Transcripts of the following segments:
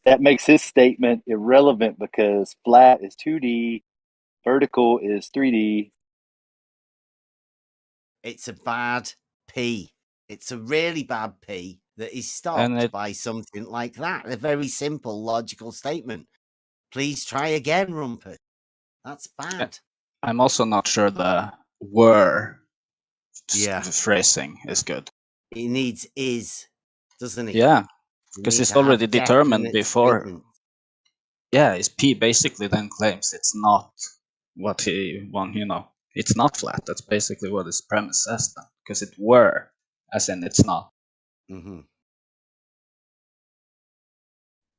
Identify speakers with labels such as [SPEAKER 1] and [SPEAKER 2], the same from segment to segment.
[SPEAKER 1] that makes his statement irrelevant because flat is 2D, vertical is 3D.
[SPEAKER 2] It's a bad P. It's a really bad P that is stopped by something like that. A very simple, logical statement. Please try again, Rumpus. That's bad.
[SPEAKER 3] I'm also not sure the were
[SPEAKER 2] Yeah.
[SPEAKER 3] phrasing is good.
[SPEAKER 2] It needs is, doesn't it?
[SPEAKER 3] Yeah, because it's already determined before.
[SPEAKER 2] Statement.
[SPEAKER 3] Yeah, it's P basically then claims it's not what he want, it's not flat. That's basically what his premise says then, because it were, as in it's not.
[SPEAKER 2] Mm-hmm.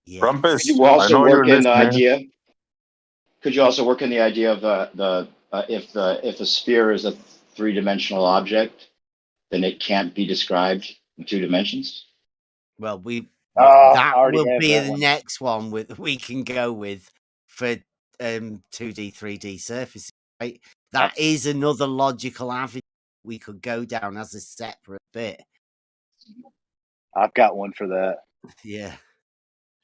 [SPEAKER 2] Yeah.
[SPEAKER 4] Rumpus,
[SPEAKER 5] Could you also work in the
[SPEAKER 4] listening.
[SPEAKER 5] idea? Could you also work in the idea of if a sphere is a three-dimensional object, then it can't be described in 2 dimensions?
[SPEAKER 2] Well, that will be the
[SPEAKER 1] one.
[SPEAKER 2] next one we can go with for 2D, 3D surfaces, right? That is another logical avenue we could go down as a separate bit.
[SPEAKER 1] I've got one for that.
[SPEAKER 2] Yeah.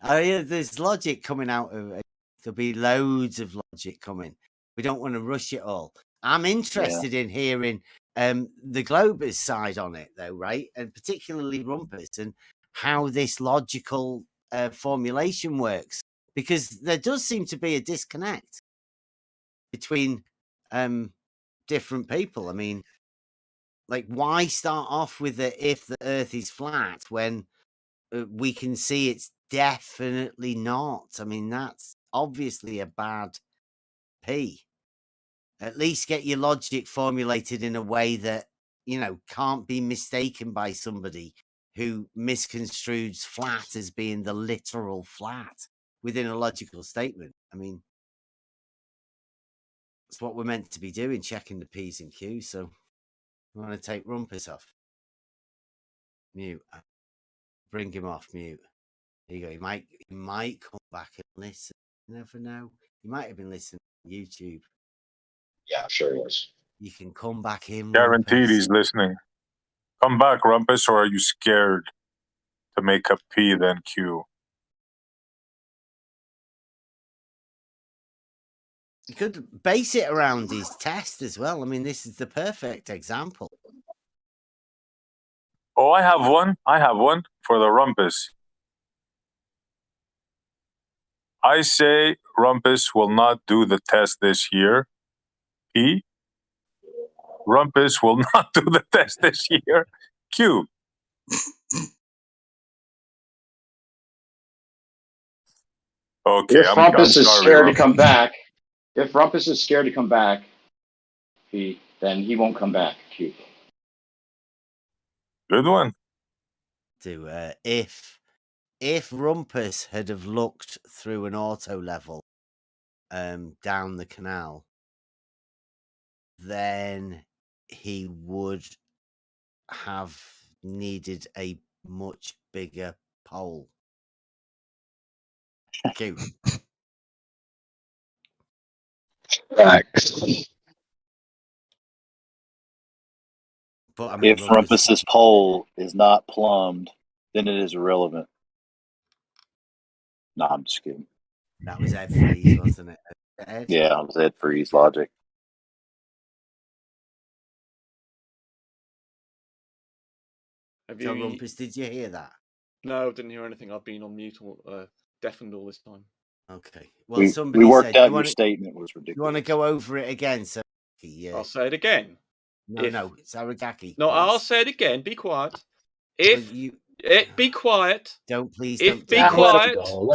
[SPEAKER 2] There's logic coming out of it. There'll be loads of logic coming. We don't want to rush it all. I'm interested in hearing the Glober's side on it, though, right? And particularly Rumpus and how this logical formulation works. Because there does seem to be a disconnect between different people. I mean, like, why start off with if the Earth is flat when we can see it's definitely not? I mean, that's obviously a bad P. At least get your logic formulated in a way that, can't be mistaken by somebody who misconstrues flat as being the literal flat within a logical statement. I mean, it's what we're meant to be doing, checking the P's and Q's. So we want to take Rumpus off. Mute. Bring him off mute. There you go. He might come back and listen. You never know. He might have been listening to YouTube.
[SPEAKER 5] Yeah, sure he was.
[SPEAKER 2] You can come back in.
[SPEAKER 4] Guaranteed
[SPEAKER 2] Rumpus.
[SPEAKER 4] he's listening. Come back, Rumpus, or are you scared to make a P then Q?
[SPEAKER 2] You could base it around his test as well. I mean, this is the perfect example.
[SPEAKER 4] Oh, I have one. For the Rumpus. I say Rumpus will not do the test this year. P. Rumpus will not do the test this year. Q. Okay,
[SPEAKER 5] If Rumpus is scared to come back, then he won't come back. Q.
[SPEAKER 4] Good one.
[SPEAKER 2] If Rumpus had have looked through an auto level down the canal, then he would have needed a much bigger pole. Q. But I mean,
[SPEAKER 1] if Rumpus's pole is not plumbed, then it is irrelevant. No, I'm just kidding.
[SPEAKER 2] That was Ed Freeze, wasn't it? Ed?
[SPEAKER 1] Yeah, it was Ed Freeze logic.
[SPEAKER 2] John Rumpus, did you hear that?
[SPEAKER 6] No, didn't hear anything. I've been on mute or deafened all this time.
[SPEAKER 2] Okay. Well,
[SPEAKER 1] we worked out your statement was ridiculous.
[SPEAKER 2] You want to go over it again? So
[SPEAKER 6] I'll say it again.
[SPEAKER 2] No, it's Aragaki.
[SPEAKER 6] No, please. I'll say it again. Be quiet. Be quiet.
[SPEAKER 2] Be
[SPEAKER 6] quiet.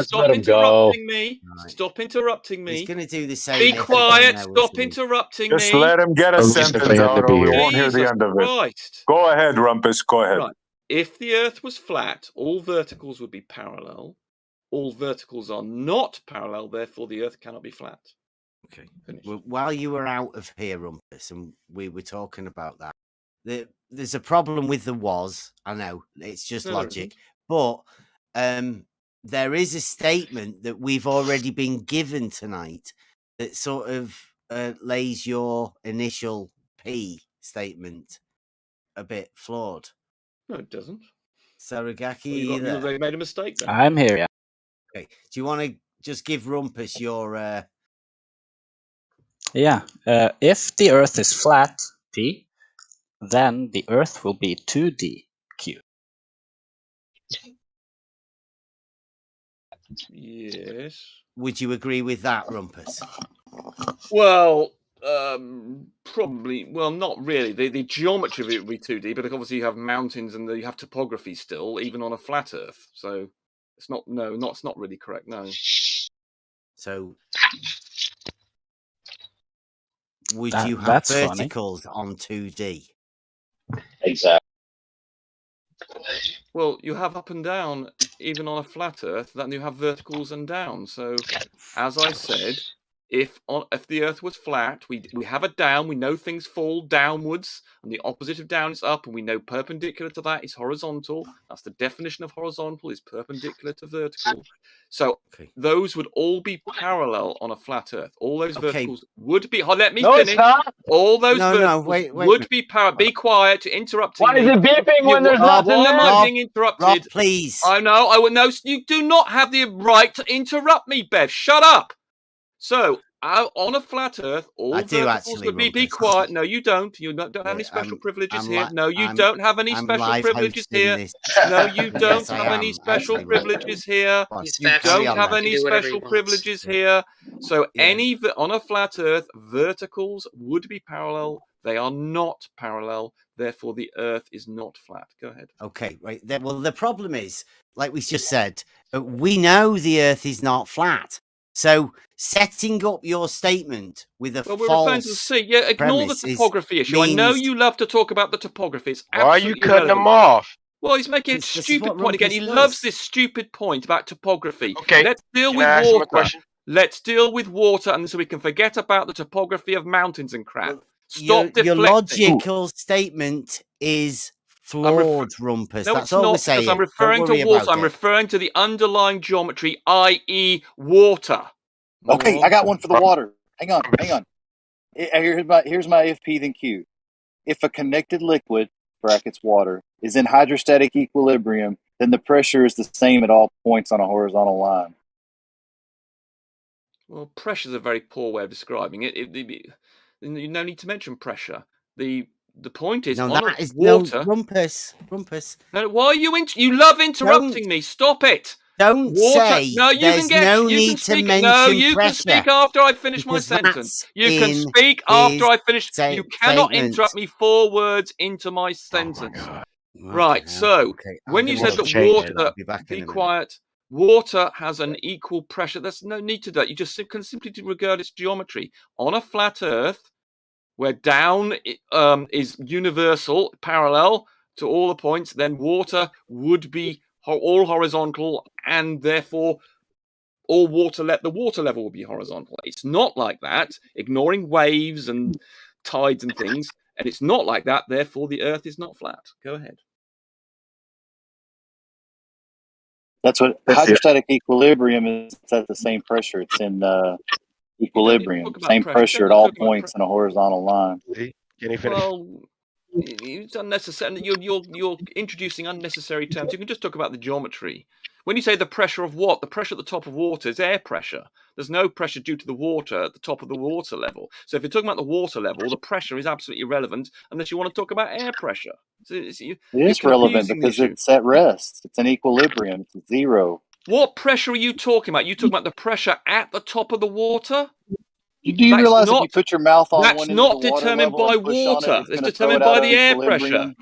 [SPEAKER 6] Stop interrupting me. Right. Stop interrupting me.
[SPEAKER 2] He's going to do the same.
[SPEAKER 6] Be quiet. Stop interrupting me.
[SPEAKER 4] Just let him get a sentence out or we won't hear the end of it. Go ahead, Rumpus. Go ahead.
[SPEAKER 6] Right. If the Earth was flat, all verticals would be parallel. All verticals are not parallel, therefore the Earth cannot be flat.
[SPEAKER 2] Okay. Well, while you were out of here, Rumpus, and we were talking about that, there's a problem with the was. I know it's just logic, but there is a statement that we've already been given tonight that sort of lays your initial P statement a bit flawed.
[SPEAKER 6] No, it doesn't.
[SPEAKER 2] Saragaki,
[SPEAKER 6] they made a mistake then.
[SPEAKER 3] I'm here, yeah.
[SPEAKER 2] Okay. Do you want to just give Rumpus your?
[SPEAKER 3] Yeah. If the Earth is flat, P, then the Earth will be 2D, Q.
[SPEAKER 6] Yes.
[SPEAKER 2] Would you agree with that, Rumpus?
[SPEAKER 6] Well, probably. Well, not really. The geometry of it would be 2D, but obviously you have mountains and you have topography still, even on a flat Earth. So it's not. No, not. It's not really correct. No.
[SPEAKER 2] So would you have
[SPEAKER 3] That's funny.
[SPEAKER 2] verticals on 2D?
[SPEAKER 5] Exactly.
[SPEAKER 6] Well, you have up and down even on a flat Earth. Then you have verticals and down. So, as I said, if the Earth was flat, we have a down. We know things fall downwards, and the opposite of down is up, and we know perpendicular to that is horizontal. That's the definition of horizontal, is perpendicular to vertical. So those would all be parallel on a flat Earth. All those verticals would be. Let me finish.
[SPEAKER 7] It's not.
[SPEAKER 6] All those verticals
[SPEAKER 2] wait
[SPEAKER 6] would be parallel. Be quiet. You're interrupting
[SPEAKER 7] Why
[SPEAKER 6] me.
[SPEAKER 7] is it beeping when there's nothing
[SPEAKER 6] Why am I
[SPEAKER 7] there?
[SPEAKER 6] being interrupted?
[SPEAKER 2] Rob, please.
[SPEAKER 6] I know. I would know. You do not have the right to interrupt me, Bev. Shut up. So, on a flat Earth, all verticals would be quiet. No, you don't. You don't have any special privileges here. No, you don't have any special privileges here. No, you don't have any special privileges here. You don't have any special privileges here. So, on a flat Earth, verticals would be parallel. They are not parallel. Therefore, the Earth is not flat. Go ahead.
[SPEAKER 2] Okay, right. Well, the problem is, like we just said, we know the Earth is not flat. So setting up your statement with a
[SPEAKER 6] we're referring to the sea. Yeah, ignore the topography issue. I know you love to talk about the topography. It's
[SPEAKER 7] Why are you cutting
[SPEAKER 6] irrelevant.
[SPEAKER 7] him off?
[SPEAKER 6] Well, he's making a stupid point again. He loves this stupid point about topography.
[SPEAKER 7] Okay,
[SPEAKER 6] let's deal with water. Let's deal with water, and so we can forget about the topography of mountains and crap. Stop deflecting.
[SPEAKER 2] Your logical statement is flawed, Rumpus.
[SPEAKER 6] No,
[SPEAKER 2] That's
[SPEAKER 6] it's
[SPEAKER 2] all
[SPEAKER 6] not,
[SPEAKER 2] we're saying.
[SPEAKER 6] because I'm referring to water. I'm referring to the underlying geometry, i.e. water.
[SPEAKER 1] Okay, I got one for the water. Hang on. Here's my if P then Q. If a connected liquid, brackets water, is in hydrostatic equilibrium, then the pressure is the same at all points on a horizontal line.
[SPEAKER 6] Well, pressure is a very poor way of describing it. You no need to mention pressure. The point is, water.
[SPEAKER 2] No, Rumpus.
[SPEAKER 6] No, why are you you love interrupting me? Stop it.
[SPEAKER 2] Don't say
[SPEAKER 6] no, you
[SPEAKER 2] there's
[SPEAKER 6] can
[SPEAKER 2] no
[SPEAKER 6] you
[SPEAKER 2] need
[SPEAKER 6] can speak,
[SPEAKER 2] to mention
[SPEAKER 6] No, you
[SPEAKER 2] pressure,
[SPEAKER 6] can speak after I finish my sentence. You can speak after I finish. You cannot interrupt me 4 words into my sentence. Right, so when you said that water, be quiet. Water has an equal pressure. There's no need to that. You just can simply regard its geometry. On a flat Earth, where down is universal, parallel to all the points, then water would be all horizontal, and therefore the water level will be horizontal. It's not like that, ignoring waves and tides and things, and it's not like that. Therefore, the Earth is not flat. Go ahead.
[SPEAKER 1] That's what hydrostatic equilibrium is. It's at the same pressure. It's in equilibrium. Same pressure at all points in a horizontal line.
[SPEAKER 7] Can you finish?
[SPEAKER 6] Well, it's unnecessary. You're introducing unnecessary terms. You can just talk about the geometry. When you say the pressure of what? The pressure at the top of water is air pressure. There's no pressure due to the water at the top of the water level. So if you're talking about the water level, the pressure is absolutely irrelevant unless you want to talk about air pressure. So it
[SPEAKER 1] is relevant because it's at rest. It's an equilibrium. It's zero.
[SPEAKER 6] What pressure are you talking about? You talking about the pressure at the top of the water?
[SPEAKER 1] Do you realize if you put your mouth on one end of the water
[SPEAKER 6] determined
[SPEAKER 1] level
[SPEAKER 6] by
[SPEAKER 1] and push
[SPEAKER 6] water.
[SPEAKER 1] on it,
[SPEAKER 6] It's determined by the air pressure.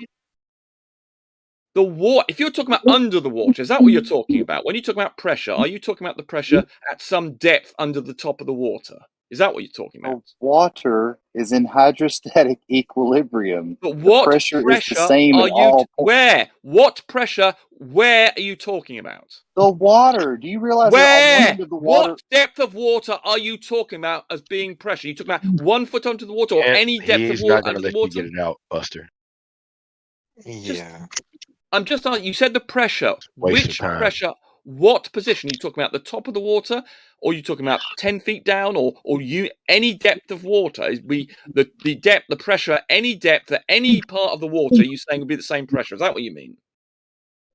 [SPEAKER 6] If you're talking about under the water, is that what you're talking about? When you talk about pressure, are you talking about the pressure at some depth under the top of the water? Is that what you're talking about?
[SPEAKER 1] Water is in hydrostatic equilibrium.
[SPEAKER 6] But what
[SPEAKER 1] pressure is the same at all points.
[SPEAKER 6] Where? What pressure? Where are you talking about?
[SPEAKER 1] The water. Do you realize
[SPEAKER 6] where?
[SPEAKER 1] That on one end of the water?
[SPEAKER 6] What depth of water are you talking about as being pressure? You talking about 1 foot onto the water or any depth of water under the water?
[SPEAKER 7] He's not going to let you get it out, Buster.
[SPEAKER 6] I'm just asking. You said the pressure. Which pressure? What position? Are you talking about the top of the water, or are you talking about 10 feet down, or any depth of water? Is the depth, the pressure, any depth at any part of the water? Are you saying would be the same pressure? Is that what you mean?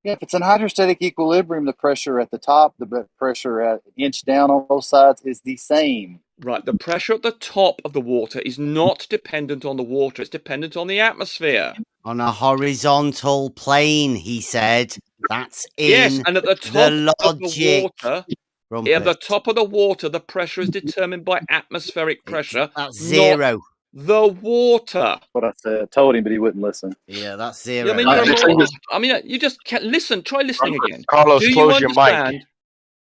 [SPEAKER 1] Yeah, if it's in hydrostatic equilibrium, the pressure at the top, the pressure at inch down on both sides is the same.
[SPEAKER 6] Right, the pressure at the top of the water is not dependent on the water, it's dependent on the atmosphere.
[SPEAKER 2] On a horizontal plane, he said. That's in
[SPEAKER 6] yes, and at the top of the water,
[SPEAKER 2] Rumpus.
[SPEAKER 6] at the top of the water, the pressure is determined by atmospheric pressure.
[SPEAKER 2] That's zero.
[SPEAKER 6] The water.
[SPEAKER 1] What I said, I told him, but he wouldn't listen.
[SPEAKER 2] Yeah, that's zero.
[SPEAKER 6] I mean, you just can't listen. Try listening again.
[SPEAKER 7] Carlos, close your mic.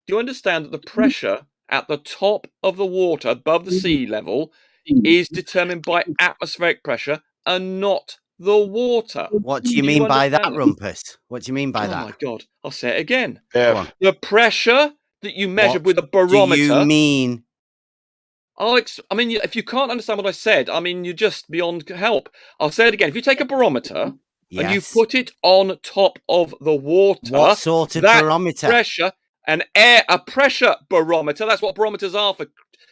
[SPEAKER 6] Do you understand that the pressure at the top of the water, above the sea level, is determined by atmospheric pressure and not the water?
[SPEAKER 2] What do you mean by that, Rumpus? What do you mean by that?
[SPEAKER 6] Oh my God! I'll say it again.
[SPEAKER 7] Yeah.
[SPEAKER 6] The pressure that you measure with a barometer.
[SPEAKER 2] Do you mean?
[SPEAKER 6] I mean, if you can't understand what I said, I mean, you're just beyond help. I'll say it again. If you take a barometer and you put it on top of the water,
[SPEAKER 2] what sort of barometer?
[SPEAKER 6] Pressure, a pressure barometer. That's what barometers are for.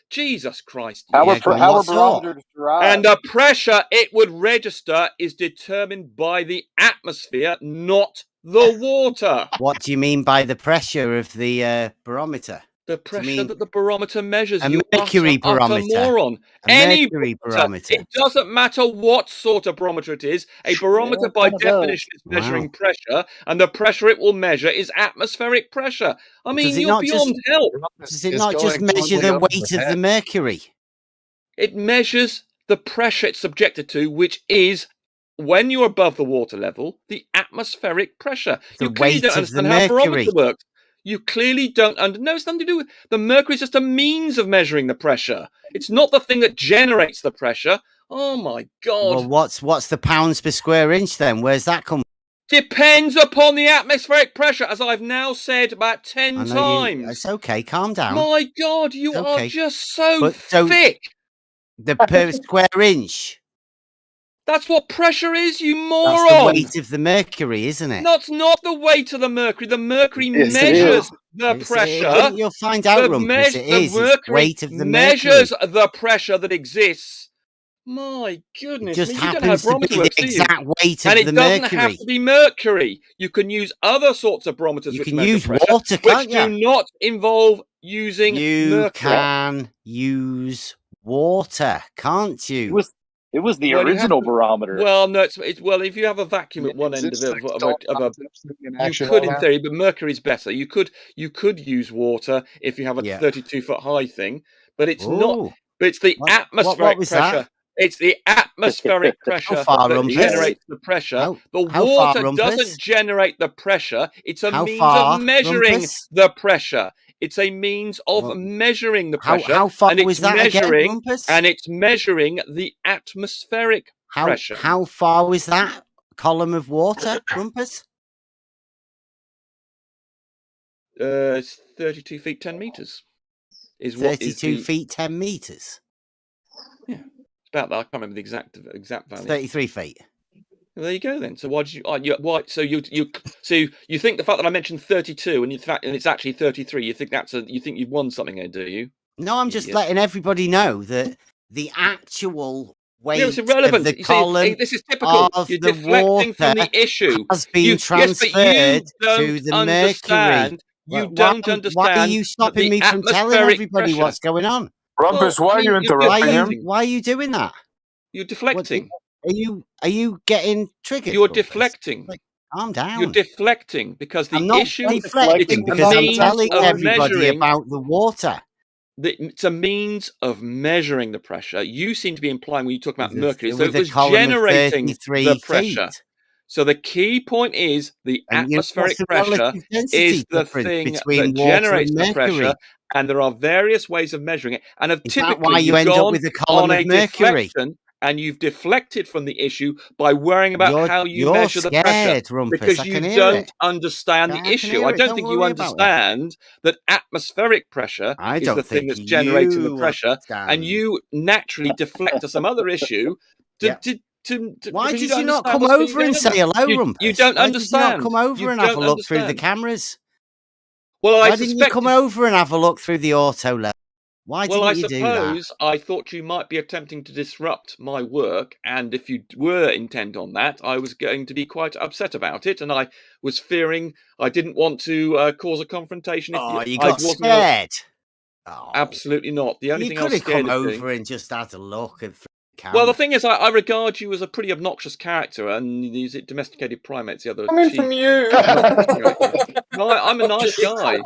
[SPEAKER 6] Jesus Christ!
[SPEAKER 1] How are barometers derived?
[SPEAKER 6] And the pressure it would register is determined by the atmosphere, not the water.
[SPEAKER 2] What do you mean by the pressure of the barometer?
[SPEAKER 6] The pressure that the barometer measures.
[SPEAKER 2] A mercury barometer.
[SPEAKER 6] Moron.
[SPEAKER 2] Any barometer.
[SPEAKER 6] It doesn't matter what sort of barometer it is. A barometer, by definition, is measuring pressure, and the pressure it will measure is atmospheric pressure. I mean, you're beyond help.
[SPEAKER 2] Does it not just measure the weight of the mercury?
[SPEAKER 6] It measures the pressure it's subjected to, which is, when you're above the water level, the atmospheric pressure.
[SPEAKER 2] The
[SPEAKER 6] you clearly don't understand how a barometer works. You clearly don't no, it's nothing to do with the mercury is just a means of measuring the pressure. It's not the thing that generates the pressure. Oh my God.
[SPEAKER 2] Well, what's the pounds per square inch then? Where's that come?
[SPEAKER 6] Depends upon the atmospheric pressure, as I've now said about 10 times.
[SPEAKER 2] It's okay, calm down.
[SPEAKER 6] My God, you are just so thick.
[SPEAKER 2] The per square inch.
[SPEAKER 6] That's what pressure is, you moron.
[SPEAKER 2] That's the weight of the mercury, isn't it?
[SPEAKER 6] That's not the weight of the mercury. The mercury measures the pressure.
[SPEAKER 2] You'll find out, Rumpus. It is. It's weight of the
[SPEAKER 6] measures the pressure that exists. My goodness.
[SPEAKER 2] It just happens to be the exact weight of the mercury.
[SPEAKER 6] And it doesn't have to be mercury. You can use other sorts of barometers.
[SPEAKER 2] You can use water, can't you?
[SPEAKER 6] Which do not involve using mercury.
[SPEAKER 2] You can use water, can't you?
[SPEAKER 1] It was the original barometer.
[SPEAKER 6] Well, no, well, if you have a vacuum at one end of a you could in theory, but mercury's better. You could use water if you have a 32-foot high thing, but it's not. But it's the atmospheric pressure.
[SPEAKER 2] That?
[SPEAKER 6] It's the atmospheric pressure that generates the pressure. The water doesn't generate the pressure. It's a means of measuring the pressure. It's a means of measuring the pressure.
[SPEAKER 2] How far
[SPEAKER 6] and
[SPEAKER 2] was that again, Rumpus?
[SPEAKER 6] And it's measuring the atmospheric pressure.
[SPEAKER 2] How far was that column of water, Rumpus?
[SPEAKER 6] It's 32 feet, 10 meters.
[SPEAKER 2] 32 feet, 10 meters?
[SPEAKER 6] Yeah, it's about that. I can't remember the exact value.
[SPEAKER 2] 33 feet.
[SPEAKER 6] Well, there you go then. So why did you? Why? So you think the fact that I mentioned 32 and it's actually 33. You think you think you've won something there, do you?
[SPEAKER 2] No, I'm just letting everybody know that the actual weight
[SPEAKER 6] it's irrelevant.
[SPEAKER 2] of the column
[SPEAKER 6] this is typical.
[SPEAKER 2] of
[SPEAKER 6] You're
[SPEAKER 2] the
[SPEAKER 6] deflecting from the issue.
[SPEAKER 2] Has been transferred to the mercury.
[SPEAKER 6] You don't understand.
[SPEAKER 2] Why are you stopping me from telling everybody what's going on?
[SPEAKER 4] Rumpus, why are you interrupting him?
[SPEAKER 2] Why are you doing that?
[SPEAKER 6] You're deflecting.
[SPEAKER 2] Are you getting triggered?
[SPEAKER 6] You're deflecting.
[SPEAKER 2] Calm down.
[SPEAKER 6] You're deflecting because the issue
[SPEAKER 2] is deflecting because I'm telling everybody about the water.
[SPEAKER 6] It's a means of measuring the pressure. You seem to be implying when you talk about mercury, so it was generating the pressure. So the key point is the atmospheric pressure is the thing that generates the pressure, and there are various ways of measuring it. And typically,
[SPEAKER 2] why you end up with a column of mercury?
[SPEAKER 6] And you've deflected from the issue by worrying about how you measure the pressure,
[SPEAKER 2] Rumpus,
[SPEAKER 6] because you don't understand the issue. I don't think you understand that atmospheric pressure is the thing that's generating the pressure, and you naturally deflect to some other issue.
[SPEAKER 2] Why did you not come over and say hello, Rumpus?
[SPEAKER 6] You don't understand.
[SPEAKER 2] Why did you not come over and have a look through the cameras?
[SPEAKER 6] Well,
[SPEAKER 2] why didn't you come over and have a look through the auto level? Why
[SPEAKER 6] Well, I
[SPEAKER 2] didn't you do that?
[SPEAKER 6] suppose I thought you might be attempting to disrupt my work, and if you were intent on that, I was going to be quite upset about it, and I was fearing I didn't want to cause a confrontation. If
[SPEAKER 2] You
[SPEAKER 6] I
[SPEAKER 2] got
[SPEAKER 6] wasn't
[SPEAKER 2] scared.
[SPEAKER 6] Absolutely not. The only
[SPEAKER 2] You
[SPEAKER 6] thing
[SPEAKER 2] could
[SPEAKER 6] I was
[SPEAKER 2] have come
[SPEAKER 6] scared of
[SPEAKER 2] over
[SPEAKER 6] doing.
[SPEAKER 2] and just had a look at the camera.
[SPEAKER 6] Well, the thing is, I regard you as a pretty obnoxious character, and these domesticated primates, the other
[SPEAKER 4] Coming
[SPEAKER 6] chief.
[SPEAKER 4] from you.
[SPEAKER 6] No, I'm a nice guy.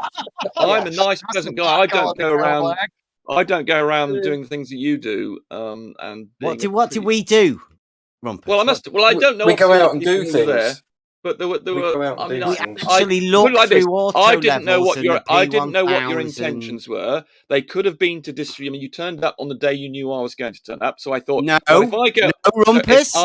[SPEAKER 6] I'm a nice, pleasant guy. I don't go around. I don't go around doing the things that you do. And
[SPEAKER 2] what
[SPEAKER 6] being
[SPEAKER 2] do we do, Rumpus?
[SPEAKER 6] Well, I must. Well, I don't know.
[SPEAKER 4] We go
[SPEAKER 6] obviously,
[SPEAKER 4] out and do
[SPEAKER 6] people who were there,
[SPEAKER 4] things.
[SPEAKER 6] but there were.
[SPEAKER 4] We go out and
[SPEAKER 6] I mean,
[SPEAKER 4] do
[SPEAKER 2] we
[SPEAKER 4] things.
[SPEAKER 2] actually
[SPEAKER 6] put it
[SPEAKER 2] look
[SPEAKER 6] like this.
[SPEAKER 2] through auto
[SPEAKER 6] I didn't know
[SPEAKER 2] levels
[SPEAKER 6] what
[SPEAKER 2] and
[SPEAKER 6] your.
[SPEAKER 2] the
[SPEAKER 6] I didn't know what your
[SPEAKER 2] P1000.
[SPEAKER 6] intentions were. They could have been to distribute. I mean, you turned up on the day you knew I was going to turn up, so I thought,
[SPEAKER 2] No,
[SPEAKER 6] well, if I go,
[SPEAKER 2] no, Rumpus, no.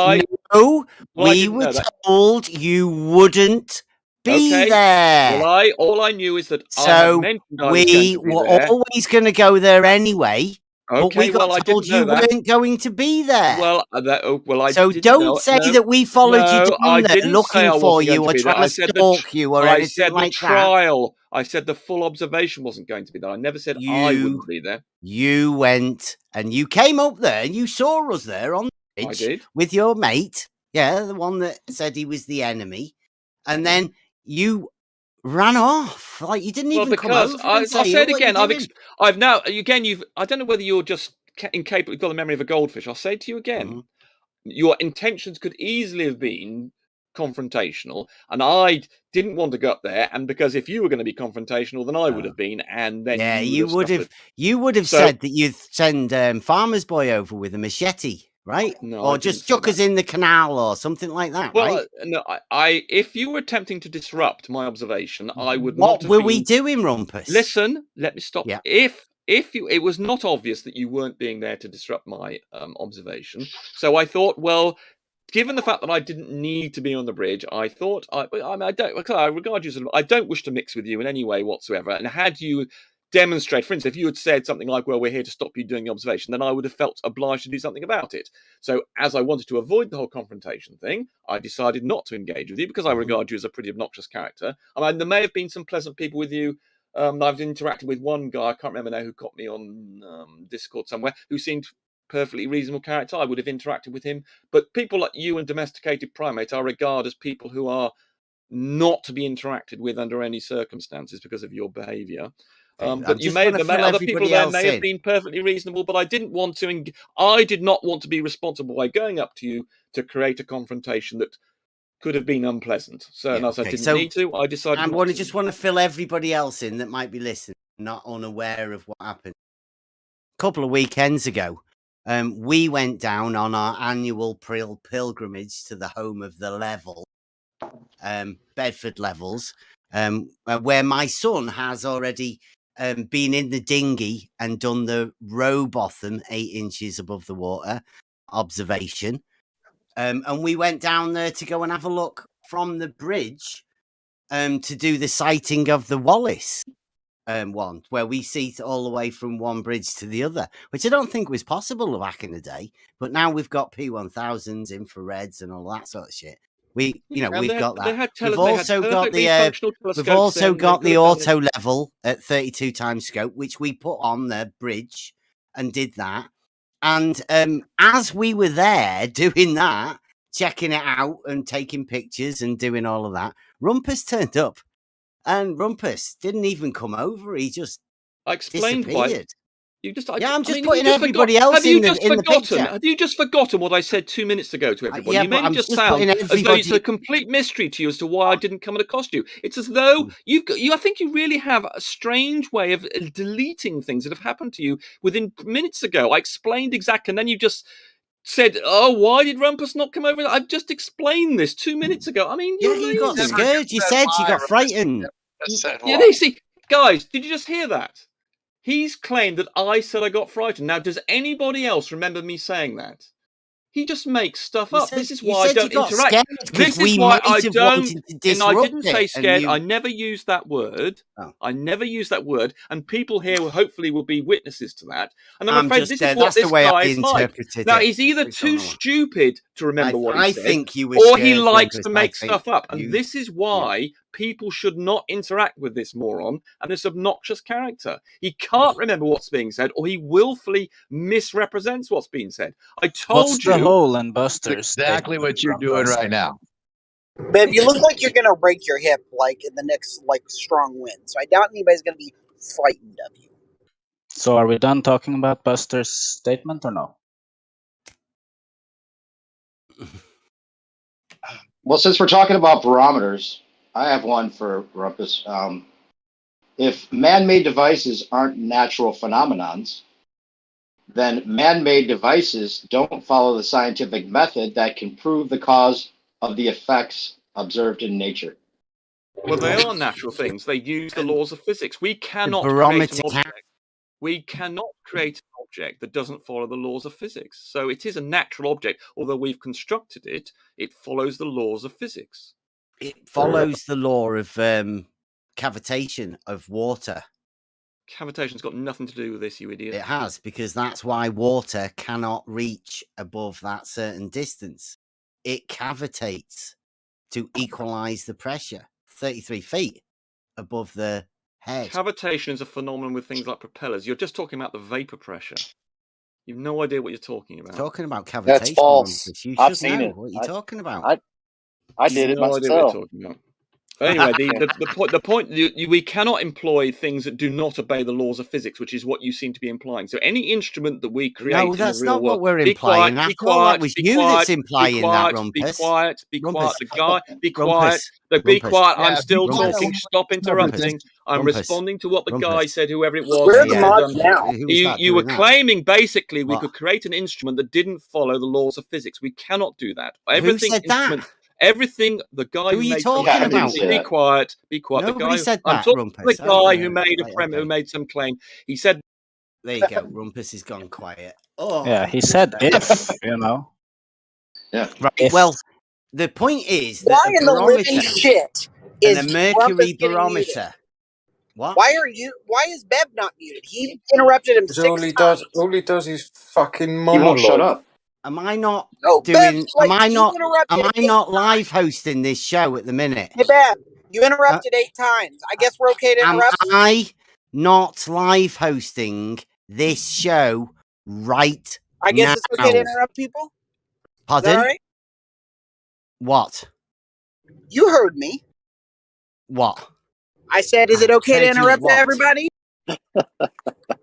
[SPEAKER 6] Well, I
[SPEAKER 2] We
[SPEAKER 6] didn't
[SPEAKER 2] were
[SPEAKER 6] know that.
[SPEAKER 2] told you wouldn't be there.
[SPEAKER 6] Well, all I knew is that I had
[SPEAKER 2] so
[SPEAKER 6] mentioned I was
[SPEAKER 2] we
[SPEAKER 6] going to be
[SPEAKER 2] were
[SPEAKER 6] there.
[SPEAKER 2] always going to go there anyway. But
[SPEAKER 6] Okay,
[SPEAKER 2] we got
[SPEAKER 6] well, I
[SPEAKER 2] told
[SPEAKER 6] didn't know
[SPEAKER 2] you
[SPEAKER 6] that.
[SPEAKER 2] weren't going to be there.
[SPEAKER 6] Well, I
[SPEAKER 2] so
[SPEAKER 6] didn't
[SPEAKER 2] don't
[SPEAKER 6] know.
[SPEAKER 2] say
[SPEAKER 6] No,
[SPEAKER 2] that we followed you
[SPEAKER 6] no,
[SPEAKER 2] down
[SPEAKER 6] I
[SPEAKER 2] there
[SPEAKER 6] didn't say
[SPEAKER 2] looking
[SPEAKER 6] I
[SPEAKER 2] for
[SPEAKER 6] wasn't going
[SPEAKER 2] you
[SPEAKER 6] to
[SPEAKER 2] or
[SPEAKER 6] be there.
[SPEAKER 2] trying
[SPEAKER 6] I
[SPEAKER 2] to
[SPEAKER 6] said
[SPEAKER 2] stalk you or
[SPEAKER 6] I
[SPEAKER 2] anything
[SPEAKER 6] said
[SPEAKER 2] like
[SPEAKER 6] the
[SPEAKER 2] that.
[SPEAKER 6] trial. I said the full observation wasn't going to be there. I never said I wouldn't be there.
[SPEAKER 2] You went and you came up there and you saw us there on the bridge
[SPEAKER 6] I did.
[SPEAKER 2] with your mate. Yeah, the one that said he was the enemy. And then you ran off. Like, you didn't even come over and say,
[SPEAKER 6] I said again,
[SPEAKER 2] I've
[SPEAKER 6] now, again, I don't know whether you're just incapable, you've got the memory of a goldfish. I'll say to you again, your intentions could easily have been confrontational, and I didn't want to go up there, and because if you were going to be confrontational, then I would have been, and then you would have
[SPEAKER 2] said that you'd send Farmer's Boy over with a machete, right?
[SPEAKER 6] No,
[SPEAKER 2] or just chuck us in the canal or something like that, right?
[SPEAKER 6] No, if you were attempting to disrupt my observation, I would not.
[SPEAKER 2] What were we doing, Rumpus?
[SPEAKER 6] Listen, let me stop.
[SPEAKER 2] Yeah.
[SPEAKER 6] It was not obvious that you weren't being there to disrupt my observation, so I thought, well, given the fact that I didn't need to be on the bridge, I thought I regard you as I don't wish to mix with you in any way whatsoever. And had you demonstrate, for instance, if you had said something like, well, we're here to stop you doing the observation, then I would have felt obliged to do something about it. So as I wanted to avoid the whole confrontation thing, I decided not to engage with you because I regard you as a pretty obnoxious character. I mean, there may have been some pleasant people with you. I've interacted with one guy, I can't remember now, who got me on Discord somewhere, who seemed perfectly reasonable character. I would have interacted with him. But people like you and domesticated primates I regard as people who are not to be interacted with under any circumstances because of your behaviour. But you may have other people there may have been perfectly reasonable, but I didn't want to. I did not want to be responsible by going up to you to create a confrontation that could have been unpleasant. So, as I didn't need to, I decided.
[SPEAKER 2] I just want to fill everybody else in that might be listening, not unaware of what happened. A couple of weekends ago, we went down on our annual pilgrimage to the home of the level, Bedford Levels, where my son has already been in the dinghy and done the row bottom 8 inches above the water observation. And we went down there to go and have a look from the bridge to do the sighting of the Wallace one, where we see it all the way from one bridge to the other, which I don't think was possible back in the day. But now we've got P1000s, infrareds, and all that sort of shit. We've got that. We've also got the auto level at 32 times scope, which we put on the bridge and did that. And as we were there doing that, checking it out and taking pictures and doing all of that, Rumpus turned up. And Rumpus didn't even come over. He just disappeared. I'm just putting everybody else in the picture.
[SPEAKER 6] Have you just forgotten what I said 2 minutes ago to everybody? You made it just sound as though it's a complete mystery to you as to why I didn't come and accost you. It's as though I think you really have a strange way of deleting things that have happened to you within minutes ago. I explained exactly, and then you just said, "Oh, why did Rumpus not come over?" I've just explained this 2 minutes ago. I mean,
[SPEAKER 2] you got scared. You said you got frightened.
[SPEAKER 6] See, guys, did you just hear that? He's claimed that I said I got frightened. Now, does anybody else remember me saying that? He just makes stuff up. This is why I don't interact. This is why I don't. And I didn't say scared. I never used that word. I never used that word. And people here hopefully will be witnesses to that. And I'm afraid this is what this guy is like. Now, he's either too stupid to remember what he said, or he likes to make stuff up. And this is why people should not interact with this moron and this obnoxious character. He can't remember what's being said, or he willfully misrepresents what's being said. I told
[SPEAKER 3] What's
[SPEAKER 6] you.
[SPEAKER 3] the hole in Buster's?
[SPEAKER 8] Exactly what you're doing right now.
[SPEAKER 9] Bev, you look like you're gonna break your hip like in the next strong wind. So I doubt anybody's gonna be frightened of you.
[SPEAKER 3] So are we done talking about Buster's statement or no?
[SPEAKER 5] Well, since we're talking about barometers, I have one for Rumpus. If man-made devices aren't natural phenomenons, then man-made devices don't follow the scientific method that can prove the cause of the effects observed in nature.
[SPEAKER 6] Well, they are natural things. They use the laws of physics. We cannot create
[SPEAKER 2] barometer
[SPEAKER 6] an object. We cannot create an object that doesn't follow the laws of physics. So it is a natural object. Although we've constructed it, it follows the laws of physics.
[SPEAKER 2] It follows the law of cavitation of water.
[SPEAKER 6] Cavitation's got nothing to do with this, you idiot.
[SPEAKER 2] It has, because that's why water cannot reach above that certain distance. It cavitates to equalize the pressure 33 feet above the head.
[SPEAKER 6] Cavitation is a phenomenon with things like propellers. You're just talking about the vapor pressure. You've no idea what you're talking about.
[SPEAKER 2] Talking about cavitation.
[SPEAKER 1] That's false.
[SPEAKER 2] You
[SPEAKER 1] I've
[SPEAKER 2] should
[SPEAKER 1] seen
[SPEAKER 2] know
[SPEAKER 1] it.
[SPEAKER 2] what you're talking about.
[SPEAKER 1] I did it
[SPEAKER 6] no idea what
[SPEAKER 1] myself.
[SPEAKER 6] you're talking about. Anyway, the point we cannot employ things that do not obey the laws of physics, which is what you seem to be implying. So any instrument that we create
[SPEAKER 2] No,
[SPEAKER 6] in
[SPEAKER 2] that's
[SPEAKER 6] the real
[SPEAKER 2] not
[SPEAKER 6] world,
[SPEAKER 2] what we're
[SPEAKER 6] be
[SPEAKER 2] implying.
[SPEAKER 6] quiet,
[SPEAKER 2] I
[SPEAKER 6] be
[SPEAKER 2] thought that
[SPEAKER 6] quiet,
[SPEAKER 2] was
[SPEAKER 6] be
[SPEAKER 2] you
[SPEAKER 6] quiet,
[SPEAKER 2] that's implying
[SPEAKER 6] be
[SPEAKER 2] that,
[SPEAKER 6] quiet,
[SPEAKER 2] Rumpus.
[SPEAKER 6] be quiet, be quiet,
[SPEAKER 2] Rumpus.
[SPEAKER 6] the guy, be
[SPEAKER 2] Rumpus.
[SPEAKER 6] quiet, be
[SPEAKER 2] Rumpus.
[SPEAKER 6] quiet. I'm
[SPEAKER 8] Yeah,
[SPEAKER 6] still
[SPEAKER 8] be quiet.
[SPEAKER 6] talking. Stop interrupting. I'm
[SPEAKER 2] Rumpus.
[SPEAKER 6] responding to what the guy
[SPEAKER 2] Rumpus.
[SPEAKER 6] said, whoever it was.
[SPEAKER 9] Where are
[SPEAKER 6] he
[SPEAKER 9] the
[SPEAKER 6] said,
[SPEAKER 9] mods now?
[SPEAKER 2] Who was that
[SPEAKER 6] you were
[SPEAKER 2] doing that?
[SPEAKER 6] claiming basically we
[SPEAKER 2] What?
[SPEAKER 6] could create an instrument that didn't follow the laws of physics. We cannot do that.
[SPEAKER 2] Who said that?
[SPEAKER 6] Everything, the guy
[SPEAKER 2] Who
[SPEAKER 6] who
[SPEAKER 2] are you
[SPEAKER 6] made
[SPEAKER 2] talking
[SPEAKER 5] Yeah, I didn't
[SPEAKER 2] about?
[SPEAKER 5] say
[SPEAKER 6] be
[SPEAKER 5] that.
[SPEAKER 6] quiet, be quiet.
[SPEAKER 2] Nobody
[SPEAKER 6] the guy,
[SPEAKER 2] said
[SPEAKER 6] I'm
[SPEAKER 2] that,
[SPEAKER 6] talking
[SPEAKER 2] Rumpus.
[SPEAKER 6] to the guy who
[SPEAKER 2] Okay,
[SPEAKER 6] made a
[SPEAKER 2] right,
[SPEAKER 6] who made some claim. He said,
[SPEAKER 2] There you go. Rumpus has gone quiet. Oh,
[SPEAKER 3] Yeah, he said if, you know.
[SPEAKER 5] Yeah.
[SPEAKER 2] right.
[SPEAKER 3] If.
[SPEAKER 2] Well, the point is
[SPEAKER 9] Why
[SPEAKER 2] that a
[SPEAKER 9] in the living
[SPEAKER 2] barometer
[SPEAKER 9] shit
[SPEAKER 2] and
[SPEAKER 9] is
[SPEAKER 2] a
[SPEAKER 9] Rumpus
[SPEAKER 2] mercury
[SPEAKER 9] getting muted?
[SPEAKER 2] barometer. What?
[SPEAKER 9] Why is Bev not muted? He interrupted him 6 times.
[SPEAKER 10] All he does is fucking
[SPEAKER 5] He
[SPEAKER 10] monologue.
[SPEAKER 5] won't shut up.
[SPEAKER 2] Am I not
[SPEAKER 9] No,
[SPEAKER 2] doing?
[SPEAKER 9] Bev,
[SPEAKER 2] Am I
[SPEAKER 9] you
[SPEAKER 2] not?
[SPEAKER 9] interrupted
[SPEAKER 2] Am I
[SPEAKER 9] 8
[SPEAKER 2] not
[SPEAKER 9] times.
[SPEAKER 2] live hosting this show at the minute?
[SPEAKER 9] Hey, Bev, you interrupted 8 times. I guess we're okay to
[SPEAKER 2] Am
[SPEAKER 9] interrupt.
[SPEAKER 2] I not live hosting this show right
[SPEAKER 9] I guess
[SPEAKER 2] now?
[SPEAKER 9] it's okay to interrupt people. Is that
[SPEAKER 2] Pardon?
[SPEAKER 9] all right?
[SPEAKER 2] What?
[SPEAKER 9] You heard me.
[SPEAKER 2] What?
[SPEAKER 9] I said, is it okay to
[SPEAKER 2] Heard you
[SPEAKER 9] interrupt
[SPEAKER 2] what?
[SPEAKER 9] everybody?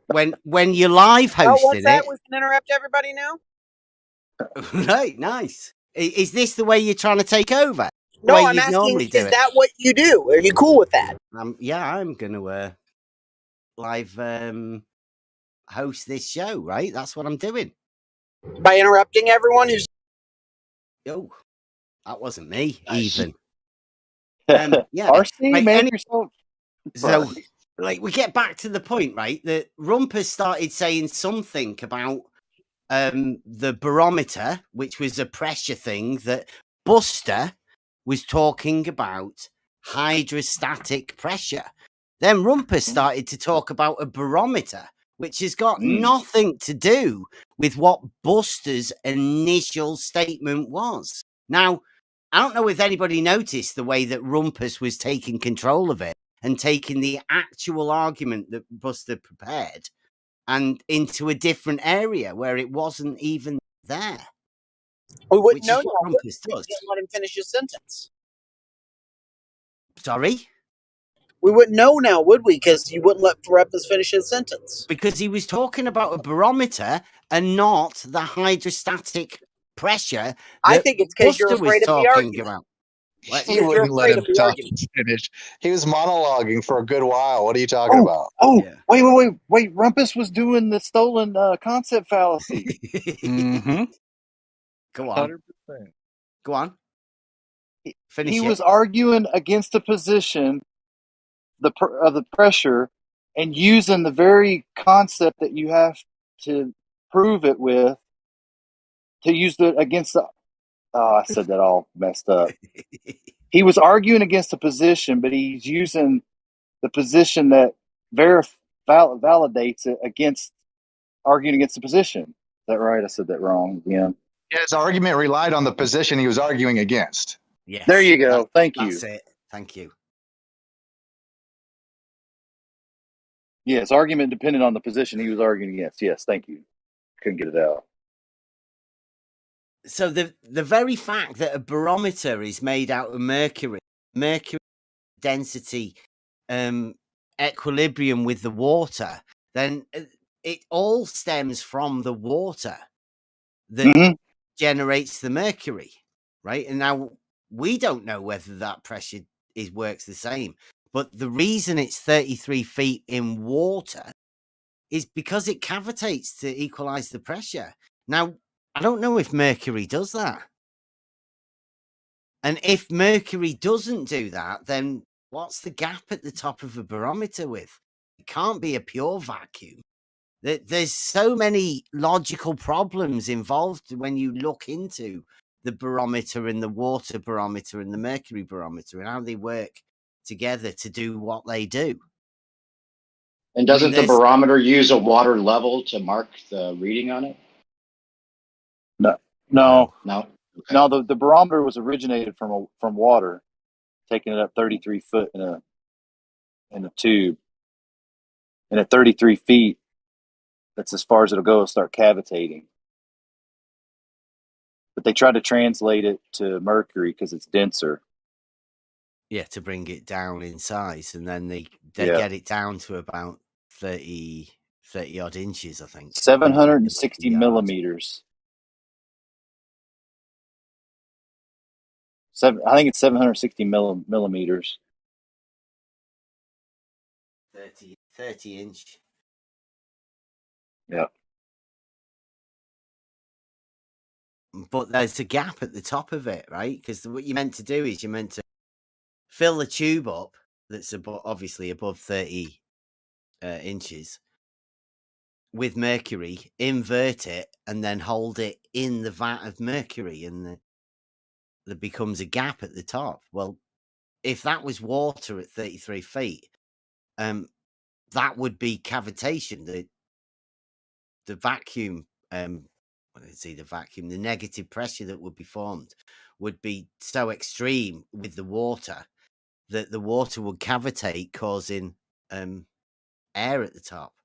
[SPEAKER 2] When you live
[SPEAKER 9] Oh, what's
[SPEAKER 2] hosted
[SPEAKER 9] that?
[SPEAKER 2] it,
[SPEAKER 9] We can interrupt everybody now?
[SPEAKER 2] right? Nice. Is this the way you're trying to take over? The
[SPEAKER 9] No,
[SPEAKER 2] way
[SPEAKER 9] I'm
[SPEAKER 2] you'd
[SPEAKER 9] asking,
[SPEAKER 2] normally do
[SPEAKER 9] is
[SPEAKER 2] it?
[SPEAKER 9] that what you do? Are you cool with that?
[SPEAKER 2] Yeah, I'm gonna live host this show. Right? That's what I'm doing.
[SPEAKER 9] By interrupting everyone who's...
[SPEAKER 2] Oh, that wasn't me
[SPEAKER 5] Nice.
[SPEAKER 2] even. Yeah.
[SPEAKER 1] RC,
[SPEAKER 2] Right,
[SPEAKER 1] man, yourself.
[SPEAKER 2] So, like, we get back to the point, right? That Rumpus started saying something about the barometer, which was a pressure thing that Buster was talking about hydrostatic pressure. Then Rumpus started to talk about a barometer, which has got nothing to do with what Buster's initial statement was. Now, I don't know if anybody noticed the way that Rumpus was taking control of it and taking the actual argument that Buster prepared and into a different area where it wasn't even there.
[SPEAKER 9] We wouldn't
[SPEAKER 2] Which
[SPEAKER 9] know
[SPEAKER 2] is what
[SPEAKER 9] now, would
[SPEAKER 2] Rumpus
[SPEAKER 9] we?
[SPEAKER 2] does.
[SPEAKER 9] Didn't let him finish his sentence.
[SPEAKER 2] Sorry?
[SPEAKER 9] We wouldn't know now, would we? Because you wouldn't let Rumpus finish his sentence.
[SPEAKER 2] Because he was talking about a barometer and not the hydrostatic pressure
[SPEAKER 9] I
[SPEAKER 2] that
[SPEAKER 9] think it's because you're
[SPEAKER 2] Buster was
[SPEAKER 9] afraid of the
[SPEAKER 2] talking
[SPEAKER 9] argument.
[SPEAKER 2] about.
[SPEAKER 8] He wouldn't let him talk and finish. He was monologuing for a good while. What are you talking about?
[SPEAKER 1] Oh,
[SPEAKER 2] Yeah.
[SPEAKER 1] wait! Rumpus was doing the stolen concept fallacy.
[SPEAKER 3] Mm-hmm.
[SPEAKER 2] Go on.
[SPEAKER 8] 100%.
[SPEAKER 2] Go on. Finish
[SPEAKER 1] He
[SPEAKER 2] it.
[SPEAKER 1] was arguing against the position of the pressure and using the very concept that you have to prove it with to use the against the. Oh, I said that all messed up. He was arguing against the position, but he's using the position that validates it against arguing against the position. Is that right? I said that wrong again.
[SPEAKER 8] Yeah, his argument relied on the position he was arguing against.
[SPEAKER 2] Yes.
[SPEAKER 1] There you go. Thank you.
[SPEAKER 2] That's it. Thank you.
[SPEAKER 1] Yes, argument depended on the position he was arguing against. Yes, thank you. Couldn't get it out.
[SPEAKER 2] So the very fact that a barometer is made out of mercury density equilibrium with the water, then it all stems from the water that generates the mercury, right? And now we don't know whether that pressure works the same, but the reason it's 33 feet in water is because it cavitates to equalize the pressure. Now, I don't know if mercury does that. And if mercury doesn't do that, then what's the gap at the top of a barometer with? It can't be a pure vacuum. There's so many logical problems involved when you look into the barometer and the water barometer and the mercury barometer and how they work together to do what they do.
[SPEAKER 5] And doesn't the barometer use a water level to mark the reading on it?
[SPEAKER 1] No.
[SPEAKER 5] Okay.
[SPEAKER 1] No, the barometer was originated from water, taking it up 33 foot in a tube. And at 33 feet, that's as far as it'll go, it'll start cavitating. But they try to translate it to mercury because it's denser.
[SPEAKER 2] Yeah, to bring it down in size, and then they get it down to about 30 odd inches, I think.
[SPEAKER 1] 760 millimeters. I think it's 760 millimeters.
[SPEAKER 2] 30 inch.
[SPEAKER 1] Yeah.
[SPEAKER 2] But there's a gap at the top of it, right? Because what you're meant to do is you're meant to fill the tube up that's obviously above 30 inches with mercury, invert it, and then hold it in the vat of mercury, and there becomes a gap at the top. Well, if that was water at 33 feet, that would be cavitation. The vacuum, the negative pressure that would be formed would be so extreme with the water that the water would cavitate, causing air at the top,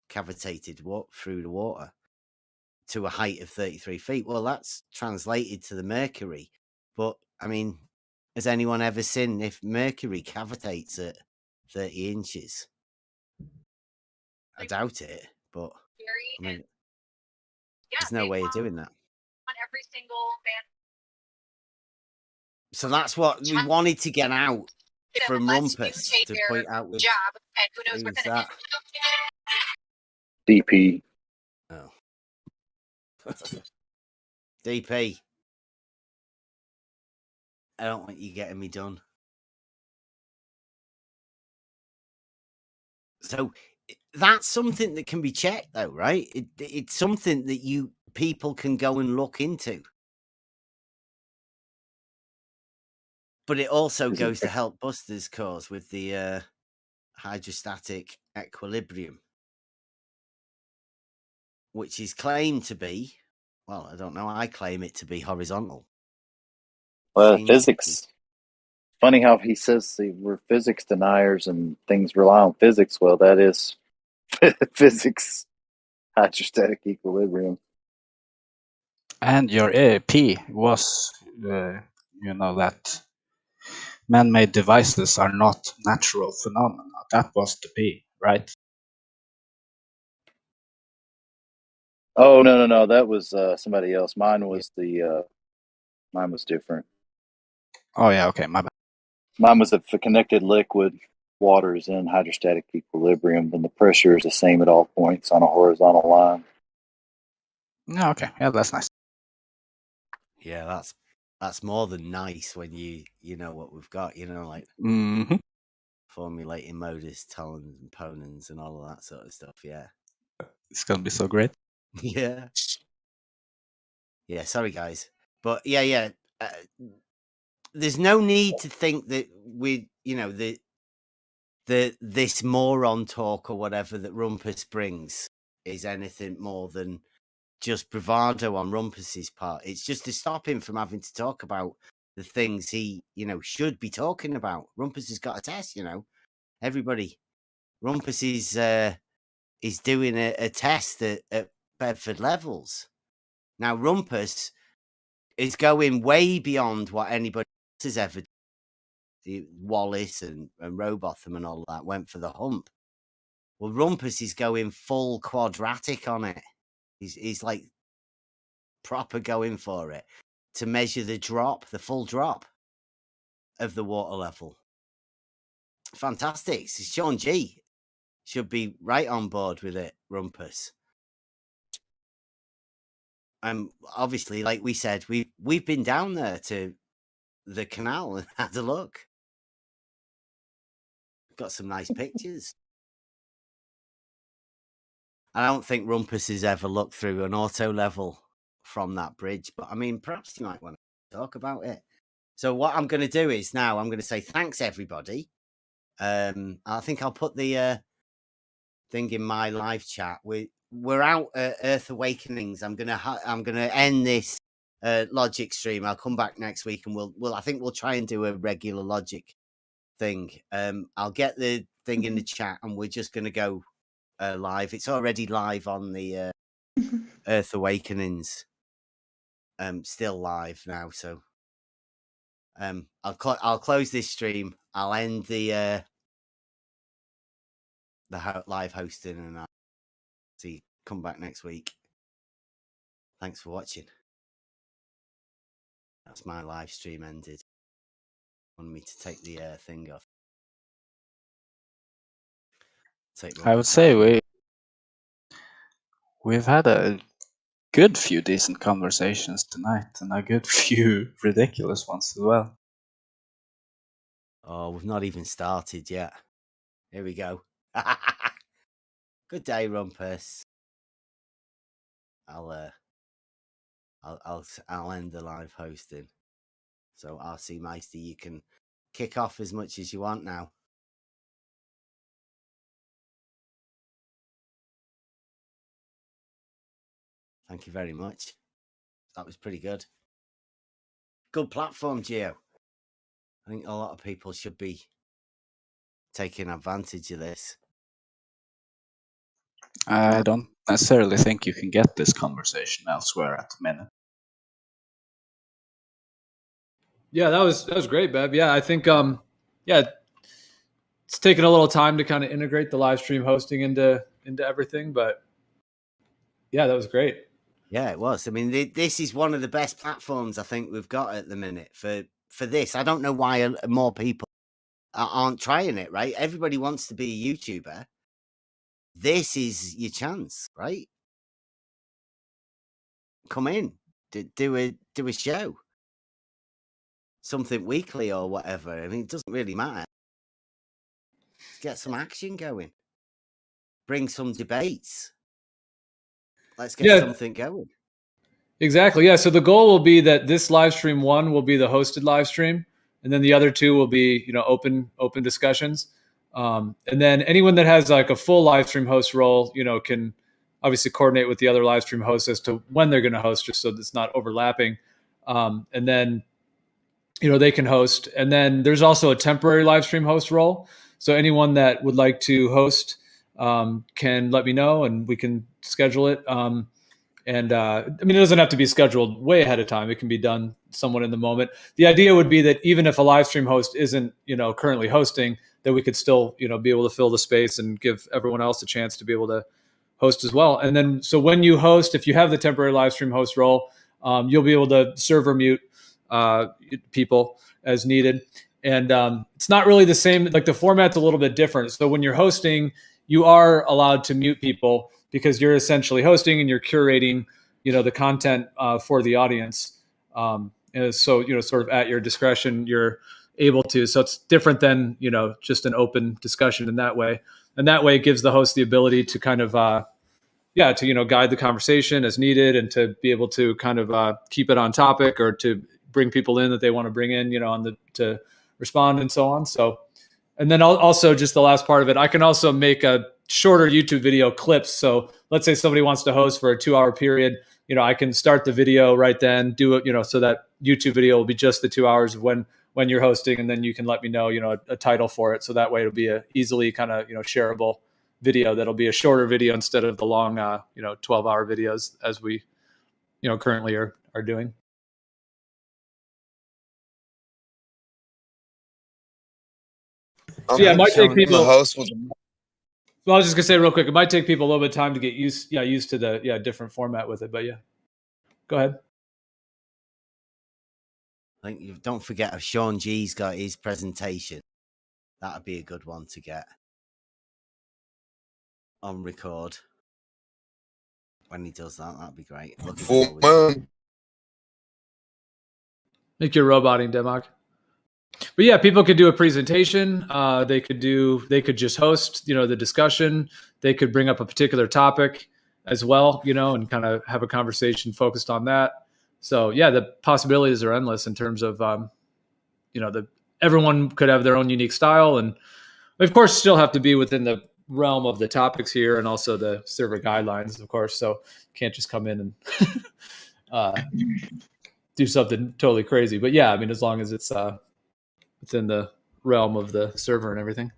[SPEAKER 2] cavitated through the water to a height of 33 feet. Well, that's translated to the mercury. But, I mean, has anyone ever seen if mercury cavitates at 30 inches? I doubt it, but I mean, there's no way of doing that.
[SPEAKER 10] On every single band.
[SPEAKER 2] So that's what we wanted to get out from Rumpus, to point out with
[SPEAKER 10] job, and who knows
[SPEAKER 2] who's
[SPEAKER 10] what's
[SPEAKER 2] that?
[SPEAKER 1] DP.
[SPEAKER 2] Oh. DP. I don't want you getting me done. So that's something that can be checked, though, right? It's something that people can go and look into. But it also goes to help Buster's cause with the hydrostatic equilibrium, which is claimed to be, well, I don't know, I claim it to be horizontal.
[SPEAKER 1] Well, physics. Funny how he says we're physics deniers and things rely on physics. Well, that is physics, hydrostatic equilibrium.
[SPEAKER 3] And your P was, that man-made devices are not natural phenomena. That was the P, right?
[SPEAKER 1] Oh, no. That was somebody else. Mine was mine was different.
[SPEAKER 3] Oh, yeah, okay, my bad.
[SPEAKER 1] Mine was if a connected liquid water is in hydrostatic equilibrium, then the pressure is the same at all points on a horizontal line.
[SPEAKER 3] Yeah, okay. Yeah, that's nice.
[SPEAKER 2] Yeah, that's more than nice when you know what we've got, like formulating modus tollens and ponens and all of that sort of stuff. Yeah,
[SPEAKER 3] it's gonna be so great.
[SPEAKER 2] Yeah. Sorry, guys, but yeah. There's no need to think that this moron talk or whatever that Rumpus brings is anything more than just bravado on Rumpus's part. It's just to stop him from having to talk about the things he, should be talking about. Rumpus has got a test, everybody Rumpus is doing a test at Bedford levels. Now, Rumpus is going way beyond what anybody else has ever done. Wallace and Robotham and all that went for the hump. Well, Rumpus is going full quadratic on it. He's like proper going for it to measure the full drop of the water level. Fantastic. So Sean G should be right on board with it, Rumpus. Obviously, like we said, we've been down there to the canal and had a look. Got some nice pictures. I don't think Rumpus has ever looked through an auto level from that bridge, but I mean, perhaps you might want to talk about it. So what I'm going to do is now I'm going to say thanks, everybody. I think I'll put the thing in my live chat. We're out at Earth Awakenings. I'm gonna end this Logic stream. I'll come back next week and I think we'll try and do a regular Logic thing. I'll get the thing in the chat and we're just gonna go live. It's already live on the Earth Awakenings. Still live now, so I'll close this stream. I'll end the live hosting, and I'll come back next week. Thanks for watching. That's my live stream ended. Want me to take the thing off?
[SPEAKER 3] I would say we've had a good few decent conversations tonight, and a good few ridiculous ones as well.
[SPEAKER 2] Oh, we've not even started yet. Here we go. Good day, Rumpus. I'll end the live hosting. So RC Meister, you can kick off as much as you want now. Thank you very much. That was pretty good. Good platform, Gio. I think a lot of people should be taking advantage of this.
[SPEAKER 3] I don't necessarily think you can get this conversation elsewhere at the minute.
[SPEAKER 11] Yeah, that was great, Bev. Yeah, I think it's taken a little time to kind of integrate the live stream hosting into everything, but yeah, that was great.
[SPEAKER 2] Yeah, it was. I mean, this is one of the best platforms I think we've got at the minute for this. I don't know why more people aren't trying it, right? Everybody wants to be a YouTuber. This is your chance, right? Come in, do a show, something weekly or whatever. I mean, it doesn't really matter. Let's get some action going. Bring some debates. Let's get something going.
[SPEAKER 11] Exactly. Yeah. So the goal will be that this live stream 1 will be the hosted live stream, and then the other 2 will be, open discussions. And then anyone that has like a full live stream host role, can obviously coordinate with the other live stream hosts as to when they're going to host, just so it's not overlapping. And then, they can host. And then there's also a temporary live stream host role. So anyone that would like to host can let me know and we can schedule it. And I mean, it doesn't have to be scheduled way ahead of time. It can be done somewhat in the moment. The idea would be that even if a live stream host isn't, currently hosting, that we could still, be able to fill the space and give everyone else a chance to be able to host as well. And then, so when you host, if you have the temporary live stream host role, you'll be able to server mute people as needed. And it's not really the same, like the format's a little bit different. So when you're hosting, you are allowed to mute people because you're essentially hosting and you're curating, the content for the audience. And so, sort of at your discretion, you're able to. So it's different than, just an open discussion in that way. And that way it gives the host the ability to kind of, to, guide the conversation as needed and to be able to kind of keep it on topic or to bring people in that they want to bring in, to respond and so on. So, and then also just the last part of it, I can also make a shorter YouTube video clips. So let's say somebody wants to host for a 2-hour period, I can start the video right then, do it, so that YouTube video will be just the 2 hours of when when you're hosting, and then you can let me know, a title for it. So that way it'll be a easily kind of, shareable video. That'll be a shorter video instead of the long, 12-hour videos as we, currently are doing. So yeah, it might take people. Well, I was just gonna say real quick, it might take people a little bit of time to get used to the different format with it. But yeah, go ahead.
[SPEAKER 2] I think you don't forget if Sean G's got his presentation. That'd be a good one to get on record when he does that. That'd be great. Looking forward to it.
[SPEAKER 11] Make your roboting, Demog. But yeah, people could do a presentation. They could just host, the discussion. They could bring up a particular topic as well, and kind of have a conversation focused on that. So yeah, the possibilities are endless in terms of, everyone could have their own unique style, and of course still have to be within the realm of the topics here and also the server guidelines, of course. So you can't just come in and do something totally crazy. But yeah, I mean, as long as it's within the realm of the server and everything.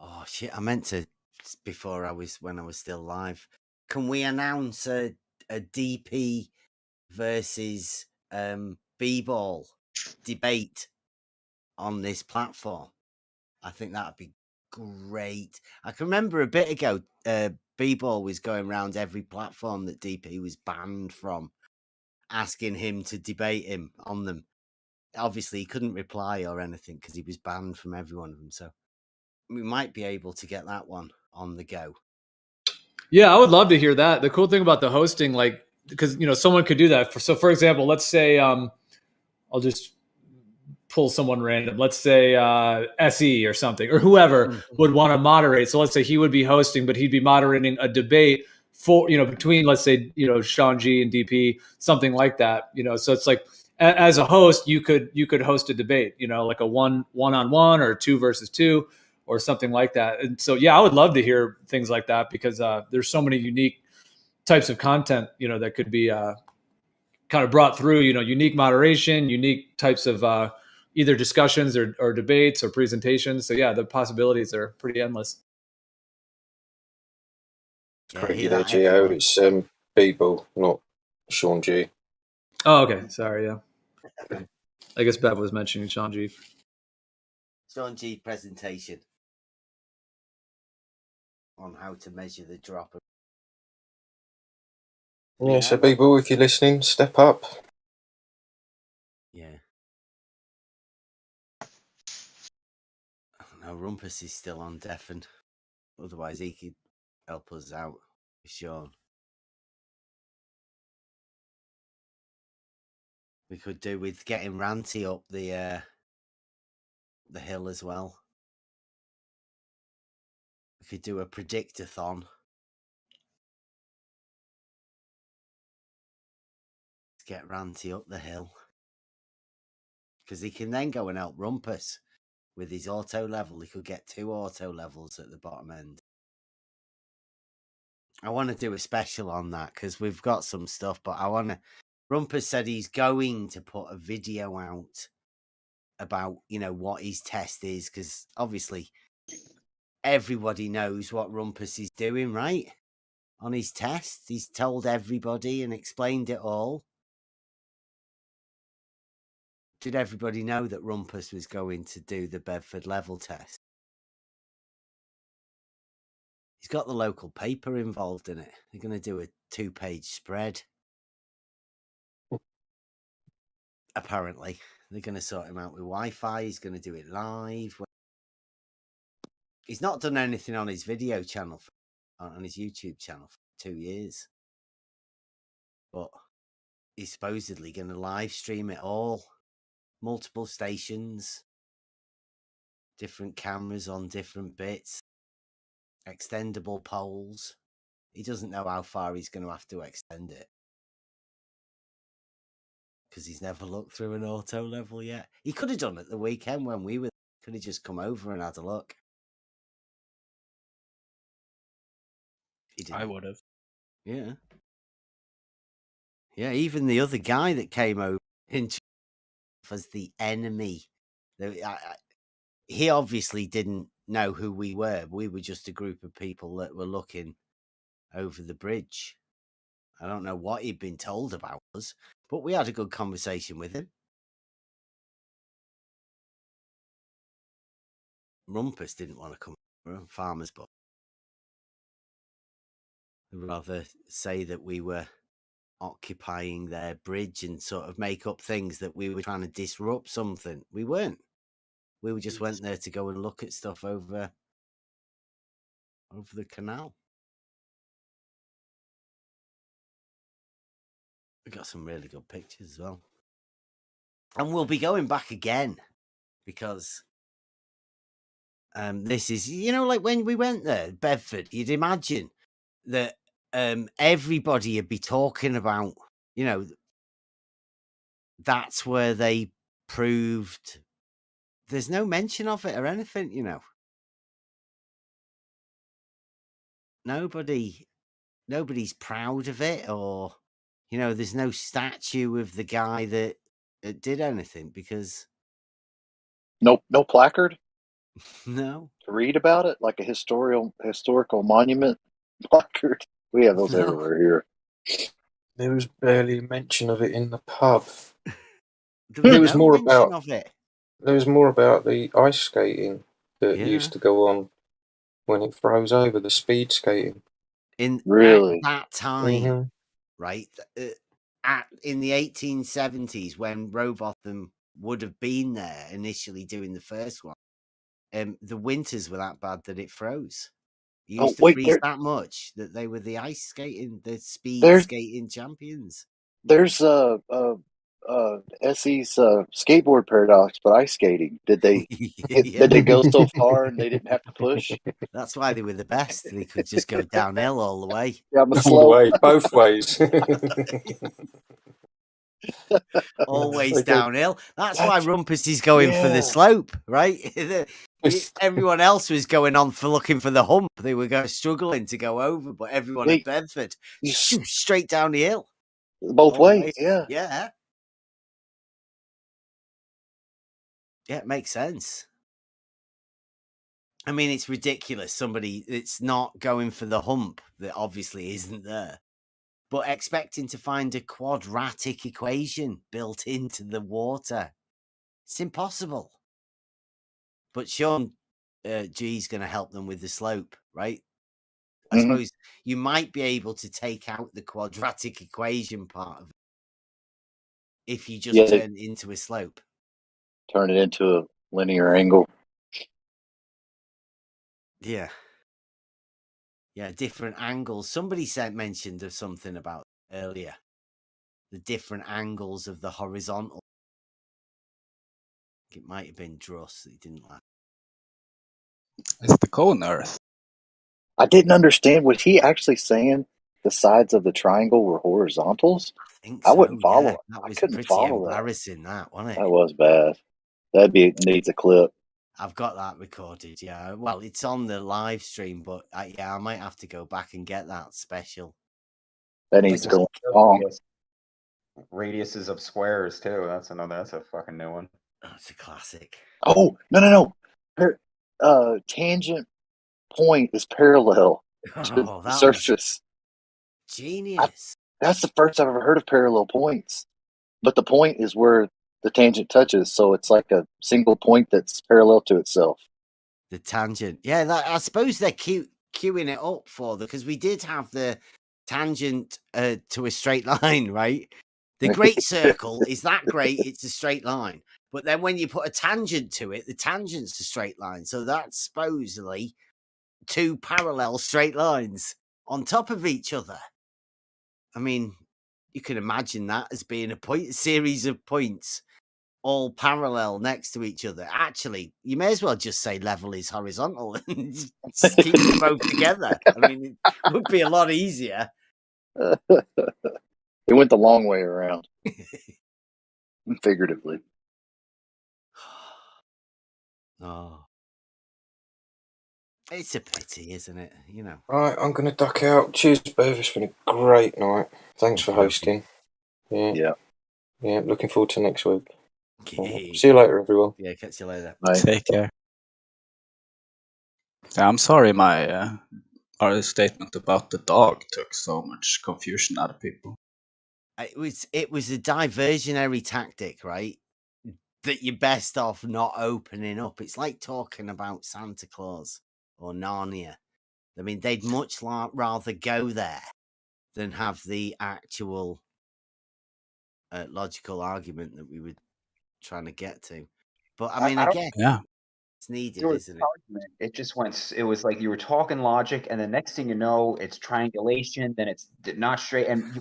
[SPEAKER 2] Oh shit! I meant to when I was still live. Can we announce a DP versus B-ball debate on this platform? I think that'd be great. I can remember a bit ago, B-ball was going around every platform that DP was banned from, asking him to debate him on them. Obviously, he couldn't reply or anything because he was banned from every one of them. So we might be able to get that one on the go.
[SPEAKER 11] Yeah, I would love to hear that. The cool thing about the hosting, because someone could do that. So, for example, let's say I'll just pull someone random. Let's say SE or something, or whoever would want to moderate. So let's say he would be hosting, but he'd be moderating a debate for between, let's say, Sean G and DP, something like that. So it's like, as a host, you could host a debate, like a one-on-one or 2 versus 2 or something like that. And so, yeah, I would love to hear things like that because there's so many unique types of content, that could be kind of brought through, unique moderation, unique types of either discussions or debates or presentations. So yeah, the possibilities are pretty endless.
[SPEAKER 12] Correct you there, Gio. It's B-ball, not Sean G.
[SPEAKER 11] Oh, okay. Sorry, yeah. I guess Bev was mentioning Sean G.
[SPEAKER 2] Sean G presentation on how to measure the drop.
[SPEAKER 12] Yeah, so B-ball, if you're listening, step up.
[SPEAKER 2] Yeah. No, Rumpus is still on deafen. Otherwise, he could help us out with Sean. We could do with getting Ranty up the hill as well. We could do a predictathon. Let's get Ranty up the hill. Because he can then go and help Rumpus with his auto level. He could get 2 auto levels at the bottom end. I want to do a special on that because we've got some stuff, but I want to... Rumpus said he's going to put a video out about, what his test is, because obviously everybody knows what Rumpus is doing, right? On his test, he's told everybody and explained it all. Did everybody know that Rumpus was going to do the Bedford level test? He's got the local paper involved in it. They're going to do a 2-page spread. Apparently, they're going to sort him out with Wi-Fi. He's going to do it live. He's not done anything on his video channel, on his YouTube channel for 2 years. But he's supposedly going to live stream it all. Multiple stations. Different cameras on different bits. Extendable poles. He doesn't know how far he's going to have to extend it. Because he's never looked through an auto level yet. He could have done it the weekend when we were. Could have just come over and had a look. He didn't.
[SPEAKER 3] I would have.
[SPEAKER 2] Yeah. Yeah, even the other guy that came over as the enemy He obviously didn't know who we were. We were just a group of people that were looking over the bridge. I don't know what he'd been told about us, but we had a good conversation with him. Rumpus didn't want to come over, Farmer's Boy. He'd rather say that we were occupying their bridge and sort of make up things that we were trying to disrupt something. We weren't. We just went there to go and look at stuff over the canal. We got some really good pictures as well. And we'll be going back again because this is, like when we went there, Bedford, you'd imagine that everybody would be talking about, that's where they proved. There's no mention of it or anything, Nobody's proud of it, or there's no statue of the guy that did anything because
[SPEAKER 1] no placard.
[SPEAKER 2] No.
[SPEAKER 1] To read about it, like a historical monument placard. We have those everywhere here.
[SPEAKER 12] There was barely a mention of it in the pub.
[SPEAKER 2] There was more about of it.
[SPEAKER 12] There was more about the ice skating that used to go on when it froze over, the speed skating.
[SPEAKER 2] At that time, right? In the 1870s, when Robotham would have been there initially doing the first one, the winters were that bad that it froze. It used to freeze that much that they were the ice skating, the speed skating champions.
[SPEAKER 1] There's SE's skateboard paradox, but ice skating. Did they go so far and they didn't have to push?
[SPEAKER 2] That's why they were the best. They could just go downhill all the way.
[SPEAKER 1] Yeah,
[SPEAKER 12] both ways.
[SPEAKER 2] Always downhill. That's why Rumpus is going for the slope, right? Everyone else was going on for looking for the hump. They were struggling to go over, but everyone at Bedford straight down the hill.
[SPEAKER 1] Both ways, yeah.
[SPEAKER 2] Yeah, it makes sense. I mean, it's ridiculous. Somebody that's not going for the hump that obviously isn't there, but expecting to find a quadratic equation built into the water. It's impossible. But Sean G's going to help them with the slope, right? I suppose you might be able to take out the quadratic equation part of it if you just turn it into a slope.
[SPEAKER 1] Turn it into a linear angle.
[SPEAKER 2] Yeah. Yeah, different angles. Somebody mentioned of something about earlier. The different angles of the horizontal. It might have been Druss that he didn't like.
[SPEAKER 3] It's the cone earth.
[SPEAKER 1] I didn't understand. Was he actually saying the sides of the triangle were horizontals?
[SPEAKER 2] I think so.
[SPEAKER 1] I wouldn't follow it.
[SPEAKER 2] That was
[SPEAKER 1] couldn't
[SPEAKER 2] pretty
[SPEAKER 1] follow
[SPEAKER 2] embarrassing, that, wasn't it?
[SPEAKER 1] That was bad. Needs a clip.
[SPEAKER 2] I've got that recorded, yeah. Well, it's on the live stream, but I might have to go back and get that special.
[SPEAKER 1] That needs to go on.
[SPEAKER 13] Radiuses of squares too. That's a fucking new one.
[SPEAKER 2] That's a classic.
[SPEAKER 1] Oh, no. Tangent point is parallel to the surface.
[SPEAKER 2] Genius.
[SPEAKER 1] That's the first I've ever heard of parallel points. But the point is where the tangent touches, so it's like a single point that's parallel to itself.
[SPEAKER 2] The tangent. Yeah, I suppose they're queuing it up for because we did have the tangent to a straight line, right? The great circle is that great, it's a straight line. But then when you put a tangent to it, the tangent's a straight line. So that's supposedly two parallel straight lines on top of each other. I mean, you can imagine that as being a series of points all parallel next to each other. Actually, you may as well just say level is horizontal and just keep them both together. I mean, it would be a lot easier.
[SPEAKER 1] It went the long way around. Figuratively.
[SPEAKER 2] Oh. It's a pity, isn't it?
[SPEAKER 12] Right, I'm going to duck out. Cheers, Bev. It's been a great night. Thanks for hosting. Yeah. Looking forward to next week. See you later, everyone.
[SPEAKER 2] Yeah, catch you later.
[SPEAKER 3] Take care. I'm sorry my statement about the dog took so much confusion out of people.
[SPEAKER 2] It was a diversionary tactic, right? That you're best off not opening up. It's like talking about Santa Claus or Narnia. I mean, they'd much rather go there than have the actual logical argument that we were trying to get to. But I mean, I guess it's needed, isn't it?
[SPEAKER 13] Argument. It just went. It was like you were talking logic, and the next thing you know, it's triangulation. Then it's not straight, and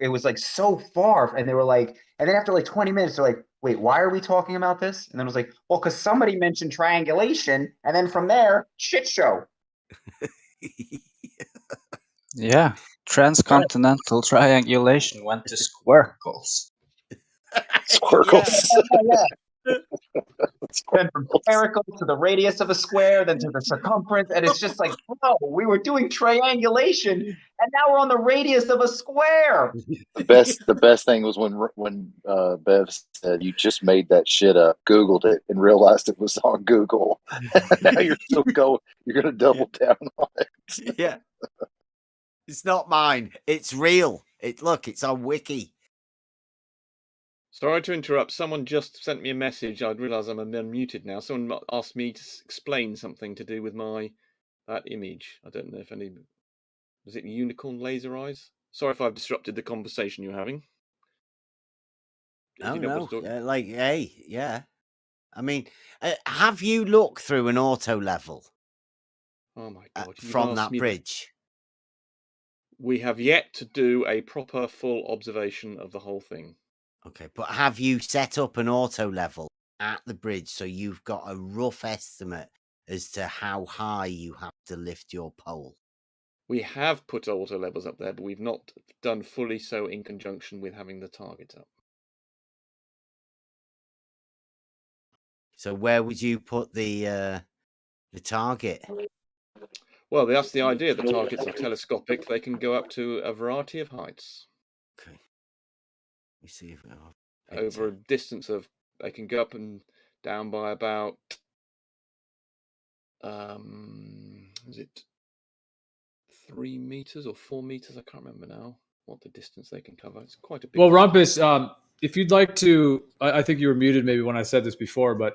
[SPEAKER 13] it was like so far. And they were like, and then after like 20 minutes, they're like, "Wait, why are we talking about this?" And then it was like, "Well, because somebody mentioned triangulation," and then from there, shit show.
[SPEAKER 3] Yeah, transcontinental triangulation went to squircles.
[SPEAKER 1] Squircles.
[SPEAKER 13] Then from spherical to the radius of a square, then to the circumference, and it's just like, bro, we were doing triangulation, and now we're on the radius of a square.
[SPEAKER 1] The best thing was when Bev said, "You just made that shit up," Googled it, and realized it was on Google. Now you're going to double down on it.
[SPEAKER 2] Yeah, it's not mine. It's real. It's on Wiki.
[SPEAKER 6] Sorry to interrupt. Someone just sent me a message. I realise I'm unmuted now. Someone asked me to explain something to do with that image. I don't know if was it unicorn laser eyes? Sorry if I've disrupted the conversation you're having.
[SPEAKER 2] Oh, no. Yeah. I mean, have you looked through an auto level?
[SPEAKER 6] Oh my God!
[SPEAKER 2] From that bridge?
[SPEAKER 6] We have yet to do a proper full observation of the whole thing.
[SPEAKER 2] Okay, but have you set up an auto level at the bridge so you've got a rough estimate as to how high you have to lift your pole?
[SPEAKER 6] We have put auto levels up there, but we've not done fully so in conjunction with having the target up.
[SPEAKER 2] So where would you put the target?
[SPEAKER 6] Well, that's the idea. The targets are telescopic. They can go up to a variety of heights.
[SPEAKER 2] Okay. You see if
[SPEAKER 6] over a distance of, they can go up and down by about is it 3 meters or 4 meters? I can't remember now what the distance they can cover. It's quite a big
[SPEAKER 11] Well, Rumpus, if you'd like to, I think you were muted maybe when I said this before, but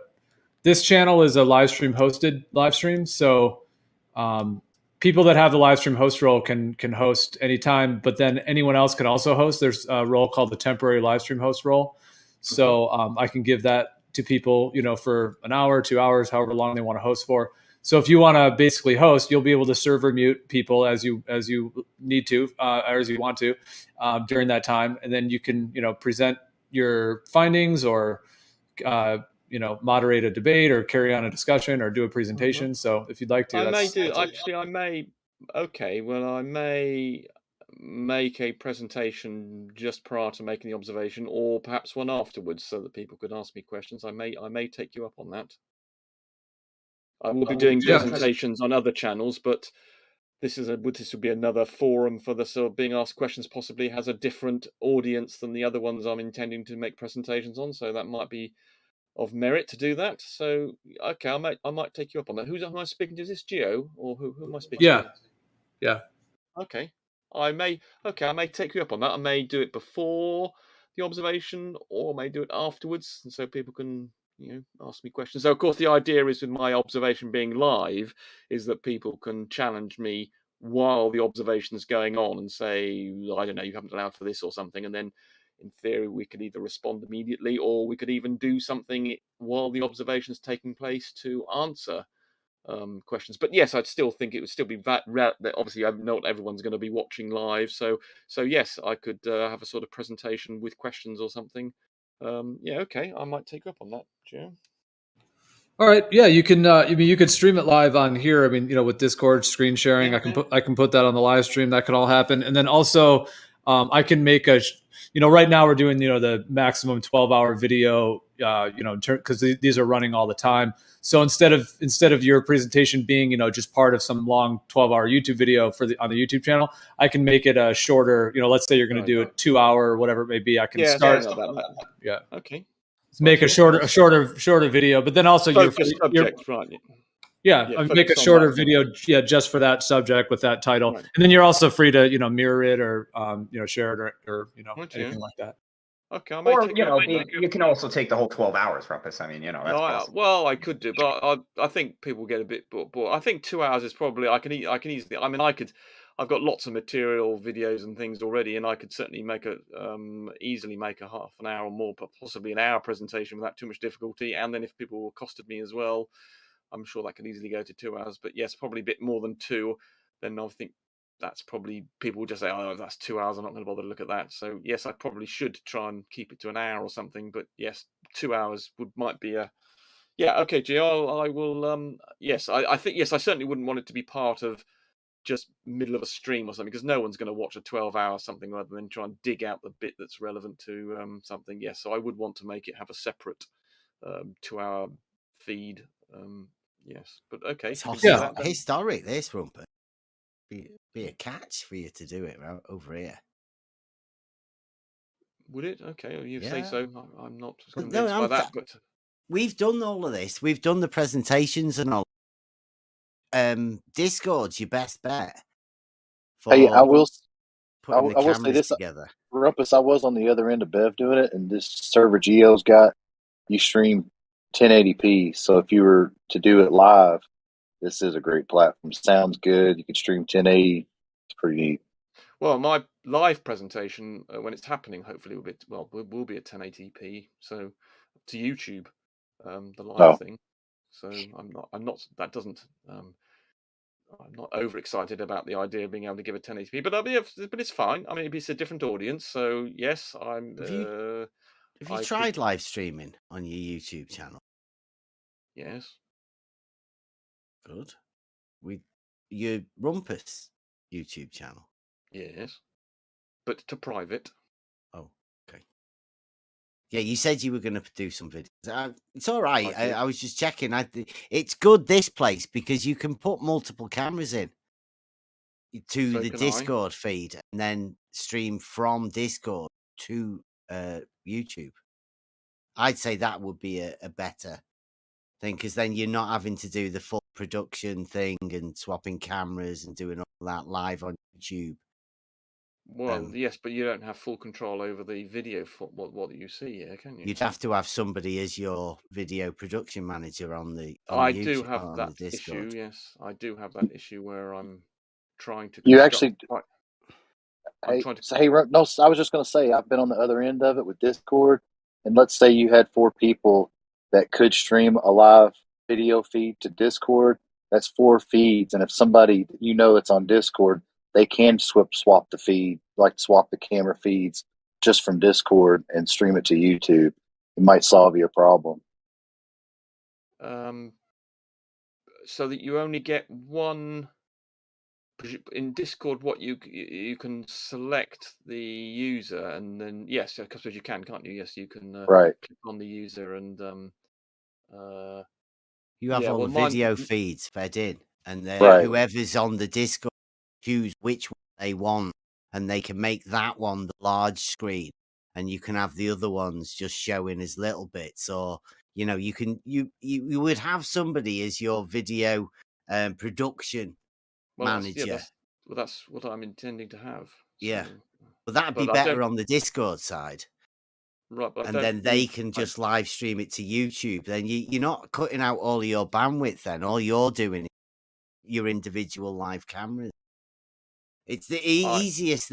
[SPEAKER 11] this channel is a live stream hosted live stream. So people that have the live stream host role can host anytime, but then anyone else can also host. There's a role called the temporary live stream host role. So I can give that to people, for an hour, 2 hours, however long they want to host for. So if you want to basically host, you'll be able to server mute people as you need to, or as you want to, during that time. And then you can, present your findings or, moderate a debate or carry on a discussion or do a presentation. So if you'd like to,
[SPEAKER 6] I may make a presentation just prior to making the observation, or perhaps one afterwards, so that people could ask me questions. I may take you up on that. I will be doing presentations on other channels, but this would be another forum for the sort of being asked questions. Possibly has a different audience than the other ones I'm intending to make presentations on, so that might be of merit to do that. So okay, I might take you up on that. Who am I speaking to? Is this Gio, or who am I speaking to?
[SPEAKER 11] Yeah.
[SPEAKER 6] Okay. I may take you up on that. I may do it before the observation, or I may do it afterwards, and so people can ask me questions. So of course the idea is, with my observation being live, is that people can challenge me while the observation is going on and say, I don't know, you haven't allowed for this or something, and then in theory we could either respond immediately, or we could even do something while the observation is taking place to answer questions. But yes, I'd still think it would still be that obviously not everyone's going to be watching live, so yes, I could have a sort of presentation with questions or something. Okay, I might take you up on that, Joe.
[SPEAKER 11] All right, yeah, you can. You could stream it live on here. I mean, with Discord screen sharing, I can put that on the live stream. That can all happen, and then also I can make a. Right now we're doing the maximum 12-hour video. Because these are running all the time. So instead of your presentation being just part of some long 12-hour YouTube video on the YouTube channel, I can make it a shorter. Let's say you're going to do a 2-hour or whatever it may be. I can start.
[SPEAKER 6] Like that.
[SPEAKER 11] Yeah.
[SPEAKER 6] Okay.
[SPEAKER 11] make a shorter video, but then also
[SPEAKER 6] Focus subject, right?
[SPEAKER 11] Yeah, make a shorter video, just for that subject with that title,
[SPEAKER 6] Right.
[SPEAKER 11] and then you're also free to mirror it or share it or anything like that.
[SPEAKER 6] Okay,
[SPEAKER 13] or you can also take the whole 12 hours, Rumpus. I mean, that's possible.
[SPEAKER 6] Well, I could do, but I think people get a bit bored. I think 2 hours is probably I can easily. I mean, I've got lots of material, videos, and things already, and I could certainly easily make a half an hour or more, but possibly an hour presentation without too much difficulty. And then if people costed me as well, I'm sure that could easily go to 2 hours. But yes, probably a bit more than 2. Then I think that's probably people will just say, "Oh, that's 2 hours. I'm not going to bother to look at that." So yes, I probably should try and keep it to an hour or something. But yes, 2 hours might be a okay, Gio. I will. Yes, I think yes. I certainly wouldn't want it to be part of just middle of a stream or something, because no one's going to watch a 12-hour something rather than try and dig out the bit that's relevant to something. Yes, so I would want to make it have a separate 2-hour feed. Yes, but okay.
[SPEAKER 2] It's historic, this, Rumpus. Be a catch for you to do it over here.
[SPEAKER 6] Would it? Okay, you say so. I'm not convinced
[SPEAKER 2] by
[SPEAKER 6] that, but
[SPEAKER 2] we've done all of this. We've done the presentations and all. Discord's your best bet.
[SPEAKER 1] Hey, I will
[SPEAKER 2] say
[SPEAKER 1] this
[SPEAKER 2] together.
[SPEAKER 1] Rumpus, I was on the other end of Bev doing it, and this server Geo's got, you stream 1080p. So if you were to do it live, this is a great platform. Sounds good. You can stream 1080. It's pretty neat.
[SPEAKER 6] Well, my live presentation when it's happening, hopefully will be at 1080p. So to YouTube, the live thing. So I'm not. That doesn't. I'm not overexcited about the idea of being able to give a 1080p, but it's fine. I mean, it's a different audience. So yes, I'm.
[SPEAKER 2] Have you tried live streaming on your YouTube channel?
[SPEAKER 6] Yes.
[SPEAKER 2] Good. Your Rumpus YouTube channel.
[SPEAKER 6] Yes, but to private.
[SPEAKER 2] Oh, okay. Yeah, you said you were going to do some videos. It's all right. I was just checking. It's good, this place, because you can put multiple cameras in to the Discord feed and then stream from Discord to YouTube. I'd say that would be a better thing, because then you're not having to do the full production thing and swapping cameras and doing all that live on YouTube.
[SPEAKER 6] Well, yes, but you don't have full control over the video for what you see here, can you?
[SPEAKER 2] You'd have to have somebody as your video production manager on the.
[SPEAKER 6] I
[SPEAKER 2] YouTube,
[SPEAKER 6] do have that issue. Yes, I do have that issue where I'm trying to.
[SPEAKER 1] You actually. I was just going to say, I've been on the other end of it with Discord, and let's say you had 4 people that could stream a live video feed to Discord. That's 4 feeds, and if somebody it's on Discord, they can swap the feed, like swap the camera feeds just from Discord and stream it to YouTube. It might solve your problem.
[SPEAKER 6] So that you only get one. In Discord, what you can select the user, and then yes, because you can't you? Yes, you can
[SPEAKER 1] click
[SPEAKER 6] on the user, and
[SPEAKER 2] you have all the video feeds fed in, and whoever's on the Discord choose which one they want, and they can make that one the large screen, and you can have the other ones just showing as little bits. Or you can you would have somebody as your video production manager.
[SPEAKER 6] That's what I'm intending to have.
[SPEAKER 2] Yeah, but that'd be better on the Discord side.
[SPEAKER 6] Right, but
[SPEAKER 2] and then they can just live stream it to YouTube. Then you're not cutting out all of your bandwidth. Then all you're doing is your individual live cameras. It's the easiest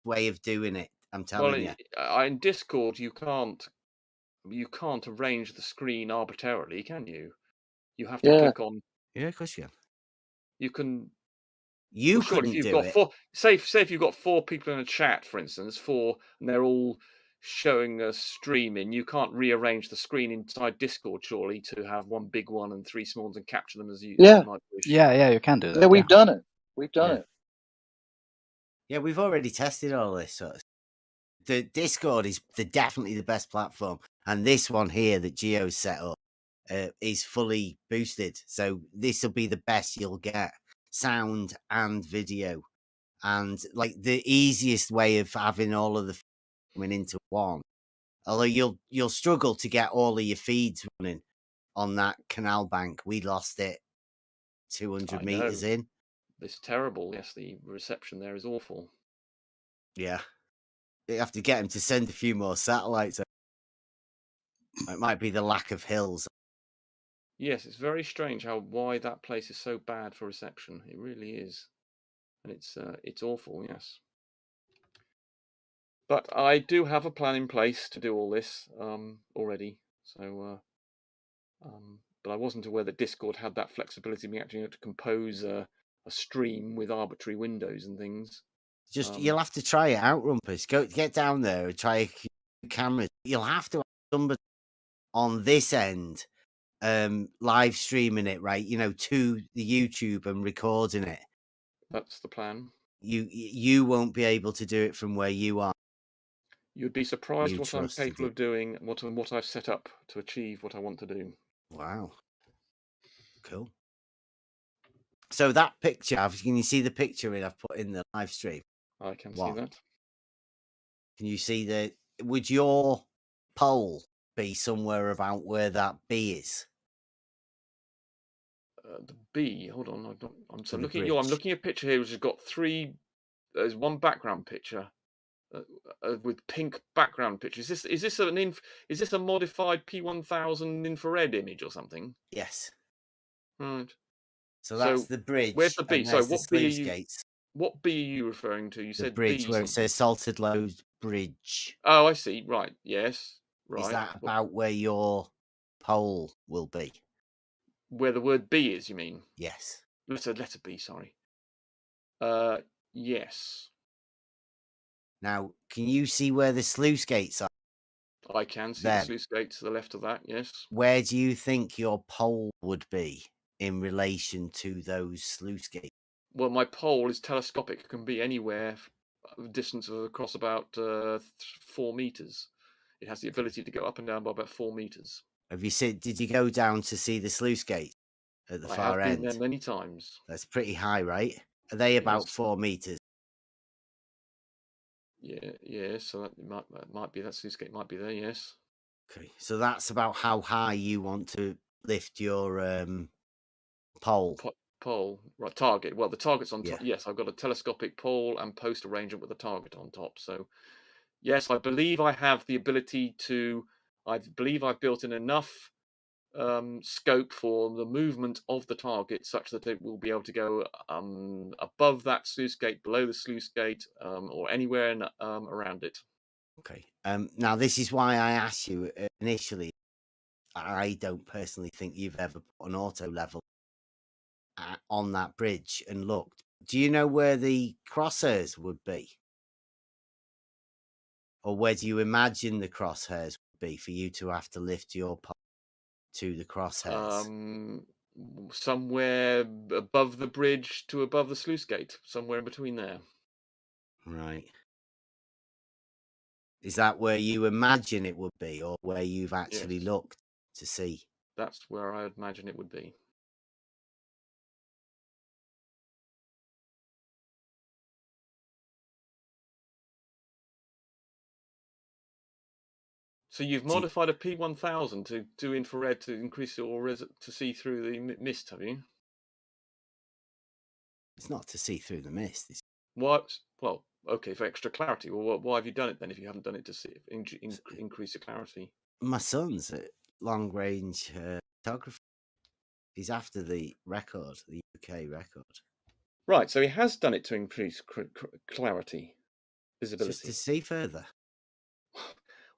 [SPEAKER 2] way of doing it. I'm telling you.
[SPEAKER 6] In Discord, you can't arrange the screen arbitrarily, can you? You have to click on.
[SPEAKER 2] Yeah, of course you can.
[SPEAKER 6] You can.
[SPEAKER 2] You couldn't do it.
[SPEAKER 6] Say if you've got 4 people in a chat, for instance, and they're all showing a streaming, you can't rearrange the screen inside Discord, surely, to have one big one and 3 small ones and capture them as you might wish.
[SPEAKER 3] Yeah, you can do that.
[SPEAKER 1] Yeah, we've done it. We've done it.
[SPEAKER 2] Yeah, we've already tested all this sort of stuff. The Discord is definitely the best platform, and this one here that Geo's set up is fully boosted. So this will be the best you'll get, sound and video, and like the easiest way of having all of the coming into one. Although you'll struggle to get all of your feeds running on that canal bank. We lost it 200 meters in.
[SPEAKER 6] It's terrible. Yes, the reception there is awful.
[SPEAKER 2] Yeah. You have to get him to send a few more satellites. It might be the lack of hills.
[SPEAKER 6] Yes, it's very strange why that place is so bad for reception. It really is. And it's awful, yes. But I do have a plan in place to do all this already. So, but I wasn't aware that Discord had that flexibility of being actually able to compose a stream with arbitrary windows and things.
[SPEAKER 2] Just you'll have to try it out, Rumpus. Get down there and try a camera. You'll have to have somebody on this end live streaming it, right? To the YouTube and recording it.
[SPEAKER 6] That's the plan.
[SPEAKER 2] You won't be able to do it from where you are.
[SPEAKER 6] You'd be surprised what I'm capable of doing, what I've set up to achieve what I want to do.
[SPEAKER 2] Wow. Cool. So that picture, can you see the picture I've put in the live stream?
[SPEAKER 6] I can see that.
[SPEAKER 2] Can you see would your pole be somewhere about where that B is?
[SPEAKER 6] The B, hold on, I'm looking at you. I'm looking at a picture here which has got there's one background picture with pink background picture. Is this a modified P1000 infrared image or something?
[SPEAKER 2] Yes.
[SPEAKER 6] Right.
[SPEAKER 2] So that's the bridge.
[SPEAKER 6] Where's the B? So what B are you?
[SPEAKER 2] Gates.
[SPEAKER 6] What B are you referring to? You said
[SPEAKER 2] bridge
[SPEAKER 6] B
[SPEAKER 2] where it says Salted Load Bridge.
[SPEAKER 6] Oh, I see. Right. Yes. Right.
[SPEAKER 2] Is that about where your pole will be?
[SPEAKER 6] Where the word B is, you mean?
[SPEAKER 2] Yes.
[SPEAKER 6] Letter B. Sorry. Yes.
[SPEAKER 2] Now, can you see where the sluice gates are?
[SPEAKER 6] I can see the sluice gate to the left of that, yes.
[SPEAKER 2] Where do you think your pole would be in relation to those sluice gates?
[SPEAKER 6] Well, my pole is telescopic. It can be anywhere, distance of across about 4 meters. It has the ability to go up and down by about 4 meters.
[SPEAKER 2] Did you go down to see the sluice gate at the far end?
[SPEAKER 6] I have been there many times.
[SPEAKER 2] That's pretty high, right? Are they about 4 meters?
[SPEAKER 6] Yeah, so that might be that sluice gate might be there, yes.
[SPEAKER 2] Okay, so that's about how high you want to lift your pole.
[SPEAKER 6] Pole, right? Target. Well, the target's on top. Yes, I've got a telescopic pole and post arrangement with a target on top. So, yes, I believe I have the ability to. I believe I've built in enough scope for the movement of the target such that it will be able to go above that sluice gate, below the sluice gate, or anywhere around it.
[SPEAKER 2] Okay. Now, this is why I asked you initially. I don't personally think you've ever put an auto level on that bridge and looked. Do you know where the crosshairs would be? Or where do you imagine the crosshairs would be for you to have to lift your pole to the crosshairs?
[SPEAKER 6] Somewhere above the bridge to above the sluice gate, somewhere in between there.
[SPEAKER 2] Right. Is that where you imagine it would be, or where you've actually looked to see?
[SPEAKER 6] That's where I imagine it would be. So you've modified a P1000 to do infrared to increase your to see through the mist, have you?
[SPEAKER 2] It's not to see through the mist.
[SPEAKER 6] What? Well, okay, for extra clarity. Well, why have you done it then if you haven't done it to see increase the clarity?
[SPEAKER 2] My son's a long range photographer. He's after the record, the UK record.
[SPEAKER 6] Right, so he has done it to increase clarity, visibility.
[SPEAKER 2] Just to see further.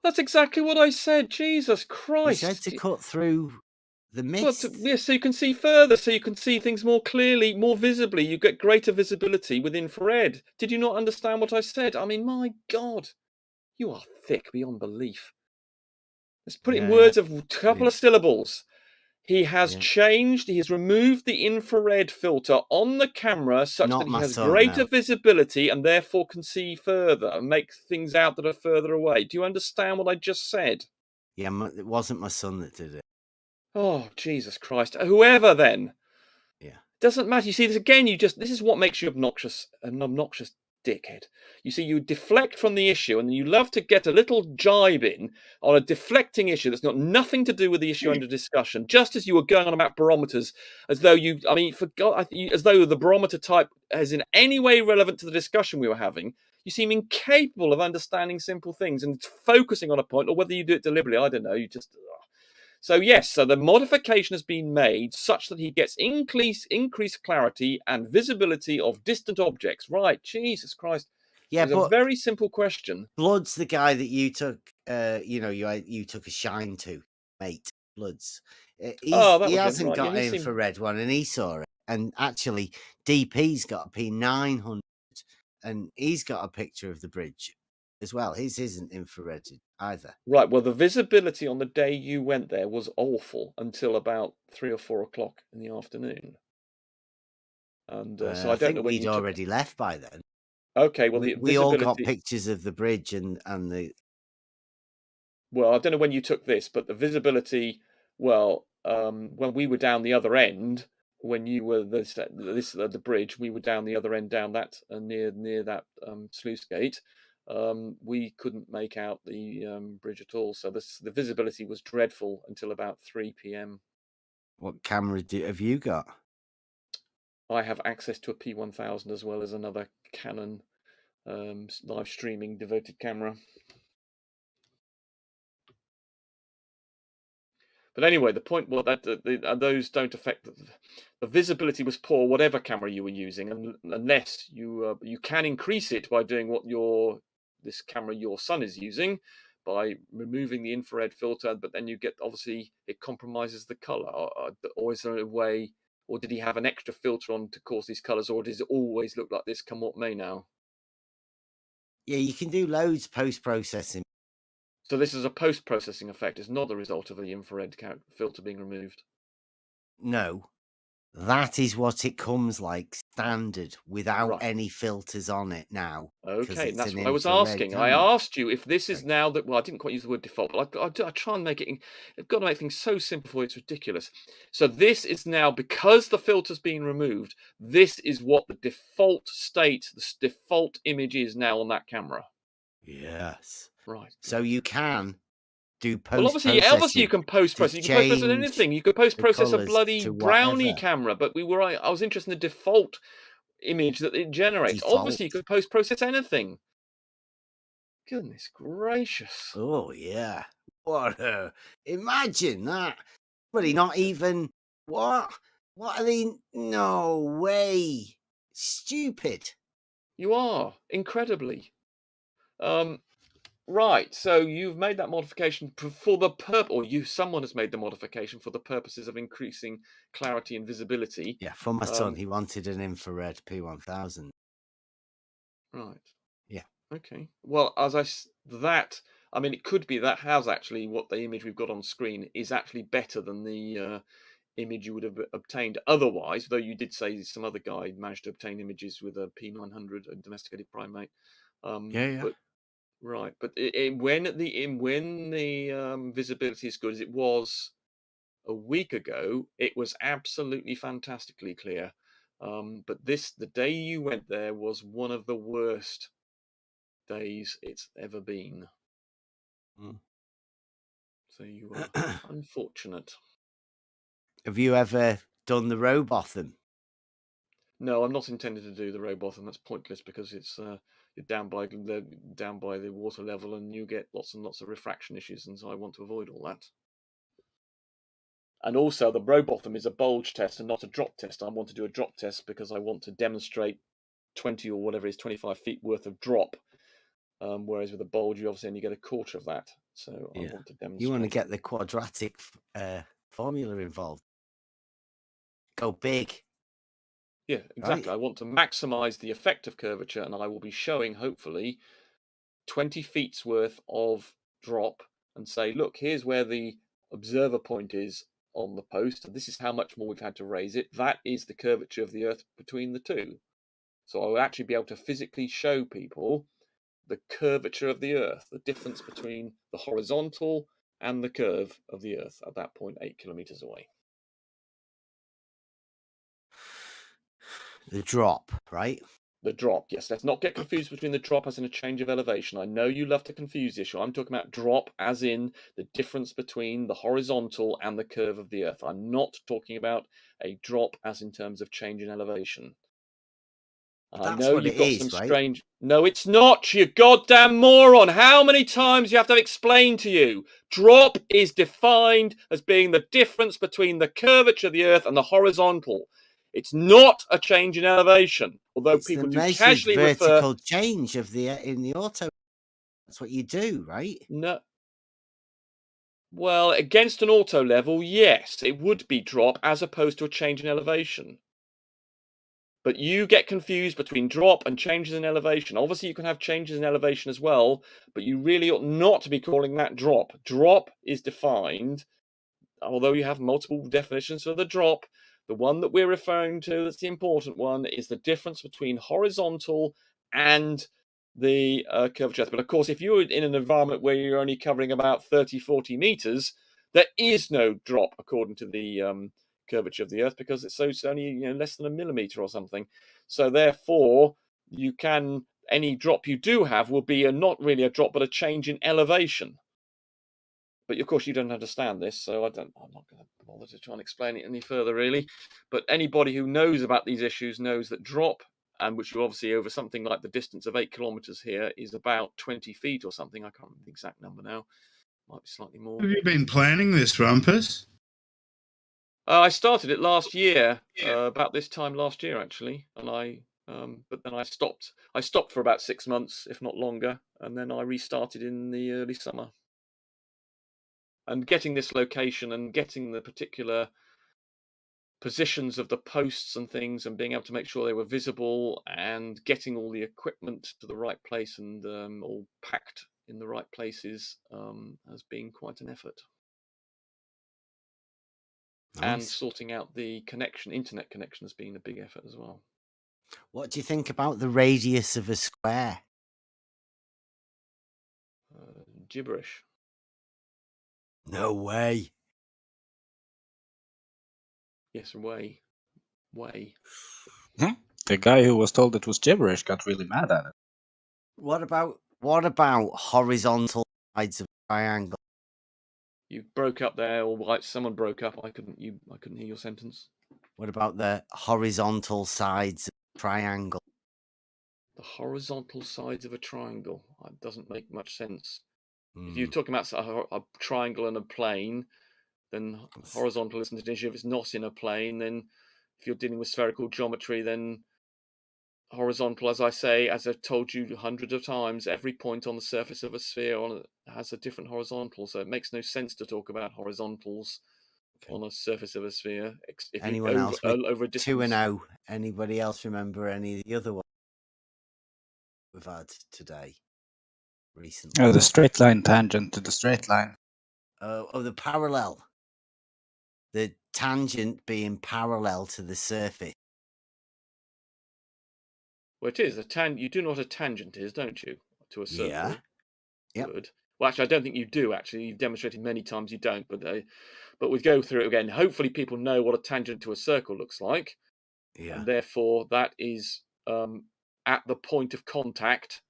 [SPEAKER 6] That's exactly what I said. Jesus Christ!
[SPEAKER 2] You said to cut through the mist.
[SPEAKER 6] Well, yes, so you can see further, so you can see things more clearly, more visibly. You get greater visibility with infrared. Did you not understand what I said? I mean, my God, you are thick beyond belief. Let's put it in words of a couple of syllables. He has changed, he has removed the infrared filter on the camera such that he has greater visibility and therefore can see further and make things out that are further away. Do you understand what I just said?
[SPEAKER 2] Yeah, it wasn't my son that did it.
[SPEAKER 6] Oh, Jesus Christ. Whoever then.
[SPEAKER 2] Yeah.
[SPEAKER 6] Doesn't matter. You see this again, this is what makes you obnoxious, an obnoxious dickhead. You see, you deflect from the issue, and you love to get a little jibe in on a deflecting issue that's got nothing to do with the issue under discussion, just as you were going on about barometers, as though you, I mean, as though the barometer type is in any way relevant to the discussion we were having. You seem incapable of understanding simple things and focusing on a point, or whether you do it deliberately, I don't know. You just... So yes, so the modification has been made such that he gets increased clarity and visibility of distant objects. Right, Jesus Christ.
[SPEAKER 2] Yeah,
[SPEAKER 6] it's a very simple question.
[SPEAKER 2] Blood's the guy that you took, you took a shine to, mate. Blood's. He hasn't got an infrared one, and he saw it. And actually, DP's got a P900, and he's got a picture of the bridge as well. His isn't infrared either.
[SPEAKER 6] Right. Well, the visibility on the day you went there was awful until about 3 or 4 o'clock in the afternoon. And so I don't know when
[SPEAKER 2] we'd already left by then.
[SPEAKER 6] Okay. Well,
[SPEAKER 2] we all got pictures of the bridge and the.
[SPEAKER 6] Well, I don't know when you took this, but the visibility. Well, when we were down the other end, when you were the bridge, we were down the other end, down that near that sluice gate. We couldn't make out the bridge at all, so the visibility was dreadful until about 3 p.m.
[SPEAKER 2] What camera have you got?
[SPEAKER 6] I have access to a P1000 as well as another Canon live streaming devoted camera. But anyway, the point was that those don't affect the visibility was poor, whatever camera you were using, unless you can increase it by doing what this camera your son is using, by removing the infrared filter. But then you get, obviously it compromises the color, or is there a way, or did he have an extra filter on to cause these colors, or does it always look like this come what may now?
[SPEAKER 2] Yeah, you can do loads post-processing.
[SPEAKER 6] So this is a post-processing effect. It's not the result of the infrared filter being removed.
[SPEAKER 2] No, that is what it comes like standard without any filters on it now.
[SPEAKER 6] Okay, that's what I was asking. I asked you if this is now that. Well, I didn't quite use the word default, but I try and make it. I've got to make things so simple for you, it's ridiculous. So this is now, because the filter's been removed, this is what the default state, the default image is now on that camera.
[SPEAKER 2] Yes.
[SPEAKER 6] Right.
[SPEAKER 2] So you can do
[SPEAKER 6] Well, obviously you can post-process. You can post-process anything. You could post-process a bloody brownie camera, but I was interested in the default image that it generates. Obviously, you could post-process anything. Goodness gracious!
[SPEAKER 2] Oh yeah, imagine that. Somebody not even what are they? No way! Stupid.
[SPEAKER 6] You are incredibly. Right, so you've made that modification for the someone has made the modification for the purposes of increasing clarity and visibility.
[SPEAKER 2] Yeah, for my son, he wanted an infrared P1000.
[SPEAKER 6] Right.
[SPEAKER 2] Yeah.
[SPEAKER 6] Okay. Well, I mean, it could be that has actually what the image we've got on screen is actually better than the image you would have obtained otherwise. Though you did say some other guy managed to obtain images with a P900, a domesticated primate.
[SPEAKER 2] Yeah.
[SPEAKER 6] Right, but when the visibility is good as it was a week ago, it was absolutely fantastically clear. But the day you went there was one of the worst days it's ever been. So you were unfortunate.
[SPEAKER 2] Have you ever done the Robotham?
[SPEAKER 6] No, I'm not intending to do the Robotham. That's pointless because it's you're down by the water level and you get lots and lots of refraction issues, and so I want to avoid all that. And also, the Robotham is a bulge test and not a drop test. I want to do a drop test because I want to demonstrate 20 or whatever it is, 25 feet worth of drop. Whereas with a bulge, you obviously only get a quarter of that. So I want to demonstrate.
[SPEAKER 2] You want to get the quadratic formula involved. Go big.
[SPEAKER 6] Yeah, exactly. Right. I want to maximize the effect of curvature, and I will be showing, hopefully, 20 feet's worth of drop and say, look, here's where the observer point is on the post, and this is how much more we've had to raise it. That is the curvature of the Earth between the two. So I will actually be able to physically show people the curvature of the Earth, the difference between the horizontal and the curve of the Earth at that point, 8 kilometers away.
[SPEAKER 2] The drop, right?
[SPEAKER 6] The drop, yes. Let's not get confused between the drop as in a change of elevation. I know you love to confuse the issue. I'm talking about drop as in the difference between the horizontal and the curve of the Earth. I'm not talking about a drop as in terms of change in elevation. I know you've got some strange... No, it's not, you goddamn moron. How many times do you have to explain to you? Drop is defined as being the difference between the curvature of the Earth and the horizontal. It's not a change in elevation, although
[SPEAKER 2] it's
[SPEAKER 6] people
[SPEAKER 2] the
[SPEAKER 6] do casually
[SPEAKER 2] vertical
[SPEAKER 6] refer...
[SPEAKER 2] change of in the auto. That's what you do, right?
[SPEAKER 6] No. Well, against an auto level, yes, it would be drop as opposed to a change in elevation. But you get confused between drop and changes in elevation. Obviously, you can have changes in elevation as well, but you really ought not to be calling that drop. Drop is defined, although you have multiple definitions for the drop. The one that we're referring to, that's the important one, is the difference between horizontal and the curvature. But of course, if you're in an environment where you're only covering about 30, 40 meters, there is no drop according to the curvature of the Earth, because it's only less than a millimeter or something. So therefore, you can, any drop you do have will be not really a drop, but a change in elevation. But of course, you don't understand this, so I'm not going to bother to try and explain it any further, really. But anybody who knows about these issues knows that drop, and which you obviously over something like the distance of 8 kilometers here, is about 20 feet or something. I can't remember the exact number now. Might be slightly more.
[SPEAKER 14] Have you been planning this, Rumpus?
[SPEAKER 6] I started it last year, about this time last year, actually, and but then I stopped. I stopped for about 6 months, if not longer, and then I restarted in the early summer. And getting this location and getting the particular positions of the posts and things and being able to make sure they were visible and getting all the equipment to the right place and all packed in the right places has been quite an effort. Nice. And sorting out the internet connection has been a big effort as well.
[SPEAKER 2] What do you think about the radius of a square?
[SPEAKER 6] Gibberish.
[SPEAKER 2] No way.
[SPEAKER 6] Yes, way.
[SPEAKER 3] The guy who was told it was gibberish got really mad at it.
[SPEAKER 2] What about horizontal sides of a triangle?
[SPEAKER 6] You broke up there, or like someone broke up. I couldn't hear your sentence.
[SPEAKER 2] What about the horizontal sides of a triangle?
[SPEAKER 6] The horizontal sides of a triangle. That doesn't make much sense. If you're talking about a triangle and a plane, then horizontal isn't an issue. If it's not in a plane, then if you're dealing with spherical geometry, then horizontal, as I say, as I've told you hundreds of times, every point on the surface of a sphere has a different horizontal. So it makes no sense to talk about horizontals on a surface of a sphere. If
[SPEAKER 2] anyone else
[SPEAKER 6] over a distance.
[SPEAKER 2] 2-0? Anybody else remember any of the other ones we've had today? Recently.
[SPEAKER 3] Oh, the straight line tangent to the straight line.
[SPEAKER 2] The parallel. The tangent being parallel to the surface.
[SPEAKER 6] Well, it is. You do know what a tangent is, don't you? To a circle.
[SPEAKER 2] Yeah. Yep.
[SPEAKER 6] Good. Well, actually, I don't think you do, actually. You've demonstrated many times you don't, but we go through it again. Hopefully people know what a tangent to a circle looks like.
[SPEAKER 2] Yeah.
[SPEAKER 6] And therefore, that is at the point of contact,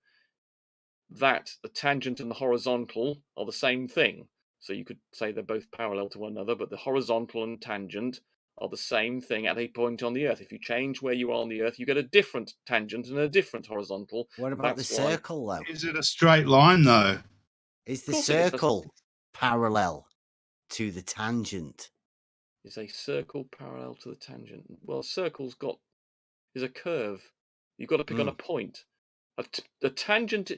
[SPEAKER 6] that the tangent and the horizontal are the same thing. So you could say they're both parallel to one another, but the horizontal and tangent are the same thing at a point on the Earth. If you change where you are on the Earth, you get a different tangent and a different horizontal.
[SPEAKER 2] What about the circle, though?
[SPEAKER 14] Is it a straight line, though?
[SPEAKER 2] Is the circle parallel to the tangent?
[SPEAKER 6] Is a circle parallel to the tangent? Well, a circle's is a curve. You've got to pick on a point. The tangent...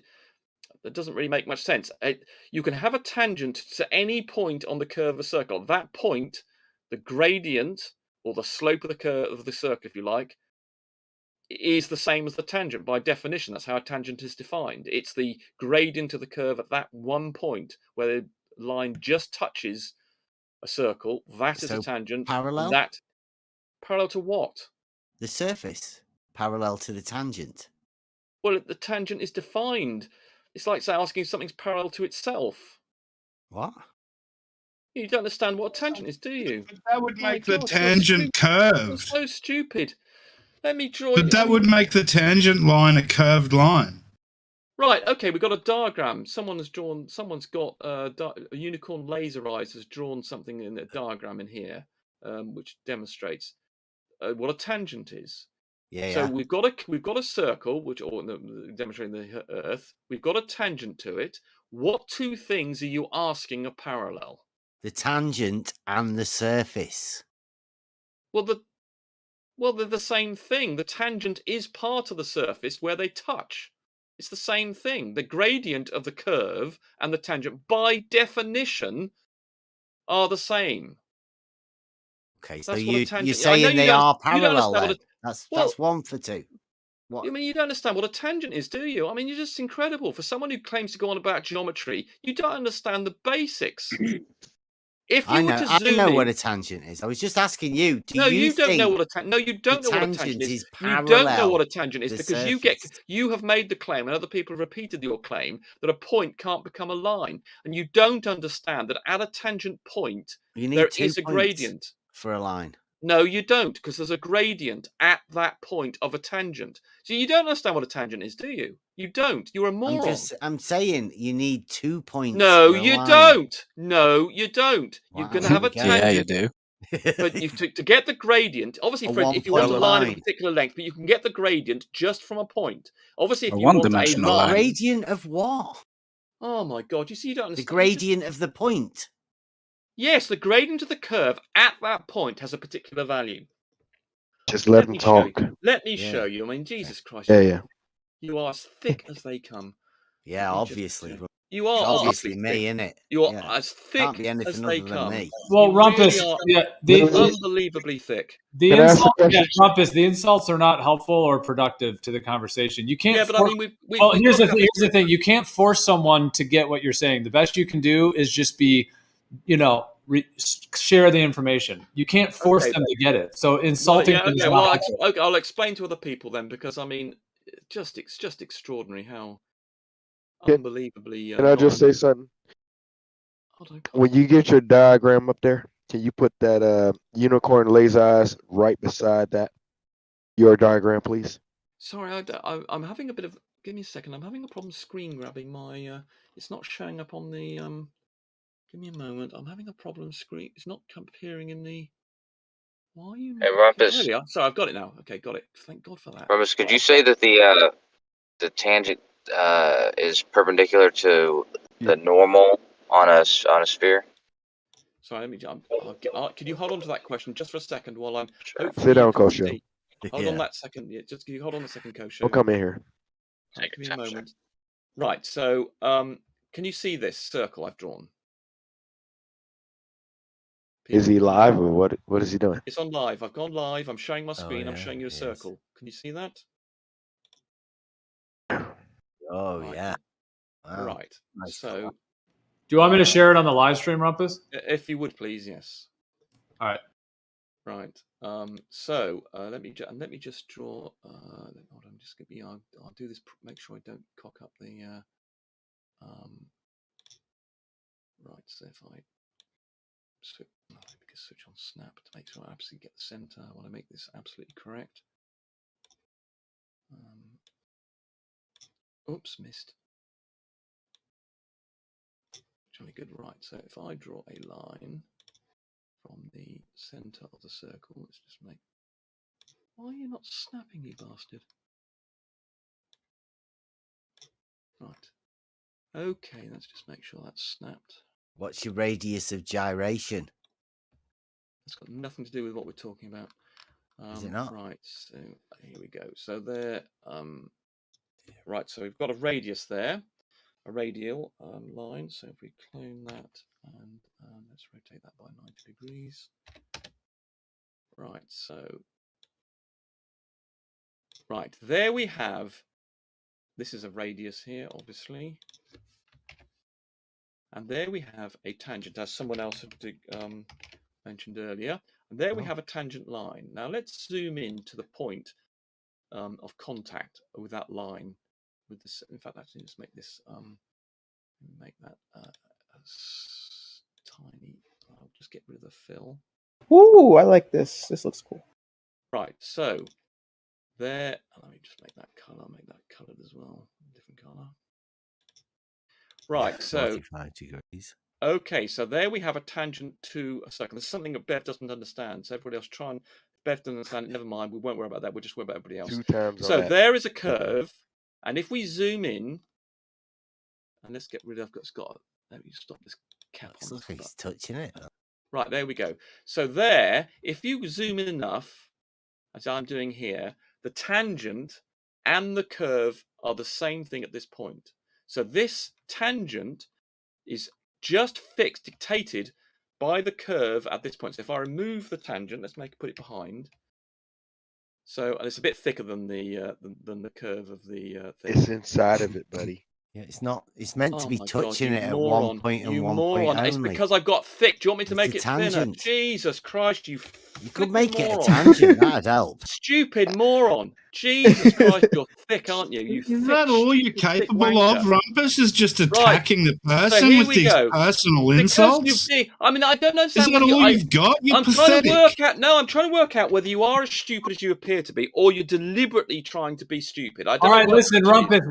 [SPEAKER 6] That doesn't really make much sense. You can have a tangent to any point on the curve of a circle. That point, the gradient or the slope of the curve of the circle, if you like, is the same as the tangent by definition. That's how a tangent is defined. It's the gradient of the curve at that one point where the line just touches a circle. That is a tangent.
[SPEAKER 2] Parallel?
[SPEAKER 6] That parallel to what?
[SPEAKER 2] The surface. Parallel to the tangent.
[SPEAKER 6] Well, the tangent is defined. It's like, say, asking if something's parallel to itself.
[SPEAKER 2] What?
[SPEAKER 6] You don't understand what a tangent is, do you?
[SPEAKER 14] That would make the tangent curved.
[SPEAKER 6] It's so stupid. Let me draw.
[SPEAKER 14] But that would make the tangent line a curved line.
[SPEAKER 6] Right. Okay. We've got a diagram. Someone's got a unicorn laser eyes has drawn something in a diagram in here, which demonstrates what a tangent is.
[SPEAKER 2] Yeah.
[SPEAKER 6] So we've got a circle, which demonstrating the Earth. We've got a tangent to it. What two things are you asking are parallel?
[SPEAKER 2] The tangent and the surface.
[SPEAKER 6] Well, they're the same thing. The tangent is part of the surface where they touch. It's the same thing. The gradient of the curve and the tangent, by definition, are the same.
[SPEAKER 2] Okay, so you're saying they are parallel then? That's 1 for 2. What?
[SPEAKER 6] I mean, you don't understand what a tangent is, do you? I mean, you're just incredible. For someone who claims to go on about geometry, you don't understand the basics. If you were to zoom in,
[SPEAKER 2] I know what a tangent is. I was just asking you.
[SPEAKER 6] You don't know what a tangent is. You don't know what a tangent is because you have made the claim, and other people have repeated your claim, that a point can't become a line, and you don't understand that at a tangent point there is a gradient
[SPEAKER 2] for a line.
[SPEAKER 6] No, you don't, because there's a gradient at that point of a tangent. So you don't understand what a tangent is, do you? You don't. You're a moron.
[SPEAKER 2] I'm saying you need 2 points.
[SPEAKER 6] No, you don't. No, you don't.
[SPEAKER 2] Wow.
[SPEAKER 6] You're going to have a tangent.
[SPEAKER 3] Yeah, you do.
[SPEAKER 6] But to get the gradient, obviously, if you want a line of a particular length, but you can get the gradient just from a point. Obviously, if you want a line,
[SPEAKER 2] gradient of what?
[SPEAKER 6] Oh my God! You see, you don't understand.
[SPEAKER 2] The gradient of the point.
[SPEAKER 6] Yes, the gradient of the curve at that point has a particular value.
[SPEAKER 7] Just let them talk.
[SPEAKER 6] Let me show you. I mean, Jesus Christ.
[SPEAKER 7] Yeah.
[SPEAKER 6] You are as thick as they come.
[SPEAKER 2] Yeah, obviously.
[SPEAKER 6] You are
[SPEAKER 2] obviously me, innit?
[SPEAKER 6] You are as thick as they come.
[SPEAKER 11] Well, Rumpus,
[SPEAKER 6] unbelievably thick.
[SPEAKER 11] Rumpus, the insults are not helpful or productive to the conversation. You can't.
[SPEAKER 6] Yeah, but I mean,
[SPEAKER 11] here's the thing: you can't force someone to get what you're saying. The best you can do is just be, share the information. You can't force them to get it. So insulting them is not helpful.
[SPEAKER 6] I'll explain to other people then, because I mean, it's just extraordinary how unbelievably.
[SPEAKER 7] Can I just say something? When you get your diagram up there, can you put that unicorn laser eyes right beside that your diagram, please?
[SPEAKER 6] Sorry, I'm having a bit of. Give me a second. I'm having a problem screen grabbing my. It's not showing up on the. Give me a moment. I'm having a problem screen. It's not appearing in the. Why are you?
[SPEAKER 15] Hey, Rumpus.
[SPEAKER 6] There we are. Sorry, I've got it now. Okay, got it. Thank God for that.
[SPEAKER 15] Rumpus, could you say that the tangent is perpendicular to the normal on a sphere?
[SPEAKER 6] Sorry, let me jump. Can you hold on to that question just for a second while I'm.
[SPEAKER 7] Sit down, Kosho.
[SPEAKER 6] Hold on that second. Yeah, just can you hold on a second, Kosho?
[SPEAKER 7] We'll come in here.
[SPEAKER 6] Right, give me a moment. Right. So, can you see this circle I've drawn?
[SPEAKER 7] Is he live or what? What is he doing?
[SPEAKER 6] It's on live. I've gone live. I'm showing my screen. I'm showing you a circle. Can you see that?
[SPEAKER 2] Oh yeah.
[SPEAKER 6] Wow. Right. Nice. So,
[SPEAKER 11] do you want me to share it on the live stream, Rumpus?
[SPEAKER 6] If you would, please. Yes.
[SPEAKER 11] All right.
[SPEAKER 6] Right. So let me just draw. Hold on. Just give me. I'll do this. Make sure I don't cock up the. Right. So if I. Switch on snap to make sure I absolutely get the center. I want to make this absolutely correct. Oops, missed. Jolly good. Right. So if I draw a line from the center of the circle, let's just make. Why are you not snapping, you bastard? Right. Okay. Let's just make sure that's snapped.
[SPEAKER 2] What's your radius of gyration?
[SPEAKER 6] It's got nothing to do with what we're talking about.
[SPEAKER 2] Is it not?
[SPEAKER 6] Right, so here we go. So there, right, so we've got a radius there, a radial line. So if we clone that and let's rotate that by 90 degrees. Right, so, right, there we have, this is a radius here, obviously. And there we have a tangent, as someone else had mentioned earlier. And there we have a tangent line. Now let's zoom in to the point of contact with that line. With this, in fact, actually, let's make this make that tiny. I'll just get rid of the fill.
[SPEAKER 16] Ooh, I like this. This looks cool.
[SPEAKER 6] Right. So there. Let me just make that color. Make that colored as well. Different color. Right. So
[SPEAKER 2] 45 degrees.
[SPEAKER 6] Okay, so there we have a tangent to a circle. There's something that Bev doesn't understand. So everybody else try and Bev doesn't understand it. Never mind. We won't worry about that. We'll just worry about everybody else.
[SPEAKER 7] 2 times.
[SPEAKER 6] So there is a curve, and if we zoom in, and let's get rid of. Let me stop this cap on.
[SPEAKER 2] Looks like he's touching it.
[SPEAKER 6] Right, there we go. So there, if you zoom in enough, as I'm doing here, the tangent and the curve are the same thing at this point. So this tangent is just fixed, dictated by the curve at this point. So if I remove the tangent, let's put it behind. So and it's a bit thicker than the curve of the thing.
[SPEAKER 7] It's inside of it, buddy.
[SPEAKER 2] Yeah, it's not. It's meant to be touching
[SPEAKER 6] God,
[SPEAKER 2] it at
[SPEAKER 6] moron.
[SPEAKER 2] one point and
[SPEAKER 6] you
[SPEAKER 2] one
[SPEAKER 6] moron.
[SPEAKER 2] point only.
[SPEAKER 6] It's because I've got thick. Do you want me to make it thinner?
[SPEAKER 2] tangent.
[SPEAKER 6] Jesus Christ, you
[SPEAKER 2] could make
[SPEAKER 6] moron.
[SPEAKER 2] it a tangent. That'd help.
[SPEAKER 6] Stupid moron. Jesus Christ, you're thick, aren't you?
[SPEAKER 14] Is that all you're capable of? Rumpus is just attacking the
[SPEAKER 6] So
[SPEAKER 14] person
[SPEAKER 6] here
[SPEAKER 14] with
[SPEAKER 6] we
[SPEAKER 14] these
[SPEAKER 6] go.
[SPEAKER 14] personal
[SPEAKER 6] Because
[SPEAKER 14] insults?
[SPEAKER 6] I mean, I don't understand.
[SPEAKER 14] Is that all you've got? You're
[SPEAKER 6] I'm
[SPEAKER 14] pathetic.
[SPEAKER 6] trying to work out. No, I'm trying to work out whether you are as stupid as you appear to be, or you're deliberately trying to be stupid. I don't
[SPEAKER 11] All right,
[SPEAKER 6] know
[SPEAKER 11] listen, Rumpus.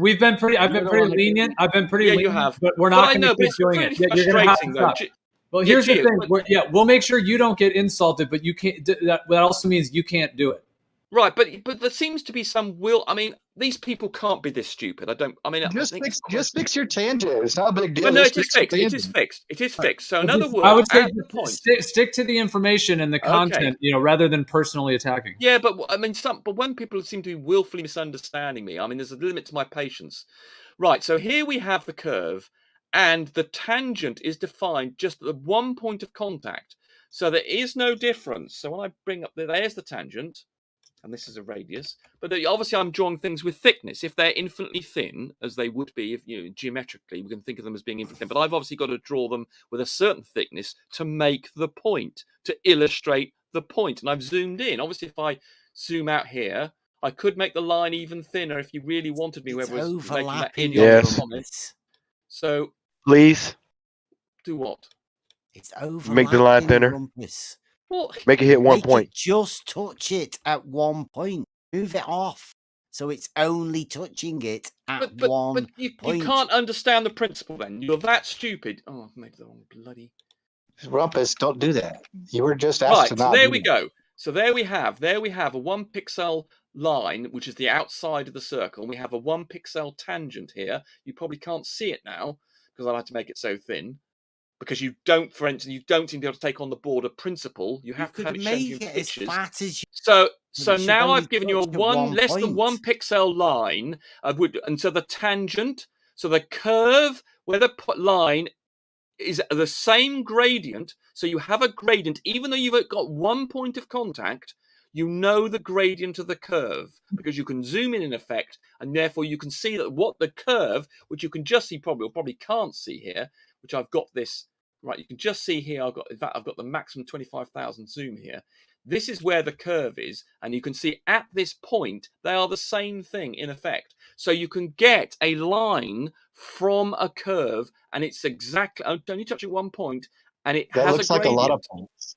[SPEAKER 11] I've been pretty lenient. I've been pretty
[SPEAKER 6] Yeah,
[SPEAKER 11] lenient.
[SPEAKER 6] you have.
[SPEAKER 11] But we're
[SPEAKER 6] But
[SPEAKER 11] not
[SPEAKER 6] I
[SPEAKER 11] going
[SPEAKER 6] know,
[SPEAKER 11] to
[SPEAKER 6] but
[SPEAKER 11] keep
[SPEAKER 6] it's
[SPEAKER 11] doing
[SPEAKER 6] really
[SPEAKER 11] it. You're going to have to
[SPEAKER 6] frustrating, though.
[SPEAKER 11] stop. Well,
[SPEAKER 6] Yeah,
[SPEAKER 11] here's the
[SPEAKER 6] Gio,
[SPEAKER 11] thing.
[SPEAKER 6] but-
[SPEAKER 11] We'll make sure you don't get insulted, but you can't. That also means you can't do it.
[SPEAKER 6] Right, but there seems to be some will. I mean, these people can't be this stupid. I mean,
[SPEAKER 8] Just fix your tangent. It's not a big deal.
[SPEAKER 6] Well, no,
[SPEAKER 8] Just
[SPEAKER 6] it is
[SPEAKER 8] fix your
[SPEAKER 6] fixed. It is
[SPEAKER 8] tangent.
[SPEAKER 6] fixed. It is fixed. So, in
[SPEAKER 11] But
[SPEAKER 6] other
[SPEAKER 11] just-
[SPEAKER 6] words,
[SPEAKER 11] I would say
[SPEAKER 6] at the point.
[SPEAKER 11] stick to the information and the content, rather than personally attacking.
[SPEAKER 6] Yeah, but I mean, but when people seem to be willfully misunderstanding me, I mean, there's a limit to my patience. Right. So here we have the curve, and the tangent is defined just at the one point of contact. So there is no difference. So when I bring up there's the tangent. And this is a radius, but obviously I'm drawing things with thickness. If they're infinitely thin, as they would be, if geometrically, we can think of them as being infinitely thin. But I've obviously got to draw them with a certain thickness to make the point, to illustrate the point. And I've zoomed in. Obviously, if I zoom out here, I could make the line even thinner if you really wanted me. Whoever was making that idiotic comment. So
[SPEAKER 7] please
[SPEAKER 2] do what? It's over.
[SPEAKER 7] Make the line thinner.
[SPEAKER 2] Well,
[SPEAKER 7] make it hit one point.
[SPEAKER 2] Just touch it at one point. Move it off. So it's only touching it at one point.
[SPEAKER 6] You can't understand the principle then. You're that stupid. Oh, I've made the wrong bloody...
[SPEAKER 8] Rumpus, don't do that. You were just asked to not
[SPEAKER 6] so there
[SPEAKER 8] do
[SPEAKER 6] we
[SPEAKER 8] that.
[SPEAKER 6] go. So there we have a 1 pixel line, which is the outside of the circle. And we have a 1 pixel tangent here. You probably can't see it now because I've had to make it so thin. Because you don't, for instance, you don't seem to be able to take on the border principle. You have to have it shown in pictures.
[SPEAKER 2] Fat as you...
[SPEAKER 6] So now I've given you a less than 1 pixel line, and so the tangent, so the curve where the line is the same gradient. So you have a gradient, even though you've got 1 point of contact. You know the gradient of the curve because you can zoom in effect, and therefore you can see that what the curve, which you can just see probably can't see here, which I've got this. Right, you can just see here, I've got the maximum 25,000 zoom here. This is where the curve is, and you can see at this point, they are the same thing in effect. So you can get a line from a curve, and it's exactly, only touching 1 point, and it has a gradient.
[SPEAKER 8] That looks like a lot of points.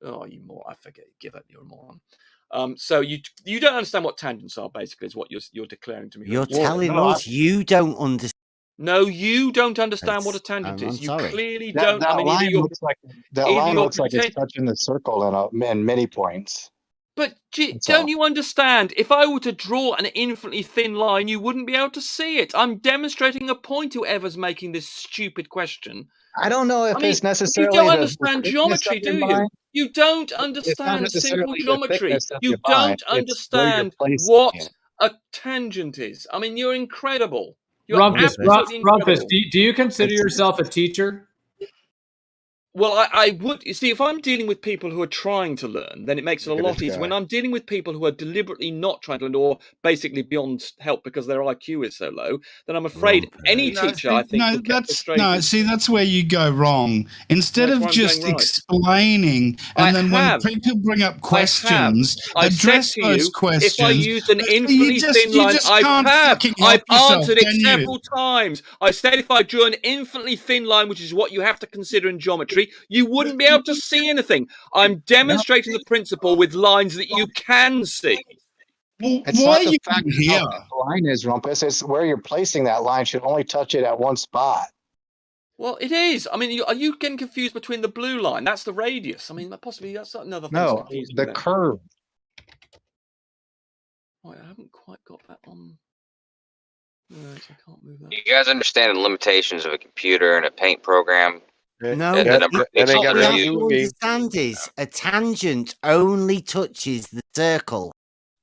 [SPEAKER 6] Oh, you moron, I forget, give it, you're a moron. So you don't understand what tangents are, basically, is what you're declaring to me.
[SPEAKER 2] You're telling us you don't understand.
[SPEAKER 6] No, you don't understand what a tangent is. You clearly don't.
[SPEAKER 8] That
[SPEAKER 6] I mean,
[SPEAKER 8] line looks like it's touching the circle in many points.
[SPEAKER 6] But don't you understand? If I were to draw an infinitely thin line, you wouldn't be able to see it. I'm demonstrating a point. Whoever's making this stupid question.
[SPEAKER 8] I don't know if it's necessarily.
[SPEAKER 6] You don't understand geometry, do you? You don't understand simple geometry. You don't understand what a tangent is. I mean, you're incredible.
[SPEAKER 11] Rumpus, do you consider yourself a teacher?
[SPEAKER 6] Well, I would. You see, if I'm dealing with people who are trying to learn, then it makes it a lot easier. When I'm dealing with people who are deliberately not trying to learn or basically beyond help because their IQ is so low, then I'm afraid any teacher, I think,
[SPEAKER 14] that's where you go wrong. Instead of just explaining, and then when people bring up questions, address those questions.
[SPEAKER 6] If I used an infinitely thin line, I've answered it several times. I said if I drew an infinitely thin line, which is what you have to consider in geometry, you wouldn't be able to see anything. I'm demonstrating the principle with lines that you can see.
[SPEAKER 8] It's
[SPEAKER 14] why
[SPEAKER 8] not
[SPEAKER 14] are
[SPEAKER 8] the
[SPEAKER 14] you
[SPEAKER 8] fact of
[SPEAKER 14] here?
[SPEAKER 8] how big the line is, Rumpus. It's where you're placing that line should only touch it at one spot.
[SPEAKER 6] Well, it is. I mean, are you getting confused between the blue line? That's the radius. I mean, possibly that's another thing that's
[SPEAKER 8] No,
[SPEAKER 6] confusing.
[SPEAKER 8] the
[SPEAKER 6] then.
[SPEAKER 8] curve.
[SPEAKER 6] Wait, I haven't quite got that on. No, I can't move that.
[SPEAKER 15] You guys understand the limitations of a computer and a paint program?
[SPEAKER 2] No,
[SPEAKER 15] And the number of
[SPEAKER 2] what
[SPEAKER 15] pixels
[SPEAKER 2] we have
[SPEAKER 15] reviewed?
[SPEAKER 2] to understand is a tangent only touches the circle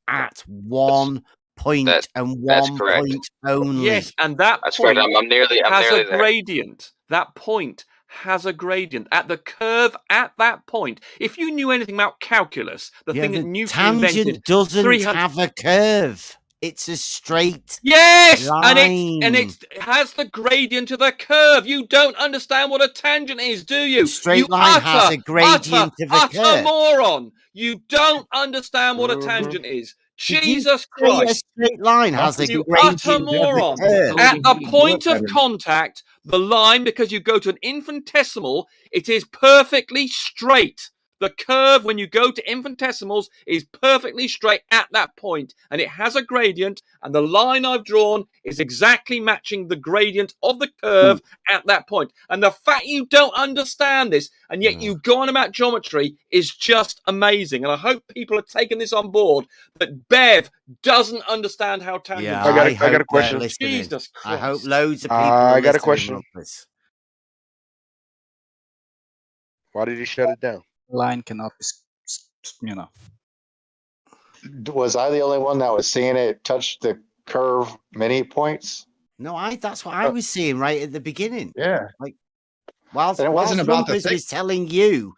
[SPEAKER 2] at one point and
[SPEAKER 15] that's
[SPEAKER 2] one
[SPEAKER 15] correct.
[SPEAKER 2] point only.
[SPEAKER 6] Yes, and that
[SPEAKER 15] That's
[SPEAKER 6] point
[SPEAKER 15] correct. I'm nearly
[SPEAKER 6] has a
[SPEAKER 15] there.
[SPEAKER 6] gradient. That point has a gradient. At the curve at that point, if you knew anything about calculus, the thing that Newton
[SPEAKER 2] tangent
[SPEAKER 6] invented,
[SPEAKER 2] doesn't have a curve. It's a straight
[SPEAKER 6] yes,
[SPEAKER 2] line.
[SPEAKER 6] and it has the gradient of the curve. You don't understand what a tangent is, do you?
[SPEAKER 2] A straight
[SPEAKER 6] you
[SPEAKER 2] line has a gradient of a curve.
[SPEAKER 6] moron. You don't understand what a tangent is. Jesus Christ.
[SPEAKER 2] A straight line has a
[SPEAKER 6] you
[SPEAKER 2] gradient
[SPEAKER 6] utter
[SPEAKER 2] of a
[SPEAKER 6] moron.
[SPEAKER 2] curve.
[SPEAKER 6] At the point of contact, the line, because you go to an infinitesimal, it is perfectly straight. The curve, when you go to infinitesimals, is perfectly straight at that point, and it has a gradient, and the line I've drawn is exactly matching the gradient of the curve at that point. And the fact you don't understand this, and yet you go on about geometry, is just amazing. And I hope people are taking this on board, that Bev doesn't understand how tangents
[SPEAKER 7] I got a question.
[SPEAKER 6] Jesus Christ.
[SPEAKER 2] I hope loads of people
[SPEAKER 7] I got a
[SPEAKER 2] listening,
[SPEAKER 7] question.
[SPEAKER 2] Rumpus.
[SPEAKER 7] Why did he shut it down?
[SPEAKER 3] Line cannot be,
[SPEAKER 8] Was I the only one that was seeing it touch the curve many points?
[SPEAKER 2] No, that's what I was seeing right at the beginning.
[SPEAKER 8] Yeah.
[SPEAKER 2] Like, whilst
[SPEAKER 8] And it wasn't about the
[SPEAKER 2] Rumpus was telling you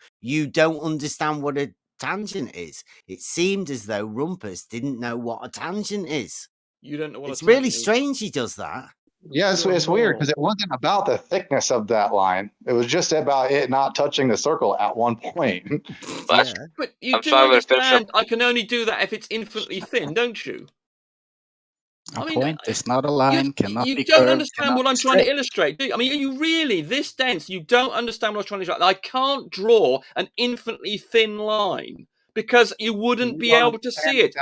[SPEAKER 2] don't understand what a tangent is, it seemed as though Rumpus didn't know what a tangent is.
[SPEAKER 6] You don't know what
[SPEAKER 2] it's
[SPEAKER 6] a
[SPEAKER 2] really
[SPEAKER 6] tangent is.
[SPEAKER 2] strange he does that.
[SPEAKER 8] Yeah, it's weird because it wasn't about the thickness of that line. It was just about it not touching the circle at one point.
[SPEAKER 6] But you do understand I can only do that if it's infinitely thin, don't you?
[SPEAKER 3] A point is not a line, cannot be
[SPEAKER 6] You don't
[SPEAKER 3] curved,
[SPEAKER 6] understand
[SPEAKER 3] cannot
[SPEAKER 6] what I'm
[SPEAKER 3] be
[SPEAKER 6] trying to
[SPEAKER 3] straight.
[SPEAKER 6] illustrate, do you? I mean, are you really this dense? You don't understand what I'm trying to illustrate. I can't draw an infinitely thin line because you wouldn't be able to see it.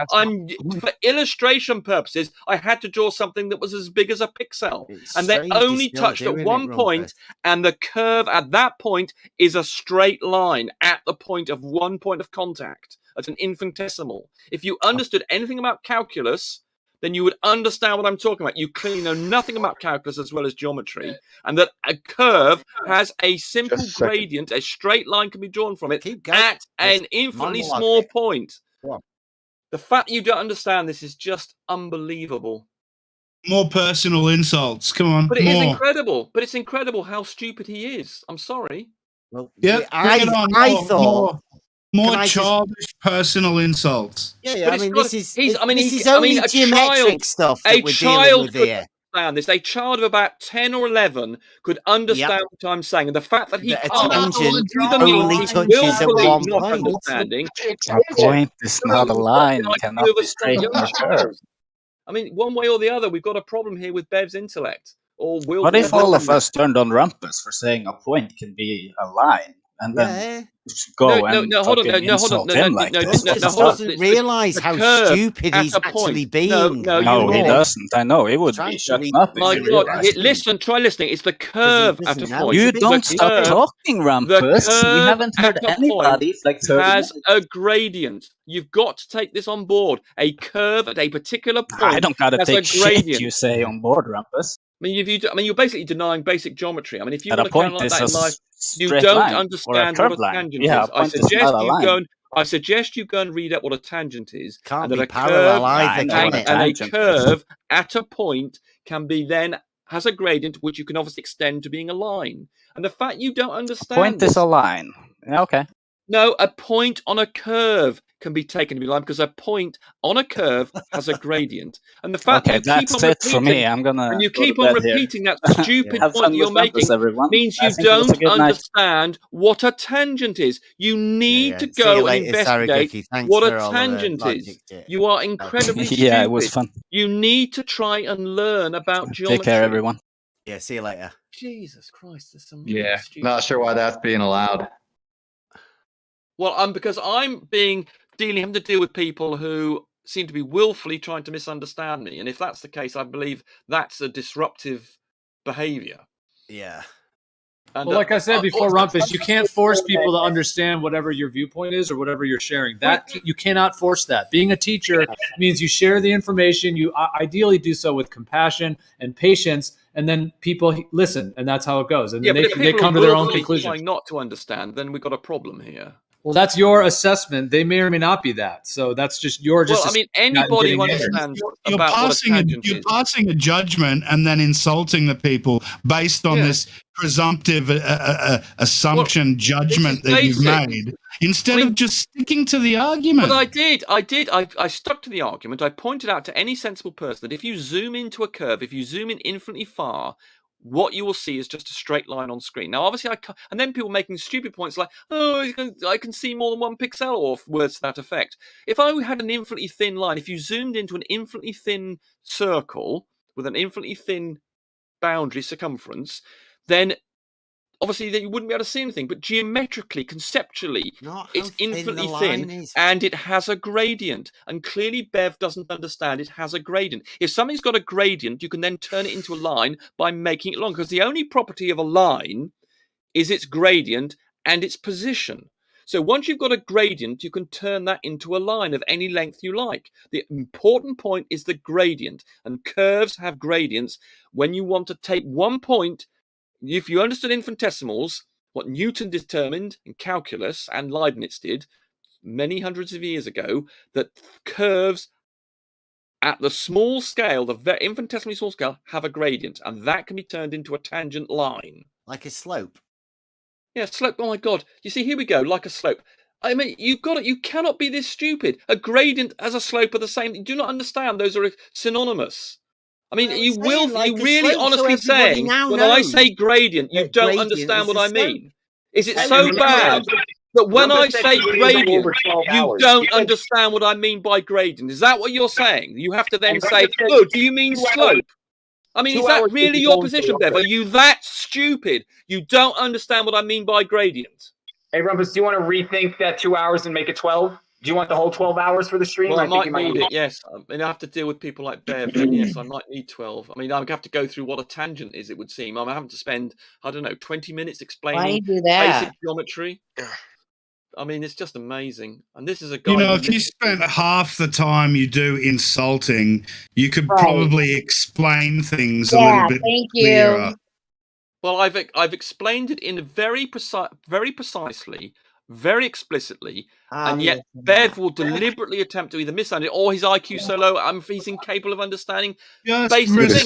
[SPEAKER 6] For illustration purposes, I had to draw something that was as big as a pixel, and they only touched at one point, and the curve at that point is a straight line at the point of one point of contact. At an infinitesimal. If you understood anything about calculus, then you would understand what I'm talking about. You clearly know nothing about calculus as well as geometry, and that a curve has a simple gradient, a straight line can be drawn from it at an infinitely small point. The fact you don't understand this is just unbelievable.
[SPEAKER 14] More personal insults. Come on,
[SPEAKER 6] But it is
[SPEAKER 14] more.
[SPEAKER 6] incredible. But it's incredible how stupid he is. I'm sorry.
[SPEAKER 2] Well,
[SPEAKER 14] Yeah,
[SPEAKER 2] I thought
[SPEAKER 14] more childish personal insults.
[SPEAKER 2] Yeah, I mean, this is
[SPEAKER 6] a
[SPEAKER 2] only geometric stuff that we're dealing with here.
[SPEAKER 6] Understand this. A child of about 10 or 11 could understand what I'm saying, and the fact that he can't
[SPEAKER 2] only touches at one
[SPEAKER 6] not
[SPEAKER 2] point.
[SPEAKER 6] understanding.
[SPEAKER 3] A point is not a line, cannot be straight or curved.
[SPEAKER 6] I mean, one way or the other, we've got a problem here with Bev's intellect. Or will.
[SPEAKER 3] What if all of us turned on Rumpus for saying a point can be a line, and then go and insult him like this?
[SPEAKER 2] He doesn't realise how stupid he's actually being.
[SPEAKER 3] No, he doesn't. I know. He would be shutting up if he realised.
[SPEAKER 6] Try listening. It's the curve at a point.
[SPEAKER 3] You don't stop talking, Rumpus. We haven't heard anybody like 30
[SPEAKER 6] has a gradient. You've got to take this on board. A curve at a particular point.
[SPEAKER 3] I don't gotta
[SPEAKER 6] has
[SPEAKER 3] take
[SPEAKER 6] a gradient.
[SPEAKER 3] shit you say on board, Rumpus.
[SPEAKER 6] I mean, you're basically denying basic geometry. I mean, if you
[SPEAKER 3] At
[SPEAKER 6] want
[SPEAKER 3] a
[SPEAKER 6] to count
[SPEAKER 3] point
[SPEAKER 6] like that in
[SPEAKER 3] is a
[SPEAKER 6] life, you
[SPEAKER 3] straight
[SPEAKER 6] don't
[SPEAKER 3] line or a
[SPEAKER 6] understand
[SPEAKER 3] curved
[SPEAKER 6] what a
[SPEAKER 3] line.
[SPEAKER 6] tangent
[SPEAKER 3] Yeah,
[SPEAKER 6] is.
[SPEAKER 3] a point is not a line.
[SPEAKER 6] I suggest you go and read up what a tangent is.
[SPEAKER 2] Can't
[SPEAKER 6] and
[SPEAKER 2] be
[SPEAKER 6] that a
[SPEAKER 2] parallel
[SPEAKER 6] curve,
[SPEAKER 2] either, can it?
[SPEAKER 6] And a curve at a point can be then has a gradient which you can obviously extend to being a line. And the fact you don't understand
[SPEAKER 3] Point is a line. Yeah, okay.
[SPEAKER 6] No, a point on a curve can be taken to be a line because a point on a curve has a gradient. And the fact
[SPEAKER 3] Okay,
[SPEAKER 6] that you keep
[SPEAKER 3] that's
[SPEAKER 6] on
[SPEAKER 3] it for me. I'm gonna
[SPEAKER 6] and you
[SPEAKER 3] go to
[SPEAKER 6] keep on
[SPEAKER 3] bed here.
[SPEAKER 6] repeating that stupid
[SPEAKER 3] Have
[SPEAKER 6] point
[SPEAKER 3] fun
[SPEAKER 6] that you're
[SPEAKER 3] with Rumpus,
[SPEAKER 6] making
[SPEAKER 3] everyone.
[SPEAKER 6] means
[SPEAKER 3] I
[SPEAKER 6] you
[SPEAKER 3] think it was a
[SPEAKER 6] don't
[SPEAKER 3] good night.
[SPEAKER 6] understand what a tangent is. You need to
[SPEAKER 2] See you
[SPEAKER 6] go and
[SPEAKER 2] later,
[SPEAKER 6] investigate
[SPEAKER 2] Sarageki. Thanks
[SPEAKER 6] what
[SPEAKER 2] for
[SPEAKER 6] a
[SPEAKER 2] all of the
[SPEAKER 6] tangent
[SPEAKER 2] logic,
[SPEAKER 6] is.
[SPEAKER 2] Jit.
[SPEAKER 6] You are incredibly stupid.
[SPEAKER 3] Yeah, it was fun.
[SPEAKER 6] You need to try and learn about geometry.
[SPEAKER 3] Take care, everyone.
[SPEAKER 2] Yeah, see you later.
[SPEAKER 6] Jesus Christ, there's some
[SPEAKER 8] Yeah,
[SPEAKER 6] stupid.
[SPEAKER 8] not sure why that's being allowed.
[SPEAKER 6] Well, because I'm having to deal with people who seem to be willfully trying to misunderstand me. And if that's the case, I believe that's a disruptive behavior.
[SPEAKER 2] Yeah.
[SPEAKER 6] And,
[SPEAKER 11] well, like I said before, Rumpus, you can't force people to understand whatever your viewpoint is or whatever you're sharing. That you cannot force that. Being a teacher means you share the information. You ideally do so with compassion and patience, and then people listen, and that's how it goes. And then they come to their own conclusion.
[SPEAKER 6] Trying not to understand, then we've got a problem here.
[SPEAKER 11] Well, that's your assessment. They may or may not be that. So that's just your.
[SPEAKER 6] Well, I mean, anybody who understands about what a tangent is.
[SPEAKER 14] You're passing a judgment and then insulting the people based on this presumptive assumption judgment that you've made, instead of just sticking to the argument.
[SPEAKER 6] But I did. I stuck to the argument. I pointed out to any sensible person that if you zoom into a curve, if you zoom in infinitely far, what you will see is just a straight line on screen. Now, obviously, and then people making stupid points like, oh, I can see more than 1 pixel, or words to that effect. If I had an infinitely thin line, if you zoomed into an infinitely thin circle with an infinitely thin boundary circumference, then obviously you wouldn't be able to see anything. But geometrically, conceptually, it's infinitely thin and it has a gradient. And clearly Bev doesn't understand it has a gradient. If something's got a gradient, you can then turn it into a line by making it long. Because the only property of a line is its gradient and its position. So once you've got a gradient, you can turn that into a line of any length you like. The important point is the gradient. And curves have gradients. When you want to take one point, if you understood infinitesimals, what Newton determined in calculus and Leibniz did many hundreds of years ago, that curves at the small scale, the infinitesimally small scale, have a gradient, and that can be turned into a tangent line.
[SPEAKER 2] Like a slope.
[SPEAKER 6] Yeah, slope. Oh my God. You see, here we go, like a slope. I mean, you cannot be this stupid. A gradient as a slope are the same. You do not understand. Those are synonymous. I mean, you really honestly saying, when I say gradient, you don't understand what I mean. Is it so bad that when I say gradient, you don't understand what I mean by gradient? Is that what you're saying? You have to then say, oh, do you mean slope? I mean, is that really your position, Bev? Are you that stupid? You don't understand what I mean by gradient?
[SPEAKER 13] Hey, Rumpus, do you want to rethink that 2 hours and make it 12? Do you want the whole 12 hours for the stream?
[SPEAKER 6] Well, I might need it, yes. I mean, I have to deal with people like Bev, and yes, I might need 12. I mean, I would have to go through what a tangent is, it would seem. I'm having to spend, I don't know, 20 minutes explaining basic geometry. I mean, it's just amazing. And this is a guy...
[SPEAKER 14] You know, if you spent half the time you do insulting, you could probably explain things a little bit clearer.
[SPEAKER 6] Well, I've explained it in a very precisely, very explicitly, and yet Bev will deliberately attempt to either misunderstand it or his IQ so low, he's incapable of understanding basic things.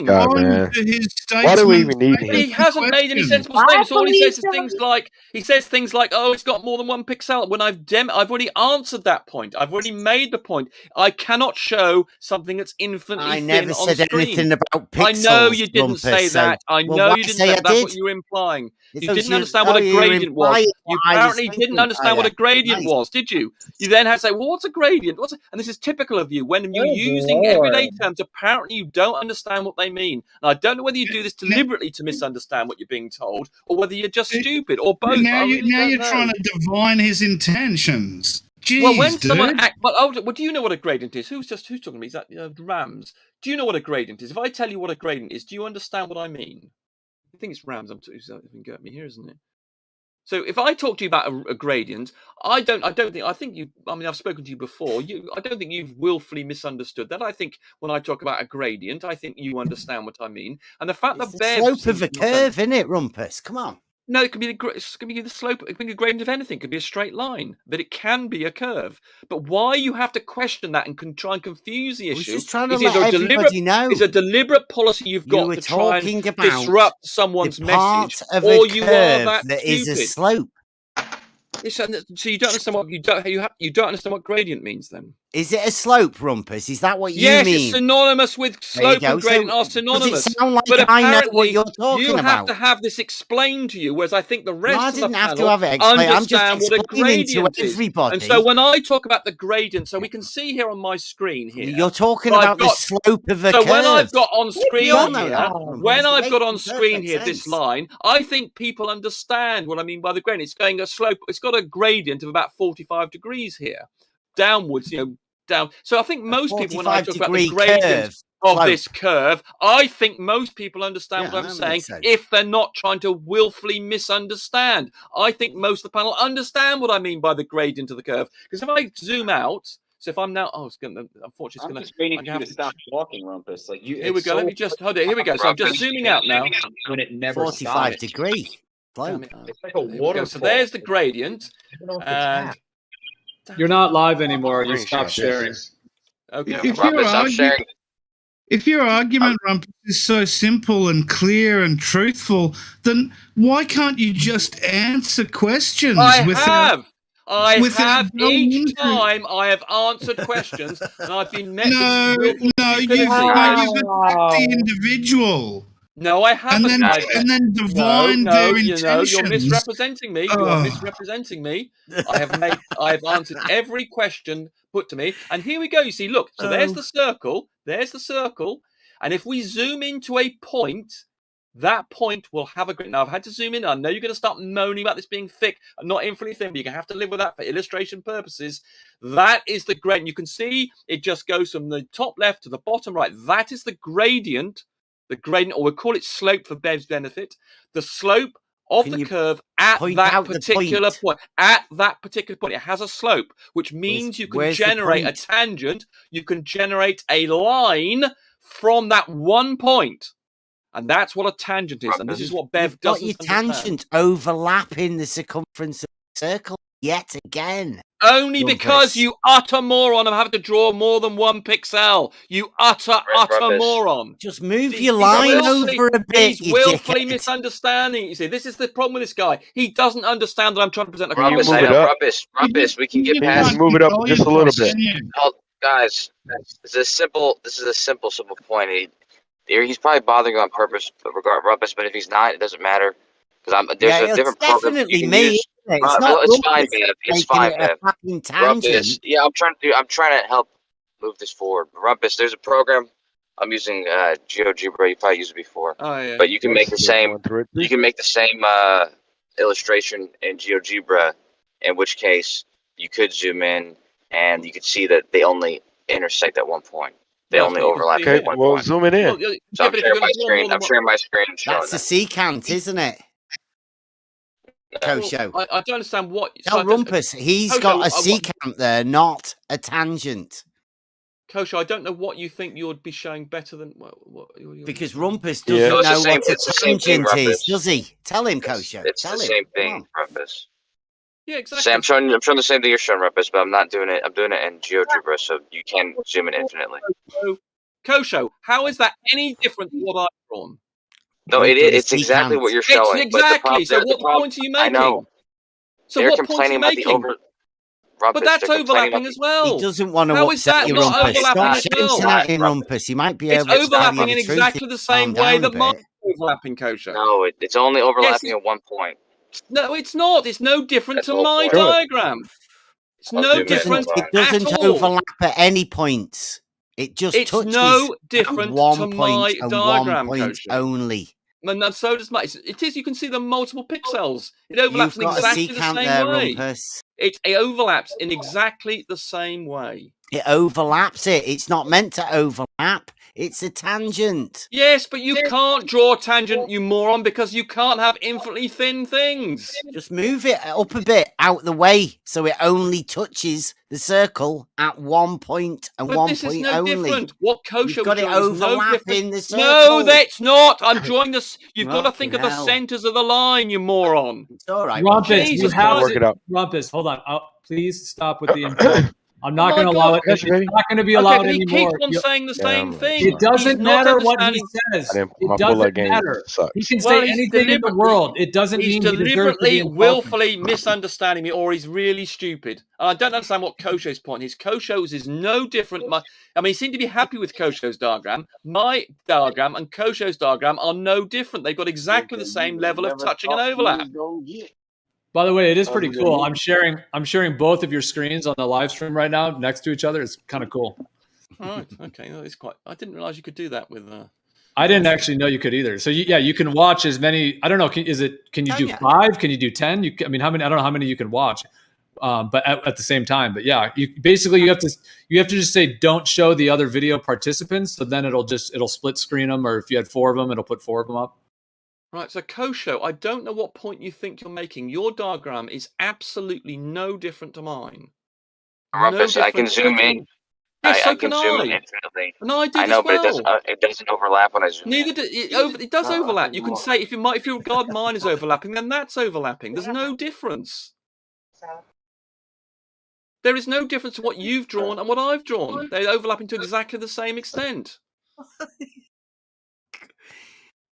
[SPEAKER 7] Why do we even need him?
[SPEAKER 6] He hasn't made any sensible statements. All he says is things like, "Oh, it's got more than 1 pixel." When I've already answered that point. I've already made the point. I cannot show something that's infinitely thin on screen. I never said anything about pixels. I know you didn't say that. I know you didn't say that. That's what you were implying. You didn't understand what a gradient was. You apparently didn't understand what a gradient was, did you? You then had to say, well, what's a gradient? And this is typical of you. When you're using everyday terms, apparently you don't understand what they mean. And I don't know whether you do this deliberately to misunderstand what you're being told, or whether you're just stupid, or both.
[SPEAKER 14] Now you're trying to divine his intentions. Jeez,
[SPEAKER 6] well, when someone well, do you know what a gradient is? Who's talking to me? Is that Rams? Do you know what a gradient is? If I tell you what a gradient is, do you understand what I mean? I think it's Rams. Who's got me here, isn't it? So if I talk to you about a gradient, I think you. I mean, I've spoken to you before. I don't think you've willfully misunderstood that. I think when I talk about a gradient, I think you understand what I mean. And the fact that
[SPEAKER 2] the slope of a curve, isn't it, Rumpus? Come on.
[SPEAKER 6] No, it can be the slope. It can be a gradient of anything. It could be a straight line, but it can be a curve. But why you have to question that and try and confuse the issue?
[SPEAKER 2] Just trying to let everybody know.
[SPEAKER 6] It's a deliberate policy you've got to try and disrupt someone's message, or you are that stupid.
[SPEAKER 2] Is a slope.
[SPEAKER 6] So you don't understand what you don't understand what gradient means then.
[SPEAKER 2] Is it a slope, Rumpus? Is that what you mean?
[SPEAKER 6] Yes, it's synonymous with slope and gradient are synonymous.
[SPEAKER 2] Does it sound like
[SPEAKER 6] but
[SPEAKER 2] I know what you're talking
[SPEAKER 6] you
[SPEAKER 2] about?
[SPEAKER 6] have to have this explained to you, whereas I think the rest of the panel
[SPEAKER 2] understand
[SPEAKER 6] what a gradient
[SPEAKER 2] is. Everybody.
[SPEAKER 6] And so when I talk about the gradient, so we can see here on my screen here.
[SPEAKER 2] You're talking about the slope of a curve.
[SPEAKER 6] So when I've got on screen here, this line, I think people understand what I mean by the gradient. It's going a slope. It's got a gradient of about 45 degrees here, downwards, down. So I think most people, when I talk about the
[SPEAKER 2] 45-degree
[SPEAKER 6] gradient
[SPEAKER 2] curve
[SPEAKER 6] of
[SPEAKER 2] slope.
[SPEAKER 6] this curve, I think most people understand
[SPEAKER 2] Yeah,
[SPEAKER 6] what I'm
[SPEAKER 2] that
[SPEAKER 6] saying
[SPEAKER 2] makes sense.
[SPEAKER 6] if they're not trying to willfully misunderstand. I think most of the panel understand what I mean by the gradient of the curve. Because if I zoom out, so if I'm now, unfortunately, it's going to.
[SPEAKER 13] I'm just waiting for you to stop talking, Rumpus. Like you.
[SPEAKER 6] Here we go. Let me just hold it. Here we go. So I'm just zooming out now.
[SPEAKER 13] When it never
[SPEAKER 2] 45-degree slope.
[SPEAKER 13] It's like a
[SPEAKER 6] Here we go.
[SPEAKER 13] waterfall.
[SPEAKER 6] So there's the gradient. And
[SPEAKER 11] You're not live anymore. You stopped sharing.
[SPEAKER 6] Okay.
[SPEAKER 14] If your argument, Rumpus, is so simple and clear and truthful, then why can't you just answer questions?
[SPEAKER 6] I have each
[SPEAKER 14] going
[SPEAKER 6] time I have answered questions, and I've been met
[SPEAKER 14] No,
[SPEAKER 6] with
[SPEAKER 14] you've attacked the individual.
[SPEAKER 6] No, I haven't.
[SPEAKER 14] And then divine their intentions.
[SPEAKER 6] You're misrepresenting me. You are misrepresenting me. I've answered every question put to me. And here we go. You see, look, so there's the circle. There's the circle. And if we zoom into a point, that point will have a grid. Now, I've had to zoom in. I know you're going to start moaning about this being thick and not infinitely thin, but you're going to have to live with that for illustration purposes. That is the gradient. You can see it just goes from the top left to the bottom right. That is the gradient. The gradient, or we'll call it slope for Bev's benefit, the slope of the curve at that particular point. At that particular point, it has a slope, which means you can generate a tangent. You can generate a line from that one point. And that's what a tangent is. And this is what Bev doesn't
[SPEAKER 2] understand. Your tangent overlapping the circumference of the circle yet again.
[SPEAKER 6] Only because you utter moron of having to draw more than one pixel. You utter moron.
[SPEAKER 2] Just move your line over a bit.
[SPEAKER 6] He's willfully misunderstanding. You see, this is the problem with this guy. He doesn't understand that I'm trying to present a
[SPEAKER 15] Rumpus, we can get past.
[SPEAKER 7] Move it up just a little bit.
[SPEAKER 15] Oh, guys, this is a simple point. He's probably bothering you on purpose, Rumpus. But if he's not, it doesn't matter. Because there's a different program.
[SPEAKER 2] Definitely me.
[SPEAKER 15] It's fine, man. It's fine, man. Rumpus, yeah, I'm trying to help move this forward. Rumpus, there's a program I'm using, GeoGebra. You probably used it before.
[SPEAKER 6] Oh yeah.
[SPEAKER 15] But you can make the same. You can make the same illustration in GeoGebra. In which case, you could zoom in and you could see that they only intersect at one point. They only overlap at one point.
[SPEAKER 7] Zoom it in.
[SPEAKER 15] So I'm sharing my screen. I'm sharing my screen.
[SPEAKER 2] That's a secant, isn't it? Kosho.
[SPEAKER 6] I don't understand what.
[SPEAKER 2] Tell Rumpus, he's got a secant there, not a tangent.
[SPEAKER 6] Kosho, I don't know what you think you would be showing better than what
[SPEAKER 2] because Rumpus doesn't know what a tangent is, does he? Tell him, Kosho.
[SPEAKER 15] It's the same thing, Rumpus.
[SPEAKER 6] Yeah, exactly.
[SPEAKER 15] I'm showing the same thing you're showing, Rumpus, but I'm not doing it. I'm doing it in GeoGebra, so you can zoom in infinitely.
[SPEAKER 6] Kosho, how is that any different from what I've drawn?
[SPEAKER 15] No, it's exactly what you're showing.
[SPEAKER 6] Exactly. So what point are you making?
[SPEAKER 15] I know.
[SPEAKER 6] So what point are you making? But that's overlapping as well.
[SPEAKER 2] He doesn't want to upset you, Rumpus. Stop shouting at him, Rumpus. He might be able to.
[SPEAKER 6] It's overlapping in exactly the same way that mine's overlapping, Kosho.
[SPEAKER 15] No, it's only overlapping at one point.
[SPEAKER 6] No, it's not. It's no different to my diagram. It's no different.
[SPEAKER 2] It doesn't overlap at any point. It just touches
[SPEAKER 6] no different
[SPEAKER 2] one
[SPEAKER 6] to
[SPEAKER 2] point
[SPEAKER 6] my
[SPEAKER 2] and
[SPEAKER 6] diagram,
[SPEAKER 2] one point only.
[SPEAKER 6] And so does mine. It is. You can see the multiple pixels. It overlaps in exactly the same way.
[SPEAKER 2] Rumpus.
[SPEAKER 6] It overlaps in exactly the same way.
[SPEAKER 2] It overlaps it. It's not meant to overlap. It's a tangent.
[SPEAKER 6] Yes, but you can't draw a tangent, you moron, because you can't have infinitely thin things.
[SPEAKER 2] Just move it up a bit out the way so it only touches the circle at one point and
[SPEAKER 6] but
[SPEAKER 2] one
[SPEAKER 6] this
[SPEAKER 2] point
[SPEAKER 6] is no
[SPEAKER 2] only.
[SPEAKER 6] Different. What Kosho
[SPEAKER 2] got it overlapping the circle.
[SPEAKER 6] No, that's not. I'm drawing this. You've got to think of the centers of the line, you moron.
[SPEAKER 2] It's all right.
[SPEAKER 11] Rumpus, you have to work it out. Rumpus, hold on. Please stop with the info. I'm not going to allow it. It's not going to be allowed anymore.
[SPEAKER 6] He keeps on saying the same thing.
[SPEAKER 11] It doesn't matter what he says. It doesn't matter. He can say anything in the world. It doesn't mean
[SPEAKER 6] he's deliberately, willfully misunderstanding me, or he's really stupid. And I don't understand what Kosho's point is. Kosho's is no different. He seemed to be happy with Kosho's diagram. My diagram and Kosho's diagram are no different. They've got exactly the same level of touching and overlap.
[SPEAKER 11] By the way, it is pretty cool. I'm sharing both of your screens on the live stream right now next to each other. It's kind of cool.
[SPEAKER 6] All right. Okay. No, it's quite. I didn't realize you could do that with.
[SPEAKER 11] I didn't actually know you could either. So you can watch as many. I don't know. Can you do 5? Can you do 10? How many? I don't know how many you can watch. but at the same time. But yeah, you have to just say don't show the other video participants, so then it'll split screen them, or if you had 4 of them, it'll put 4 of them up.
[SPEAKER 6] Right, so Kosho, I don't know what point you think you're making. Your diagram is absolutely no different to mine.
[SPEAKER 15] Rumpus, I can zoom in.
[SPEAKER 6] Yes,
[SPEAKER 15] I can zoom in infinitely.
[SPEAKER 6] And I did
[SPEAKER 15] I know,
[SPEAKER 6] as well.
[SPEAKER 15] but it doesn't overlap when I zoom in.
[SPEAKER 6] It does overlap. You can say if you regard mine as overlapping, then that's overlapping. There's no difference. There is no difference to what you've drawn and what I've drawn. They're overlapping to exactly the same extent.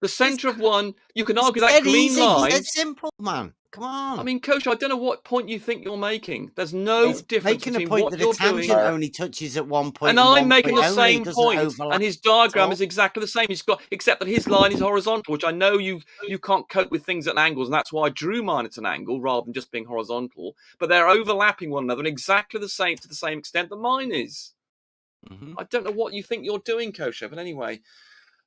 [SPEAKER 6] The center of one, you can argue that green line.
[SPEAKER 2] It's simple, man. Come on.
[SPEAKER 6] I mean, Coach, I don't know what point you think you're making. There's no difference
[SPEAKER 2] making a
[SPEAKER 6] between
[SPEAKER 2] point
[SPEAKER 6] what
[SPEAKER 2] that
[SPEAKER 6] you're
[SPEAKER 2] a tangent
[SPEAKER 6] doing.
[SPEAKER 2] only touches at one point.
[SPEAKER 6] And I'm making the same point,
[SPEAKER 2] overlap
[SPEAKER 6] and his diagram
[SPEAKER 2] at
[SPEAKER 6] is exactly the same. He's got, except that his line is horizontal, which I know you can't cope with things at angles, and that's why I drew mine at an angle rather than just being horizontal. But they're overlapping one another, and exactly the same to the same extent that mine is. I don't know what you think you're doing, Coach, but anyway.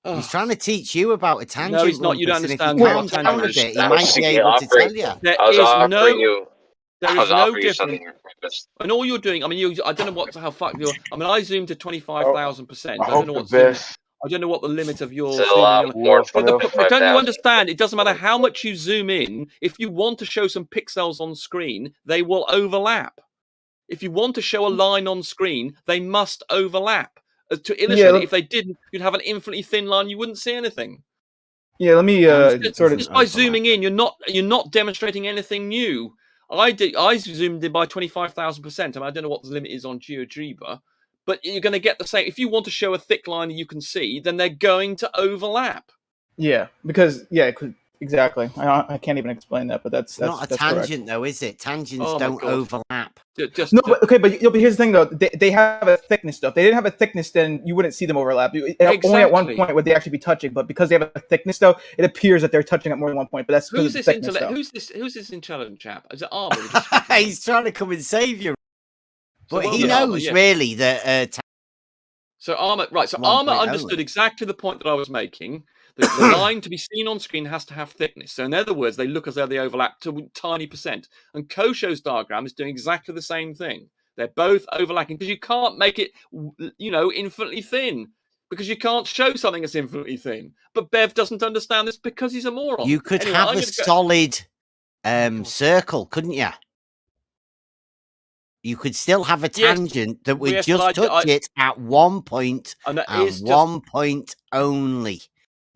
[SPEAKER 2] He's trying to teach you about a tangent.
[SPEAKER 6] No, he's not. You don't understand
[SPEAKER 2] what
[SPEAKER 6] a tangent is.
[SPEAKER 2] He might be able to tell you.
[SPEAKER 6] There is no difference. And all you're doing, I mean, I don't know how far you're. I mean, I zoomed to 25,000%. I don't know what. I don't know what the limit of your. But don't you understand? It doesn't matter how much you zoom in. If you want to show some pixels on screen, they will overlap. If you want to show a line on screen, they must overlap. To illustrate it, if they didn't, you'd have an infinitely thin line. You wouldn't see anything.
[SPEAKER 16] Yeah, let me
[SPEAKER 6] just by zooming in, you're not demonstrating anything new. I zoomed in by 25,000%. I mean, I don't know what the limit is on GeoGebra, but you're going to get the same. If you want to show a thick line that you can see, then they're going to overlap.
[SPEAKER 16] Yeah, because exactly. I can't even explain that, but that's
[SPEAKER 2] not a tangent
[SPEAKER 16] correct.
[SPEAKER 2] though, is it? Tangents don't overlap.
[SPEAKER 16] But here's the thing though. They have a thickness though. If they didn't have a thickness, then you wouldn't see them overlap. Only at one point would they actually be touching, but because they have a thickness though, it appears that they're touching at more than one point. But that's
[SPEAKER 6] who's this intelligent chap? Is it Armor?
[SPEAKER 2] He's trying to come and save you, but he knows really that.
[SPEAKER 6] So Armor, right? So Armor understood exactly the point that I was making. The line to be seen on screen has to have thickness. So in other words, they look as though they overlap to a tiny percent. And Kosho's diagram is doing exactly the same thing. They're both overlapping because you can't make it, infinitely thin. Because you can't show something that's infinitely thin. But Bev doesn't understand this because he's a moron.
[SPEAKER 2] You could have a solid circle, couldn't you? You could still have a tangent that would just touch it at one point and one point only.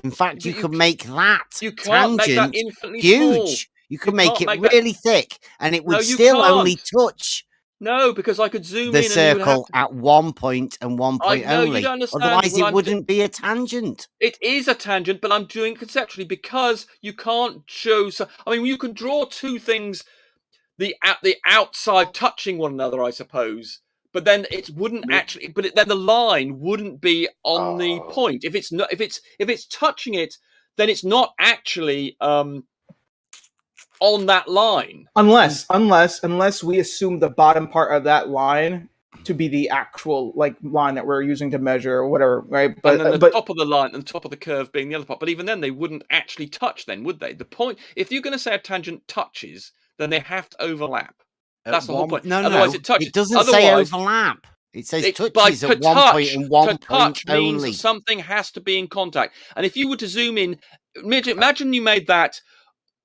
[SPEAKER 2] In fact, you could make that tangent huge. You could make it really thick, and it would still only touch.
[SPEAKER 6] No, because I could zoom
[SPEAKER 2] the
[SPEAKER 6] in
[SPEAKER 2] circle at one point and one point only. Otherwise, it wouldn't be a tangent.
[SPEAKER 6] It is a tangent, but I'm doing it conceptually because you can't show. I mean, you can draw two things, the outside touching one another, I suppose. But then it wouldn't actually. But then the line wouldn't be on the point. If it's touching it, then it's not actually on that line.
[SPEAKER 16] Unless we assume the bottom part of that line to be the actual line that we're using to measure or whatever, right?
[SPEAKER 6] But and then the top of the line and top of the curve being the other part. But even then, they wouldn't actually touch. Then would they? The point. If you're going to say a tangent touches, then they have to overlap. That's the whole point. Otherwise, it touches.
[SPEAKER 2] It doesn't say overlap. It says touches at one point and one point only.
[SPEAKER 6] Means something has to be in contact. And if you were to zoom in, imagine you made that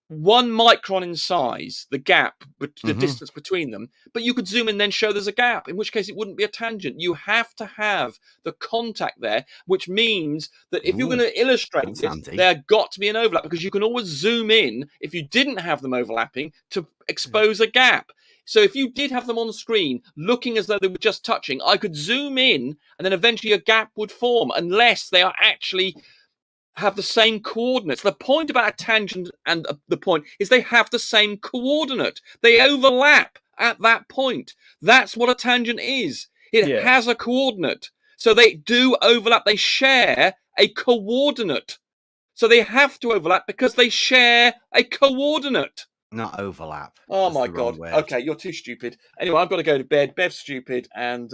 [SPEAKER 6] 1 micron in size, the gap, the distance between them, but you could zoom in and then show there's a gap, in which case it wouldn't be a tangent. You have to have the contact there, which means that if you're going to illustrate it, there got to be an overlap, because you can always zoom in, if you didn't have them overlapping, to expose a gap. So if you did have them on the screen looking as though they were just touching, I could zoom in and then eventually a gap would form, unless they are actually have the same coordinates. The point about a tangent and the point is they have the same coordinate. They overlap at that point. That's what a tangent is. It has a coordinate. So they do overlap. They share a coordinate. So they have to overlap because they share a coordinate.
[SPEAKER 2] Not overlap.
[SPEAKER 6] Oh my God. Okay, you're too stupid. Anyway, I've got to go to bed. Bev's stupid, and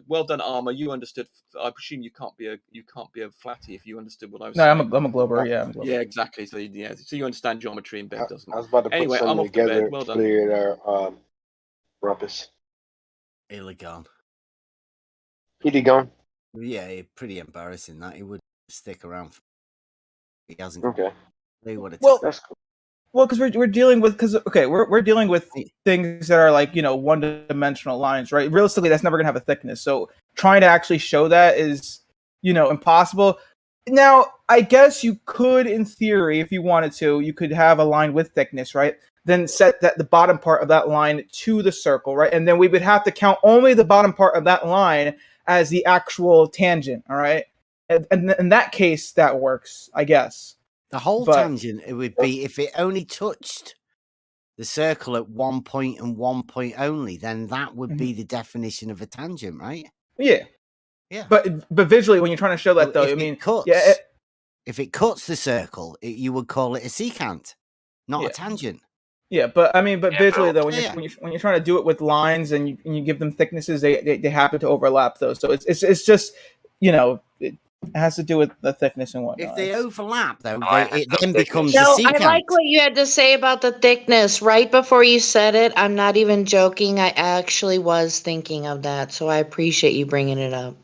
[SPEAKER 6] well done, Armor. You understood. I presume you can't be a flatty if you understood what I was saying.
[SPEAKER 16] No, I'm a glober. Yeah, I'm a glober.
[SPEAKER 6] Yeah, exactly. So so you understand geometry, and Bev doesn't.
[SPEAKER 7] I was about to put something together.
[SPEAKER 6] Well done.
[SPEAKER 7] Rumpus.
[SPEAKER 2] Illegal.
[SPEAKER 7] He gone.
[SPEAKER 2] Yeah, pretty embarrassing that he would stick around. He hasn't.
[SPEAKER 7] Okay.
[SPEAKER 16] Well, because we're dealing with we're dealing with things that are like one-dimensional lines, right? Realistically, that's never gonna have a thickness. So trying to actually show that is impossible. Now, I guess you could, in theory, if you wanted to, you could have a line with thickness, right? Then set the bottom part of that line to the circle, right? And then we would have to count only the bottom part of that line as the actual tangent, all right? And in that case, that works, I guess.
[SPEAKER 2] The whole tangent, it would be if it only touched the circle at 1 point and 1 point only, then that would be the definition of a tangent, right?
[SPEAKER 16] Yeah.
[SPEAKER 2] Yeah.
[SPEAKER 16] But visually, when you're trying to show that, though,
[SPEAKER 2] if it cuts the circle, you would call it a secant, not a tangent.
[SPEAKER 16] Yeah, but visually though, when you're trying to do it with lines and you give them thicknesses, they happen to overlap though. So it's just it has to do with the thickness and whatnot.
[SPEAKER 2] If they overlap though, it then becomes a
[SPEAKER 17] No, I
[SPEAKER 2] secant.
[SPEAKER 17] like what you had to say about the thickness right before you said it. I'm not even joking. I actually was thinking of that, so I appreciate you bringing it up.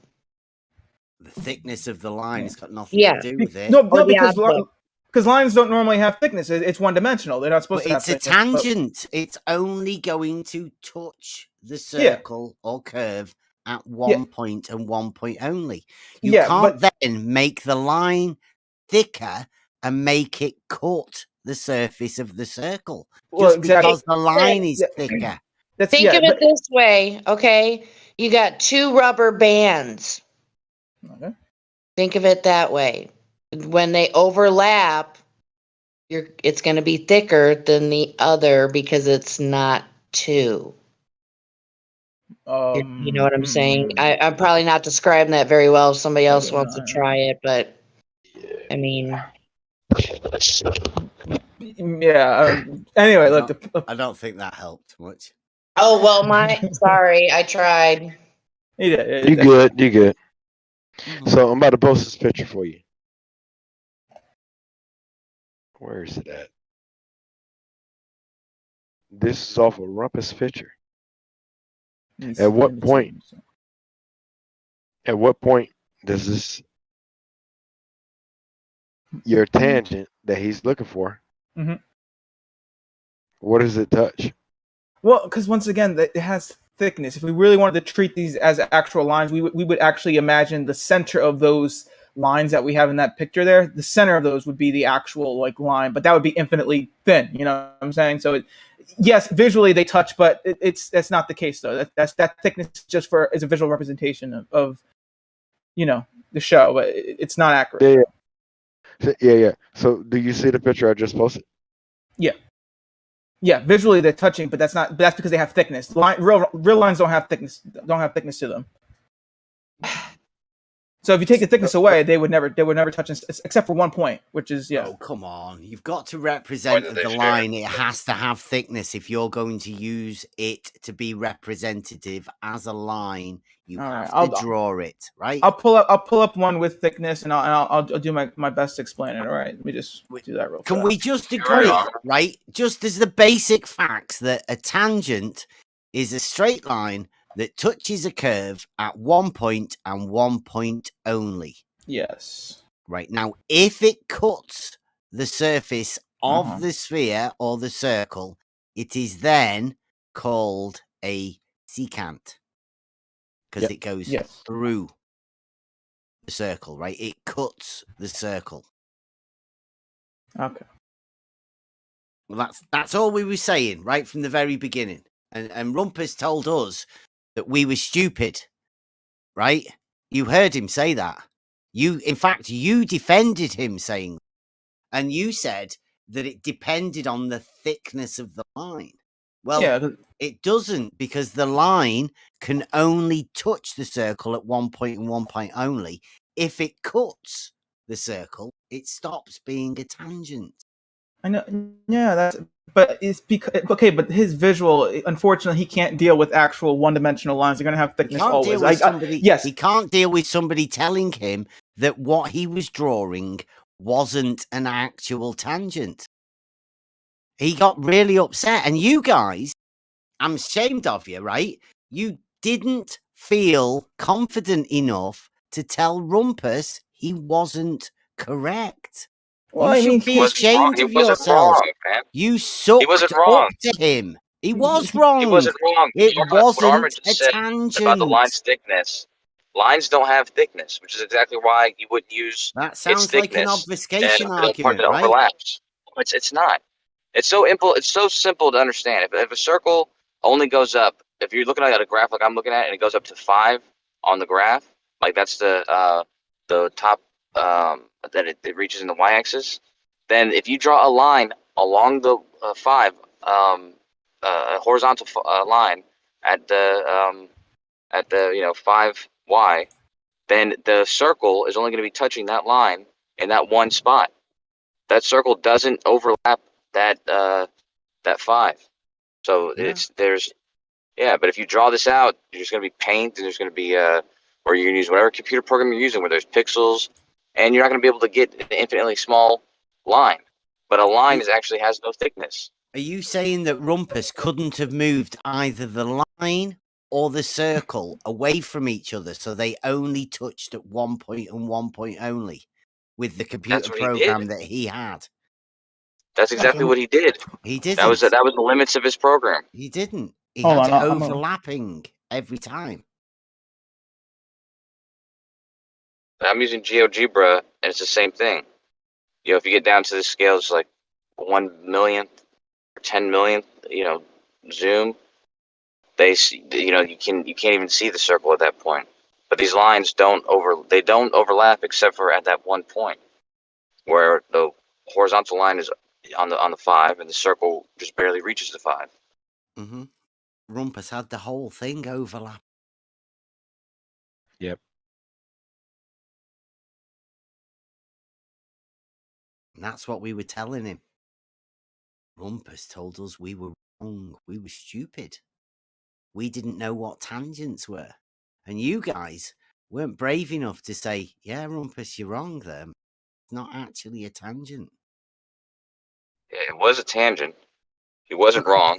[SPEAKER 2] The thickness of the line has got nothing to do with it.
[SPEAKER 16] No, because lines don't normally have thickness. It's one-dimensional. They're not supposed to have thickness.
[SPEAKER 2] It's a tangent. It's only going to touch the circle or curve at 1 point and 1 point only. You can't then make the line thicker and make it cut the surface of the circle. Just because the line is thicker.
[SPEAKER 17] Think of it this way, okay? You got two rubber bands.
[SPEAKER 16] Okay.
[SPEAKER 17] Think of it that way. When they overlap, it's going to be thicker than the other because it's not two. You know what I'm saying? I'm probably not describing that very well if somebody else wants to try it, but I mean...
[SPEAKER 16] Yeah. Anyway, look.
[SPEAKER 2] I don't think that helped much.
[SPEAKER 17] Oh, well, sorry, I tried.
[SPEAKER 16] You
[SPEAKER 7] good. You good. So I'm about to post this picture for you. Where is it at? This is off a Rumpus picture. At what point does this your tangent that he's looking for?
[SPEAKER 16] Mm-hmm.
[SPEAKER 7] What does it touch?
[SPEAKER 16] Well, because once again, it has thickness. If we really wanted to treat these as actual lines, we would actually imagine the center of those lines that we have in that picture there. The center of those would be the actual line, but that would be infinitely thin. You know what I'm saying? So yes, visually they touch, but that's not the case though. That thickness just is a visual representation of the show, but it's not accurate.
[SPEAKER 7] Yeah. So do you see the picture I just posted?
[SPEAKER 16] Yeah, visually they're touching, but that's because they have thickness. Real lines don't have thickness to them. So if you take the thickness away, they would never touch except for 1 point, which is
[SPEAKER 2] Oh, come on. You've got to represent the line. It has to have thickness if you're going to use it to be representative as a line. You have to draw it, right?
[SPEAKER 16] I'll pull up one with thickness, and I'll do my best to explain it. All right, let me just do that real quick.
[SPEAKER 2] Can we just agree, right? Just as the basic facts that a tangent is a straight line that touches a curve at 1 point and 1 point only.
[SPEAKER 16] Yes.
[SPEAKER 2] Right. Now, if it cuts the surface of the sphere or the circle, it is then called a secant. Because it goes through the circle, right? It cuts the circle.
[SPEAKER 16] Okay.
[SPEAKER 2] Well, that's all we were saying right from the very beginning. And Rumpus told us that we were stupid, right? You heard him say that. In fact, you defended him saying, and you said that it depended on the thickness of the line. Well, it doesn't, because the line can only touch the circle at 1 point and 1 point only. If it cuts the circle, it stops being a tangent.
[SPEAKER 16] I know. Yeah, but it's because but his visual, unfortunately, he can't deal with actual one-dimensional lines. They're going to have thickness always.
[SPEAKER 2] He can't deal with somebody telling him that what he was drawing wasn't an actual tangent. He got really upset, and you guys I'm ashamed of you, right? You didn't feel confident enough to tell Rumpus he wasn't correct.
[SPEAKER 16] Well,
[SPEAKER 2] You
[SPEAKER 16] I
[SPEAKER 2] should
[SPEAKER 16] mean,
[SPEAKER 2] be ashamed of
[SPEAKER 15] He wasn't
[SPEAKER 2] yourself.
[SPEAKER 15] wrong, man.
[SPEAKER 2] You
[SPEAKER 15] He wasn't
[SPEAKER 2] sucked
[SPEAKER 15] wrong.
[SPEAKER 2] up to him. He was wrong.
[SPEAKER 15] He wasn't wrong.
[SPEAKER 2] It
[SPEAKER 15] What Armin
[SPEAKER 2] wasn't
[SPEAKER 15] just
[SPEAKER 2] a
[SPEAKER 15] said about the
[SPEAKER 2] tangent.
[SPEAKER 15] line's thickness. Lines don't have thickness, which is exactly why you wouldn't use
[SPEAKER 2] That
[SPEAKER 15] its
[SPEAKER 2] sounds like an
[SPEAKER 15] thickness
[SPEAKER 2] obfuscation
[SPEAKER 15] and the part
[SPEAKER 2] argument,
[SPEAKER 15] that
[SPEAKER 2] right?
[SPEAKER 15] overlaps. It's not. It's so simple to understand. If a circle only goes up, if you're looking at a graph like I'm looking at, and it goes up to 5 on the graph, like that's the top that it reaches in the y-axis, then if you draw a line along the 5, a horizontal line at the 5y, then the circle is only going to be touching that line in that one spot. That circle doesn't overlap that 5. So but if you draw this out, there's going to be paint, and there's going to be or you're going to use whatever computer program you're using where there's pixels, and you're not going to be able to get an infinitely small line. But a line actually has no thickness.
[SPEAKER 2] Are you saying that Rumpus couldn't have moved either the line or the circle away from each other, so they only touched at one point and one point only with the computer program that he had?
[SPEAKER 15] That's exactly what he did.
[SPEAKER 2] He didn't.
[SPEAKER 15] That was the limits of his program.
[SPEAKER 2] He didn't. He
[SPEAKER 16] Hold
[SPEAKER 2] had
[SPEAKER 16] on,
[SPEAKER 2] it
[SPEAKER 16] I'm
[SPEAKER 2] overlapping every time.
[SPEAKER 15] I'm using GeoGebra, and it's the same thing. You know, if you get down to the scales like 1 millionth or 10 millionth, zoom, you can't even see the circle at that point. But these lines don't overlap except for at that one point where the horizontal line is on the 5 and the circle just barely reaches the 5.
[SPEAKER 2] Mm-hmm. Rumpus had the whole thing overlap.
[SPEAKER 7] Yep.
[SPEAKER 2] And that's what we were telling him. Rumpus told us we were wrong. We were stupid. We didn't know what tangents were. And you guys weren't brave enough to say, yeah, Rumpus, you're wrong there. It's not actually a tangent.
[SPEAKER 15] Yeah, it was a tangent. He wasn't wrong.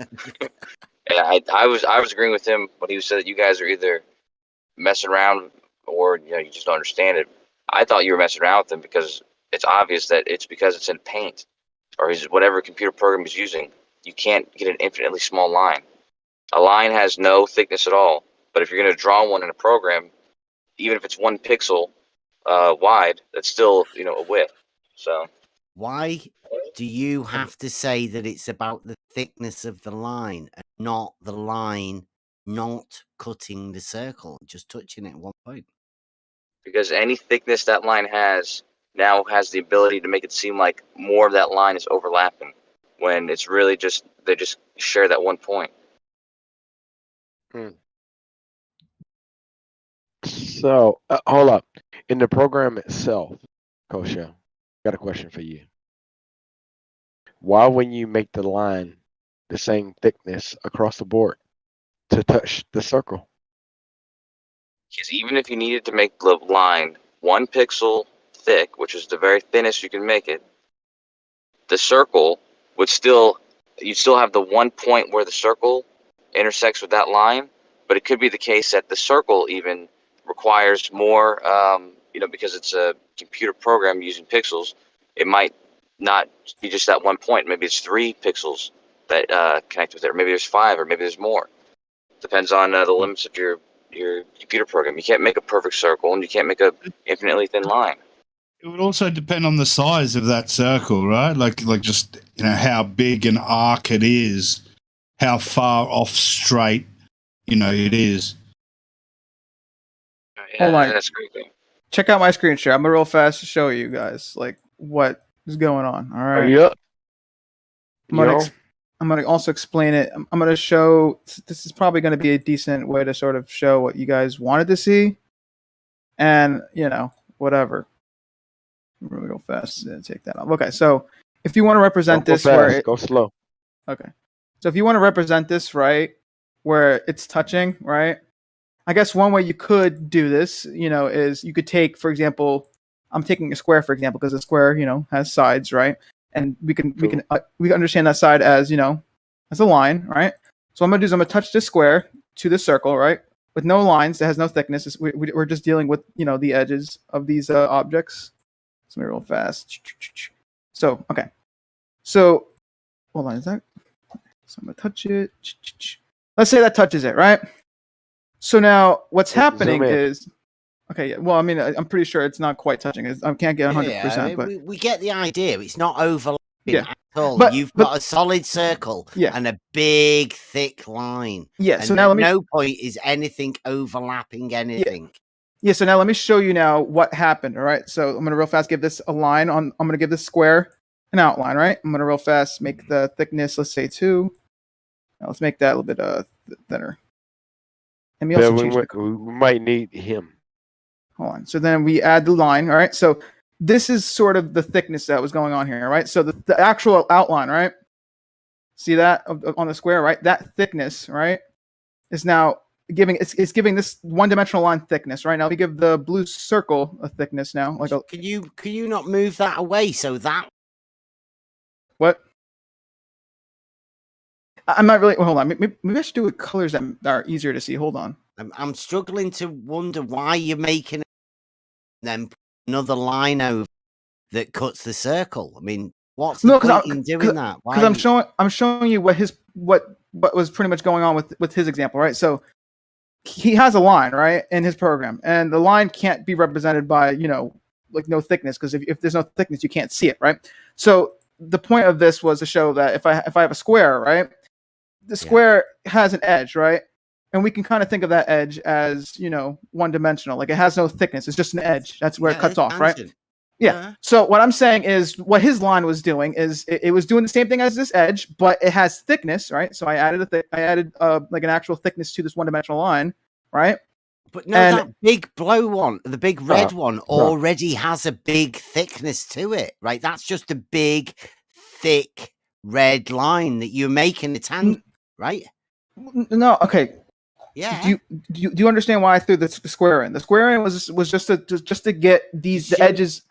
[SPEAKER 15] And I was agreeing with him when he said that you guys are either messing around or you just don't understand it. I thought you were messing around with him because it's obvious that it's because it's in paint or whatever computer program he's using. You can't get an infinitely small line. A line has no thickness at all. But if you're going to draw one in a program, even if it's 1 pixel wide, that's still a width. So
[SPEAKER 2] why do you have to say that it's about the thickness of the line and not the line not cutting the circle, just touching it at one point?
[SPEAKER 15] Because any thickness that line has now has the ability to make it seem like more of that line is overlapping when it's really just they just share that one point.
[SPEAKER 7] So hold up. In the program itself, Kosha, got a question for you. Why wouldn't you make the line the same thickness across the board to touch the circle?
[SPEAKER 15] Because even if you needed to make the line 1 pixel thick, which is the very thinnest you can make it, the circle would you'd still have the one point where the circle intersects with that line, but it could be the case that the circle even requires more, because it's a computer program using pixels, it might not be just that one point. Maybe it's 3 pixels that connect with it, or maybe there's 5, or maybe there's more. Depends on the limits of your computer program. You can't make a perfect circle, and you can't make a infinitely thin line.
[SPEAKER 14] It would also depend on the size of that circle, right? Like just how big an arc it is, how far off straight it is.
[SPEAKER 15] Yeah,
[SPEAKER 16] Hold on.
[SPEAKER 15] that's a great thing.
[SPEAKER 16] Check out my screen share. I'm gonna real fast to show you guys like what is going on. All right.
[SPEAKER 7] Yep.
[SPEAKER 16] I'm gonna also explain it. I'm gonna show. This is probably gonna be a decent way to sort of show what you guys wanted to see, and whatever. I'm gonna go fast and take that off. Okay, so if you want to represent
[SPEAKER 7] Don't go
[SPEAKER 16] this
[SPEAKER 7] fast,
[SPEAKER 16] where
[SPEAKER 7] go slow.
[SPEAKER 16] Okay, so if you want to represent this right where it's touching, right? I guess one way you could do this, is you could take, for example, I'm taking a square, for example, because a square, has sides, right? And we can understand that side as, as a line, right? So what I'm going to do is I'm going to touch this square to the circle, right? With no lines, that has no thickness. We're just dealing with, the edges of these objects. So let me real fast. So, okay. So, hold on, is that? So I'm going to touch it. Let's say that touches it, right? So now what's happening is, okay, yeah, well, I mean, I'm pretty sure it's not quite touching it. I can't get 100%.
[SPEAKER 2] Yeah, I mean,
[SPEAKER 16] but
[SPEAKER 2] we get the idea. It's not overlapping
[SPEAKER 16] Yeah.
[SPEAKER 2] at all.
[SPEAKER 16] But-
[SPEAKER 2] You've
[SPEAKER 16] but-
[SPEAKER 2] got a solid circle
[SPEAKER 16] Yeah.
[SPEAKER 2] and a big, thick line.
[SPEAKER 16] Yeah,
[SPEAKER 2] And
[SPEAKER 16] so now
[SPEAKER 2] at
[SPEAKER 16] let me-
[SPEAKER 2] no point is anything overlapping anything.
[SPEAKER 16] Yeah, so now let me show you now what happened, all right? So I'm going to real fast give this a line I'm going to give this square an outline, right? I'm going to real fast make the thickness, let's say 2. Now let's make that a little bit thinner. And we
[SPEAKER 7] Yeah,
[SPEAKER 16] also change
[SPEAKER 7] we might need him.
[SPEAKER 16] Hold on. So then we add the line, all right? So this is sort of the thickness that was going on here, all right? So the actual outline, right? See that on the square, right? That thickness, right, is now giving it's giving this one-dimensional line thickness, right? Now we give the blue circle a thickness now. Like
[SPEAKER 2] Can you not move that away so that
[SPEAKER 16] what? I'm not really. Well, hold on. Maybe I should do with colors that are easier to see. Hold on.
[SPEAKER 2] I'm struggling to wonder why you're making then another line over that cuts the circle. I mean, what's the point in doing that?
[SPEAKER 16] Because I'm showing you what was pretty much going on with his example, right? So he has a line, right, in his program, and the line can't be represented by like no thickness, because if there's no thickness, you can't see it, right? So the point of this was to show that if I have a square, right, the square has an edge, right? And we can kind of think of that edge as, one-dimensional. Like it has no thickness. It's just an edge. That's where it cuts off, right? Yeah. So what I'm saying is what his line was doing is it was doing the same thing as this edge, but it has thickness, right? So I added like an actual thickness to this one-dimensional line, right?
[SPEAKER 2] But no, that big blue one, the big red one, already has a big thickness to it, right? That's just a big, thick red line that you're making a tangent, right?
[SPEAKER 16] No, okay.
[SPEAKER 2] Yeah.
[SPEAKER 16] Do you understand why I threw the square in? The square in was just to get the edges.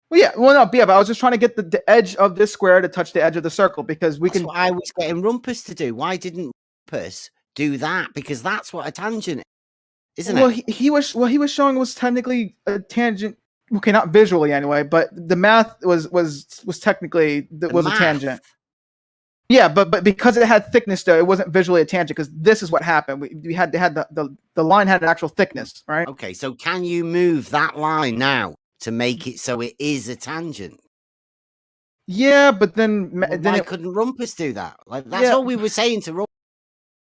[SPEAKER 16] Well, yeah. Well, no, yeah, but I was just trying to get the edge of this square to touch the edge of the circle, because we
[SPEAKER 2] That's what I was getting Rumpus to do. Why didn't Rumpus do that? Because that's what a tangent is, isn't it?
[SPEAKER 16] He was showing was technically a tangent. Okay, not visually anyway, but the math was technically was a tangent. Yeah, but because it had thickness, though, it wasn't visually a tangent, because this is what happened. We had the line had an actual thickness, right?
[SPEAKER 2] Okay, so can you move that line now to make it so it is a tangent?
[SPEAKER 16] Yeah, but then
[SPEAKER 2] why couldn't Rumpus do that? Like that's all we were saying to Rumpus.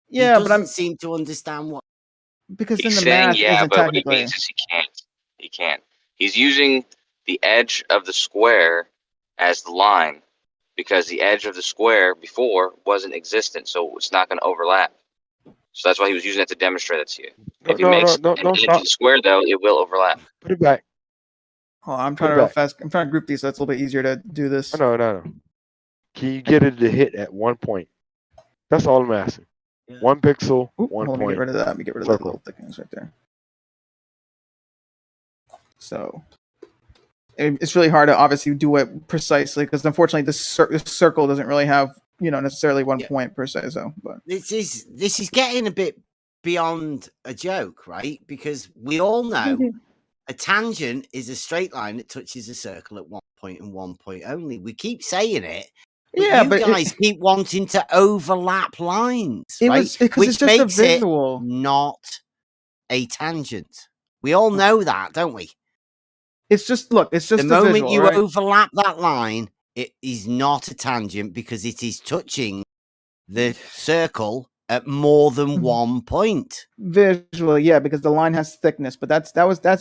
[SPEAKER 16] Yeah,
[SPEAKER 2] he
[SPEAKER 16] but I
[SPEAKER 2] seem to understand what
[SPEAKER 16] because
[SPEAKER 15] He's
[SPEAKER 16] then the
[SPEAKER 15] saying
[SPEAKER 16] math
[SPEAKER 15] yeah,
[SPEAKER 16] isn't
[SPEAKER 15] but what he
[SPEAKER 16] technically.
[SPEAKER 15] means is he can't. He's using the edge of the square as the line, because the edge of the square before wasn't existent, so it's not going to overlap. So that's why he was using it to demonstrate it to you. If he makes an edge of the square, though, it will overlap.
[SPEAKER 7] Put it back.
[SPEAKER 16] Oh, I'm trying to real fast. I'm trying to group these so it's a little bit easier to do this.
[SPEAKER 7] No. Can you get it to hit at 1 point? That's all I'm asking. 1 pixel, 1 point.
[SPEAKER 16] Let me get rid of that. Let me get rid of that little thickness right there. So it's really hard to obviously do it precisely, because unfortunately this circle doesn't really have necessarily 1 point per se. So, but
[SPEAKER 2] this is getting a bit beyond a joke, right? Because we all know a tangent is a straight line that touches a circle at 1 point and 1 point only. We keep saying it. But you guys keep wanting to overlap lines, right? Which
[SPEAKER 16] it's just
[SPEAKER 2] makes
[SPEAKER 16] a visual.
[SPEAKER 2] it not a tangent. We all know that, don't we?
[SPEAKER 16] It's just
[SPEAKER 2] the moment
[SPEAKER 16] visual,
[SPEAKER 2] you
[SPEAKER 16] right?
[SPEAKER 2] overlap that line, it is not a tangent, because it is touching the circle at more than 1 point.
[SPEAKER 16] Visually, yeah, because the line has thickness, but that's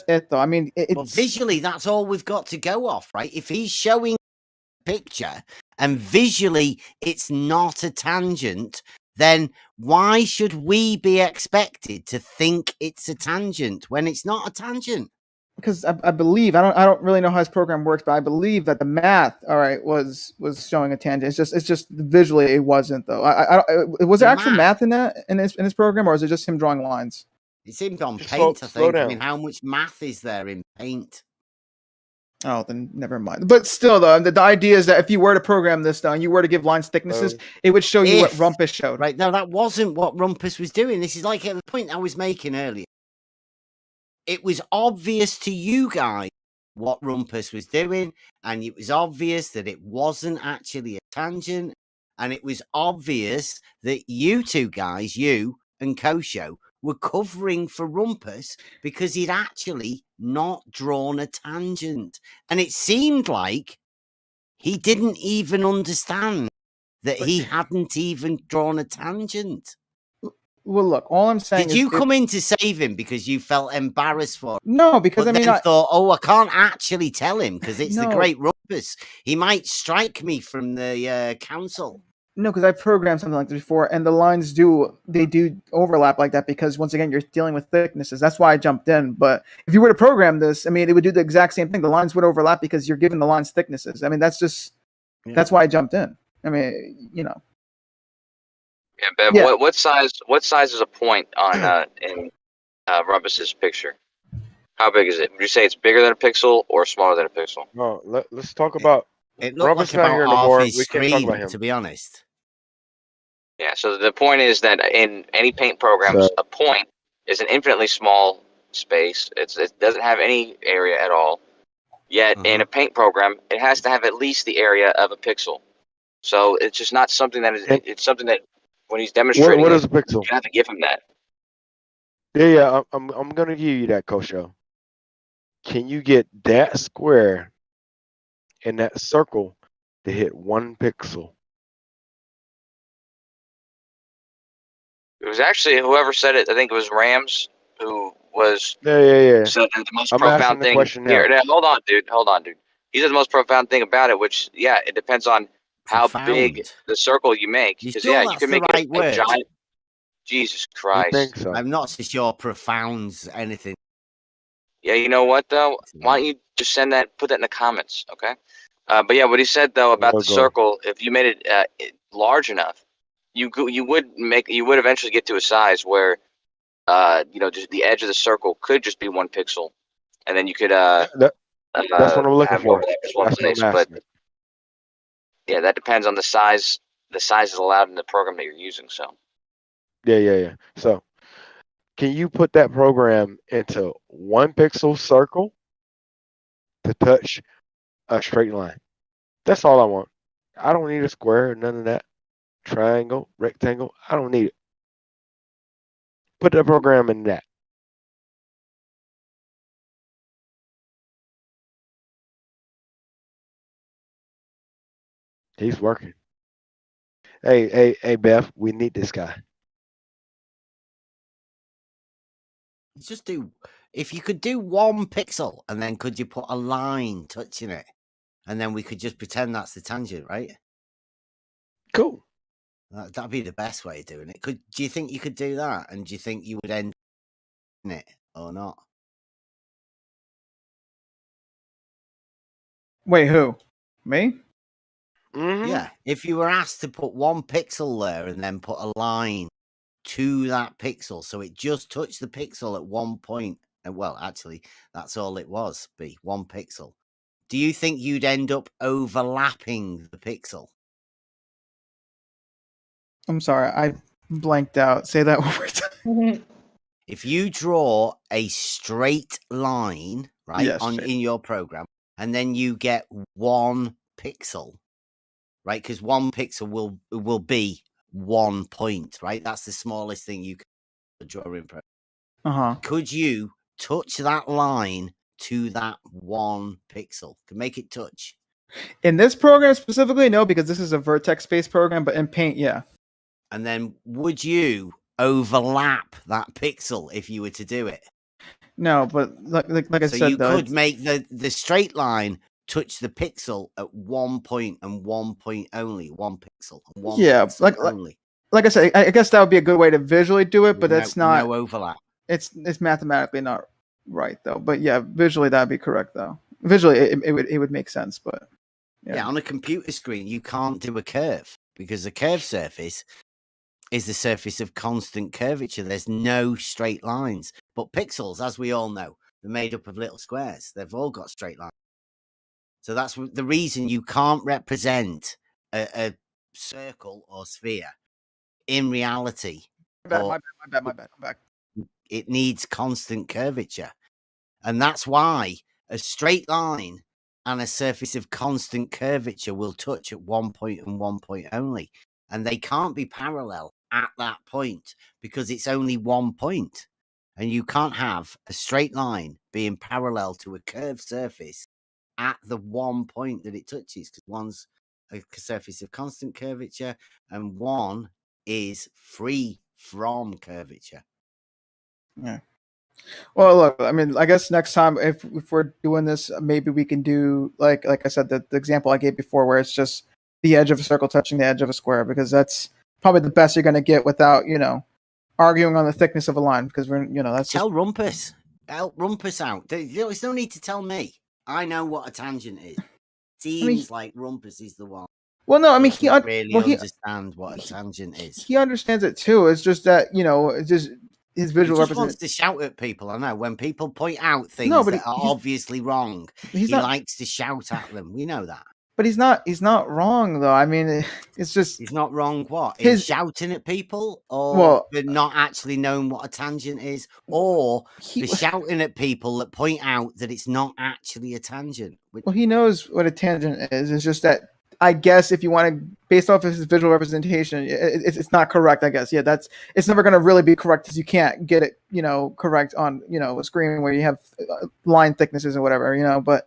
[SPEAKER 16] it though. I mean,
[SPEAKER 2] visually, that's all we've got to go off, right? If he's showing a picture and visually it's not a tangent, then why should we be expected to think it's a tangent when it's not a tangent?
[SPEAKER 16] Because I believe I don't really know how his program works, but I believe that the math, all right, was showing a tangent. It's just visually it wasn't though. Was there actual math in that in his program, or is it just him drawing lines?
[SPEAKER 2] It seemed on Paint, I think. I mean, how much math is there in Paint?
[SPEAKER 16] Oh, then never mind. But still, though, the idea is that if you were to program this, though, and you were to give lines thicknesses, it would show you what Rumpus showed.
[SPEAKER 2] Right, no, that wasn't what Rumpus was doing. This is like the point I was making earlier. It was obvious to you guys what Rumpus was doing, and it was obvious that it wasn't actually a tangent, and it was obvious that you two guys, you and Kosho, were covering for Rumpus because he'd actually not drawn a tangent. And it seemed like he didn't even understand that he hadn't even drawn a tangent.
[SPEAKER 16] Well, look, all I'm saying
[SPEAKER 2] is... Did you come in to save him because you felt embarrassed for him?
[SPEAKER 16] No, because
[SPEAKER 2] but
[SPEAKER 16] I mean...
[SPEAKER 2] I thought, I can't actually tell him because it's the
[SPEAKER 16] No.
[SPEAKER 2] great Rumpus. He might strike me from the council.
[SPEAKER 16] No, because I've programmed something like this before, and the lines do overlap like that because, once again, you're dealing with thicknesses. That's why I jumped in. But if you were to program this, I mean, it would do the exact same thing. The lines would overlap because you're giving the lines thicknesses. I mean, that's just... Yeah. That's why I jumped in. I mean, you know...
[SPEAKER 15] Yeah, Bev,
[SPEAKER 16] Yeah.
[SPEAKER 15] What size is a point on in Rumpus's picture? How big is it? Would you say it's bigger than a pixel or smaller than a pixel?
[SPEAKER 7] No, let's talk about.
[SPEAKER 2] It looked
[SPEAKER 7] Rumpus
[SPEAKER 2] like
[SPEAKER 7] not here
[SPEAKER 2] about
[SPEAKER 7] no
[SPEAKER 2] half
[SPEAKER 7] more.
[SPEAKER 2] his
[SPEAKER 7] We can't talk about
[SPEAKER 2] screen,
[SPEAKER 7] him.
[SPEAKER 2] to be honest.
[SPEAKER 15] Yeah, so the point is that in any paint programs, a point is an infinitely small space. It doesn't have any area at all. Yet in a paint program, it has to have at least the area of a pixel. So it's just not something that is. It's something that when he's demonstrating,
[SPEAKER 7] What is a pixel?
[SPEAKER 15] You have to give him that.
[SPEAKER 7] Yeah. I'm gonna give you that, Kosho. Can you get that square and that circle to hit 1 pixel?
[SPEAKER 15] It was actually whoever said it. I think it was Rams who was.
[SPEAKER 7] Yeah.
[SPEAKER 15] Said the most
[SPEAKER 7] I'm
[SPEAKER 15] profound
[SPEAKER 7] asking the
[SPEAKER 15] thing
[SPEAKER 7] question now.
[SPEAKER 15] here. Now, hold on, dude. He said the most profound thing about it, which it depends on how big the circle you make.
[SPEAKER 2] You
[SPEAKER 15] Because
[SPEAKER 2] sure
[SPEAKER 15] you
[SPEAKER 2] that's
[SPEAKER 15] can
[SPEAKER 2] the
[SPEAKER 15] make
[SPEAKER 2] right
[SPEAKER 15] a
[SPEAKER 2] word?
[SPEAKER 15] giant. Jesus Christ!
[SPEAKER 7] I think so.
[SPEAKER 2] I'm not so sure profound's anything.
[SPEAKER 15] Yeah, you know what though? Why don't you just put that in the comments, okay? But yeah, what he said though about the circle, if you made it large enough, you would eventually get to a size where, just the edge of the circle could just be 1 pixel, and then you could
[SPEAKER 7] that's what I'm looking
[SPEAKER 15] have
[SPEAKER 7] for.
[SPEAKER 15] overlap just one
[SPEAKER 7] That's what
[SPEAKER 15] place.
[SPEAKER 7] I'm
[SPEAKER 15] But
[SPEAKER 7] asking.
[SPEAKER 15] yeah, that depends on the size. The size is allowed in the program that you're using. So
[SPEAKER 7] Yeah. So, can you put that program into 1 pixel circle to touch a straight line? That's all I want. I don't need a square, none of that. Triangle, rectangle, I don't need it. Put that program in that. He's working. Hey, Beth, we need this guy.
[SPEAKER 2] Just if you could do 1 pixel, and then could you put a line touching it, and then we could just pretend that's the tangent, right?
[SPEAKER 7] Cool.
[SPEAKER 2] That'd be the best way of doing it. Do you think you could do that? And do you think you would end in it or not?
[SPEAKER 16] Wait, who? Me?
[SPEAKER 7] Mm-hmm.
[SPEAKER 2] Yeah. If you were asked to put 1 pixel there and then put a line to that pixel, so it just touched the pixel at 1 point. And well, actually, that's all it was. 1 pixel. Do you think you'd end up overlapping the pixel?
[SPEAKER 16] I'm sorry, I blanked out. Say that one more time.
[SPEAKER 2] If you draw a straight line, right,
[SPEAKER 16] Yes,
[SPEAKER 2] in your program, and then you get 1 pixel, right, because 1 pixel will be 1 point, right? That's the smallest thing you can draw in program. Could you touch that line to that 1 pixel? Could make it touch?
[SPEAKER 16] In this program specifically, no, because this is a vertex-based program. But in Paint, yeah.
[SPEAKER 2] And then would you overlap that pixel if you were to do it?
[SPEAKER 16] No, but like I said,
[SPEAKER 2] so you
[SPEAKER 16] though,
[SPEAKER 2] could make the straight line touch the pixel at 1 point and 1 point only, 1 pixel. And 1 pixel only.
[SPEAKER 16] Like I said, I guess that would be a good way to visually do it, but that's not
[SPEAKER 2] no overlap.
[SPEAKER 16] It's mathematically not right though. But yeah, visually that'd be correct though. Visually, it would make sense, but
[SPEAKER 2] yeah, on a computer screen you can't do a curve because the curved surface is the surface of constant curvature. There's no straight lines. But pixels, as we all know, they're made up of little squares. They've all got straight lines. So that's the reason you can't represent a circle or sphere in reality.
[SPEAKER 16] My bad. I'm back.
[SPEAKER 2] It needs constant curvature. And that's why a straight line and a surface of constant curvature will touch at one point and one point only. And they can't be parallel at that point because it's only one point. And you can't have a straight line being parallel to a curved surface at the one point that it touches, because one's a surface of constant curvature and one is free from curvature.
[SPEAKER 16] Yeah. Well, look, I mean, I guess next time if we're doing this, maybe we can do like I said, the example I gave before, where it's just the edge of a circle touching the edge of a square, because that's probably the best you're going to get without, you know, arguing on the thickness of a line, because we're, you know, that's
[SPEAKER 2] tell Rumpus, help Rumpus out. There's no need to tell me. I know what a tangent is. Seems like Rumpus is the one.
[SPEAKER 16] Well, no, I mean, he
[SPEAKER 2] understands what a tangent is.
[SPEAKER 16] He understands it too. It's just that, you know, it's just his visual
[SPEAKER 2] representation. He just wants to shout at people. I know when people point out things that are obviously wrong, he likes to shout at them. We know that.
[SPEAKER 16] But he's not wrong though. I mean, it's just
[SPEAKER 2] he's not wrong. What? He's shouting at people, or for not actually knowing what a tangent is, or for shouting at people that point out that it's not actually a tangent.
[SPEAKER 16] Well, he knows what a tangent is. It's just that, I guess, if you want to, based off of his visual representation, it's not correct. I guess, yeah, it's never going to really be correct, because you can't get it, you know, correct on, you know, a screen where you have line thicknesses or whatever, you know. But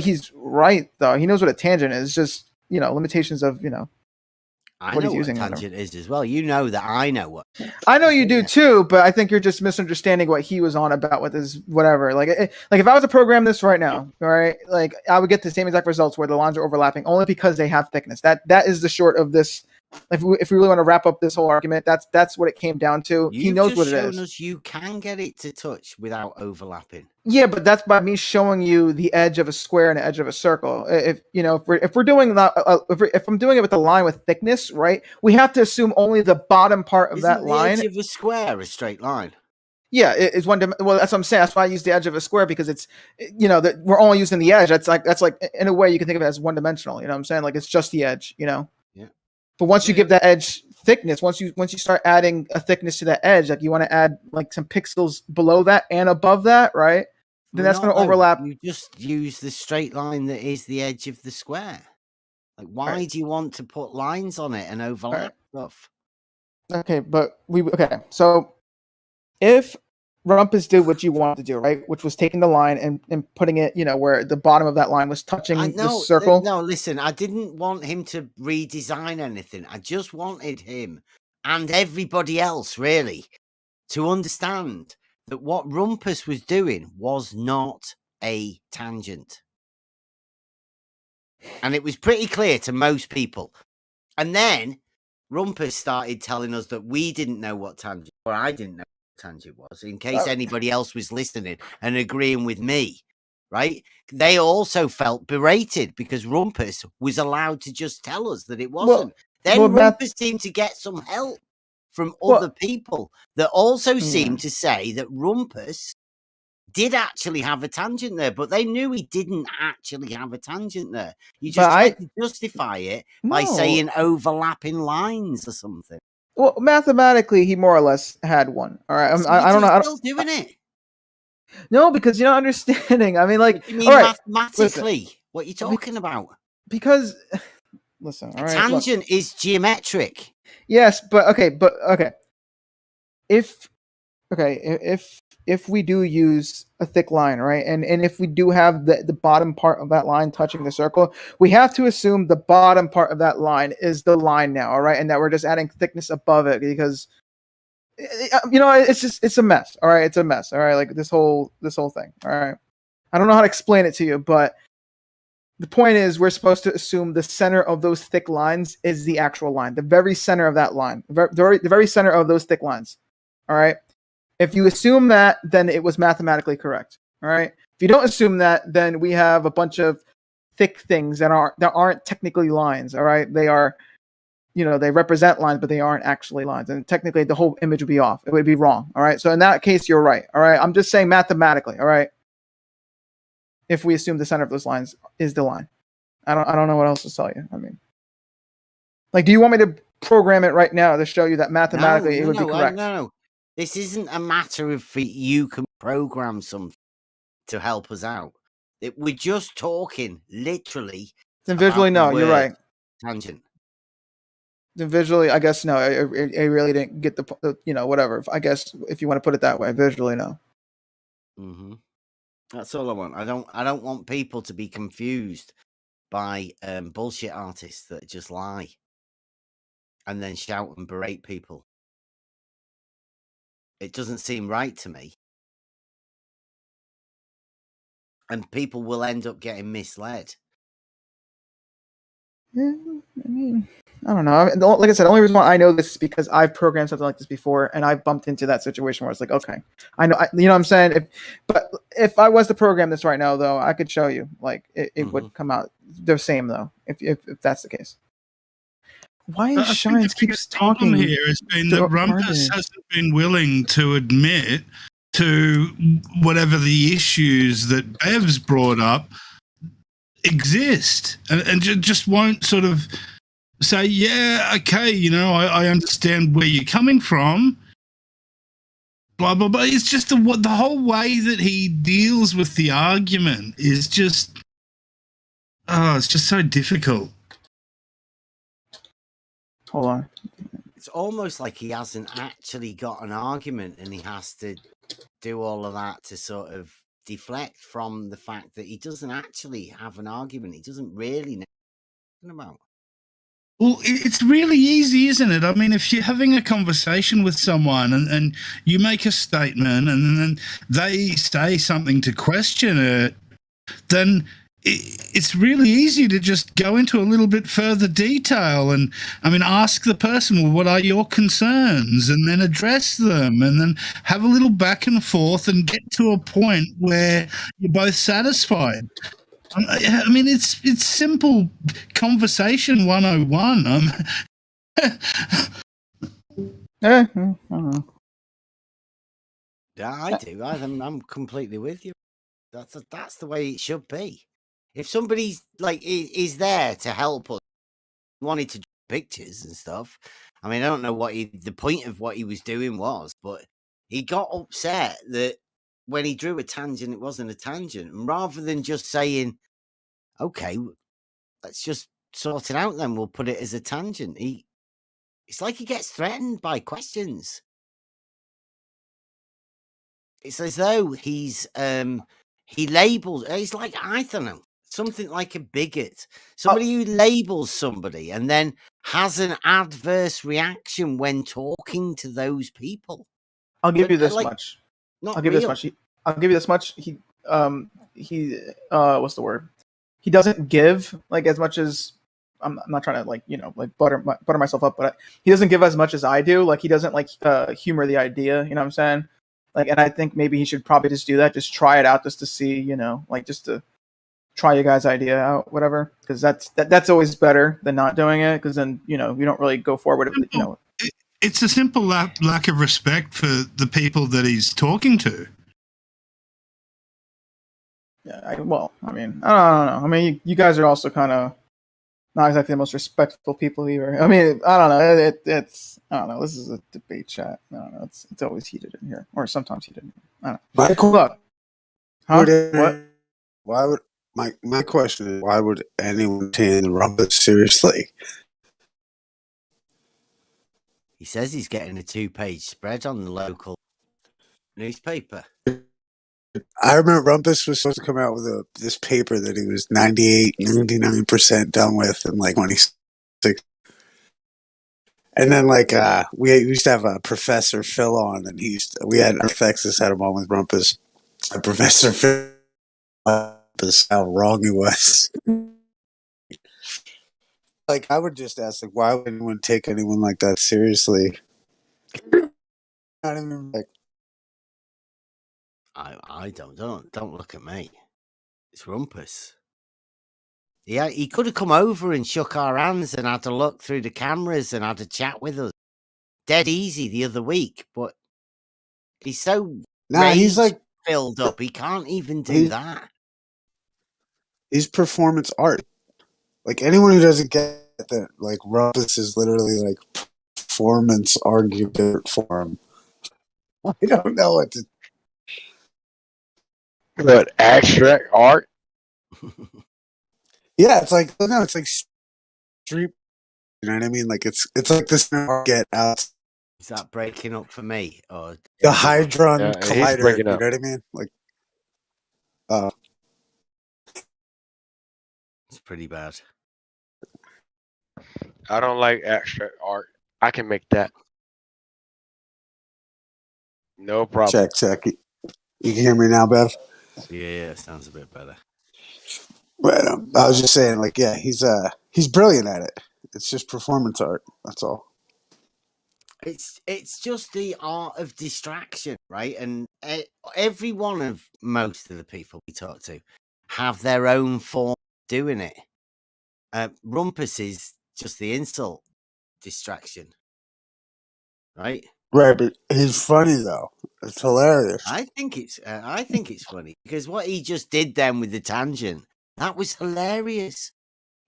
[SPEAKER 16] he's right though. He knows what a tangent is. It's just, you know, limitations of, you know,
[SPEAKER 2] I know what a tangent is as well. You know that I know what.
[SPEAKER 16] I know you do too, but I think you're just misunderstanding what he was on about with his whatever. Like if I was to program this right now, all right, like I would get the same exact results where the lines are overlapping only because they have thickness. That is the short of this. If we really want to wrap up this whole argument, that's what it came down to. He knows what it is.
[SPEAKER 2] Us you can get it to touch without overlapping.
[SPEAKER 16] Yeah, but that's by me showing you the edge of a square and the edge of a circle. If you know, if we're doing that, if I'm doing it with a line with thickness, right? We have to assume only the bottom part of that line.
[SPEAKER 2] The edge of a square, a straight line.
[SPEAKER 16] Yeah, it's one. Well, that's what I'm saying. That's why I use the edge of a square, because it's, you know, that we're only using the edge. That's like in a way you can think of it as one dimensional. You know what I'm saying? Like it's just the edge. You know.
[SPEAKER 2] Yeah.
[SPEAKER 16] But once you give that edge thickness, once you start adding a thickness to that edge, like you want to add like some pixels below that and above that, right? Then that's going to overlap.
[SPEAKER 2] You just use the straight line that is the edge of the square. Like, why do you want to put lines on it and overlap stuff?
[SPEAKER 16] Okay, so if Rumpus did what you wanted to do, right, which was taking the line and putting it, you know, where the bottom of that line was touching the circle.
[SPEAKER 2] No, listen, I didn't want him to redesign anything. I just wanted him and everybody else, really, to understand that what Rumpus was doing was not a tangent. And it was pretty clear to most people. And then Rumpus started telling us that we didn't know what tangent, or I didn't know what tangent was, in case anybody else was listening and agreeing with me, right? They also felt berated because Rumpus was allowed to just tell us that it wasn't. Rumpus seemed to get some help from other people that also seemed to say that Rumpus did actually have a tangent there, but they knew he didn't actually have a tangent there. You just tried to justify it by saying overlapping lines or something.
[SPEAKER 16] Well, mathematically, he more or less had one. All right, I don't know.
[SPEAKER 2] I'm still doing it.
[SPEAKER 16] No, because you're not understanding. I mean, like,
[SPEAKER 2] what do you mean mathematically? What are you talking about?
[SPEAKER 16] Because, listen, all right,
[SPEAKER 2] tangent is geometric.
[SPEAKER 16] Yes, but okay. If we do use a thick line, right, and if we do have the bottom part of that line touching the circle, we have to assume the bottom part of that line is the line now, all right, and that we're just adding thickness above it, because, you know, it's a mess, all right, it's a mess, all right, like this whole thing, all right. I don't know how to explain it to you, but the point is we're supposed to assume the center of those thick lines is the actual line, the very center of that line, the very center of those thick lines, all right. If you assume that, then it was mathematically correct. All right. If you don't assume that, then we have a bunch of thick things that aren't technically lines. All right. They are, you know, they represent lines, but they aren't actually lines. And technically, the whole image would be off. It would be wrong. All right. So in that case, you're right. All right. I'm just saying mathematically. All right. if we assume the center of those lines is the line. I don't know what else to tell you. I mean, like, do you want me to program it right now to show you that mathematically it would be correct?
[SPEAKER 2] No. This isn't a matter of you can program something to help us out. We're just talking literally.
[SPEAKER 16] Then visually, no, you're right.
[SPEAKER 2] Tangent.
[SPEAKER 16] Then visually, I guess no. I really didn't get the whatever. I guess if you want to put it that way, visually, no.
[SPEAKER 2] Mm-hmm. That's all I want. I don't want people to be confused by bullshit artists that just lie and then shout and berate people. It doesn't seem right to me. And people will end up getting misled.
[SPEAKER 16] Yeah, I mean, I don't know. Like I said, the only reason why I know this is because I've programmed something like this before, and I've bumped into that situation where it's like, okay, I know, you know what I'm saying? But if I was to program this right now, though, I could show you. Like, it would come out the same, though, if that's the case. Why is Shines keeps talking?
[SPEAKER 14] The problem here has been that Rumpus hasn't been willing to admit to whatever the issues that Bev's brought up exist, and just won't sort of say, yeah, okay, I understand where you're coming from, blah, blah, blah. It's just the whole way that he deals with the argument is just, it's just so difficult.
[SPEAKER 16] Hold on.
[SPEAKER 2] It's almost like he hasn't actually got an argument and he has to do all of that to sort of deflect from the fact that he doesn't actually have an argument. He doesn't really know what about.
[SPEAKER 14] Well, it's really easy, isn't it? I mean, if you're having a conversation with someone and you make a statement and then they say something to question it, then it's really easy to just go into a little bit further detail and, I mean, ask the person, well, what are your concerns? And then address them and then have a little back and forth and get to a point where you're both satisfied. I mean, it's simple conversation 101.
[SPEAKER 16] I don't know.
[SPEAKER 2] Yeah, I do. I'm completely with you. That's the way it should be. If somebody's like is there to help us, wanted to draw pictures and stuff. I mean, I don't know what the point of what he was doing was, but he got upset that when he drew a tangent, it wasn't a tangent. And rather than just saying, okay, let's just sort it out then, we'll put it as a tangent. It's like he gets threatened by questions. It's as though he labels, he's like, I don't know, something like a bigot. Somebody who labels somebody and then has an adverse reaction when talking to those people.
[SPEAKER 16] I'll give you this much. I'll give you this much. He what's the word? He doesn't give like as much as I'm not trying to butter myself up, but he doesn't give as much as I do. Like he doesn't humor the idea. You know what I'm saying? And I think maybe he should probably just do that. Just try it out just to see, just to try your guys' idea out, whatever. Because that's always better than not doing it. Because then, you don't really go forward.
[SPEAKER 14] It's a simple lack of respect for the people that he's talking to.
[SPEAKER 16] Yeah, I don't know. I mean, you guys are also kind of not exactly the most respectful people either. I mean, I don't know. It's I don't know. This is a debate chat. I don't know. It's always heated in here, or sometimes heated in here. I don't know.
[SPEAKER 18] My question is, why would anyone take Rumpus seriously?
[SPEAKER 2] He says he's getting a 2-page spread on the local newspaper.
[SPEAKER 18] I remember Rumpus was supposed to come out with this paper that he was 99% done with in 26. And then we used to have a Professor Phil on, and we had Arthexis had him on with Rumpus. Professor Phil, how wrong he was. I would just ask, why would anyone take anyone like that seriously? Not even
[SPEAKER 2] I don't look at me. It's Rumpus. Yeah, he could have come over and shook our hands and had a look through the cameras and had a chat with us. Dead easy the other week, but he's so
[SPEAKER 18] he's
[SPEAKER 2] filled up. He can't even do that.
[SPEAKER 18] He's performance art. Like anyone who doesn't get that, like Rumpus is literally like performance argument form. I don't know what to.
[SPEAKER 7] What, abstract art?
[SPEAKER 18] Yeah, it's like no, it's like street. You know what I mean? Like it's like this get out.
[SPEAKER 2] Is that breaking up for me or
[SPEAKER 18] The Hydron
[SPEAKER 7] he's
[SPEAKER 18] Collider.
[SPEAKER 7] breaking
[SPEAKER 18] You
[SPEAKER 7] up.
[SPEAKER 18] know what I mean? Like,
[SPEAKER 2] it's pretty bad.
[SPEAKER 7] I don't like abstract art. I can make that. No problem.
[SPEAKER 18] check. You can hear me now, Bev?
[SPEAKER 2] Yeah, sounds a bit better.
[SPEAKER 18] But I was just saying, like, yeah, he's brilliant at it. It's just performance art. That's all.
[SPEAKER 2] It's just the art of distraction, right? And every one of most of the people we talk to have their own form of doing it. Rumpus is just the insult distraction, right?
[SPEAKER 18] Right, but he's funny though. It's hilarious.
[SPEAKER 2] I think it's funny because what he just did then with the tangent, that was hilarious.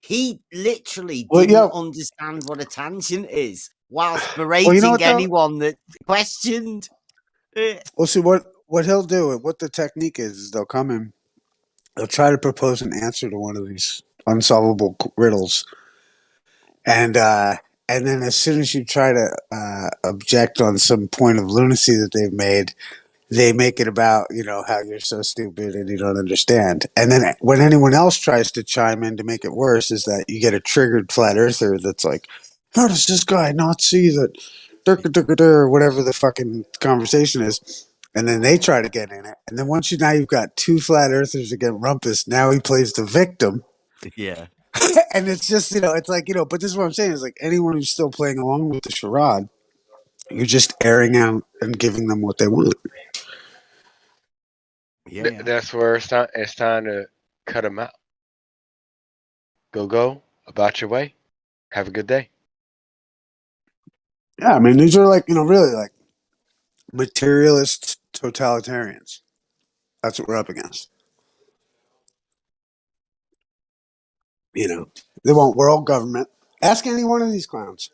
[SPEAKER 2] He literally didn't understand what a tangent is whilst berating anyone that questioned.
[SPEAKER 18] Well, see what he'll do, what the technique is they'll come in, they'll try to propose an answer to one of these unsolvable riddles, and then as soon as you try to object on some point of lunacy that they've made, they make it about, you know, how you're so stupid and you don't understand. And then when anyone else tries to chime in to make it worse, is that you get a triggered flat earther that's like, how does this guy not see that, or whatever the fucking conversation is. And then they try to get in it. And then once you've got two flat earthers against Rumpus, now he plays the victim.
[SPEAKER 2] Yeah.
[SPEAKER 18] And it's just, it's like, but this is what I'm saying is like anyone who's still playing along with the charade, you're just airing out and giving them what they want.
[SPEAKER 2] Yeah.
[SPEAKER 7] That's where it's time to cut them out. Go about your way. Have a good day.
[SPEAKER 18] Yeah, I mean, these are like, really like materialist totalitarians. That's what we're up against. They want world government. Ask any one of these clowns.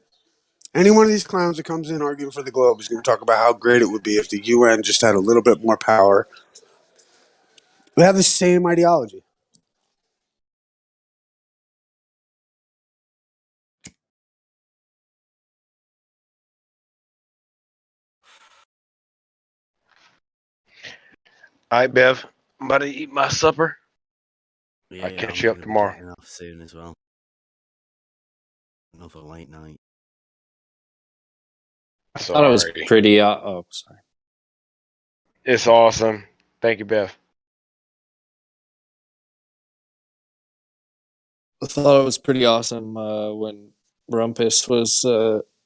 [SPEAKER 18] Any one of these clowns that comes in arguing for the globe is going to talk about how great it would be if the UN just had a little bit more power. We have the same ideology.
[SPEAKER 7] All right, Bev. I'm about to eat my supper.
[SPEAKER 2] Yeah,
[SPEAKER 7] I'll catch you up tomorrow.
[SPEAKER 2] Getting off soon as well. Another late night.
[SPEAKER 12] I thought it was pretty. Oh, sorry.
[SPEAKER 7] It's awesome. Thank you, Bev.
[SPEAKER 12] I thought it was pretty awesome when Rumpus was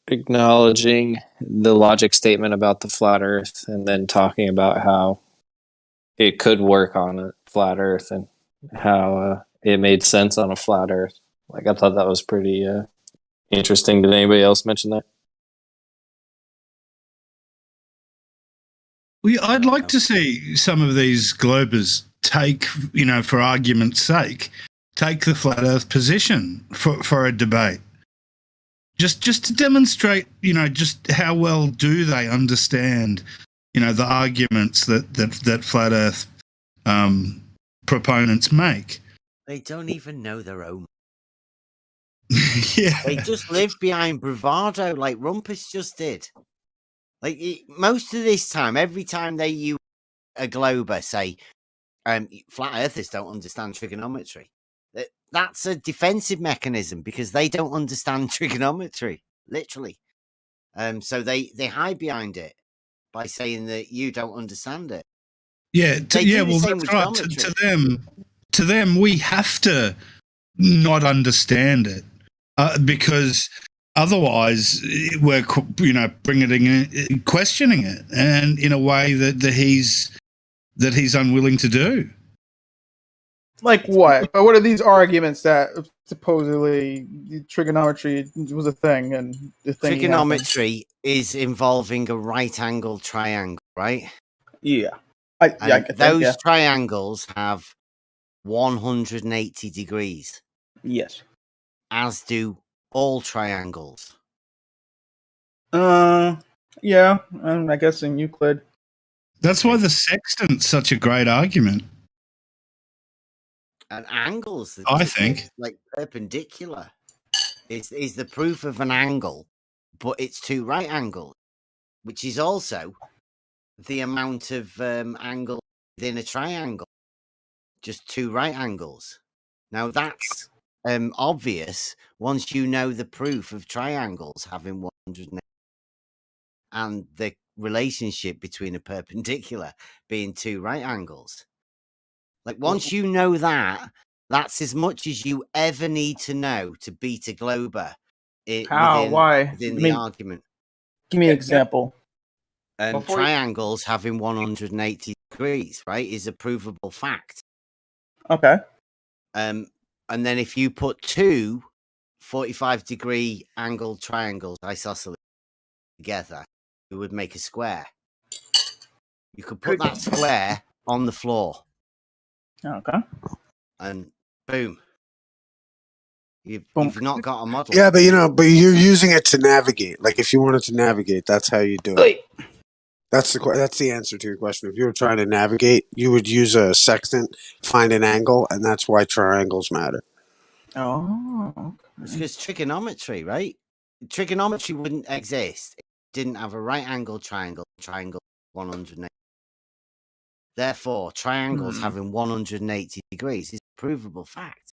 [SPEAKER 12] acknowledging the logic statement about the flat Earth, and then talking about how it could work on a flat Earth and how it made sense on a flat Earth. Like, I thought that was pretty interesting. Did anybody else mention that?
[SPEAKER 14] Well, I'd like to see some of these globers take, for argument's sake, take the flat Earth position for a debate. Just to demonstrate, just how well do they understand, the arguments that flat Earth proponents make.
[SPEAKER 2] They don't even know their own.
[SPEAKER 14] Yeah.
[SPEAKER 2] They just live behind bravado like Rumpus just did. Like, most of this time, every time they use a glober, say, flat earthers don't understand trigonometry. That's a defensive mechanism because they don't understand trigonometry, literally. So they hide behind it by saying that you don't understand it.
[SPEAKER 14] Yeah, well, that's right. To them, we have to not understand it because otherwise we're questioning it, and in a way that he's unwilling to do.
[SPEAKER 16] Like what? But what are these arguments that supposedly trigonometry was a thing and the thing?
[SPEAKER 2] Trigonometry is involving a right angle triangle, right?
[SPEAKER 16] Yeah.
[SPEAKER 2] Those triangles have 180 degrees.
[SPEAKER 16] Yes.
[SPEAKER 2] As do all triangles.
[SPEAKER 16] Yeah, I guess in Euclid.
[SPEAKER 14] That's why the sextant's such a great argument.
[SPEAKER 2] And angles,
[SPEAKER 14] I think,
[SPEAKER 2] like perpendicular, is the proof of an angle, but it's two right angles, which is also the amount of angle within a triangle. Just two right angles. Now that's obvious once you know the proof of triangles having 180 and the relationship between a perpendicular being two right angles. Like once you know that, that's as much as you ever need to know to beat a Glober.
[SPEAKER 16] How? Why?
[SPEAKER 2] Within the argument.
[SPEAKER 16] Give me an example.
[SPEAKER 2] Triangles having 180 degrees, right, is a provable fact.
[SPEAKER 16] Okay.
[SPEAKER 2] And then if you put two 45-degree angled triangles isosceles together, it would make a square. You could put that square on the floor.
[SPEAKER 16] Okay.
[SPEAKER 2] And boom. You've not got a model.
[SPEAKER 18] Yeah, but you're using it to navigate. Like if you wanted to navigate, that's how you do it. That's the answer to your question. If you were trying to navigate, you would use a sextant, find an angle, and that's why triangles matter.
[SPEAKER 16] Oh, okay.
[SPEAKER 2] It's because trigonometry, right? Trigonometry wouldn't exist if it didn't have a right angle triangle 180. Therefore, triangles having 180 degrees is a provable fact.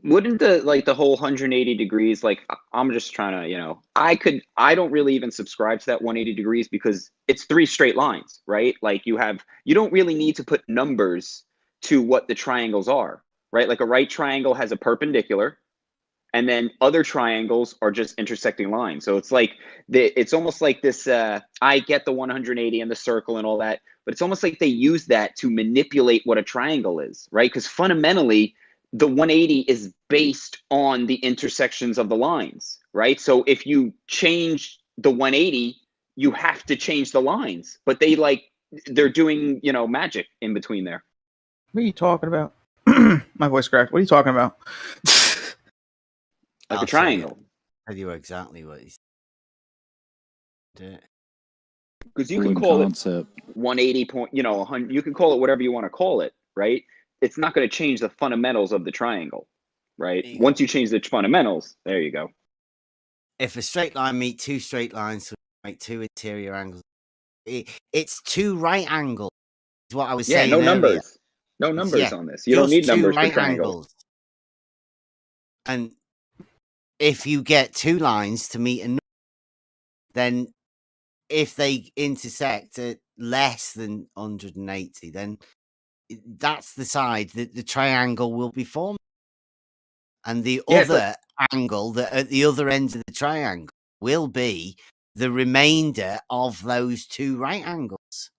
[SPEAKER 19] Wouldn't the whole 180 degrees, like I'm just trying to, I don't really even subscribe to that 180 degrees because it's three straight lines, right? Like you don't really need to put numbers to what the triangles are, right? Like a right triangle has a perpendicular and then other triangles are just intersecting lines. So it's like, it's almost like this, I get the 180 and the circle and all that, but it's almost like they use that to manipulate what a triangle is, right? Because fundamentally, the 180 is based on the intersections of the lines, right? So if you change the 180, you have to change the lines, but they're doing, magic in between there.
[SPEAKER 16] What are you talking about? My voice cracked. What are you talking about?
[SPEAKER 19] Like a triangle.
[SPEAKER 2] Tell you exactly what he's doing.
[SPEAKER 19] Because you can call it 180 point, you can call it whatever you want to call it, right? It's not going to change the fundamentals of the triangle, right? Once you change the fundamentals, there you go.
[SPEAKER 2] If a straight line meet two straight lines to make two interior angles, it's two right angles. Is what I was saying.
[SPEAKER 19] No numbers.
[SPEAKER 2] Earlier.
[SPEAKER 19] No numbers on this. You don't need numbers for triangles.
[SPEAKER 2] And if you get two lines to meet another, then if they intersect at less than 180, then that's the side that the triangle will be formed. And the other angle that at the other end of the triangle will be the remainder of those two right angles.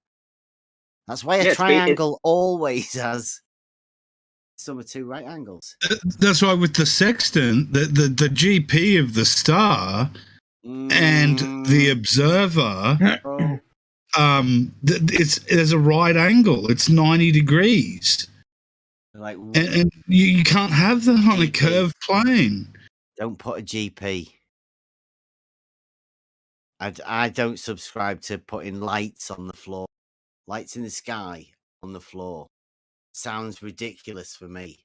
[SPEAKER 2] That's why a triangle always has sum of two right angles.
[SPEAKER 14] That's why with the sextant, the GP of the star and the observer, there's a right angle. It's 90 degrees.
[SPEAKER 2] Like,
[SPEAKER 14] and you can't have that on a curved plane.
[SPEAKER 2] Don't put a GP. I don't subscribe to putting lights on the floor. Lights in the sky on the floor. Sounds ridiculous for me.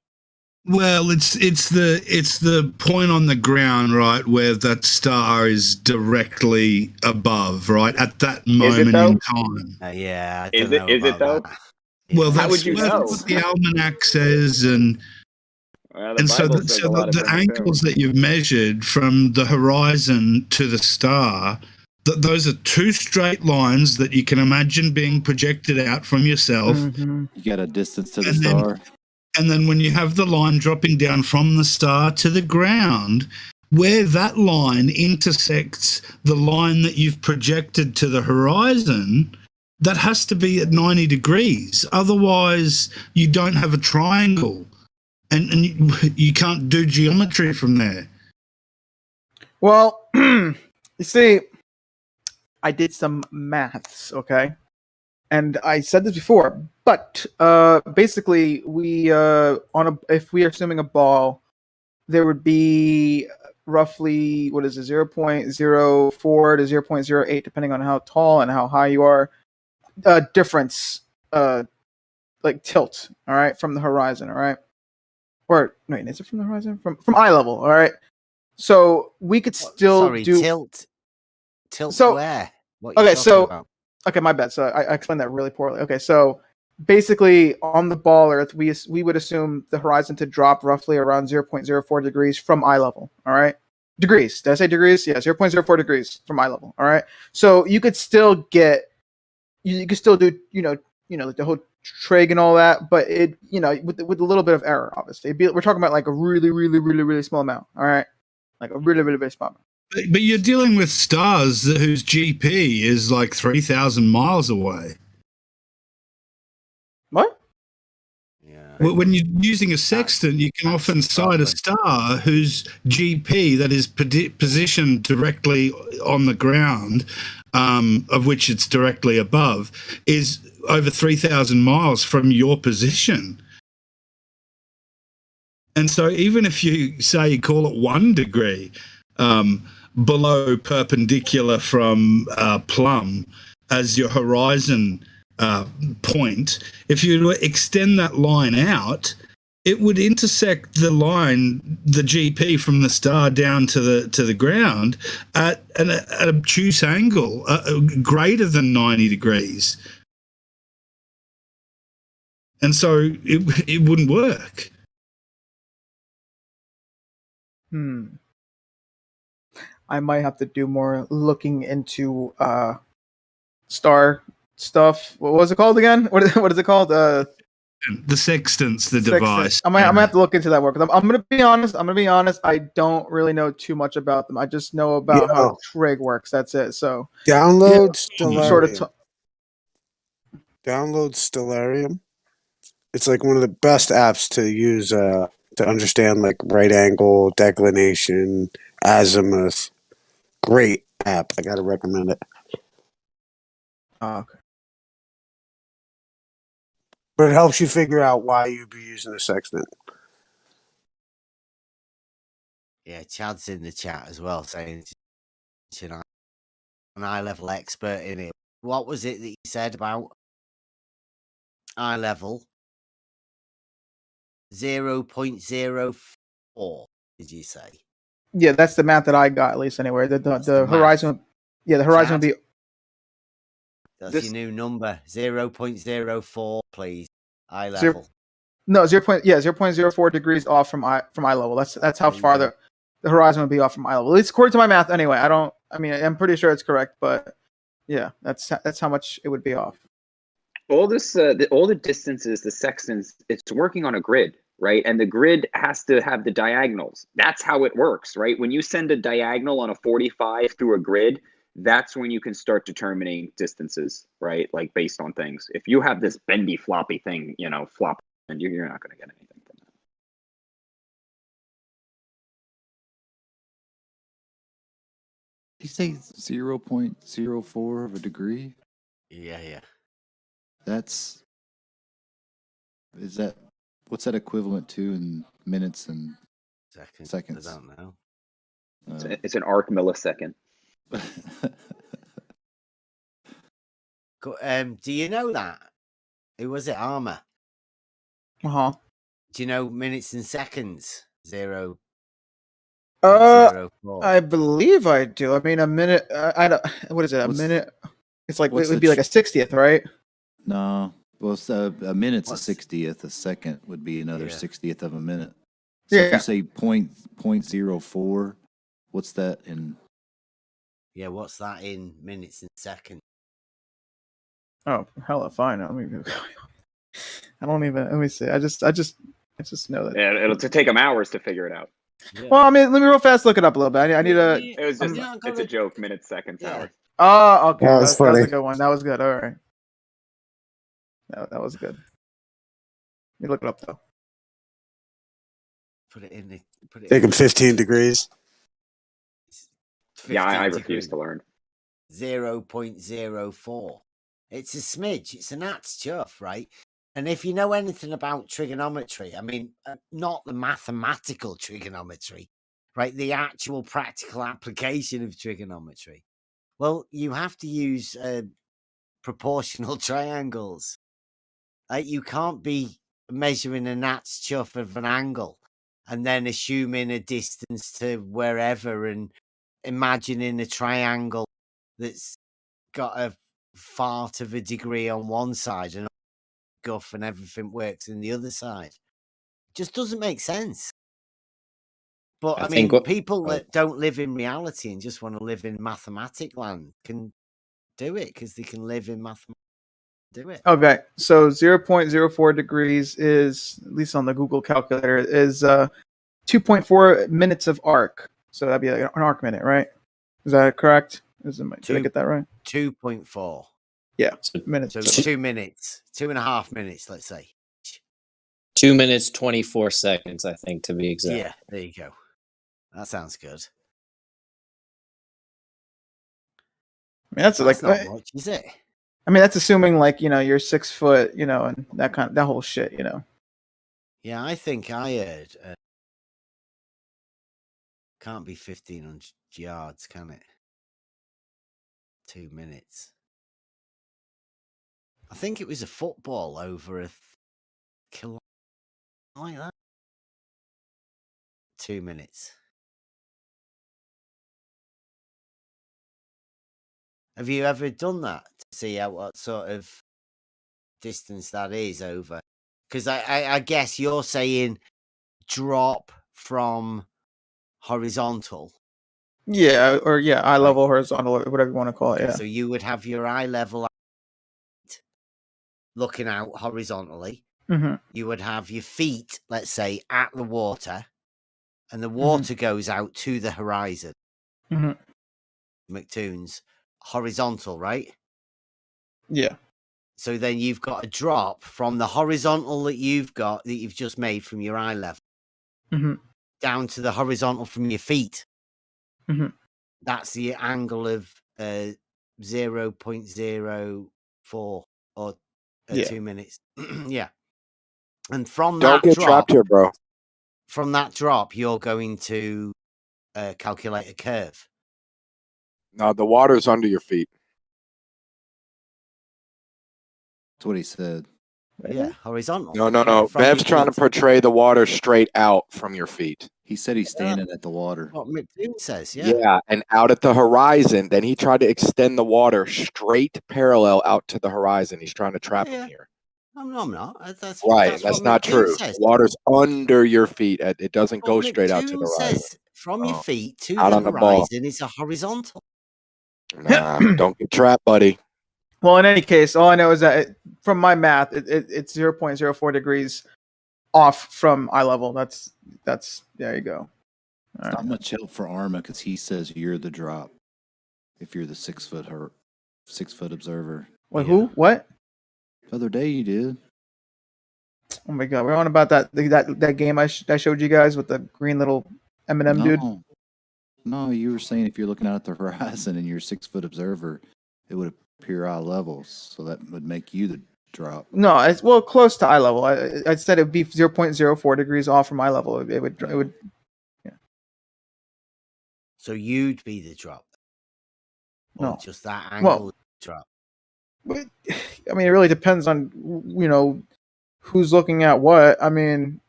[SPEAKER 14] Well, it's the point on the ground, right, where that star is directly above, right, at that moment in time.
[SPEAKER 2] Yeah.
[SPEAKER 19] Is it though?
[SPEAKER 14] Well,
[SPEAKER 19] how would you know?
[SPEAKER 14] What the almanac says, and so the angles that you've measured from the horizon to the star, those are two straight lines that you can imagine being projected out from yourself.
[SPEAKER 20] You got a distance to the star.
[SPEAKER 14] And then when you have the line dropping down from the star to the ground, where that line intersects the line that you've projected to the horizon, that has to be at 90 degrees. Otherwise, you don't have a triangle. And you can't do geometry from there.
[SPEAKER 16] Well, you see, I did some maths, okay? and I said this before, but basically, we if we are assuming a ball, there would be roughly 0.04 to 0.08, depending on how tall and how high you are, difference, like tilt, all right, from the horizon, all right, or wait, is it from the horizon? From eye level, all right. So we could still do
[SPEAKER 2] tilt
[SPEAKER 16] so,
[SPEAKER 2] where? What
[SPEAKER 16] okay,
[SPEAKER 2] you talking about?
[SPEAKER 16] okay, my bad. So I explained that really poorly. Okay, so basically on the ball Earth, we would assume the horizon to drop roughly around 0.04 degrees from eye level. All right, degrees. Did I say degrees? Yeah, 0.04 degrees from eye level. All right, so you could still get, you could still do, like the whole trig and all that, but it, with a little bit of error, obviously. We're talking about like a really, really, really, really small amount. All right, like a really, really, really small amount.
[SPEAKER 14] But you're dealing with stars whose GP is like 3,000 miles away.
[SPEAKER 16] What?
[SPEAKER 2] Yeah.
[SPEAKER 14] When you're using a sextant, you can often sight a star whose GP, that is positioned directly on the ground, of which it's directly above, is over 3,000 miles from your position. And so even if you say you call it 1 degree below perpendicular from plumb as your horizon point, if you extend that line out, it would intersect the line, the GP from the star down to the ground at an obtuse angle greater than 90 degrees. And so it wouldn't work.
[SPEAKER 16] I might have to do more looking into star stuff. What was it called again? What is it called?
[SPEAKER 14] The sextant's the device.
[SPEAKER 16] I'm gonna have to look into that more, because I'm gonna be honest. I don't really know too much about them. I just know about how trig works. That's it. So
[SPEAKER 18] download Stellarium.
[SPEAKER 16] Download
[SPEAKER 18] Stellarium. It's like one of the best apps to use to understand like right angle, declination, azimuth. Great app. I gotta recommend it.
[SPEAKER 16] Okay.
[SPEAKER 18] But it helps you figure out why you'd be using a sextant.
[SPEAKER 2] Yeah, Chad's in the chat as well, saying an eye level expert in it. What was it that you said about eye level? 0.04, did you say?
[SPEAKER 16] Yeah, that's the math that I got, at least anyway. The horizon, the horizon would be.
[SPEAKER 2] That's your new number, 0.04, please. Eye level.
[SPEAKER 16] 0.04 degrees off from eye level. That's how far the horizon would be off from eye level. At least according to my math, anyway. I'm pretty sure it's correct, but yeah, that's how much it would be off.
[SPEAKER 19] All this, all the distances, the sextants, it's working on a grid, right? And the grid has to have the diagonals. That's how it works, right? When you send a diagonal on a 45 through a grid, that's when you can start determining distances, right? Like based on things. If you have this bendy floppy thing, flop, and you're not going to get anything from that.
[SPEAKER 20] Did you say 0.04 of a degree?
[SPEAKER 2] Yeah.
[SPEAKER 20] What's that equivalent to in minutes and seconds?
[SPEAKER 2] I don't know.
[SPEAKER 19] It's an arc millisecond.
[SPEAKER 2] Do you know that? Who was it? Armor.
[SPEAKER 16] Do
[SPEAKER 2] you know minutes and seconds? 0.
[SPEAKER 16] I believe I do. I mean, a minute. I don't. What is it? A minute? It's like it would be like a 60th, right?
[SPEAKER 20] No. Well, a minute's a 60th. A second would be another 60th of a minute. So if you say 0.04, what's that in?
[SPEAKER 2] Yeah, what's that in minutes and seconds?
[SPEAKER 16] Oh, hell if I know. I don't even. Let me see. I just know that.
[SPEAKER 19] Yeah, it'll take them hours to figure it out.
[SPEAKER 16] Yeah. Well, I mean, let me real fast look it up a little bit. I need a.
[SPEAKER 19] It was just. It's a joke. Minutes, seconds, hours.
[SPEAKER 16] Oh, okay.
[SPEAKER 18] That was funny.
[SPEAKER 16] That was a good one. That was good. All right. That was good. Let me look it up though.
[SPEAKER 2] Put it in.
[SPEAKER 18] Take him 15 degrees.
[SPEAKER 19] Yeah, I refuse to learn.
[SPEAKER 2] 0.04. It's a smidge. It's a gnat's chuff, right? And if you know anything about trigonometry, I mean, not the mathematical trigonometry, right? The actual practical application of trigonometry. Well, you have to use proportional triangles. You can't be measuring a gnat's chuff of an angle and then assuming a distance to wherever and imagining a triangle that's got a fart of a degree on one side and guff and everything works in the other side. Just doesn't make sense. But I mean, people that don't live in reality and just want to live in mathematic land can do it because they can live in mathematics. Do it.
[SPEAKER 16] Okay, so 0.04 degrees is, at least on the Google calculator, is 2.4 minutes of arc. So that'd be like an arc minute, right? Is that correct? Did I get that right?
[SPEAKER 2] 2.4.
[SPEAKER 16] Yeah, minutes.
[SPEAKER 2] So 2 minutes, 2.5 minutes, let's say.
[SPEAKER 12] 2 minutes, 24 seconds, I think, to be exact.
[SPEAKER 2] Yeah, there you go. That sounds good.
[SPEAKER 16] I mean, that's like
[SPEAKER 2] not much, is it?
[SPEAKER 16] I mean, that's assuming like, you know, you're 6 foot, you know, and that whole shit, you know.
[SPEAKER 2] Yeah, I think I heard. Can't be 1,500 yards, can it? 2 minutes. I think it was a football over a kilometre like that. 2 minutes. Have you ever done that to see what sort of distance that is over? Because I guess you're saying drop from horizontal.
[SPEAKER 16] Yeah, or eye level, horizontal, whatever you want to call it. Yeah.
[SPEAKER 2] So you would have your eye level looking out horizontally.
[SPEAKER 16] Mm-hmm.
[SPEAKER 2] You would have your feet, let's say, at the water, and the water goes out to the horizon.
[SPEAKER 16] Mm-hmm.
[SPEAKER 2] McToon's horizontal, right?
[SPEAKER 16] Yeah.
[SPEAKER 2] So then you've got a drop from the horizontal that you've just made from your eye level down to the horizontal from your feet.
[SPEAKER 16] Mm-hmm.
[SPEAKER 2] That's the angle of 0.04 or 2 minutes. Yeah. And from
[SPEAKER 7] Don't
[SPEAKER 2] that
[SPEAKER 7] get
[SPEAKER 2] drop,
[SPEAKER 7] trapped here, bro.
[SPEAKER 2] From that drop, you're going to calculate a curve.
[SPEAKER 7] No, the water's under your feet.
[SPEAKER 20] That's what he said.
[SPEAKER 2] Yeah, horizontal.
[SPEAKER 7] No. Bev's trying to portray the water straight out from your feet.
[SPEAKER 20] He said he's standing at the water.
[SPEAKER 2] What McDoon says,
[SPEAKER 7] Yeah, and out at the horizon. Then he tried to extend the water straight parallel out to the horizon. He's trying to trap him here.
[SPEAKER 2] I'm not. That's
[SPEAKER 7] right. That's not true.
[SPEAKER 2] Says.
[SPEAKER 7] Water's under your feet. It doesn't go straight out to the horizon.
[SPEAKER 2] Says from your feet to
[SPEAKER 7] out
[SPEAKER 2] the
[SPEAKER 7] on the
[SPEAKER 2] horizon is a horizontal.
[SPEAKER 7] Nah, don't get trapped, buddy.
[SPEAKER 16] Well, in any case, all I know is that from my math, it's 0.04 degrees off from eye level. That's there you go.
[SPEAKER 20] It's not much help for Arma because he says you're the drop if you're the 6 foot observer.
[SPEAKER 16] Wait, who? What?
[SPEAKER 20] The other day you did.
[SPEAKER 16] Oh my god, we're on about that game I showed you guys with the green little M&M dude.
[SPEAKER 20] No, you were saying if you're looking out at the horizon and you're a 6 foot observer, it would appear eye level, so that would make you the drop.
[SPEAKER 16] No, it's close to eye level. I said it would be 0.04 degrees off from eye level. It would. Yeah.
[SPEAKER 2] So you'd be the drop. Or
[SPEAKER 16] No,
[SPEAKER 2] just that angle drop.
[SPEAKER 16] I mean, it really depends on who's looking at what. I mean,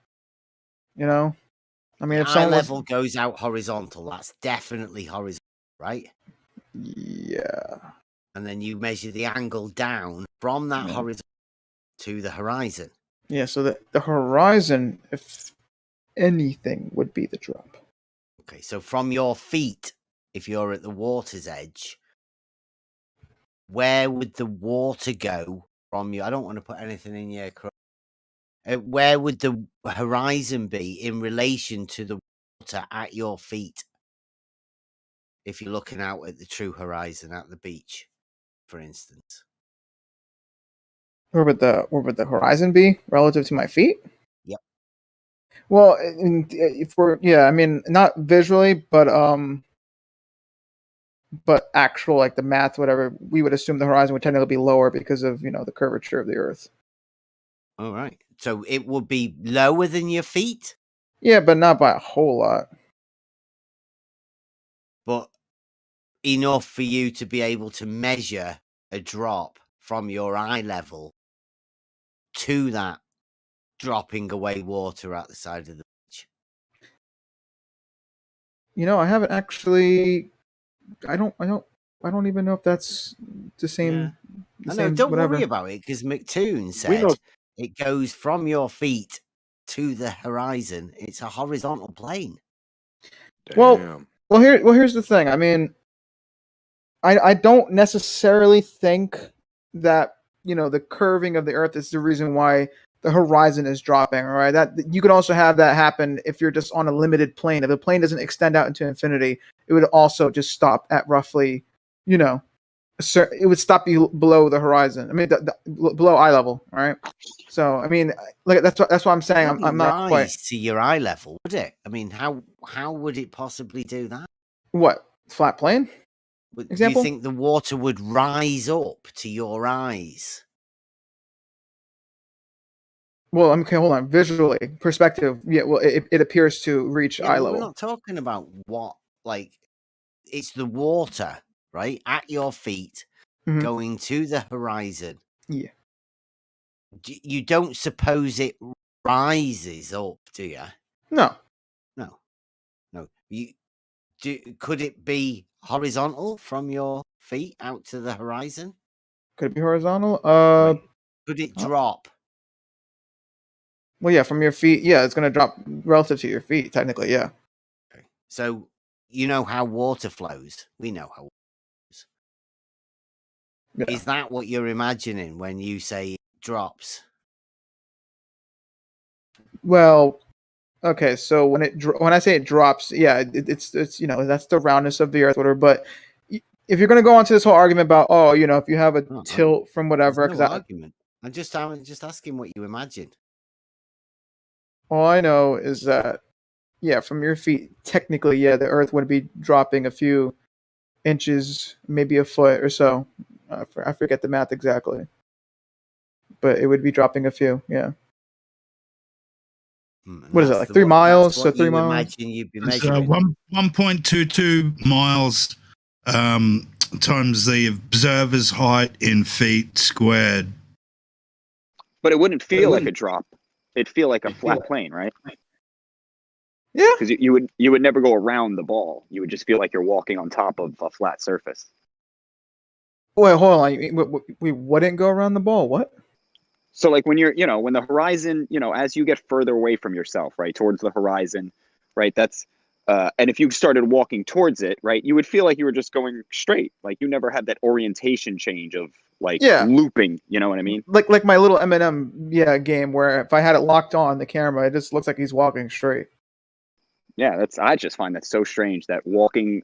[SPEAKER 16] if
[SPEAKER 2] eye level goes out horizontal, that's definitely horizontal, right?
[SPEAKER 16] Yeah.
[SPEAKER 2] And then you measure the angle down from that horizon to the horizon.
[SPEAKER 16] Yeah, so the horizon, if anything, would be the drop.
[SPEAKER 2] Okay, so from your feet, if you're at the water's edge, where would the water go from you? I don't want to put anything in your where would the horizon be in relation to the water at your feet? If you're looking out at the true horizon at the beach, for instance.
[SPEAKER 16] Where would the horizon be relative to my feet?
[SPEAKER 2] Yep.
[SPEAKER 16] Well, if we're I mean, not visually, but but actual like the math, whatever, we would assume the horizon would technically be lower because of the curvature of the Earth.
[SPEAKER 2] All right, so it would be lower than your feet.
[SPEAKER 16] Yeah, but not by a whole lot.
[SPEAKER 2] But enough for you to be able to measure a drop from your eye level to that dropping away water at the side of the beach.
[SPEAKER 16] I haven't actually. I don't even know if that's the same.
[SPEAKER 2] Yeah. No, don't worry about it, because McToon said it goes from your feet to the horizon. It's a horizontal plane.
[SPEAKER 16] Well, here's the thing. I mean, I don't necessarily think that the curving of the Earth is the reason why the horizon is dropping. All right, that you could also have that happen if you're just on a limited plane. If the plane doesn't extend out into infinity, it would also just stop at roughly, it would stop you below the horizon. I mean, below eye level. All right. So I mean, like that's what I'm saying. I'm not quite
[SPEAKER 2] to your eye level, would it? I mean, how would it possibly do that?
[SPEAKER 16] What, flat plane?
[SPEAKER 2] Do you think the water would rise up to your eyes?
[SPEAKER 16] Well, okay, hold on. Visually, perspective, yeah. Well, it appears to reach eye level.
[SPEAKER 2] We're not talking about it's the water, right, at your feet, going to the horizon.
[SPEAKER 16] Yeah.
[SPEAKER 2] You don't suppose it rises up, do you?
[SPEAKER 16] No.
[SPEAKER 2] Could it be horizontal from your feet out to the horizon?
[SPEAKER 16] Could it be horizontal?
[SPEAKER 2] Could it drop?
[SPEAKER 16] Well, yeah, from your feet. Yeah, it's going to drop relative to your feet, technically. Yeah.
[SPEAKER 2] Okay. So you know how water flows. We know how water flows. Yeah. Is that what you're imagining when you say it drops?
[SPEAKER 16] Well, okay. So when I say it drops, yeah, it's that's the roundness of the Earth, whatever. But if you're going to go into this whole argument about if you have a tilt from whatever,
[SPEAKER 2] no argument. I'm just asking what you imagine.
[SPEAKER 16] All I know is that, yeah, from your feet, technically, yeah, the Earth would be dropping a few inches, maybe a foot or so. I forget the math exactly, but it would be dropping a few. Yeah. What is it, like 3 miles? So 3 miles.
[SPEAKER 2] Imagine you'd be measuring
[SPEAKER 14] 1.22 miles times the observer's height in feet squared.
[SPEAKER 19] But it wouldn't feel like a drop. It'd feel like a flat plane, right?
[SPEAKER 16] Yeah.
[SPEAKER 19] Because you would never go around the ball. You would just feel like you're walking on top of a flat surface.
[SPEAKER 16] Wait, hold on. We wouldn't go around the ball. What?
[SPEAKER 19] So like when when the horizon, as you get further away from yourself, right, towards the horizon, right, that's and if you started walking towards it, right, you would feel like you were just going straight. Like you never had that orientation change of looping, you know what I mean?
[SPEAKER 16] Like my little M&M game where if I had it locked on the camera, it just looks like he's walking straight.
[SPEAKER 19] Yeah, I just find that so strange that walking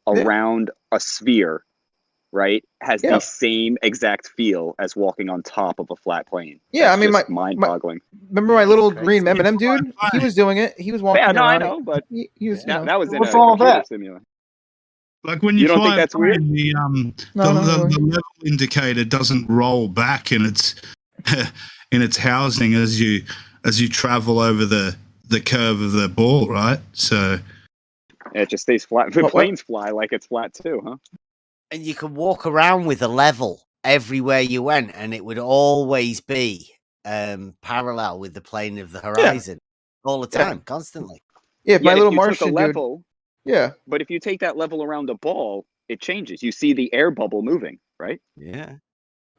[SPEAKER 19] around a sphere, right, has the same exact feel as walking on top of a flat plane.
[SPEAKER 16] Yeah,
[SPEAKER 19] That's
[SPEAKER 16] I mean,
[SPEAKER 19] mind-boggling.
[SPEAKER 16] Remember my little green M&M dude? He was doing it. He was walking around.
[SPEAKER 19] I know, but
[SPEAKER 16] he was.
[SPEAKER 19] That was in
[SPEAKER 16] What's
[SPEAKER 19] a
[SPEAKER 16] all
[SPEAKER 19] computer
[SPEAKER 16] that?
[SPEAKER 19] simulator.
[SPEAKER 14] Like when
[SPEAKER 19] you don't think
[SPEAKER 14] fly
[SPEAKER 19] that's weird?
[SPEAKER 14] The level indicator doesn't roll back in its in its housing as you travel over the curve of the ball, right? So
[SPEAKER 19] it just stays flat. The planes fly like it's flat too, huh?
[SPEAKER 2] And you could walk around with a level everywhere you went, and it would always be parallel with the plane of the horizon all the time, constantly.
[SPEAKER 16] Yeah, my little
[SPEAKER 19] Martian
[SPEAKER 16] dude.
[SPEAKER 19] Level,
[SPEAKER 16] yeah.
[SPEAKER 19] But if you take that level around the ball, it changes. You see the air bubble moving, right?
[SPEAKER 2] Yeah.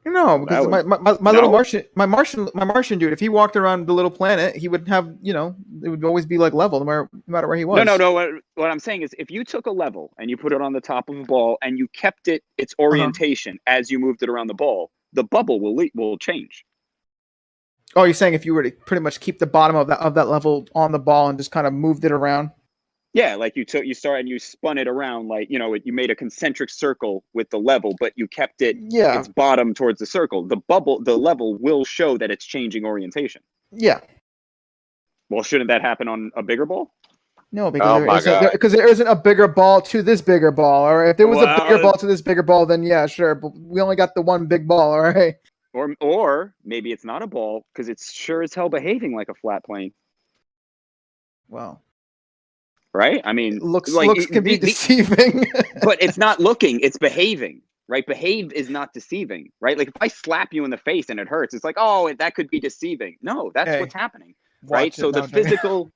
[SPEAKER 16] No, because my little Martian dude, if he walked around the little planet, he would have, it would always be like level no matter where he was.
[SPEAKER 19] No. What I'm saying is if you took a level and you put it on the top of a ball and you kept its orientation as you moved it around the ball, the bubble will change.
[SPEAKER 16] Oh, you're saying if you were to pretty much keep the bottom of that level on the ball and just kind of moved it around?
[SPEAKER 19] Yeah, like you started and you spun it around, like, you made a concentric circle with the level, but you kept its bottom towards the circle. The level will show that it's changing orientation.
[SPEAKER 16] Yeah.
[SPEAKER 19] Well, shouldn't that happen on a bigger ball?
[SPEAKER 16] No, because there isn't a bigger ball to this bigger ball. Or if there was a bigger ball to this bigger ball, then yeah, sure. But we only got the one big ball, all right?
[SPEAKER 19] Or maybe it's not a ball because it's sure as hell behaving like a flat plane.
[SPEAKER 16] Wow.
[SPEAKER 19] Right? I mean,
[SPEAKER 16] looks can be deceiving.
[SPEAKER 19] But it's not looking; it's behaving. Right? Behave is not deceiving. Right? Like if I slap you in the face and it hurts, it's like, oh, that could be deceiving. No, that's what's happening. Right? So the physical.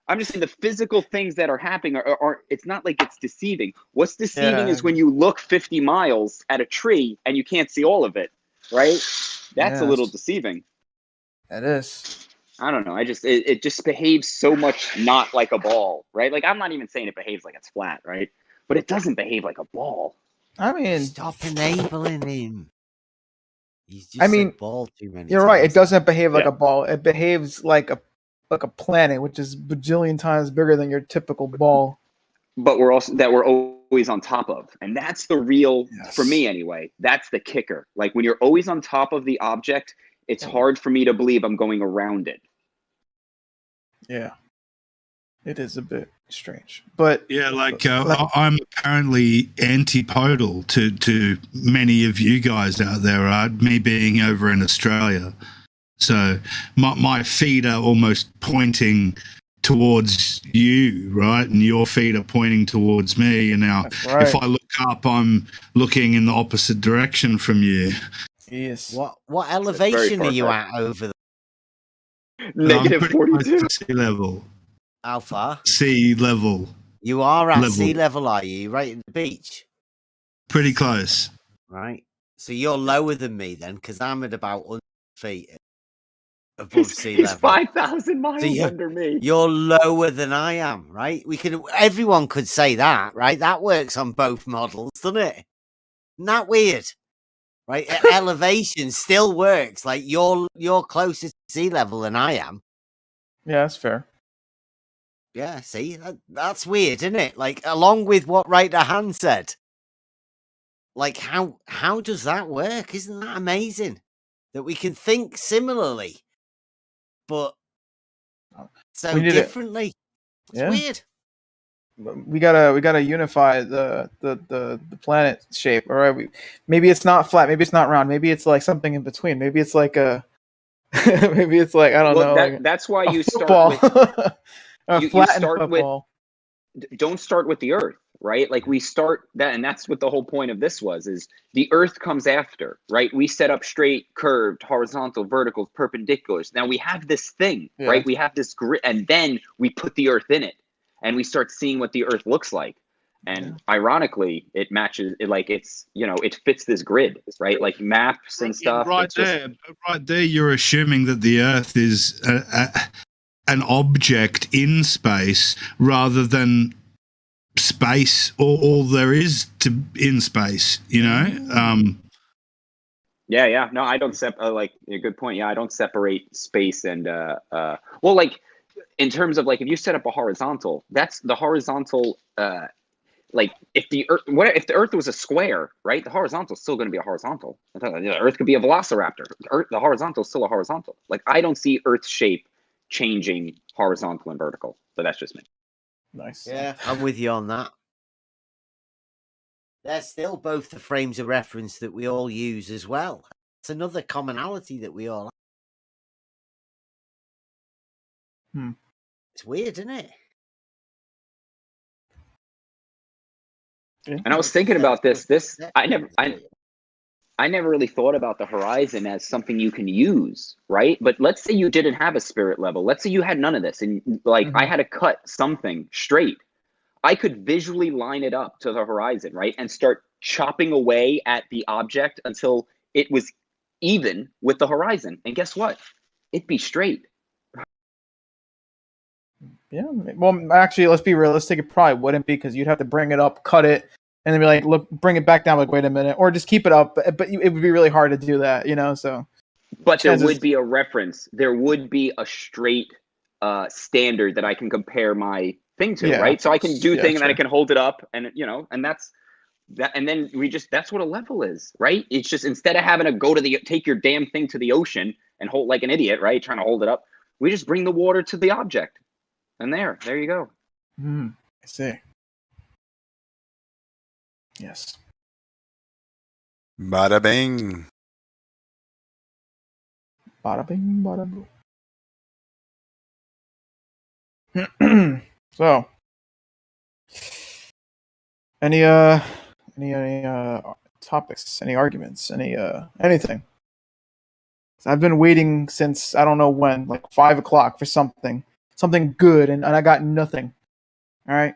[SPEAKER 19] I'm just saying the physical things that are happening are it's not like it's deceiving. What's deceiving is when you look 50 miles at a tree and you can't see all of it, right? That's a little deceiving.
[SPEAKER 16] It is.
[SPEAKER 19] I don't know. It just behaves so much not like a ball, right? Like I'm not even saying it behaves like it's flat, right? But it doesn't behave like a ball.
[SPEAKER 16] I mean,
[SPEAKER 2] stop enabling him. He's just said ball too many
[SPEAKER 16] You're
[SPEAKER 2] times.
[SPEAKER 16] right. It doesn't behave like a ball. It behaves like a planet, which is bajillion times bigger than your typical ball.
[SPEAKER 19] But we're always on top of, and that's the real, for me anyway, that's the kicker. Like when you're always on top of the object, it's hard for me to believe I'm going around it.
[SPEAKER 16] Yeah, it is a bit strange, but
[SPEAKER 14] yeah, I'm apparently antipodal to many of you guys out there, right? Me being over in Australia. So my feet are almost pointing towards you, right? And your feet are pointing towards me. And now if I look up, I'm looking in the opposite direction from you.
[SPEAKER 16] Yes.
[SPEAKER 2] What elevation are you at over there?
[SPEAKER 19] Negative 42.
[SPEAKER 14] Sea level.
[SPEAKER 2] How far?
[SPEAKER 14] Sea level.
[SPEAKER 2] You are at sea level, are you? Right at the beach?
[SPEAKER 14] Pretty close.
[SPEAKER 2] Right. So you're lower than me then, because I'm at about 100 feet. Above sea level.
[SPEAKER 19] He's 5,000 miles under me.
[SPEAKER 2] You're lower than I am, right? Everyone could say that, right? That works on both models, doesn't it? Isn't that weird? Right? Elevation still works. Like you're closer to sea level than I am.
[SPEAKER 16] Yeah, that's fair.
[SPEAKER 2] Yeah, see, that's weird, isn't it? Like along with what Right the Hand said. Like how does that work? Isn't that amazing? That we can think similarly. But so differently. It's weird.
[SPEAKER 16] We gotta unify the planet shape. All right. Maybe it's not flat. Maybe it's not round. Maybe it's like something in between. Maybe it's like a. Maybe it's like I don't know.
[SPEAKER 19] That's why you
[SPEAKER 16] football.
[SPEAKER 19] Start with.
[SPEAKER 16] You start
[SPEAKER 19] football. Don't start with the Earth. Right? Like we start that, and that's what the whole point of this is the Earth comes after, right? We set up straight, curved, horizontal, verticals, perpendiculars. Now we have this thing, right? We have this grid, and then we put the Earth in it, and we start seeing what the Earth looks like. And ironically, it matches it, like it's, it fits this grid, right? Like maps and stuff.
[SPEAKER 14] Right there, you're assuming that the Earth is an object in space rather than space or all there is to in space, Yeah,
[SPEAKER 19] no, I don't like a good point. Yeah, I don't separate space and well, like in terms of like if you set up a horizontal, that's the horizontal like if the Earth was a square, right? The horizontal is still going to be a horizontal. The Earth could be a velociraptor. The horizontal is still a horizontal. Like I don't see Earth's shape changing horizontal and vertical, but that's just me.
[SPEAKER 16] Nice.
[SPEAKER 2] Yeah, I'm with you on that. They're still both the frames of reference that we all use as well. It's another commonality that we all have. It's weird, isn't it?
[SPEAKER 19] And I was thinking about this. I never really thought about the horizon as something you can use, right? But let's say you didn't have a spirit level. Let's say you had none of this, and like I had to cut something straight. I could visually line it up to the horizon, right? And start chopping away at the object until it was even with the horizon. And guess what? It'd be straight.
[SPEAKER 16] Yeah. Well, actually, let's be realistic. It probably wouldn't be because you'd have to bring it up, cut it, and then be like, look, bring it back down. Like, wait a minute, or just keep it up. But it would be really hard to do that, So,
[SPEAKER 19] but there would be a reference. There would be a straight standard that I can compare my thing to, right? So I can do thing, and then I can hold it up, and and that's that. And then that's what a level is, right? It's just instead of having to take your damn thing to the ocean and hold like an idiot, right? Trying to hold it up, we just bring the water to the object, and there you go.
[SPEAKER 16] I see. Yes.
[SPEAKER 21] Bada bing.
[SPEAKER 16] Bada bing, bada boom. So, any topics, any arguments, anything? I've been waiting since I don't know when, like 5 o'clock for something good, and I got nothing. All right,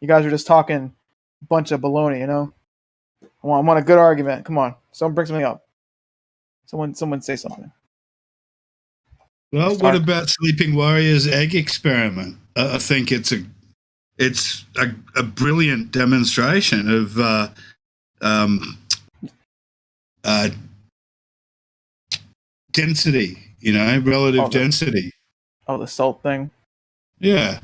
[SPEAKER 16] you guys are just talking a bunch of baloney, you know. I want a good argument. Come on, someone bring something up. Someone say something.
[SPEAKER 14] Well, what about Sleeping Warrior's egg experiment? I think it's a brilliant demonstration of density. You know, relative density.
[SPEAKER 16] Oh, the salt thing.
[SPEAKER 14] Yeah.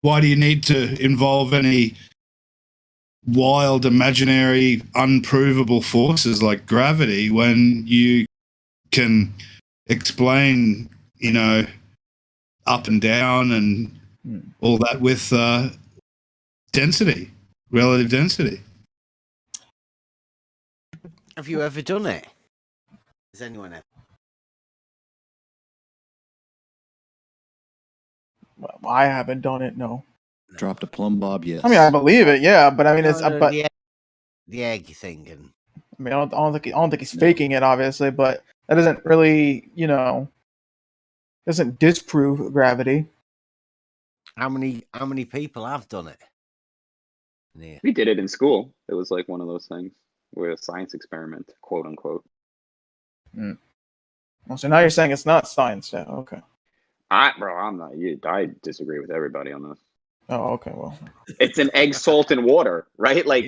[SPEAKER 14] Why do you need to involve any wild, imaginary, unprovable forces like gravity when you can explain, you know, up and down and all that with density, relative density?
[SPEAKER 2] Have you ever done it? Has anyone ever?
[SPEAKER 16] Well, I haven't done it. No.
[SPEAKER 20] Dropped a plumb bob, yes.
[SPEAKER 16] I mean, I believe it. Yeah, but I mean, it's but
[SPEAKER 2] the egg thing, and
[SPEAKER 16] I mean, I don't think he's faking it, obviously, but that doesn't really, you know, doesn't disprove gravity.
[SPEAKER 2] How many people have done it? Yeah.
[SPEAKER 19] We did it in school. It was like one of those things where a science experiment, quote unquote.
[SPEAKER 16] Well, so now you're saying it's not science. Yeah, okay.
[SPEAKER 19] I'm not. I disagree with everybody on this.
[SPEAKER 16] Oh, okay. Well,
[SPEAKER 19] it's an egg, salt, and water, right? Like,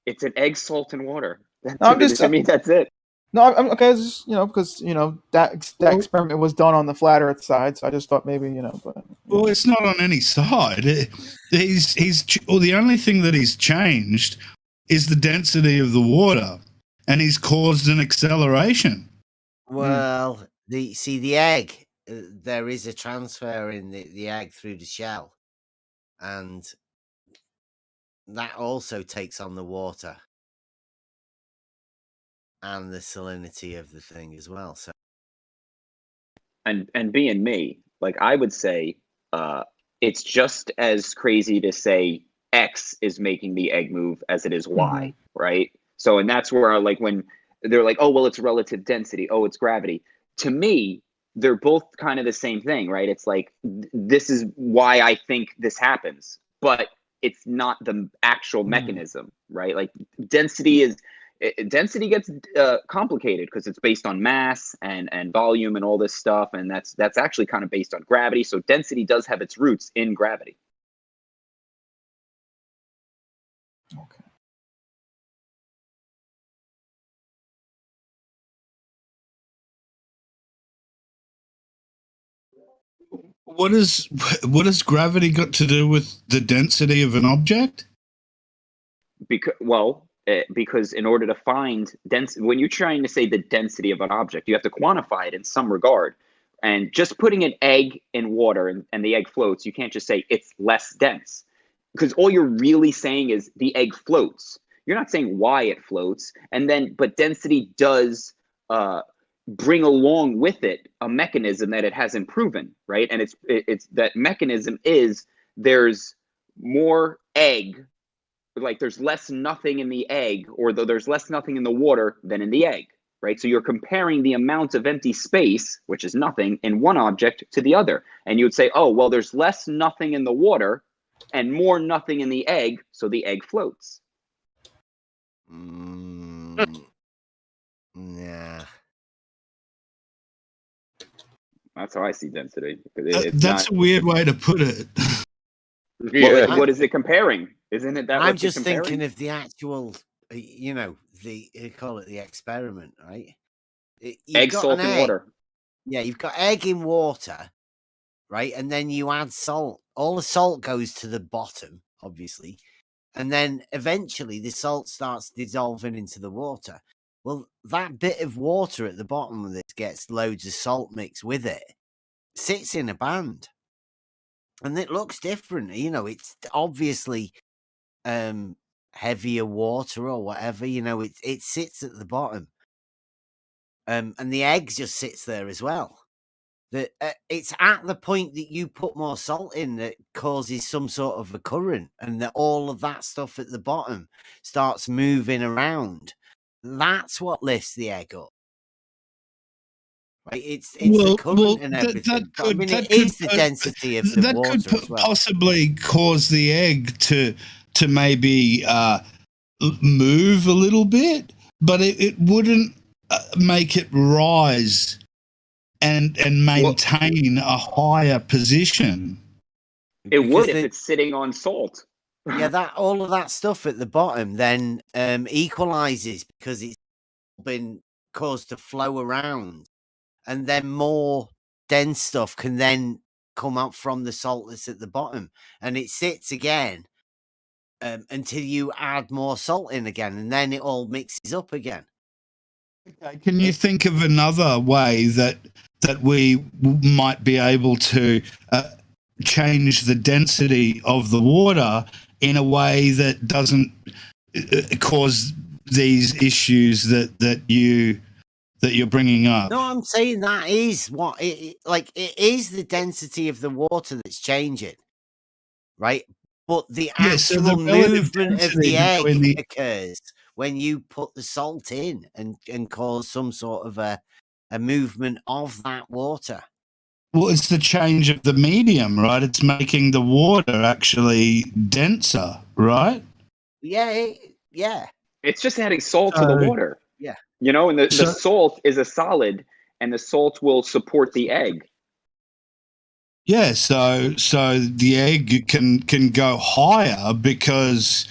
[SPEAKER 19] it's an egg, salt, and water. To me, that's it.
[SPEAKER 16] No, I'm okay. It's just, you know, because you know that experiment was done on the flat Earth side, so I just thought maybe, you know, but
[SPEAKER 14] well, it's not on any side. The only thing that he's changed is the density of the water, and he's caused an acceleration.
[SPEAKER 2] Well, the egg, there is a transfer in the egg through the shell, and that also takes on the water and the salinity of the thing as well. So,
[SPEAKER 19] and being me, like, I would say, it's just as crazy to say X is making the egg move as it is Y, right? So, and that's where, like, when they're like, oh, well, it's relative density, oh, it's gravity. To me, they're both kind of the same thing, right? It's like, this is why I think this happens, but it's not the actual mechanism, right? Like, density gets complicated because it's based on mass and volume and all this stuff, and that's actually kind of based on gravity. So density does have its roots in gravity.
[SPEAKER 16] Okay.
[SPEAKER 14] What has gravity got to do with the density of an object?
[SPEAKER 19] Because in order to find when you're trying to say the density of an object, you have to quantify it in some regard. And just putting an egg in water and the egg floats, you can't just say it's less dense, because all you're really saying is the egg floats. You're not saying why it floats. But density does bring along with it a mechanism that it hasn't proven, right? And it's that mechanism is there's more egg. Like, there's less nothing in the egg, or there's less nothing in the water than in the egg, right? So you're comparing the amount of empty space, which is nothing, in one object to the other. And you would say, oh, well, there's less nothing in the water and more nothing in the egg, so the egg floats.
[SPEAKER 2] Yeah.
[SPEAKER 19] That's how I see density.
[SPEAKER 14] That's a weird way to put it.
[SPEAKER 19] Well, what is it comparing? Isn't it that?
[SPEAKER 2] I'm just thinking of the actual, you know, they call it the experiment, right?
[SPEAKER 19] Egg, salt, and water.
[SPEAKER 2] Yeah, you've got egg in water, right? And then you add salt. All the salt goes to the bottom, obviously. And then eventually the salt starts dissolving into the water. Well, that bit of water at the bottom of this gets loads of salt mixed with it. sits in a band, and it looks different. You know, it's obviously heavier water or whatever. You know, it sits at the bottom, and the egg just sits there as well. That it's at the point that you put more salt in that causes some sort of a current, and that all of that stuff at the bottom starts moving around. That's what lifts the egg up. Right? It's the current and everything. I mean, it is the density of the water as well.
[SPEAKER 14] Possibly cause the egg to maybe move a little bit, but it wouldn't make it rise and maintain a higher position.
[SPEAKER 19] It would if it's sitting on salt.
[SPEAKER 2] Yeah, that all of that stuff at the bottom then equalizes because it's been caused to flow around, and then more dense stuff can then come out from the salt that's at the bottom, and it sits again until you add more salt in again, and then it all mixes up again.
[SPEAKER 14] Okay, can you think of another way that we might be able to change the density of the water in a way that doesn't cause these issues that you're bringing up?
[SPEAKER 2] No, I'm saying that is what it is the density of the water that's changing, right? But the actual movement of the egg occurs when you put the salt in and cause some sort of a movement of that water.
[SPEAKER 14] Well, it's the change of the medium, right? It's making the water actually denser, right?
[SPEAKER 2] Yeah, yeah.
[SPEAKER 19] It's just adding salt to the water.
[SPEAKER 2] Yeah.
[SPEAKER 19] You know, and the salt is a solid, and the salt will support the egg.
[SPEAKER 14] Yeah, so the egg can go higher because...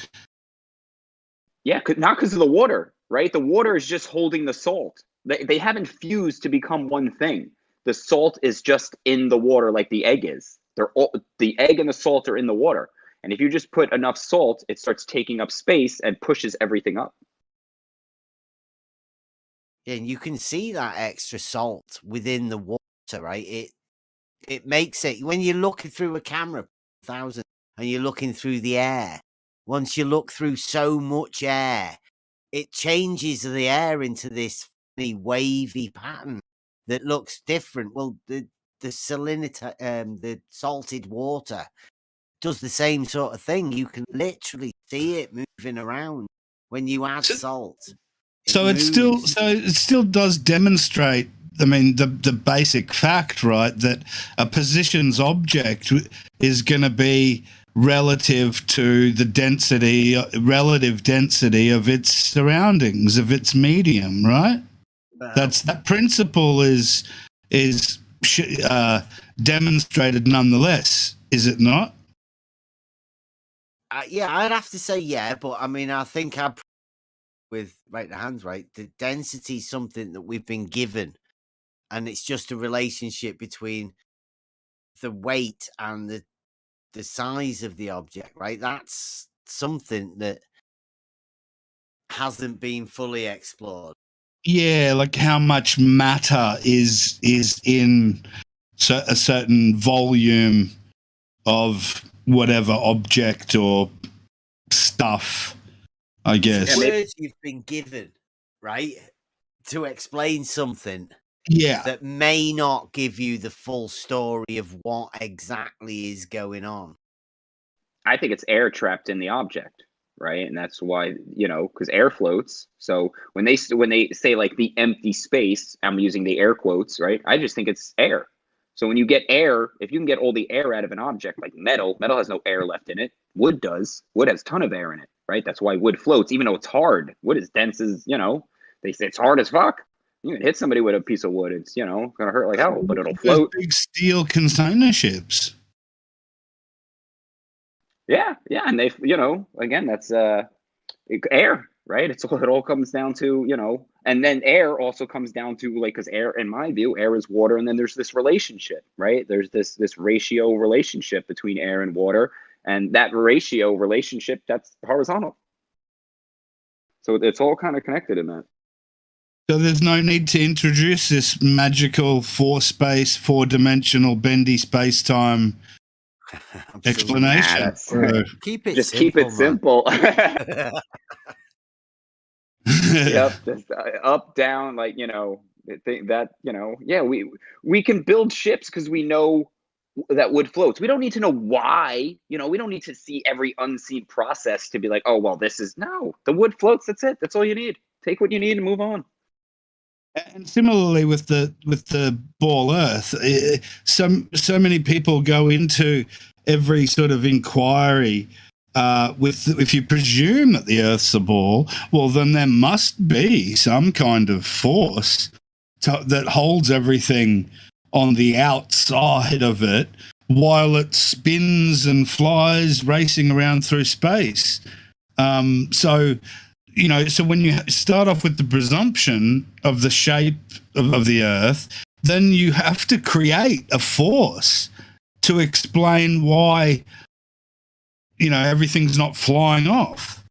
[SPEAKER 19] Yeah, not because of the water, right? The water is just holding the salt. They haven't fused to become one thing. The salt is just in the water like the egg is. The egg and the salt are in the water. And if you just put enough salt, it starts taking up space and pushes everything up.
[SPEAKER 2] Yeah, and you can see that extra salt within the water, right? It makes it, when you're looking through a camera, 1,000, and you're looking through the air, once you look through so much air, it changes the air into this funny wavy pattern that looks different. Well, the salinity, the salted water does the same sort of thing. You can literally see it moving around when you add salt.
[SPEAKER 14] So it still does demonstrate, I mean, the basic fact, right, that a positions object is going to be relative to the relative density of its surroundings, of its medium, right? That principle is demonstrated nonetheless, is it not?
[SPEAKER 2] Yeah, I'd have to say yeah, but I mean, I think with right the hands right, the density is something that we've been given, and it's just a relationship between the weight and the size of the object, right? That's something that hasn't been fully explored.
[SPEAKER 14] Yeah, like how much matter is in a certain volume of whatever object or stuff, I guess.
[SPEAKER 2] Words you've been given, right, to explain something.
[SPEAKER 14] Yeah.
[SPEAKER 2] That may not give you the full story of what exactly is going on.
[SPEAKER 19] I think it's air trapped in the object, right? And that's why, you know, because air floats. So when they say like the empty space, I'm using the air quotes, right? I just think it's air. So when you get air, if you can get all the air out of an object like metal has no air left in it. Wood does. Wood has a ton of air in it, right? That's why wood floats, even though it's hard. Wood is dense as, you know, they say it's hard as fuck. You can hit somebody with a piece of wood. It's, you know, gonna hurt like hell, but it'll float.
[SPEAKER 14] Big steel container ships.
[SPEAKER 19] Yeah, and they, you know, again, that's air, right? It all comes down to, you know, and then air also comes down to like, because air, in my view, air is water, and then there's this relationship, right? There's this ratio relationship between air and water, and that ratio relationship, that's horizontal. So it's all kind of connected in that.
[SPEAKER 14] So there's no need to introduce this magical four-dimensional bendy space-time explanation.
[SPEAKER 2] Keep it
[SPEAKER 19] just
[SPEAKER 2] simple,
[SPEAKER 19] keep it
[SPEAKER 2] man.
[SPEAKER 19] simple. Yep, just up, down, like, you know, that, you know, yeah, we can build ships because we know that wood floats. We don't need to know why, you know, we don't need to see every unseen process to be like, oh, well, this is, no, the wood floats, that's it, that's all you need. Take what you need and move on.
[SPEAKER 14] And similarly with the ball Earth, so many people go into every sort of inquiry if you presume that the Earth's a ball, well, then there must be some kind of force that holds everything on the outside of it while it spins and flies racing around through space. So when you start off with the presumption of the shape of the Earth, then you have to create a force to explain why, everything's not flying off,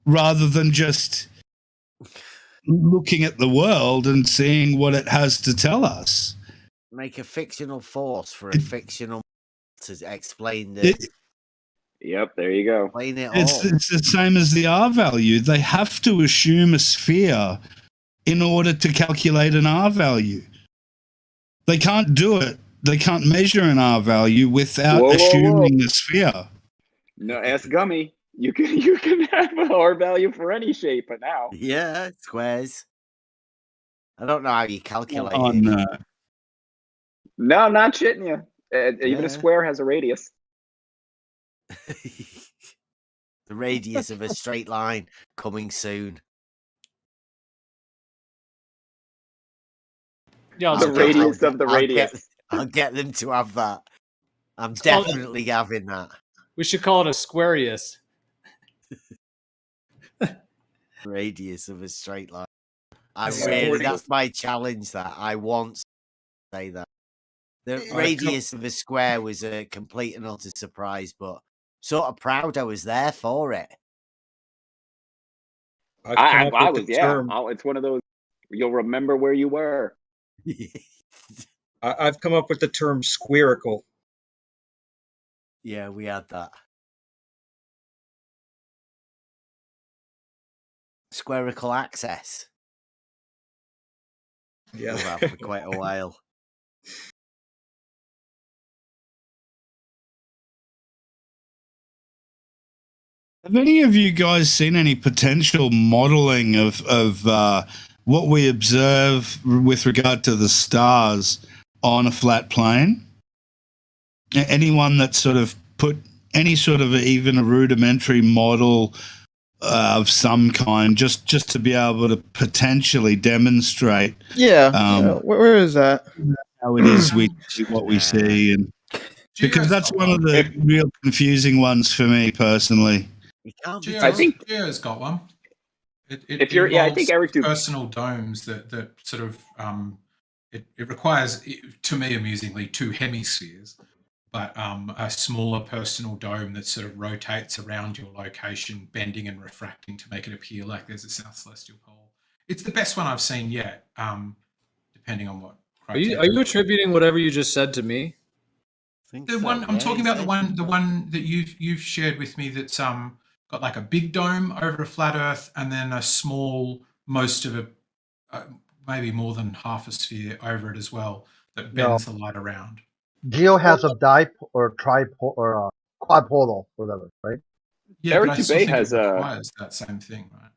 [SPEAKER 14] rather than just looking at the world and seeing what it has to tell us.
[SPEAKER 2] Make a fictional force for a fictional to explain the.
[SPEAKER 19] Yep, there you go.
[SPEAKER 2] Explain it
[SPEAKER 14] It's
[SPEAKER 2] all.
[SPEAKER 14] the same as the R value. They have to assume a sphere in order to calculate an R value. They can't do it. They can't measure an R value without assuming a sphere.
[SPEAKER 19] No, ask Gummy. You can have an R value for any shape, but now.
[SPEAKER 2] Yeah, squares. I don't know how you calculate
[SPEAKER 14] Oh,
[SPEAKER 2] it.
[SPEAKER 14] no.
[SPEAKER 19] No, I'm not shitting you. Even a square has a radius.
[SPEAKER 2] The radius of a straight line coming soon.
[SPEAKER 11] Yeah,
[SPEAKER 19] the radius of the radius.
[SPEAKER 2] I'll get them to have that. I'm definitely having that.
[SPEAKER 11] We should call it a squarius.
[SPEAKER 2] Radius of a straight line. That's my challenge. That I want to say that. The radius of a square was a complete and utter surprise, but sort of proud I was there for it.
[SPEAKER 19] I was, yeah. It's one of those, you'll remember where you were.
[SPEAKER 21] I've come up with the term squirical.
[SPEAKER 2] Yeah, we had that. Squirical access.
[SPEAKER 21] Yeah.
[SPEAKER 2] We'll have for quite a while.
[SPEAKER 14] Have any of you guys seen any potential modeling of what we observe with regard to the stars on a flat plane? Anyone that sort of put any sort of even a rudimentary model of some kind, just to be able to potentially demonstrate?
[SPEAKER 16] Where is that?
[SPEAKER 14] How it is we see what we see, and because that's one of the real confusing ones for me personally.
[SPEAKER 19] I think
[SPEAKER 22] Geo's got one.
[SPEAKER 19] If you're, I think Eric
[SPEAKER 22] personal domes that sort of it requires, to me amusingly, 2 hemispheres, but a smaller personal dome that sort of rotates around your location, bending and refracting to make it appear like there's a south celestial pole. It's the best one I've seen yet, depending on what.
[SPEAKER 11] Are you attributing whatever you just said to me?
[SPEAKER 22] The one I'm talking about, the one that you've shared with me, that's got like a big dome over a flat Earth, and then a small, most of it, maybe more than half a sphere over it as well, that bends the light around.
[SPEAKER 23] Geo has a dipole or tripole or a quadpole, whatever, right?
[SPEAKER 22] Yeah,
[SPEAKER 19] Eric
[SPEAKER 22] but I still think
[SPEAKER 19] has
[SPEAKER 22] it requires that same thing, right?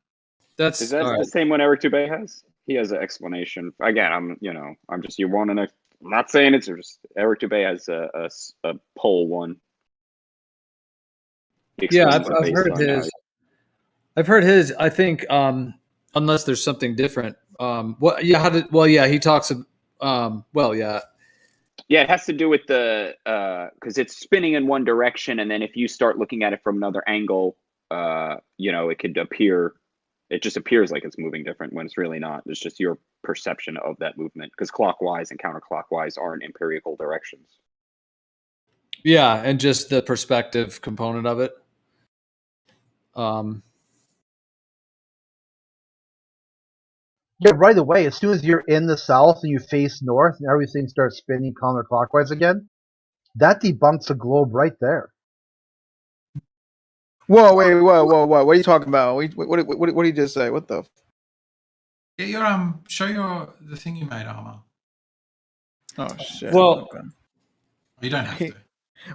[SPEAKER 19] Is that the same one Eric Dubé has? He has an explanation. Again, I'm just, you want to. I'm not saying it's just Eric Dubé has a pole one.
[SPEAKER 11] Yeah, I've heard his. I've heard his. I think unless there's something different. He talks.
[SPEAKER 19] Yeah, it has to do with the because it's spinning in one direction, and then if you start looking at it from another angle, it could appear. It just appears like it's moving different when it's really not. It's just your perception of that movement, because clockwise and counterclockwise aren't empirical directions.
[SPEAKER 11] Yeah, and just the perspective component of it.
[SPEAKER 23] Yeah, right away. As soon as you're in the south and you face north and everything starts spinning counterclockwise again, that debunks the globe right there.
[SPEAKER 16] Whoa, wait, whoa. What are you talking about? What did you just say? What the?
[SPEAKER 22] Get your show the thing you made, Armor.
[SPEAKER 16] Oh shit.
[SPEAKER 11] Well,
[SPEAKER 16] okay.
[SPEAKER 22] You don't have to.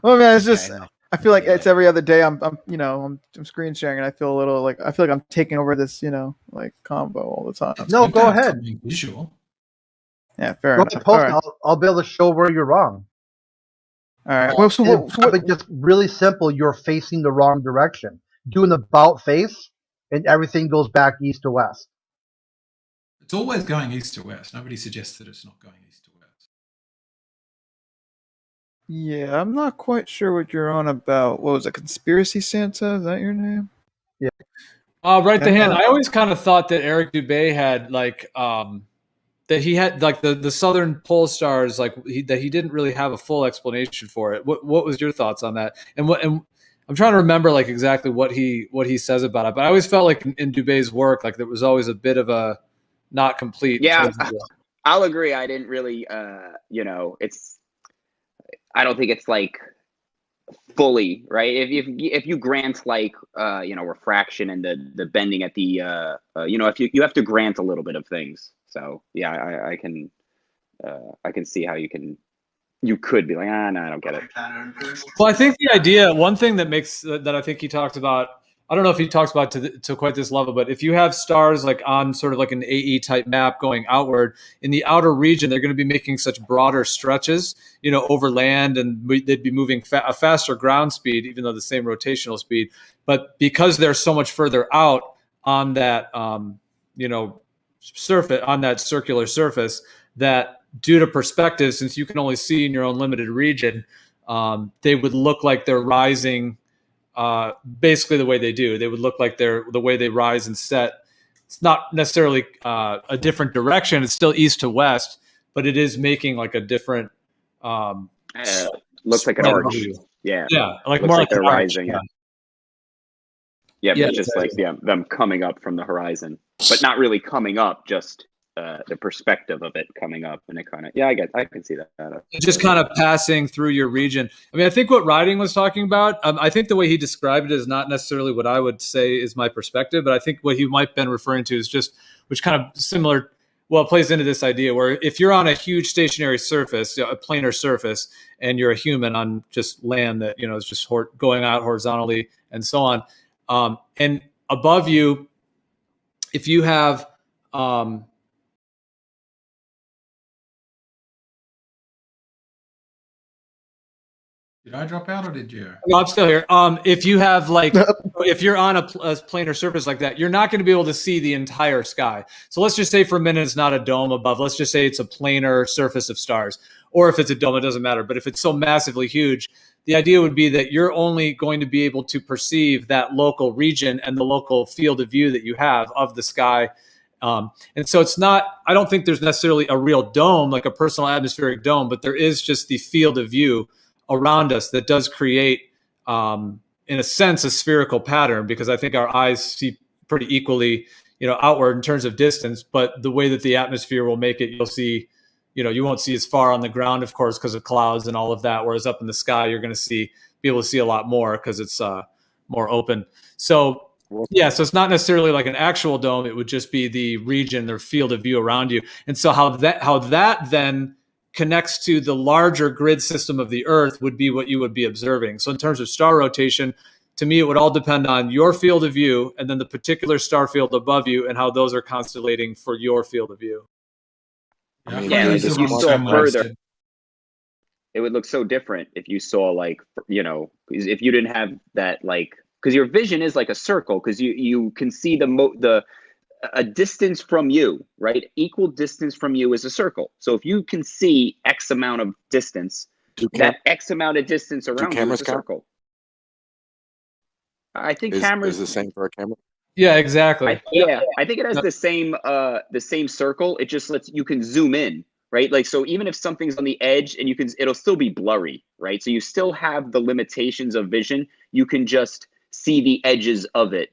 [SPEAKER 16] Well, man, it's just. I feel like it's every other day. I'm screen sharing, and I feel a little like I'm taking over this, like combo all the time.
[SPEAKER 23] No, go ahead.
[SPEAKER 22] Visual.
[SPEAKER 16] Yeah, fair
[SPEAKER 23] Go
[SPEAKER 16] enough.
[SPEAKER 23] ahead, post.
[SPEAKER 16] All right.
[SPEAKER 23] I'll be able to show where you're wrong.
[SPEAKER 16] All right. Well,
[SPEAKER 23] just really simple. You're facing the wrong direction. Do an about face, and everything goes back east to west.
[SPEAKER 22] It's always going east to west. Nobody suggests that it's not going east to west.
[SPEAKER 16] Yeah, I'm not quite sure what you're on about. What was it? Conspiracy Santa? Is that your name?
[SPEAKER 23] Yeah.
[SPEAKER 11] Right the hand. I always kind of thought that Eric Dubé had like that he had like the southern pole stars, like that he didn't really have a full explanation for it. What was your thoughts on that? And I'm trying to remember like exactly what he says about it. But I always felt like in Dubé's work, like there was always a bit of a not complete.
[SPEAKER 19] Yeah, I'll agree. I didn't really, I don't think it's like fully right. If you grant like refraction and the bending at the if you have to grant a little bit of things. So yeah, I can see how you could be like, no, I don't get it.
[SPEAKER 11] Well, I think the idea, one thing that makes that I think he talked about, I don't know if he talks about to quite this level, but if you have stars like on sort of like an AE type map going outward in the outer region, they're going to be making such broader stretches, over land, and they'd be moving a faster ground speed, even though the same rotational speed. But because they're so much further out on that, surface, on that circular surface, that due to perspective, since you can only see in your own limited region, they would look like they're rising. Basically the way they do. They would look like the way they rise and set. It's not necessarily a different direction. It's still east to west, but it is making like a different.
[SPEAKER 19] Looks like an arch. Yeah.
[SPEAKER 11] Yeah, like
[SPEAKER 19] looks
[SPEAKER 11] more
[SPEAKER 19] like they're
[SPEAKER 11] an arch,
[SPEAKER 19] rising. Yeah, but just
[SPEAKER 11] exactly.
[SPEAKER 19] like them coming up from the horizon, but not really coming up. Just the perspective of it coming up, and it kind of I can see that.
[SPEAKER 11] Just kind of passing through your region. I mean, I think what Riding was talking about, I think the way he described it is not necessarily what I would say is my perspective, but I think what he might have been referring to is just, which kind of similar, well, it plays into this idea where if you're on a huge stationary surface, a planar surface, and you're a human on just land that, is just going out horizontally and so on. And above you, if you have,
[SPEAKER 22] Did I drop out or did you?
[SPEAKER 11] No, I'm still here. If you have if you're on a planar surface like that, you're not going to be able to see the entire sky. So let's just say for a minute it's not a dome above. Let's just say it's a planar surface of stars. Or if it's a dome, it doesn't matter. But if it's so massively huge, the idea would be that you're only going to be able to perceive that local region and the local field of view that you have of the sky. And so it's not, I don't think there's necessarily a real dome, like a personal atmospheric dome, but there is just the field of view around us that does create, in a sense, a spherical pattern, because I think our eyes see pretty equally, outward in terms of distance, but the way that the atmosphere will make it, you'll see, you won't see as far on the ground, of course, because of clouds and all of that. Whereas up in the sky, you're going to be able to see a lot more because it's more open. So yeah, so it's not necessarily like an actual dome. It would just be the region, their field of view around you. And so how that then connects to the larger grid system of the Earth would be what you would be observing. So in terms of star rotation, to me, it would all depend on your field of view and then the particular star field above you and how those are constellating for your field of view.
[SPEAKER 19] If you saw further, it would look so different if you saw if you didn't have that because your vision is like a circle because you can see a distance from you, right? Equal distance from you is a circle. So if you can see X amount of distance, that X amount of distance around you is a circle. I think cameras
[SPEAKER 7] is the same for a camera.
[SPEAKER 11] Yeah, exactly.
[SPEAKER 19] I think it has the same circle. It just you can zoom in, right? Like, so even if something's on the edge and it'll still be blurry, right? So you still have the limitations of vision. You can just see the edges of it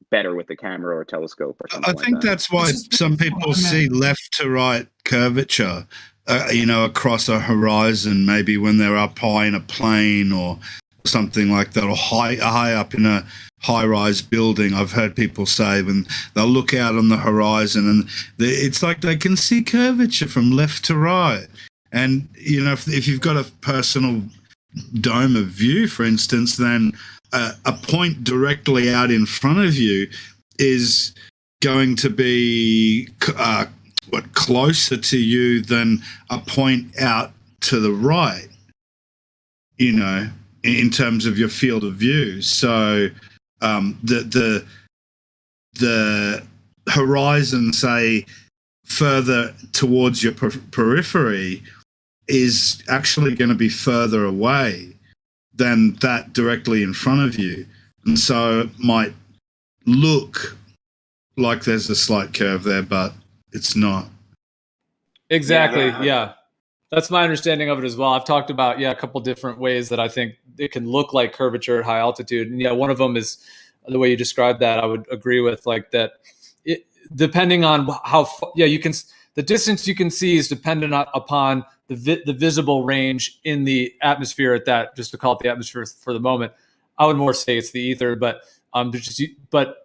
[SPEAKER 19] better with the camera or a telescope or something.
[SPEAKER 14] I think that's why some people see left to right curvature, across a horizon, maybe when they're up high in a plane or something like that, or high up in a high-rise building. I've heard people say when they'll look out on the horizon and it's like they can see curvature from left to right. And, if you've got a personal dome of view, for instance, then a point directly out in front of you is going to be closer to you than a point out to the right, in terms of your field of view. So the horizon, say, further towards your periphery is actually going to be further away than that directly in front of you. And so it might look like there's a slight curve there, but it's not.
[SPEAKER 11] Exactly, yeah. That's my understanding of it as well. I've talked about, a couple different ways that I think it can look like curvature at high altitude. And one of them is the way you described that. I would agree with, like, that depending on how you can, the distance you can see is dependent upon the visible range in the atmosphere at that, just to call it the atmosphere for the moment. I would more say it's the ether, but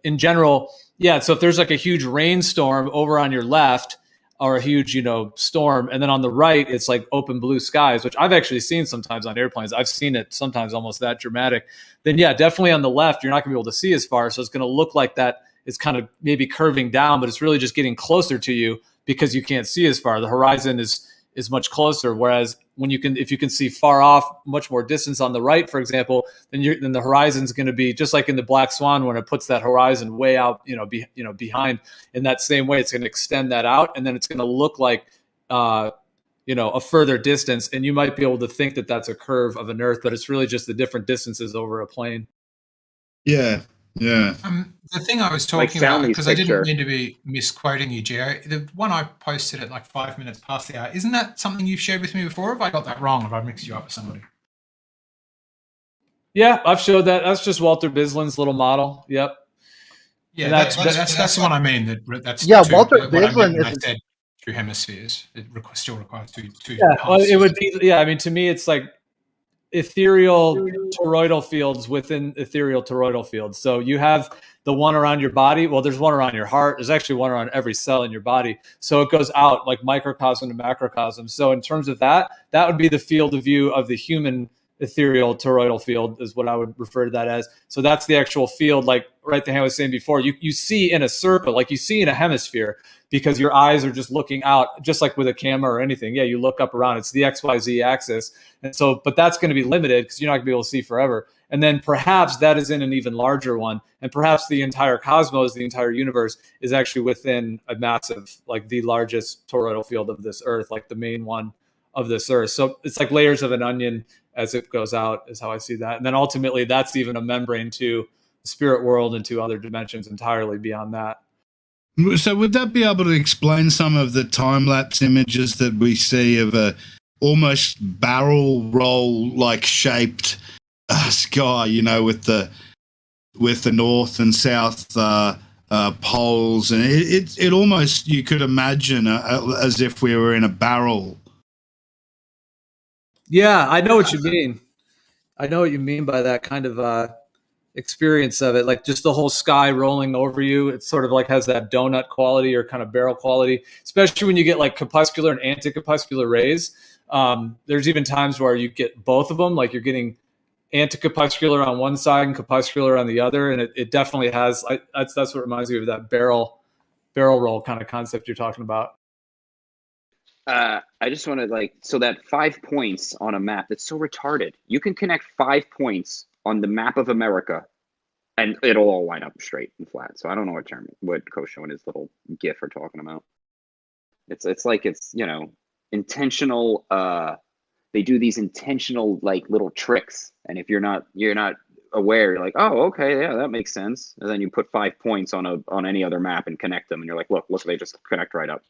[SPEAKER 11] in general, so if there's like a huge rainstorm over on your left, or a huge, storm, and then on the right, it's like open blue skies, which I've actually seen sometimes on airplanes. I've seen it sometimes almost that dramatic. Then definitely on the left, you're not gonna be able to see as far. So it's gonna look like that is kind of maybe curving down, but it's really just getting closer to you because you can't see as far. The horizon is much closer. Whereas if you can see far off, much more distance on the right, for example, then the horizon's going to be just like in the Black Swan when it puts that horizon way out, behind. In that same way, it's going to extend that out, and then it's going to look like, a further distance, and you might be able to think that that's a curve of an Earth, but it's really just the different distances over a plane.
[SPEAKER 14] Yeah. Yeah.
[SPEAKER 22] The thing I was talking about, because I didn't mean to be misquoting you, Gio, the one I posted at like 5 minutes past the hour, isn't that something you've shared with me before? Have I got that wrong? Have I mixed you up with somebody?
[SPEAKER 11] Yeah, I've showed that. That's just Walter Bislin's little model. Yep.
[SPEAKER 22] Yeah, that's the one I mean. That's
[SPEAKER 23] Walter Bislin is.
[SPEAKER 22] I said 2 hemispheres. It still requires two.
[SPEAKER 11] Yeah, well, it would be. Yeah, I mean, to me, it's like ethereal toroidal fields within ethereal toroidal fields. So you have the one around your body. Well, there's one around your heart. There's actually one around every cell in your body. So it goes out like microcosm to macrocosm. So in terms of that would be the field of view of the human ethereal toroidal field is what I would refer to that as. So that's the actual field, like right the hand was saying before, you see in a circle, like you see in a hemisphere, because your eyes are just looking out, just like with a camera or anything. Yeah, you look up around, it's the XYZ axis. And so, but that's going to be limited because you're not going to be able to see forever. And then perhaps that is in an even larger one. And perhaps the entire cosmos, the entire universe is actually within a massive, like the largest toroidal field of this Earth, like the main one of this Earth. So it's like layers of an onion as it goes out is how I see that. And then ultimately that's even a membrane to the spirit world and to other dimensions entirely beyond that.
[SPEAKER 14] So would that be able to explain some of the time-lapse images that we see of a almost barrel roll like shaped sky, with the north and south poles, and it almost, you could imagine as if we were in a barrel.
[SPEAKER 11] Yeah, I know what you mean. I know what you mean by that kind of experience of it, like just the whole sky rolling over you. It sort of like has that donut quality or kind of barrel quality, especially when you get like corpuscular and anticorpuscular rays. There's even times where you get both of them, like you're getting anticorpuscular on one side and corpuscular on the other, and it definitely has. That's what reminds me of that barrel roll kind of concept you're talking about.
[SPEAKER 19] I just want to so that 5 points on a map, that's so retarded. You can connect 5 points on the map of America and it'll all line up straight and flat. So I don't know what Kosho and his little GIF are talking about. It's like it's, intentional. They do these intentional like little tricks. And if you're not aware, you're like, oh, okay, yeah, that makes sense. And then you put 5 points on any other map and connect them. And you're like, look, they just connect right up.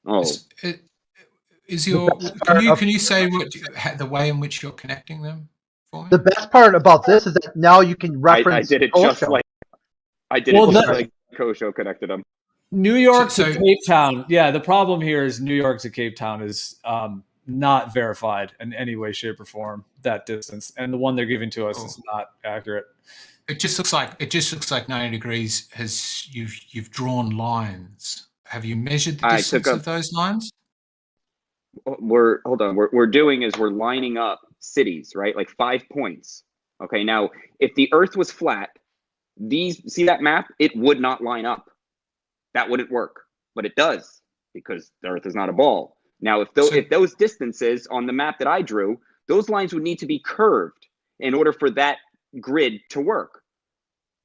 [SPEAKER 19] Oh.
[SPEAKER 22] Can you say the way in which you're connecting them for me?
[SPEAKER 23] The best part about this is that now you can reference.
[SPEAKER 19] I did it just like. I did it just like Kosho connected them.
[SPEAKER 11] New York to Cape Town. Yeah, the problem here is New York to Cape Town is not verified in any way, shape, or form, that distance. And the one they're giving to us is not accurate.
[SPEAKER 22] It just looks like 90 degrees has you've drawn lines. Have you measured the distance of those lines?
[SPEAKER 19] We're doing is we're lining up cities, right? Like 5 points. Okay, now if the Earth was flat, see that map? It would not line up. That wouldn't work, but it does because the Earth is not a ball. Now, if those distances on the map that I drew, those lines would need to be curved in order for that grid to work.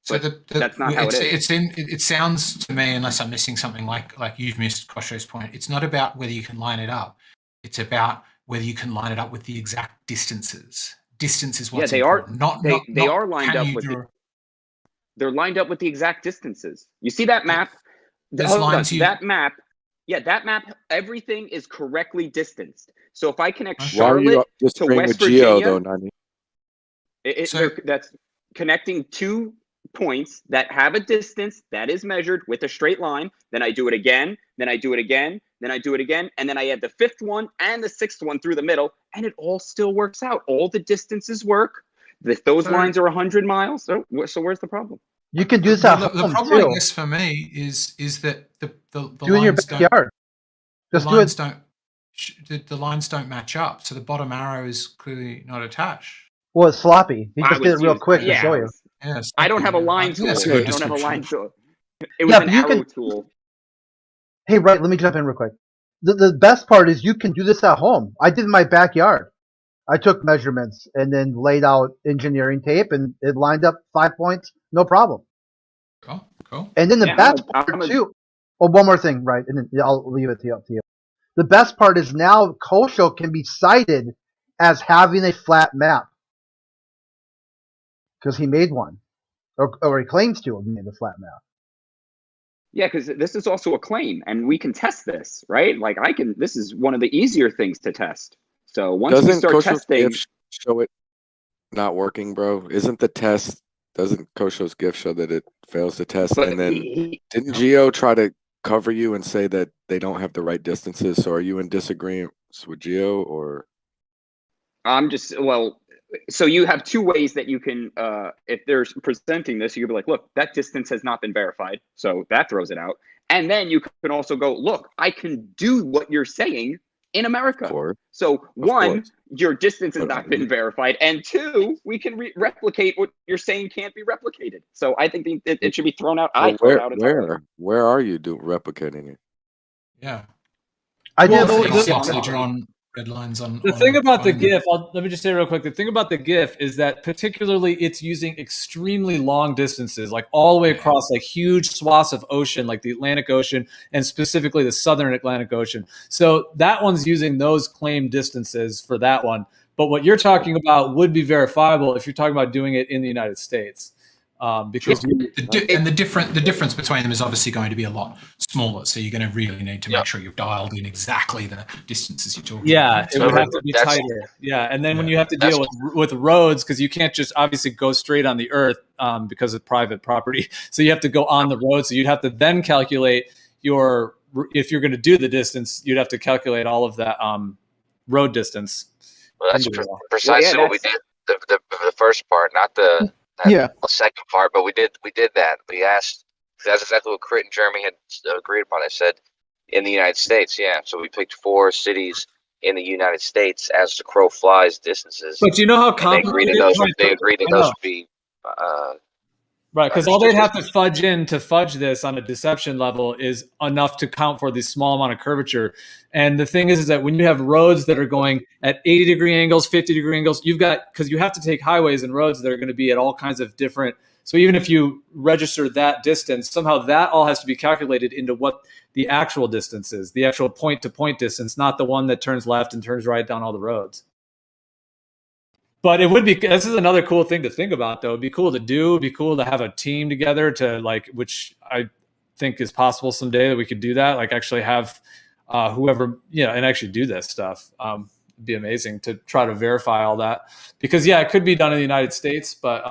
[SPEAKER 22] So
[SPEAKER 19] that's not how it is.
[SPEAKER 22] It sounds to me, unless I'm missing something like you've missed Kosho's point, it's not about whether you can line it up. It's about whether you can line it up with the exact distances. Distance is what's important. They
[SPEAKER 19] are lined up with they're lined up with the exact distances. You see that map? That map, everything is correctly distanced. So if I connect Charlotte to West Virginia, that's connecting 2 points that have a distance that is measured with a straight line. Then I do it again, then I do it again, then I do it again, and then I add the 5th one and the 6th one through the middle, and it all still works out. All the distances work. If those lines are 100 miles, so where's the problem?
[SPEAKER 23] You can do that.
[SPEAKER 22] The problem, I guess, for me is that the
[SPEAKER 23] do in your backyard.
[SPEAKER 22] The lines don't match up. So the bottom arrow is clearly not attached.
[SPEAKER 23] Well, it's sloppy. He just did it real quick to show you.
[SPEAKER 22] Yeah,
[SPEAKER 19] I don't have a line tool.
[SPEAKER 22] That's a good description.
[SPEAKER 19] It was an arrow tool.
[SPEAKER 23] Hey, right. Let me jump in real quick. The best part is you can do this at home. I did in my backyard. I took measurements and then laid out engineering tape, and it lined up 5 points, no problem.
[SPEAKER 22] Cool.
[SPEAKER 23] And then the best part too. Oh, one more thing, right? And then I'll leave it up to you. The best part is now Kosho can be cited as having a flat map because he made one, or he claims to have made a flat map.
[SPEAKER 19] Yeah, because this is also a claim, and we can test this, right? Like this is one of the easier things to test. So once we start testing,
[SPEAKER 7] show it not working, bro. Doesn't Kosho's GIF show that it fails to test? And then didn't Geo try to cover you and say that they don't have the right distances? So are you in disagreement with Geo, or?
[SPEAKER 19] So you have 2 ways that you can, if they're presenting this, you can be like, look, that distance has not been verified. So that throws it out. And then you can also go, look, I can do what you're saying in America. So 1, your distance has not been verified. And 2, we can replicate what you're saying can't be replicated. So I think it should be thrown out.
[SPEAKER 7] Where are you replicating it?
[SPEAKER 22] Yeah.
[SPEAKER 23] I did
[SPEAKER 22] drawn red lines on.
[SPEAKER 11] The thing about the GIF, let me just say real quick. The thing about the GIF is that particularly it's using extremely long distances, like all the way across like huge swaths of ocean, like the Atlantic Ocean and specifically the Southern Atlantic Ocean. So that one's using those claimed distances for that one. But what you're talking about would be verifiable if you're talking about doing it in the United States. Because
[SPEAKER 22] the difference between them is obviously going to be a lot smaller. So you're going to really need to make sure you've dialed in exactly the distances you're talking about.
[SPEAKER 11] It would have to be tighter. Yeah, and then when you have to deal with roads, because you can't just obviously go straight on the earth because of private property. So you have to go on the road. So you'd have to then calculate if you're going to do the distance, you'd have to calculate all of that road distance.
[SPEAKER 15] Well, that's precisely what we did. The first part, not the. The second part, but we did that. We asked. That's exactly what Crit and Jeremy had agreed upon. They said in the United States, so we picked 4 cities in the United States as the crow flies distances.
[SPEAKER 11] But you know how complicated
[SPEAKER 22] they
[SPEAKER 15] agreed that those would be
[SPEAKER 11] right, because all they'd have to fudge this on a deception level is enough to count for the small amount of curvature. And the thing is that when you have roads that are going at 80-degree angles, 50-degree angles, because you have to take highways and roads that are going to be at all kinds of different. So even if you register that distance, somehow that all has to be calculated into what the actual distance is, the actual point-to-point distance, not the one that turns left and turns right down all the roads. But it would be, this is another cool thing to think about, though. It'd be cool to do. It'd be cool to have a team together which I think is possible someday that we could do that. Like actually have whoever, and actually do this stuff. It'd be amazing to try to verify all that because, it could be done in the United States, but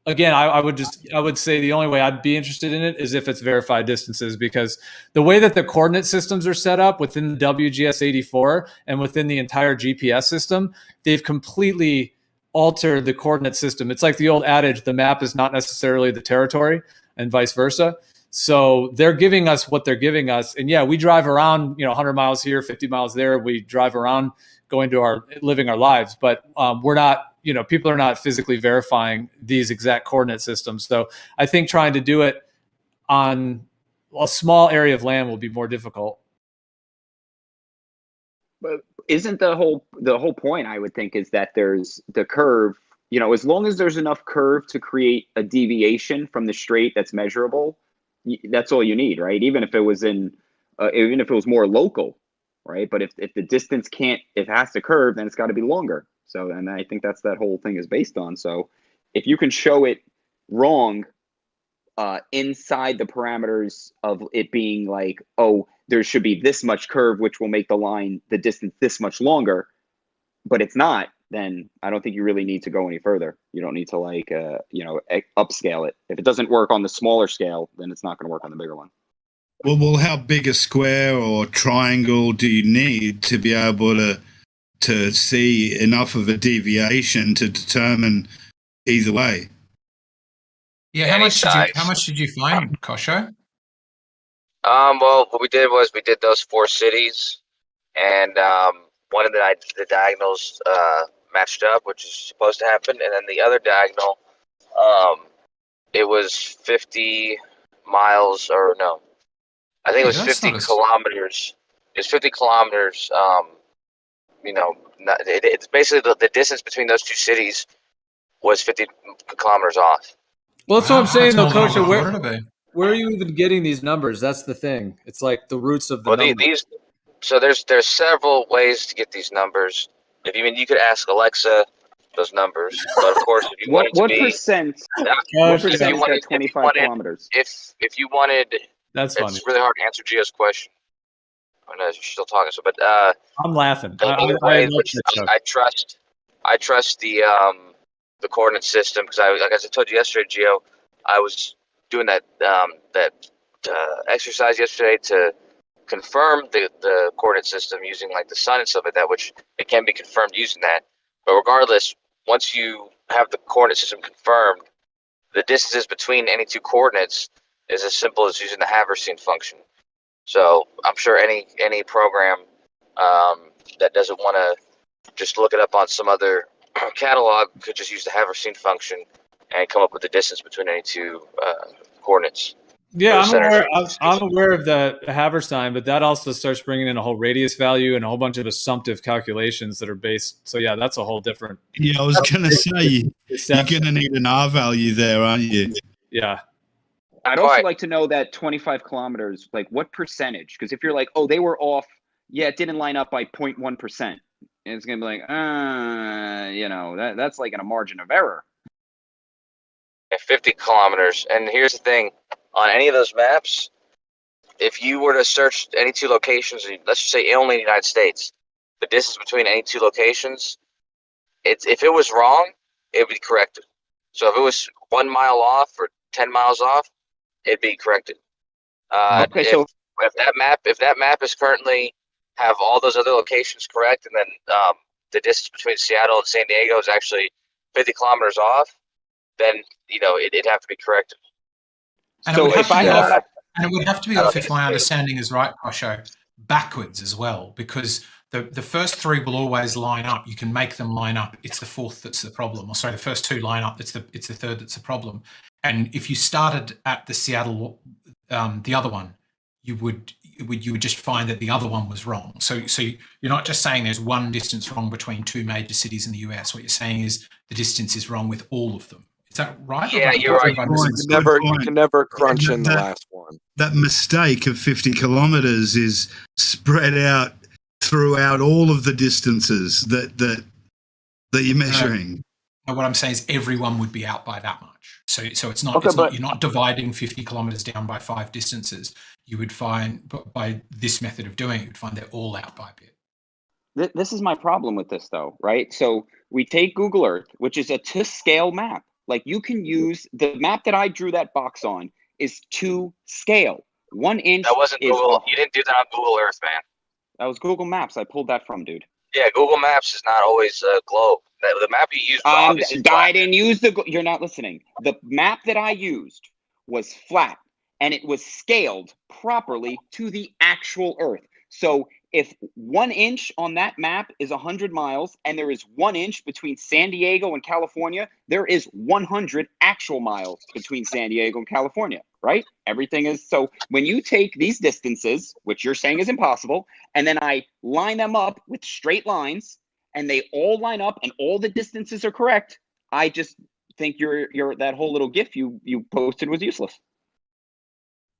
[SPEAKER 11] again, I would say the only way I'd be interested in it is if it's verified distances, because the way that the coordinate systems are set up within the WGS84 and within the entire GPS system, they've completely altered the coordinate system. It's like the old adage, the map is not necessarily the territory, and vice versa. So they're giving us what they're giving us. And yeah, we drive around, 100 miles here, 50 miles there. We drive around living our lives, but we're not, people are not physically verifying these exact coordinate systems. So I think trying to do it on a small area of land will be more difficult.
[SPEAKER 19] But isn't the whole point, I would think, is that there's the curve, as long as there's enough curve to create a deviation from the straight that's measurable, that's all you need, right? Even if it was even if it was more local, right? But if the distance if it has to curve, then it's got to be longer. So, and I think that's that whole thing is based on. So if you can show it wrong inside the parameters of it being like, oh, there should be this much curve, which will make the distance this much longer, but it's not, then I don't think you really need to go any further. You don't need to upscale it. If it doesn't work on the smaller scale, then it's not going to work on the bigger one.
[SPEAKER 14] Well, how big a square or triangle do you need to be able to see enough of a deviation to determine either way?
[SPEAKER 22] Yeah, how much did you find, Kosho?
[SPEAKER 15] Well, what we did was we did those 4 cities, and one of the diagonals matched up, which is supposed to happen, and then the other diagonal, it was 50 miles, or no, I think it was 50 kilometers. It's 50 kilometers. It's basically the distance between those 2 cities was 50 kilometers off.
[SPEAKER 11] Well, that's what I'm saying, though, Kosha. Where are you even getting these numbers? That's the thing. It's like the roots of the numbers.
[SPEAKER 15] So there's several ways to get these numbers. You could ask Alexa those numbers, but of course, if you wanted to be
[SPEAKER 19] percent is that 25 kilometers?
[SPEAKER 15] If you wanted,
[SPEAKER 11] that's funny.
[SPEAKER 15] It's really hard to answer Gio's question. I know you're still talking, but
[SPEAKER 11] I'm laughing.
[SPEAKER 15] I trust the coordinate system, because as I told you yesterday, Gio, I was doing that exercise yesterday to confirm the coordinate system using like the sun and stuff like that, which it can be confirmed using that. But regardless, once you have the coordinate system confirmed, the distances between any 2 coordinates is as simple as using the Haversine function. So I'm sure any program that doesn't want to just look it up on some other catalog could just use the Haversine function and come up with the distance between any 2 coordinates.
[SPEAKER 11] Yeah, I'm aware of the Haversine, but that also starts bringing in a whole radius value and a whole bunch of assumptive calculations that are based. So yeah, that's a whole different.
[SPEAKER 14] Yeah, I was going to say you're going to need an R value there, aren't you?
[SPEAKER 11] Yeah.
[SPEAKER 19] I'd also like to know that 25 kilometers, like what percentage? Because if you're like, oh, they were off, yeah, it didn't line up by 0.1%. It's going to be like, that's like in a margin of error.
[SPEAKER 15] 50 kilometers. And here's the thing, on any of those maps, if you were to search any 2 locations, let's just say only in the United States, the distance between any 2 locations, if it was wrong, it would be corrected. So if it was 1 mile off or 10 miles off, it'd be corrected.
[SPEAKER 19] Okay, so
[SPEAKER 15] if that map is currently have all those other locations correct, and then the distance between Seattle and San Diego is actually 50 kilometers off, then it'd have to be corrected.
[SPEAKER 22] And so it would have to be off, if my understanding is right, Kosho, backwards as well, because the first 3 will always line up. You can make them line up. It's the 4th that's the problem. Or sorry, the first 2 line up. It's the 3rd that's the problem. And if you started at the Seattle, the other one, you would just find that the other one was wrong. So you're not just saying there's one distance wrong between 2 major cities in the US. What you're saying is the distance is wrong with all of them. Is that right?
[SPEAKER 15] Yeah, you're right.
[SPEAKER 7] You can never crunch in the last one.
[SPEAKER 14] That mistake of 50 kilometers is spread out throughout all of the distances that you're measuring.
[SPEAKER 22] And what I'm saying is everyone would be out by that much. So it's not, you're not dividing 50 kilometers down by 5 distances. You would find, by this method of doing it, you'd find they're all out by a bit.
[SPEAKER 19] This is my problem with this, though, right? So we take Google Earth, which is a to-scale map, Like you can use the map that I drew that box on is to scale. 1 inch.
[SPEAKER 15] That wasn't Google. You didn't do that on Google Earth, man.
[SPEAKER 19] That was Google Maps. I pulled that from, dude.
[SPEAKER 15] Yeah, Google Maps is not always a globe. The map you used was obviously flat.
[SPEAKER 19] I didn't use the. You're not listening. The map that I used was flat, and it was scaled properly to the actual Earth. So if 1 inch on that map is 100 miles, and there is 1 inch between San Diego and California, there is 100 actual miles between San Diego and California, right? Everything is, so when you take these distances, which you're saying is impossible, and then I line them up with straight lines, and they all line up, and all the distances are correct, I just think your that whole little GIF you posted was useless.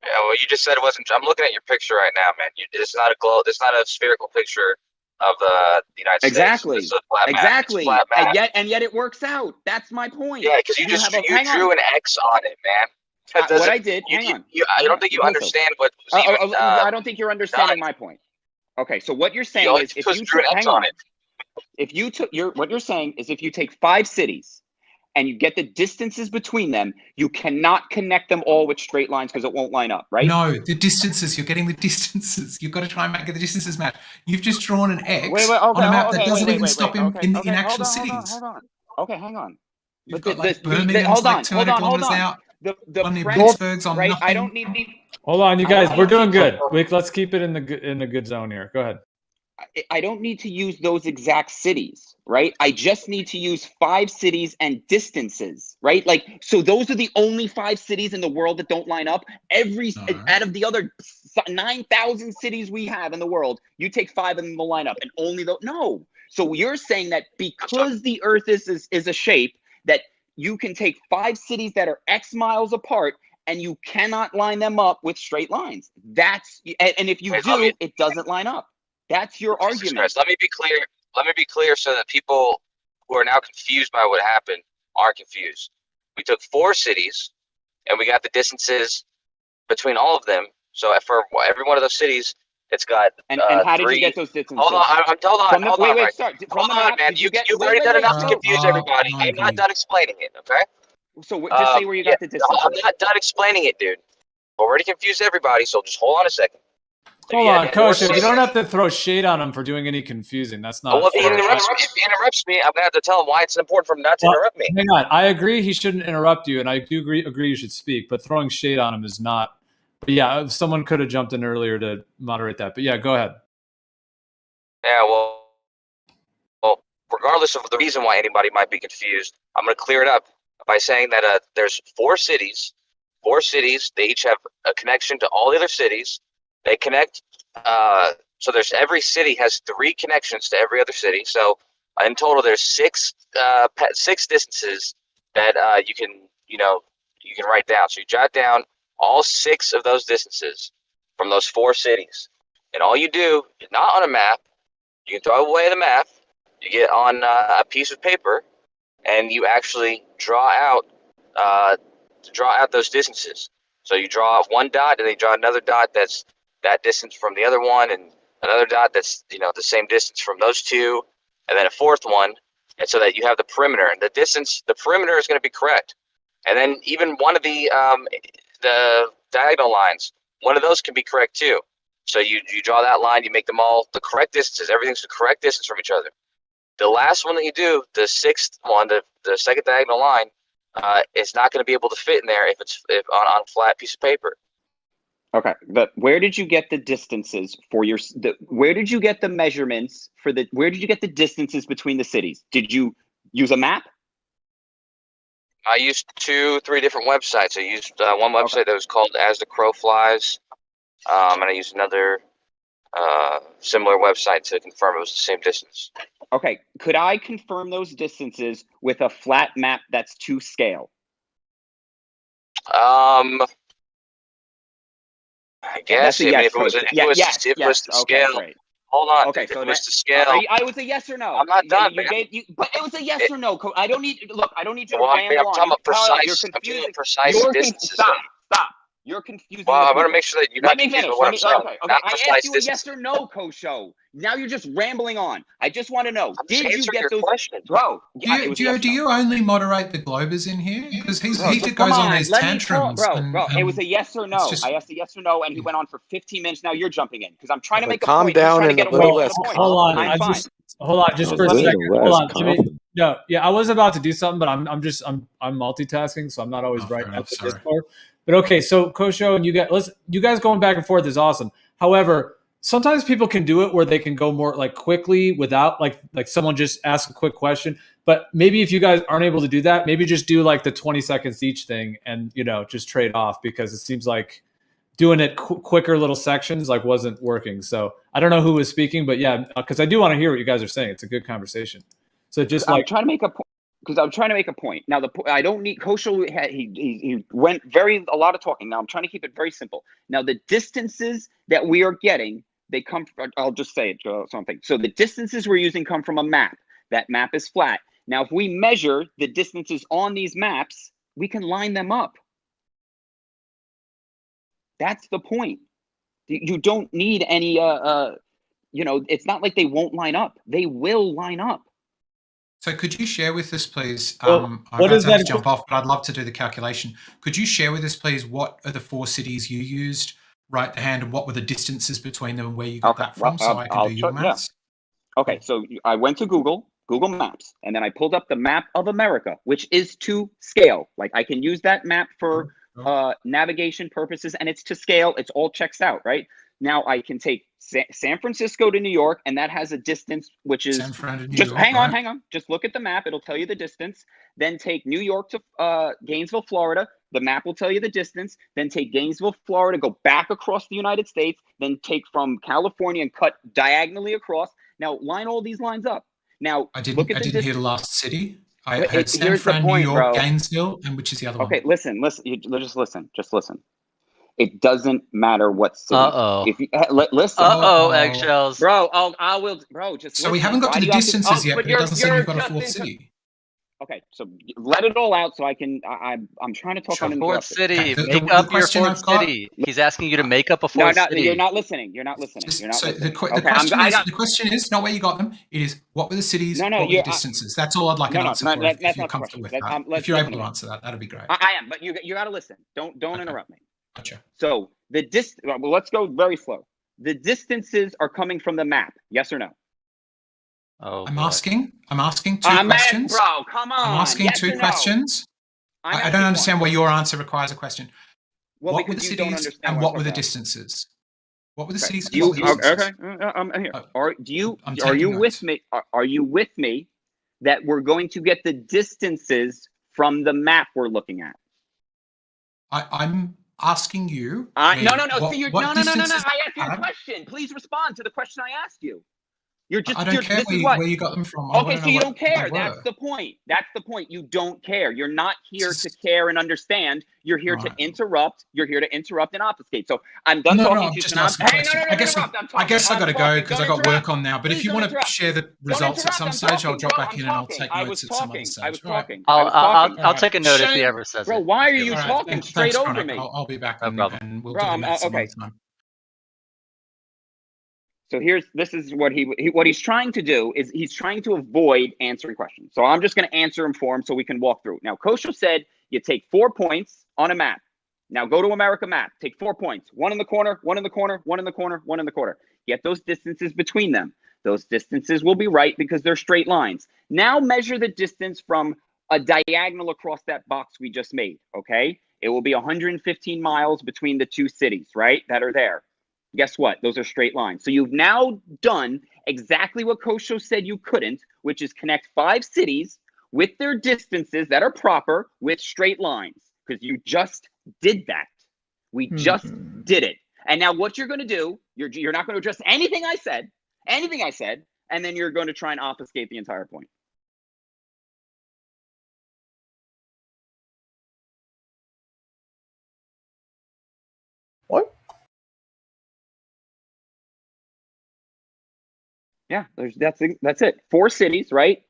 [SPEAKER 15] Yeah, well, you just said it wasn't. I'm looking at your picture right now, man. It's not a globe. It's not a spherical picture of the United
[SPEAKER 19] Exactly.
[SPEAKER 15] States. It's a flat map.
[SPEAKER 19] Exactly.
[SPEAKER 15] It's a flat map.
[SPEAKER 19] And yet it works out. That's my point.
[SPEAKER 15] Yeah, because you drew an X on it, man.
[SPEAKER 19] What I did. Hang on.
[SPEAKER 15] I don't think you understand what was even.
[SPEAKER 19] I don't think you're understanding my point. Okay, so what you're saying is if you
[SPEAKER 15] drew an X on it.
[SPEAKER 19] If you took what you're saying is if you take 5 cities and you get the distances between them, you cannot connect them all with straight lines because it won't line up, right?
[SPEAKER 22] No, the distances. You're getting the distances. You've got to try and make the distances match. You've just drawn an X on a map that doesn't even stop in actual cities.
[SPEAKER 19] Hold on. Okay, hang on.
[SPEAKER 22] You've got Birmingham's like 200 kilometers out.
[SPEAKER 19] The
[SPEAKER 22] one near Pittsburgh's on
[SPEAKER 19] right?
[SPEAKER 22] nothing.
[SPEAKER 19] I don't need.
[SPEAKER 11] Hold on, you guys. We're doing good. Let's keep it in the good zone here. Go ahead.
[SPEAKER 19] I don't need to use those exact cities, right? I just need to use 5 cities and distances, right? Like, so those are the only 5 cities in the world that don't line up. Out of the other 9,000 cities we have in the world, you take 5 of them to line up, and only those. No. So you're saying that because the Earth is a shape, that you can take 5 cities that are X miles apart, and you cannot line them up with straight lines. And if you do, it doesn't line up. That's your argument.
[SPEAKER 15] Let me be clear. Let me be clear so that people who are now confused by what happened aren't confused. We took 4 cities, and we got the distances between all of them. So for every one of those cities, it's got
[SPEAKER 19] and how did you get those distances?
[SPEAKER 15] Hold on. Hold on, man. You've already done enough to confuse everybody. I'm not done explaining it. Okay.
[SPEAKER 19] So just say where you got the distances.
[SPEAKER 15] I'm not done explaining it, dude. Already confused everybody. So just hold on a second.
[SPEAKER 11] Hold on, Coach. You don't have to throw shade on him for doing any confusing. That's not.
[SPEAKER 15] Well, if he interrupts me, I'm gonna have to tell him why it's important for him not to interrupt me.
[SPEAKER 11] Hang on. I agree he shouldn't interrupt you, and I do agree you should speak. But throwing shade on him is not. But yeah, someone could have jumped in earlier to moderate that. But yeah, go ahead.
[SPEAKER 15] Yeah, well, regardless of the reason why anybody might be confused, I'm gonna clear it up by saying that there's 4 cities. 4 cities. They each have a connection to all the other cities. They connect, so there's every city has 3 connections to every other city. So in total, there's 6 distances that you can write down. So you jot down all 6 of those distances from those 4 cities, and all you do is not on a map. You can throw away the map. You get on a piece of paper, and you actually draw out those distances. So you draw 1 dot, and then you draw another dot that's that distance from the other one, and another dot that's the same distance from those 2, and then a 4th one, and so that you have the perimeter. And the perimeter is going to be correct. And then even one of the diagonal lines, one of those can be correct too. So you draw that line, you make them all the correct distances. Everything's the correct distance from each other. The last one that you do, the 6th one, the second diagonal line, is not going to be able to fit in there if it's on a flat piece of paper.
[SPEAKER 19] Okay, but where did you get the distances for where did you get the measurements for where did you get the distances between the cities? Did you use a map?
[SPEAKER 15] I used 2-3 different websites. I used one website that was called As the Crow Flies, and I used another similar website to confirm it was the same distance.
[SPEAKER 19] Okay, could I confirm those distances with a flat map that's to scale?
[SPEAKER 15] I guess. I mean, if it was to scale.
[SPEAKER 19] Great.
[SPEAKER 15] Hold on.
[SPEAKER 19] Okay,
[SPEAKER 15] if
[SPEAKER 19] so
[SPEAKER 15] it was to scale.
[SPEAKER 19] I was a yes or no.
[SPEAKER 15] I'm not done.
[SPEAKER 19] But it was a yes or no. I don't need you to ramble on.
[SPEAKER 15] I'm talking about precise. I'm giving precise distances.
[SPEAKER 19] Stop. You're confusing.
[SPEAKER 15] Well,
[SPEAKER 19] the
[SPEAKER 15] I want to
[SPEAKER 19] people.
[SPEAKER 15] make sure that you're
[SPEAKER 19] Let
[SPEAKER 15] not
[SPEAKER 19] me
[SPEAKER 15] confused
[SPEAKER 19] finish.
[SPEAKER 15] with what I'm saying.
[SPEAKER 19] Okay.
[SPEAKER 15] Not
[SPEAKER 19] I
[SPEAKER 15] precise
[SPEAKER 19] asked you a
[SPEAKER 15] distance.
[SPEAKER 19] yes or no, Kosho. Now you're just rambling on. I just want to know,
[SPEAKER 15] I'm just
[SPEAKER 19] did you
[SPEAKER 15] answering
[SPEAKER 19] get
[SPEAKER 15] your
[SPEAKER 19] those?
[SPEAKER 15] question.
[SPEAKER 19] Bro,
[SPEAKER 22] Do
[SPEAKER 19] it was a
[SPEAKER 22] you,
[SPEAKER 19] yes
[SPEAKER 22] do
[SPEAKER 19] or no.
[SPEAKER 22] you only moderate the Globers in here? Because he
[SPEAKER 19] Bro, come
[SPEAKER 22] goes on
[SPEAKER 19] on,
[SPEAKER 22] these
[SPEAKER 19] let me talk,
[SPEAKER 22] tantrums.
[SPEAKER 19] bro. It was a yes or
[SPEAKER 22] it's
[SPEAKER 19] no.
[SPEAKER 22] just-
[SPEAKER 19] I asked a yes or no, and he went on for 15 minutes. Now you're jumping in because I'm trying to
[SPEAKER 7] But
[SPEAKER 19] make a
[SPEAKER 7] calm
[SPEAKER 19] point. He's
[SPEAKER 7] down
[SPEAKER 19] trying to
[SPEAKER 7] and a
[SPEAKER 19] get
[SPEAKER 7] little
[SPEAKER 19] away from
[SPEAKER 7] less
[SPEAKER 19] the point.
[SPEAKER 11] Hold on,
[SPEAKER 19] I'm fine.
[SPEAKER 11] hold on, just
[SPEAKER 7] A
[SPEAKER 11] for a
[SPEAKER 7] little
[SPEAKER 11] second. Hold
[SPEAKER 7] less
[SPEAKER 11] on, Jimmy.
[SPEAKER 7] confident.
[SPEAKER 11] No, yeah, I was about to do something, but I'm multitasking, so I'm not always right
[SPEAKER 22] fair
[SPEAKER 11] at
[SPEAKER 22] enough,
[SPEAKER 11] the
[SPEAKER 22] sorry.
[SPEAKER 11] Discord. But okay, so Kosho and you guys going back and forth is awesome. However, sometimes people can do it where they can go more like quickly without like someone just ask a quick question. But maybe if you guys aren't able to do that, maybe just do like the 20 seconds each thing and just trade off, because it seems like doing it quicker little sections like wasn't working. So I don't know who was speaking, but yeah, because I do want to hear what you guys are saying. It's a good conversation. So just
[SPEAKER 19] I'm trying to make a point. Because I'm trying to make a point. Now, I don't need Kosho. He went a lot of talking. Now I'm trying to keep it very simple. Now the distances that we are getting, they come from, I'll just say it something. So the distances we're using come from a map. That map is flat. Now, if we measure the distances on these maps, we can line them up. That's the point. You don't need any. It's not like they won't line up. They will line up.
[SPEAKER 22] So could you share with us, please?
[SPEAKER 11] Well,
[SPEAKER 22] I'm
[SPEAKER 11] what
[SPEAKER 22] about
[SPEAKER 11] does
[SPEAKER 22] to have
[SPEAKER 11] that
[SPEAKER 22] to jump off, but I'd love to do the calculation. Could you share with us, please, what are the 4 cities you used right to hand, and what were the distances between them, and where you got that from, so I can do your maths?
[SPEAKER 19] Okay, so I went to Google Maps, and then I pulled up the map of America, which is to scale. Like I can use that map for navigation purposes, and it's to scale. It's all checks out, right? Now I can take San Francisco to New York, and that has a distance which is hang on. Just look at the map; it'll tell you the distance. Then take New York to Gainesville, Florida. The map will tell you the distance. Then take Gainesville, Florida, go back across the United States. Then take from California and cut diagonally across. Now line all these lines up. Now
[SPEAKER 22] I didn't hear the last city. I heard San
[SPEAKER 19] here's
[SPEAKER 22] Fran,
[SPEAKER 19] the point,
[SPEAKER 22] New York,
[SPEAKER 19] bro.
[SPEAKER 22] Gainesville, and which is the other one?
[SPEAKER 19] Okay, listen. Just listen. It doesn't matter what city. If you listen.
[SPEAKER 4] Eggshells.
[SPEAKER 19] Bro, I will. Bro, just
[SPEAKER 22] so
[SPEAKER 19] listen.
[SPEAKER 22] we haven't got
[SPEAKER 19] Why
[SPEAKER 22] to
[SPEAKER 19] do
[SPEAKER 22] the
[SPEAKER 19] you have
[SPEAKER 22] distances yet, but it doesn't seem you've got a
[SPEAKER 19] just
[SPEAKER 22] 4th city.
[SPEAKER 19] Okay, so let it all out so I can. I'm trying to talk uninterrupted.
[SPEAKER 4] 4th city. Make up your 4th city. He's asking you to make up a 4th city.
[SPEAKER 19] You're not listening. You're not listening.
[SPEAKER 22] The question is not where you got them. It is what were the cities, what were the distances. That's all I'd like an answer for if you're comfortable with that. If you're able to answer that, that'd be great.
[SPEAKER 19] I am, but you got to listen. Don't interrupt me.
[SPEAKER 22] Gotcha.
[SPEAKER 19] So well, let's go very slow. The distances are coming from the map. Yes or no?
[SPEAKER 22] I'm asking 2 questions.
[SPEAKER 19] Bro, come on.
[SPEAKER 22] I'm asking 2 questions. I don't understand why your answer requires a question.
[SPEAKER 19] Well,
[SPEAKER 22] what were the cities and what were the distances? What were the cities? And what were the distances?
[SPEAKER 19] I'm here. Are you with me? Are you with me that we're going to get the distances from the map we're looking at?
[SPEAKER 22] I'm asking you.
[SPEAKER 19] No. I asked you a question. Please respond to the question I asked you.
[SPEAKER 22] I don't care where you got them from.
[SPEAKER 19] Okay, so you don't care. That's the point. You don't care. You're not here to care and understand. You're here to interrupt. You're here to interrupt and obfuscate. So I'm done talking to you.
[SPEAKER 22] Just asking a question. I guess I got to go because I got work on now. But if you want to share the results at some stage, I'll drop back in and I'll take notes at some other stage.
[SPEAKER 4] I was talking. I'll take a note if he ever says it.
[SPEAKER 19] Bro, why are you talking straight over me?
[SPEAKER 22] I'll be back and we'll do it some other time.
[SPEAKER 19] So this is what he's trying to do is he's trying to avoid answering questions. So I'm just going to answer him for him so we can walk through. Now, Kosho said you take 4 points on a map. Now go to America map. Take 4 points. 1 in the corner, 1 in the corner, 1 in the corner, 1 in the corner. Get those distances between them. Those distances will be right because they're straight lines. Now measure the distance from a diagonal across that box we just made, okay? It will be 115 miles between the 2 cities, right, that are there. Guess what? Those are straight lines. So you've now done exactly what Kosho said you couldn't, which is connect 5 cities with their distances that are proper with straight lines, because you just did that. We just did it. And now what you're going to do, you're not going to address anything I said, and then you're going to try and obfuscate the entire point.
[SPEAKER 16] What?
[SPEAKER 19] Yeah, that's it. 4 cities, right?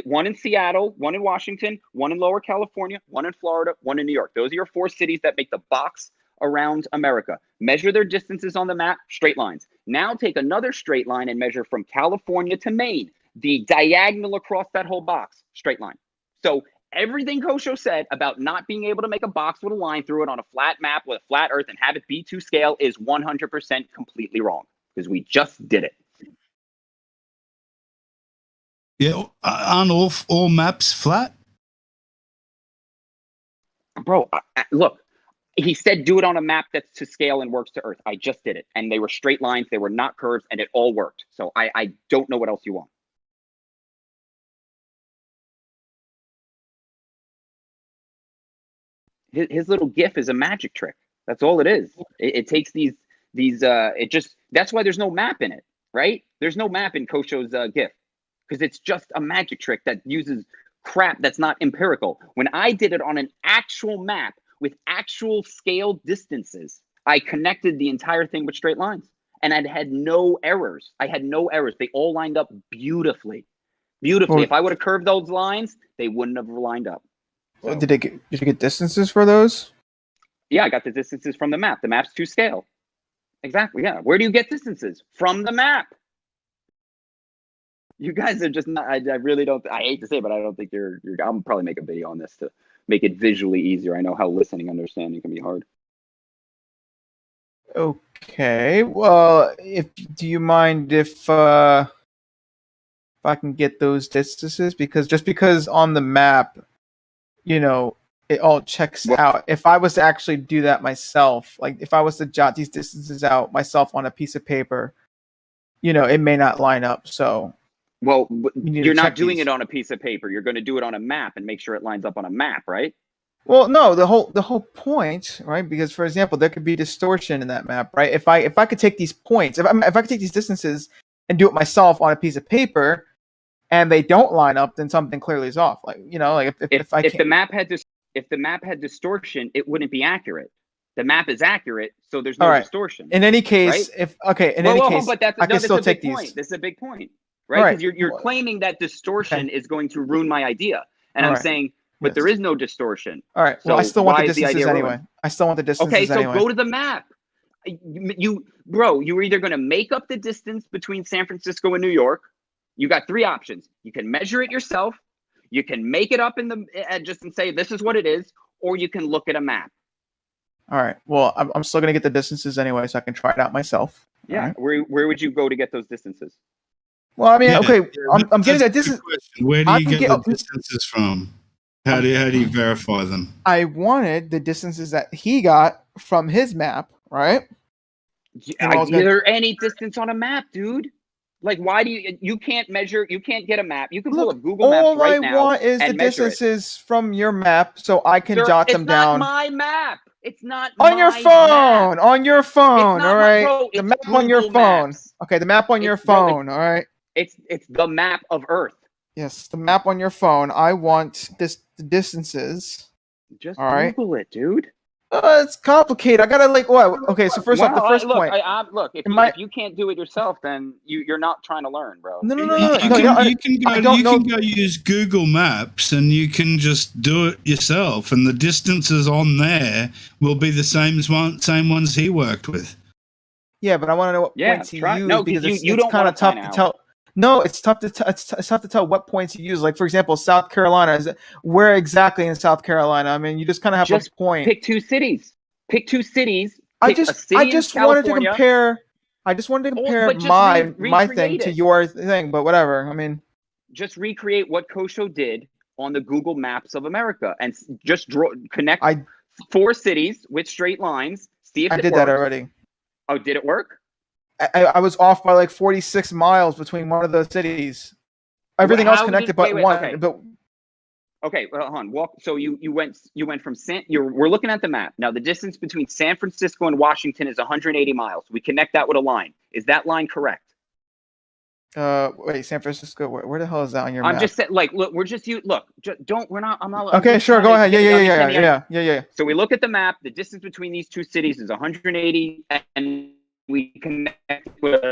[SPEAKER 19] One in Seattle, one in Washington, one in Lower California, one in Florida, one in New York. Those are your 4 cities that make the box around America. Measure their distances on the map, straight lines. Now take another straight line and measure from California to Maine. The diagonal across that whole box, straight line. So everything Kosho said about not being able to make a box with a line through it on a flat map with a flat earth and have it be to scale is 100% completely wrong, because we just did it.
[SPEAKER 14] Yeah, aren't all maps flat?
[SPEAKER 19] Bro, look, he said do it on a map that's to scale and works to earth. I just did it. And they were straight lines. They were not curves, and it all worked. So I don't know what else you want. His little GIF is a magic trick. That's all it is. It takes that's why there's no map in it, right? There's no map in Kosho's GIF, because it's just a magic trick that uses crap that's not empirical. When I did it on an actual map with actual scale distances, I connected the entire thing with straight lines, and I had no errors. They all lined up beautifully. If I would have curved those lines, they wouldn't have lined up. So,
[SPEAKER 16] did you get distances for those?
[SPEAKER 19] Yeah, I got the distances from the map. The map's to scale. Exactly, yeah. Where do you get distances? From the map. You guys are just not, I really don't, I hate to say it, but I don't think I'll probably make a video on this to make it visually easier. I know how listening, understanding can be hard.
[SPEAKER 16] Okay, well, do you mind if I can get those distances? Because on the map, it all checks out. If I was to actually do that myself, like if I was to jot these distances out myself on a piece of paper, it may not line up. So,
[SPEAKER 19] well, you're not doing it on a piece of paper. You're going to do it on a map and make sure it lines up on a map, right?
[SPEAKER 16] Well, no, the whole point, right? Because, for example, there could be distortion in that map, right? If I could take these points, if I could take these distances and do it myself on a piece of paper, and they don't line up, then something clearly is off. Like if the
[SPEAKER 19] map had distortion, it wouldn't be accurate. The map is accurate, so there's no distortion.
[SPEAKER 16] In any case,
[SPEAKER 19] right?
[SPEAKER 16] I can still take these.
[SPEAKER 19] This is a big point, right? Because you're claiming that distortion is going to ruin my idea, and I'm saying, but there is no distortion.
[SPEAKER 16] All right. Well, I still want the distances anyway. I still want the distances anyway.
[SPEAKER 19] Okay, so go to the map. You're either going to make up the distance between San Francisco and New York. You got 3 options. You can measure it yourself. You can make it up and say this is what it is, or you can look at a map.
[SPEAKER 16] All right. Well, I'm still gonna get the distances anyway, so I can try it out myself.
[SPEAKER 19] Yeah. Right. Where would you go to get those distances?
[SPEAKER 16] Well, I mean, I'm getting that distance.
[SPEAKER 14] Where do you get the distances from? How do you verify them?
[SPEAKER 16] I wanted the distances that he got from his map, right?
[SPEAKER 19] Is there any distance on a map, dude? Like, why do you can't measure? You can't get a map. You can pull up Google Maps right now.
[SPEAKER 16] All I want is the distances from your map, so I can jot them down.
[SPEAKER 19] It's not my map. It's not
[SPEAKER 16] on your phone.
[SPEAKER 19] Map.
[SPEAKER 16] On your phone. All right. The map
[SPEAKER 19] Google
[SPEAKER 16] on your phone.
[SPEAKER 19] Maps.
[SPEAKER 16] Okay, the map on your phone. All right.
[SPEAKER 19] It's the map of Earth.
[SPEAKER 16] Yes, the map on your phone. I want the distances.
[SPEAKER 19] Just
[SPEAKER 16] all
[SPEAKER 19] Google it, dude.
[SPEAKER 16] It's complicated. I gotta what? Okay, so first off, the first point.
[SPEAKER 19] If you can't do it yourself, then you're not trying to learn, bro.
[SPEAKER 16] No.
[SPEAKER 14] You can go use Google Maps and you can just do it yourself, and the distances on there will be the same ones he worked with.
[SPEAKER 16] Yeah, but I want to know what points he used because it's kind of tough to tell. No, it's tough to it's tough to tell what points you use. Like, for example, South Carolina. Where exactly in South Carolina? I mean, you just kind of have a point.
[SPEAKER 19] Pick 2 cities.
[SPEAKER 16] I just wanted to compare. I just wanted to compare my thing to your thing, but whatever. I mean,
[SPEAKER 19] just recreate what Kosho did on the Google Maps of America and just connect 4 cities with straight lines. See if
[SPEAKER 16] I did that already.
[SPEAKER 19] Oh, did it work?
[SPEAKER 16] I was off by like 46 miles between one of those cities. Everything else connected but one.
[SPEAKER 19] Okay. Okay, well, hold on. So you went from we're looking at the map. Now the distance between San Francisco and Washington is 180 miles. We connect that with a line. Is that line correct?
[SPEAKER 16] Wait, San Francisco. Where the hell is that on your map?
[SPEAKER 19] I'm just saying, like, look, I'm not.
[SPEAKER 16] Okay, sure, go ahead. Yeah.
[SPEAKER 19] So we look at the map. The distance between these 2 cities is 180, and we connect with.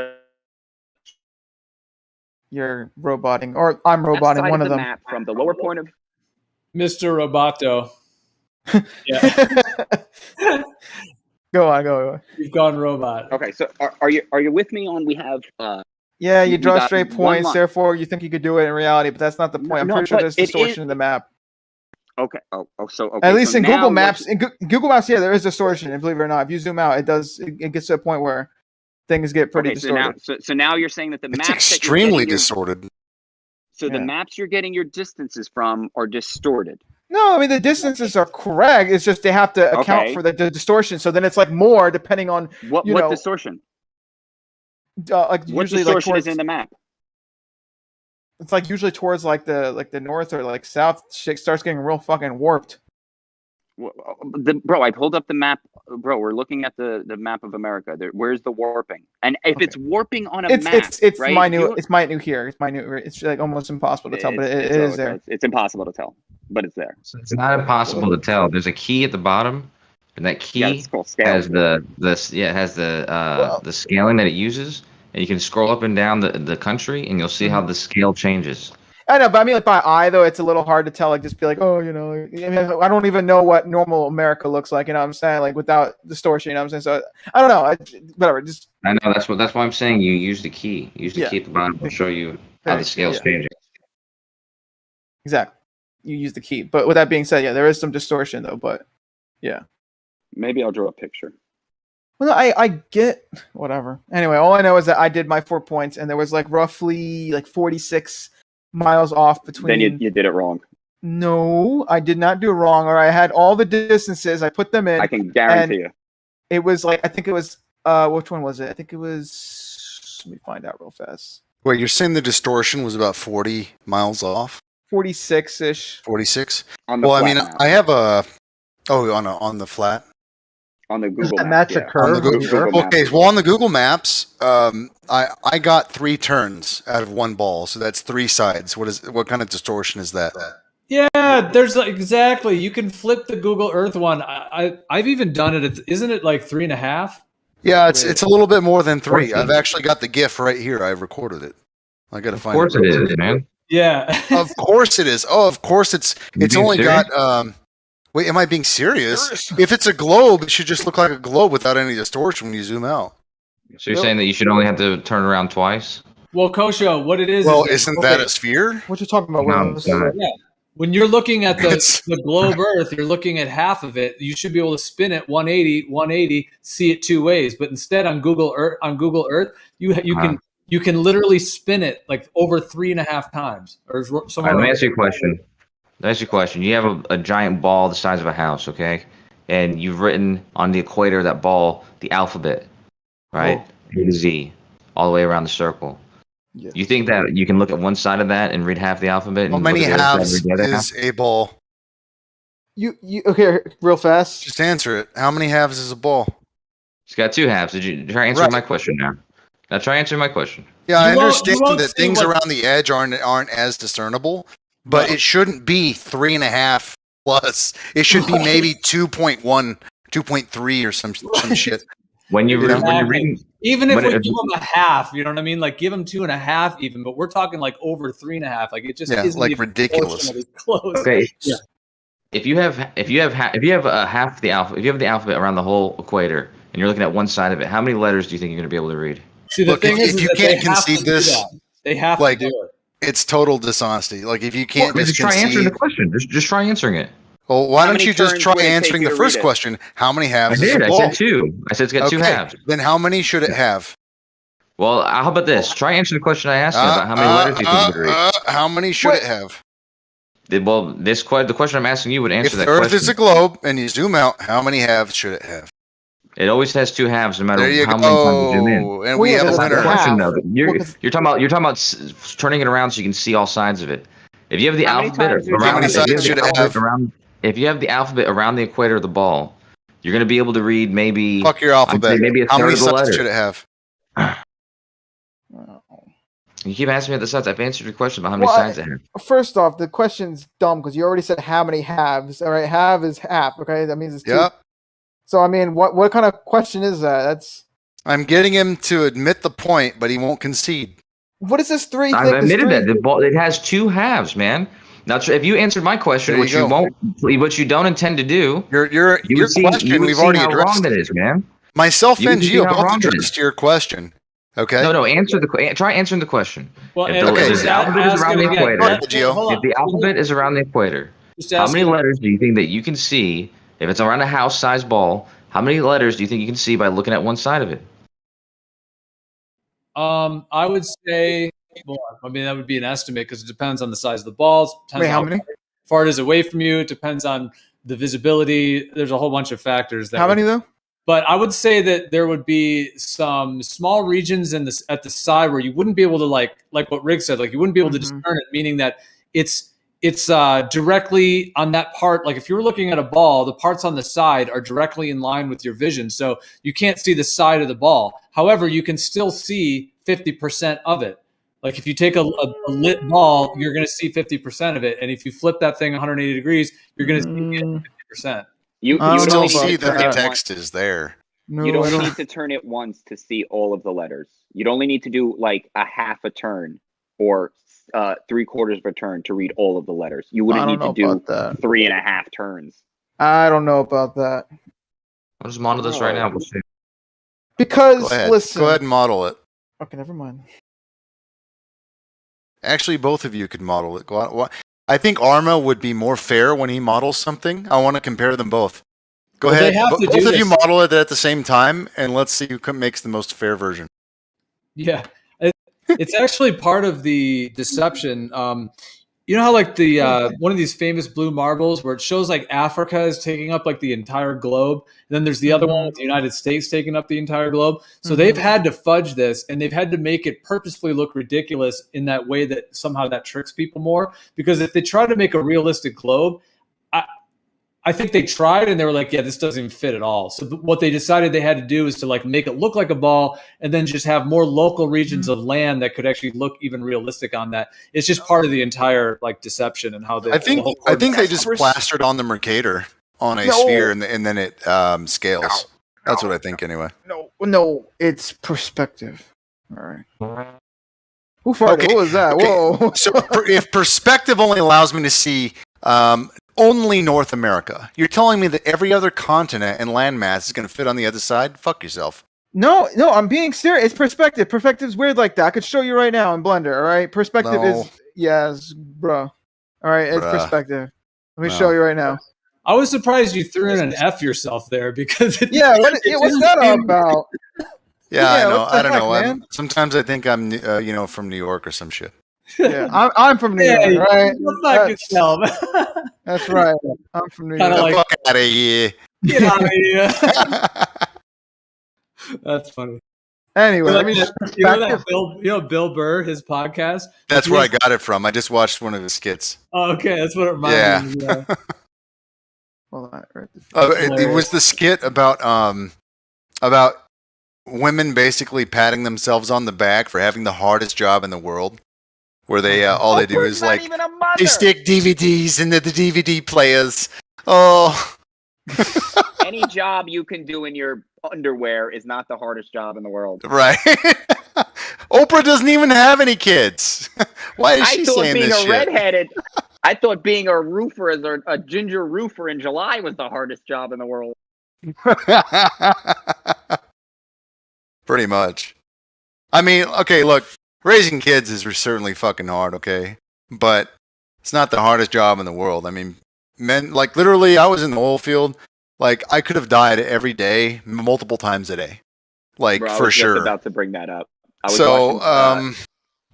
[SPEAKER 16] you're roboting, or I'm
[SPEAKER 19] Left
[SPEAKER 16] roboting
[SPEAKER 19] side
[SPEAKER 16] one
[SPEAKER 19] of
[SPEAKER 16] of
[SPEAKER 19] the
[SPEAKER 16] them.
[SPEAKER 19] map from the lower point of.
[SPEAKER 11] Mr. Roboto. Yeah.
[SPEAKER 16] Go on.
[SPEAKER 11] You've gone robot.
[SPEAKER 19] Okay, so are you with me on we have
[SPEAKER 16] Yeah, you
[SPEAKER 19] we
[SPEAKER 16] draw
[SPEAKER 19] got
[SPEAKER 16] straight
[SPEAKER 19] one
[SPEAKER 16] points,
[SPEAKER 19] line.
[SPEAKER 16] therefore you think you could do it in reality, but that's not the point. I'm
[SPEAKER 19] No,
[SPEAKER 16] pretty sure
[SPEAKER 19] but
[SPEAKER 16] there's
[SPEAKER 19] it
[SPEAKER 16] distortion
[SPEAKER 19] is-
[SPEAKER 16] in the map.
[SPEAKER 19] Okay. So okay.
[SPEAKER 16] At least
[SPEAKER 19] so
[SPEAKER 16] in
[SPEAKER 19] now
[SPEAKER 16] Google
[SPEAKER 19] what-
[SPEAKER 16] Maps, Google Maps, yeah, there is distortion. And believe it or not, if you zoom out, it gets to a point where things get pretty
[SPEAKER 19] Okay, so now
[SPEAKER 16] distorted.
[SPEAKER 19] so now you're saying that the
[SPEAKER 5] It's
[SPEAKER 19] maps
[SPEAKER 5] extremely
[SPEAKER 19] that you're getting your-
[SPEAKER 5] distorted.
[SPEAKER 19] So the maps you're getting your distances from are distorted.
[SPEAKER 16] No, I mean the distances are correct. It's just they have to account
[SPEAKER 19] Okay.
[SPEAKER 16] for the distortion. So then it's like more depending on
[SPEAKER 19] What distortion?
[SPEAKER 16] Like
[SPEAKER 19] What
[SPEAKER 16] usually
[SPEAKER 19] distortion
[SPEAKER 16] like
[SPEAKER 19] is in the map?
[SPEAKER 16] It's like usually towards like the north or like south. Shit starts getting real fucking warped.
[SPEAKER 19] Bro, I pulled up the map. Bro, we're looking at the map of America. Where's the warping? And if it's warping on a map,
[SPEAKER 16] It's
[SPEAKER 19] right?
[SPEAKER 16] minute. It's minute here. It's minute. It's like almost impossible to tell, but it is there.
[SPEAKER 19] It's impossible to tell, but it's there.
[SPEAKER 15] It's not impossible to tell. There's a key at the bottom, and that key has the scaling that it uses, and you can scroll up and down the country, and you'll see how the scale changes.
[SPEAKER 16] I know, but I mean, like by eye though, it's a little hard to tell. Like, just be like, oh, you know, I mean, I don't even know what normal America looks like. You know what I'm saying? Like without distortion. You know what I'm saying? So I don't know. Whatever. Just
[SPEAKER 15] I know that's why I'm saying you use the key. Use the key at the bottom to show you how the scale's changing.
[SPEAKER 16] Exactly. You use the key. But with that being said, yeah, there is some distortion though. But yeah.
[SPEAKER 19] Maybe I'll draw a picture.
[SPEAKER 16] Well, no, I get whatever. Anyway, all I know is that I did my 4 points, and there was like roughly like 46 miles off between.
[SPEAKER 19] Then you did it wrong.
[SPEAKER 16] No, I did not do it wrong. Or I had all the distances. I put them in.
[SPEAKER 19] I can guarantee you.
[SPEAKER 16] It was like I think it was. Which one was it? I think it was. Let me find out real fast.
[SPEAKER 5] Wait, you're saying the distortion was about 40 miles off?
[SPEAKER 16] 46-ish.
[SPEAKER 5] 46.
[SPEAKER 19] On the
[SPEAKER 5] Well, I
[SPEAKER 19] flat
[SPEAKER 5] mean,
[SPEAKER 19] map.
[SPEAKER 5] I have a. Oh, on the flat.
[SPEAKER 19] On the Google
[SPEAKER 23] that
[SPEAKER 19] map,
[SPEAKER 23] match a
[SPEAKER 19] yeah.
[SPEAKER 23] curve?
[SPEAKER 5] On the
[SPEAKER 23] Google
[SPEAKER 5] Google, okay, well, on the Google Maps, I got 3 turns out of 1 ball, so that's 3 sides. What kind of distortion is that?
[SPEAKER 11] Yeah, there's exactly. You can flip the Google Earth one. I've even done it. Isn't it like 3.5?
[SPEAKER 5] Yeah, it's a little bit more than 3.
[SPEAKER 15] 14.
[SPEAKER 5] I've actually got the GIF right here. I've recorded it. I got to find it.
[SPEAKER 15] Of course it is, man.
[SPEAKER 11] Yeah.
[SPEAKER 5] Of course it is. Oh, of course it's only
[SPEAKER 15] serious?
[SPEAKER 5] got. Wait, am I being serious? If it's a globe, it should just look like a globe without any distortion when you zoom out.
[SPEAKER 15] So you're saying that you should only have to turn around twice?
[SPEAKER 11] Well, Kosho, what it is.
[SPEAKER 5] Well,
[SPEAKER 11] is
[SPEAKER 5] isn't that a sphere?
[SPEAKER 16] What you talking about?
[SPEAKER 15] No, it's not.
[SPEAKER 11] Yeah. When you're looking at the globe Earth, you're looking at half of it. You should be able to spin it 180, see it 2 ways. But instead, on Google Earth, you can literally spin it like over 3.5 times or
[SPEAKER 15] All
[SPEAKER 11] somewhere.
[SPEAKER 15] right, let me ask you a question. You have a giant ball the size of a house, okay? And you've written on the equator of that ball the alphabet, right? A to Z, all the way around the circle.
[SPEAKER 16] Yeah.
[SPEAKER 15] You think that you can look at one side of that and read half the alphabet? And
[SPEAKER 5] How many
[SPEAKER 15] look at the other
[SPEAKER 5] halves
[SPEAKER 15] side and read the other half?
[SPEAKER 5] is a ball?
[SPEAKER 16] You okay? Real fast.
[SPEAKER 5] Just answer it. How many halves is a ball?
[SPEAKER 15] It's got 2 halves. Did you try answering my question now? Now try answering my question.
[SPEAKER 5] Yeah, I understand
[SPEAKER 11] won't
[SPEAKER 5] that
[SPEAKER 11] see
[SPEAKER 5] things
[SPEAKER 11] what-
[SPEAKER 5] around the edge aren't as discernible, but it shouldn't be 3.5 plus. It should be maybe 2.1, 2.3 or some shit.
[SPEAKER 15] When you're reading,
[SPEAKER 11] even if we give them a half, you know what I mean? Like give them 2.5 even, but we're talking like over 3.5. Like it just isn't
[SPEAKER 5] like
[SPEAKER 11] even
[SPEAKER 5] ridiculous.
[SPEAKER 11] close.
[SPEAKER 15] Okay.
[SPEAKER 11] Yeah.
[SPEAKER 15] If you have half the alphabet, if you have the alphabet around the whole equator, and you're looking at one side of it, how many letters do you think you're going to be able to read?
[SPEAKER 11] See, the thing is
[SPEAKER 5] if you
[SPEAKER 11] that
[SPEAKER 5] can't
[SPEAKER 11] they have to
[SPEAKER 5] concede
[SPEAKER 11] do
[SPEAKER 5] this,
[SPEAKER 11] that. They have
[SPEAKER 5] like,
[SPEAKER 11] to do it.
[SPEAKER 5] it's total dishonesty. Like if you can't
[SPEAKER 15] Well,
[SPEAKER 5] just
[SPEAKER 15] try answering the
[SPEAKER 5] concede.
[SPEAKER 15] question. Just try answering it.
[SPEAKER 5] Well, why
[SPEAKER 19] How
[SPEAKER 5] don't
[SPEAKER 19] many
[SPEAKER 5] you just
[SPEAKER 19] turns
[SPEAKER 5] try
[SPEAKER 19] would it take
[SPEAKER 5] answering
[SPEAKER 19] you
[SPEAKER 5] the
[SPEAKER 19] to read
[SPEAKER 5] first
[SPEAKER 19] it?
[SPEAKER 5] question? How many
[SPEAKER 15] I
[SPEAKER 5] halves is
[SPEAKER 15] did.
[SPEAKER 5] a
[SPEAKER 15] I
[SPEAKER 5] ball?
[SPEAKER 15] said 2. I said it's got 2 halves.
[SPEAKER 5] Then how many should it have?
[SPEAKER 15] Well, how about this? Try answering the question I asked you about how many letters do you think you could read?
[SPEAKER 5] How many should it have?
[SPEAKER 15] Well, the question I'm asking you would answer
[SPEAKER 5] If
[SPEAKER 15] that
[SPEAKER 5] the Earth
[SPEAKER 15] question.
[SPEAKER 5] is a globe and you zoom out, how many halves should it have?
[SPEAKER 15] It always has 2 halves, no matter
[SPEAKER 5] There you
[SPEAKER 15] how many times you zoom in.
[SPEAKER 5] go. And we have a
[SPEAKER 15] That's not the
[SPEAKER 5] winner.
[SPEAKER 15] question, though. You're talking about turning it around so you can see all sides of it. If you have the
[SPEAKER 19] How many
[SPEAKER 15] alphabet
[SPEAKER 19] times do you
[SPEAKER 15] around,
[SPEAKER 5] How many
[SPEAKER 15] if you have
[SPEAKER 5] sides
[SPEAKER 15] the
[SPEAKER 5] should it
[SPEAKER 15] alphabet
[SPEAKER 5] have?
[SPEAKER 15] around, if you have the alphabet around the equator of the ball, you're going to be able to read maybe.
[SPEAKER 5] Fuck your
[SPEAKER 15] I'd say
[SPEAKER 5] alphabet.
[SPEAKER 15] maybe a
[SPEAKER 5] How
[SPEAKER 15] third
[SPEAKER 5] many
[SPEAKER 15] of the
[SPEAKER 5] sides
[SPEAKER 15] letter.
[SPEAKER 5] should it have?
[SPEAKER 15] You keep asking me the sides. I've answered your question about how many
[SPEAKER 16] Well,
[SPEAKER 15] sides it has.
[SPEAKER 16] First off, the question's dumb because you already said how many halves. All right, half is half. Okay, that means it's 2.
[SPEAKER 5] Yep.
[SPEAKER 16] So I mean, what kind of question is that? That's
[SPEAKER 5] I'm getting him to admit the point, but he won't concede.
[SPEAKER 16] What is this three?
[SPEAKER 1] I've admitted that the ball it has two halves, man. Now, if you answered my question,
[SPEAKER 5] There
[SPEAKER 1] which
[SPEAKER 5] you
[SPEAKER 1] you
[SPEAKER 5] go.
[SPEAKER 1] won't, which you don't intend to do,
[SPEAKER 5] Your
[SPEAKER 1] you would see,
[SPEAKER 5] question
[SPEAKER 1] you would
[SPEAKER 5] we've
[SPEAKER 1] see
[SPEAKER 5] already
[SPEAKER 1] how
[SPEAKER 5] addressed.
[SPEAKER 1] wrong that is, man.
[SPEAKER 5] Myself
[SPEAKER 1] You
[SPEAKER 5] and
[SPEAKER 1] would see
[SPEAKER 5] Gio
[SPEAKER 1] how
[SPEAKER 5] both
[SPEAKER 1] wrong it
[SPEAKER 5] addressed your question. Okay.
[SPEAKER 1] No, answer try answering the question.
[SPEAKER 11] Well,
[SPEAKER 1] If
[SPEAKER 11] and
[SPEAKER 1] the,
[SPEAKER 11] okay,
[SPEAKER 1] if the alphabet is
[SPEAKER 11] ask
[SPEAKER 1] around
[SPEAKER 11] it
[SPEAKER 1] the
[SPEAKER 11] again.
[SPEAKER 1] equator, if the alphabet is around the equator,
[SPEAKER 11] Just
[SPEAKER 1] how
[SPEAKER 11] ask
[SPEAKER 1] many
[SPEAKER 11] it.
[SPEAKER 1] letters do you think that you can see if it's around a house-sized ball? How many letters do you think you can see by looking at one side of it?
[SPEAKER 11] I would say, well, I mean, that would be an estimate because it depends on the size of the balls. Depends
[SPEAKER 16] Wait, how
[SPEAKER 11] on
[SPEAKER 16] many?
[SPEAKER 11] far it is away from you. It depends on the visibility. There's a whole bunch of factors.
[SPEAKER 16] How many though?
[SPEAKER 11] But I would say that there would be some small regions in this at the side where you wouldn't be able to like what Rig said, like you wouldn't be able to discern it, meaning that it's directly on that part. Like if you were looking at a ball, the parts on the side are directly in line with your vision. So you can't see the side of the ball. However, you can still see 50% of it. Like if you take a lit ball, you're going to see 50% of it. And if you flip that thing 180 degrees, you're going to see 50%.
[SPEAKER 5] You
[SPEAKER 19] don't
[SPEAKER 5] still
[SPEAKER 19] need to
[SPEAKER 5] see that
[SPEAKER 19] turn
[SPEAKER 5] the
[SPEAKER 19] it
[SPEAKER 5] text is there.
[SPEAKER 19] You don't need to turn it once to see all of the letters. You'd only need to do like a half a turn or 3/4 of a turn to read all of the letters. You wouldn't need to do 3.5 turns.
[SPEAKER 16] I don't know about that.
[SPEAKER 1] I'll just model this right now. We'll see.
[SPEAKER 16] Because
[SPEAKER 5] Go ahead.
[SPEAKER 16] listen,
[SPEAKER 5] Go ahead and model it.
[SPEAKER 16] Okay, never mind.
[SPEAKER 5] Actually, both of you could model it. Go on. I think Arma would be more fair when he models something. I want to compare them both. Go
[SPEAKER 11] Well, they
[SPEAKER 5] ahead.
[SPEAKER 11] have to
[SPEAKER 5] Both
[SPEAKER 11] do
[SPEAKER 5] of you
[SPEAKER 11] this.
[SPEAKER 5] model it at the same time, and let's see who makes the most fair version.
[SPEAKER 11] Yeah, it's actually part of the deception. You know how like the one of these famous blue marbles where it shows like Africa is taking up like the entire globe, and then there's the other one with the United States taking up the entire globe. So they've had to fudge this, and they've had to make it purposefully look ridiculous in that way that somehow that tricks people more. Because if they try to make a realistic globe, I think they tried and they were like, yeah, this doesn't even fit at all. So what they decided they had to do is to like make it look like a ball and then just have more local regions of land that could actually look even realistic on that. It's just part of the entire like deception and how they.
[SPEAKER 5] I think they just plastered on the Mercator on a sphere, and then it scales. That's what I think, anyway.
[SPEAKER 16] No, it's perspective. All right. Who farted? What was that?
[SPEAKER 5] Okay.
[SPEAKER 16] Whoa.
[SPEAKER 5] So if perspective only allows me to see only North America, you're telling me that every other continent and landmass is going to fit on the other side? Fuck yourself.
[SPEAKER 16] No, I'm being serious. It's perspective. Perspective's weird like that. I could show you right now in Blender. All right, perspective is yes, bro. All right, it's perspective. Let me show you right now.
[SPEAKER 11] I was surprised you threw in an F yourself there because
[SPEAKER 16] what's that all about?
[SPEAKER 5] Yeah, I know.
[SPEAKER 16] what the
[SPEAKER 5] I don't
[SPEAKER 16] heck,
[SPEAKER 5] know.
[SPEAKER 16] man?
[SPEAKER 5] Sometimes I think I'm, from New York or some shit.
[SPEAKER 16] Yeah, I'm from New York, right? That's right. I'm from New York.
[SPEAKER 5] Get the fuck out of here.
[SPEAKER 11] Get out of here. That's funny.
[SPEAKER 16] Anyway, let me.
[SPEAKER 11] You know Bill Burr, his podcast.
[SPEAKER 5] That's where I got it from. I just watched one of his skits.
[SPEAKER 11] Oh, okay, that's what it reminded me of.
[SPEAKER 16] Hold on, right.
[SPEAKER 5] It was the skit about women basically patting themselves on the back for having the hardest job in the world, where they all they do is like they stick DVDs into the DVD players. Oh.
[SPEAKER 19] Any job you can do in your underwear is not the hardest job in the world.
[SPEAKER 5] Right. Oprah doesn't even have any kids. Why is she saying this shit?
[SPEAKER 19] I thought being a roofer as a ginger roofer in July was the hardest job in the world.
[SPEAKER 5] Pretty much. I mean, okay, look, raising kids is certainly fucking hard, okay? But it's not the hardest job in the world. I mean, men, like literally, I was in the oil field. Like, I could have died every day, multiple times a day. Like,
[SPEAKER 19] Bro,
[SPEAKER 5] for sure.
[SPEAKER 19] I was just about to bring that up. I was
[SPEAKER 5] watching,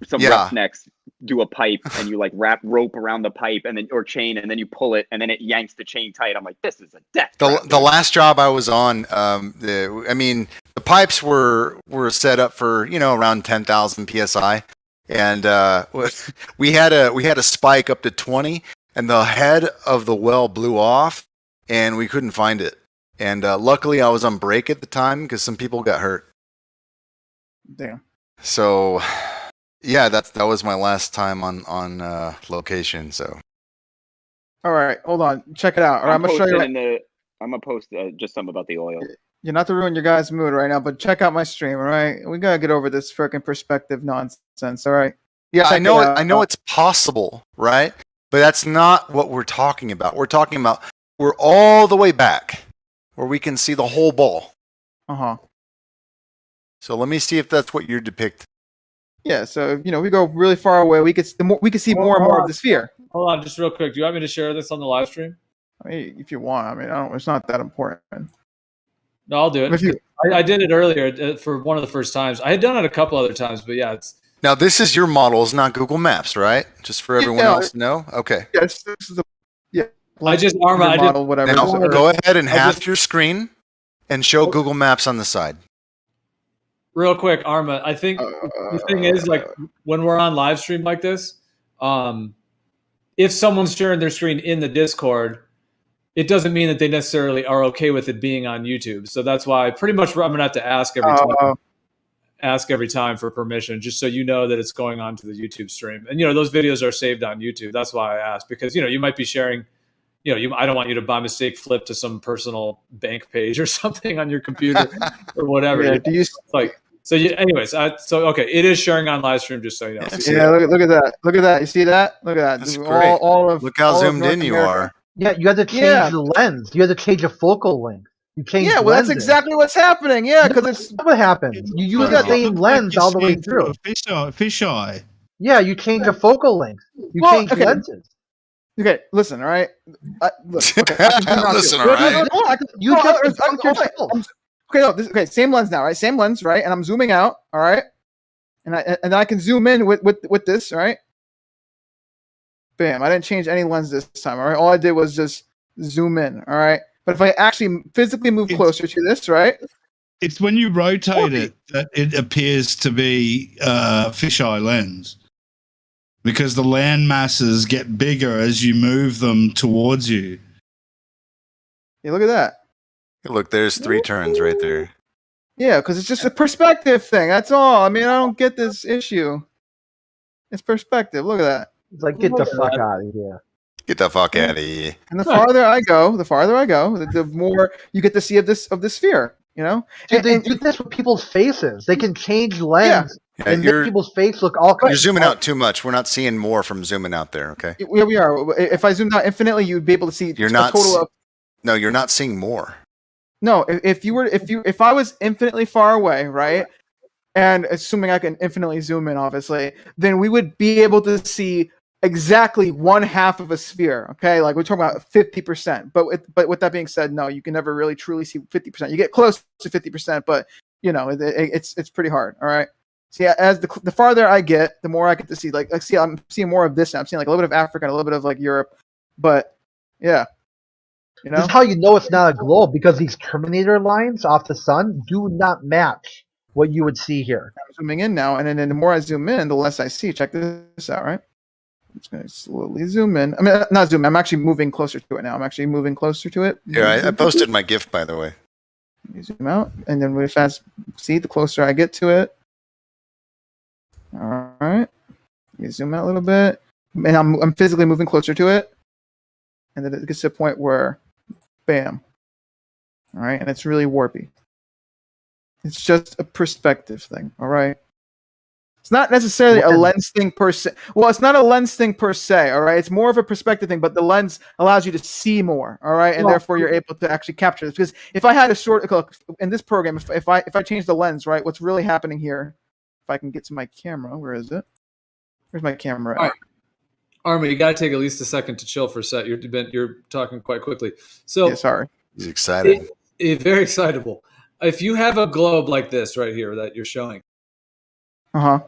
[SPEAKER 19] some roughnecks do a pipe, and you like wrap rope around the pipe or chain, and then you pull it, and then it yanks the chain tight. I'm like, this is a death trap.
[SPEAKER 5] The last job I was on, the pipes were set up for around 10,000 psi, and we had a spike up to 20, and the head of the well blew off, and we couldn't find it. And luckily, I was on break at the time because some people got hurt.
[SPEAKER 16] Damn.
[SPEAKER 5] So, yeah, that was my last time on location. So.
[SPEAKER 16] All right, hold on, check it out. All right, I'm gonna show you.
[SPEAKER 19] I'm gonna post just some about the oil.
[SPEAKER 16] You're not to ruin your guys' mood right now, but check out my stream, all right? We gotta get over this freaking perspective nonsense, all right?
[SPEAKER 5] Yeah, I
[SPEAKER 16] Check
[SPEAKER 5] know.
[SPEAKER 16] it out.
[SPEAKER 5] I know it's possible, right? But that's not what we're talking about. We're talking about we're all the way back where we can see the whole ball. So let me see if that's what you're depicting.
[SPEAKER 16] Yeah, so we go really far away. We could see more and more of the sphere.
[SPEAKER 11] Hold on, just real quick. Do you want me to share this on the live stream?
[SPEAKER 16] I mean, if you want. I mean, it's not that important.
[SPEAKER 11] No, I'll do it.
[SPEAKER 16] If you-
[SPEAKER 11] I did it earlier for one of the first times. I had done it a couple other times, but yeah, it's
[SPEAKER 5] Now, this is your model, it's not Google Maps, right? Just for everyone
[SPEAKER 16] Yeah.
[SPEAKER 5] else to know? Okay.
[SPEAKER 16] Yes, this is
[SPEAKER 11] I just Arma. I
[SPEAKER 16] model,
[SPEAKER 11] did
[SPEAKER 16] whatever.
[SPEAKER 5] Now, go ahead and
[SPEAKER 11] I
[SPEAKER 5] half
[SPEAKER 11] just-
[SPEAKER 5] your screen and show Google Maps on the side.
[SPEAKER 11] real quick, Arma. I think the thing is, like, when we're on live stream like this, if someone's sharing their screen in the Discord, it doesn't mean that they necessarily are okay with it being on YouTube. So that's why pretty much I'm gonna have to ask every time for permission, just so you know that it's going on to the YouTube stream. And those videos are saved on YouTube. That's why I asked, because you might be sharing. I don't want you to by mistake flip to some personal bank page or something on your computer or whatever.
[SPEAKER 16] Yeah,
[SPEAKER 11] anyways, okay, it is sharing on live stream, just so you know.
[SPEAKER 16] Yeah, look at that. Look at that. You see that? Look at that.
[SPEAKER 5] That's great. Look how zoomed in you are.
[SPEAKER 23] Yeah, you have to change the lens. You have to change a focal length. You change.
[SPEAKER 16] Yeah, well, that's
[SPEAKER 23] lenses.
[SPEAKER 16] exactly what's happening. Yeah, because it's
[SPEAKER 23] what happens. You use the same lens all the way through.
[SPEAKER 14] Fisheye.
[SPEAKER 23] Yeah, you change a focal length. You change lenses.
[SPEAKER 16] Okay, listen, all right. Look, okay, I can zoom out
[SPEAKER 5] Listen,
[SPEAKER 16] too.
[SPEAKER 5] all right.
[SPEAKER 23] You just debunked yourself.
[SPEAKER 16] Okay, same lens now, right? Same lens, right? And I'm zooming out, all right. And I can zoom in with this, all right. Bam! I didn't change any lens this time, all right. All I did was just zoom in, all right. But if I actually physically move closer to this, right?
[SPEAKER 14] It's when you rotate it that it appears to be fisheye lens. Because the land masses get bigger as you move them towards you.
[SPEAKER 16] Yeah, look at that.
[SPEAKER 5] Look, there's 3 turns right there.
[SPEAKER 16] Yeah, because it's just a perspective thing. That's all. I mean, I don't get this issue. It's perspective. Look at that.
[SPEAKER 23] It's like, get the fuck out of here.
[SPEAKER 5] Get the fuck out of here.
[SPEAKER 16] And the farther I go, the more you get to see of this sphere.
[SPEAKER 23] Dude, they do this with people's faces. They can change lens and make people's face look all.
[SPEAKER 5] You're zooming out too much. We're not seeing more from zooming out there. Okay.
[SPEAKER 16] Yeah, we are. If I zoomed out infinitely, you'd be able to see
[SPEAKER 5] You're not.
[SPEAKER 16] a total of.
[SPEAKER 5] No, you're not seeing more.
[SPEAKER 16] No, if I was infinitely far away, right, and assuming I can infinitely zoom in, obviously, then we would be able to see exactly 1/2 of a sphere. Okay, like we're talking about 50%. But with that being said, no, you can never really truly see 50%. You get close to 50%, but it's pretty hard. All right. See, as the farther I get, the more I get to see. Like see, I'm seeing more of this now. I'm seeing like a little bit of Africa and a little bit of like Europe, but yeah.
[SPEAKER 23] This is how you know it's not a globe, because these Terminator lines off the sun do not match what you would see here.
[SPEAKER 16] I'm zooming in now, and then the more I zoom in, the less I see. Check this out, right? I'm just going to slowly zoom in. I mean, not zoom in. I'm actually moving closer to it now. I'm actually moving closer to it.
[SPEAKER 5] Yeah, I posted my GIF, by the way.
[SPEAKER 16] You zoom out, and then really fast. See, the closer I get to it. All right. You zoom out a little bit, and I'm physically moving closer to it, and then it gets to a point where, bam. All right, and it's really warpy. It's just a perspective thing. All right. It's not necessarily a lens thing per se. Well, it's not a lens thing per se, all right? It's more of a perspective thing, but the lens allows you to see more, all right? And therefore, you're able to actually capture this. Because if I had a look in this program, if I change the lens, right, what's really happening here, if I can get to my camera, where is it? Where's my camera at?
[SPEAKER 11] All right. Arma, you got to take at least a second to chill for a sec. You're talking quite quickly. So
[SPEAKER 16] yeah, sorry.
[SPEAKER 5] He's excited.
[SPEAKER 11] Very excitable. If you have a globe like this right here that you're showing, and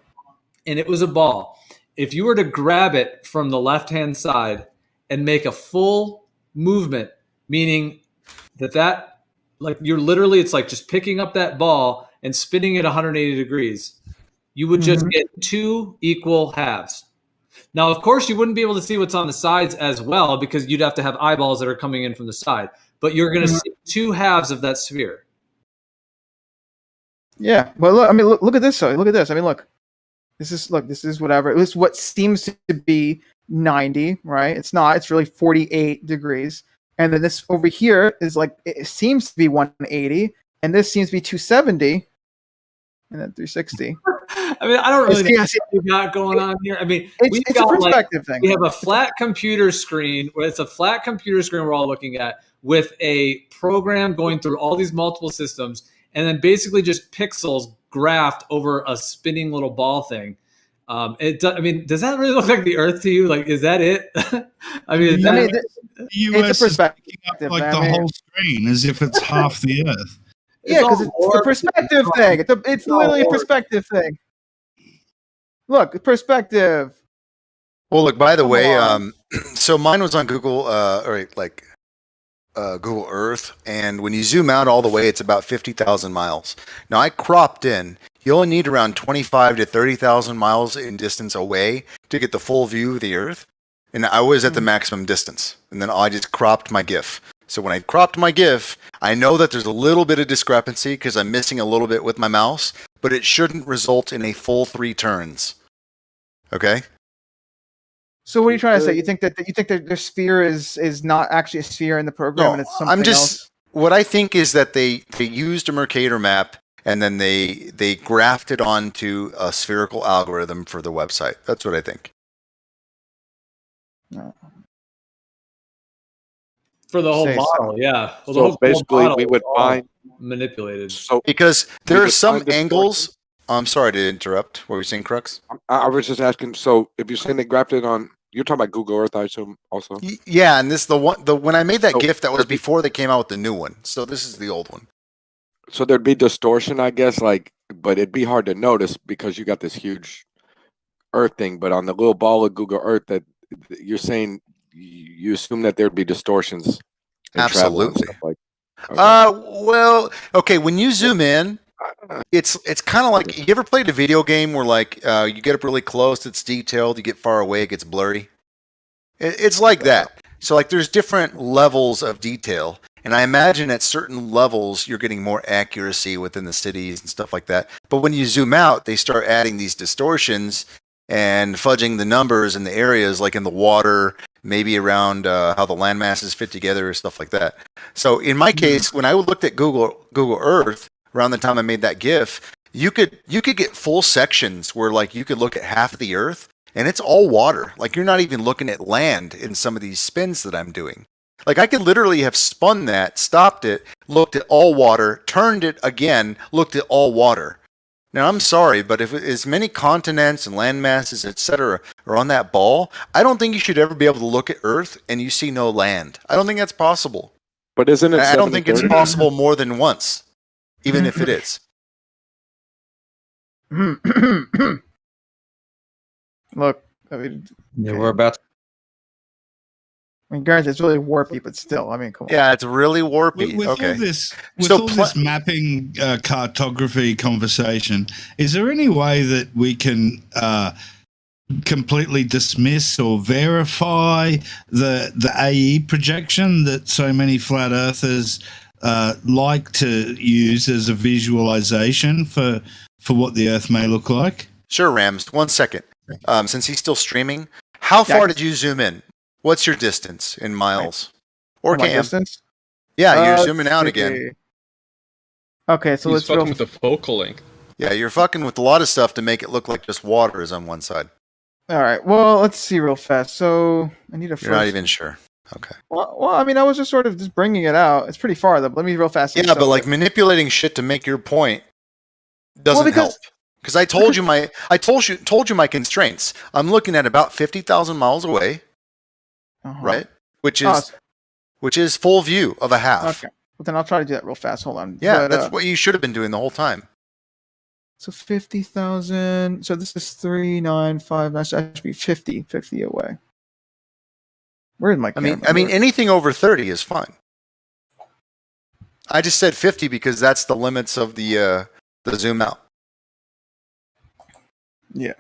[SPEAKER 11] it was a ball, if you were to grab it from the left-hand side and make a full movement, meaning that like you're literally, it's like just picking up that ball and spinning it 180 degrees, you would just get 2 equal halves. Now, of course, you wouldn't be able to see what's on the sides as well, because you'd have to have eyeballs that are coming in from the side. But you're going to see 2 halves of that sphere.
[SPEAKER 16] Yeah. Well, look. I mean, look at this. Look at this. I mean, look. This is whatever. This is what seems to be 90, right? It's not. It's really 48 degrees. And then this over here is like, it seems to be 180, and this seems to be 270, and then 360.
[SPEAKER 11] I mean, I don't really know what we got going on here. I mean,
[SPEAKER 16] it's a perspective thing.
[SPEAKER 11] We have a flat computer screen where it's a flat computer screen we're all looking at with a program going through all these multiple systems, and then basically just pixels graphed over a spinning little ball thing. I mean, does that really look like the Earth to you? Like, is that it? I mean,
[SPEAKER 14] it's a perspective. Like the whole screen, as if it's half the Earth.
[SPEAKER 16] Yeah, because it's a perspective thing. It's literally a perspective thing. Look, perspective.
[SPEAKER 5] Well, look. By the way, so mine was on Google, Google Earth, and when you zoom out all the way, it's about 50,000 miles. Now, I cropped in. You only need around 25 to 30,000 miles in distance away to get the full view of the Earth, and I was at the maximum distance. And then I just cropped my GIF. So when I cropped my GIF, I know that there's a little bit of discrepancy because I'm missing a little bit with my mouse, but it shouldn't result in a full 3 turns. Okay.
[SPEAKER 16] So what are you trying to say? You think that their sphere is not actually a sphere in the program, and it's something else?
[SPEAKER 5] What I think is that they used a Mercator map and then they graphed it onto a spherical algorithm for the website. That's what I think.
[SPEAKER 16] No.
[SPEAKER 11] For the whole model, yeah. Well,
[SPEAKER 7] so basically, we would find
[SPEAKER 11] manipulated.
[SPEAKER 7] So
[SPEAKER 5] because there are some angles. I'm sorry to interrupt. What were you saying, Crux?
[SPEAKER 7] I was just asking. So if you're saying they graphed it on, you're talking about Google Earth, I assume, also.
[SPEAKER 5] Yeah, and this when I made that GIF, that was before they came out with the new one. So this is the old one.
[SPEAKER 7] So there'd be distortion, I guess, but it'd be hard to notice because you got this huge Earth thing. But on the little ball of Google Earth, that you're saying, you assume that there'd be distortions.
[SPEAKER 5] Absolutely.
[SPEAKER 7] Okay.
[SPEAKER 5] Well, okay. When you zoom in, it's kind of like, you ever played a video game where you get up really close, it's detailed. You get far away, it gets blurry. It's like that. So there's different levels of detail. And I imagine at certain levels, you're getting more accuracy within the cities and stuff like that. But when you zoom out, they start adding these distortions and fudging the numbers in the areas, like in the water, maybe around how the land masses fit together or stuff like that. So in my case, when I looked at Google Earth, around the time I made that GIF, you could get full sections where you could look at half of the Earth and it's all water. You're not even looking at land in some of these spins that I'm doing. I could literally have spun that, stopped it, looked at all water, turned it again, looked at all water. Now, I'm sorry, but if as many continents and land masses, etc., are on that ball, I don't think you should ever be able to look at Earth and you see no land. I don't think that's possible.
[SPEAKER 7] But isn't it?
[SPEAKER 5] I don't think it's possible more than once, even if it is.
[SPEAKER 16] Look, I mean,
[SPEAKER 1] yeah, we're about.
[SPEAKER 16] I mean, guys, it's really warpy, but still, I mean, come on.
[SPEAKER 5] Yeah, it's really warpy.
[SPEAKER 14] With
[SPEAKER 5] okay.
[SPEAKER 14] all this mapping cartography conversation, is there any way that we can completely dismiss or verify the AE projection that so many flat earthers like to use as a visualization for what the Earth may look like?
[SPEAKER 5] Sure, Rams. 1 second. Since he's still streaming, how far did you zoom in? What's your distance in miles? Or
[SPEAKER 16] my
[SPEAKER 5] Cam?
[SPEAKER 16] distance?
[SPEAKER 5] Yeah, you're zooming out again.
[SPEAKER 16] Okay, so
[SPEAKER 6] let's fucking with the focal length.
[SPEAKER 5] Yeah, you're fucking with a lot of stuff to make it look like just water is on one side.
[SPEAKER 16] All right. Well, let's see real fast. So I need a.
[SPEAKER 5] You're not even sure. Okay.
[SPEAKER 16] Well, I mean, I was just sort of just bringing it out. It's pretty far though. But let me real fast.
[SPEAKER 5] Yeah, but manipulating shit to make your point doesn't help. Because I told you my constraints. I'm looking at about 50,000 miles away. Right, which is full view of a half.
[SPEAKER 16] Okay, well then I'll try to do that real fast. Hold on.
[SPEAKER 5] Yeah, that's what you should have been doing the whole time.
[SPEAKER 16] So 50,000. So this is 395. That should be 50 away. Where's my camera?
[SPEAKER 5] I mean, anything over 30 is fine. I just said 50 because that's the limits of the zoom out.
[SPEAKER 16] Yeah.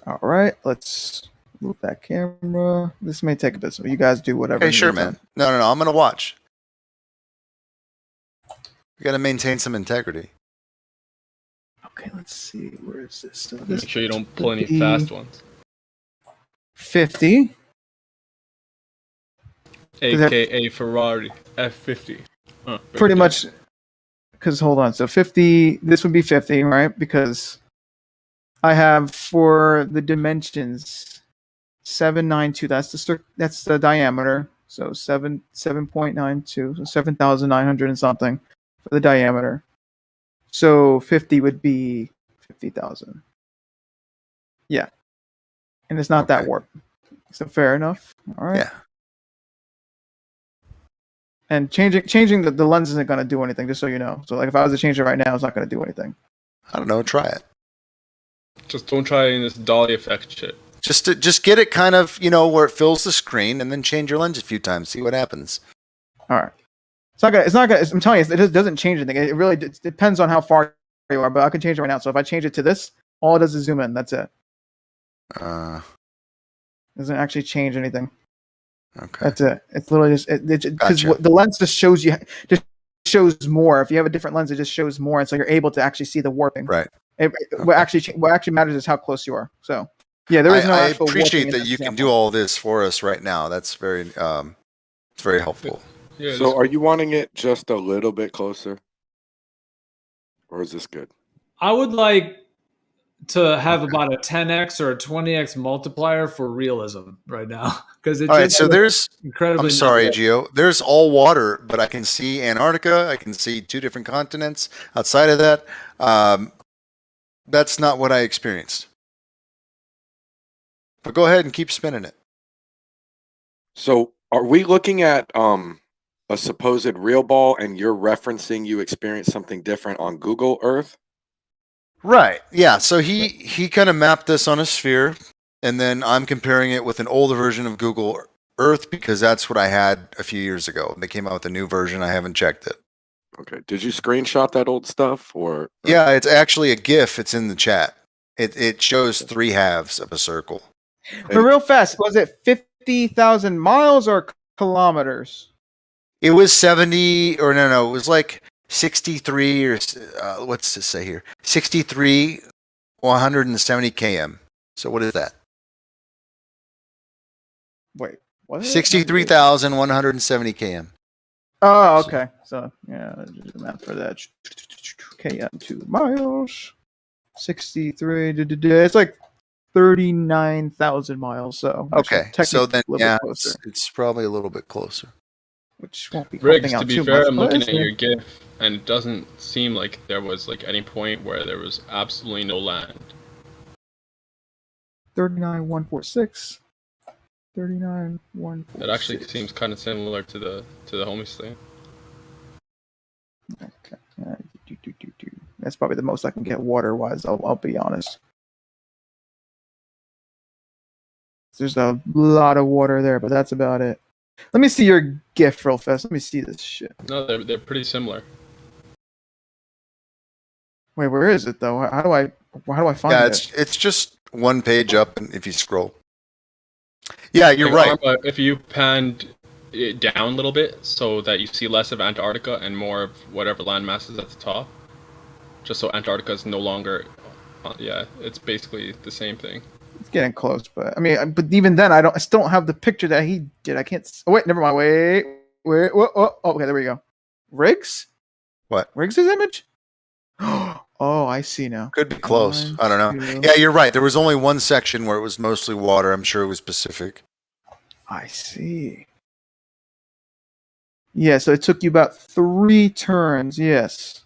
[SPEAKER 16] All right, let's move that camera. This may take a bit, so you guys do whatever.
[SPEAKER 5] Hey, sure, man. No. I'm gonna watch. You got to maintain some integrity.
[SPEAKER 16] Okay, let's see. Where is this? So
[SPEAKER 6] Make sure you don't pull any fast ones.
[SPEAKER 16] 50.
[SPEAKER 6] AKA Ferrari F50.
[SPEAKER 16] pretty much. Because hold on, so 50. This would be 50, right? Because I have for the dimensions 792. That's the diameter. So 7.92. So 7,900 and something for the diameter. So 50 would be 50,000. Yeah, and it's not that warp. So fair enough. All right.
[SPEAKER 5] Yeah.
[SPEAKER 16] And changing the lens isn't going to do anything, just so you know. So like if I was to change it right now, it's not going to do anything.
[SPEAKER 5] I don't know. Try it.
[SPEAKER 3] Just don't try any of this dolly effect shit.
[SPEAKER 5] Just get it kind of, where it fills the screen, and then change your lens a few times. See what happens.
[SPEAKER 16] All right. It's not gonna. I'm telling you, it doesn't change anything. It really depends on how far you are, but I can change it right now. So if I change it to this, all it does is zoom in. That's it. Doesn't actually change anything.
[SPEAKER 5] Okay.
[SPEAKER 16] That's it. It's literally just because the lens just shows more. If you have a different lens, it just shows more, and so you're able to actually see the warping.
[SPEAKER 5] Right.
[SPEAKER 16] What actually matters is how close you are. So yeah, there is no
[SPEAKER 5] I
[SPEAKER 16] actual
[SPEAKER 5] appreciate
[SPEAKER 16] warping in
[SPEAKER 5] that you can
[SPEAKER 16] example.
[SPEAKER 5] do all this for us right now. That's very it's very helpful.
[SPEAKER 3] Yeah,
[SPEAKER 7] So are you wanting it just a little bit closer? Or is this good?
[SPEAKER 11] I would like to have about a 10x or a 20x multiplier for realism right now because
[SPEAKER 5] All right, so there's
[SPEAKER 11] incredibly.
[SPEAKER 5] I'm sorry, Gio. There's all water, but I can see Antarctica. I can see 2 different continents. Outside of that, that's not what I experienced. But go ahead and keep spinning it.
[SPEAKER 7] So are we looking at a supposed real ball and you're referencing you experienced something different on Google Earth?
[SPEAKER 5] Right. Yeah. So he kind of mapped this on a sphere, and then I'm comparing it with an older version of Google Earth because that's what I had a few years ago. They came out with a new version. I haven't checked it.
[SPEAKER 7] Okay. Did you screenshot that old stuff or?
[SPEAKER 5] Yeah, it's actually a GIF. It's in the chat. It shows 3 halves of a circle.
[SPEAKER 16] But real fast, was it 50,000 miles or kilometers?
[SPEAKER 5] It was 70 or no, it was like 63 or what's this say here? 63 170 km. So what is that?
[SPEAKER 16] Wait, what?
[SPEAKER 5] 63,170 km.
[SPEAKER 16] Oh, okay. So yeah, there's a map for that. KM 2 miles. 63. It's like 39,000 miles. So
[SPEAKER 5] Okay. So then yeah,
[SPEAKER 16] closer.
[SPEAKER 5] it's probably a little bit closer.
[SPEAKER 16] Which won't be
[SPEAKER 3] Riggs,
[SPEAKER 16] helping out
[SPEAKER 3] to be
[SPEAKER 16] too
[SPEAKER 3] fair,
[SPEAKER 16] much,
[SPEAKER 3] I'm
[SPEAKER 16] but
[SPEAKER 3] looking
[SPEAKER 16] it's
[SPEAKER 3] at your
[SPEAKER 16] there.
[SPEAKER 3] GIF, and it doesn't seem like there was like any point where there was absolutely no land.
[SPEAKER 16] 39,146. 39,146.
[SPEAKER 3] It actually seems kind of similar to the homies thing.
[SPEAKER 16] Okay. That's probably the most I can get water-wise. I'll be honest. There's a lot of water there, but that's about it. Let me see your GIF real fast. Let me see this shit.
[SPEAKER 3] No, they're pretty similar.
[SPEAKER 16] Wait, where is it though? How do I find
[SPEAKER 5] Yeah,
[SPEAKER 16] it?
[SPEAKER 5] it's just one page up, and if you scroll. Yeah, you're right.
[SPEAKER 3] Arma, if you panned it down a little bit so that you see less of Antarctica and more of whatever landmass is at the top, just so Antarctica is no longer, yeah, it's basically the same thing.
[SPEAKER 16] It's getting close, but I mean, but even then, I still don't have the picture that he did. I can't. Oh wait, never mind. Wait. Oh, okay, there we go. Riggs?
[SPEAKER 5] What?
[SPEAKER 16] Riggs' image? Oh, I see now.
[SPEAKER 5] Could be close. I don't know. Yeah, you're right. There was only one section where it was mostly water. I'm sure it was Pacific.
[SPEAKER 16] I see. Yeah, so it took you about 3 turns. Yes.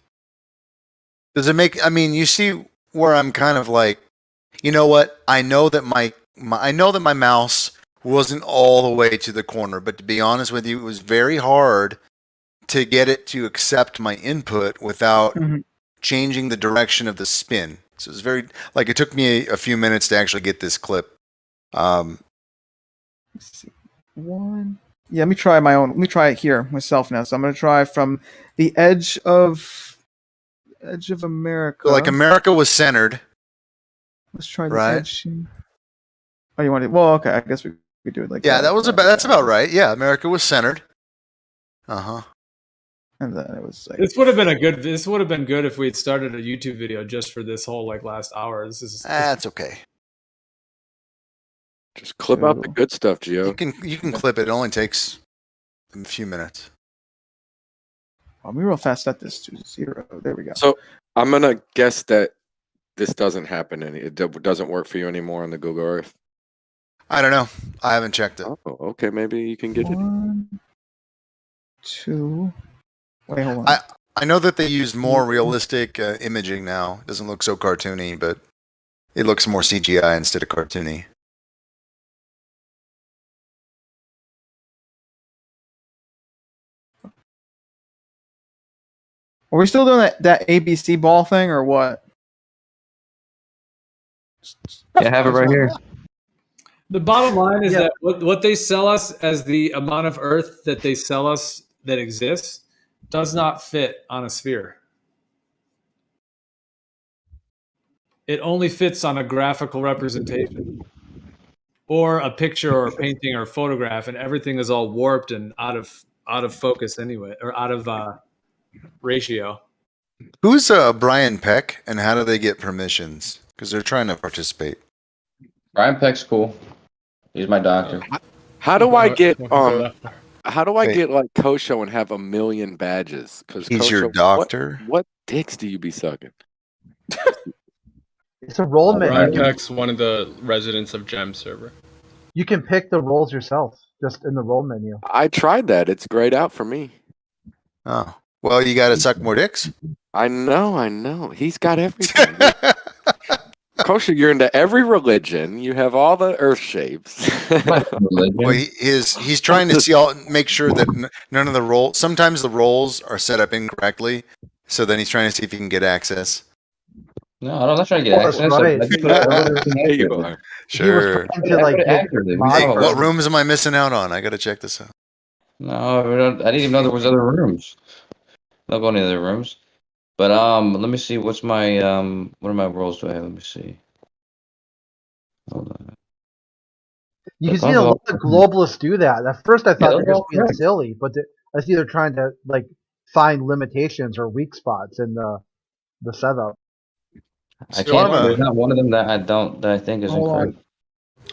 [SPEAKER 5] Does it make? I mean, you see where I'm kind of like, you know what? I know that my mouse wasn't all the way to the corner, but to be honest with you, it was very hard to get it to accept my input without changing the direction of the spin. So it's very like it took me a few minutes to actually get this clip.
[SPEAKER 16] Let's see. One. Yeah, let me try my own. Let me try it here myself now. So I'm going to try from the edge of America.
[SPEAKER 5] So like America was centered.
[SPEAKER 16] Let's try the
[SPEAKER 5] right?
[SPEAKER 16] edge. Oh, you want it? Well, okay. I guess we could do it like that.
[SPEAKER 5] Yeah, that's about right. Yeah, America was centered.
[SPEAKER 16] And then it was like
[SPEAKER 11] This would have been good if we had started a YouTube video just for this whole like last hour.
[SPEAKER 5] That's okay.
[SPEAKER 7] Just clip out the good stuff, Gio.
[SPEAKER 5] You can clip it. It only takes a few minutes.
[SPEAKER 16] Let me real fast set this to 0. There we go.
[SPEAKER 7] So I'm gonna guess that this doesn't happen it doesn't work for you anymore on the Google Earth.
[SPEAKER 5] I don't know. I haven't checked it.
[SPEAKER 7] Oh, okay, maybe you can get it.
[SPEAKER 16] 1, 2. Wait, hold on.
[SPEAKER 5] I know that they use more realistic imaging now. It doesn't look so cartoony, but it looks more CGI instead of cartoony.
[SPEAKER 16] Are we still doing that ABC ball thing or what?
[SPEAKER 1] Yeah, I have it right here.
[SPEAKER 11] The bottom line is that what they sell us as the amount of Earth that they sell us that exists does not fit on a sphere. It only fits on a graphical representation or a picture or a painting or a photograph, and everything is all warped and out of focus anyway, or out of ratio.
[SPEAKER 5] Who's Brian Peck, and how do they get permissions? Because they're trying to participate.
[SPEAKER 1] Brian Peck's cool. He's my doctor.
[SPEAKER 7] How do I get get like Kosho and have 1 million badges? Because
[SPEAKER 5] he's your doctor.
[SPEAKER 7] What dicks do you be sucking?
[SPEAKER 23] It's a role menu.
[SPEAKER 3] Brian Peck's one of the residents of Gem server.
[SPEAKER 23] You can pick the roles yourself, just in the role menu.
[SPEAKER 7] I tried that. It's grayed out for me.
[SPEAKER 5] Oh. Well, you got to suck more dicks.
[SPEAKER 7] I know. He's got everything. Kosher, you're into every religion. You have all the earth shapes.
[SPEAKER 5] Well, he's trying to make sure that none of the roles. Sometimes the roles are set up incorrectly, so then he's trying to see if he can get access.
[SPEAKER 1] No, I'm not trying to get access.
[SPEAKER 23] Right.
[SPEAKER 7] There you are.
[SPEAKER 5] Sure. Hey, what rooms am I missing out on? I got to check this out.
[SPEAKER 1] No, I didn't even know there was other rooms. I'll go in the other rooms. But let me see. What's my what are my roles do I have? Let me see. Hold on.
[SPEAKER 23] You can see a lot of globalists do that. At first, I thought they were just being silly, but I see they're trying to like find limitations or weak spots in the setup.
[SPEAKER 1] I can't. There's not one of them that I think is incorrect.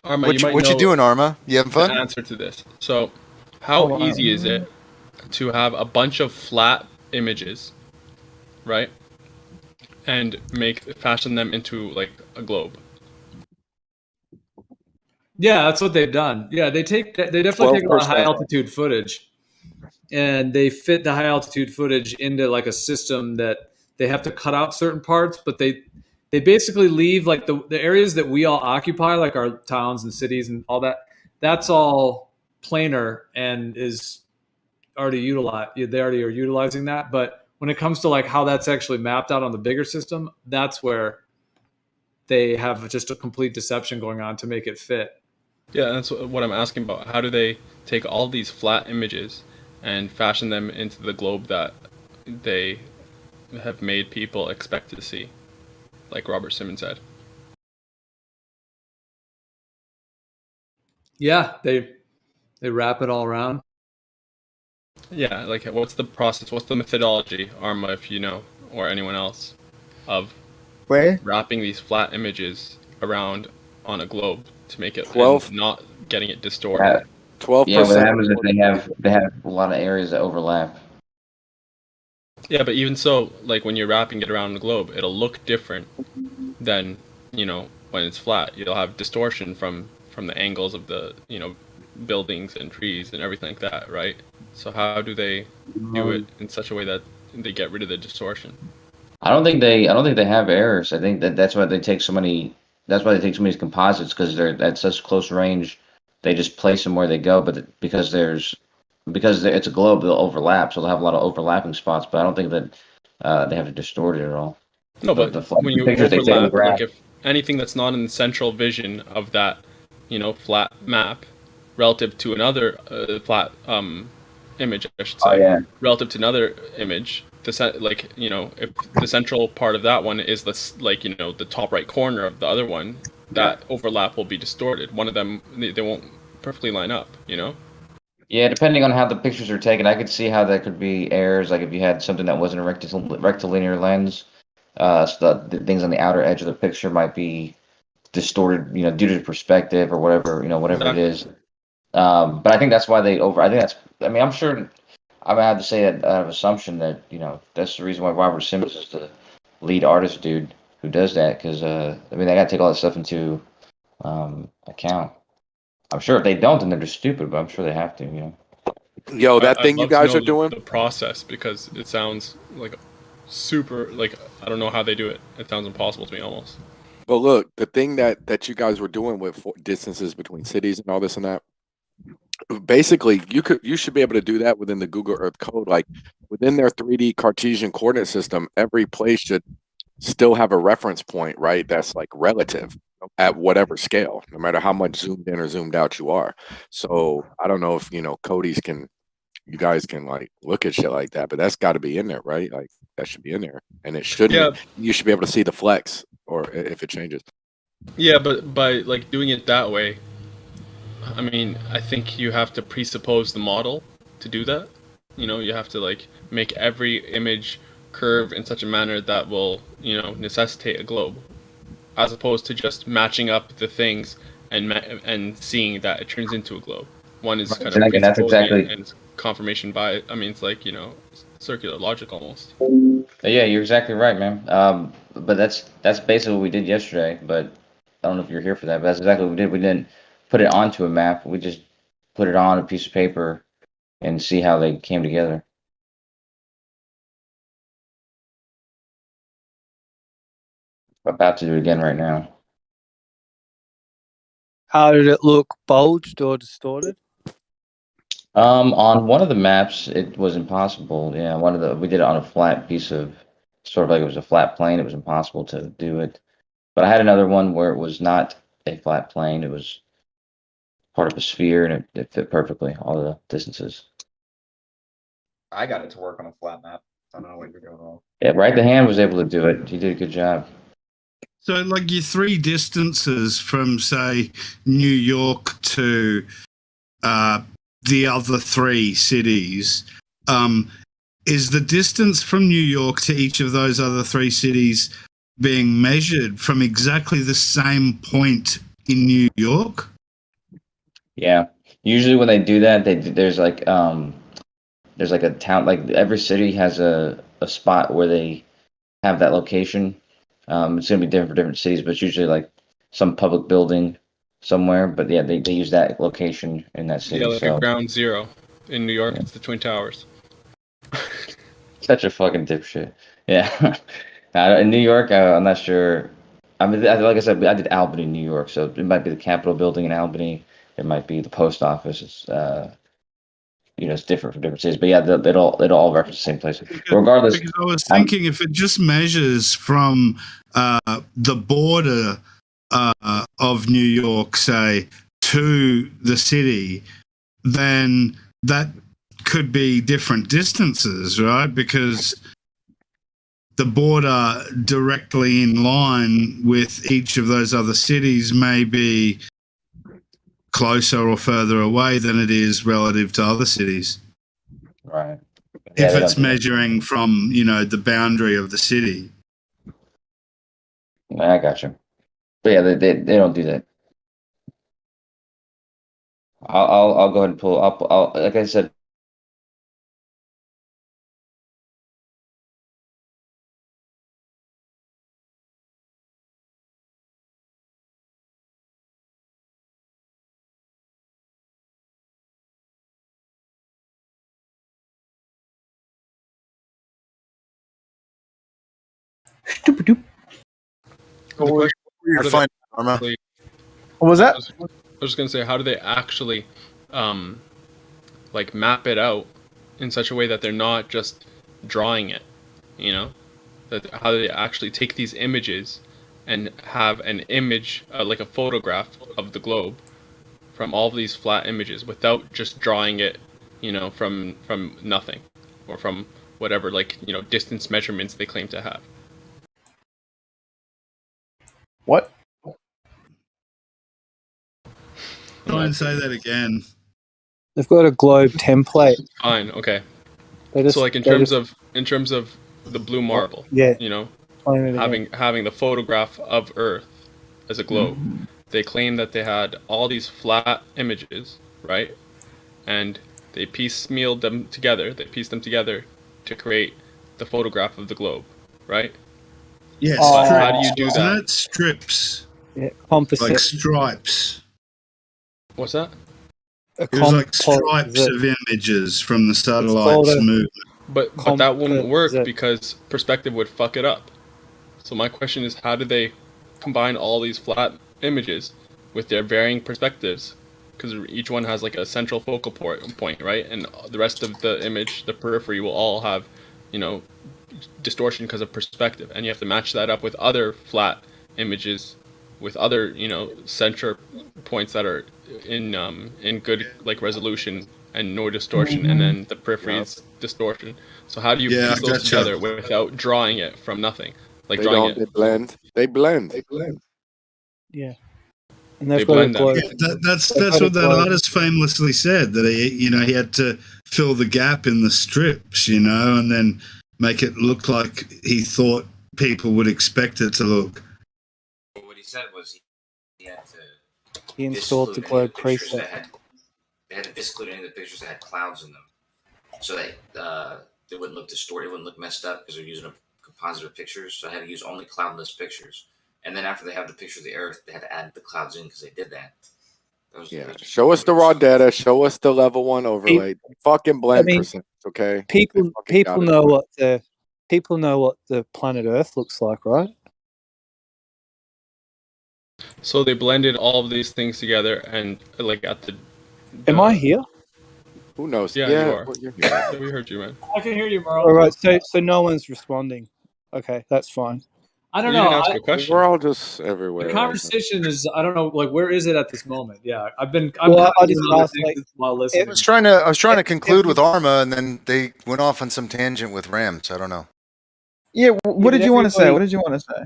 [SPEAKER 3] Arma,
[SPEAKER 5] what you doing, Arma? You having fun?
[SPEAKER 3] The answer to this. So, how easy is it to have a bunch of flat images, right, and fashion them into like a globe?
[SPEAKER 11] Yeah, that's what they've done. Yeah, they definitely take a lot of high altitude footage, and they fit the high altitude footage into like a system that they have to cut out certain parts, but they basically leave like the areas that we all occupy, like our towns and cities and all that. That's all planar and is already utilized. They already are utilizing that, but when it comes to like how that's actually mapped out on the bigger system, that's where they have just a complete deception going on to make it fit.
[SPEAKER 3] Yeah, that's what I'm asking about. How do they take all these flat images and fashion them into the globe that they have made people expect to see, like Robert Simmons said?
[SPEAKER 11] Yeah, they wrap it all around.
[SPEAKER 3] Yeah, like what's the process? What's the methodology, Arma, if you know, or anyone else, of wrapping these flat images around on a globe to make it
[SPEAKER 7] 12,
[SPEAKER 3] not getting it distorted?
[SPEAKER 7] 12%.
[SPEAKER 1] Yeah, what happens is they have a lot of areas that overlap.
[SPEAKER 3] Yeah, but even so, like when you're wrapping it around the globe, it'll look different than, when it's flat. You'll have distortion from the angles of the, buildings and trees and everything like that, right? So how do they do it in such a way that they get rid of the distortion?
[SPEAKER 1] I don't think they have errors. I think that's why they take so many. That's why they take so many composites, because they're at such close range. They just place them where they go, but because it's a globe, they'll overlap, so they'll have a lot of overlapping spots. But I don't think that they have to distort it at all.
[SPEAKER 3] No, but when you overlap, like if anything that's not in the central vision of that, flat map, relative to another flat image, I should say, relative to another image, if the central part of that one is the top right corner of the other one, that overlap will be distorted. One of them, they won't perfectly line up,
[SPEAKER 1] Yeah, depending on how the pictures are taken, I could see how that could be errors. Like if you had something that wasn't a rectilinear lens, so the things on the outer edge of the picture might be distorted, due to perspective or whatever, whatever it is. But I think that's why I'm sure I would have to say that out of assumption that that's the reason why Robert Simmons is the lead artist dude who does that, because I mean they got to take all that stuff into account. I'm sure if they don't, then they're just stupid, but I'm sure they have to.
[SPEAKER 8] Yo, that
[SPEAKER 3] I'd
[SPEAKER 8] thing you
[SPEAKER 3] love to
[SPEAKER 8] guys
[SPEAKER 3] know
[SPEAKER 8] are doing.
[SPEAKER 3] the process, because it sounds like super, like, I don't know how they do it. It sounds impossible to me almost.
[SPEAKER 8] But look, the thing that you guys were doing with distances between cities and all this and that, basically you should be able to do that within the Google Earth code. Like within their 3D Cartesian coordinate system, every place should still have a reference point, right? That's like relative at whatever scale, no matter how much zoomed in or zoomed out you are. So I don't know if you guys can like look at shit like that, but that's got to be in there, right? Like that should be in there, and it shouldn't.
[SPEAKER 3] Yeah.
[SPEAKER 8] You should be able to see the flex, or if it changes.
[SPEAKER 3] Yeah, but by like doing it that way, I mean, I think you have to presuppose the model to do that. You have to like make every image curve in such a manner that will, necessitate a globe, as opposed to just matching up the things and seeing that it turns into a globe. One is kind of
[SPEAKER 1] Exactly, and that's
[SPEAKER 3] presupposing
[SPEAKER 1] exactly-
[SPEAKER 3] and confirmation bias. I mean, it's like, circular logic almost.
[SPEAKER 1] Yeah, you're exactly right, man. But that's basically what we did yesterday. But I don't know if you're here for that. But that's exactly what we did. We didn't put it onto a map. We just put it on a piece of paper and see how they came together. About to do it again right now.
[SPEAKER 12] How did it look? Bulged or distorted?
[SPEAKER 1] On one of the maps, it was impossible. Yeah, we did it on a flat piece of, sort of like it was a flat plane. It was impossible to do it. But I had another one where it was not a flat plane. It was part of a sphere, and it fit perfectly, all the distances.
[SPEAKER 13] I got it to work on a flat map. I don't know what you're doing wrong.
[SPEAKER 1] Yeah, Right the Hand was able to do it. He did a good job.
[SPEAKER 14] So, like your three distances from, say, New York to the other three cities, is the distance from New York to each of those other three cities being measured from exactly the same point in New York?
[SPEAKER 1] Yeah. Usually when they do that, there's like a town, like every city has a spot where they have that location. It's gonna be different for different cities, but it's usually like some public building somewhere. But yeah, they use that location in that city.
[SPEAKER 3] Yeah, like
[SPEAKER 1] so
[SPEAKER 3] a ground zero. In New York, it's the Twin Towers.
[SPEAKER 1] such a fucking dipshit. Yeah. In New York, I'm not sure. I mean, like I said, I did Albany, New York, so it might be the Capitol building in Albany. It might be the post office. It's it's different for different cities, but yeah, they all reference the same place. Regardless,
[SPEAKER 14] Because I was thinking if it just measures from the border of New York, say, to the city, then that could be different distances, right? Because the border directly in line with each of those other cities may be closer or further away than it is relative to other cities.
[SPEAKER 1] Right.
[SPEAKER 14] If it's measuring from, the boundary of the city.
[SPEAKER 1] I got you. But yeah, they don't do that. I'll go ahead and pull up. Like I said.
[SPEAKER 3] What
[SPEAKER 16] was that?
[SPEAKER 3] I was just gonna say, how do they actually, like map it out in such a way that they're not just drawing it, how do they actually take these images and have an image, like a photograph of the globe from all of these flat images without just drawing it, from nothing or from whatever, like, distance measurements they claim to have.
[SPEAKER 16] What?
[SPEAKER 14] Try and say that again.
[SPEAKER 12] They've got a globe template.
[SPEAKER 3] Fine, okay.
[SPEAKER 12] Just-
[SPEAKER 3] So like in
[SPEAKER 12] they
[SPEAKER 3] terms
[SPEAKER 12] just-
[SPEAKER 3] of the blue marble,
[SPEAKER 12] Yeah.
[SPEAKER 3] having the photograph of Earth as a globe, they claim that they had all these flat images, right? And They piecemealed them together. They pieced them together to create the photograph of the globe, right?
[SPEAKER 14] Yeah,
[SPEAKER 3] But
[SPEAKER 14] strips.
[SPEAKER 3] how do you do
[SPEAKER 14] Wasn't
[SPEAKER 3] that?
[SPEAKER 14] it? Strips.
[SPEAKER 12] Yeah,
[SPEAKER 14] Like
[SPEAKER 12] composite.
[SPEAKER 14] stripes.
[SPEAKER 3] What's that?
[SPEAKER 14] It was like stripes of images from the satellites moving.
[SPEAKER 3] But that wouldn't work because perspective would fuck it up. So my question is, how do they combine all these flat images with their varying perspectives? Because each one has like a central focal point, right? And the rest of the image, the periphery, will all have, distortion because of perspective. And you have to match that up with other flat images, with other, center points that are in good like resolution and no distortion, and then the periphery is distortion. So how do you
[SPEAKER 14] Yeah,
[SPEAKER 3] piece those
[SPEAKER 14] gotcha.
[SPEAKER 3] together without drawing it from nothing? Like
[SPEAKER 8] They
[SPEAKER 3] drawing
[SPEAKER 8] don't.
[SPEAKER 3] it.
[SPEAKER 8] They blend. They blend.
[SPEAKER 12] Yeah. And
[SPEAKER 3] They
[SPEAKER 12] they've got a
[SPEAKER 3] blend them.
[SPEAKER 12] globe.
[SPEAKER 14] Yeah, that's
[SPEAKER 12] They've got a
[SPEAKER 14] what that
[SPEAKER 12] globe.
[SPEAKER 14] artist famously said, that he had to fill the gap in the strips, and then make it look like he thought people would expect it to look.
[SPEAKER 15] What he said was he had to
[SPEAKER 12] He installed the globe preset.
[SPEAKER 15] They had to disclude any of the pictures that had clouds in them, so that they wouldn't look distorted, it wouldn't look messed up because they're using a composite of pictures. So I had to use only cloudless pictures. And then after they have the picture of the Earth, they had to add the clouds in because they did that.
[SPEAKER 8] Yeah. Show us the raw data. Show us the level 1 overlay. Fucking blend percentage, okay?
[SPEAKER 12] People know what the planet Earth looks like, right?
[SPEAKER 3] So they blended all of these things together, and like at the.
[SPEAKER 12] Am I here?
[SPEAKER 8] Who knows?
[SPEAKER 3] Yeah,
[SPEAKER 8] Yeah,
[SPEAKER 3] you are.
[SPEAKER 8] well, you're
[SPEAKER 3] Yeah, we heard you, man.
[SPEAKER 11] I can hear you, Merle.
[SPEAKER 12] All right, so no one's responding. Okay, that's fine.
[SPEAKER 11] I don't
[SPEAKER 3] You
[SPEAKER 11] know.
[SPEAKER 3] didn't ask a question.
[SPEAKER 8] We're all just everywhere.
[SPEAKER 11] The
[SPEAKER 8] right now.
[SPEAKER 11] conversation is, I don't know, like, where is it at this moment? Yeah, I'm
[SPEAKER 12] Well,
[SPEAKER 11] kind of
[SPEAKER 12] I just
[SPEAKER 11] doing other
[SPEAKER 12] asked,
[SPEAKER 11] things
[SPEAKER 12] like,
[SPEAKER 11] while listening.
[SPEAKER 5] I was trying to conclude with Arma, and then they went off on some tangent with Rams. I don't know.
[SPEAKER 16] Yeah, what did you want to say?
[SPEAKER 12] everybody-
[SPEAKER 16] What did you want to say?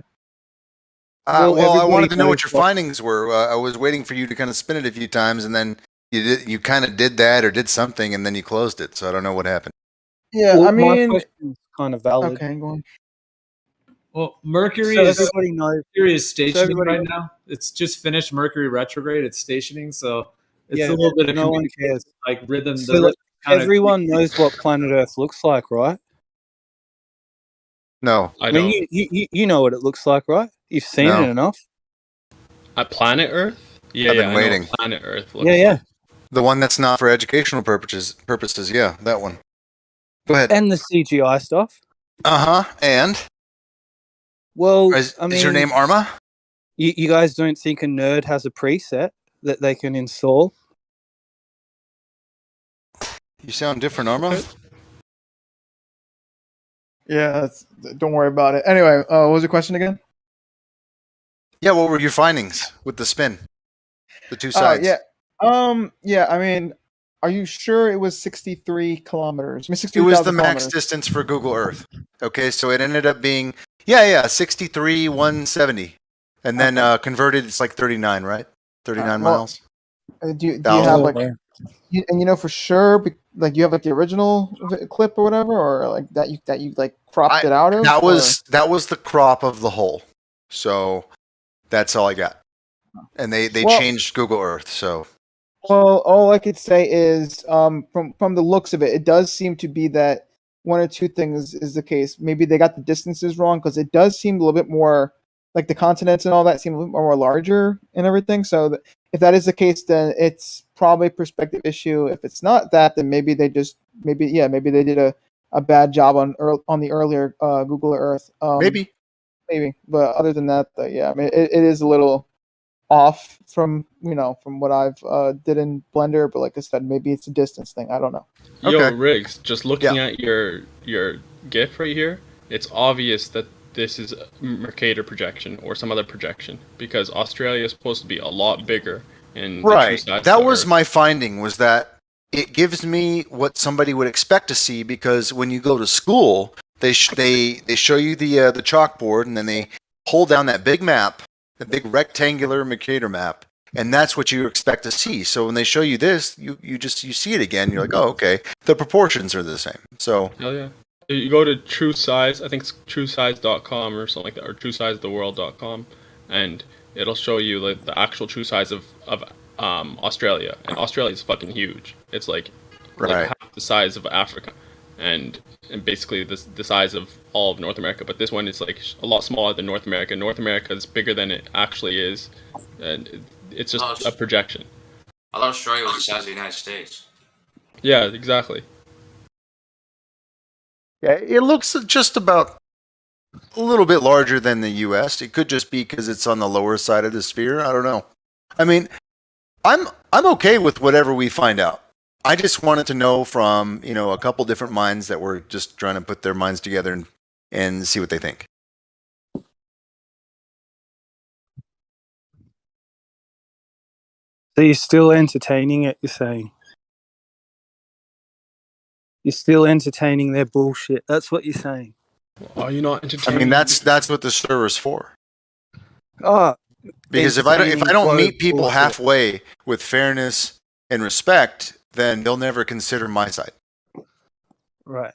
[SPEAKER 12] Well,
[SPEAKER 5] Well, I wanted
[SPEAKER 12] everybody
[SPEAKER 5] to know what
[SPEAKER 12] knows
[SPEAKER 5] your
[SPEAKER 12] what-
[SPEAKER 5] findings were. I was waiting for you to kind of spin it a few times, and then you kind of did that or did something, and then you closed it. So I don't know what happened.
[SPEAKER 16] Yeah,
[SPEAKER 12] Well,
[SPEAKER 16] I mean,
[SPEAKER 12] my question's kind of valid.
[SPEAKER 16] okay, go on.
[SPEAKER 11] Well, Mercury
[SPEAKER 12] So
[SPEAKER 11] is
[SPEAKER 12] everybody knows.
[SPEAKER 11] stationing
[SPEAKER 12] everybody
[SPEAKER 11] right
[SPEAKER 12] knows-
[SPEAKER 11] now. It's just finished Mercury retrograde. It's stationing, so it's
[SPEAKER 12] Yeah,
[SPEAKER 11] a little bit of
[SPEAKER 12] no one
[SPEAKER 11] communication,
[SPEAKER 12] cares.
[SPEAKER 11] like rhythm.
[SPEAKER 12] So
[SPEAKER 11] the
[SPEAKER 12] like,
[SPEAKER 11] rhythm kind of-
[SPEAKER 12] everyone knows what planet Earth looks like, right?
[SPEAKER 5] No,
[SPEAKER 3] I
[SPEAKER 12] I
[SPEAKER 3] don't.
[SPEAKER 12] mean, you know what it looks like, right? You've seen
[SPEAKER 5] No.
[SPEAKER 12] it enough.
[SPEAKER 3] At Planet Earth? Yeah,
[SPEAKER 5] I've been
[SPEAKER 3] I know
[SPEAKER 5] waiting.
[SPEAKER 3] what Planet Earth looks
[SPEAKER 12] Yeah, yeah.
[SPEAKER 3] like.
[SPEAKER 5] The one that's not for educational purposes. Yeah, that one. Go ahead.
[SPEAKER 12] And the CGI stuff.
[SPEAKER 5] And
[SPEAKER 12] Well,
[SPEAKER 5] is
[SPEAKER 12] I mean,
[SPEAKER 5] your name Arma?
[SPEAKER 12] You guys don't think a nerd has a preset that they can install?
[SPEAKER 5] You sound different, Arma.
[SPEAKER 16] Yeah, don't worry about it. Anyway, what was your question again?
[SPEAKER 5] Yeah, what were your findings with the spin? The two sides.
[SPEAKER 16] Yeah. Yeah, I mean, are you sure it was 63 kilometers? I mean,
[SPEAKER 5] It
[SPEAKER 16] 63,000
[SPEAKER 5] was the max
[SPEAKER 16] kilometers.
[SPEAKER 5] distance for Google Earth. Okay, so it ended up being 63,170, and then converted, it's like 39, right? 39
[SPEAKER 16] well,
[SPEAKER 5] miles.
[SPEAKER 16] Do you have like, and you know for sure, like you have like the original clip or whatever, or like that you like cropped it out of?
[SPEAKER 5] That
[SPEAKER 16] or-
[SPEAKER 5] was the crop of the whole. So that's all I got. And they
[SPEAKER 16] Well-
[SPEAKER 5] changed Google Earth. So
[SPEAKER 16] Well, all I could say is, from the looks of it, it does seem to be that one or two things is the case. Maybe they got the distances wrong because it does seem a little bit more like the continents and all that seem a little more larger and everything. So if that is the case, then it's probably a perspective issue. If it's not that, then maybe they did a bad job on the earlier Google Earth. Maybe. But other than that, yeah, I mean, it is a little off from what I've did in Blender, but like I said, maybe it's a distance thing. I don't know.
[SPEAKER 3] Yo, Riggs, just looking at your GIF right here, it's obvious that this is a Mercator projection or some other projection because Australia is supposed to be a lot bigger in the true
[SPEAKER 5] right.
[SPEAKER 3] size
[SPEAKER 5] That
[SPEAKER 3] of
[SPEAKER 5] was
[SPEAKER 3] Earth.
[SPEAKER 5] my finding, was that it gives me what somebody would expect to see, because when you go to school, they show you the chalkboard, and then they hold down that big map, the big rectangular Mercator map, and that's what you expect to see. So when they show you this, you see it again. You're like, oh, okay, the proportions are the same. So
[SPEAKER 3] Hell yeah. You go to True Size, I think it's truesize.com or something like that, or truesizetheworld.com, and it'll show you like the actual true size of Australia, and Australia is fucking huge. It's like like half the size of Africa, and basically the size of all of North America. But this one is like a lot smaller than North America. North America is bigger than it actually is, and it's just a projection.
[SPEAKER 9] I thought Australia was the size of the United States.
[SPEAKER 3] Yeah, exactly.
[SPEAKER 5] Yeah, it looks just about a little bit larger than the U.S. It could just be because it's on the lower side of the sphere. I don't know. I mean, I'm okay with whatever we find out. I just wanted to know from a couple different minds that were just trying to put their minds together and see what they think.
[SPEAKER 10] So you're still entertaining it, you're saying? You're still entertaining their bullshit. That's what you're saying.
[SPEAKER 3] Are you not entertaining?
[SPEAKER 5] I mean, that's what the server's for.
[SPEAKER 10] Oh,
[SPEAKER 5] because if I don't meet people halfway with fairness and respect, then they'll never consider my side.
[SPEAKER 10] Right.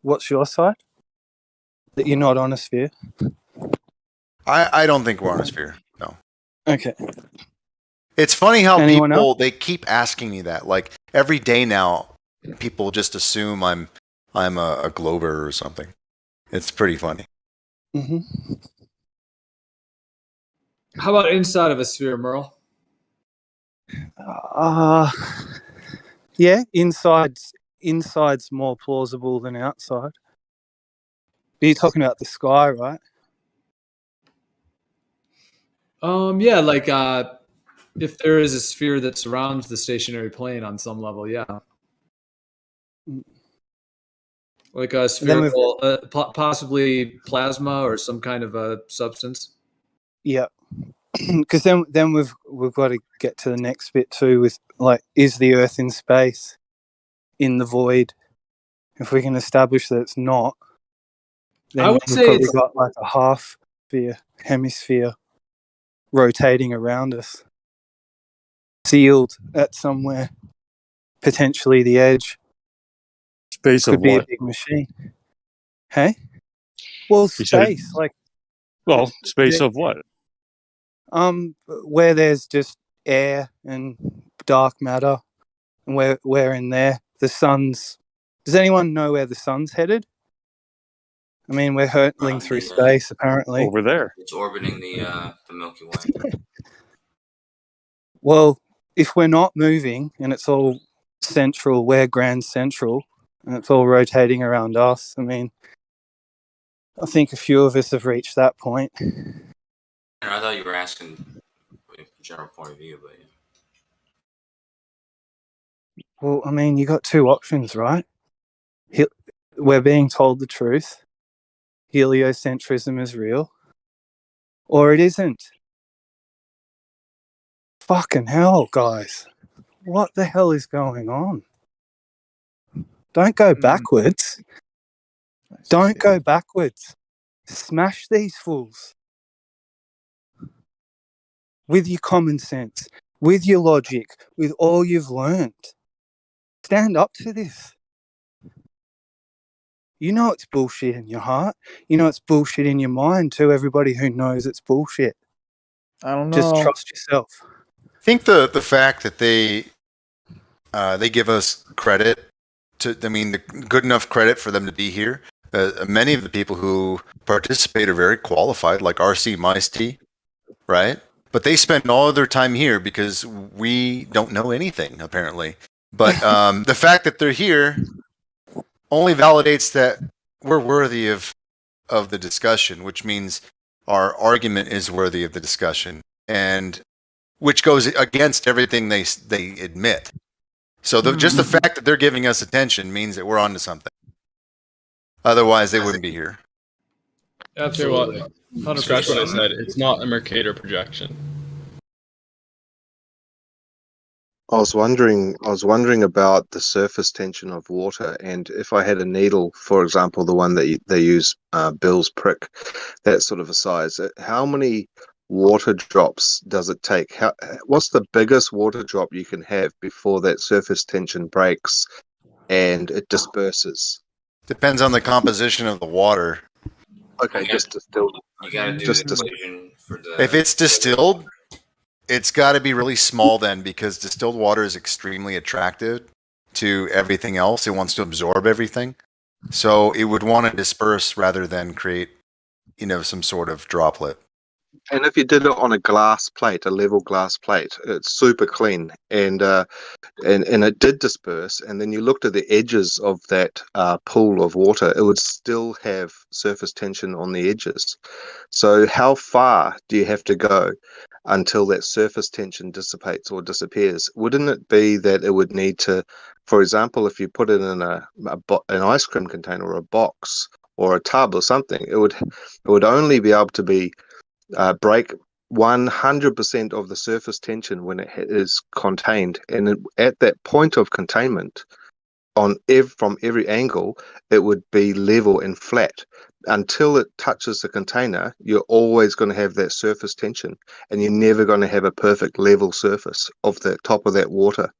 [SPEAKER 10] What's your side? That you're not on a sphere?
[SPEAKER 5] I don't think we're on a sphere. No.
[SPEAKER 10] Okay.
[SPEAKER 5] It's funny how
[SPEAKER 10] Anyone
[SPEAKER 5] people
[SPEAKER 10] else?
[SPEAKER 5] they keep asking me that. Like every day now, people just assume I'm a glober or something. It's pretty funny.
[SPEAKER 10] Mm-hmm.
[SPEAKER 11] How about inside of a sphere, Merle?
[SPEAKER 10] Yeah, inside's more plausible than outside. But you're talking about the sky, right?
[SPEAKER 11] Yeah, like if there is a sphere that surrounds the stationary plane on some level, yeah. Like a spherical, possibly plasma or some kind of a substance.
[SPEAKER 10] Yeah. Because then we've got to get to the next bit too with like, is the Earth in space, in the void? If we can establish that it's not, then
[SPEAKER 11] I would
[SPEAKER 10] we've
[SPEAKER 11] say
[SPEAKER 10] probably
[SPEAKER 11] it's
[SPEAKER 10] got like a half sphere, hemisphere rotating around us, sealed at somewhere, potentially the edge.
[SPEAKER 17] Space
[SPEAKER 10] Could
[SPEAKER 17] of
[SPEAKER 10] be
[SPEAKER 17] what?
[SPEAKER 10] a big machine. Hey? Well,
[SPEAKER 17] You said it-
[SPEAKER 10] space, like
[SPEAKER 17] Well, space of what?
[SPEAKER 10] where there's just air and dark matter, and we're in there. The sun's. Does anyone know where the sun's headed? I mean, we're hurtling through space, apparently.
[SPEAKER 17] Over there.
[SPEAKER 9] It's orbiting the Milky Way.
[SPEAKER 10] Well, if we're not moving and it's all central, we're grand central, and it's all rotating around us. I mean, I think a few of us have reached that point.
[SPEAKER 9] I thought you were asking from a general point of view, but yeah.
[SPEAKER 10] Well, I mean, you got two options, right? We're being told the truth. Heliocentrism is real. Or it isn't. Fucking hell, guys. What the hell is going on? Don't go backwards. Don't go backwards. Smash these fools. With your common sense, with your logic, with all you've learned. Stand up to this. You know it's bullshit in your heart. You know it's bullshit in your mind too, everybody who knows it's bullshit.
[SPEAKER 16] I don't know.
[SPEAKER 10] Just trust yourself.
[SPEAKER 5] I think the fact that they give us credit good enough credit for them to be here. Many of the people who participate are very qualified, like RC Mice-T, right? But they spend all of their time here because we don't know anything, apparently. But the fact that they're here only validates that we're worthy of the discussion, which means our argument is worthy of the discussion, and which goes against everything they admit. So just the fact that they're giving us attention means that we're onto something. Otherwise, they wouldn't be here.
[SPEAKER 3] Absolutely. 100%. Scratch what I said. It's not a Mercator projection.
[SPEAKER 24] I was wondering about the surface tension of water, and if I had a needle, for example, the one that they use, Bill's prick, that sort of a size, how many water drops does it take? What's the biggest water drop you can have before that surface tension breaks and it disperses?
[SPEAKER 5] Depends on the composition of the water.
[SPEAKER 24] Okay, just distilled.
[SPEAKER 9] You gotta do the equation for the.
[SPEAKER 5] If it's distilled, it's got to be really small then, because distilled water is extremely attractive to everything else. It wants to absorb everything. So it would want to disperse rather than create, some sort of droplet.
[SPEAKER 24] And if you did it on a glass plate, a level glass plate, it's super clean, and it did disperse. And then you looked at the edges of that pool of water, it would still have surface tension on the edges. So how far do you have to go until that surface tension dissipates or disappears? Wouldn't it be that it would need to, for example, if you put it in an ice cream container or a box or a tub or something, it would only be able to be break 100% of the surface tension when it is contained, and at that point of containment, from every angle, it would be level and flat. Until it touches the container, you're always going to have that surface tension, and you're never going to have a perfect level surface of the top of that water.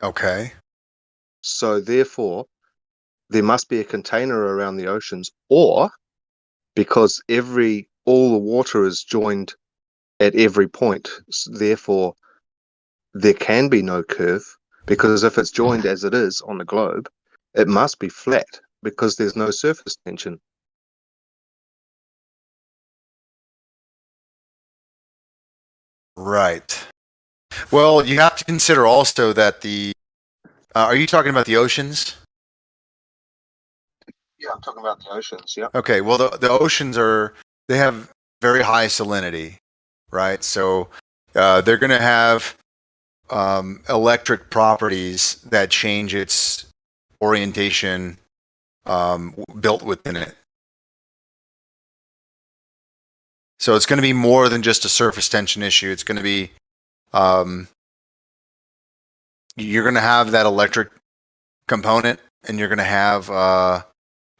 [SPEAKER 5] Okay.
[SPEAKER 24] So therefore, there must be a container around the oceans, or because all the water is joined at every point, therefore there can be no curve, because if it's joined as it is on the globe, it must be flat because there's no surface tension.
[SPEAKER 5] Right. Well, you have to consider also that are you talking about the oceans?
[SPEAKER 24] Yeah, I'm talking about the oceans. Yeah.
[SPEAKER 5] Okay. Well, the oceans they have very high salinity, right? So they're going to have electric properties that change its orientation built within it. So it's going to be more than just a surface tension issue. It's going to be you're going to have that electric component, and you're going to have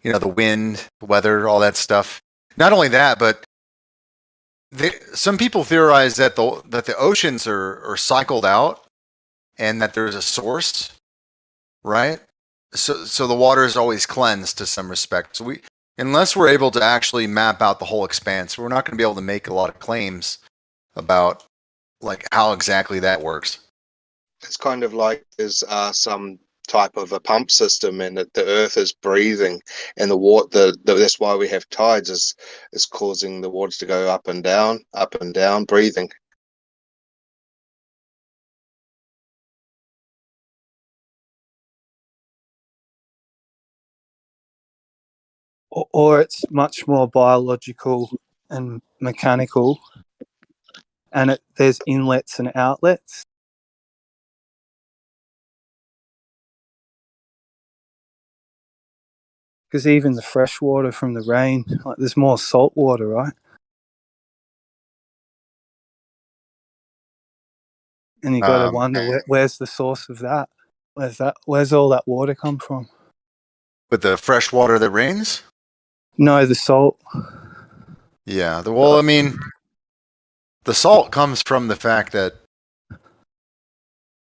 [SPEAKER 5] the wind, the weather, all that stuff. Not only that, but some people theorize that the oceans are cycled out, and that there's a source, right? So the water is always cleansed to some respect. So unless we're able to actually map out the whole expanse, we're not going to be able to make a lot of claims about like how exactly that works.
[SPEAKER 24] It's kind of like there's some type of a pump system, and that the earth is breathing, and the water, that's why we have tides, is causing the waters to go up and down, breathing.
[SPEAKER 10] Or it's much more biological and mechanical, and there's inlets and outlets. Because even the fresh water from the rain, like there's more salt water, right? And you got to wonder where's the source of that? Where's all that water come from?
[SPEAKER 5] With the fresh water that rains?
[SPEAKER 10] No, the salt.
[SPEAKER 5] Yeah. I mean, the salt comes from the fact that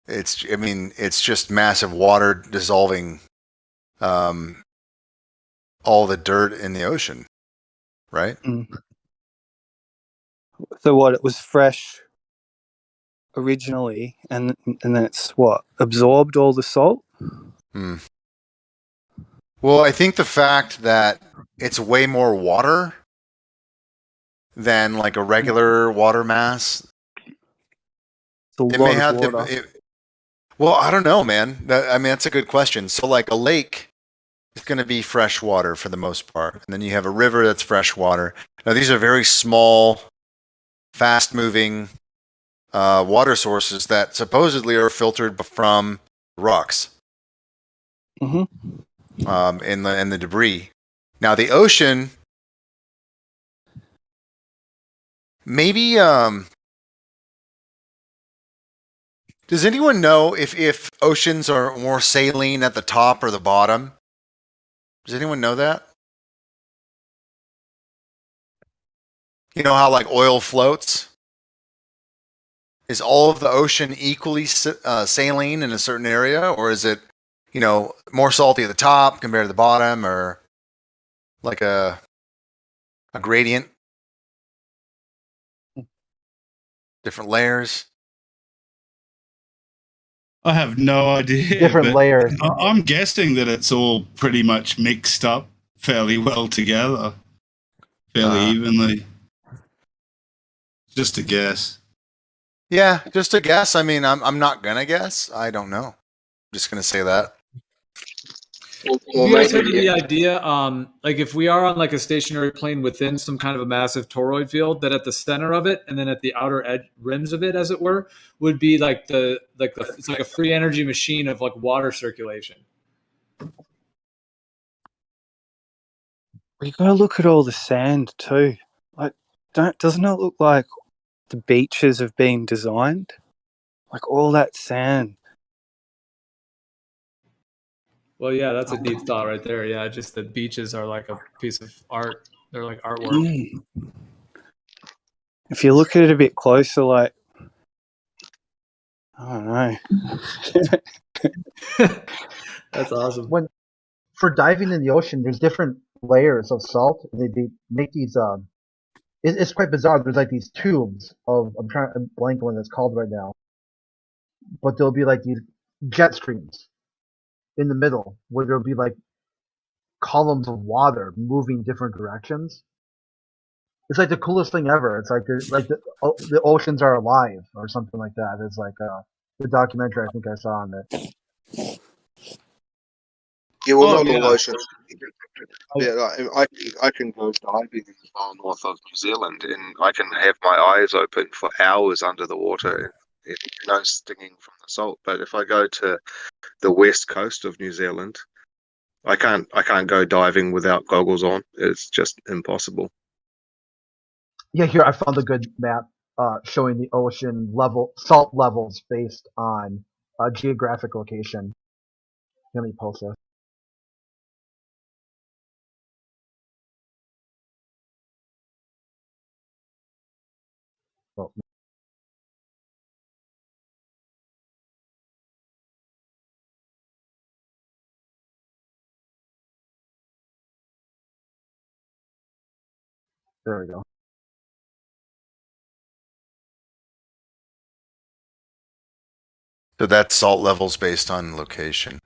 [SPEAKER 5] it's just massive water dissolving all the dirt in the ocean, right?
[SPEAKER 10] So what? It was fresh originally, and then it's absorbed all the salt.
[SPEAKER 5] Well, I think the fact that it's way more water than like a regular water mass.
[SPEAKER 10] It's a lot of water.
[SPEAKER 5] Well, I don't know, man. That's a good question. So like a lake is going to be fresh water for the most part. And then you have a river that's fresh water. Now these are very small, fast moving water sources that supposedly are filtered from rocks.
[SPEAKER 10] Mm-hmm.
[SPEAKER 5] In the debris. Now the ocean, maybe. Does anyone know if oceans are more saline at the top or the bottom? Does anyone know that? You know how like oil floats? Is all of the ocean equally saline in a certain area, or is it, more salty at the top compared to the bottom, or like a gradient? Different layers?
[SPEAKER 14] I have no idea.
[SPEAKER 23] Different
[SPEAKER 14] but
[SPEAKER 23] layers.
[SPEAKER 14] I'm guessing that it's all pretty much mixed up fairly well together, fairly evenly. Just a guess.
[SPEAKER 5] Yeah, just a guess. I mean, I'm not gonna guess. I don't know. I'm just gonna say that.
[SPEAKER 11] Have you guys heard of the idea, like if we are on like a stationary plane within some kind of a massive toroid field, that at the center of it and then at the outer edge rims of it, as it were, would be like it's like a free energy machine of like water circulation.
[SPEAKER 10] You got to look at all the sand too. Like, doesn't it look like the beaches have been designed? Like all that sand.
[SPEAKER 11] Well, yeah, that's a deep thought right there. Yeah, just the beaches are like a piece of art. They're like artwork.
[SPEAKER 10] If you look at it a bit closer, like, I don't know.
[SPEAKER 11] That's awesome.
[SPEAKER 23] For diving in the ocean, there's different layers of salt. They make these. It's quite bizarre. There's like these tubes of. I'm trying to blank on what it's called right now. But there'll be like these jet streams in the middle where there'll be like columns of water moving different directions. It's like the coolest thing ever. It's like the oceans are alive or something like that. It's like the documentary I think I saw on it.
[SPEAKER 24] Yeah, well,
[SPEAKER 23] Oh,
[SPEAKER 24] not all
[SPEAKER 23] yeah.
[SPEAKER 24] oceans. Yeah, I can go diving in the far north of New Zealand, and I can have my eyes open for hours under the water, and no stinging from the salt. But if I go to the west coast of New Zealand, I can't go diving without goggles on. It's just impossible.
[SPEAKER 23] Yeah, here I found a good map showing the ocean salt levels based on geographic location. Let me post this. Oh. There we go.
[SPEAKER 5] So that's salt levels based on location.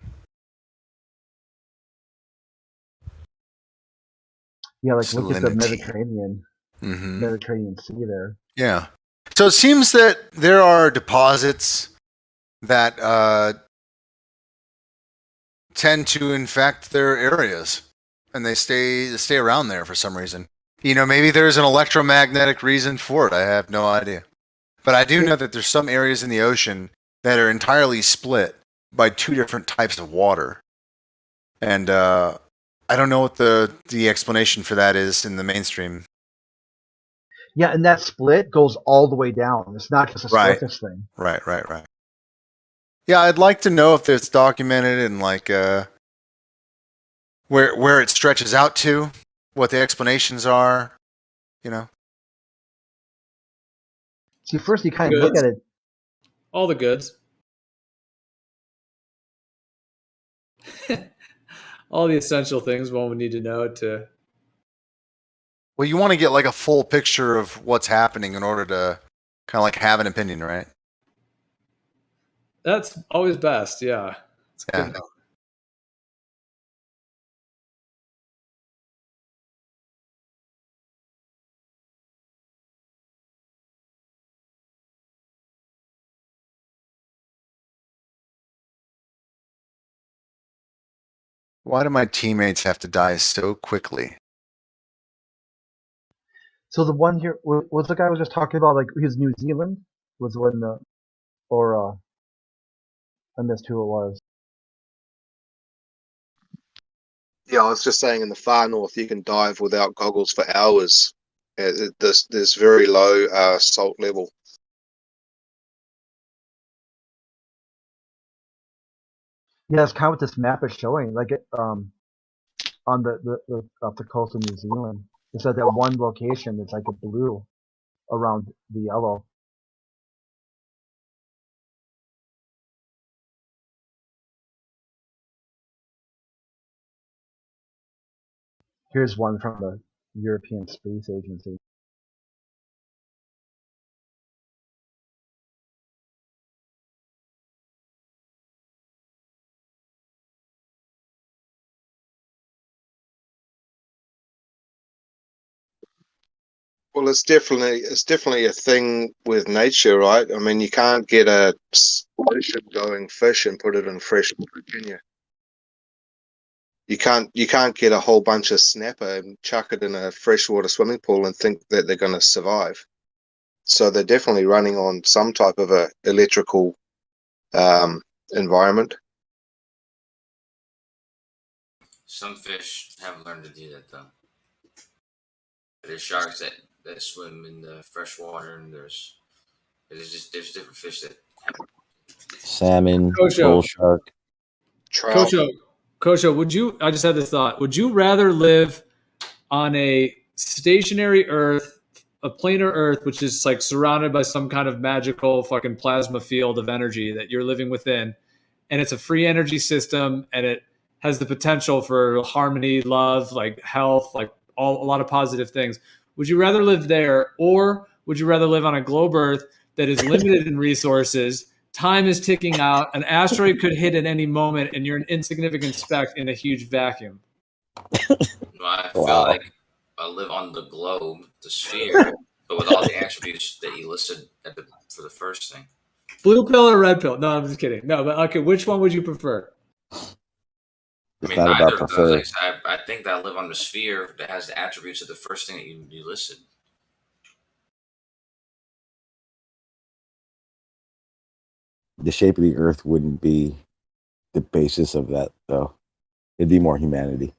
[SPEAKER 23] Yeah, like look at the
[SPEAKER 5] Salinity.
[SPEAKER 23] Mediterranean,
[SPEAKER 5] Mhm.
[SPEAKER 23] Mediterranean Sea there.
[SPEAKER 5] Yeah. So it seems that there are deposits that tend to infect their areas, and they stay around there for some reason. You know, maybe there's an electromagnetic reason for it. I have no idea. But I do know that there's some areas in the ocean that are entirely split by two different types of water. And I don't know what the explanation for that is in the mainstream.
[SPEAKER 23] Yeah, and that split goes all the way down. It's not just a
[SPEAKER 5] Right.
[SPEAKER 23] surface thing.
[SPEAKER 5] Right. Yeah, I'd like to know if it's documented and like where it stretches out to, what the explanations are, you know.
[SPEAKER 23] See, first you kind of look at it.
[SPEAKER 11] All the goods. All the essential things one would need to know to.
[SPEAKER 5] Well, you want to get like a full picture of what's happening in order to kind of like have an opinion, right?
[SPEAKER 11] That's always best. Yeah. It's
[SPEAKER 5] Yeah.
[SPEAKER 11] good.
[SPEAKER 5] Why do my teammates have to die so quickly?
[SPEAKER 23] So the one here was the guy I was just talking about, like his New Zealand was when I missed who it was.
[SPEAKER 24] Yeah, I was just saying in the far north, you can dive without goggles for hours. There's very low salt level.
[SPEAKER 23] Yeah, that's kind of what this map is showing. Like it on the off the coast of New Zealand. It's at that one location. It's like a blue around the yellow. Here's one from the European Space Agency.
[SPEAKER 24] Well, it's definitely a thing with nature, right? I mean, you can't get a ocean-going fish and put it in fresh water, can you? You can't get a whole bunch of snapper and chuck it in a freshwater swimming pool and think that they're going to survive. So they're definitely running on some type of a electrical environment.
[SPEAKER 9] Some fish have learned to do that though. There's sharks that swim in the fresh water, and there's different fish that have.
[SPEAKER 2] Salmon,
[SPEAKER 11] Kosho.
[SPEAKER 2] bull shark.
[SPEAKER 24] Trout.
[SPEAKER 11] Kosho, would you? I just had this thought. Would you rather live on a stationary Earth, a planar Earth, which is like surrounded by some kind of magical fucking plasma field of energy that you're living within, and it's a free energy system, and it has the potential for harmony, love, like health, like a lot of positive things. Would you rather live there, or would you rather live on a globe Earth that is limited in resources? Time is ticking out. An asteroid could hit at any moment, and you're an insignificant speck in a huge vacuum.
[SPEAKER 9] I feel like I live on the globe, the sphere, but with all the attributes that you listed for the first thing.
[SPEAKER 11] Blue pill or red pill? No, I'm just kidding. No, but okay, which one would you prefer?
[SPEAKER 9] I mean, neither of those. I think that I live on the sphere that has the attributes of the first thing that you listed.
[SPEAKER 2] The shape of the Earth wouldn't be the basis of that, though. It'd be more humanity.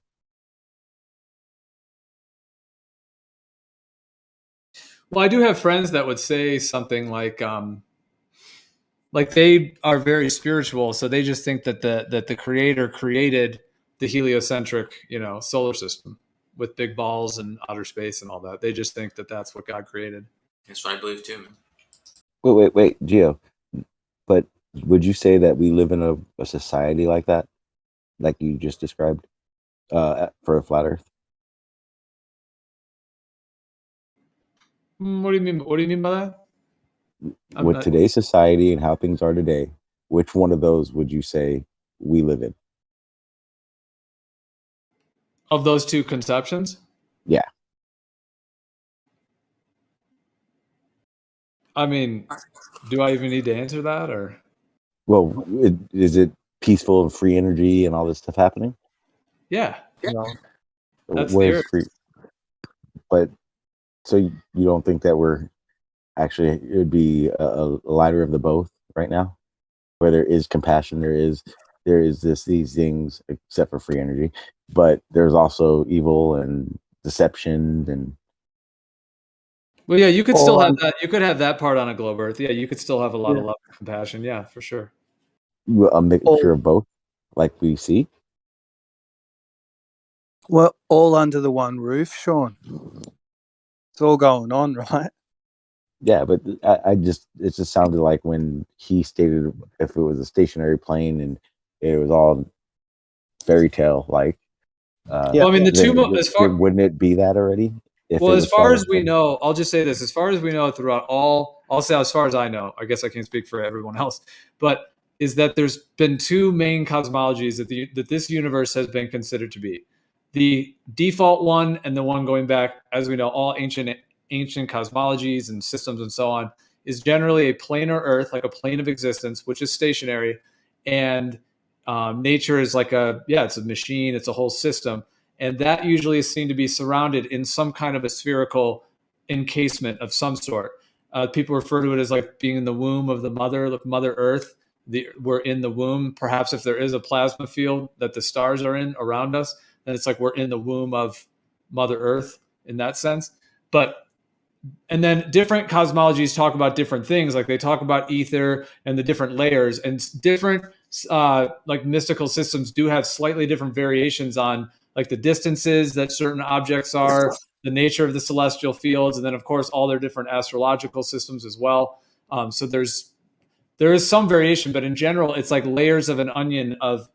[SPEAKER 11] Well, I do have friends that would say something like they are very spiritual, so they just think that the creator created the heliocentric, solar system with big balls and outer space and all that. They just think that that's what God created.
[SPEAKER 9] That's what I believe too, man.
[SPEAKER 2] Wait, Gio. But would you say that we live in a society like that, like you just described, for a flat Earth?
[SPEAKER 11] What do you mean? What do you mean by that?
[SPEAKER 2] With today's society and how things are today, which one of those would you say we live in?
[SPEAKER 11] Of those two conceptions?
[SPEAKER 2] Yeah.
[SPEAKER 11] I mean, do I even need to answer that, or?
[SPEAKER 2] Well, is it peaceful and free energy and all this stuff happening?
[SPEAKER 11] Yeah. That's
[SPEAKER 2] Where's
[SPEAKER 11] the
[SPEAKER 2] free? But so you don't think that we're actually, it would be a lighter of the both right now, where there is compassion, there is these things, except for free energy, but there's also evil and deception and.
[SPEAKER 11] Well, yeah, you could still have that. You could have that part on a globe Earth. Yeah, you could still have a lot of love and compassion. Yeah, for sure.
[SPEAKER 2] A mixture of both, like we see.
[SPEAKER 10] Well, all under the one roof, Sean. It's all going on, right?
[SPEAKER 2] Yeah, but it just sounded like when he stated if it was a stationary plane and it was all fairy tale like.
[SPEAKER 11] Well, I mean,
[SPEAKER 2] wouldn't it be that already?
[SPEAKER 11] Well, as far as we know, I'll just say this: as far as we know, throughout I'll say as far as I know. I guess I can't speak for everyone else, but is that there's been two main cosmologies that this universe has been considered to be: the default one and the one going back, as we know, all ancient cosmologies and systems and so on, is generally a planar Earth, like a plane of existence, which is stationary, and nature is like it's a machine, it's a whole system. And that usually is seen to be surrounded in some kind of a spherical encasement of some sort. People refer to it as like being in the womb of the Mother Earth. We're in the womb. Perhaps if there is a plasma field that the stars are in around us, then it's like we're in the womb of Mother Earth in that sense. And then different cosmologies talk about different things. Like they talk about ether and the different layers, and different like mystical systems do have slightly different variations on like the distances that certain objects are, the nature of the celestial fields, and then of course all their different astrological systems as well. So there is some variation, but in general, it's like layers of an onion of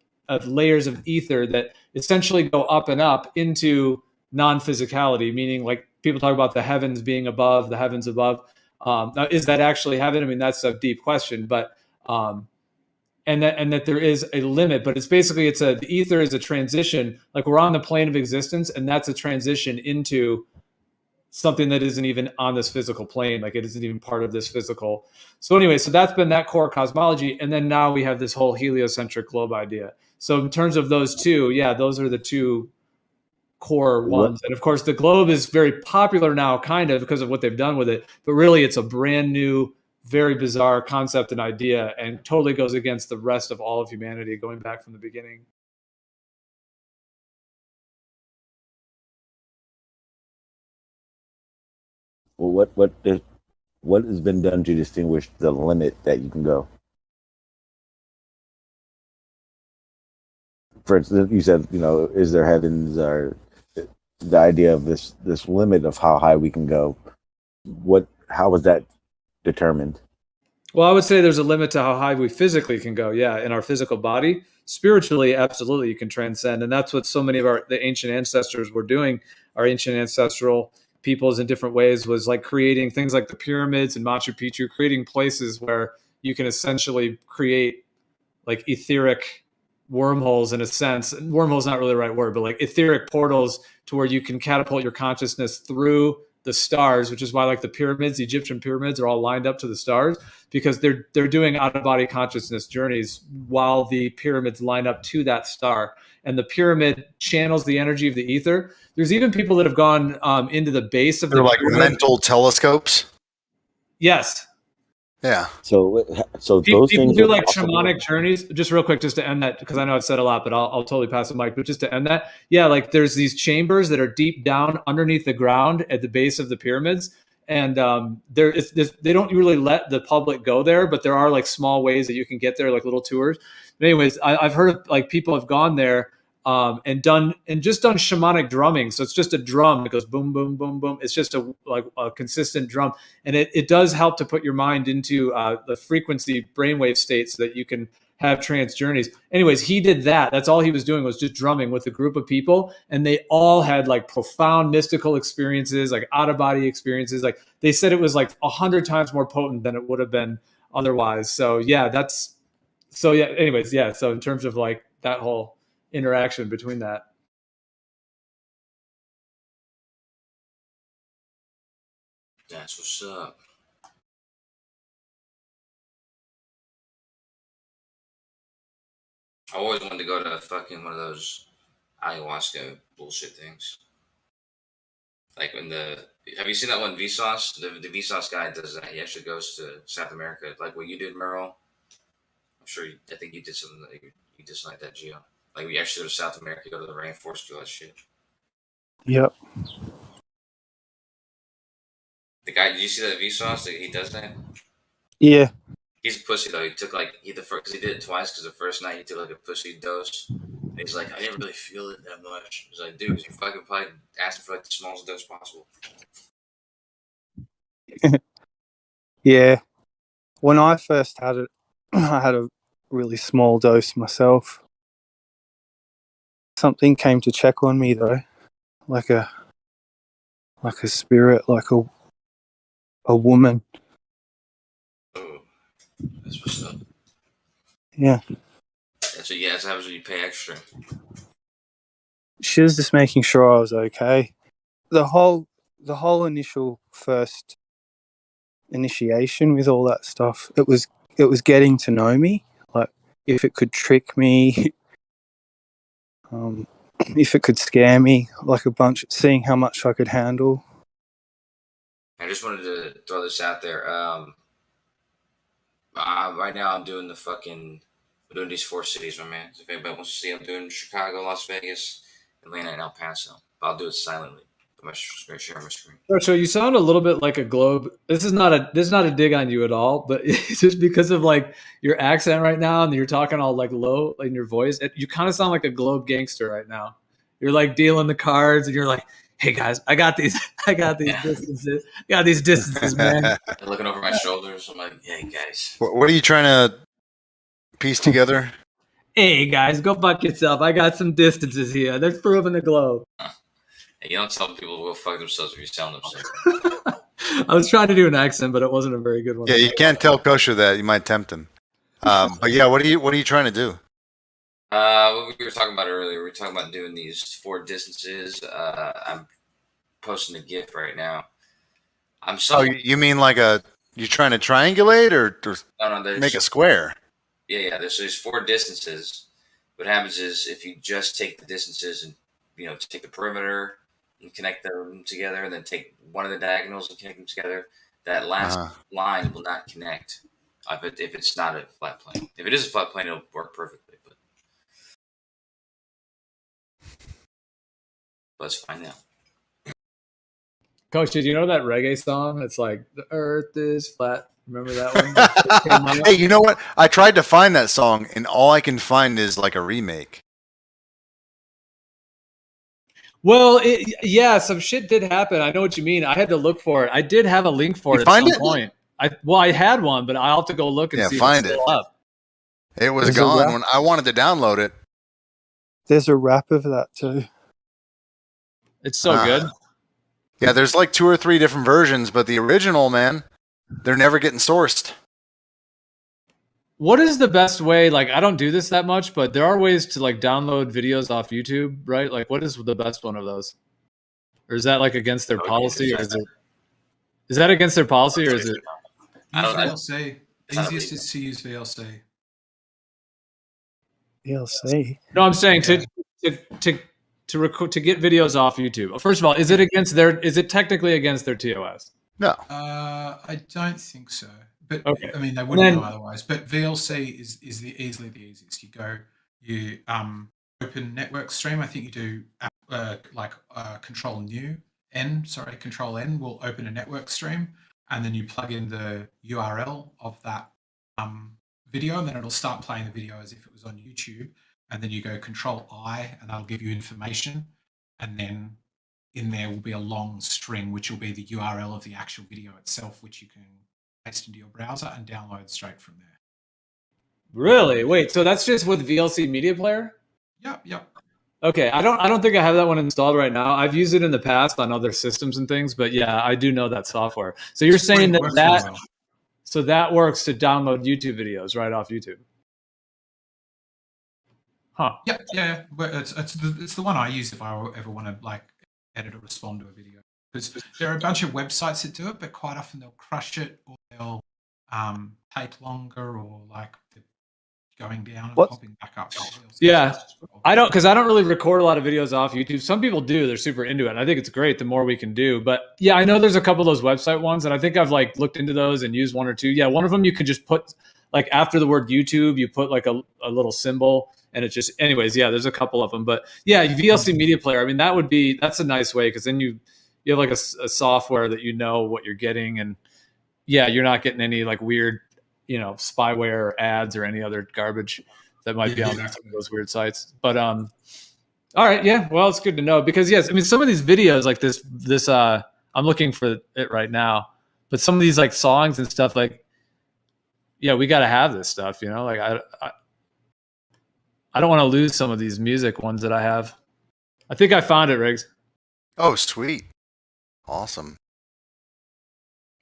[SPEAKER 11] layers of ether that essentially go up and up into non-physicality, meaning like people talk about the heavens being above, the heavens above. Now, is that actually heaven? I mean, that's a deep question, but and that there is a limit, but it's basically the ether is a transition. Like we're on the plane of existence, and that's a transition into something that isn't even on this physical plane, like it isn't even part of this physical. So anyway, so that's been that core cosmology, and then now we have this whole heliocentric globe idea. So in terms of those two, yeah, those are the two core ones. And of course, the globe is very popular now, kind of because of what they've done with it, but really it's a brand new, very bizarre concept and idea, and totally goes against the rest of all of humanity going back from the beginning.
[SPEAKER 2] Well, what has been done to distinguish the limit that you can go? For instance, you said, is there heavens, or the idea of this limit of how high we can go? How was that determined?
[SPEAKER 11] Well, I would say there's a limit to how high we physically can go. Yeah, in our physical body. Spiritually, absolutely, you can transcend, and that's what so many of the ancient ancestors were doing. Our ancient ancestral peoples, in different ways, was like creating things like the pyramids and Machu Picchu, creating places where you can essentially create like etheric wormholes, in a sense. Wormhole's not really the right word, but like etheric portals to where you can catapult your consciousness through the stars, which is why like the pyramids, the Egyptian pyramids, are all lined up to the stars, because they're doing out of body consciousness journeys while the pyramids line up to that star, and the pyramid channels the energy of the ether. There's even people that have gone into the base of
[SPEAKER 5] They're
[SPEAKER 11] the
[SPEAKER 5] like
[SPEAKER 11] pyramid.
[SPEAKER 5] mental telescopes.
[SPEAKER 11] Yes.
[SPEAKER 5] Yeah.
[SPEAKER 2] So those
[SPEAKER 11] People
[SPEAKER 2] things
[SPEAKER 11] do
[SPEAKER 2] are
[SPEAKER 11] like
[SPEAKER 2] possible?
[SPEAKER 11] shamanic journeys. Just real quick, just to end that, because I know I've said a lot, but I'll totally pass the mic. But just to end that, yeah, like there's these chambers that are deep down underneath the ground at the base of the pyramids, and they don't really let the public go there, but there are like small ways that you can get there, like little tours. But anyways, I've heard of like people have gone there and just done shamanic drumming. So it's just a drum that goes boom, boom, boom, boom. It's just a consistent drum, and it does help to put your mind into the frequency brainwave state so that you can have trance journeys. Anyways, he did that. That's all he was doing, was just drumming with a group of people, and they all had like profound mystical experiences, like out of body experiences. Like they said it was like 100 times more potent than it would have been otherwise. So yeah, anyways, yeah. So in terms of like that whole interaction between that.
[SPEAKER 9] That's what's up. I always wanted to go to fucking one of those ayahuasca bullshit things. Like have you seen that one Vsauce? The Vsauce guy does that. He actually goes to South America, like what you did, Merle. I'm sure. I think you did something that you just like that, Gio. Like we actually go to South America, go to the rainforest, do all that shit.
[SPEAKER 10] Yep.
[SPEAKER 9] The guy, did you see that Vsauce? He does that.
[SPEAKER 10] Yeah.
[SPEAKER 9] He's a pussy though. He took like because he did it twice. Because the first night he took like a pussy dose. And he's like, I didn't really feel it that much. He's like, dude, you fucking probably asking for like the smallest dose possible.
[SPEAKER 10] Yeah. When I first had it, I had a really small dose myself. Something came to check on me though, like a spirit, like a woman.
[SPEAKER 9] Oh, that's what's up.
[SPEAKER 10] Yeah.
[SPEAKER 9] That's what happens when you pay extra.
[SPEAKER 10] She was just making sure I was okay. The whole initial first initiation with all that stuff, it was getting to know me, like if it could trick me, if it could scare me, like a bunch, seeing how much I could handle.
[SPEAKER 9] I just wanted to throw this out there. Right now I'm doing these 4 cities, my man. If anybody wants to see, I'm doing Chicago, Las Vegas, Atlanta, and El Paso. But I'll do it silently. I'm going to share my screen.
[SPEAKER 11] So you sound a little bit like a globe. This is not a dig on you at all, but it's just because of like your accent right now, and you're talking all like low in your voice. You kind of sound like a globe gangster right now. You're like dealing the cards, and you're like, "Hey guys, I got these distances, man."
[SPEAKER 9] They're looking over my shoulders. I'm like, "Hey guys,
[SPEAKER 5] What are you trying to piece together?"
[SPEAKER 11] Hey guys, go fuck yourself. I got some distances here. Let's prove in the globe.
[SPEAKER 9] Hey, you don't tell people to go fuck themselves if you're telling them something."
[SPEAKER 11] I was trying to do an accent, but it wasn't a very good one.
[SPEAKER 5] Yeah, you can't tell Kosher that. You might tempt him. But yeah, what are you trying to do?
[SPEAKER 9] What we were talking about earlier, we were talking about doing these 4 distances. I'm posting a GIF right now. I'm
[SPEAKER 5] Oh,
[SPEAKER 9] so
[SPEAKER 5] you mean like you're trying to triangulate or make a square?
[SPEAKER 9] Yeah. There's 4 distances. What happens is if you just take the distances and take the perimeter and connect them together, and then take one of the diagonals and connect them together, that last line will not connect if it's not a flat plane. If it is a flat plane, it'll work perfectly. But let's find out.
[SPEAKER 11] Coach, did you know that reggae song? It's like the earth is flat. Remember that one?
[SPEAKER 5] Hey, you know what? I tried to find that song, and all I can find is like a remake.
[SPEAKER 11] Well, yeah, some shit did happen. I know what you mean. I had to look for it. I did have a link for it at some point. I had one, but I'll have to go look and see
[SPEAKER 5] find
[SPEAKER 11] if it's
[SPEAKER 5] it.
[SPEAKER 11] still up.
[SPEAKER 5] It was
[SPEAKER 10] There's a
[SPEAKER 5] gone
[SPEAKER 10] rap-
[SPEAKER 5] when I wanted to download it.
[SPEAKER 10] There's a rap of that too.
[SPEAKER 11] It's so good.
[SPEAKER 5] Yeah, there's like 2 or 3 different versions, but the original, man, they're never getting sourced.
[SPEAKER 11] What is the best way? Like, I don't do this that much, but there are ways to like download videos off YouTube, right? Like, what is the best one of those? Or is that like against their policy, or is that against their policy, or is it?
[SPEAKER 22] Use VLC. Easiest is to use VLC.
[SPEAKER 10] VLC.
[SPEAKER 11] No, I'm saying to record, to get videos off YouTube. First of all, is it against their? Is it technically against their TOS?
[SPEAKER 5] No.
[SPEAKER 22] I don't think so. But
[SPEAKER 11] Okay.
[SPEAKER 22] I mean, they wouldn't know otherwise. But VLC is easily the easiest. You open network stream. I think you do Control N will open a network stream, and then you plug in the URL of that video, and then it'll start playing the video as if it was on YouTube. And then you go Control I, and that'll give you information. And then in there will be a long string, which will be the URL of the actual video itself, which you can paste into your browser and download straight from there.
[SPEAKER 11] Really? Wait, so that's just with VLC Media Player?
[SPEAKER 22] Yep.
[SPEAKER 11] Okay, I don't think I have that one installed right now. I've used it in the past on other systems and things, but yeah, I do know that software. So you're saying so that works to download YouTube videos right off YouTube. Huh.
[SPEAKER 22] Yeah. But it's the one I use if I ever want to like edit or respond to a video. Because there are a bunch of websites that do it, but quite often they'll crush it, or they'll take longer, or like going down and popping back up.
[SPEAKER 11] Yeah, I don't really record a lot of videos off YouTube. Some people do; they're super into it. And I think it's great. The more we can do, but yeah, I know there's a couple of those website ones, and I think I've like looked into those and used 1 or 2. Yeah, one of them you could just put like after the word YouTube, you put like a little symbol, and it just. Anyways, yeah, there's a couple of them, but yeah, VLC Media Player. I mean, that's a nice way because then you have like a software that you know what you're getting, and yeah, you're not getting any like weird, spyware or ads or any other garbage that might be on some of those weird sites. But all right, yeah, well, it's good to know because yes, I mean some of these videos like this I'm looking for it right now, but some of these like songs and stuff like, yeah, we got to have this stuff, like I don't want to lose some of these music ones that I have. I think I found it, Riggs.
[SPEAKER 5] Oh, sweet. Awesome.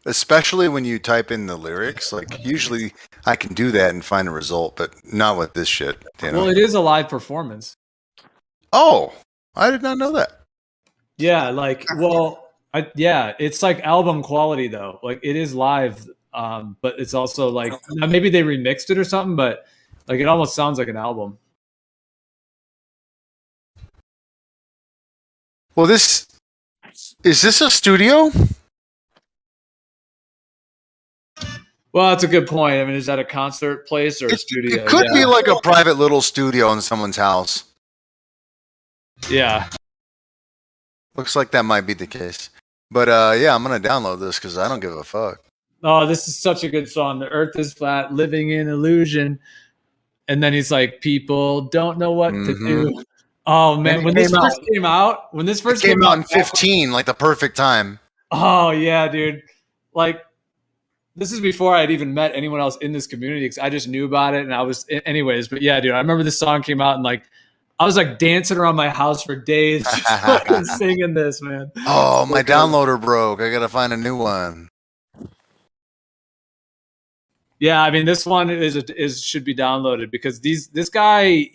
[SPEAKER 5] Especially when you type in the lyrics, like usually I can do that and find a result, but not with this shit.
[SPEAKER 11] Well, it is a live performance.
[SPEAKER 5] Oh, I did not know that.
[SPEAKER 11] Yeah, it's like album quality though. Like it is live, but it's also like maybe they remixed it or something, but like it almost sounds like an album.
[SPEAKER 5] Well, is this a studio?
[SPEAKER 11] Well, that's a good point. I mean, is that a concert place or a studio?
[SPEAKER 5] It could be like a private little studio in someone's house.
[SPEAKER 11] Yeah.
[SPEAKER 5] Looks like that might be the case. But yeah, I'm going to download this because I don't give a fuck.
[SPEAKER 11] Oh, this is such a good song. The earth is flat, living in illusion. And then he's like, people don't know what to do. Oh, man. When this first came out
[SPEAKER 5] in 15, like the perfect time.
[SPEAKER 11] Oh, yeah, dude. Like, this is before I'd even met anyone else in this community because I just knew about it. And I was, anyways, but yeah, dude, I remember this song came out and like, I was like dancing around my house for days just fucking singing this, man.
[SPEAKER 5] Oh, my downloader broke. I got to find a new one.
[SPEAKER 11] Yeah, I mean, this one should be downloaded because this guy,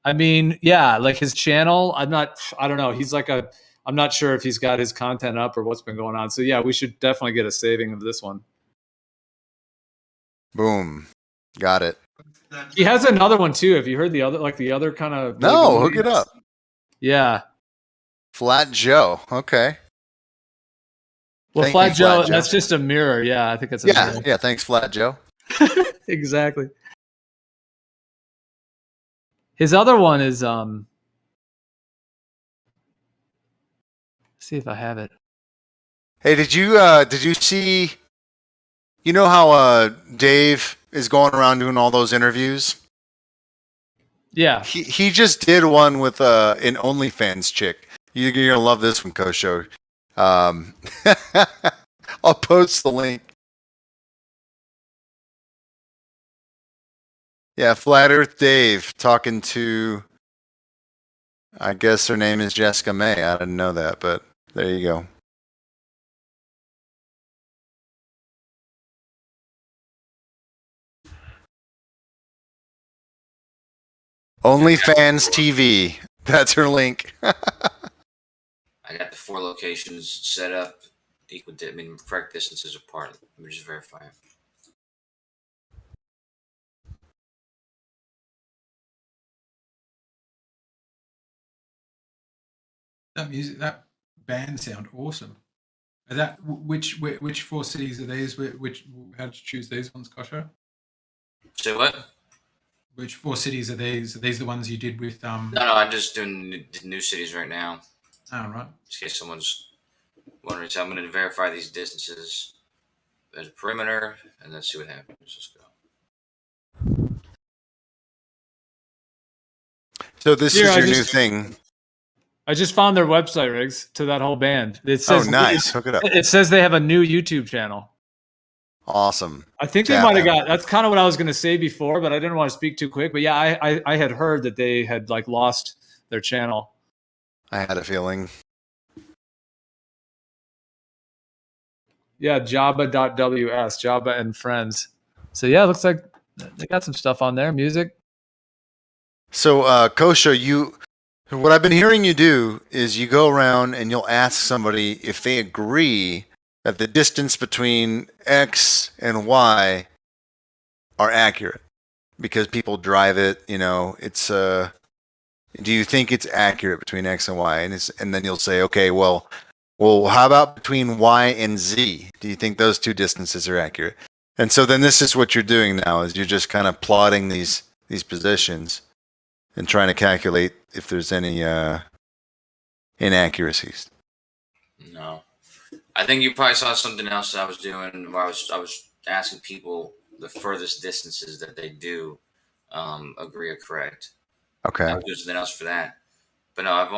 [SPEAKER 11] like his channel, I don't know. He's like I'm not sure if he's got his content up or what's been going on. So yeah, we should definitely get a saving of this one.
[SPEAKER 5] Boom. Got it.
[SPEAKER 11] He has another one too. Have you heard the other kind of?
[SPEAKER 5] No, hook it up.
[SPEAKER 11] Yeah.
[SPEAKER 5] Flat Joe. Okay.
[SPEAKER 11] Well,
[SPEAKER 5] Thank
[SPEAKER 11] Flat
[SPEAKER 5] you,
[SPEAKER 11] Joe,
[SPEAKER 5] Flat Joe.
[SPEAKER 11] that's just a mirror. Yeah, I think it's a mirror.
[SPEAKER 5] Yeah. Thanks, Flat Joe.
[SPEAKER 11] Exactly. His other one is see if I have it.
[SPEAKER 5] Hey, did you see? You know how Dave is going around doing all those interviews?
[SPEAKER 11] Yeah.
[SPEAKER 5] He just did one with an OnlyFans chick. You're gonna love this one, Kosho. I'll post the link. Yeah, Flat Earth Dave talking to, I guess her name is Jessica May. I didn't know that, but there you go. OnlyFans TV. That's her link.
[SPEAKER 9] I got the 4 locations set up, correct distances apart. Let me just verify it.
[SPEAKER 22] That music, that band sound awesome. Are that which 4 cities are these? Which how did you choose these ones, Kosho?
[SPEAKER 9] Say what?
[SPEAKER 22] Which 4 cities are these? Are these the ones you did with
[SPEAKER 9] No, I'm just doing new cities right now.
[SPEAKER 22] Oh, right.
[SPEAKER 9] In case someone's wondering, so I'm going to verify these distances as a perimeter, and let's see what happens. Let's go.
[SPEAKER 5] So this is your new thing.
[SPEAKER 11] I just found their website, Riggs, to that whole band. It says,
[SPEAKER 5] nice. Hook it up.
[SPEAKER 11] It says they have a new YouTube channel.
[SPEAKER 5] Awesome.
[SPEAKER 11] I think they might have got. That's kind of what I was going to say before, but I didn't want to speak too quick. But yeah, I had heard that they had lost their channel.
[SPEAKER 5] I had a feeling.
[SPEAKER 11] Yeah, Jabba.ws, Jabba and Friends. So yeah, it looks like they got some stuff on there, music.
[SPEAKER 5] So, Kosho, what I've been hearing you do is you go around and you'll ask somebody if they agree that the distance between X and Y are accurate because people drive it. It's do you think it's accurate between X and Y? And then you'll say, okay, well, how about between Y and Z? Do you think those 2 distances are accurate? And so then this is what you're doing now is you're just kind of plotting these positions and trying to calculate if there's any inaccuracies.
[SPEAKER 9] No, I think you probably saw something else that I was doing where I was asking people the furthest distances that they do agree are correct.
[SPEAKER 5] Okay.
[SPEAKER 9] I was doing something else for that, but no, I've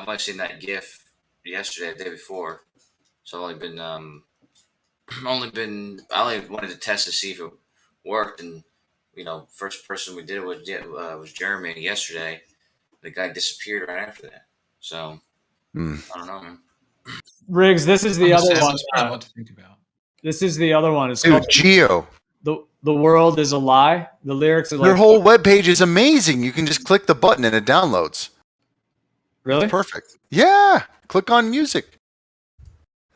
[SPEAKER 9] only seen that GIF yesterday, the day before, so I've only been I only wanted to test to see if it worked, and first person we did it with was Jeremy yesterday. The guy disappeared right after that. So I don't know, man.
[SPEAKER 11] Riggs, this is the other one.
[SPEAKER 22] That's probably a lot to think about.
[SPEAKER 11] This is the other one. It's
[SPEAKER 5] Dude,
[SPEAKER 11] called
[SPEAKER 5] Geo.
[SPEAKER 11] The World is a Lie. The lyrics are
[SPEAKER 5] Their whole webpage is amazing. You can just click the button and it downloads.
[SPEAKER 11] Really?
[SPEAKER 5] It's perfect. Yeah. Click on music.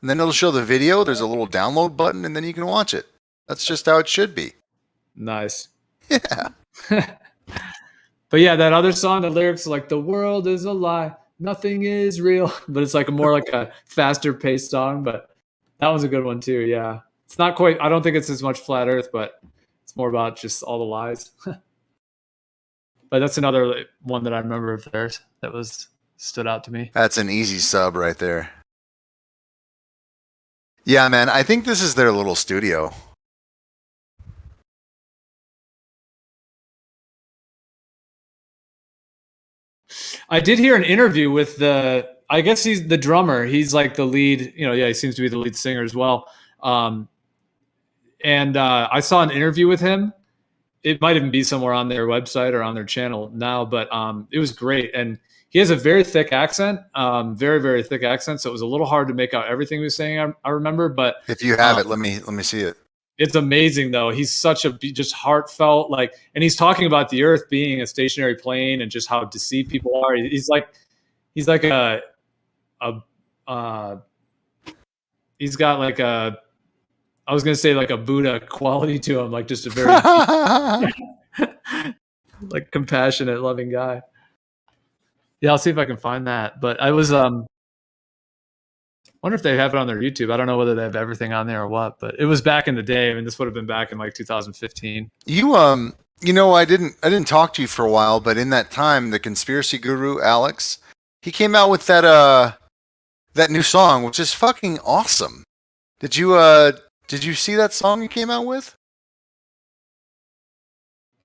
[SPEAKER 5] And then it'll show the video. There's a little download button and then you can watch it. That's just how it should be.
[SPEAKER 11] Nice.
[SPEAKER 5] Yeah.
[SPEAKER 11] But yeah, that other song, the lyrics are like, the world is a lie, nothing is real. But it's more like a faster paced song. But that was a good one too. Yeah. It's not quite, I don't think it's as much Flat Earth, but it's more about just all the lies. But that's another one that I remember of theirs that stood out to me.
[SPEAKER 5] That's an easy sub right there. Yeah, man. I think this is their little studio.
[SPEAKER 11] I did hear an interview with I guess he's the drummer. He's like the lead, he seems to be the lead singer as well. And I saw an interview with him. It might even be somewhere on their website or on their channel now, but it was great. And he has a very thick accent, very, very thick accent. So it was a little hard to make out everything he was saying, I remember. But
[SPEAKER 5] if you have it, let me see it.
[SPEAKER 11] It's amazing, though. He's such a just heartfelt, and he's talking about the Earth being a stationary plane and just how deceived people are. He's like he's got like a, I was gonna say like a Buddha quality to him, like just a very like compassionate, loving guy. Yeah, I'll see if I can find that. But I was wonder if they have it on their YouTube. I don't know whether they have everything on there or what, but it was back in the day. I mean, this would have been back in like 2015.
[SPEAKER 5] You know, I didn't talk to you for a while, but in that time, the conspiracy guru Alex, he came out with that new song, which is fucking awesome. Did you see that song he came out with?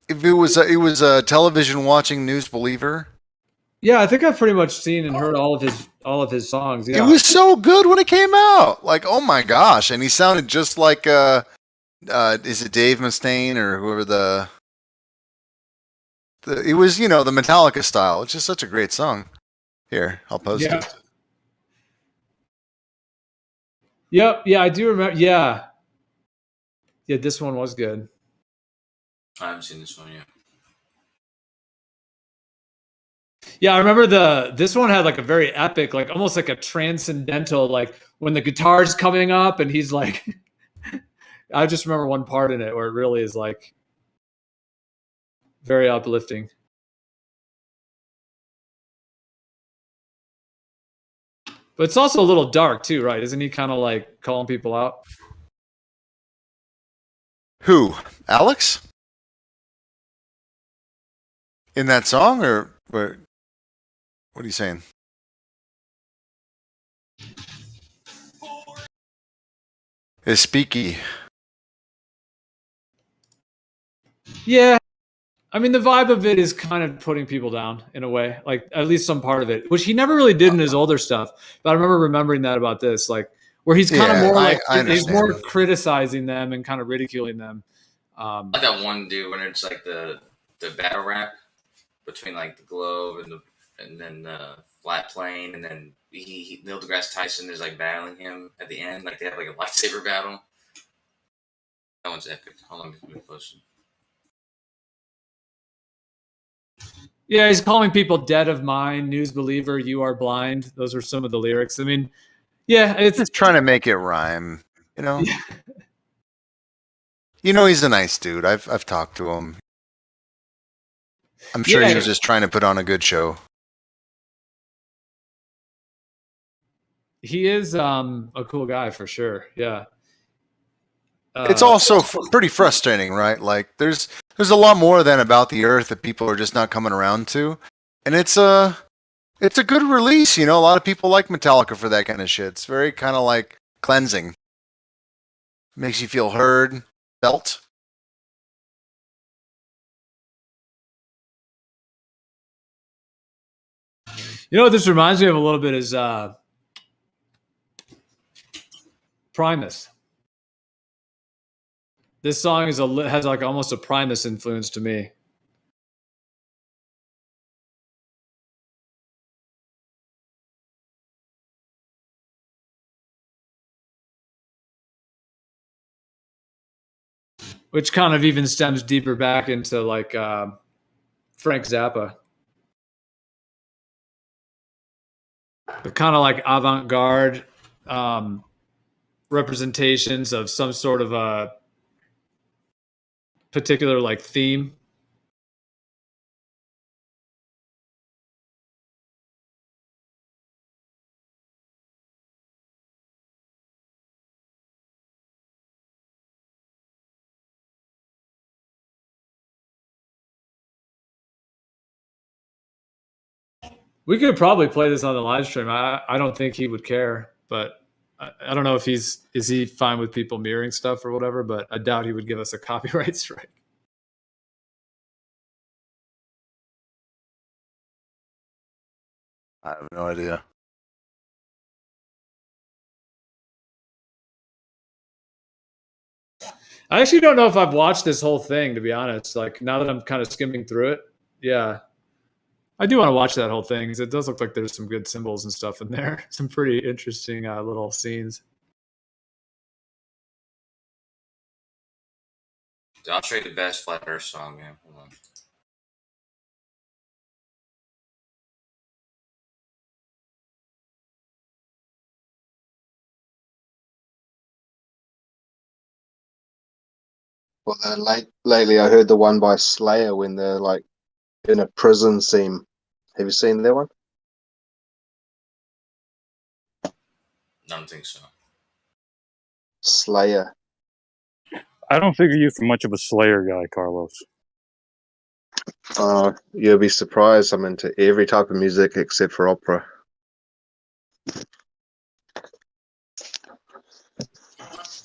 [SPEAKER 5] If it was a television watching news believer.
[SPEAKER 11] Yeah, I think I've pretty much seen and heard all of his songs. Yeah.
[SPEAKER 5] It was so good when it came out. Like, oh my gosh, and he sounded just like is it Dave Mustaine or whoever it was, the Metallica style. It's just such a great song. Here, I'll post it.
[SPEAKER 11] Yep, yeah, I do remember. Yeah, this one was good.
[SPEAKER 9] I haven't seen this one yet.
[SPEAKER 11] Yeah, I remember this one had like a very epic, like almost like a transcendental, like when the guitar's coming up and he's like, I just remember one part in it where it really is like very uplifting. But it's also a little dark too, right? Isn't he kind of like calling people out?
[SPEAKER 5] Who? Alex? In that song, or what are you saying? It's Speaky.
[SPEAKER 11] Yeah. I mean, the vibe of it is kind of putting people down in a way, like at least some part of it, which he never really did in his older stuff. But I remember remembering that about this, like where he's kind of more like he's more criticizing them and kind of ridiculing them.
[SPEAKER 9] Like that one dude when it's like the battle rap between like the Globe and then the Flat Plane, and then Neil deGrasse Tyson is like battling him at the end, like they have like a lightsaber battle. That one's epic. Hold on, let me post it.
[SPEAKER 11] Yeah, he's calling people dead of mind, news believer, you are blind. Those are some of the lyrics. I mean, yeah, it's
[SPEAKER 5] just trying to make it rhyme, you know. He's a nice dude. I've talked to him. I'm sure he was just trying to put on a good show.
[SPEAKER 11] He is a cool guy for sure. Yeah.
[SPEAKER 5] It's also pretty frustrating, right? Like there's a lot more than About the Earth that people are just not coming around to. And it's a good release, A lot of people like Metallica for that kind of shit. It's very kind of like cleansing. Makes you feel heard, felt.
[SPEAKER 11] You know what this reminds me of a little bit is Primus. This song has like almost a Primus influence to me. Which kind of even stems deeper back into like Frank Zappa. The kind of like avant-garde representations of some sort of a particular like theme. We could probably play this on the live stream. I don't think he would care, but I don't know if is he fine with people mirroring stuff or whatever, but I doubt he would give us a copyright strike.
[SPEAKER 5] I have no idea.
[SPEAKER 11] I actually don't know if I've watched this whole thing, to be honest. Like now that I'm kind of skimming through it, yeah. I do want to watch that whole thing because it does look like there's some good symbols and stuff in there. Some pretty interesting little scenes.
[SPEAKER 9] I'll show you the best Flat Earth song, man. Hold on.
[SPEAKER 24] Well, lately I heard the one by Slayer when they're like in a prison scene. Have you seen that one?
[SPEAKER 9] I don't think so.
[SPEAKER 24] Slayer.
[SPEAKER 17] I don't figure you for much of a Slayer guy, Carlos.
[SPEAKER 24] You'll be surprised. I'm into every type of music except for opera.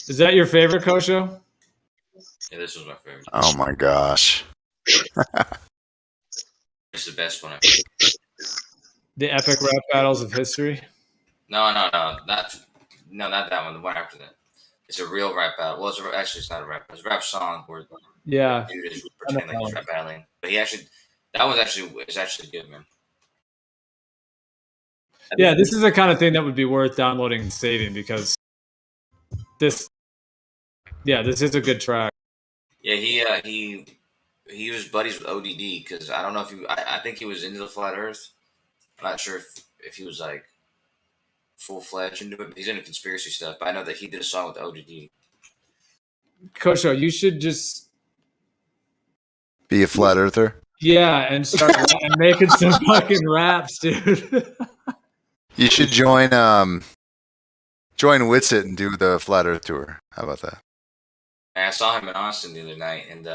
[SPEAKER 11] Is that your favorite, Kosho?
[SPEAKER 9] Yeah, this was my favorite.
[SPEAKER 5] Oh my gosh.
[SPEAKER 9] It's the best one.
[SPEAKER 11] The epic rap battles of history.
[SPEAKER 9] No, not that one. The one after that. It's a real rap battle. Well, it's not a rap. It's a rap song where
[SPEAKER 11] Yeah.
[SPEAKER 9] the dude is pretending like he's rap battling. But that was actually good, man.
[SPEAKER 11] Yeah, this is the kind of thing that would be worth downloading and saving because this is a good track.
[SPEAKER 9] Yeah, he was buddies with ODD because I don't know if I think he was into the flat Earth. I'm not sure if he was like full-fledged into it. But he's into conspiracy stuff. But I know that he did a song with ODD.
[SPEAKER 11] Kosho, you should just
[SPEAKER 5] be a flat earther.
[SPEAKER 11] Yeah, and start making some fucking raps, dude.
[SPEAKER 5] You should join Witsit and do the flat Earth tour. How about that?
[SPEAKER 9] And I saw him in Austin the other night, and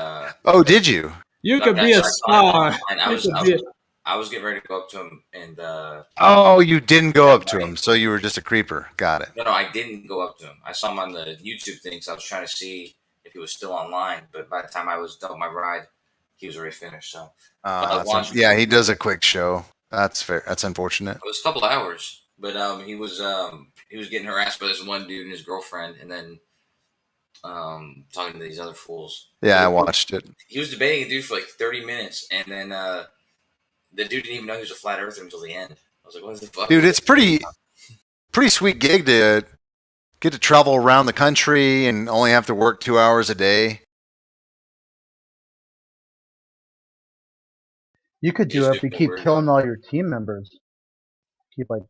[SPEAKER 5] oh, did you?
[SPEAKER 11] You could be a star.
[SPEAKER 9] And I was getting ready to go up to him, and
[SPEAKER 5] oh, you didn't go up to him, so you were just a creeper. Got it.
[SPEAKER 9] No, I didn't go up to him. I saw him on the YouTube thing, so I was trying to see if he was still online. But by the time I was done with my ride, he was already finished. So
[SPEAKER 5] yeah, he does a quick show. That's fair. That's unfortunate.
[SPEAKER 9] It was a couple hours, but he was getting harassed by this one dude and his girlfriend, and then talking to these other fools.
[SPEAKER 5] Yeah, I watched it.
[SPEAKER 9] He was debating a dude for like 30 minutes, and then the dude didn't even know he was a flat earther until the end. I was like, "What the fuck?"
[SPEAKER 5] Dude, it's pretty sweet gig to get to travel around the country and only have to work 2 hours a day.
[SPEAKER 23] You could do it if you keep killing all your team members. Keep like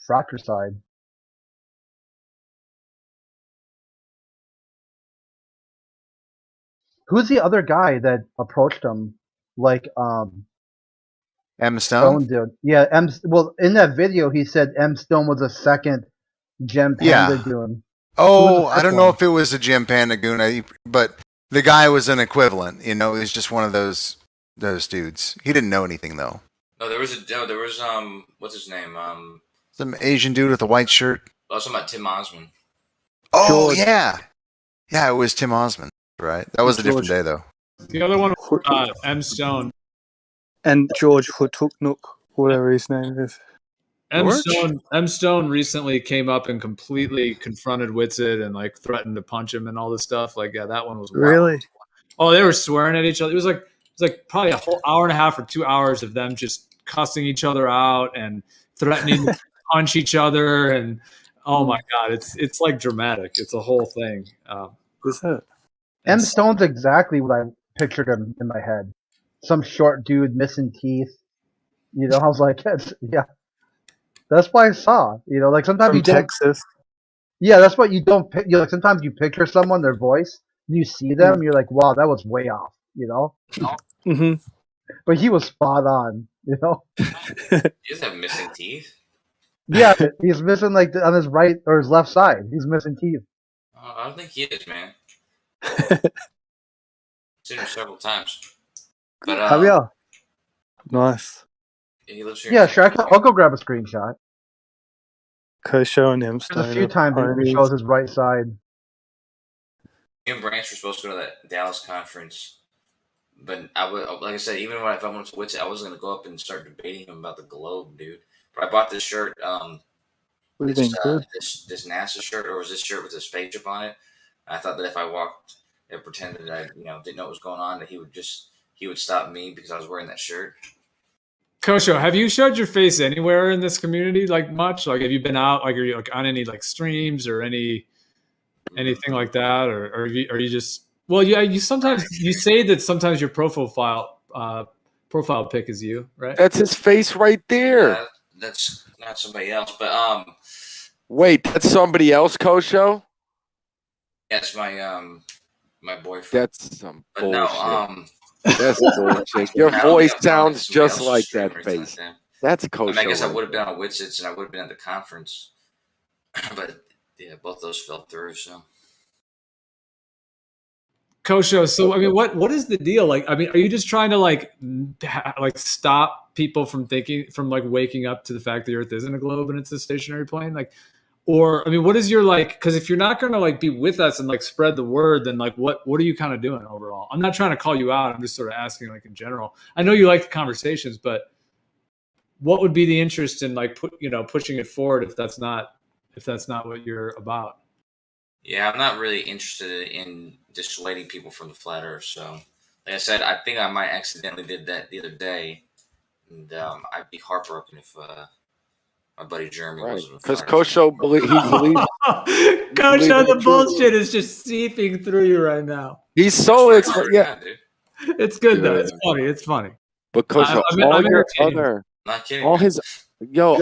[SPEAKER 23] fratricide. Who's the other guy that approached him? Like
[SPEAKER 5] M Stone
[SPEAKER 23] did. Yeah, well in that video he said M Stone was a second Gem Panda Goon.
[SPEAKER 5] Oh, I don't know if it was a Gem Panda Goon, but the guy was an equivalent. You know, he was just one of those dudes. He didn't know anything though.
[SPEAKER 9] No, there was what's his name?
[SPEAKER 5] Some Asian dude with a white shirt.
[SPEAKER 9] I was talking about Tim Osmond.
[SPEAKER 5] Oh yeah, it was Tim Osmond, right? That was a different day though.
[SPEAKER 11] The other one, M Stone
[SPEAKER 10] and George Hutuknuk, whatever his name is.
[SPEAKER 11] M Stone recently came up and completely confronted Witsit and like threatened to punch him and all this stuff. Like, yeah, that one was wild.
[SPEAKER 10] Really.
[SPEAKER 11] Oh, they were swearing at each other. It was like probably a whole hour and a half or 2 hours of them just cussing each other out and threatening to punch each other. And oh my god, it's like dramatic. It's a whole thing.
[SPEAKER 10] What's that?
[SPEAKER 23] M Stone's exactly what I pictured him in my head. Some short dude missing teeth. You know, I was like, yeah. That's what I saw. You know, like sometimes you
[SPEAKER 10] Texas.
[SPEAKER 23] Yeah, that's what you don't. Like sometimes you picture someone, their voice, and you see them, you're like, wow, that was way off. You know.
[SPEAKER 10] Mm-hmm.
[SPEAKER 23] But he was spot on. You know.
[SPEAKER 9] He doesn't have missing teeth.
[SPEAKER 23] Yeah, he's missing like on his right or his left side. He's missing teeth.
[SPEAKER 9] I don't think he is, man. Seen him several times. But
[SPEAKER 10] Have ya? Nice.
[SPEAKER 9] He lives here.
[SPEAKER 23] Yeah, sure. I'll go grab a screenshot.
[SPEAKER 10] Kosho and him.
[SPEAKER 23] There's a few times he shows his right side.
[SPEAKER 9] Me and Branch were supposed to go to that Dallas conference, but like I said, even if I went to Witsit, I wasn't gonna go up and start debating him about the globe, dude. But I bought this shirt. This NASA shirt, or was this shirt with a spaceship on it? And I thought that if I walked and pretended that I didn't know what was going on, that he would stop me because I was wearing that shirt.
[SPEAKER 11] Kosho, have you showed your face anywhere in this community like much? Like, have you been out? Like, are you like on any like streams or anything like that, or are you just? Well, yeah, you sometimes you say that sometimes your profile pic is you, right?
[SPEAKER 8] That's his face right there.
[SPEAKER 9] That's not somebody else, but
[SPEAKER 8] Wait, that's somebody else, Kosho?
[SPEAKER 9] that's my my boyfriend.
[SPEAKER 8] That's some
[SPEAKER 9] But
[SPEAKER 8] bullshit.
[SPEAKER 9] no,
[SPEAKER 8] That's bullshit. Your voice sounds just like that face. That's kosher.
[SPEAKER 9] I guess I
[SPEAKER 8] right
[SPEAKER 9] would have
[SPEAKER 8] there.
[SPEAKER 9] been on Witsits and I would have been at the conference, but yeah, both those fell through. So.
[SPEAKER 11] Kosho, so I mean, what is the deal? Like, I mean, are you just trying to like stop people from waking up to the fact the Earth isn't a globe and it's a stationary plane? Like, or I mean, what is your like? Because if you're not going to like be with us and like spread the word, then like what are you kind of doing overall? I'm not trying to call you out. I'm just sort of asking like in general. I know you like the conversations, but what would be the interest in like pushing it forward if that's not what you're about?
[SPEAKER 9] Yeah, I'm not really interested in dissuading people from the flat Earth. So, like I said, I think I might accidentally did that the other day, and I'd be heartbroken if my buddy Jeremy wasn't a
[SPEAKER 8] Because
[SPEAKER 9] flat Earth.
[SPEAKER 8] Kosho believes
[SPEAKER 11] Kosho, the bullshit is just seeping through you right now.
[SPEAKER 8] He's so excited. Yeah,
[SPEAKER 11] it's good though. It's funny. It's funny.
[SPEAKER 8] but Kosho, all your other,
[SPEAKER 9] Not kidding,
[SPEAKER 8] all
[SPEAKER 9] man.
[SPEAKER 8] his,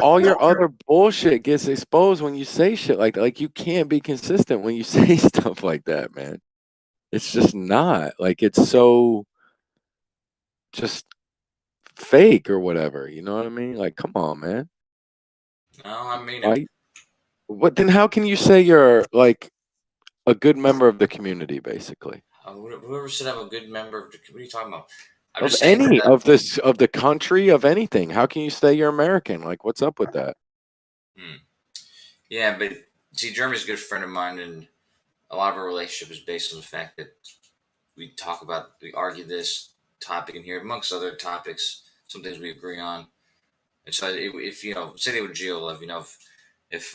[SPEAKER 8] all your other bullshit gets exposed when you say shit like that. Like you can't be consistent when you say stuff like that, man. It's just not like it's so just fake or whatever. You know what I mean? Like, come on, man.
[SPEAKER 9] No, I mean,
[SPEAKER 8] Like, what then? How can you say you're like a good member of the community, basically?
[SPEAKER 9] whoever said I'm a good member of the, what are you talking about? I'm
[SPEAKER 8] Of
[SPEAKER 9] just saying
[SPEAKER 8] any
[SPEAKER 9] that-
[SPEAKER 8] of this of the country of anything. How can you say you're American? Like, what's up with that?
[SPEAKER 9] Yeah, but see, Jeremy's a good friend of mine, and a lot of our relationship is based on the fact that we argue this topic in here, amongst other topics, some things we agree on. And so if say they would GeoLove, if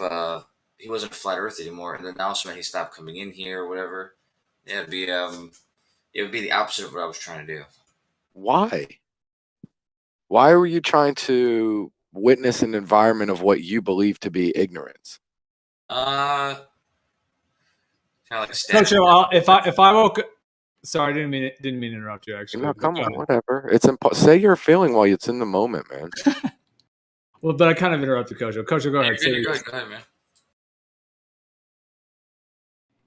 [SPEAKER 9] he wasn't a flat Earth anymore, and then also he stopped coming in here or whatever, yeah, it would be the opposite of what I was trying to do.
[SPEAKER 8] Why? Why were you trying to witness an environment of what you believe to be ignorance?
[SPEAKER 9] Kind of like a
[SPEAKER 11] Kosho, if I woke, sorry, I didn't mean to interrupt you. Actually,
[SPEAKER 8] No, come on, whatever. It's say your feeling while it's in the moment, man.
[SPEAKER 11] Well, but I kind of interrupted Kosho. Kosho, go ahead.
[SPEAKER 9] Go ahead, man.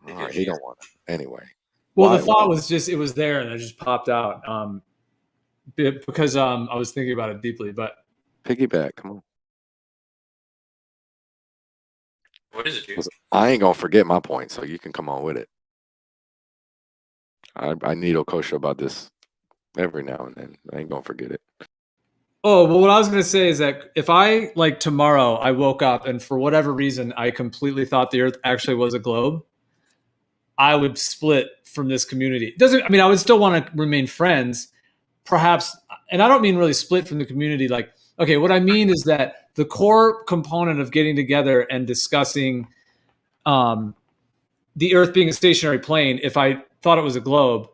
[SPEAKER 8] All right, he don't want it anyway.
[SPEAKER 11] Well,
[SPEAKER 8] Why-
[SPEAKER 11] the thought was just it was there and it just popped out because I was thinking about it deeply. But
[SPEAKER 8] piggyback, come on.
[SPEAKER 9] What is it, dude?
[SPEAKER 8] I ain't gonna forget my point, so you can come on with it. I needle Kosho about this every now and then. I ain't gonna forget it.
[SPEAKER 11] oh, well, what I was going to say is that if I like tomorrow I woke up and for whatever reason I completely thought the Earth actually was a globe, I would split from this community. I would still want to remain friends, perhaps, and I don't mean really split from the community. Like, okay, what I mean is that the core component of getting together and discussing the Earth being a stationary plane, if I thought it was a globe,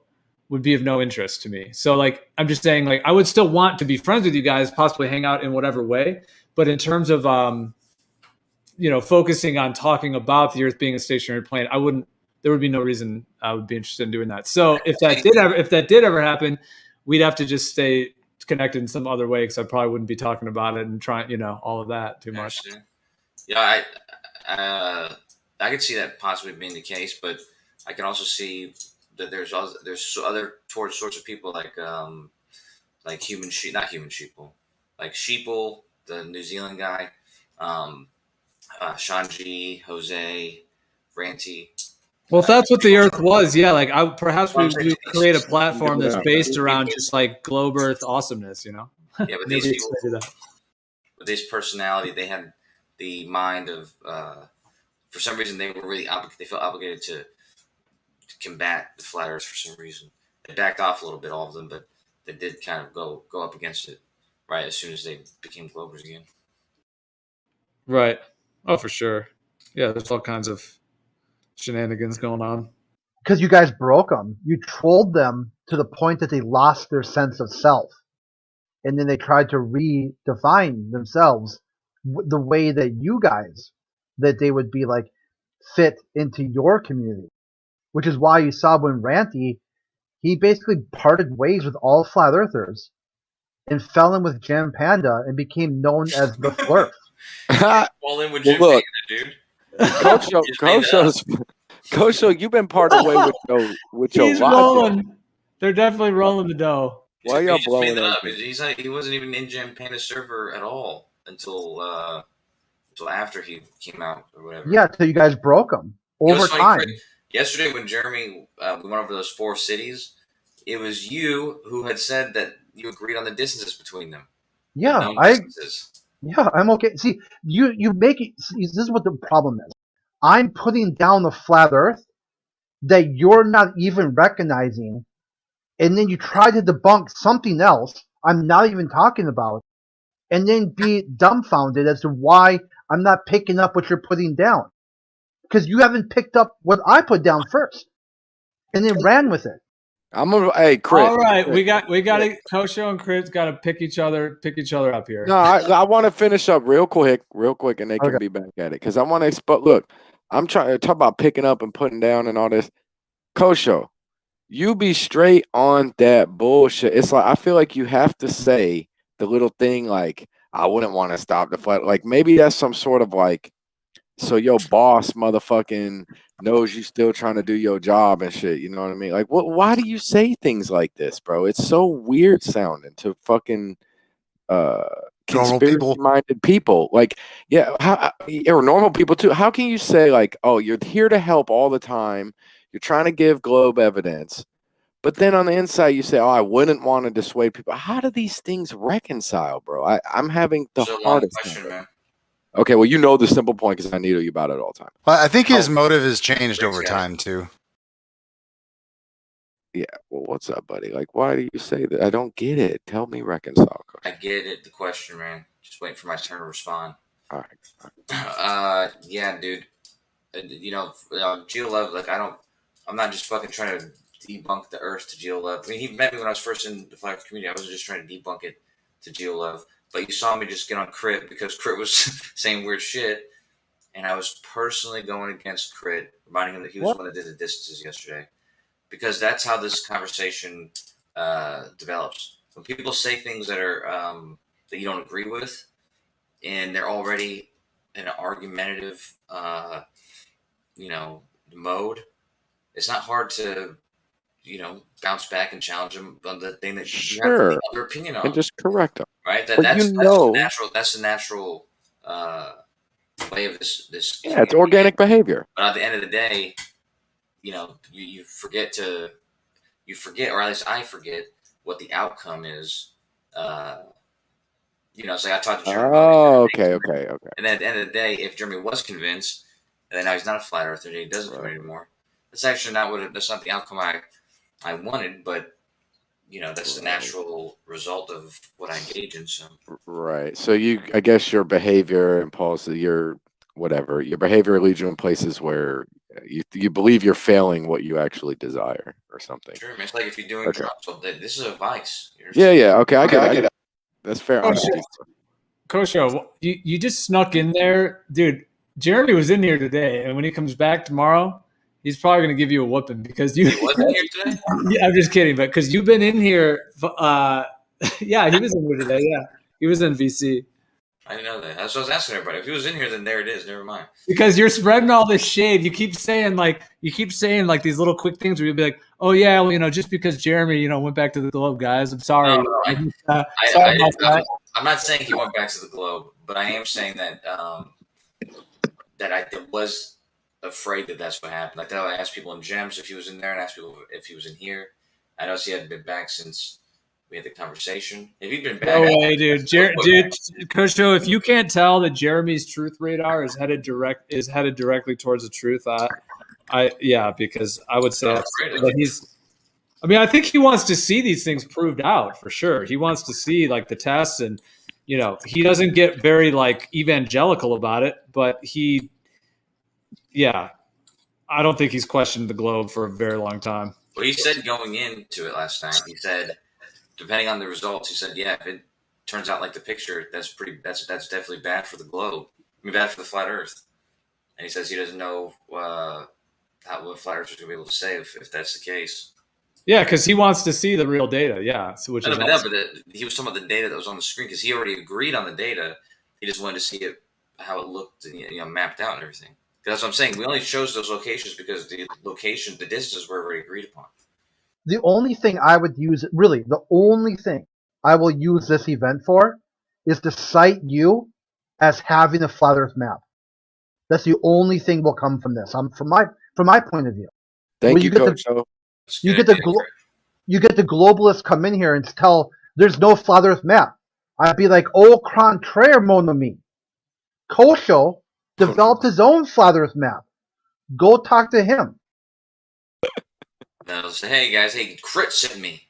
[SPEAKER 11] would be of no interest to me. So, like, I'm just saying, like, I would still want to be friends with you guys, possibly hang out in whatever way. But in terms of, focusing on talking about the Earth being a stationary plane, there would be no reason I would be interested in doing that. So if that did ever happen, we'd have to just stay connected in some other way because I probably wouldn't be talking about it and trying, all of that too much.
[SPEAKER 9] Yeah, I could see that possibly being the case, but I can also see that there's other sorts of people like not human sheeple, like Sheeple, the New Zealand guy, Shanji, Jose, Ranty.
[SPEAKER 11] Well, if that's what the Earth was, yeah, like perhaps we would create a platform that's based around just like globe Earth awesomeness,
[SPEAKER 9] Yeah, but these people, with this personality, they had the mind of. For some reason, they were really they felt obligated to combat the flat Earth. For some reason, they backed off a little bit, all of them, but they did kind of go up against it right as soon as they became globers again.
[SPEAKER 11] Right. Oh, for sure. Yeah, there's all kinds of shenanigans going on.
[SPEAKER 23] Because you guys broke them. You trolled them to the point that they lost their sense of self. And then they tried to redefine themselves the way that you guys, that they would be like fit into your community. Which is why you saw when Ranty, he basically parted ways with all flat earthers and fell in with Jam Panda and became known as the Flurf.
[SPEAKER 9] Fall in with Jim Panda, dude.
[SPEAKER 8] Kosho, you've been part of the way with your
[SPEAKER 11] He's
[SPEAKER 8] logic.
[SPEAKER 11] rolling. They're definitely rolling the dough.
[SPEAKER 8] Why
[SPEAKER 9] He
[SPEAKER 8] y'all
[SPEAKER 9] just made
[SPEAKER 8] blowing
[SPEAKER 9] that up.
[SPEAKER 8] everything?
[SPEAKER 9] He wasn't even in Gem Panda server at all until after he came out or whatever.
[SPEAKER 23] Yeah, so you guys broke them
[SPEAKER 9] It was
[SPEAKER 23] over
[SPEAKER 9] funny,
[SPEAKER 23] time.
[SPEAKER 9] Chris, yesterday when Jeremy we went over those 4 cities, it was you who had said that you agreed on the distances between them.
[SPEAKER 23] Yeah,
[SPEAKER 9] Known distances.
[SPEAKER 23] I'm okay. See, you make it. See, this is what the problem is. I'm putting down the flat Earth that you're not even recognizing, and then you try to debunk something else I'm not even talking about, and then be dumbfounded as to why I'm not picking up what you're putting down, because you haven't picked up what I put down first, and then ran with it.
[SPEAKER 8] Hey, Chris.
[SPEAKER 11] All right,
[SPEAKER 8] Chris,
[SPEAKER 11] we got it. Kosho and Chris got to pick each other up here.
[SPEAKER 8] No, I want to finish up real quick, and they can be back at it because I want to. Look, I'm trying to talk about picking up and putting down and all this. Kosho, you be straight on that bullshit. It's like I feel like you have to say the little thing like I wouldn't want to stop the fight. Like maybe that's some sort of like, so your boss motherfucking knows you still trying to do your job and shit. You know what I mean? Like, what? Why do you say things like this, bro? It's so weird sounding to fucking conspiracy-minded people. Like, yeah, or normal people too. How can you say like, oh, you're here to help all the time? You're trying to give Globe evidence, but then on the inside you say, oh, I wouldn't want to dissuade people. How do these things reconcile, bro? I'm having the hardest time.
[SPEAKER 9] Man.
[SPEAKER 8] Okay, well, you know the simple point because I needle you about it all the time.
[SPEAKER 5] Well, I think his motive has changed over time too.
[SPEAKER 8] Yeah, well, what's up, buddy? Like, why do you say that? I don't get it. Tell me reconcile.
[SPEAKER 9] I get it. The question, man. Just waiting for my turn to respond.
[SPEAKER 8] All right.
[SPEAKER 9] Yeah, dude. You know, GeoLove. Like, I'm not just fucking trying to debunk the Earth to GeoLove. I mean, he met me when I was first in the flat Earth community. I wasn't just trying to debunk it to GeoLove. But you saw me just get on Crit because Crit was saying weird shit, and I was personally going against Crit, reminding him that he was the one that did the distances yesterday. Because that's how this conversation develops. When people say things that are that you don't agree with, and they're already in an argumentative, mode, it's not hard to, bounce back and challenge them on the thing that you have the other opinion on,
[SPEAKER 8] and just correct them.
[SPEAKER 9] Right?
[SPEAKER 8] But
[SPEAKER 9] That's the natural way of this.
[SPEAKER 8] Yeah, it's organic behavior.
[SPEAKER 9] But at the end of the day, you forget, or at least I forget, what the outcome is. It's like I talked to Jeremy.
[SPEAKER 8] Oh, okay.
[SPEAKER 9] And then at the end of the day, if Jeremy was convinced, and then now he's not a flat earther, and he doesn't commit anymore. That's actually that's not the outcome I wanted, but that's the natural result of what I engage in. So
[SPEAKER 8] Right. So I guess your behavior impulses, your behavior leads you in places where you believe you're failing what you actually desire or something.
[SPEAKER 9] Sure, man. It's like if you're doing drugs, well, this is a vice.
[SPEAKER 8] Yeah. Okay, I get it. That's fair.
[SPEAKER 11] Kosho, you just snuck in there, dude. Jeremy was in here today, and when he comes back tomorrow, he's probably going to give you a whooping because you.
[SPEAKER 9] He wasn't here today?
[SPEAKER 11] Yeah, I'm just kidding, but because you've been in here. Yeah, he was in here today. Yeah, he was in VC.
[SPEAKER 9] I didn't know that. That's what I was asking everybody. If he was in here, then there it is. Never mind.
[SPEAKER 11] Because you're spreading all this shade. You keep saying these little quick things where you'll be like, "Oh yeah, well, just because Jeremy, went back to the Globe, guys. I'm sorry."
[SPEAKER 9] No,
[SPEAKER 11] Sorry about that.
[SPEAKER 9] I'm not saying he went back to the Globe, but I am saying that that I was afraid that that's what happened. Like I asked people in Gems if he was in there, and asked people if he was in here. I know he hadn't been back since we had the conversation. If he'd been back,
[SPEAKER 11] no way, dude. Kosho, if you can't tell that Jeremy's truth radar is headed directly towards the truth, because I would say that he's. I mean, I think he wants to see these things proved out for sure. He wants to see like the tests, and he doesn't get very like evangelical about it, but I don't think he's questioned the Globe for a very long time.
[SPEAKER 9] Well, he said going into it last night, he said, depending on the results, he said, yeah, if it turns out like the picture, that's definitely bad for the Globe. I mean, bad for the flat Earth. And he says he doesn't know what flat Earthers are going to be able to say if that's the case.
[SPEAKER 11] Yeah, because he wants to see the real data. Yeah, so
[SPEAKER 9] But he was talking about the data that was on the screen because he already agreed on the data. He just wanted to see how it looked, mapped out and everything. That's what I'm saying. We only chose those locations because the distances were already agreed upon.
[SPEAKER 23] The only thing I would use, really, the only thing I will use this event for is to cite you as having a flat Earth map. That's the only thing will come from this. From my point of view.
[SPEAKER 8] Thank you, Coach.
[SPEAKER 23] You get the globalists come in here and tell there's no flat Earth map. I'd be like, au contraire, mon ami. Kosho developed his own flat Earth map. Go talk to him.
[SPEAKER 9] They'll say, hey guys, Crit sent me.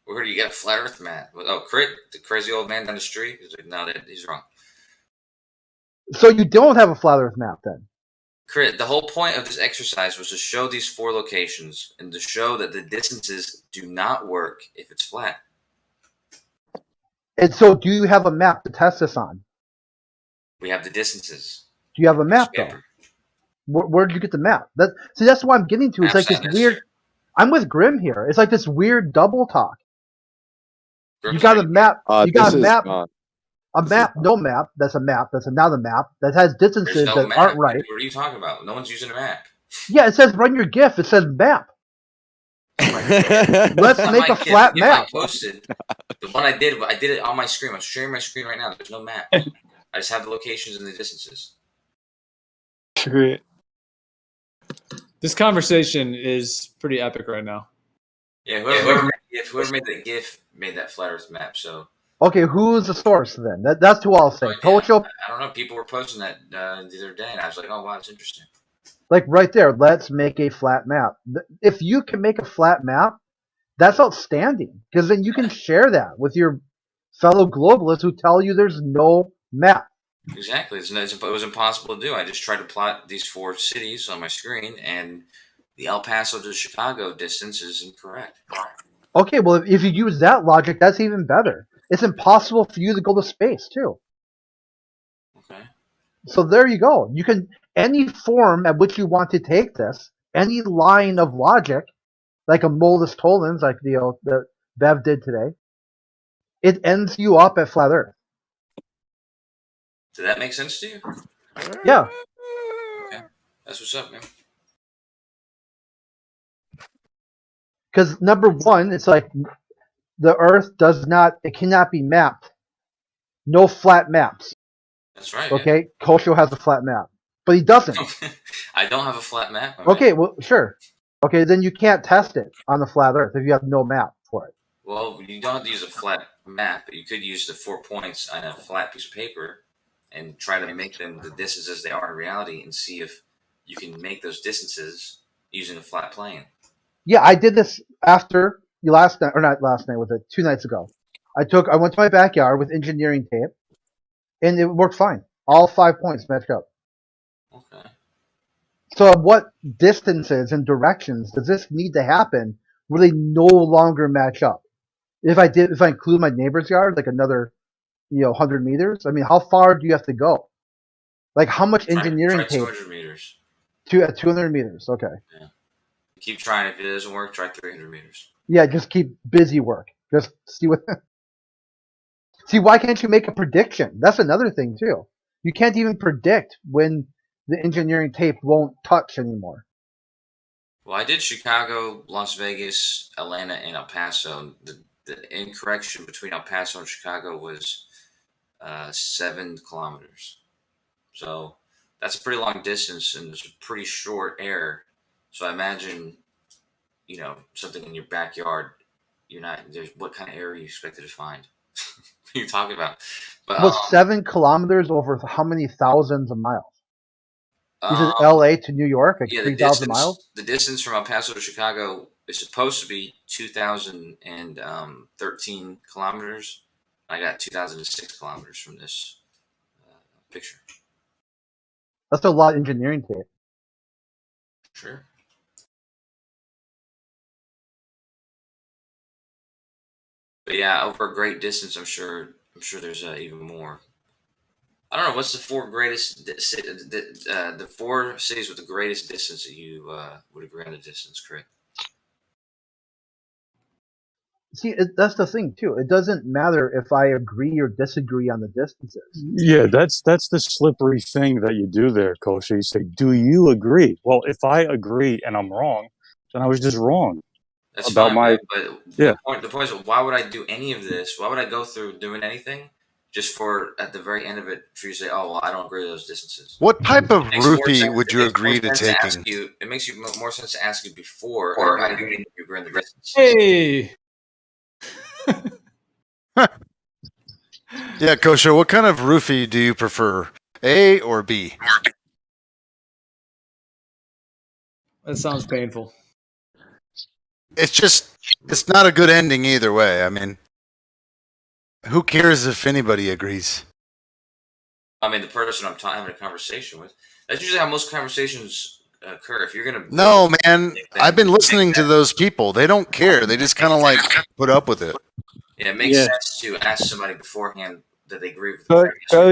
[SPEAKER 9] We heard you got a flat Earth map. Oh, Crit, the crazy old man down the street? He's like, no, he's wrong.
[SPEAKER 23] So you don't have a flat Earth map then?
[SPEAKER 9] Crit, the whole point of this exercise was to show these 4 locations and to show that the distances do not work if it's flat.
[SPEAKER 23] And so do you have a map to test this on?
[SPEAKER 9] We have the distances.
[SPEAKER 23] Do you have a map though? Where did you get the map? That's what I'm getting to. It's like this weird. I'm with Grim here. It's like this weird double talk. You got a map. You got a map. A map. No map. That's a map. That's another map that has distances that aren't right.
[SPEAKER 9] What are you talking about? No one's using a map.
[SPEAKER 23] Yeah, it says run your GIF. It says map. Let's make a flat map.
[SPEAKER 9] I posted the one I did it on my screen. I'm sharing my screen right now. There's no map. I just have the locations and the distances.
[SPEAKER 11] Great. This conversation is pretty epic right now.
[SPEAKER 9] Yeah, whoever made that GIF made that flat Earth map. So
[SPEAKER 23] okay, who's the source then? That's who I'll say. Tocho.
[SPEAKER 9] I don't know. People were posting that the other day, and I was like, oh wow, that's interesting.
[SPEAKER 23] Like right there, let's make a flat map. If you can make a flat map, that's outstanding because then you can share that with your fellow globalists who tell you there's no map.
[SPEAKER 9] Exactly. It was impossible to do. I just tried to plot these 4 cities on my screen, and the El Paso to Chicago distance is incorrect.
[SPEAKER 23] Okay, well, if you use that logic, that's even better. It's impossible for you to go to space, too.
[SPEAKER 9] Okay.
[SPEAKER 23] So there you go. You can, any form at which you want to take this, any line of logic, like a Molus Tollens, like the Bev did today, it ends you up at flat Earth.
[SPEAKER 9] Did that make sense to you?
[SPEAKER 23] Yeah.
[SPEAKER 9] Okay. That's what's up, man.
[SPEAKER 23] Because number one, it's like the Earth cannot be mapped. No flat maps.
[SPEAKER 9] That's right.
[SPEAKER 23] Okay, Kosho has a flat map, but he doesn't.
[SPEAKER 9] I don't have a flat map.
[SPEAKER 23] Okay, well, sure. Okay, then you can't test it on the flat Earth if you have no map for it.
[SPEAKER 9] Well, you don't have to use a flat map, but you could use the 4 points on a flat piece of paper and try to make them the distances they are in reality and see if you can make those distances using a flat plane.
[SPEAKER 23] Yeah, I did this after last night, or not last night, was it 2 nights ago? I went to my backyard with engineering tape, and it worked fine. All 5 points matched up.
[SPEAKER 9] Okay.
[SPEAKER 23] So at what distances and directions does this need to happen where they no longer match up? If I include my neighbor's yard, like another 100 meters, I mean, how far do you have to go? Like how much engineering tape?
[SPEAKER 9] 200 meters.
[SPEAKER 23] 200 meters, okay.
[SPEAKER 9] Yeah. Keep trying. If it doesn't work, try 300 meters.
[SPEAKER 23] Yeah, just keep busy work. Just see what. See, why can't you make a prediction? That's another thing too. You can't even predict when the engineering tape won't touch anymore.
[SPEAKER 9] Well, I did Chicago, Las Vegas, Atlanta, and El Paso. The incorrection between El Paso and Chicago was 7 kilometers. So that's a pretty long distance, and it's a pretty short error. So I imagine, something in your backyard, what kind of error you expected to find? What are you talking about? But,
[SPEAKER 23] well, 7 kilometers over how many thousands of miles? Is it L.A. to New York, like 3,000 miles?
[SPEAKER 9] The distance from El Paso to Chicago is supposed to be 2,013 kilometers. I got 2,006 kilometers from this picture.
[SPEAKER 23] That's a lot of engineering tape.
[SPEAKER 9] Sure. But yeah, over a great distance, I'm sure there's even more. I don't know what's the 4 greatest the 4 cities with the greatest distance that you would agree on the distance, Craig.
[SPEAKER 23] See, that's the thing too. It doesn't matter if I agree or disagree on the distances.
[SPEAKER 17] Yeah, that's the slippery thing that you do there, Kosha. You say, "Do you agree?" Well, if I agree and I'm wrong, then I was just wrong
[SPEAKER 9] That's
[SPEAKER 17] about
[SPEAKER 9] fine,
[SPEAKER 17] my.
[SPEAKER 9] man. But
[SPEAKER 17] Yeah,
[SPEAKER 9] the point is, why would I do any of this? Why would I go through doing anything just for at the very end of it for you to say, "Oh, well, I don't agree with those distances."
[SPEAKER 5] What type of
[SPEAKER 9] It makes more
[SPEAKER 5] roofie
[SPEAKER 9] sense.
[SPEAKER 5] would
[SPEAKER 9] It
[SPEAKER 5] you
[SPEAKER 9] makes more
[SPEAKER 5] agree to
[SPEAKER 9] sense to
[SPEAKER 5] taking?
[SPEAKER 9] ask you. It makes you more sense to ask you before I do anything you agree on the distances.
[SPEAKER 11] Hey.
[SPEAKER 5] Yeah, Kosha, what kind of roofie do you prefer? A or B?
[SPEAKER 11] That sounds painful.
[SPEAKER 5] It's not a good ending either way. I mean, who cares if anybody agrees?
[SPEAKER 9] I mean, the person I'm having a conversation with. That's usually how most conversations occur. If you're gonna
[SPEAKER 5] No, man, I've been listening to those people. They don't care. They just kind of like put up with it.
[SPEAKER 9] Yeah, it makes sense to ask somebody beforehand that they agree with.
[SPEAKER 10] Go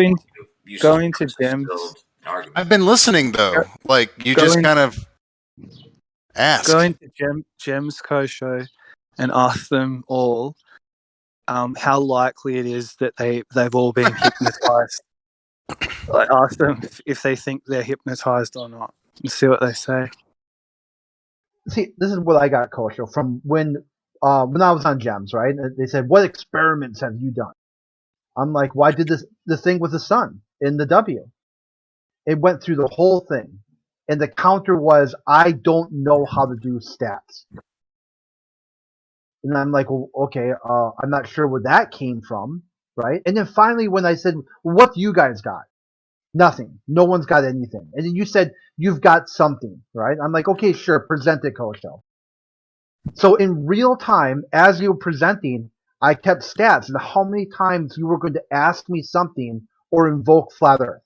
[SPEAKER 9] Usually
[SPEAKER 10] into Gems.
[SPEAKER 9] build an argument.
[SPEAKER 5] I've been listening though. Like you
[SPEAKER 10] Go
[SPEAKER 5] just
[SPEAKER 10] in-
[SPEAKER 5] kind of ask.
[SPEAKER 10] Go into Gems Co-Show and ask them all how likely it is that they've all been hypnotized. Like, ask them if they think they're hypnotized or not, and see what they say.
[SPEAKER 23] See, this is what I got, Kosho, from when I was on Gems, right? They said, "What experiments have you done?" I'm like, "Well, I did the thing with the sun in the W." It went through the whole thing, and the counter was, "I don't know how to do stats." And I'm like, "Well, okay, I'm not sure where that came from, right?" And then finally, when I said, well, "What do you guys got?" Nothing. No one's got anything. And then you said, "You've got something," right? I'm like, "Okay, sure, present it, Kosho." So in real time, as you were presenting, I kept stats and how many times you were going to ask me something or invoke flat Earth.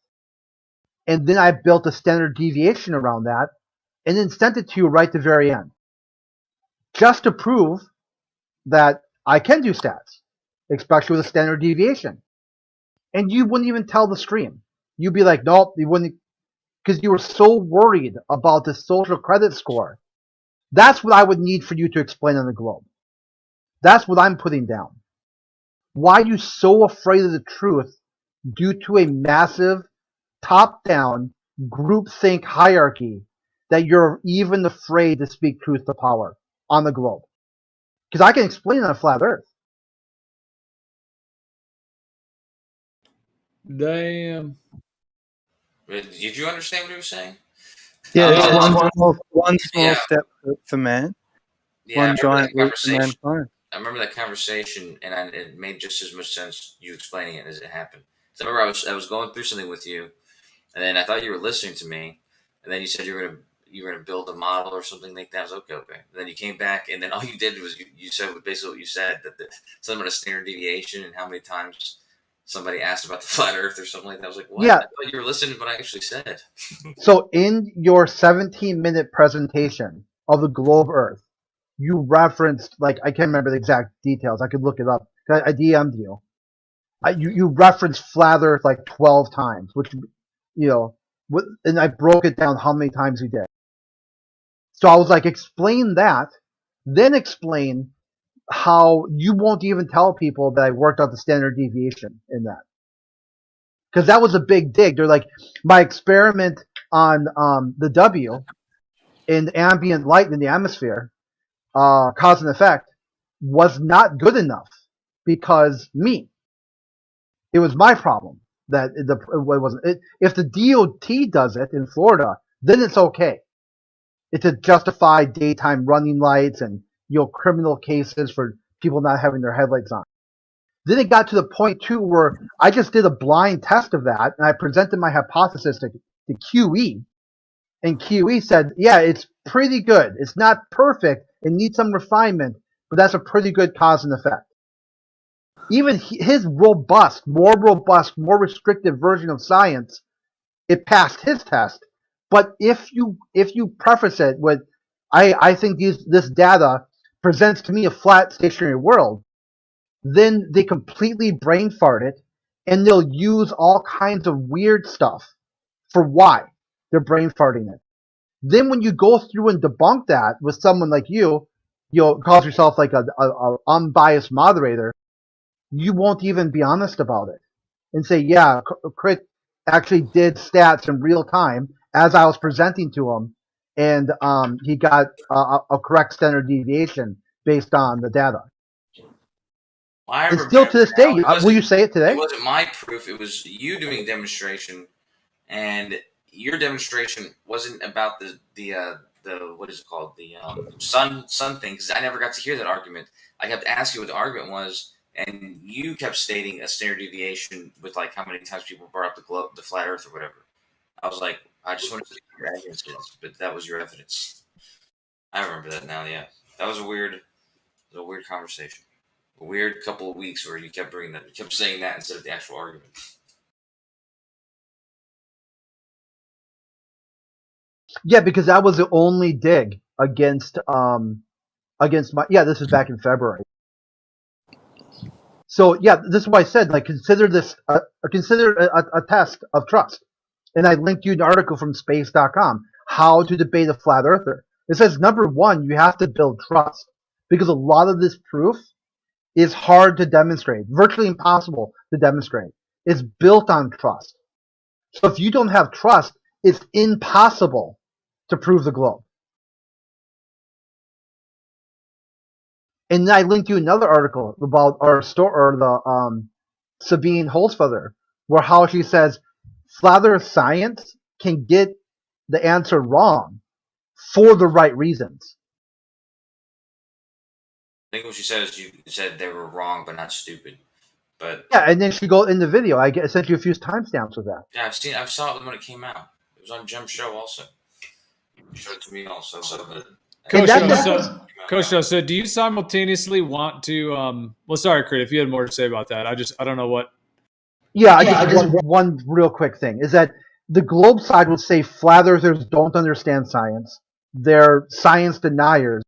[SPEAKER 23] And then I built a standard deviation around that and then sent it to you right at the very end. Just to prove that I can do stats, especially with a standard deviation. And you wouldn't even tell the stream. You'd be like, nope, you wouldn't, because you were so worried about the social credit score. That's what I would need for you to explain on the globe. That's what I'm putting down. Why are you so afraid of the truth due to a massive top-down groupthink hierarchy that you're even afraid to speak truth to power on the globe? Because I can explain it on a flat Earth.
[SPEAKER 11] Damn.
[SPEAKER 9] Did you understand what he was saying?
[SPEAKER 10] Yeah, it's
[SPEAKER 9] Yeah.
[SPEAKER 10] one small step for man,
[SPEAKER 9] Yeah,
[SPEAKER 10] one giant leap for
[SPEAKER 9] conversation.
[SPEAKER 10] mankind.
[SPEAKER 9] I remember that conversation, and it made just as much sense you explaining it as it happened. So I remember I was going through something with you, and then I thought you were listening to me, and then you said you were gonna build a model or something like that. I was okay. And then you came back, and then all you did was you said basically what you said, that something about a standard deviation and how many times somebody asked about the flat Earth or something like that. I was like, what?
[SPEAKER 23] Yeah.
[SPEAKER 9] I thought you were listening to what I actually said.
[SPEAKER 23] So in your 17-minute presentation of the globe Earth, you referenced, like, I can't remember the exact details. I could look it up. I DM'd you. You referenced flat Earth like 12 times, which, and I broke it down how many times you did. So I was like, explain that, then explain how you won't even tell people that I worked out the standard deviation in that. Because that was a big dig. They're like, my experiment on the W in ambient light in the atmosphere, cause and effect, was not good enough because it was my problem that it wasn't. If the DOT does it in Florida, then it's okay. It's to justify daytime running lights and criminal cases for people not having their headlights on. Then it got to the point too where I just did a blind test of that and I presented my hypothesis to QE, and QE said, yeah, it's pretty good. It's not perfect. It needs some refinement, but that's a pretty good cause and effect. Even his more restrictive version of science, it passed his test. But if you preface it with, I think this data presents to me a flat stationary world, then they completely brain fart it, and they'll use all kinds of weird stuff for why they're brain farting it. Then when you go through and debunk that with someone like you, calls yourself like a unbiased moderator, you won't even be honest about it and say, yeah, Crit actually did stats in real time as I was presenting to him, and he got a correct standard deviation based on the data.
[SPEAKER 9] I
[SPEAKER 23] And still to this day, will you say it today?
[SPEAKER 9] It wasn't my proof. It was you doing a demonstration, and your demonstration wasn't about the what is it called, the sun thing, because I never got to hear that argument. I kept asking what the argument was, and you kept stating a standard deviation with like how many times people brought up the flat Earth or whatever. I was like, I just wanted to see what your evidence is, but that was your evidence. I remember that now. Yeah, that was a weird conversation. A weird couple of weeks where you kept bringing that, you kept saying that instead of the actual argument.
[SPEAKER 23] Yeah, because that was the only dig against my. Yeah, this is back in February. So yeah, this is why I said, like, consider this consider a test of trust. And I linked you an article from space.com, how to debate a flat earther. It says, number one, you have to build trust, because a lot of this proof is hard to demonstrate, virtually impossible to demonstrate. It's built on trust. So if you don't have trust, it's impossible to prove the globe. And then I linked you another article about the Sabine Holzfeather, where how she says flat Earth science can get the answer wrong for the right reasons.
[SPEAKER 9] I think what she said is you said they were wrong but not stupid. But
[SPEAKER 23] yeah, and then she go in the video. I sent you a few timestamps with that.
[SPEAKER 9] Yeah, I saw it when it came out. It was on Jim's show also. You showed it to me also.
[SPEAKER 11] Kosho, so do you simultaneously want to well, sorry, Crit, if you had more to say about that. I don't know what.
[SPEAKER 23] Yeah, one real quick thing is that the globe side would say flat earthers don't understand science. They're science deniers.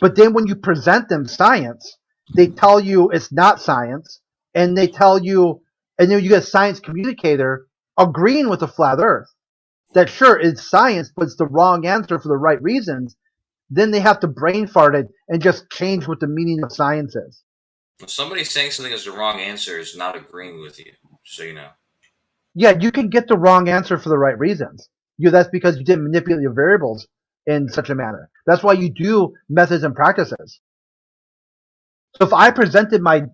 [SPEAKER 23] But then when you present them science, they tell you it's not science, and they tell you, and then you get a science communicator agreeing with the flat earth that sure, it's science, but it's the wrong answer for the right reasons. Then they have to brain fart it and just change what the meaning of science is.
[SPEAKER 9] When somebody's saying something is the wrong answer is not agreeing with you, so you know.
[SPEAKER 23] Yeah, you can get the wrong answer for the right reasons. That's because you didn't manipulate your variables in such a manner. That's why you do methods and practices. So if I presented my,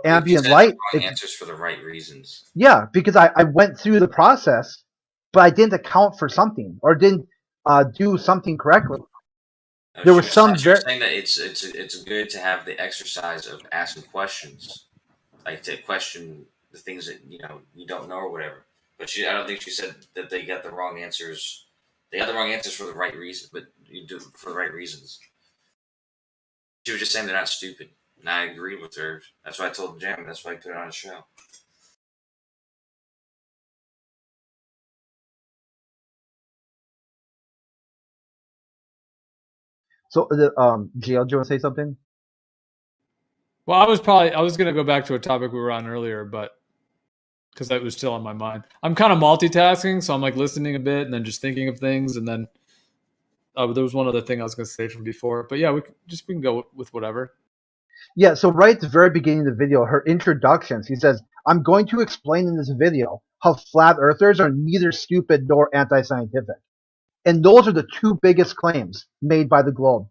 [SPEAKER 23] ambient light
[SPEAKER 9] answers for the right reasons.
[SPEAKER 23] Yeah, because I went through the process, but I didn't account for something or didn't do something correctly. There was some.
[SPEAKER 9] You're saying that it's good to have the exercise of asking questions, like to question the things that you don't know or whatever. But I don't think she said that they got the wrong answers. They got the wrong answers for the right reason, but you do it for the right reasons. She was just saying they're not stupid, and I agreed with her. That's why I told Jim. That's why I put it on the show.
[SPEAKER 23] So, GL, do you want to say something?
[SPEAKER 11] Well, I was going to go back to a topic we were on earlier, but because that was still on my mind. I'm kind of multitasking, so I'm like listening a bit and then just thinking of things, and then there was one other thing I was going to say from before. But yeah, we can go with whatever.
[SPEAKER 23] Yeah, so right at the very beginning of the video, her introduction, she says, I'm going to explain in this video how flat earthers are neither stupid nor anti-scientific. And those are the two biggest claims made by the globe.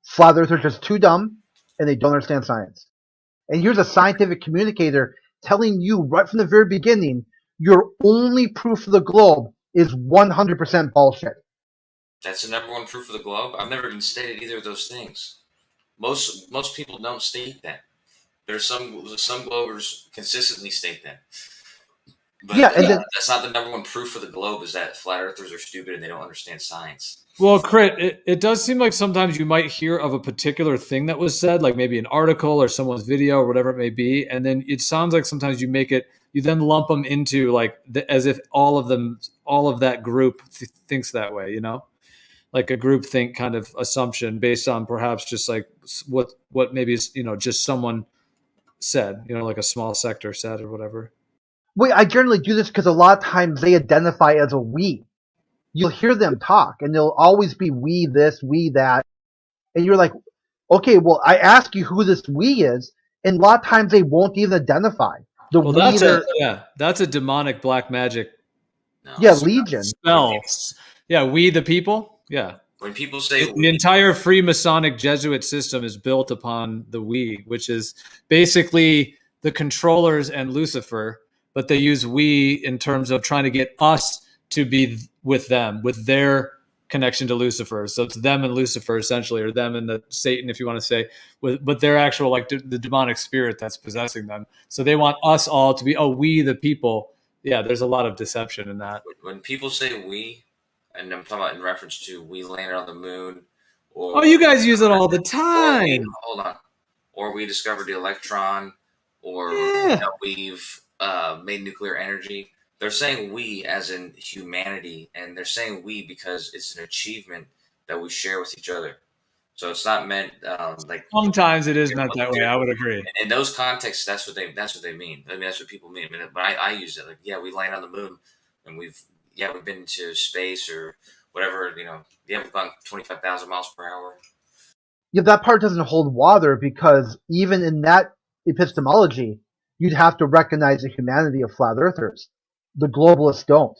[SPEAKER 23] Flat earthers are just too dumb, and they don't understand science. And here's a scientific communicator telling you right from the very beginning, your only proof of the globe is 100% bullshit.
[SPEAKER 9] That's the number one proof of the globe? I've never even stated either of those things. Most people don't state that. There's some globers consistently state that. But
[SPEAKER 23] yeah, and
[SPEAKER 9] that's not the number one proof of the globe, is that flat earthers are stupid and they don't understand science.
[SPEAKER 11] Well, Crit, it does seem like sometimes you might hear of a particular thing that was said, like maybe an article or someone's video or whatever it may be, and then it sounds like sometimes you then lump them into like as if all of that group thinks that way, like a group think kind of assumption based on perhaps just like what maybe is just someone said, like a small sector said or whatever.
[SPEAKER 23] Wait, I generally do this because a lot of times they identify as a we. you'll hear them talk, and they'll always be we this, we that, and you're like, okay, well, I ask you who this we is, and a lot of times they won't even identify the
[SPEAKER 11] Well,
[SPEAKER 23] we.
[SPEAKER 11] that's a demonic black magic
[SPEAKER 23] Legion
[SPEAKER 11] spell. Yeah, we the people. Yeah.
[SPEAKER 9] When people say
[SPEAKER 11] the entire Freemasonic Jesuit system is built upon the we, which is basically the controllers and Lucifer, but they use we in terms of trying to get us to be with them, with their connection to Lucifer. So it's them and Lucifer essentially, or them and the Satan, if you want to say, but they're actual like the demonic spirit that's possessing them. So they want us all to be, we the people. Yeah, there's a lot of deception in that.
[SPEAKER 9] When people say we, and I'm talking about in reference to we landed on the moon, or
[SPEAKER 11] you guys use it all the time.
[SPEAKER 9] Hold on, or we discovered the electron, or we've made nuclear energy. They're saying we as in humanity, and they're saying we because it's an achievement that we share with each other. So it's not meant like.
[SPEAKER 11] Sometimes it is meant that way. I would agree.
[SPEAKER 9] In those contexts, that's what they mean. I mean, that's what people mean. But I use it like, we land on the moon, and we've been to space or whatever. We've gone 25,000 miles per hour.
[SPEAKER 23] Yeah, that part doesn't hold water because even in that epistemology, you'd have to recognize the humanity of flat earthers. The globalists don't.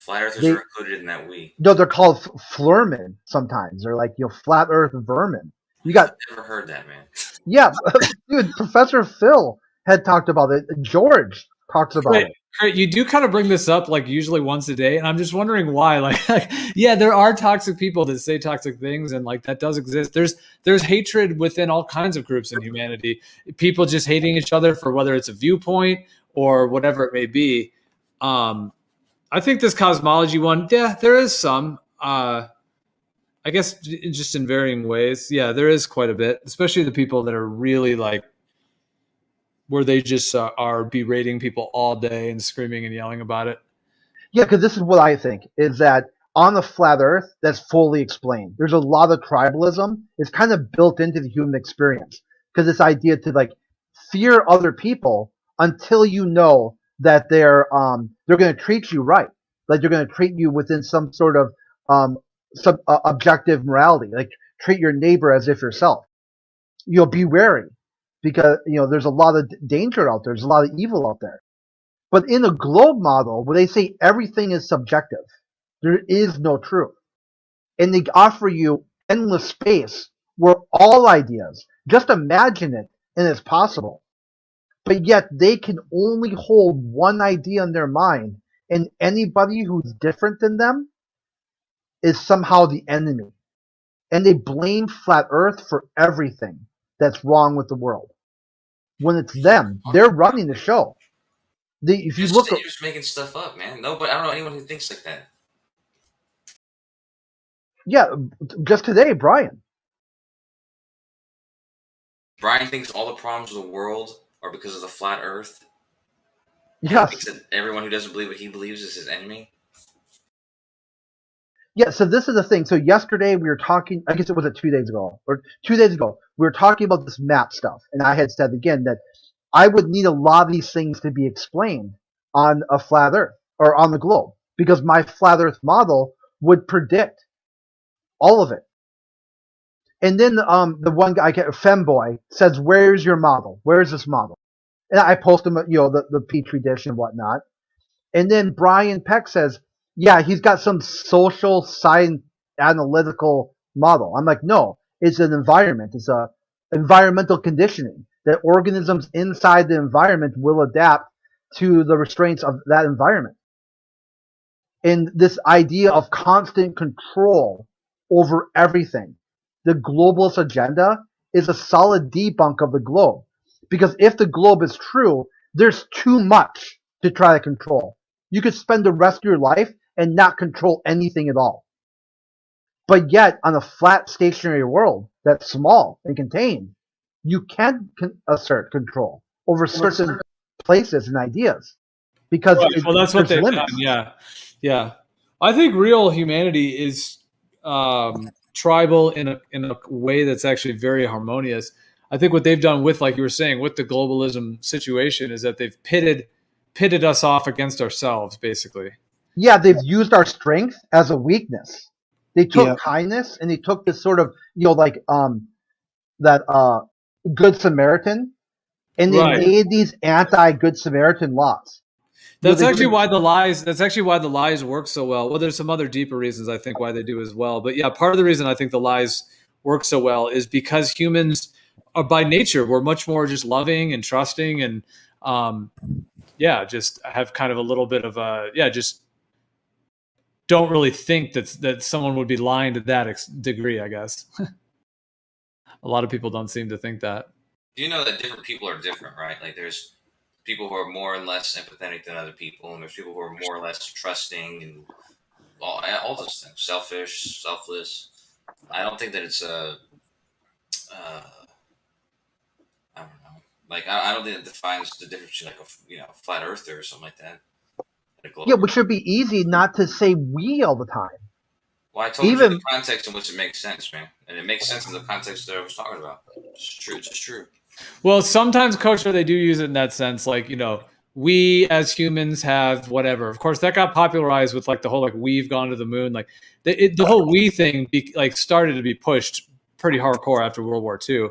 [SPEAKER 9] Flat earthers are included in that we.
[SPEAKER 23] No, they're called flurmen sometimes. They're like, flat earth vermin. You got.
[SPEAKER 9] I've never heard that, man.
[SPEAKER 23] Yeah, dude, Professor Phil had talked about it. George talks about it.
[SPEAKER 11] Kurt, you do kind of bring this up like usually once a day, and I'm just wondering why. Like, yeah, there are toxic people that say toxic things, and like that does exist. There's hatred within all kinds of groups in humanity. People just hating each other for whether it's a viewpoint or whatever it may be. I think this cosmology one, there is some. I guess just in varying ways. Yeah, there is quite a bit, especially the people that are really like, where they just are berating people all day and screaming and yelling about it.
[SPEAKER 23] Yeah, because this is what I think, is that on the flat earth, that's fully explained. There's a lot of tribalism. It's kind of built into the human experience. Because this idea to like fear other people until you know that they're going to treat you right. Like they're going to treat you within some sort of objective morality. Like treat your neighbor as if yourself. You'll be wary. Because there's a lot of danger out there. There's a lot of evil out there. But in a globe model, where they say everything is subjective, there is no truth. And they offer you endless space where all ideas, just imagine it, and it's possible. But yet they can only hold one idea in their mind, and anybody who's different than them is somehow the enemy. And they blame Flat Earth for everything that's wrong with the world. When it's them, they're running the show. If you look,
[SPEAKER 9] you're just making stuff up, man. No, but I don't know anyone who thinks like that.
[SPEAKER 23] Yeah, just today, Brian.
[SPEAKER 9] Brian thinks all the problems of the world are because of the flat Earth.
[SPEAKER 23] Yeah.
[SPEAKER 9] He thinks that everyone who doesn't believe what he believes is his enemy.
[SPEAKER 23] Yeah, so this is the thing. So yesterday we were talking, I guess it was 2 days ago, or 2 days ago, we were talking about this map stuff. And I had said again that I would need a lot of these things to be explained on a flat Earth, or on the globe, because my flat Earth model would predict all of it. And then the one guy, Femboy, says, where's your model? Where's this model? And I post him, the Petri dish and whatnot. And then Brian Peck says, yeah, he's got some social science analytical model. I'm like, no, it's an environment. It's a environmental conditioning that organisms inside the environment will adapt to the restraints of that environment. And this idea of constant control over everything, the globalist agenda, is a solid debunk of the globe. Because if the globe is true, there's too much to try to control. You could spend the rest of your life and not control anything at all. But yet, on a flat, stationary world that's small and contained, you can assert control over certain places and ideas. Because
[SPEAKER 11] that's what they've
[SPEAKER 23] limits.
[SPEAKER 11] done. Yeah. I think real humanity is tribal in a way that's actually very harmonious. I think what they've done with, like you were saying, with the globalism situation is that they've pitted us off against ourselves, basically.
[SPEAKER 23] Yeah, they've used our strength as a weakness. They took
[SPEAKER 10] Yeah.
[SPEAKER 23] kindness and they took this sort of like that Good Samaritan, and they
[SPEAKER 11] Right.
[SPEAKER 23] made these anti-Good Samaritan laws.
[SPEAKER 11] That's actually why the lies. That's actually why the lies work so well. Well, there's some other deeper reasons I think why they do as well. But yeah, part of the reason I think the lies work so well is because humans are by nature we're much more just loving and trusting and just have kind of a little bit of just don't really think that someone would be lying to that degree. I guess a lot of people don't seem to think that.
[SPEAKER 9] You know that different people are different, right? Like there's people who are more and less empathetic than other people, and there's people who are more or less trusting and all those things, selfish, selfless. I don't think that it's I don't know. Like I don't think it defines the difference between like a flat earther or something like that.
[SPEAKER 23] Yeah, which should be easy not to say we all the time.
[SPEAKER 9] Well, I told you the context in which it makes sense, man, and it makes sense in the context that I was talking about. It's true. It's just true.
[SPEAKER 11] Well, sometimes kosher they do use it in that sense, like we as humans have whatever. Of course, that got popularized with like the whole like we've gone to the moon, like the whole we thing started to be pushed pretty hardcore after World War II,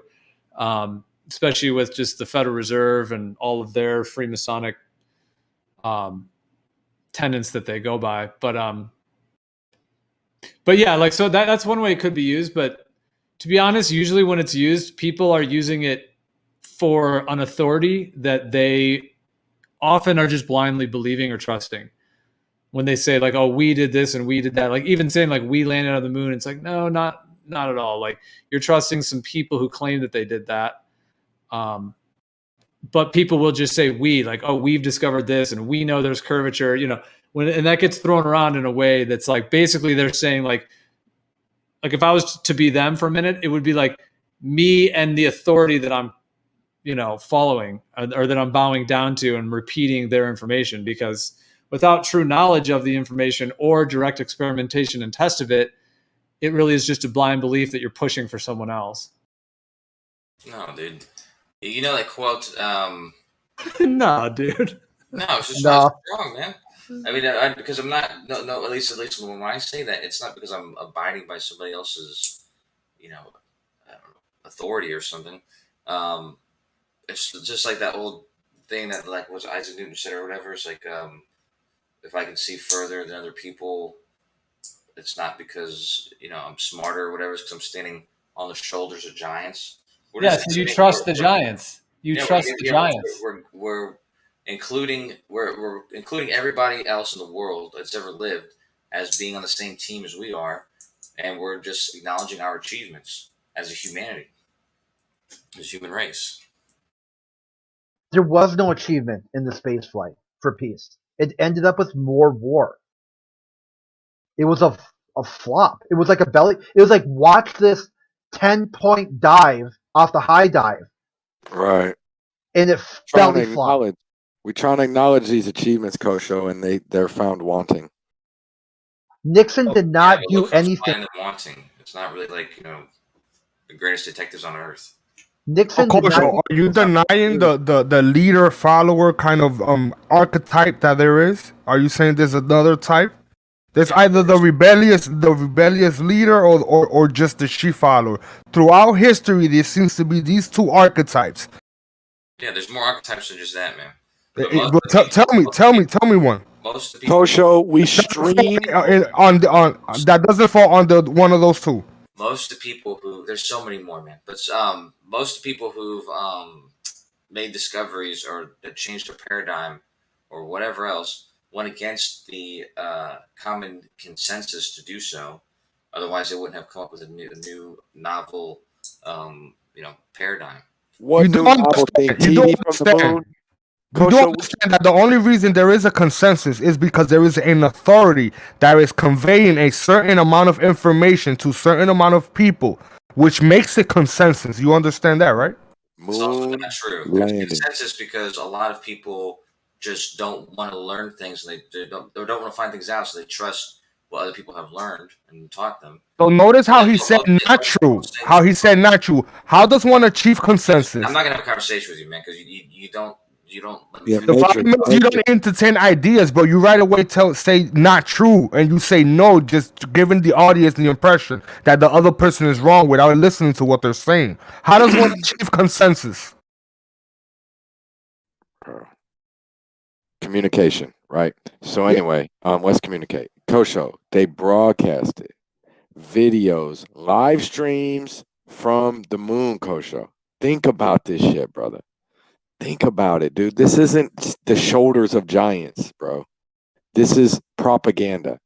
[SPEAKER 11] especially with just the Federal Reserve and all of their Freemasonic tenets that they go by. But yeah, like so that's one way it could be used. But to be honest, usually when it's used, people are using it for an authority that they often are just blindly believing or trusting. When they say like, oh, we did this and we did that, like even saying like we landed on the moon, it's like, no, not at all. Like you're trusting some people who claim that they did that. But people will just say we, like, oh, we've discovered this and we know there's curvature, and that gets thrown around in a way that's like basically they're saying like if I was to be them for a minute, it would be like me and the authority that I'm following or that I'm bowing down to and repeating their information, because without true knowledge of the information or direct experimentation and test of it, it really is just a blind belief that you're pushing for someone else.
[SPEAKER 9] No, dude. You know that quote?
[SPEAKER 11] No, dude.
[SPEAKER 9] No, it's just wrong, man. I mean, because I'm not. No. At least when I say that, it's not because I'm abiding by somebody else's, authority or something. It's just like that old thing that like was Isaac Newton said or whatever. It's like if I can see further than other people, it's not because I'm smarter or whatever. It's because I'm standing on the shoulders of giants.
[SPEAKER 11] So you trust the giants. You trust the giants.
[SPEAKER 9] We're including everybody else in the world that's ever lived as being on the same team as we are, and we're just acknowledging our achievements as a humanity, as a human race.
[SPEAKER 23] There was no achievement in the space flight for peace. It ended up with more war. It was a flop. It was like a belly. It was like watch this 10-point dive off the high dive.
[SPEAKER 8] Right.
[SPEAKER 23] And it belly flopped.
[SPEAKER 8] We're trying to acknowledge these achievements, Kosho, and they're found wanting.
[SPEAKER 23] Nixon did not do anything.
[SPEAKER 9] Wanting. It's not really like the greatest detectives on earth.
[SPEAKER 23] Nixon.
[SPEAKER 4] Are you denying the leader follower kind of archetype that there is? Are you saying there's another type? There's either the rebellious leader or just the sheep follower. Throughout history, there seems to be these two archetypes.
[SPEAKER 9] Yeah, there's more archetypes than just that, man.
[SPEAKER 4] Tell me one.
[SPEAKER 9] Most of the people,
[SPEAKER 8] Kosho, we stream
[SPEAKER 4] on that doesn't fall under one of those two.
[SPEAKER 9] Most of the people who there's so many more, man. But most of the people who've made discoveries or that changed their paradigm or whatever else went against the common consensus to do so. Otherwise, they wouldn't have come up with a new novel, paradigm.
[SPEAKER 8] What
[SPEAKER 4] you
[SPEAKER 8] new
[SPEAKER 4] don't
[SPEAKER 8] novel thing?
[SPEAKER 4] understand. You don't
[SPEAKER 8] TV from the
[SPEAKER 4] understand.
[SPEAKER 8] moon?
[SPEAKER 4] You don't understand that the only reason there is a consensus is because there is an authority that is conveying a certain amount of information to a certain amount of people, which makes it consensus. You understand that, right?
[SPEAKER 9] It's also not true. There's consensus because a lot of people just don't want to learn things. And they don't want to find things out, so they trust what other people have learned and taught them.
[SPEAKER 4] So notice how he said not true. How he said not true. How does one achieve consensus?
[SPEAKER 9] I'm not gonna have a conversation with you, man, because you You don't let me
[SPEAKER 7] Yeah,
[SPEAKER 9] finish.
[SPEAKER 4] The problem is you don't entertain ideas, but you right away say not true, and you say no, just giving the audience the impression that the other person is wrong without listening to what they're saying. How does one achieve consensus?
[SPEAKER 8] Communication, right? So anyway, let's communicate. Kosho, they broadcasted videos, live streams from the moon, Kosho. Think about this shit, brother. Think about it, dude. This isn't the shoulders of giants, bro. This is propaganda,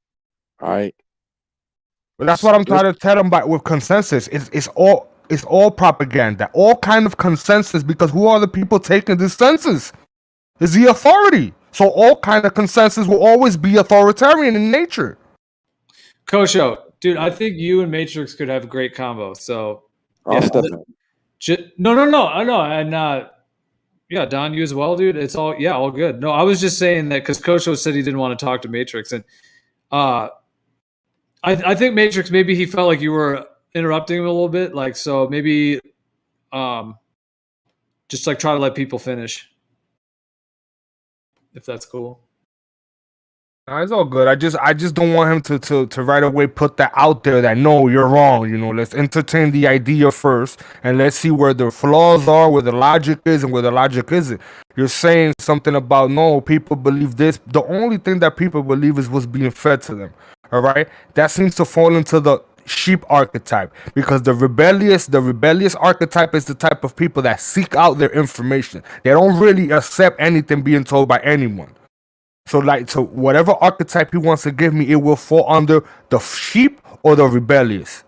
[SPEAKER 8] all right?
[SPEAKER 4] But that's what I'm trying to tell them about with consensus. It's all propaganda, all kind of consensus. Because who are the people taking this census? It's the authority. So all kind of consensus will always be authoritarian in nature.
[SPEAKER 11] Kosho, dude, I think you and Matrix could have a great combo. So
[SPEAKER 8] I'll step in.
[SPEAKER 11] No, I know, and yeah, Don, you as well, dude. It's all good. No, I was just saying that because Kosho said he didn't want to talk to Matrix, and I think Matrix, maybe he felt like you were interrupting him a little bit, like, so maybe just like try to let people finish, if that's cool.
[SPEAKER 4] No, it's all good. I just don't want him to right away put that out there that no, you're wrong. You know, let's entertain the idea first and let's see where the flaws are, where the logic is, and where the logic isn't. You're saying something about no, people believe this. The only thing that people believe is what's being fed to them. All right, that seems to fall into the sheep archetype, because the rebellious archetype is the type of people that seek out their information. They don't really accept anything being told by anyone. So whatever archetype he wants to give me, it will fall under the sheep or the rebellious.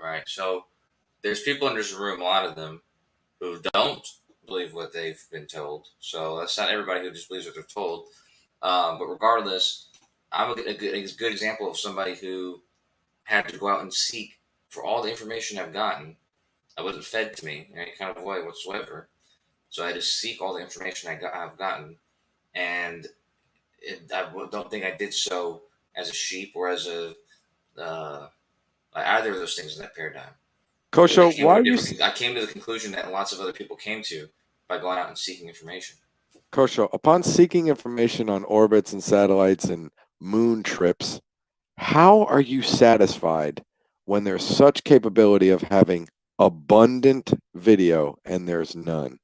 [SPEAKER 9] Right. So there's people in this room, a lot of them, who don't believe what they've been told. So that's not everybody who just believes what they're told. But regardless, I'm a good example of somebody who had to go out and seek for all the information I've gotten. That wasn't fed to me in any kind of way whatsoever. So I had to seek all the information I've gotten, and I don't think I did so as a sheep or as a either of those things in that paradigm.
[SPEAKER 8] Kosho, why are you?
[SPEAKER 9] I came to the conclusion that lots of other people came to by going out and seeking information.
[SPEAKER 8] Kosho, upon seeking information on orbits and satellites and moon trips, how are you satisfied when there's such capability of having abundant video and there's none?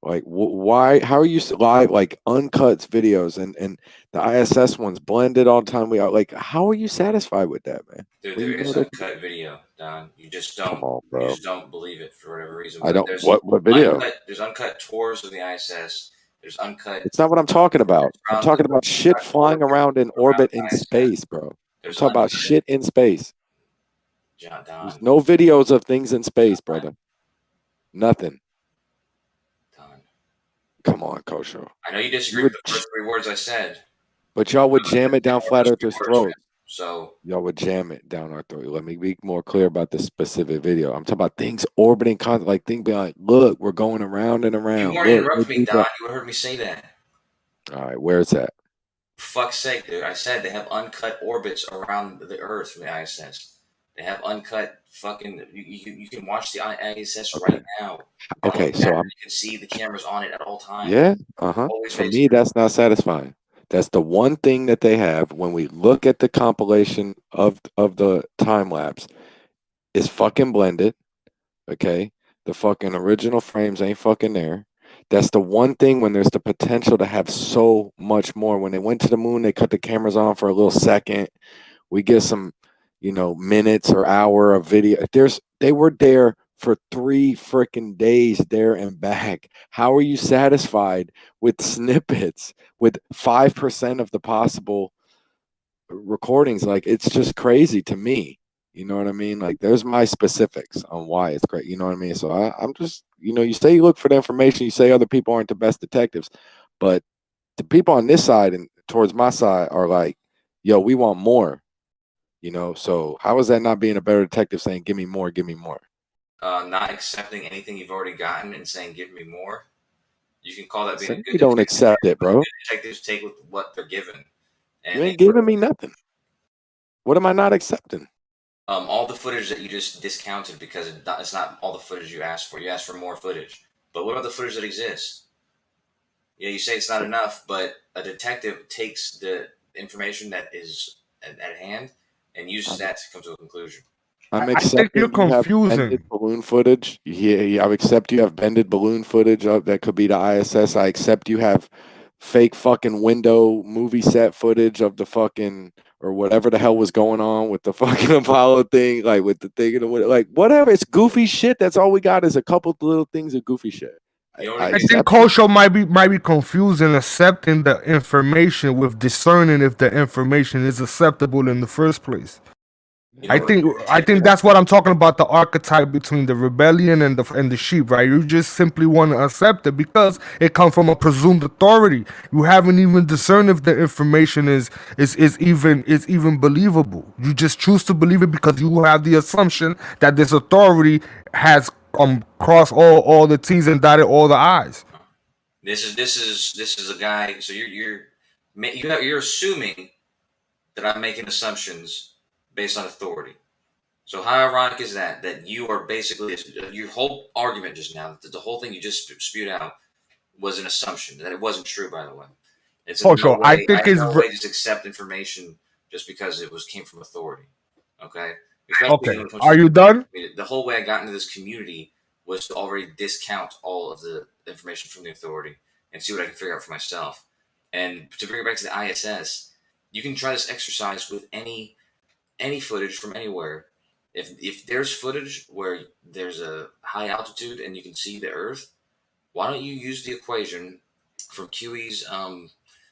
[SPEAKER 8] Like, why? How are you live, like uncut videos and the ISS ones blended all the time? Like, how are you satisfied with that, man?
[SPEAKER 9] Dude, there is uncut video, Don. You just don't.
[SPEAKER 8] Come on, bro.
[SPEAKER 9] You just don't believe it for whatever reason.
[SPEAKER 8] I don't.
[SPEAKER 9] There's
[SPEAKER 8] What video?
[SPEAKER 9] There's uncut tours of the ISS. There's uncut.
[SPEAKER 8] It's not what I'm talking about. I'm talking about shit flying around in orbit in space, bro. I'm talking about shit in space. There's no videos of things in space, brother. Nothing. Come on, Kosho.
[SPEAKER 9] I know you disagree with the first 3 words I said.
[SPEAKER 8] But y'all would jam it down flat earthers' throats.
[SPEAKER 9] So
[SPEAKER 8] y'all would jam it down our throat. Let me be more clear about this specific video. I'm talking about things orbiting, like things being like, look, we're going around and around.
[SPEAKER 9] You weren't interrupting me, Don. You heard me say that.
[SPEAKER 8] All right, where's that?
[SPEAKER 9] For fuck's sake, dude. I said they have uncut orbits around the Earth from the ISS. They have uncut fucking. You can watch the ISS right now.
[SPEAKER 8] Okay, so
[SPEAKER 9] you can see the cameras on it at all times.
[SPEAKER 8] Yeah, For me, that's not satisfying. That's the one thing that they have when we look at the compilation of the time lapse. It's fucking blended. Okay, the fucking original frames ain't fucking there. That's the one thing when there's the potential to have so much more. When they went to the moon, they cut the cameras on for a little second. We get some, minutes or hour of video. They were there for 3 freaking days there and back. How are you satisfied with snippets, with 5% of the possible recordings? Like, it's just crazy to me. You know what I mean? Like, there's my specifics on why it's great. You know what I mean? So I'm just, you say you look for the information, you say other people aren't the best detectives, but the people on this side and towards my side are like, yo, we want more. So how is that not being a better detective saying, give me more, give me more?
[SPEAKER 9] Not accepting anything you've already gotten and saying, give me more. You can call that being a good
[SPEAKER 8] You don't
[SPEAKER 9] detective.
[SPEAKER 8] accept it, bro.
[SPEAKER 9] Good detectives take with what they're given. And
[SPEAKER 8] You ain't giving me nothing. What am I not accepting?
[SPEAKER 9] all the footage that you just discounted because it's not all the footage you asked for. You asked for more footage. But what about the footage that exists? You say it's not enough, but a detective takes the information that is at hand and uses that to come to a conclusion.
[SPEAKER 4] I think you're
[SPEAKER 8] you have
[SPEAKER 4] confusing.
[SPEAKER 8] bended balloon footage. Yeah, I accept you have bended balloon footage of that could be the ISS. I accept you have fake fucking window movie set footage of the fucking or whatever the hell was going on with the fucking Apollo thing, like with the thing, like whatever. It's goofy shit. That's all we got is a couple little things of goofy shit.
[SPEAKER 4] I think Kosho might be confusing accepting the information with discerning if the information is acceptable in the first place. I think that's what I'm talking about, the archetype between the rebellion and the sheep, right? You just simply want to accept it because it comes from a presumed authority. You haven't even discerned if the information is even believable. You just choose to believe it because you have the assumption that this authority has crossed all the T's and dotted all the I's.
[SPEAKER 9] This is a guy. So you're assuming that I'm making assumptions based on authority. So how ironic is that? That you are basically your whole argument just now, the whole thing you just spewed out was an assumption that it wasn't true. By the way, it's in no way. I think it's no way just accept information just because it came from authority. Okay.
[SPEAKER 4] Okay. Are you done?
[SPEAKER 9] The whole way I got into this community was to already discount all of the information from the authority and see what I can figure out for myself. And to bring it back to the ISS, you can try this exercise with any footage from anywhere. If there's footage where there's a high altitude and you can see the Earth, why don't you use the equation from QE's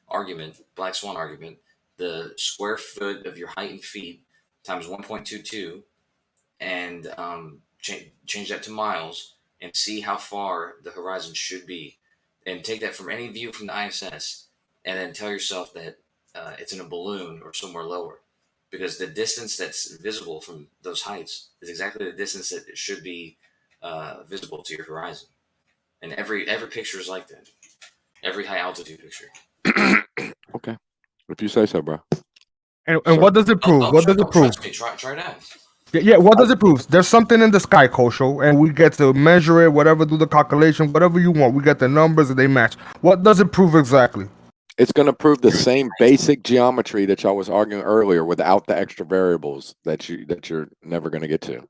[SPEAKER 9] argument, Black Swan argument, the square foot of your height in feet times 1.22, and change that to miles and see how far the horizon should be, and take that from any view from the ISS, and then tell yourself that it's in a balloon or somewhere lower, because the distance that's visible from those heights is exactly the distance that it should be visible to your horizon. And every picture is like that. Every high altitude picture.
[SPEAKER 8] Okay, if you say so, bro.
[SPEAKER 4] And what does it prove? What does it prove?
[SPEAKER 9] Trust me, try it out.
[SPEAKER 4] Yeah, what does it prove? There's something in the sky, Kosho, and we get to measure it, whatever, do the calculation, whatever you want. We get the numbers and they match. What does it prove exactly?
[SPEAKER 8] It's going to prove the same basic geometry that y'all was arguing earlier without the extra variables that you're never going to get to,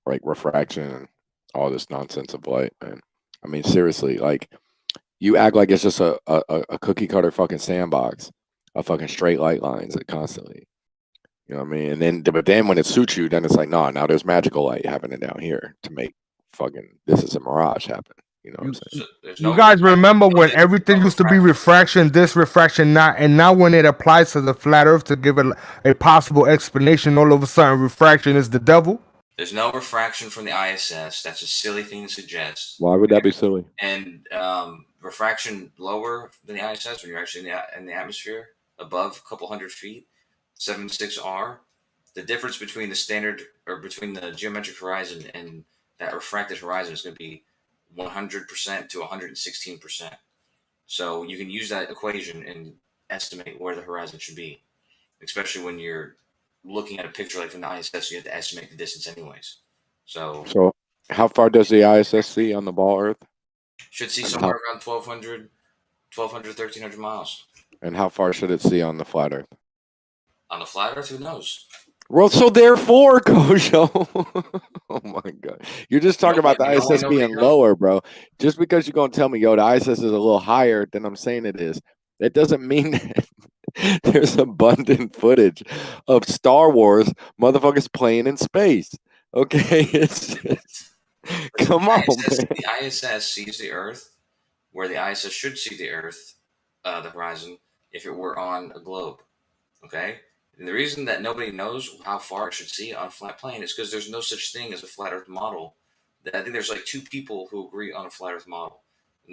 [SPEAKER 8] like refraction and all this nonsense of light. Man, I mean, seriously, like you act like it's just a cookie cutter fucking sandbox of fucking straight light lines constantly. You know what I mean? But then when it suits you, then it's like, no, now there's magical light happening down here to make fucking this is a mirage happen. You know what I'm saying?
[SPEAKER 4] You guys remember when everything used to be refraction, this refraction, not, and now when it applies to the flat Earth to give it a possible explanation, all of a sudden refraction is the devil?
[SPEAKER 9] There's no refraction from the ISS. That's a silly thing to suggest.
[SPEAKER 8] Why would that be silly?
[SPEAKER 9] And refraction lower than the ISS when you're actually in the atmosphere, above a couple hundred feet, 76R. The difference between the standard or between the geometric horizon and that refracted horizon is going to be 100% to 116%. So you can use that equation and estimate where the horizon should be, especially when you're looking at a picture like from the ISS. You have to estimate the distance anyways. So
[SPEAKER 8] how far does the ISS see on the ball Earth?
[SPEAKER 9] Should see somewhere around 1,200, 1,300 miles.
[SPEAKER 8] And how far should it see on the flat Earth?
[SPEAKER 9] On the flat Earth, who knows?
[SPEAKER 8] Well, so therefore, Kosho. Oh my God, you're just talking about the ISS being lower, bro. Just because you're gonna tell me, yo, the ISS is a little higher than I'm saying it is, that doesn't mean that there's abundant footage of Star Wars motherfuckers playing in space. Okay, it's just, come on, man.
[SPEAKER 9] The ISS sees the Earth where the ISS should see the Earth, the horizon, if it were on a globe. Okay. And the reason that nobody knows how far it should see on a flat plane is because there's no such thing as a flat Earth model. I think there's like 2 people who agree on a flat Earth model.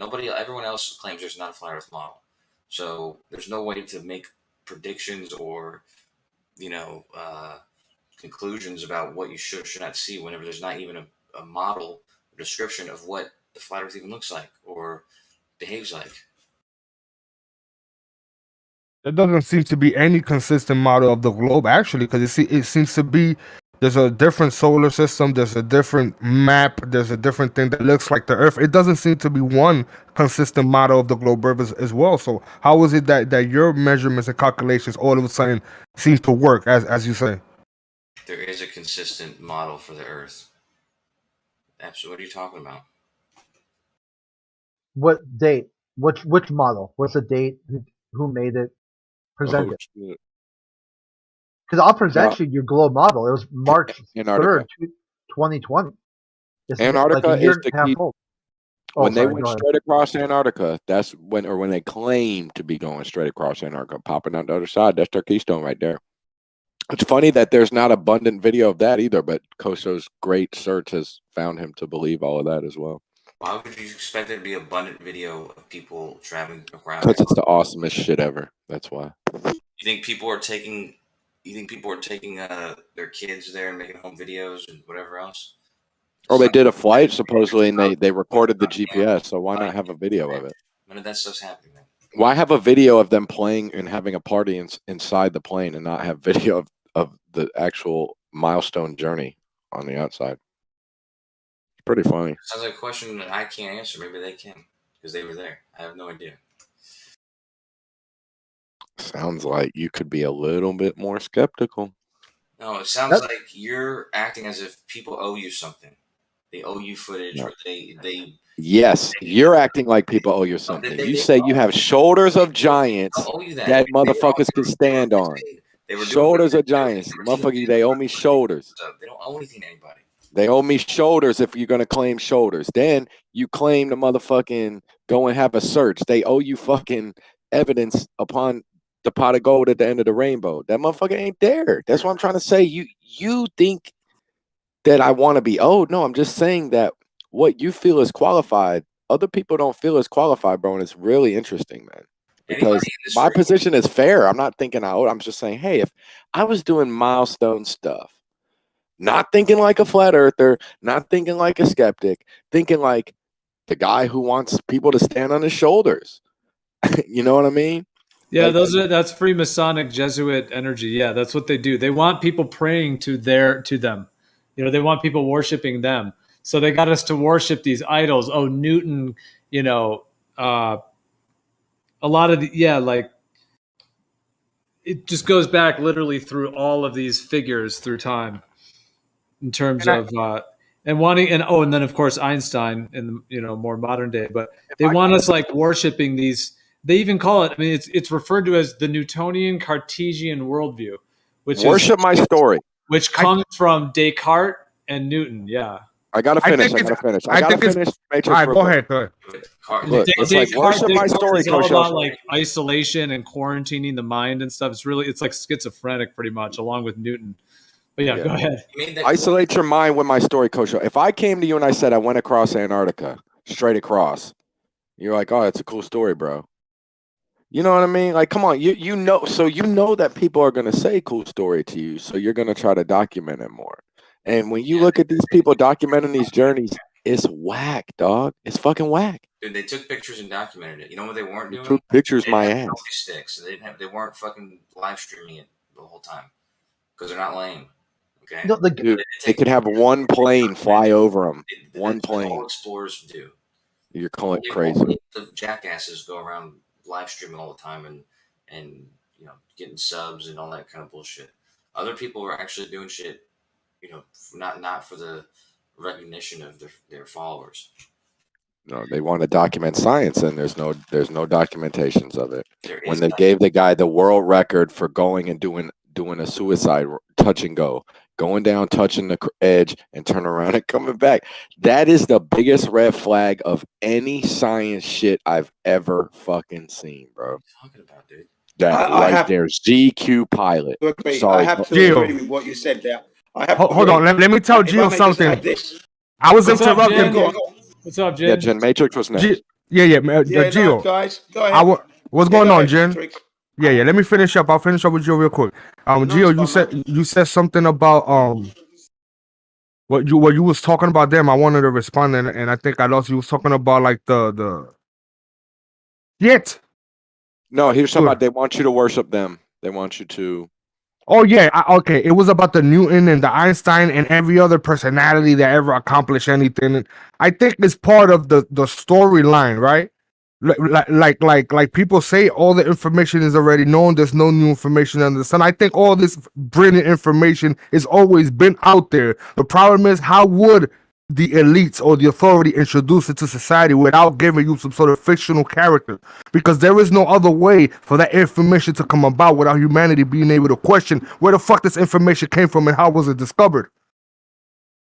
[SPEAKER 9] Everyone else claims there's not a flat Earth model. So there's no way to make predictions or, conclusions about what you should or should not see whenever there's not even a model or description of what the flat Earth even looks like or behaves like.
[SPEAKER 4] There doesn't seem to be any consistent model of the globe, actually, because it seems to be There's a different solar system. There's a different map. There's a different thing that looks like the Earth. It doesn't seem to be one consistent model of the globe Earth as well. So how is it that your measurements and calculations all of a sudden seem to work as you say?
[SPEAKER 9] There is a consistent model for the Earth. Absolutely. What are you talking about?
[SPEAKER 23] What date? Which model? What's the date? Who made it? Present it. Because I'll present you your globe model. It was March
[SPEAKER 8] Antarctica.
[SPEAKER 23] 3rd, 2020. It's
[SPEAKER 8] Antarctica
[SPEAKER 23] like a year
[SPEAKER 8] is the
[SPEAKER 23] and a half
[SPEAKER 8] key.
[SPEAKER 23] old.
[SPEAKER 8] When they
[SPEAKER 23] sorry,
[SPEAKER 8] went
[SPEAKER 23] go ahead.
[SPEAKER 8] straight across Antarctica, that's when they claim to be going straight across Antarctica, popping out the other side. That's their keystone right there. It's funny that there's not abundant video of that either, but Kosho's great search has found him to believe all of that as well.
[SPEAKER 9] Why would you expect there to be abundant video of people traveling around?
[SPEAKER 8] Because it's the awesomest shit ever. That's why.
[SPEAKER 9] You think people are taking? You think people are taking their kids there and making home videos and whatever else?
[SPEAKER 8] Oh, they did a flight supposedly, and they recorded the GPS. So why not have a video of it?
[SPEAKER 9] None of that stuff's happening, man.
[SPEAKER 8] Why have a video of them playing and having a party inside the plane and not have video of the actual milestone journey on the outside? It's pretty funny.
[SPEAKER 9] Sounds like a question that I can't answer. Maybe they can because they were there. I have no idea.
[SPEAKER 8] Sounds like you could be a little bit more skeptical.
[SPEAKER 9] No, it sounds like you're acting as if people owe you something. They owe you footage,
[SPEAKER 8] No.
[SPEAKER 9] or they.
[SPEAKER 8] Yes, you're acting like people owe you something. You say you have shoulders of giants that motherfuckers can stand on. Shoulders of giants. Motherfucker, they owe me shoulders.
[SPEAKER 9] They don't owe anything to anybody.
[SPEAKER 8] They owe me shoulders if you're going to claim shoulders. Then you claim to motherfucking go and have a search. They owe you fucking evidence upon the pot of gold at the end of the rainbow. That motherfucker ain't there. That's what I'm trying to say. You think that I want to be owed. No, I'm just saying that what you feel is qualified, other people don't feel as qualified, bro. And it's really interesting, man. Because my position is fair. I'm not thinking I owe. I'm just saying, hey, if I was doing milestone stuff, not thinking like a flat earther, not thinking like a skeptic, thinking like the guy who wants people to stand on his shoulders. You know what I mean?
[SPEAKER 11] Yeah,
[SPEAKER 8] Like,
[SPEAKER 11] that's Freemasonic Jesuit energy. Yeah, that's what they do. They want people praying to them. You know, they want people worshiping them. So they got us to worship these idols. Oh, Newton, you know, a lot of like it just goes back literally through all of these figures through time in terms of and wanting and then of course Einstein in the more modern day, but they want us like worshiping these. They even call it. I mean, it's referred to as the Newtonian Cartesian worldview, which
[SPEAKER 8] worship my story,
[SPEAKER 11] which comes from Descartes and Newton. Yeah,
[SPEAKER 8] I gotta finish. I gotta finish. Matrix.
[SPEAKER 4] All right, go ahead.
[SPEAKER 8] Look, it's like worship my story,
[SPEAKER 11] It's all
[SPEAKER 8] Coach.
[SPEAKER 11] about like isolation and quarantining the mind and stuff. It's like schizophrenic, pretty much, along with Newton. But yeah, go ahead.
[SPEAKER 8] Isolate your mind with my story, Coach. If I came to you and I said I went across Antarctica, straight across, you're like, oh, it's a cool story, bro. You know what I mean? Like, come on, you know, so you know that people are gonna say cool story to you, so you're gonna try to document it more. And when you look at these people documenting these journeys, it's whack, dog. It's fucking whack.
[SPEAKER 9] Dude, they took pictures and documented it. You know what they weren't doing?
[SPEAKER 8] Took pictures,
[SPEAKER 9] They
[SPEAKER 8] my
[SPEAKER 9] didn't have
[SPEAKER 8] ass.
[SPEAKER 9] selfie sticks. They weren't fucking live streaming it the whole time because they're not lame. Okay,
[SPEAKER 23] No,
[SPEAKER 8] Dude, they could have one plane fly over them. One
[SPEAKER 9] That's what all
[SPEAKER 8] plane.
[SPEAKER 9] explorers do.
[SPEAKER 8] You're calling it
[SPEAKER 9] Only
[SPEAKER 8] crazy.
[SPEAKER 9] the jackasses go around live streaming all the time and you know getting subs and all that kind of bullshit. Other people are actually doing shit, you know, not for the recognition of their followers.
[SPEAKER 8] No, they want to document science, and there's no documentations of it.
[SPEAKER 9] There
[SPEAKER 8] When
[SPEAKER 9] is
[SPEAKER 8] they gave the guy the world record for going and doing a suicide touch and go, going down, touching the edge, and turning around and coming back, that is the biggest red flag of any science shit I've ever fucking seen, bro.
[SPEAKER 9] What are you talking about, dude?
[SPEAKER 8] That
[SPEAKER 18] I
[SPEAKER 8] right
[SPEAKER 18] have
[SPEAKER 8] there, ZQ pilot.
[SPEAKER 18] to agree.
[SPEAKER 8] Sorry,
[SPEAKER 18] I have to
[SPEAKER 4] Gio.
[SPEAKER 18] agree with what you said there. I have to
[SPEAKER 4] Hold on,
[SPEAKER 18] agree.
[SPEAKER 4] let me tell
[SPEAKER 18] If I
[SPEAKER 4] Gio
[SPEAKER 18] may just add
[SPEAKER 4] something.
[SPEAKER 18] this.
[SPEAKER 4] I was
[SPEAKER 11] What's up,
[SPEAKER 4] interrupted.
[SPEAKER 11] Jen? What's up, Jen?
[SPEAKER 8] Yeah, Jen Matrix was next.
[SPEAKER 4] Yeah,
[SPEAKER 18] Yeah,
[SPEAKER 4] Gio.
[SPEAKER 18] no, guys, go ahead.
[SPEAKER 4] What's
[SPEAKER 18] Yeah,
[SPEAKER 4] going
[SPEAKER 18] go
[SPEAKER 4] on,
[SPEAKER 18] ahead,
[SPEAKER 4] Jen?
[SPEAKER 18] Matrix.
[SPEAKER 4] Yeah. Let me finish up. I'll finish up with Gio real quick. Gio, you said something about what you was talking about them. I wanted to respond, and I think I lost. You was talking about like the yet.
[SPEAKER 8] No, he was talking about they want you to worship them. They want you to
[SPEAKER 4] Oh yeah, okay. It was about the Newton and the Einstein and every other personality that ever accomplished anything. And I think it's part of the storyline, right? Like people say, all the information is already known. There's no new information under the sun. I think all this brilliant information has always been out there. The problem is, how would the elites or the authority introduce it to society without giving you some sort of fictional character? Because there is no other way for that information to come about without humanity being able to question where the fuck this information came from and how was it discovered.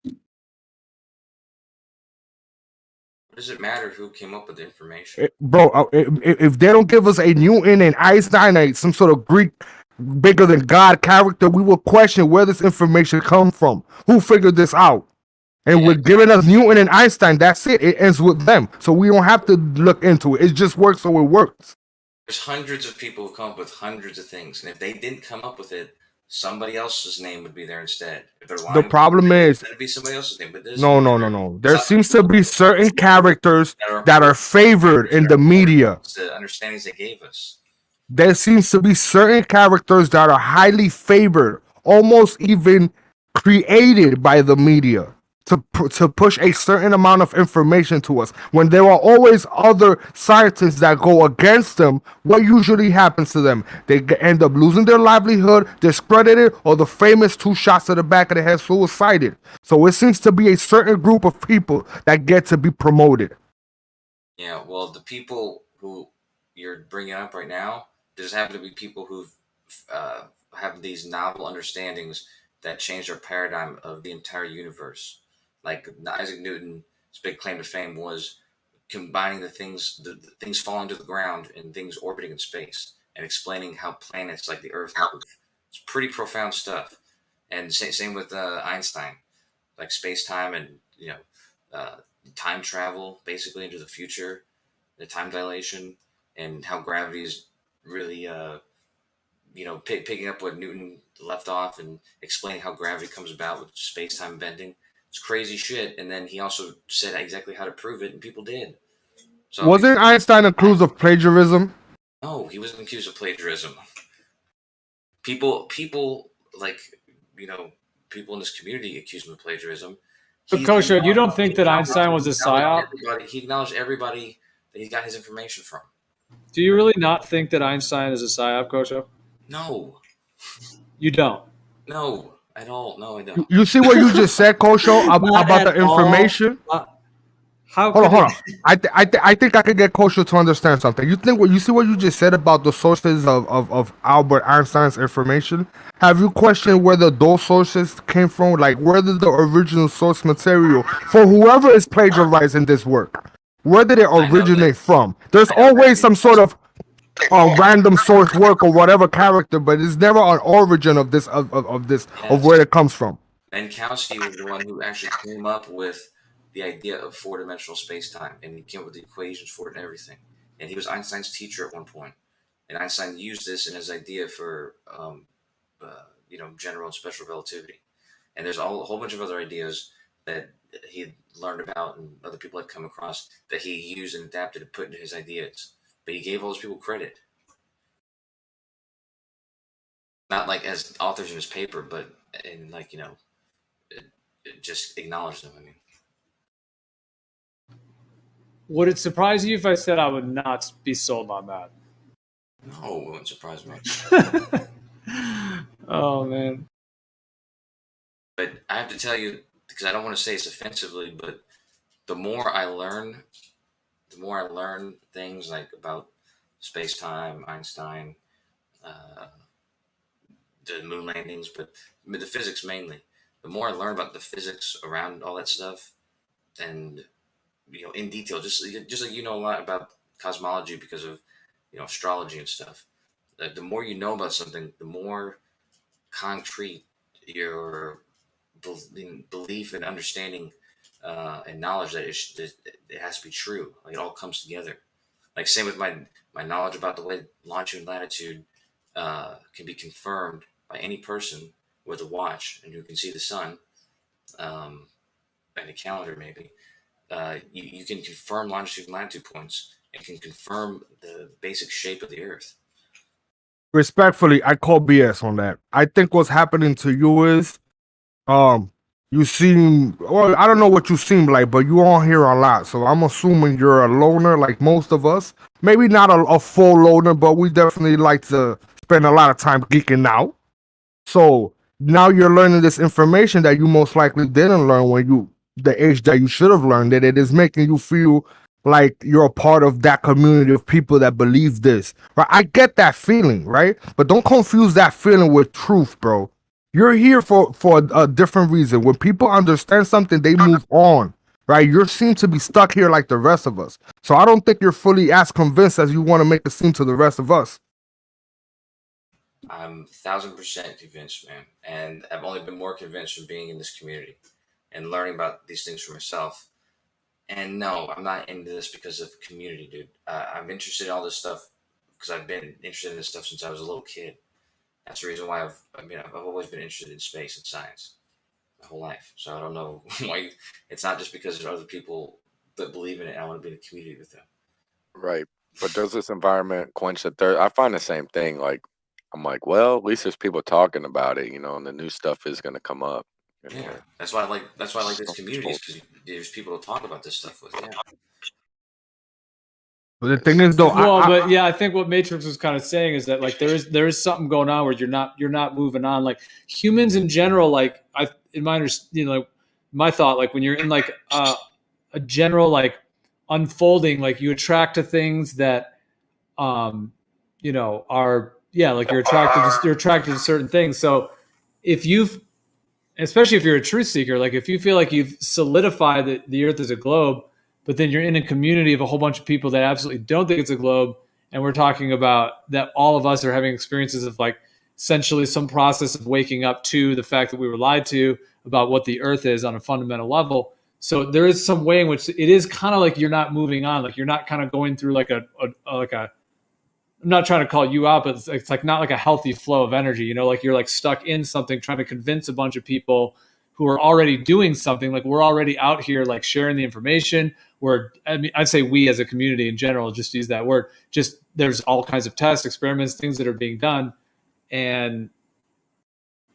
[SPEAKER 9] What does it matter who came up with the information?
[SPEAKER 4] If they don't give us a Newton and Einstein, some sort of Greek bigger than God character, we will question where this information come from. Who figured this out? And with giving us Newton and Einstein, that's it. It ends with them. So we don't have to look into it. It just works so it works.
[SPEAKER 9] There's hundreds of people who come up with hundreds of things, and if they didn't come up with it, somebody else's name would be there instead. If they're lying,
[SPEAKER 4] The problem is,
[SPEAKER 9] it'd be somebody else's name. But
[SPEAKER 4] no. There seems to be certain characters that are favored in the media.
[SPEAKER 9] the understandings they gave us.
[SPEAKER 4] There seems to be certain characters that are highly favored, almost even created by the media to push a certain amount of information to us. When there are always other scientists that go against them, what usually happens to them? They end up losing their livelihood, discredited, or the famous 2 shots to the back of the head, suicided. So it seems to be a certain group of people that get to be promoted.
[SPEAKER 9] Yeah, well, the people who you're bringing up right now, just happen to be people who have these novel understandings that change their paradigm of the entire universe. Like Isaac Newton's big claim to fame was combining the things falling to the ground and things orbiting in space, and explaining how planets like the Earth move. It's pretty profound stuff. And same with Einstein, like space time and time travel, basically into the future, the time dilation, and how gravity is really picking up what Newton left off and explaining how gravity comes about with space-time bending. It's crazy shit. And then he also said exactly how to prove it, and people did. So
[SPEAKER 4] Wasn't Einstein accused of plagiarism?
[SPEAKER 9] No, he wasn't accused of plagiarism. People like people in this community accuse him of plagiarism.
[SPEAKER 11] So, Kosho, you don't think that Einstein was a psyop?
[SPEAKER 9] He acknowledged everybody that he got his information from.
[SPEAKER 11] Do you really not think that Einstein is a psyop, Kosho?
[SPEAKER 9] No.
[SPEAKER 11] You don't?
[SPEAKER 9] No, at all. No, I don't.
[SPEAKER 4] You see what you just said, Kosho, about the information? Hold on. I think I could get Kosho to understand something. You see what you just said about the sources of Albert Einstein's information? Have you questioned whether those sources came from? Like, where did the original source material for whoever is plagiarizing this work, where did it originate from? There's always some sort of random source work or whatever character, but it's never an origin of this of where it comes from.
[SPEAKER 9] Minkowski was the one who actually came up with the idea of 4-dimensional space-time, and he came up with the equations for it and everything. And he was Einstein's teacher at one point, and Einstein used this in his idea for general and special relativity. And there's a whole bunch of other ideas that he learned about and other people had come across that he used and adapted and put into his ideas. But he gave all those people credit. Not like as authors in his paper, but in it just acknowledged them. I mean,
[SPEAKER 11] Would it surprise you if I said I would not be sold on that?
[SPEAKER 9] no, it wouldn't surprise me.
[SPEAKER 11] Oh, man.
[SPEAKER 9] But I have to tell you, because I don't want to say this offensively, but the more I learn things like about space-time, Einstein, the moon landings, but the physics mainly. The more I learn about the physics around all that stuff, and in detail, just like a lot about cosmology because of astrology and stuff. The more you know about something, the more concrete your belief and understanding and knowledge that it has to be true. Like, it all comes together. Like, same with my knowledge about the way longitude and latitude can be confirmed by any person with a watch and who can see the sun and a calendar maybe. You can confirm longitude and latitude points and can confirm the basic shape of the Earth.
[SPEAKER 4] respectfully, I call BS on that. I think what's happening to you is, you seem, well, I don't know what you seem like, but you on here a lot. So I'm assuming you're a loner like most of us. Maybe not a full loner, but we definitely like to spend a lot of time geeking out. So now you're learning this information that you most likely didn't learn when you, the age that you should have learned it. It is making you feel like you're a part of that community of people that believe this. Right? I get that feeling, right? But don't confuse that feeling with truth, bro. You're here for a different reason. When people understand something, they move on, right? You seem to be stuck here like the rest of us. So I don't think you're fully as convinced as you want to make it seem to the rest of us.
[SPEAKER 9] I'm 1,000% convinced, man. And I've only been more convinced from being in this community and learning about these things for myself. And no, I'm not into this because of community, dude. I'm interested in all this stuff because I've been interested in this stuff since I was a little kid. That's the reason why I've always been interested in space and science my whole life. So I don't know why. It's not just because there's other people that believe in it. I want to be in a community with them.
[SPEAKER 8] Right. But does this environment quench the thirst? I find the same thing. Like, I'm like, well, at least there's people talking about it, and the new stuff is going to come up.
[SPEAKER 9] Yeah, that's why I like this community, because there's people to talk about this stuff with. Yeah.
[SPEAKER 4] But the thing is, though,
[SPEAKER 11] but yeah, I think what Matrix was kind of saying is that like there is something going on where you're not moving on. Like humans in general, like in my like my thought, like when you're in like a general like unfolding, like you attract to things that are like you're attracted to certain things. So if especially if you're a truth seeker, like if you feel like you've solidified that the Earth is a globe, but then you're in a community of a whole bunch of people that absolutely don't think it's a globe, and we're talking about that all of us are having experiences of like essentially some process of waking up to the fact that we were lied to about what the Earth is on a fundamental level. So there is some way in which it is kind of like you're not moving on, like you're not kind of going through like a I'm not trying to call you out, but it's like not like a healthy flow of energy, like you're like stuck in something trying to convince a bunch of people who are already doing something. Like we're already out here like sharing the information. I'd say we as a community in general, just use that word, just there's all kinds of tests, experiments, things that are being done. And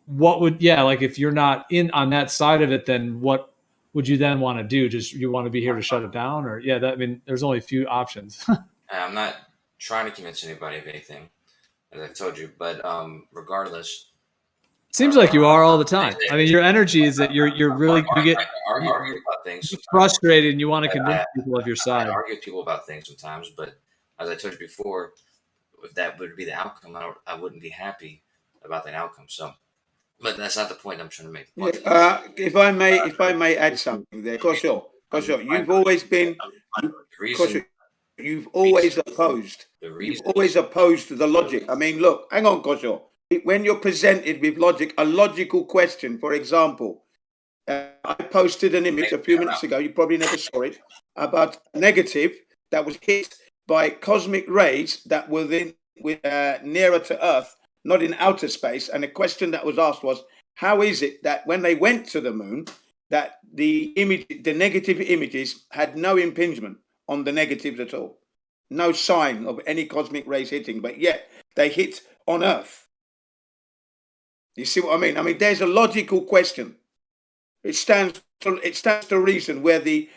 [SPEAKER 11] what would, like if you're not in on that side of it, then what would you then want to do? Just, you want to be here to shut it down? Or there's only a few options.
[SPEAKER 9] I'm not trying to convince anybody of anything, as I've told you, but regardless,
[SPEAKER 11] seems like you are all the time. I mean, your energy is that you're really you
[SPEAKER 9] argue about things.
[SPEAKER 11] Frustrated, and you want to convince people of your side.
[SPEAKER 9] I argue with people about things sometimes, but as I told you before, if that would be the outcome, I wouldn't be happy about that outcome. So, but that's not the point I'm trying to make.
[SPEAKER 18] If I may add something there, Kosho, you've always been. You've always opposed. You've always opposed the logic. I mean, look, hang on, Kosho. When you're presented with logic, a logical question, for example, I posted an image a few minutes ago, you probably never saw it, about a negative that was hit by cosmic rays that were nearer to Earth, not in outer space. And the question that was asked was, how is it that when they went to the moon, that the negative images had no impingement on the negatives at all? No sign of any cosmic rays hitting, but yet they hit on Earth. You see what I mean? I mean, there's a logical question. It stands to reason where the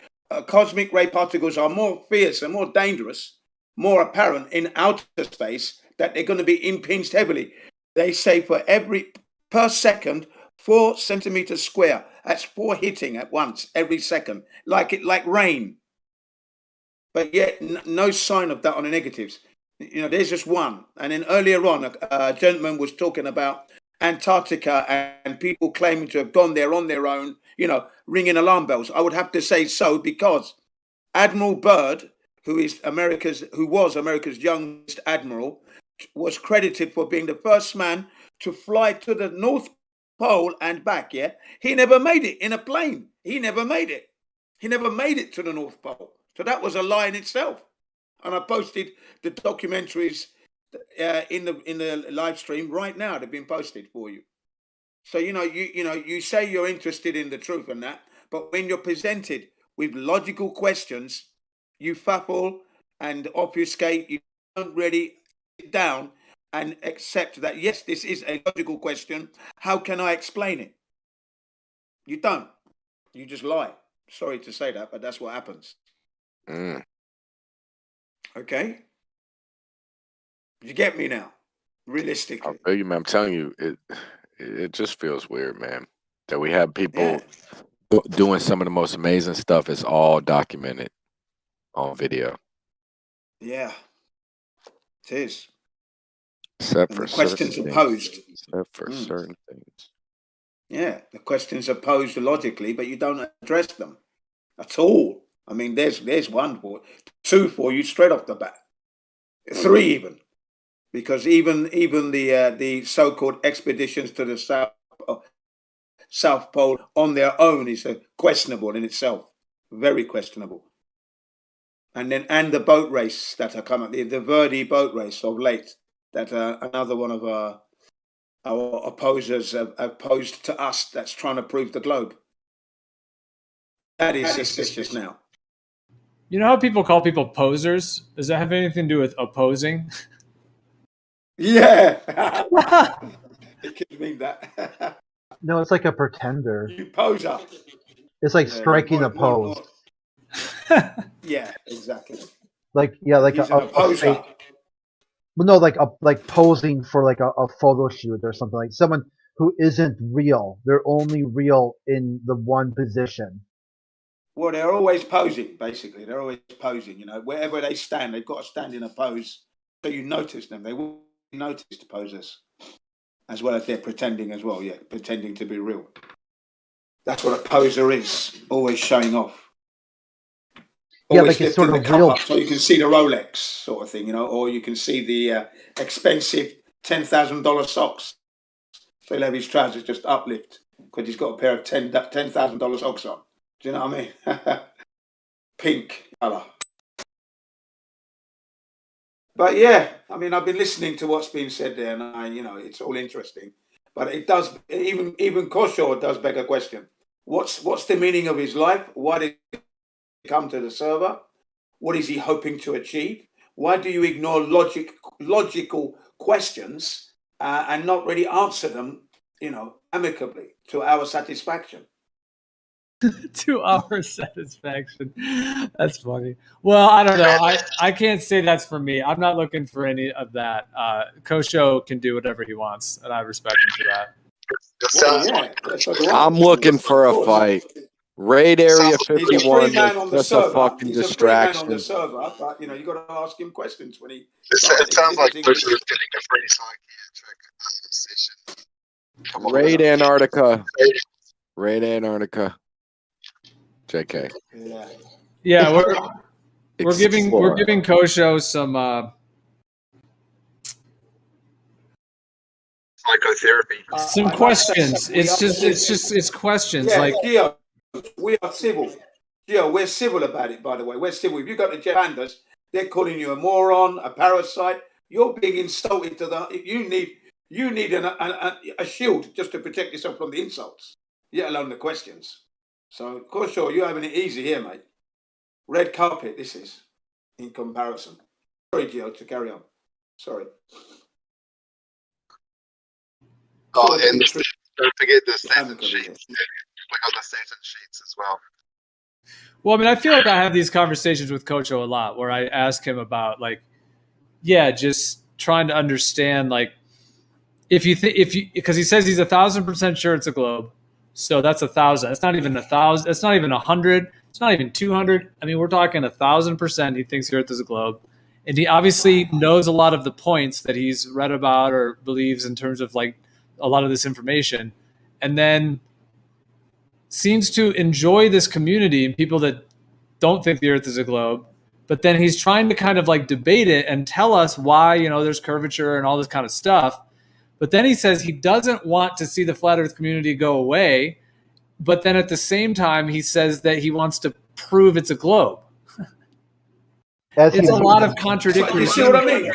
[SPEAKER 18] cosmic ray particles are more fierce and more dangerous, more apparent in outer space, that they're going to be impinged heavily. They say per second, 4 centimeters square. That's 4 hitting at once every second, like rain. But yet no sign of that on the negatives. There's just one. And then earlier on, a gentleman was talking about Antarctica and people claiming to have gone there on their own, ringing alarm bells. I would have to say so, because Admiral Byrd, who was America's youngest admiral, was credited for being the first man to fly to the North Pole and back. Yeah, he never made it in a plane. He never made it. He never made it to the North Pole. So that was a lie in itself. And I posted the documentaries in the live stream right now. They've been posted for you. So you say you're interested in the truth and that, but when you're presented with logical questions, you faffle and obfuscate. You don't really sit down and accept that, yes, this is a logical question. How can I explain it? You don't. You just lie. Sorry to say that, but that's what happens. Okay? You get me now? Realistically.
[SPEAKER 8] I feel you, man. I'm telling you, it just feels weird, man, that we have people doing some of the most amazing stuff. It's all documented on video.
[SPEAKER 18] Yeah. It is.
[SPEAKER 8] Except
[SPEAKER 18] And
[SPEAKER 8] for
[SPEAKER 18] the questions
[SPEAKER 8] certain
[SPEAKER 18] are
[SPEAKER 8] things.
[SPEAKER 18] posed.
[SPEAKER 8] Except for certain things.
[SPEAKER 18] Yeah, the questions are posed logically, but you don't address them at all. I mean, there's one for two for you straight off the bat, three even, because even the so-called expeditions to the South Pole on their own is questionable in itself, very questionable. And the boat race that are coming, the Verdi boat race of late, that another one of our opposers have posed to us, that's trying to prove the globe. That is suspicious now.
[SPEAKER 11] You know how people call people posers? Does that have anything to do with opposing?
[SPEAKER 18] Yeah. It could mean that.
[SPEAKER 23] No, it's like a pretender.
[SPEAKER 18] You poser.
[SPEAKER 23] It's like
[SPEAKER 18] Yeah,
[SPEAKER 23] striking a pose.
[SPEAKER 18] Yeah, exactly.
[SPEAKER 23] Like like
[SPEAKER 18] He's
[SPEAKER 23] a
[SPEAKER 18] an opposer.
[SPEAKER 23] fake. Well, no, like posing for like a photo shoot or something, like someone who isn't real. They're only real in the one position.
[SPEAKER 18] Well, they're always posing, basically. They're always posing, you know. Wherever they stand, they've got to stand in a pose so you notice them. They will notice the posers, as well as they're pretending as well, yeah, pretending to be real. That's what a poser is, always showing off.
[SPEAKER 23] Yeah,
[SPEAKER 18] Always
[SPEAKER 23] like it's
[SPEAKER 18] lifting
[SPEAKER 23] sort
[SPEAKER 18] the
[SPEAKER 23] of
[SPEAKER 18] cup
[SPEAKER 23] real.
[SPEAKER 18] up so you can see the Rolex sort of thing, you know, or you can see the expensive $10,000 socks. So he'll have his trousers just uplift because he's got a pair of $10,000 socks on. Do you know what I mean? Pink colour. But yeah, I mean, I've been listening to what's been said there, and it's all interesting. But it does, even Koshaw does beg a question. What's the meaning of his life? Why did he come to the server? What is he hoping to achieve? Why do you ignore logical questions and not really answer them, amicably to our satisfaction?
[SPEAKER 11] To our satisfaction. That's funny. Well, I don't know. I can't say that's for me. I'm not looking for any of that. Kosho can do whatever he wants, and I respect him for that.
[SPEAKER 8] I'm looking for a fight. Raid Area 51 is just a fucking
[SPEAKER 18] He's a free man on
[SPEAKER 8] distraction.
[SPEAKER 18] the server, but you got to ask him questions when he.
[SPEAKER 24] It sounds like Bush is getting a free psychiatric session.
[SPEAKER 8] Raid Antarctica. Raid Antarctica. JK.
[SPEAKER 11] Yeah, we're giving Kosho some
[SPEAKER 24] psychotherapy.
[SPEAKER 11] some questions. It's questions
[SPEAKER 18] Yeah,
[SPEAKER 11] like.
[SPEAKER 18] Gio, we are civil. Gio, we're civil about it. By the way, we're civil. If you go to Jeff Anders, they're calling you a moron, a parasite. You're being insulted to the. You need a shield just to protect yourself from the insults, let alone the questions. So, of course, sure, you're having it easy here, mate. Red carpet, this is, in comparison. Sorry, Gio, to carry on. Sorry.
[SPEAKER 24] Oh, and don't forget the status sheets. Click on the status sheets as well.
[SPEAKER 11] Well, I mean, I feel like I have these conversations with Kosho a lot where I ask him about, just trying to understand, because he says he's 1,000% sure it's a globe. So that's 1,000. It's not even 1,000. It's not even 100. It's not even 200. I mean, we're talking 1,000%. He thinks the Earth is a globe, and he obviously knows a lot of the points that he's read about or believes in terms of a lot of this information, and then seems to enjoy this community and people that don't think the Earth is a globe. But then he's trying to kind of debate it and tell us why there's curvature and all this kind of stuff. But then he says he doesn't want to see the flat Earth community go away. But then at the same time, he says that he wants to prove it's a globe. It's a lot of contradictory.
[SPEAKER 18] You see what I mean?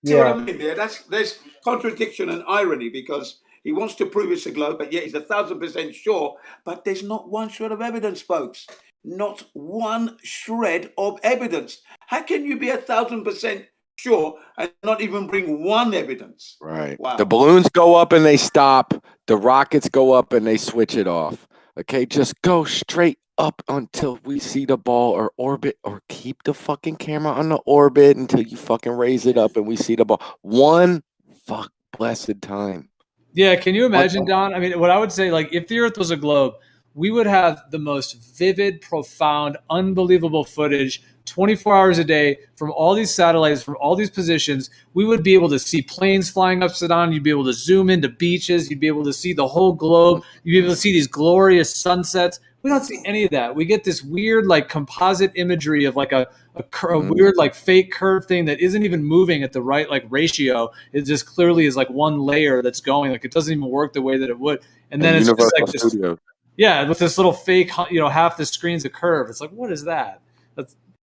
[SPEAKER 18] See what I mean there? There's contradiction and irony, because he wants to prove it's a globe, but yet he's 1,000% sure. But there's not one shred of evidence, folks. Not one shred of evidence. How can you be 1,000% sure, and not even bring one evidence.
[SPEAKER 8] Right.
[SPEAKER 18] Wow.
[SPEAKER 8] The balloons go up and they stop. The rockets go up and they switch it off. Okay, just go straight up until we see the ball or orbit, or keep the fucking camera on the orbit until you fucking raise it up and we see the ball. One blessed time.
[SPEAKER 11] Yeah, can you imagine, Don? I mean, what I would say, like, if the Earth was a globe, we would have the most vivid, profound, unbelievable footage 24 hours a day from all these satellites, from all these positions. We would be able to see planes flying upside down. You'd be able to zoom into beaches. You'd be able to see the whole globe. You'd be able to see these glorious sunsets. We don't see any of that. We get this weird, like, composite imagery of like a weird, like, fake curve thing that isn't even moving at the right, like, ratio. It just clearly is like one layer that's going. Like, it doesn't even work the way that it would. And then it's just like this,
[SPEAKER 8] Studio.
[SPEAKER 11] yeah, with this little fake, half the screen's a curve. It's like, what is that?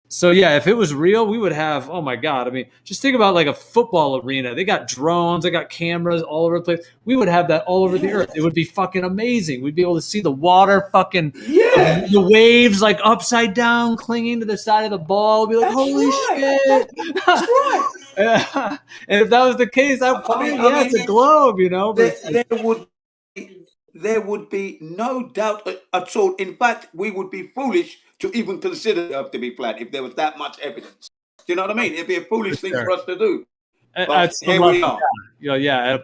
[SPEAKER 11] So yeah, if it was real, we would have, oh my God. I mean, just think about like a football arena. They got drones, they got cameras all over the place. We would have that all over the earth. It would be fucking amazing. We'd be able to see the water fucking, the waves like upside down clinging to the side of the ball. We'd be like, holy shit.
[SPEAKER 18] That's right.
[SPEAKER 11] And if that was the case, it's a globe, But
[SPEAKER 18] there would be no doubt at all. In fact, we would be foolish to even consider the Earth to be flat if there was that much evidence. Do you know what I mean? It'd be a foolish thing for us to do. But here we are.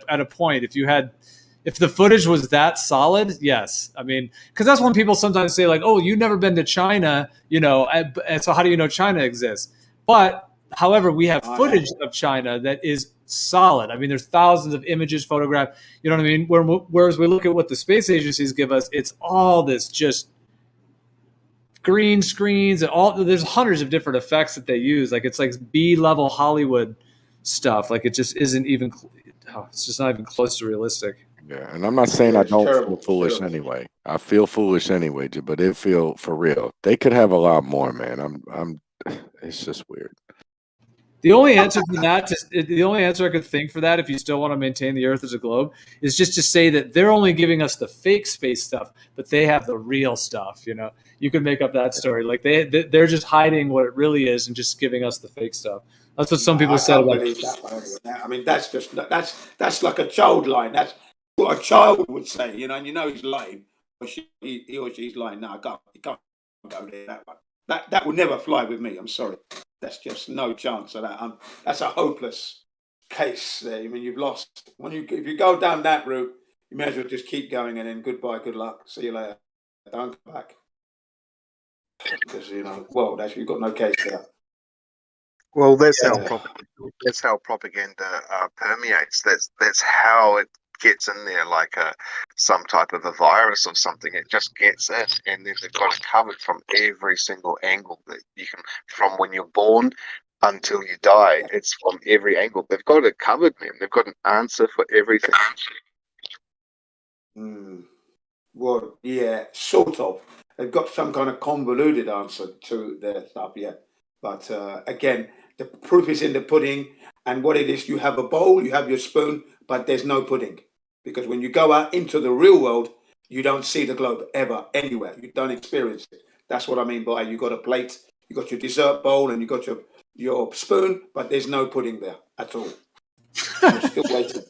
[SPEAKER 11] At a point, if the footage was that solid, yes. I mean, because that's when people sometimes say like, oh, you've never been to China, and so how do you know China exists? But however, we have footage of China that is solid. I mean, there's thousands of images photographed. You know what I mean? Whereas we look at what the space agencies give us, it's all this just green screens and there's hundreds of different effects that they use. Like, it's like B-level Hollywood stuff. Like, it just isn't even, it's just not even close to realistic.
[SPEAKER 8] Yeah, and I'm not saying I don't feel foolish anyway. I feel foolish anyway, but it feel for real. They could have a lot more, man. It's just weird.
[SPEAKER 11] The only answer for that, the only answer I could think for that, if you still want to maintain the Earth as a globe, is just to say that they're only giving us the fake space stuff, but they have the real stuff. You can make up that story. Like they're just hiding what it really is and just giving us the fake stuff. That's what some people said about it.
[SPEAKER 18] I mean, that's like a child line. That's what a child would say, and he's lying. He or she's lying. No, he can't go there. That one. That would never fly with me. I'm sorry. That's just no chance of that. That's a hopeless case there. I mean, you've lost. If you go down that route, you may as well just keep going and then goodbye, good luck, see you later. Don't come back. Because, you've got no case there.
[SPEAKER 24] Well, that's how propaganda permeates. That's how it gets in there, like some type of a virus or something. It just gets in, and then they've got it covered from every single angle that you can, from when you're born until you die. It's from every angle. They've got it covered, man. They've got an answer for everything.
[SPEAKER 18] Well, yeah, sort of. They've got some kind of convoluted answer to their stuff, yeah. But again, the proof is in the pudding. And what it is, you have a bowl, you have your spoon, but there's no pudding. Because when you go out into the real world, you don't see the globe ever, anywhere. You don't experience it. That's what I mean by you got a plate, you got your dessert bowl, and you got your spoon, but there's no pudding there at all. You're still waiting.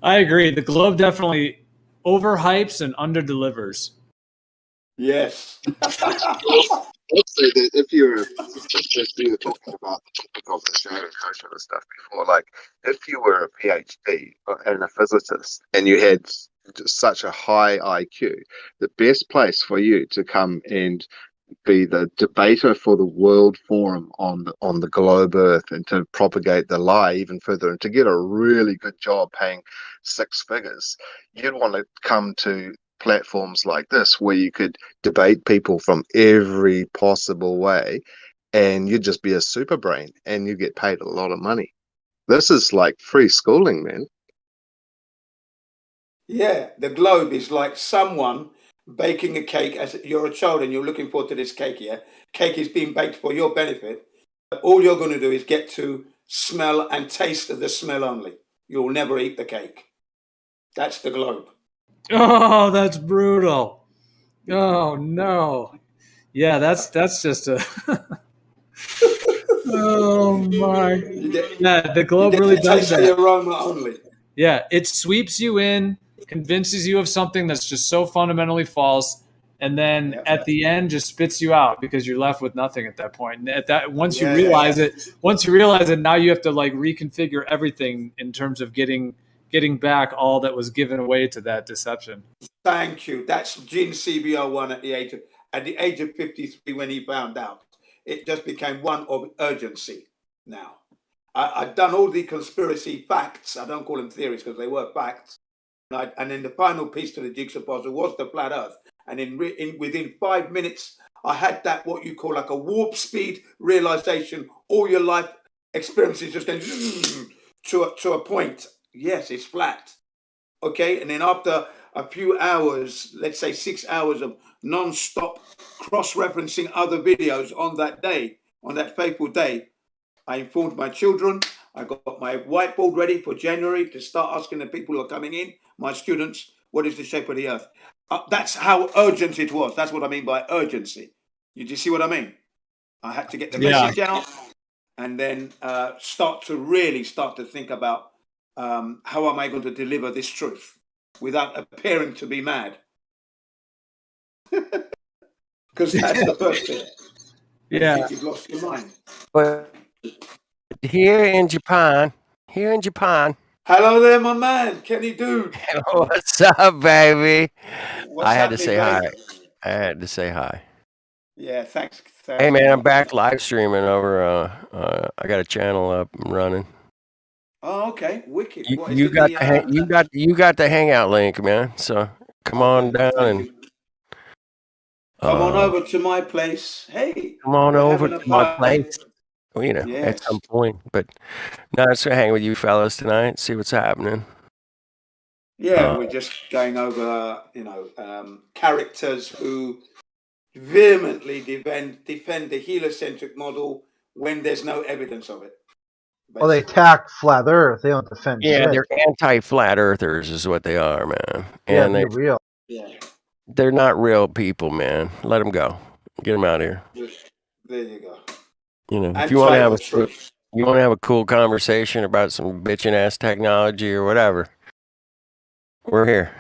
[SPEAKER 11] I agree. The globe definitely overhypes and underdelivers.
[SPEAKER 18] Yes.
[SPEAKER 24] Also, if you were talking about the topic of the show and social and stuff before, like if you were a PhD and a physicist and you had such a high IQ, the best place for you to come and be the debater for the World Forum on the globe Earth and to propagate the lie even further and to get a really good job paying 6 figures, you'd want to come to platforms like this where you could debate people from every possible way and you'd just be a super brain and you get paid a lot of money. This is like free schooling, man.
[SPEAKER 18] Yeah, the globe is like someone baking a cake as you're a child and you're looking forward to this cake, yeah? Cake is being baked for your benefit. All you're going to do is get to smell and taste the smell only. You'll never eat the cake. That's the globe.
[SPEAKER 11] Oh, that's brutal. Oh no. Yeah, that's just a Oh my!
[SPEAKER 18] You get,
[SPEAKER 11] Yeah, the
[SPEAKER 18] you
[SPEAKER 11] globe
[SPEAKER 18] get
[SPEAKER 11] really
[SPEAKER 18] to
[SPEAKER 11] does
[SPEAKER 18] taste the
[SPEAKER 11] that.
[SPEAKER 18] aroma only.
[SPEAKER 11] Yeah, it sweeps you in, convinces you of something that's just so fundamentally false, and then
[SPEAKER 18] Yeah.
[SPEAKER 11] at the end just spits you out because you're left with nothing at that point. And at that, once you
[SPEAKER 18] Yeah.
[SPEAKER 11] realize it, now you have to like reconfigure everything in terms of getting back all that was given away to that deception.
[SPEAKER 18] Thank you. That's Gene CBR1 at the age of 53 when he found out. It just became one of urgency now. I'd done all the conspiracy facts. I don't call them theories because they were facts. And then the final piece to the jigsaw puzzle was the flat Earth. And within 5 minutes, I had that what you call like a warp speed realization. All your life experiences just going to a point. Yes, it's flat. Okay, and then after a few hours, let's say 6 hours of non-stop cross-referencing other videos on that day, on that fateful day, I informed my children. I got my whiteboard ready for January to start asking the people who are coming in, my students, what is the shape of the Earth? That's how urgent it was. That's what I mean by urgency. Do you see what I mean? I had to get the message out and then start to think about how am I going to deliver this truth without appearing to be mad? Because that's the first thing.
[SPEAKER 6] Yeah.
[SPEAKER 18] You think you've lost your mind.
[SPEAKER 6] But here in Japan.
[SPEAKER 18] Hello there, my man, Kenny Dude.
[SPEAKER 6] What's up, baby?
[SPEAKER 18] What's
[SPEAKER 6] I had to
[SPEAKER 18] happening,
[SPEAKER 6] say
[SPEAKER 18] babe?
[SPEAKER 6] hi.
[SPEAKER 18] Yeah, thanks.
[SPEAKER 6] Hey man, I'm back live streaming over. I got a channel up and running.
[SPEAKER 18] Oh, okay, wicked. What is
[SPEAKER 6] You
[SPEAKER 18] it?
[SPEAKER 6] you got the hangout link, man. So come on down and
[SPEAKER 18] Come on over to my place. Hey,
[SPEAKER 6] come on
[SPEAKER 18] we're
[SPEAKER 6] over
[SPEAKER 18] having a
[SPEAKER 6] to my
[SPEAKER 18] party.
[SPEAKER 6] place. Well, you know, at
[SPEAKER 18] Yes.
[SPEAKER 6] some point. But nice to hang with you fellas tonight. See what's happening.
[SPEAKER 18] Yeah, we're just going over, characters who vehemently defend the heliocentric model when there's no evidence of it.
[SPEAKER 23] Well, they attack flat Earth. They don't defend
[SPEAKER 6] Yeah,
[SPEAKER 23] shit.
[SPEAKER 6] they're anti-flat earthers, is what they are, man.
[SPEAKER 23] Yeah,
[SPEAKER 6] And
[SPEAKER 23] be real.
[SPEAKER 18] Yeah.
[SPEAKER 6] they're not real people, man. Let them go. Get them out of here.
[SPEAKER 18] There you go.
[SPEAKER 6] You know, if
[SPEAKER 18] And
[SPEAKER 6] you want to
[SPEAKER 18] tell
[SPEAKER 6] have
[SPEAKER 18] the truth.
[SPEAKER 6] you want to have a cool conversation about some bitchin' ass technology or whatever, we're here.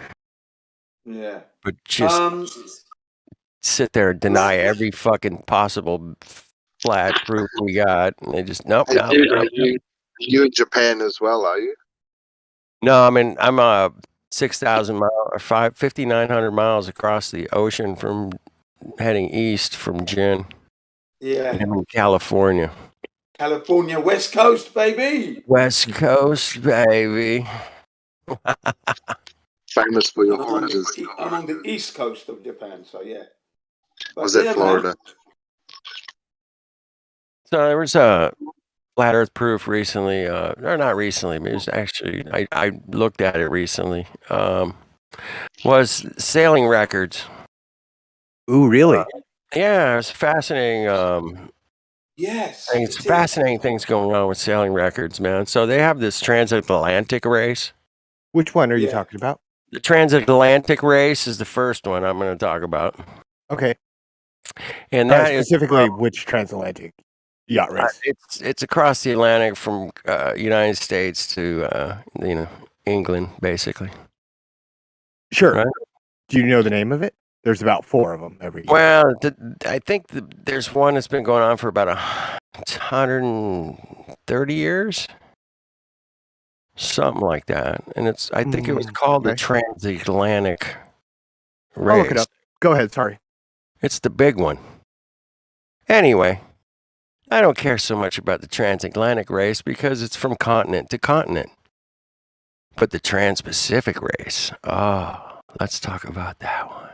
[SPEAKER 18] Yeah.
[SPEAKER 6] But just sit there and deny every fucking possible flat proof we got, and they just nope.
[SPEAKER 24] Hey, dude, are you in Japan as well, are you?
[SPEAKER 6] No, I mean I'm 6,000 miles or 5,900 miles across the ocean from heading east from Jin.
[SPEAKER 18] Yeah.
[SPEAKER 6] I'm in California.
[SPEAKER 18] California, West Coast, baby.
[SPEAKER 6] West Coast, baby.
[SPEAKER 24] Famous for your
[SPEAKER 18] I'm on
[SPEAKER 24] oranges.
[SPEAKER 18] I'm on the east coast of Japan, so yeah. But
[SPEAKER 24] Was that
[SPEAKER 18] yeah,
[SPEAKER 24] Florida?
[SPEAKER 18] man.
[SPEAKER 6] So there was a flat Earth proof recently, or not recently, but it was actually I looked at it recently. Was sailing records. Ooh, really? Yeah, it's fascinating.
[SPEAKER 18] Yes.
[SPEAKER 6] It's fascinating things going on with sailing records, man. So they have this transatlantic race.
[SPEAKER 19] Which one are you talking about?
[SPEAKER 6] The transatlantic race is the first one I'm going to talk about.
[SPEAKER 19] Okay.
[SPEAKER 6] And that is
[SPEAKER 19] specifically which transatlantic yacht race?
[SPEAKER 6] It's across the Atlantic from United States to England, basically.
[SPEAKER 19] Sure.
[SPEAKER 6] Right?
[SPEAKER 19] Do you know the name of it? There's about 4 of them every year.
[SPEAKER 6] Well, I think there's one that's been going on for about 130 years, something like that. And I think it was called the transatlantic race.
[SPEAKER 19] I'll look it up. Go ahead. Sorry.
[SPEAKER 6] It's the big one. Anyway, I don't care so much about the transatlantic race because it's from continent to continent. But the trans-Pacific race, let's talk about that one.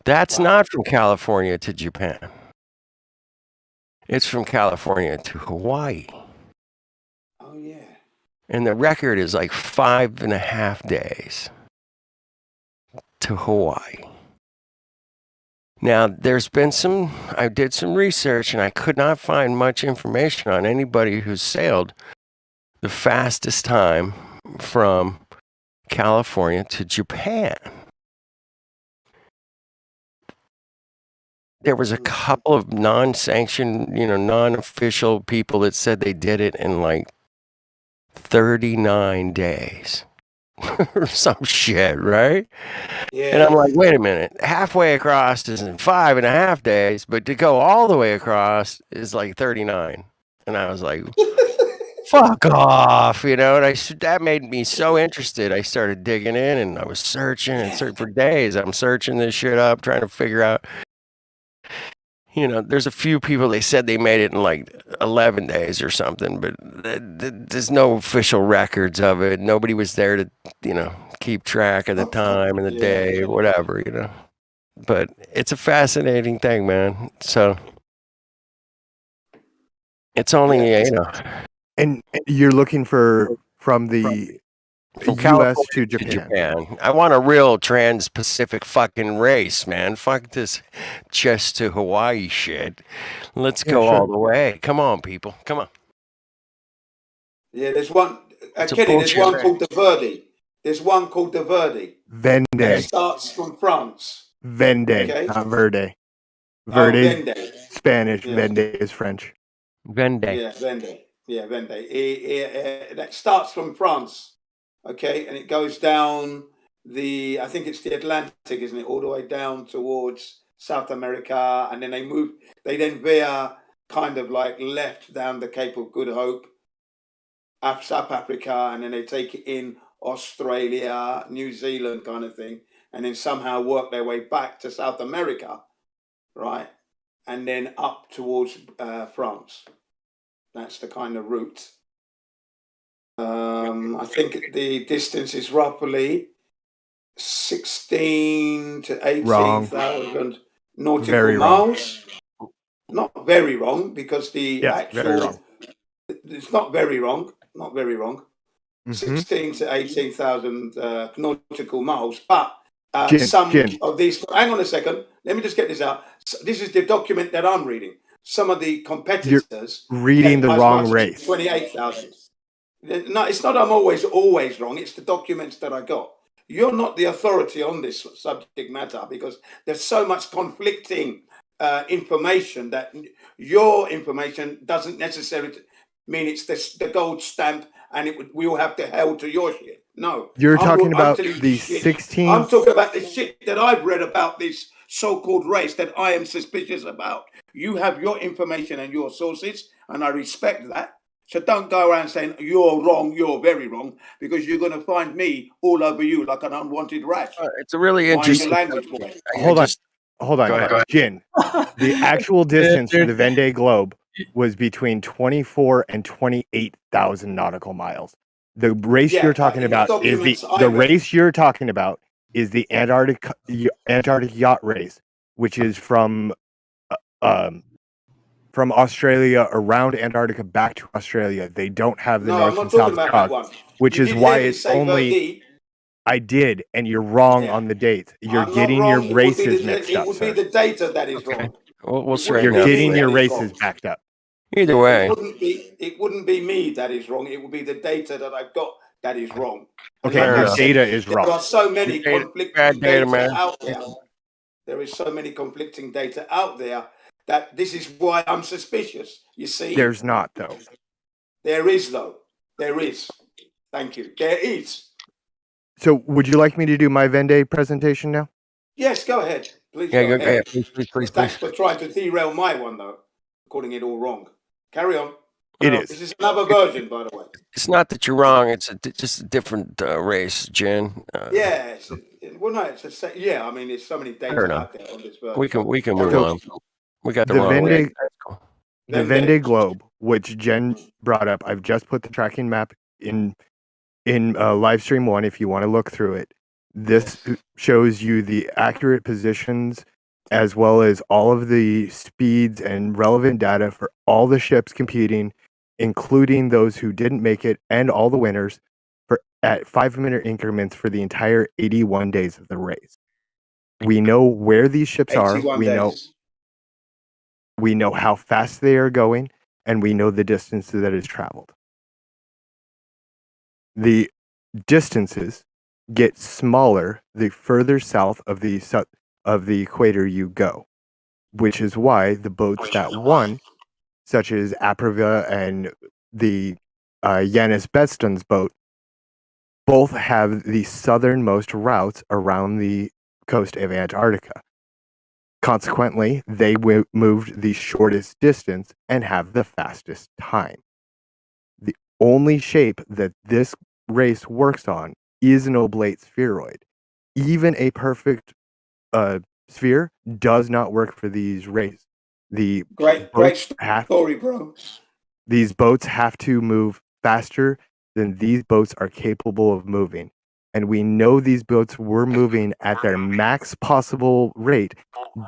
[SPEAKER 6] That's not from California to Japan. It's from California to Hawaii.
[SPEAKER 18] Oh, yeah.
[SPEAKER 6] And the record is like 5.5 days to Hawaii. Now, I did some research and I could not find much information on anybody who's sailed the fastest time from California to Japan. There was a couple of non-sanctioned, non-official people that said they did it in like 39 days or some shit, right? And I'm like, wait a minute, halfway across is in 5.5 days, but to go all the way across is like 39. And I was like, fuck off, and that made me so interested. I started digging in, and I was searching for days. I'm searching this shit up, trying to figure out. There's a few people, they said they made it in like 11 days or something, but there's no official records of it. Nobody was there to, keep track of the time and the day or whatever, But it's a fascinating thing, man. So it's only,
[SPEAKER 19] And you're looking for from the
[SPEAKER 6] from
[SPEAKER 19] US
[SPEAKER 6] California
[SPEAKER 19] to Japan.
[SPEAKER 6] I want a real trans-Pacific fucking race, man. Fuck this just to Hawaii shit. Let's
[SPEAKER 18] Yeah,
[SPEAKER 6] go
[SPEAKER 18] sure.
[SPEAKER 6] all the way. Come on, people. Come on.
[SPEAKER 18] Yeah, there's one.
[SPEAKER 6] It's a
[SPEAKER 18] Kenny, there's
[SPEAKER 6] bullshit
[SPEAKER 18] one
[SPEAKER 6] race.
[SPEAKER 18] called the Verdi. There's one called the Verdi.
[SPEAKER 19] Vende.
[SPEAKER 18] That starts from France.
[SPEAKER 19] Vende,
[SPEAKER 18] Okay.
[SPEAKER 19] not Verde.
[SPEAKER 18] Oh,
[SPEAKER 19] Verde is
[SPEAKER 18] Vende.
[SPEAKER 19] Spanish,
[SPEAKER 18] Yeah.
[SPEAKER 19] Vende is French.
[SPEAKER 6] Vende.
[SPEAKER 18] Yeah, Vende. Yeah, Vende. That starts from France. Okay, and it goes down I think it's the Atlantic, isn't it? All the way down towards South America, and then they then veer kind of like left down the Cape of Good Hope, up South Africa, and then they take it in Australia, New Zealand kind of thing, and then somehow work their way back to South America, right? And then up towards France. That's the kind of route. I think the distance is roughly 16 to 18,000 nautical
[SPEAKER 19] Very wrong.
[SPEAKER 18] miles. Not very wrong, because the
[SPEAKER 19] very wrong.
[SPEAKER 18] it's not very wrong. Not very wrong. 16 to 18,000 nautical miles. But some of these. Hang on a second. Let me just get this out. This is the document that I'm reading. Some of the competitors
[SPEAKER 19] reading the wrong race.
[SPEAKER 18] 28,000. No, it's not. I'm always wrong. It's the documents that I got. You're not the authority on this subject matter, because there's so much conflicting information that your information doesn't necessarily mean it's the gold stamp, and we all have to held to your shit. No,
[SPEAKER 19] You're talking
[SPEAKER 18] I'm
[SPEAKER 19] about
[SPEAKER 18] telling you
[SPEAKER 19] the
[SPEAKER 18] shit.
[SPEAKER 19] 16.
[SPEAKER 18] I'm talking about the shit that I've read about this so-called race that I am suspicious about. You have your information and your sources, and I respect that. So don't go around saying you're wrong, you're very wrong, because you're going to find me all over you like an unwanted rat.
[SPEAKER 6] It's a really
[SPEAKER 18] Mind
[SPEAKER 6] interesting.
[SPEAKER 18] your language, boy.
[SPEAKER 19] Hold on, Jin. The actual distance for the Vendée Globe was between 24 and 28,000 nautical miles. The race you're talking about is the race you're talking about is the Antarctic yacht race, which is from Australia around Antarctica back to Australia. They don't have the North and South Trog, which is why it's only. I did, and you're wrong on the date. You're getting your races mixed up.
[SPEAKER 18] It would be the data that is wrong.
[SPEAKER 6] We'll
[SPEAKER 19] You're getting your races backed up.
[SPEAKER 6] Either way,
[SPEAKER 18] it wouldn't be me that is wrong. It would be the data that I've got that is wrong. And
[SPEAKER 19] Okay,
[SPEAKER 18] like
[SPEAKER 19] your
[SPEAKER 18] I said,
[SPEAKER 19] data is wrong.
[SPEAKER 18] There are so many conflicting
[SPEAKER 6] bad data,
[SPEAKER 18] data
[SPEAKER 6] man.
[SPEAKER 18] out there. There is so many conflicting data out there that this is why I'm suspicious. You see,
[SPEAKER 19] There's not, though.
[SPEAKER 18] There is, though. There is. Thank you. There is.
[SPEAKER 19] So, would you like me to do my Vendée presentation now?
[SPEAKER 18] Yes, go ahead. Please
[SPEAKER 6] Yeah,
[SPEAKER 18] go ahead.
[SPEAKER 6] please.
[SPEAKER 18] Thanks for trying to derail my one, though, calling it all wrong. Carry on.
[SPEAKER 19] It is.
[SPEAKER 18] This is another version, by the way.
[SPEAKER 6] It's not that you're wrong. It's just a different race, Jen.
[SPEAKER 18] Yeah. Yeah, I mean, there's so many data out there on this version.
[SPEAKER 6] We can move on. We got the wrong
[SPEAKER 19] Vendée,
[SPEAKER 6] race. That's cool.
[SPEAKER 19] The Vendée Globe, which Jen brought up, I've just put the tracking map in Livestream 1 if you want to look through it. This shows you the accurate positions as well as all of the speeds and relevant data for all the ships competing, including those who didn't make it and all the winners at 5-minute increments for the entire 81 days of the race. We know where these ships are. We know how fast they are going, and we know the distance that is traveled. The distances get smaller the further south of the equator you go. which is why the boats that won, such as Apriva and the Yanis Bedston's boat, both have the southernmost routes around the coast of Antarctica. Consequently, they moved the shortest distance and have the fastest time. The only shape that this race works on is an oblate spheroid. Even a perfect sphere does not work for these races. The
[SPEAKER 18] Great story, bro.
[SPEAKER 19] These boats have to move faster than these boats are capable of moving. And we know these boats were moving at their max possible rate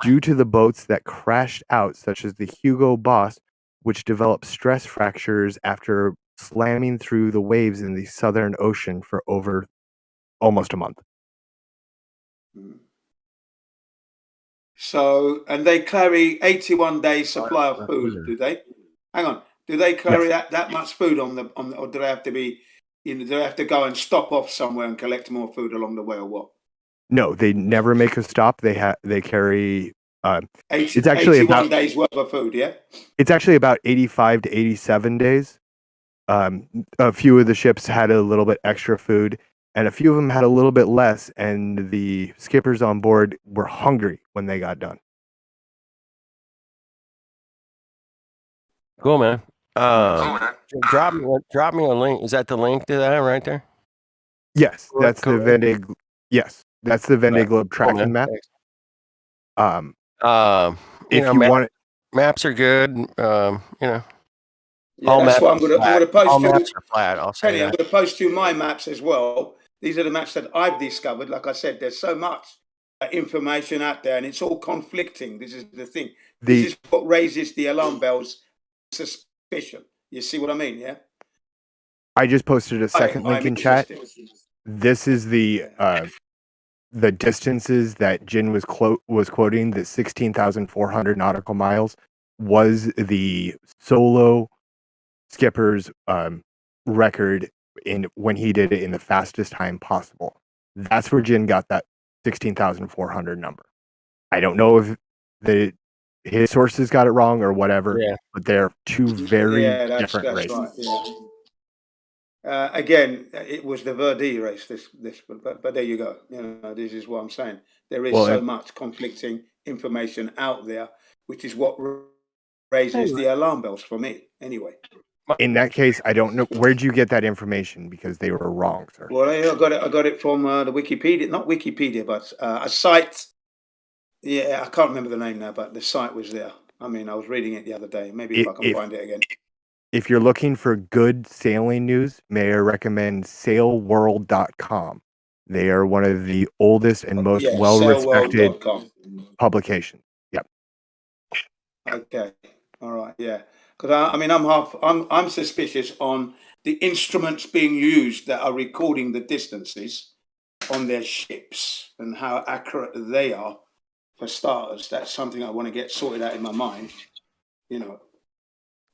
[SPEAKER 19] due to the boats that crashed out, such as the Hugo Boss, which developed stress fractures after slamming through the waves in the Southern Ocean for over almost a month.
[SPEAKER 18] So, and they carry 81 days supply of food, do they? Hang on. Do they carry that much food on the, or do they have to be, do they have to go and stop off somewhere and collect more food along the way, or what?
[SPEAKER 19] No, they never make a stop. They carry. It's actually
[SPEAKER 18] 81
[SPEAKER 19] about
[SPEAKER 18] days worth of food, yeah?
[SPEAKER 19] It's actually about 85 to 87 days. A few of the ships had a little bit extra food, and a few of them had a little bit less, and the skippers on board were hungry when they got done.
[SPEAKER 6] Cool, man. Drop me a link. Is that the link to that right there?
[SPEAKER 19] Yes, that's the Vendée. Yes, that's the Vendée Globe tracking map. If you want it,
[SPEAKER 6] maps are good.
[SPEAKER 18] Yeah,
[SPEAKER 6] all
[SPEAKER 18] that's
[SPEAKER 6] maps
[SPEAKER 18] what I'm going to post.
[SPEAKER 6] all
[SPEAKER 18] to
[SPEAKER 6] maps are flat. I'll say
[SPEAKER 18] Penny, I'm
[SPEAKER 6] that.
[SPEAKER 18] going to post you my maps as well. These are the maps that I've discovered. Like I said, there's so much information out there, and it's all conflicting. This is the thing. This is what raises the alarm bells, suspicion. You see what I mean? Yeah.
[SPEAKER 19] I just posted a second link in chat. This is the distances that Jin was quoting. The 16,400 nautical miles was the solo skipper's record when he did it in the fastest time possible. That's where Jin got that 16,400 number. I don't know if his sources got it wrong or whatever, but they're two very different races.
[SPEAKER 18] Right, yeah. Again, it was the Verdi race. But there you go. This is what I'm saying. There is so much conflicting information out there, which is what raises the alarm bells for me. Anyway.
[SPEAKER 19] In that case, I don't know, where'd you get that information, because they were wrong, sir.
[SPEAKER 18] Well, I got it from the Wikipedia, not Wikipedia, but a site. Yeah, I can't remember the name now, but the site was there. I mean, I was reading it the other day. Maybe if I can find it again.
[SPEAKER 19] If you're looking for good sailing news, may I recommend sailworld.com. They are one of the oldest and most well-respected publications. Yep.
[SPEAKER 18] Okay. All right. Yeah. Because I mean, I'm suspicious on the instruments being used that are recording the distances on their ships and how accurate they are. For starters, that's something I want to get sorted out in my mind.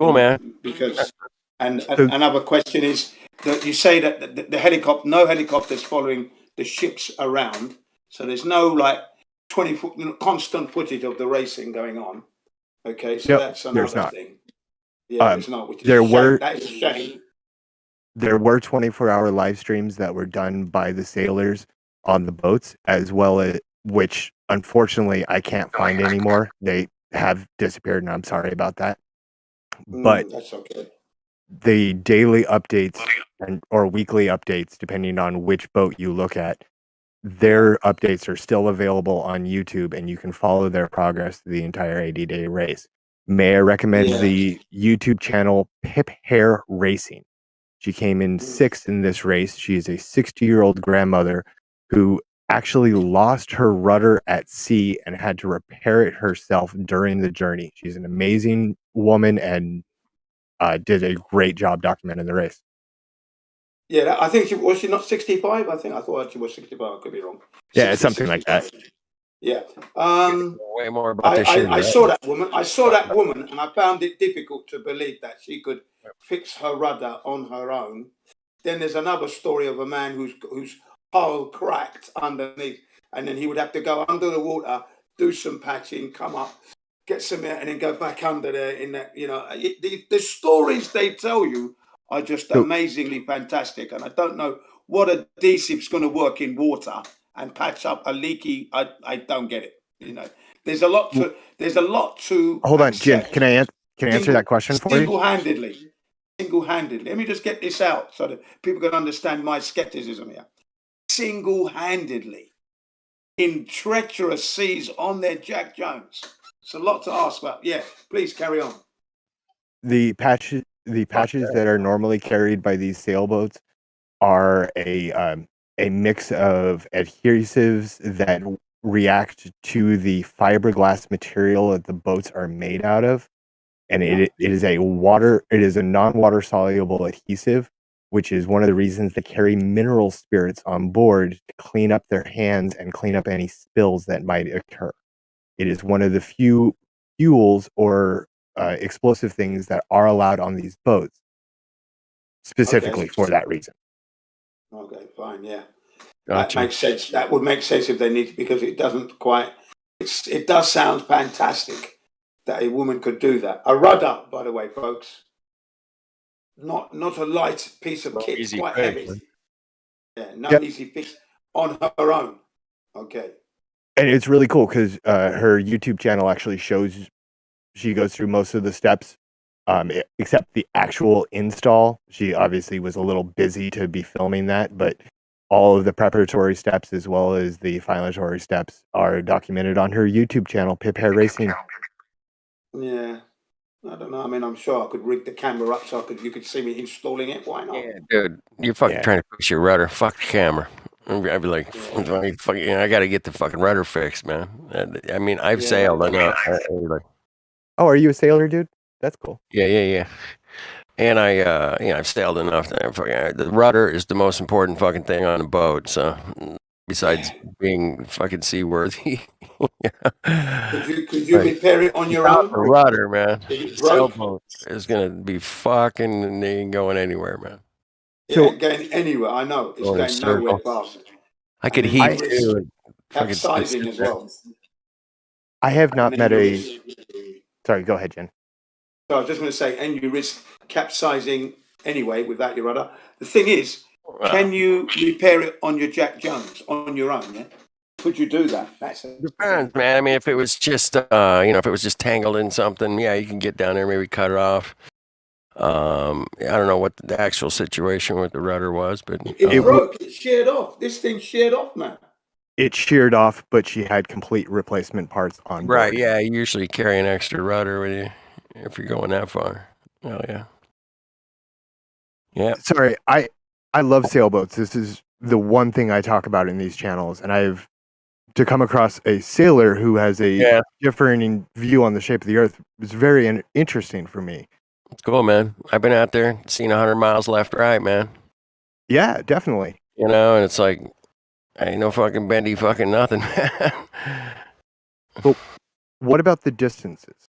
[SPEAKER 6] Cool, man.
[SPEAKER 18] Because and another question is that you say that the helicopter, no helicopters following the ships around, so there's no like 20-foot constant footage of the racing going on. Okay, so that's another thing. Yeah, there's not. Which is that is a shame.
[SPEAKER 19] There were 24-hour live streams that were done by the sailors on the boats, as well as which unfortunately I can't find anymore. They have disappeared, and I'm sorry about that. But
[SPEAKER 18] that's okay.
[SPEAKER 19] The daily updates or weekly updates, depending on which boat you look at, their updates are still available on YouTube, and you can follow their progress through the entire 80-day race. May I recommend the YouTube channel Pip Hair Racing? She came in 6th in this race. She is a 60-year-old grandmother who actually lost her rudder at sea and had to repair it herself during the journey. She's an amazing woman and did a great job documenting the race.
[SPEAKER 18] Yeah, I think was she not 65? I thought she was 65. I could be wrong.
[SPEAKER 19] Yeah, something like that.
[SPEAKER 18] Yeah.
[SPEAKER 6] Way more about this shit.
[SPEAKER 18] I saw that woman. I saw that woman, and I found it difficult to believe that she could fix her rudder on her own. Then there's another story of a man whose hull cracked underneath, and then he would have to go under the water, do some patching, come up, get some air, and then go back under there in that, the stories they tell you are just amazingly fantastic. And I don't know what adhesive's going to work in water and patch up a leaky. I don't get it. There's a lot to
[SPEAKER 19] Hold on, Jin.
[SPEAKER 18] accept.
[SPEAKER 19] Can I answer that question for you?
[SPEAKER 18] Single-handedly. Let me just get this out so that people can understand my skepticism here. Single-handedly in treacherous seas on their Jack Jones. It's a lot to ask about. Yeah, please carry on.
[SPEAKER 19] The patches that are normally carried by these sailboats are a mix of adhesives that react to the fiberglass material that the boats are made out of, and it is a non-water soluble adhesive, which is one of the reasons they carry mineral spirits on board to clean up their hands and clean up any spills that might occur. It is one of the few fuels or explosive things that are allowed on these boats, specifically for that reason.
[SPEAKER 18] Okay, fine, yeah.
[SPEAKER 6] Gotcha.
[SPEAKER 18] That makes sense. That would make sense if they need to, because it doesn't quite. It does sound fantastic that a woman could do that. A rudder, by the way, folks. Not a light piece of kit,
[SPEAKER 6] easy
[SPEAKER 18] quite
[SPEAKER 6] fix,
[SPEAKER 18] heavy. Yeah, easy fix on her own. Okay.
[SPEAKER 19] And it's really cool because her YouTube channel actually shows, she goes through most of the steps, except the actual install. She obviously was a little busy to be filming that, but all of the preparatory steps as well as the finalizatory steps are documented on her YouTube channel, Pip Hair Racing.
[SPEAKER 18] Yeah. I don't know. I mean, I'm sure I could rig the camera up so you could see me installing it. Why not?
[SPEAKER 6] Yeah, dude, you're fucking trying to fix your rudder. Fuck the camera. I'd be like, I got to get the fucking rudder fixed, man. I mean, I've sailed. I know.
[SPEAKER 19] Oh, are you a sailor, dude? That's cool.
[SPEAKER 6] Yeah. And I've sailed enough. The rudder is the most important fucking thing on a boat. So, besides being fucking seaworthy,
[SPEAKER 18] Could you repair it on your own?
[SPEAKER 6] The rudder, man.
[SPEAKER 18] If it
[SPEAKER 6] The
[SPEAKER 18] broke?
[SPEAKER 6] sailboat is gonna be fucking and they ain't going anywhere, man.
[SPEAKER 18] It ain't going anywhere. I know. It's
[SPEAKER 6] Going in
[SPEAKER 18] going nowhere
[SPEAKER 6] circles.
[SPEAKER 18] fast.
[SPEAKER 6] I could
[SPEAKER 18] And
[SPEAKER 6] heat
[SPEAKER 18] then you risk
[SPEAKER 6] too. and fucking
[SPEAKER 18] capsizing as well.
[SPEAKER 19] I have not
[SPEAKER 18] And
[SPEAKER 19] met
[SPEAKER 18] then you
[SPEAKER 19] a.
[SPEAKER 18] risk-
[SPEAKER 19] Sorry, go ahead, Jen.
[SPEAKER 18] So I was just going to say, and you risk capsizing anyway without your rudder. The thing is, can you repair it on your Jack Jones on your own? Yeah, could you do that?
[SPEAKER 6] Depends, man. I mean, if it was just if it was just tangled in something, yeah, you can get down there, maybe cut it off. I don't know what the actual situation with the rudder was, but
[SPEAKER 18] It broke. It sheared off. This thing sheared off, man.
[SPEAKER 19] It sheared off, but she had complete replacement parts on board.
[SPEAKER 6] right, yeah, you usually carry an extra rudder with you if you're going that far. Oh yeah. Yeah.
[SPEAKER 19] Sorry, I love sailboats. This is the one thing I talk about in these channels, and I've to come across a sailor who has a differing view on the shape of the earth is very interesting for me.
[SPEAKER 6] It's cool, man. I've been out there, seen 100 miles left, right, man.
[SPEAKER 19] Yeah, definitely.
[SPEAKER 6] And it's like, ain't no fucking bendy fucking nothing, man.
[SPEAKER 19] But what about the distances?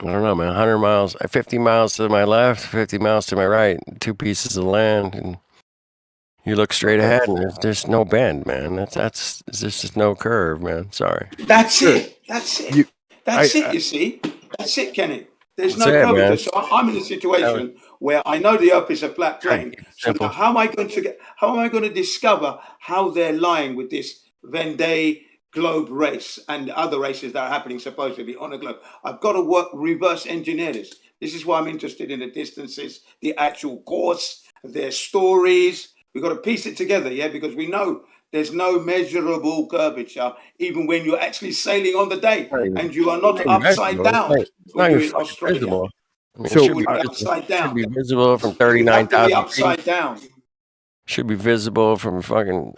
[SPEAKER 6] I don't know, man. 100 miles, 50 miles to my left, 50 miles to my right, 2 pieces of land, and you look straight ahead, and there's no bend, man. There's just no curve, man. Sorry.
[SPEAKER 18] That's it. That's it. You see. That's it, Kenny. There's no
[SPEAKER 6] That's it,
[SPEAKER 18] curvature.
[SPEAKER 6] man.
[SPEAKER 18] So I'm in a situation where I know the Earth is a flat plane. So now how am I going to discover how they're lying with this Vendée globe race and other races that are happening supposedly on a globe? I've got to reverse engineer this. This is why I'm interested in the distances, the actual course, their stories. We've got to piece it together, yeah, because we know there's no measurable curvature, even when you're actually sailing on the day, and you are not upside down.
[SPEAKER 6] It's not even fucking visible. I mean,
[SPEAKER 18] So
[SPEAKER 6] it should be
[SPEAKER 18] upside down.
[SPEAKER 6] Should be visible from
[SPEAKER 18] You have to be
[SPEAKER 6] 39,000
[SPEAKER 18] upside
[SPEAKER 6] feet.
[SPEAKER 18] down.
[SPEAKER 6] Should be visible from fucking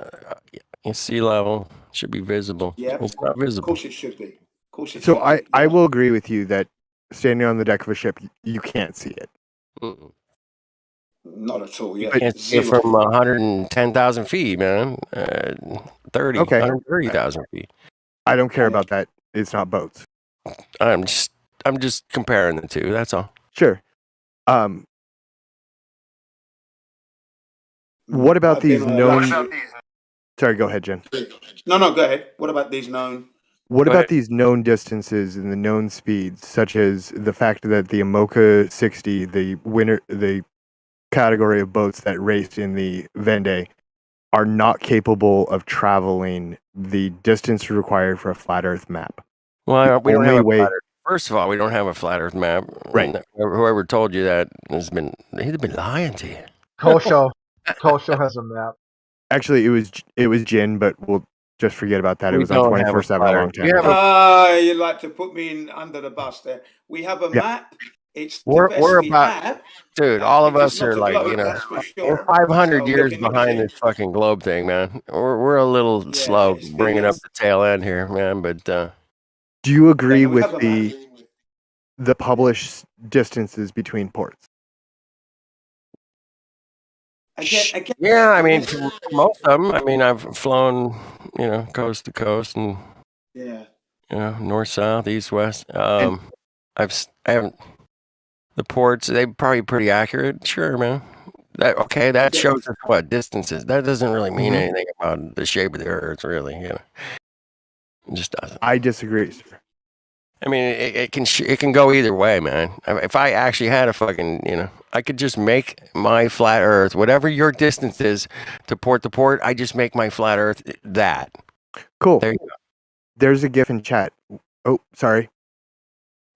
[SPEAKER 6] sea level. Should be visible.
[SPEAKER 18] Yeah,
[SPEAKER 6] It's not
[SPEAKER 18] of
[SPEAKER 6] visible.
[SPEAKER 18] course it should be. Of course it
[SPEAKER 19] So
[SPEAKER 18] should be.
[SPEAKER 19] I will agree with you that standing on the deck of a ship, you can't see it.
[SPEAKER 18] Not at all.
[SPEAKER 6] You
[SPEAKER 18] Yeah,
[SPEAKER 6] can't see it from 110,000 feet, man. 130,000 feet.
[SPEAKER 19] I don't care about that. It's not boats.
[SPEAKER 6] I'm just comparing the two. That's all.
[SPEAKER 19] Sure. What about these known? Sorry, go ahead, Jen.
[SPEAKER 18] No, go ahead. What about these known
[SPEAKER 19] What
[SPEAKER 6] Go
[SPEAKER 19] about
[SPEAKER 6] ahead.
[SPEAKER 19] these known distances and the known speeds, such as the fact that the Imoca 60, the category of boats that raced in the Vendée, are not capable of traveling the distance required for a flat Earth map?
[SPEAKER 6] Well, we don't have
[SPEAKER 19] Only
[SPEAKER 6] a
[SPEAKER 19] way.
[SPEAKER 6] flat Earth. First of all, we don't have a flat Earth map.
[SPEAKER 19] Right.
[SPEAKER 6] And whoever told you that he's been lying to you.
[SPEAKER 23] Kosho has a map.
[SPEAKER 19] Actually, it was Jin, but we'll just forget about that. It
[SPEAKER 6] We
[SPEAKER 19] was on
[SPEAKER 6] don't have a
[SPEAKER 19] 24/7 a
[SPEAKER 6] flat
[SPEAKER 19] long
[SPEAKER 6] Earth.
[SPEAKER 19] time
[SPEAKER 6] We have
[SPEAKER 19] ago.
[SPEAKER 6] a
[SPEAKER 18] You like to put me in under the bus there. We have a
[SPEAKER 19] Yeah.
[SPEAKER 18] map. It's the
[SPEAKER 6] we're
[SPEAKER 18] best we
[SPEAKER 6] about
[SPEAKER 18] have.
[SPEAKER 6] dude. All of
[SPEAKER 18] It is
[SPEAKER 6] us
[SPEAKER 18] not
[SPEAKER 6] are
[SPEAKER 18] a
[SPEAKER 6] like
[SPEAKER 18] globe, that's for
[SPEAKER 6] we're
[SPEAKER 18] sure.
[SPEAKER 6] 500
[SPEAKER 18] So
[SPEAKER 6] years
[SPEAKER 18] you know,
[SPEAKER 6] behind this fucking globe thing, man. We're a little
[SPEAKER 18] yeah,
[SPEAKER 6] slow
[SPEAKER 18] it's
[SPEAKER 6] bringing up
[SPEAKER 18] brilliant.
[SPEAKER 6] the tail end here, man. But
[SPEAKER 19] Do you agree
[SPEAKER 18] Yeah, we
[SPEAKER 19] with
[SPEAKER 18] have a map.
[SPEAKER 19] the published distances between ports?
[SPEAKER 18] Again,
[SPEAKER 6] yeah, I mean, for most of them, I mean, I've flown, coast to coast and
[SPEAKER 18] yeah.
[SPEAKER 6] north, south, east, west. I haven't the ports. They're probably pretty accurate. Sure, man. That shows us what distances. That doesn't really mean
[SPEAKER 19] Mhm.
[SPEAKER 6] anything about the shape of the Earth, really. It just doesn't.
[SPEAKER 19] I disagree, sir.
[SPEAKER 6] I mean, it can go either way, man. If I actually had a fucking, I could just make my flat Earth, whatever your distance is to port, I just make my flat Earth that.
[SPEAKER 19] Cool.
[SPEAKER 6] There you go.
[SPEAKER 19] There's a GIF in chat. Oh, sorry.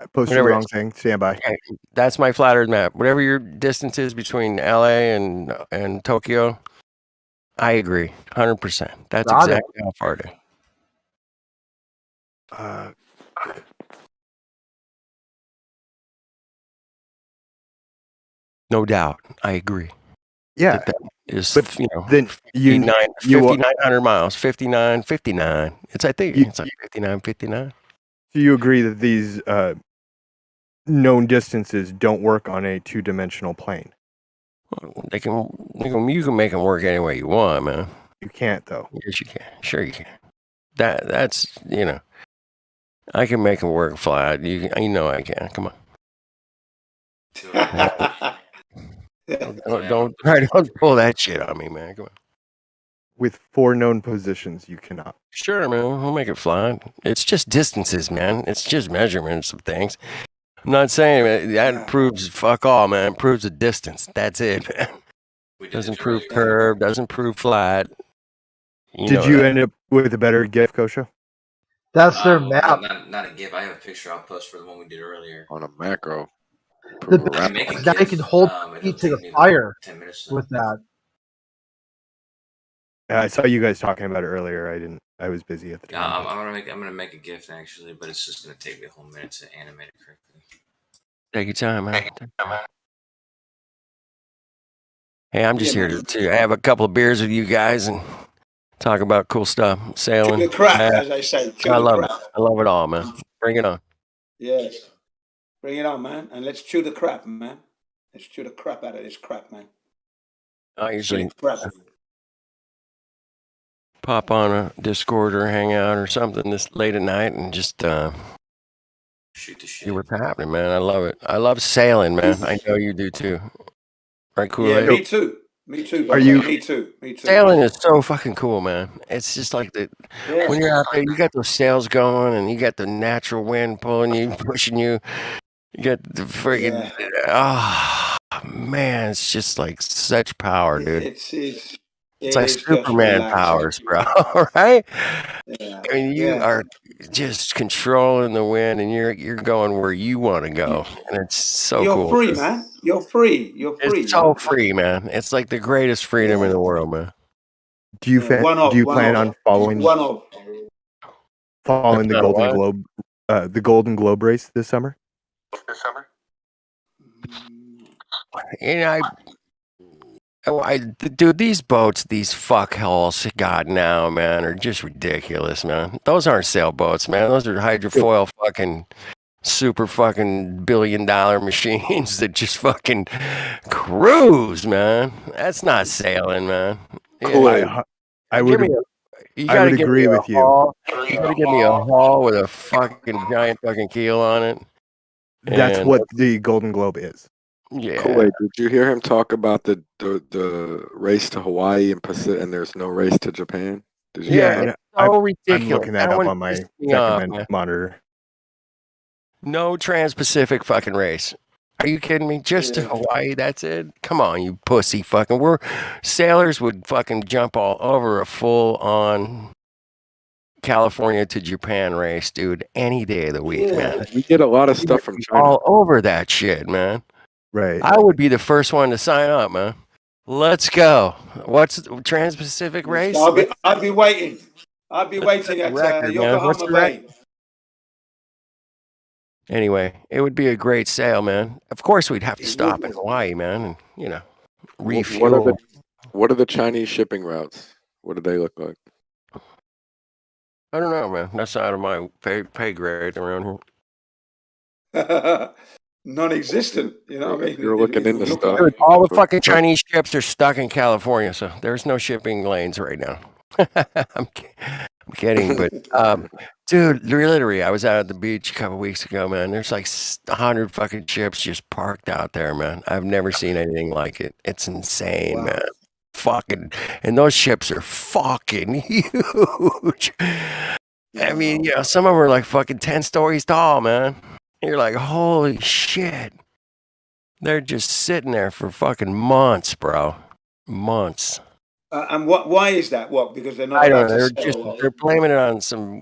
[SPEAKER 19] I posted
[SPEAKER 6] Whatever
[SPEAKER 19] the
[SPEAKER 6] it
[SPEAKER 19] wrong
[SPEAKER 6] is.
[SPEAKER 19] thing. Stand by.
[SPEAKER 6] Okay, that's my flat Earth map. Whatever your distance is between LA and Tokyo, I agree, 100%. That's
[SPEAKER 23] Got it.
[SPEAKER 6] exactly how far it is. No doubt, I agree.
[SPEAKER 19] Yeah,
[SPEAKER 6] that is
[SPEAKER 19] but then
[SPEAKER 6] 5,900 miles, 59. It's I think it's like 59.
[SPEAKER 19] So you agree that these known distances don't work on a two-dimensional plane?
[SPEAKER 6] You can make them work any way you want, man.
[SPEAKER 19] You can't though.
[SPEAKER 6] Yes, you can. Sure, you can. That's I can make them work flat. I can. Come on. Don't pull that shit on me, man. Come on.
[SPEAKER 19] With 4 known positions, you cannot.
[SPEAKER 6] Sure, man. We'll make it fly. It's just distances, man. It's just measurements of things. I'm not saying that proves fuck all, man. It proves a distance. That's it, man. Doesn't prove curve. Doesn't prove flat.
[SPEAKER 19] Did you end up with a better GIF, Kosho?
[SPEAKER 23] That's their map.
[SPEAKER 9] Not a GIF. I have a picture I'll post for the one we did earlier.
[SPEAKER 8] On a macro.
[SPEAKER 23] The best part is now you can hold heat to the fire with that.
[SPEAKER 19] I saw you guys talking about it earlier. I was busy at the time.
[SPEAKER 9] I'm gonna make a GIF actually, but it's just gonna take me a whole minute to animate it correctly.
[SPEAKER 6] Take your time, man. Hey, I'm just here to have a couple of beers with you guys and talk about cool stuff, sailing.
[SPEAKER 18] Chew the crap, as I say.
[SPEAKER 6] I love it. I love it all, man. Bring it on.
[SPEAKER 18] Yes. Bring it on, man. And let's chew the crap, man. Let's chew the crap out of this crap, man.
[SPEAKER 6] I usually
[SPEAKER 18] Crap.
[SPEAKER 6] pop on a Discord or hang out or something this late at night and just see what's happening, man. I love it. I love sailing, man. I know you do too. Right, Kool-Aid?
[SPEAKER 18] Yeah, me too. Me too.
[SPEAKER 6] Are you-
[SPEAKER 18] Me too. Me too.
[SPEAKER 6] Sailing is so fucking cool, man. It's just like
[SPEAKER 18] Yeah.
[SPEAKER 6] when you're out there, you got those sails going and you got the natural wind pulling you, pushing you. You got the friggin' man, it's just like such power, dude. It's like Superman powers, bro. Right?
[SPEAKER 18] Yeah.
[SPEAKER 6] I mean, you are just controlling the wind, and you're going where you want to go, and it's so
[SPEAKER 18] You're
[SPEAKER 6] cool.
[SPEAKER 18] free, man. You're free. You're free.
[SPEAKER 6] It's so free, man. It's like the greatest freedom in the world, man.
[SPEAKER 19] Do you plan on following
[SPEAKER 18] the
[SPEAKER 19] Golden Globe, the Golden Globe race this summer?
[SPEAKER 6] Dude, these boats, these fuckholes got now, man, are just ridiculous, man. Those aren't sailboats, man. Those are hydrofoil fucking super fucking $1 billion machines that just fucking cruise, man. That's not sailing, man. Yeah.
[SPEAKER 19] I would agree with you.
[SPEAKER 6] You gotta give me a hull with a fucking giant fucking keel on it.
[SPEAKER 19] That's
[SPEAKER 6] And-
[SPEAKER 19] what the Golden Globe is.
[SPEAKER 6] Yeah.
[SPEAKER 8] Kool-Aid, did you hear him talk about the race to Hawaii and Pacific, and there's no race to Japan?
[SPEAKER 19] Yeah, and
[SPEAKER 6] it's so
[SPEAKER 19] I'm
[SPEAKER 6] ridiculous.
[SPEAKER 19] looking that
[SPEAKER 6] That
[SPEAKER 19] up
[SPEAKER 6] one
[SPEAKER 19] on my
[SPEAKER 6] pissed me off,
[SPEAKER 19] second
[SPEAKER 6] man.
[SPEAKER 19] monitor.
[SPEAKER 6] No trans-Pacific fucking race. Are you kidding me? Just to Hawaii, that's it? Come on, you pussy fucking. Sailors would fucking jump all over a full-on California to Japan race, dude, any day of the week, man.
[SPEAKER 8] We get a lot of
[SPEAKER 6] We
[SPEAKER 8] stuff
[SPEAKER 6] would
[SPEAKER 8] from
[SPEAKER 6] be
[SPEAKER 8] China.
[SPEAKER 6] all over that shit, man.
[SPEAKER 19] Right.
[SPEAKER 6] I would be the first one to sign up, man. Let's go. What's the trans-Pacific race?
[SPEAKER 18] I'd be waiting. I'd be waiting at
[SPEAKER 6] Record, man. What's
[SPEAKER 18] Yokohama
[SPEAKER 6] the
[SPEAKER 18] Bay.
[SPEAKER 6] record? Anyway, it would be a great sail, man. Of course, we'd have to stop in Hawaii, man, and refuel.
[SPEAKER 8] What are the Chinese shipping routes? What do they look like?
[SPEAKER 6] I don't know, man. That's out of my pay grade around here.
[SPEAKER 18] Non-existent. You know what I mean?
[SPEAKER 8] You're looking into stuff.
[SPEAKER 6] Dude, all the fucking Chinese ships are stuck in California, so there's no shipping lanes right now. I'm kidding, but dude, literally, I was out at the beach a couple weeks ago, man. There's like 100 fucking ships just parked out there, man. I've never seen anything like it. It's insane, man. Fucking, and those ships are fucking huge. I mean, some of them are like fucking 10 stories tall, man. You're like, holy shit. They're just sitting there for fucking months, bro. Months.
[SPEAKER 18] And why is that? What? Because they're not
[SPEAKER 6] I
[SPEAKER 18] allowed
[SPEAKER 6] don't know.
[SPEAKER 18] to sell.
[SPEAKER 6] They're blaming it on some,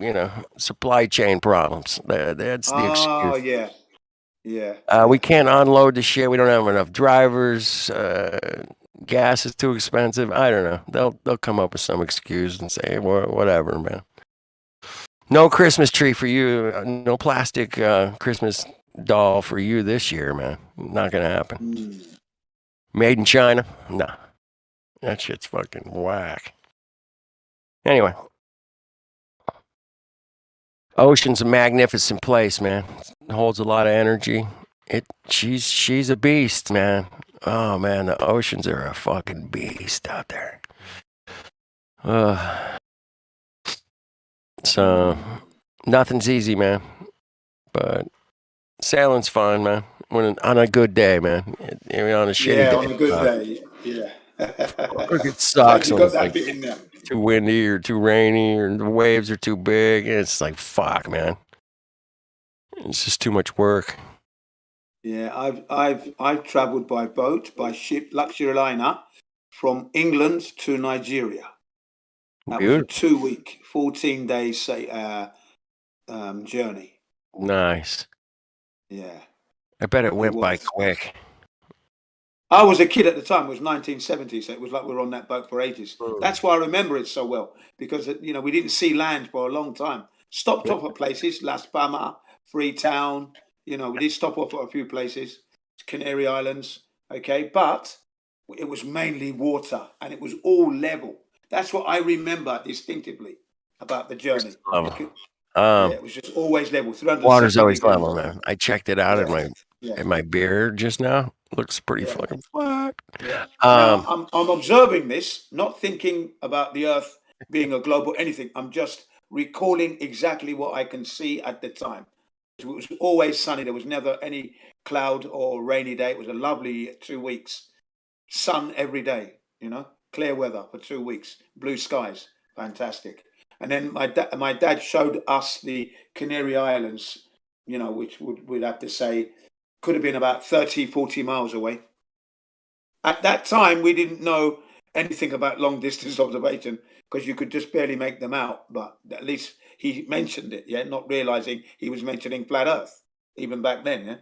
[SPEAKER 6] supply chain problems. That's the excuse.
[SPEAKER 18] Yeah.
[SPEAKER 6] We can't unload the shit. We don't have enough drivers. Gas is too expensive. I don't know. They'll come up with some excuse and say, whatever, man. No Christmas tree for you. No plastic Christmas doll for you this year, man. Not gonna happen. Made in China? Nah. That shit's fucking whack. Anyway. Ocean's a magnificent place, man. It holds a lot of energy. She's a beast, man. Oh man, the oceans are a fucking beast out there. So nothing's easy, man. But sailing's fun, man. On a good day, man. On a shitty day.
[SPEAKER 18] On a good day. Yeah.
[SPEAKER 6] It sucks
[SPEAKER 18] you
[SPEAKER 6] when
[SPEAKER 18] got
[SPEAKER 6] it's
[SPEAKER 18] that
[SPEAKER 6] like
[SPEAKER 18] bit in there.
[SPEAKER 6] too windy or too rainy or the waves are too big. And it's like, fuck, man. It's just too much work.
[SPEAKER 18] Yeah, I've travelled by boat, by ship, luxury liner, from England to Nigeria. That was a 2-week, 14-day journey.
[SPEAKER 6] Nice.
[SPEAKER 18] Yeah.
[SPEAKER 6] I bet it went by quick.
[SPEAKER 18] I was a kid at the time. It was 1970, so it was like we were on that boat for ages. That's why I remember it so well, because we didn't see land for a long time. Stopped off at places, Las Palmas, Freetown. We did stop off at a few places, Canary Islands. Okay, but it was mainly water, and it was all level. That's what I remember distinctively about the journey. It was just always level.
[SPEAKER 6] Water's always level, man. I checked it out at my beer just now. Looks pretty fucking flat.
[SPEAKER 18] Now, I'm observing this, not thinking about the Earth being a globe or anything. I'm just recalling exactly what I can see at the time. It was always sunny. There was never any cloud or rainy day. It was a lovely 2 weeks. Sun every day, clear weather for 2 weeks. Blue skies. Fantastic. And then my dad showed us the Canary Islands, which we'd have to say could have been about 30, 40 miles away. At that time, we didn't know anything about long distance observation because you could just barely make them out. But at least he mentioned it, not realizing he was mentioning flat Earth, even back then,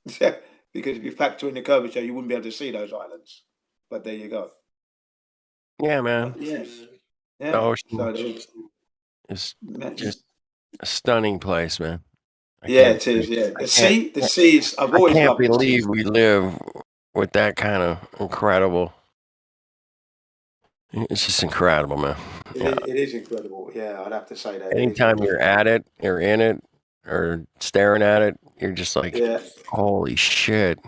[SPEAKER 18] because if you factor in the curvature, you wouldn't be able to see those islands. But there you go.
[SPEAKER 6] Yeah, man.
[SPEAKER 18] Yes. Yeah.
[SPEAKER 6] The ocean is just a stunning place, man.
[SPEAKER 18] It is. Yeah, the sea is. I've always
[SPEAKER 6] can't
[SPEAKER 18] loved the
[SPEAKER 6] believe
[SPEAKER 18] sea.
[SPEAKER 6] we live with that kind of incredible. It's just incredible, man.
[SPEAKER 18] It is incredible. Yeah, I'd have to say that.
[SPEAKER 6] Anytime you're at it, you're in it, or staring at it, you're just like, holy shit.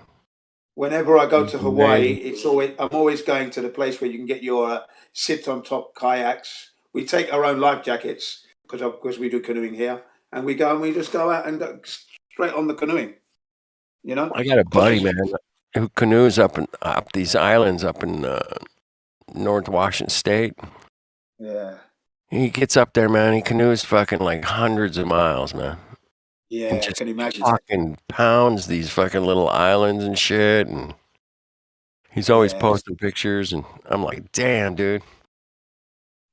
[SPEAKER 18] Whenever I go to Hawaii, I'm always going to the place where you can get your sit on top kayaks. We take our own life jackets because we do canoeing here, and we go and we just go out and go straight on the canoeing.
[SPEAKER 6] I got a buddy, man, who canoes up these islands up in North Washington State.
[SPEAKER 18] Yeah.
[SPEAKER 6] He gets up there, man. He canoes fucking like hundreds of miles, man.
[SPEAKER 18] Yeah,
[SPEAKER 6] And
[SPEAKER 18] I
[SPEAKER 6] just
[SPEAKER 18] can imagine.
[SPEAKER 6] fucking pounds these fucking little islands and shit. And he's always
[SPEAKER 18] Yeah,
[SPEAKER 6] posting pictures, and I'm like, damn, dude,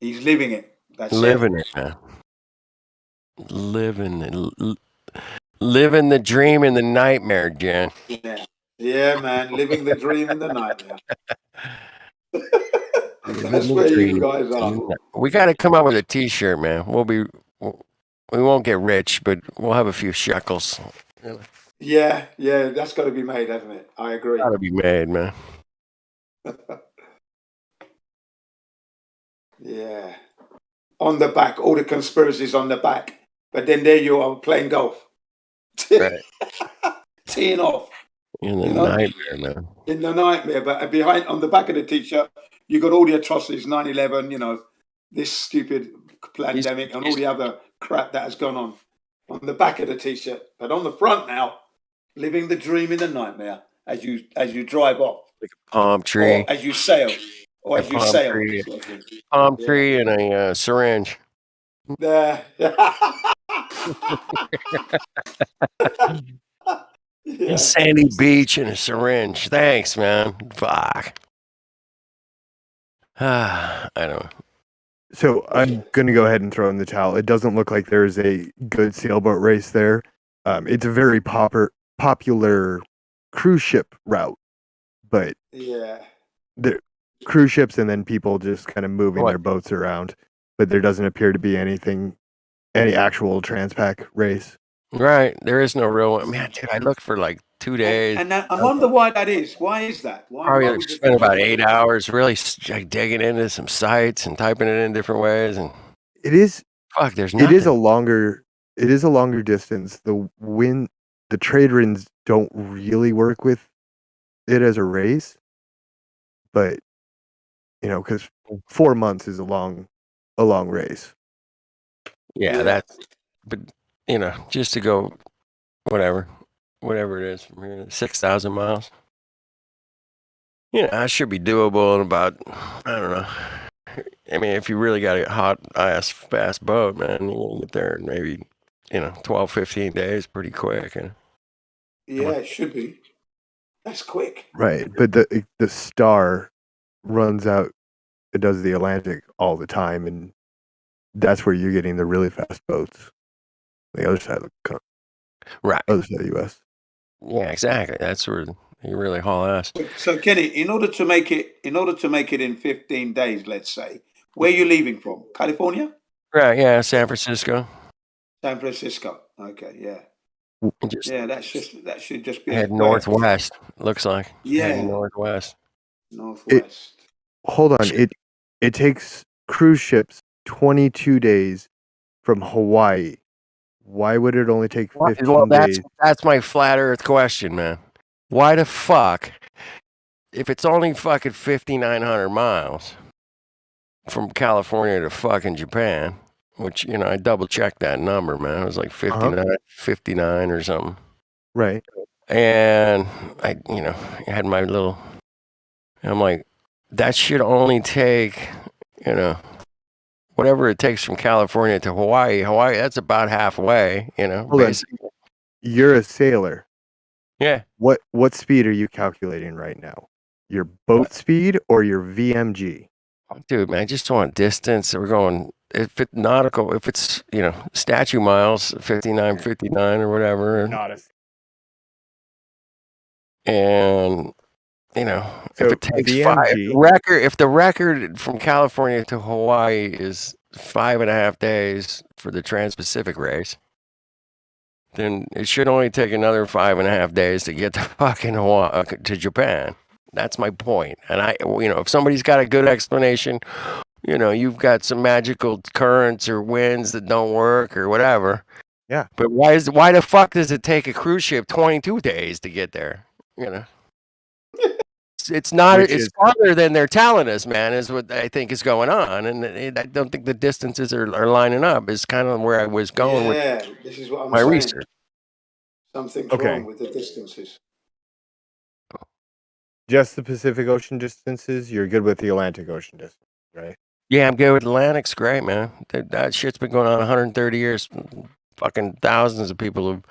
[SPEAKER 18] he's living it. That's
[SPEAKER 6] living it, man. Living the dream and the nightmare, Jen.
[SPEAKER 18] it. Yeah, yeah, man, living the dream and the nightmare.
[SPEAKER 6] Living
[SPEAKER 18] That's
[SPEAKER 6] the
[SPEAKER 18] where you
[SPEAKER 6] dream.
[SPEAKER 18] guys are.
[SPEAKER 6] We got to come up with a T-shirt, man. We won't get rich, but we'll have a few shekels.
[SPEAKER 18] Yeah, that's got to be made, hasn't it? I agree.
[SPEAKER 6] Got to be made, man.
[SPEAKER 18] Yeah. On the back, all the conspiracies on the back. But then there you are playing golf.
[SPEAKER 6] Right.
[SPEAKER 18] Teeing off.
[SPEAKER 6] In the nightmare, man.
[SPEAKER 18] In the nightmare. But behind, on the back of the t-shirt, you got all the atrocities, 9/11, this stupid pandemic and all the other crap that has gone on the back of the t-shirt. But on the front now, living the dream in the nightmare as you drive off.
[SPEAKER 6] Like a palm tree.
[SPEAKER 18] Or as you sail. Or as you sail.
[SPEAKER 6] Palm tree and a syringe.
[SPEAKER 18] There.
[SPEAKER 6] A sandy beach and a syringe. Thanks, man. Fuck. I don't know.
[SPEAKER 19] So I'm going to go ahead and throw in the towel. It doesn't look like there's a good sailboat race there. It's a very popular cruise ship route, but
[SPEAKER 18] yeah,
[SPEAKER 19] the cruise ships and then people just kind of moving their boats around. But there doesn't appear to be any actual Transpac race.
[SPEAKER 6] Right. There is no real one. Man, dude, I looked for like 2 days.
[SPEAKER 18] And I wonder why that is. Why is that?
[SPEAKER 6] Probably like spent about 8 hours really like digging into some sites and typing it in different ways. And
[SPEAKER 19] it is
[SPEAKER 6] fuck. There's nothing.
[SPEAKER 19] It is a longer distance. The trade winds don't really work with it as a race, but because 4 months is a long race.
[SPEAKER 6] Yeah, but just to go whatever it is from here, 6,000 miles. I should be doable in about, I don't know. I mean, if you really got a hot ass fast boat, man, you can get there in maybe 12, 15 days, pretty quick.
[SPEAKER 18] Yeah, it should be. That's quick.
[SPEAKER 19] Right, but the Star runs out. It does the Atlantic all the time, and that's where you're getting the really fast boats. The other side of the
[SPEAKER 6] right,
[SPEAKER 19] other side of the U.S.
[SPEAKER 6] Yeah, exactly. That's where you really haul ass.
[SPEAKER 18] So Kenny, in order to make it in 15 days, let's say, where are you leaving from? California?
[SPEAKER 6] Right. Yeah, San Francisco.
[SPEAKER 18] San Francisco. Okay. Yeah. That should just be
[SPEAKER 6] head northwest. Looks like.
[SPEAKER 18] Yeah.
[SPEAKER 6] Heading northwest.
[SPEAKER 19] Hold on. It takes cruise ships 22 days from Hawaii. Why would it only take 15 days?
[SPEAKER 6] That's my flat Earth question, man. Why the fuck, if it's only fucking 5,900 miles from California to fucking Japan, which I double checked that number, man. It was like 59 or something.
[SPEAKER 19] Right.
[SPEAKER 6] And I had my little. I'm like, that should only take, whatever it takes from California to Hawaii. Hawaii, that's about halfway, basically.
[SPEAKER 19] You're a sailor.
[SPEAKER 6] Yeah.
[SPEAKER 19] What speed are you calculating right now? Your boat speed or your VMG?
[SPEAKER 6] Dude, man, I just want distance. We're going, if it's nautical, if it's, statue miles, 59 or whatever. And, if it takes
[SPEAKER 19] VMG,
[SPEAKER 6] if the record from California to Hawaii is 5.5 days for the Trans-Pacific race, then it should only take another 5.5 days to get to fucking Hawaii, to Japan. That's my point. And if somebody's got a good explanation, you've got some magical currents or winds that don't work or whatever.
[SPEAKER 19] Yeah.
[SPEAKER 6] But why the fuck does it take a cruise ship 22 days to get there? It's not. It's farther than they're telling us, man. Is what I think is going on, and I don't think the distances are lining up. Is kind of where I was going with.
[SPEAKER 18] Yeah, this is what I'm
[SPEAKER 6] my
[SPEAKER 18] saying.
[SPEAKER 6] research.
[SPEAKER 18] Something's wrong with the distances.
[SPEAKER 19] Just the Pacific Ocean distances. You're good with the Atlantic Ocean distance, right?
[SPEAKER 6] Yeah, I'm good with Atlantic's great, man. That shit's been going on 130 years. Fucking thousands of people have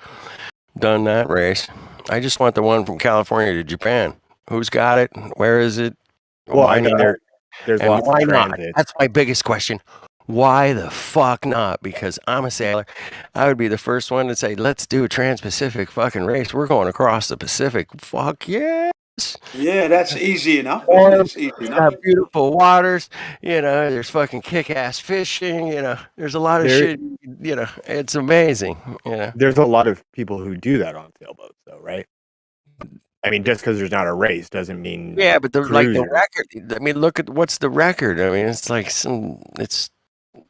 [SPEAKER 6] done that race. I just want the one from California to Japan. Who's got it? Where is it?
[SPEAKER 19] Well,
[SPEAKER 6] Why
[SPEAKER 19] I mean,
[SPEAKER 6] not?
[SPEAKER 19] there's
[SPEAKER 6] And
[SPEAKER 19] lots
[SPEAKER 6] why
[SPEAKER 19] of
[SPEAKER 6] not?
[SPEAKER 19] transit.
[SPEAKER 6] That's my biggest question. Why the fuck not? Because I'm a sailor. I would be the first one to say, let's do a trans-Pacific fucking race. We're going across the Pacific. Fuck yes.
[SPEAKER 18] Yeah, that's easy enough, isn't
[SPEAKER 6] Or
[SPEAKER 18] it? It's easy
[SPEAKER 6] it's
[SPEAKER 18] enough.
[SPEAKER 6] got beautiful waters. You know, there's fucking kick-ass fishing. You know, there's a lot of
[SPEAKER 19] There-
[SPEAKER 6] shit. You know, it's amazing. You know,
[SPEAKER 19] There's a lot of people who do that on sailboats, though, right? I mean, just because there's not a race doesn't mean
[SPEAKER 6] yeah, but the
[SPEAKER 19] cruisers.
[SPEAKER 6] record. I mean, look at what's the record. I mean, it's like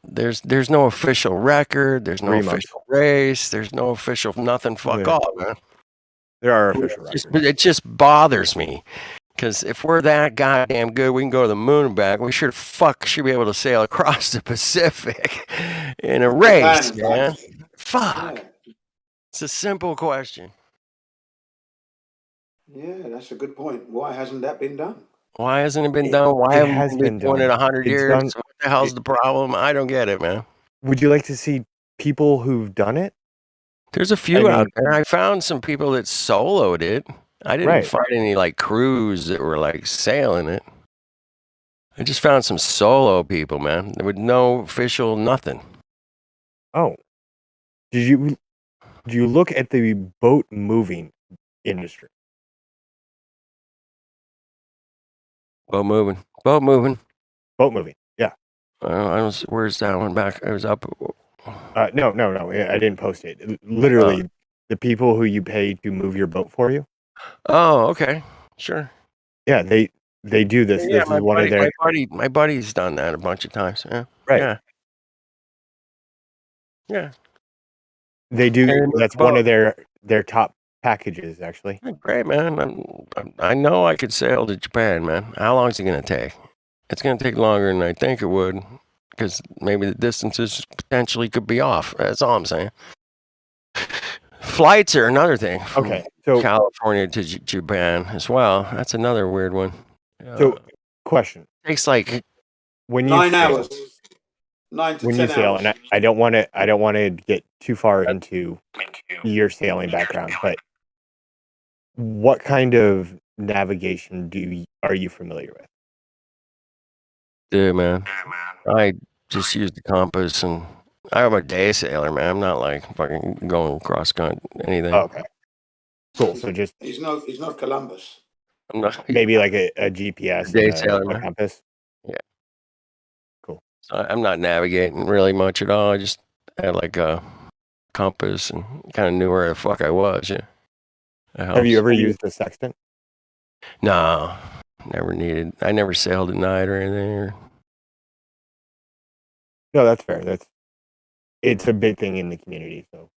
[SPEAKER 6] there's no official record. There's no
[SPEAKER 19] 3 months.
[SPEAKER 6] official race. There's no official nothing. Fuck
[SPEAKER 19] Yeah.
[SPEAKER 6] all, man.
[SPEAKER 19] There are official records.
[SPEAKER 6] It just bothers me because if we're that goddamn good, we can go to the moon and back. We should be able to sail across the Pacific in a race, man. Fuck. It's a simple question.
[SPEAKER 18] Yeah, that's a good point. Why hasn't that been done?
[SPEAKER 6] Why hasn't it been done? Why
[SPEAKER 19] it
[SPEAKER 6] haven't
[SPEAKER 19] has
[SPEAKER 6] we been
[SPEAKER 19] been
[SPEAKER 6] doing it
[SPEAKER 19] done.
[SPEAKER 6] 100
[SPEAKER 19] It's
[SPEAKER 6] years?
[SPEAKER 19] done-
[SPEAKER 6] What the hell's the problem? I don't get it, man.
[SPEAKER 19] Would you like to see people who've done it?
[SPEAKER 6] There's a few
[SPEAKER 19] I
[SPEAKER 6] out
[SPEAKER 19] mean-
[SPEAKER 6] there. I found some people that soloed it. I didn't
[SPEAKER 19] Right.
[SPEAKER 6] find any like crews that were like sailing it. I just found some solo people, man, with no official nothing.
[SPEAKER 19] Oh, did you look at the boat moving industry?
[SPEAKER 6] Boat moving. Boat moving.
[SPEAKER 19] Boat moving. Yeah.
[SPEAKER 6] I don't. Where's that one back? It was up.
[SPEAKER 19] No. I didn't post it. Literally, the people who you pay to move your boat for you.
[SPEAKER 6] Oh, okay. Sure.
[SPEAKER 19] Yeah, they do this.
[SPEAKER 6] Yeah,
[SPEAKER 19] This is one of their.
[SPEAKER 6] my buddy's done that a bunch of times. Yeah.
[SPEAKER 19] Right.
[SPEAKER 6] Yeah. Yeah.
[SPEAKER 19] They do.
[SPEAKER 6] And
[SPEAKER 19] That's one of their top packages, actually.
[SPEAKER 6] Great, man. I know I could sail to Japan, man. How long is it going to take? It's going to take longer than I think it would, because maybe the distances potentially could be off. That's all I'm saying. Flights are another thing. From
[SPEAKER 19] Okay, so
[SPEAKER 6] California to Japan as well. That's another weird one.
[SPEAKER 19] So, question:
[SPEAKER 6] takes like
[SPEAKER 19] when you
[SPEAKER 18] 9
[SPEAKER 19] sail,
[SPEAKER 18] hours. 9 to
[SPEAKER 19] when
[SPEAKER 18] 10
[SPEAKER 19] you sail,
[SPEAKER 18] hours.
[SPEAKER 19] and I don't want to get too far into your sailing background, but what kind of navigation are you familiar with?
[SPEAKER 6] Dude, man. I just use the compass, and I'm a day sailor, man. I'm not like fucking going cross country anything.
[SPEAKER 19] Oh, okay, cool. So just
[SPEAKER 18] He's not Columbus.
[SPEAKER 6] I'm not
[SPEAKER 19] maybe like a GPS,
[SPEAKER 6] day
[SPEAKER 19] and
[SPEAKER 6] sailor,
[SPEAKER 19] a
[SPEAKER 6] man.
[SPEAKER 19] compass.
[SPEAKER 6] Yeah.
[SPEAKER 19] Cool.
[SPEAKER 6] So I'm not navigating really much at all. I just had like a compass and kind of knew where the fuck I was. Yeah.
[SPEAKER 19] Have you ever used a sextant?
[SPEAKER 6] No, never needed. I never sailed at night or anything.
[SPEAKER 19] No, that's fair. It's a big thing in the community. So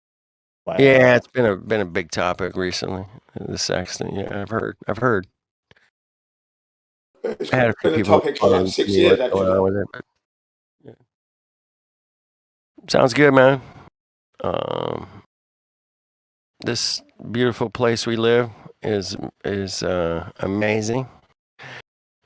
[SPEAKER 6] Yeah, it's been a big topic recently. The sextant. Yeah, I've heard.
[SPEAKER 18] It's
[SPEAKER 6] I had a few
[SPEAKER 18] been a
[SPEAKER 6] people
[SPEAKER 18] topic for like 6 years, actually.
[SPEAKER 6] with it, but yeah. Sounds good, man. This beautiful place we live is amazing,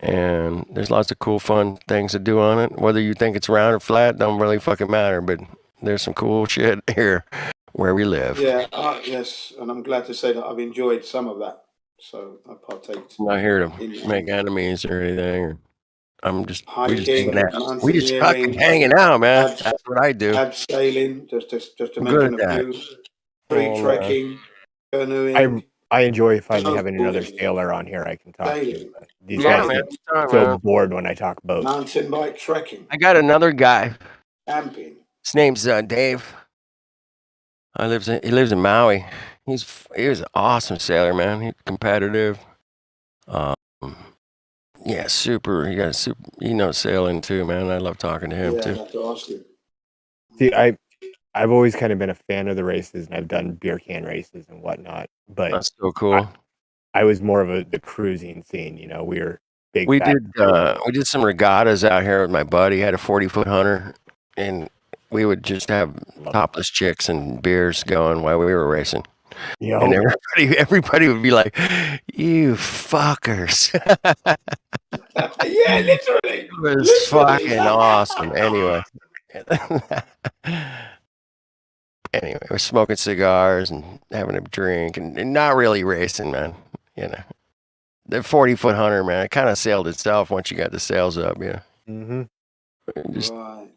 [SPEAKER 6] and there's lots of cool, fun things to do on it. Whether you think it's round or flat, don't really fucking matter. But there's some cool shit here where we live.
[SPEAKER 18] Yeah, yes, and I'm glad to say that I've enjoyed some of that. So I partaked.
[SPEAKER 6] I'm not here to
[SPEAKER 18] in
[SPEAKER 6] make enemies or anything. We just
[SPEAKER 18] hiking,
[SPEAKER 6] hanging out. We just fucking
[SPEAKER 18] mountaineering,
[SPEAKER 6] hanging out, man. That's what I do.
[SPEAKER 18] abseiling, just to
[SPEAKER 6] I'm good
[SPEAKER 18] mention
[SPEAKER 6] at
[SPEAKER 18] a
[SPEAKER 6] that.
[SPEAKER 18] few. Tree trekking, canoeing,
[SPEAKER 19] I enjoy finally having another sailor on here I can talk to.
[SPEAKER 18] sailing,
[SPEAKER 19] These
[SPEAKER 6] Yeah,
[SPEAKER 19] guys
[SPEAKER 6] man.
[SPEAKER 19] get so bored when I talk boats.
[SPEAKER 18] mountain bike trekking,
[SPEAKER 6] I got another guy.
[SPEAKER 18] camping.
[SPEAKER 6] His name's Dave. He lives in Maui. He was an awesome sailor, man. He's competitive. Yeah, super. He knows sailing too, man. I love talking to him
[SPEAKER 18] Yeah, I
[SPEAKER 6] too.
[SPEAKER 18] have to ask you.
[SPEAKER 19] See, I've always kind of been a fan of the races, and I've done beer can races and whatnot. But
[SPEAKER 6] That's so cool.
[SPEAKER 19] I was more of the cruising scene. You know, we were big.
[SPEAKER 6] We
[SPEAKER 19] fat
[SPEAKER 6] did some regattas out here with my buddy. He had a 40-foot hunter, and we would just have topless chicks and beers going while we were racing. And everybody would be like, "You fuckers."
[SPEAKER 18] Yeah, literally.
[SPEAKER 6] It was fucking awesome. Anyway. Anyway, we're smoking cigars and having a drink and not really racing, man. You know, the 40-foot hunter, man, it kind of sailed itself once you got the sails up, you know.
[SPEAKER 19] Mm-hmm.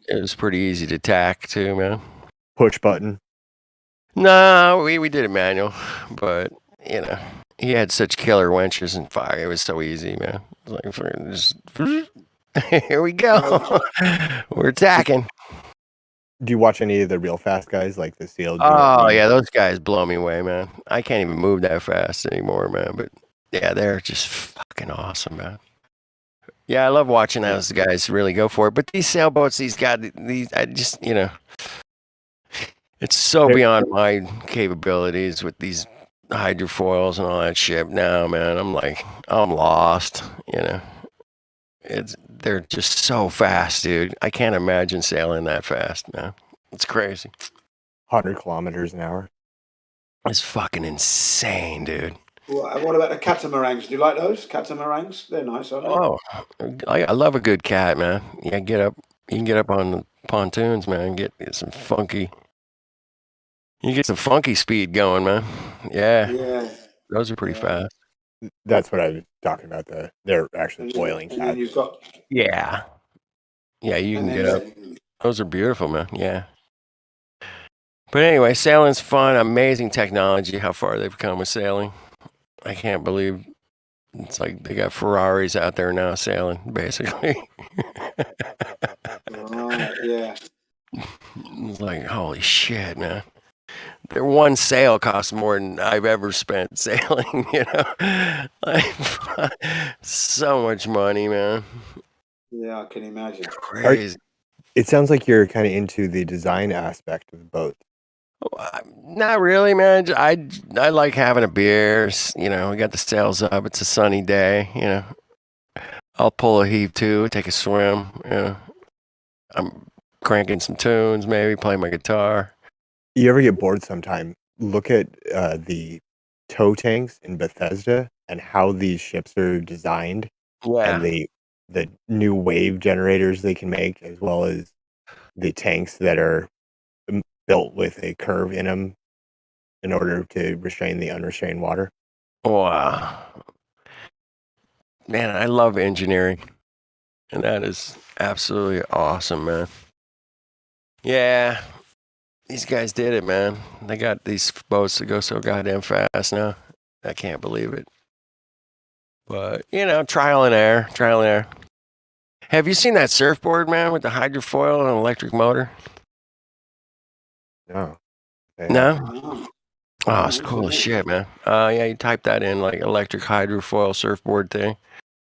[SPEAKER 6] It was pretty easy to tack too, man.
[SPEAKER 19] Push button.
[SPEAKER 6] No, we did it manual, but you know, he had such killer winches and fire. It was so easy, man. It was like just here we go. We're tacking.
[SPEAKER 19] Do you watch any of the real fast guys like the CLG?
[SPEAKER 6] Oh yeah, those guys blow me away, man. I can't even move that fast anymore, man. But yeah, they're just fucking awesome, man. Yeah, I love watching those guys really go for it. But these sailboats, these guys, I just, you know, it's so beyond my capabilities with these hydrofoils and all that shit now, man. I'm like, I'm lost, you know. They're just so fast, dude. I can't imagine sailing that fast, man. It's crazy.
[SPEAKER 19] 100 kilometers an hour.
[SPEAKER 6] It's fucking insane, dude.
[SPEAKER 18] What about the catamarans? Do you like those catamarans? They're nice, aren't they?
[SPEAKER 6] Oh, I love a good cat, man. Yeah, you can get up on the pontoons, man. Get some funky. You get some funky speed going, man. Yeah. Those are pretty fast.
[SPEAKER 19] That's what I was talking about. They're actually boiling
[SPEAKER 18] And then you've got
[SPEAKER 6] Yeah, you can get up. Those are beautiful, man. Yeah. But anyway, sailing's fun. Amazing technology. How far they've come with sailing. I can't believe it's like they got Ferraris out there now sailing, basically.
[SPEAKER 18] yeah.
[SPEAKER 6] It's like, holy shit, man. Their one sail costs more than I've ever spent sailing, you know? Like, so much money, man.
[SPEAKER 18] Yeah, I can imagine.
[SPEAKER 6] Crazy.
[SPEAKER 19] It sounds like you're kind of into the design aspect of the boat.
[SPEAKER 6] Not really, man. I like having a beer. You know, we got the sails up. It's a sunny day. You know, I'll pull a heave too, take a swim. You know, I'm cranking some tunes, maybe play my guitar.
[SPEAKER 19] You ever get bored sometime? Look at the tow tanks in Bethesda and how these ships are designed.
[SPEAKER 6] Yeah.
[SPEAKER 19] And the new wave generators they can make, as well as the tanks that are built with a curve in them in order to restrain the unrestrained water.
[SPEAKER 6] Wow. Man, I love engineering. And that is absolutely awesome, man. Yeah. These guys did it, man. They got these boats that go so goddamn fast now. I can't believe it. But, you know, trial and error. Have you seen that surfboard, man, with the hydrofoil and electric motor?
[SPEAKER 19] No.
[SPEAKER 6] No? Oh, it's cool as shit, man. Yeah, you type that in, like electric hydrofoil surfboard thing.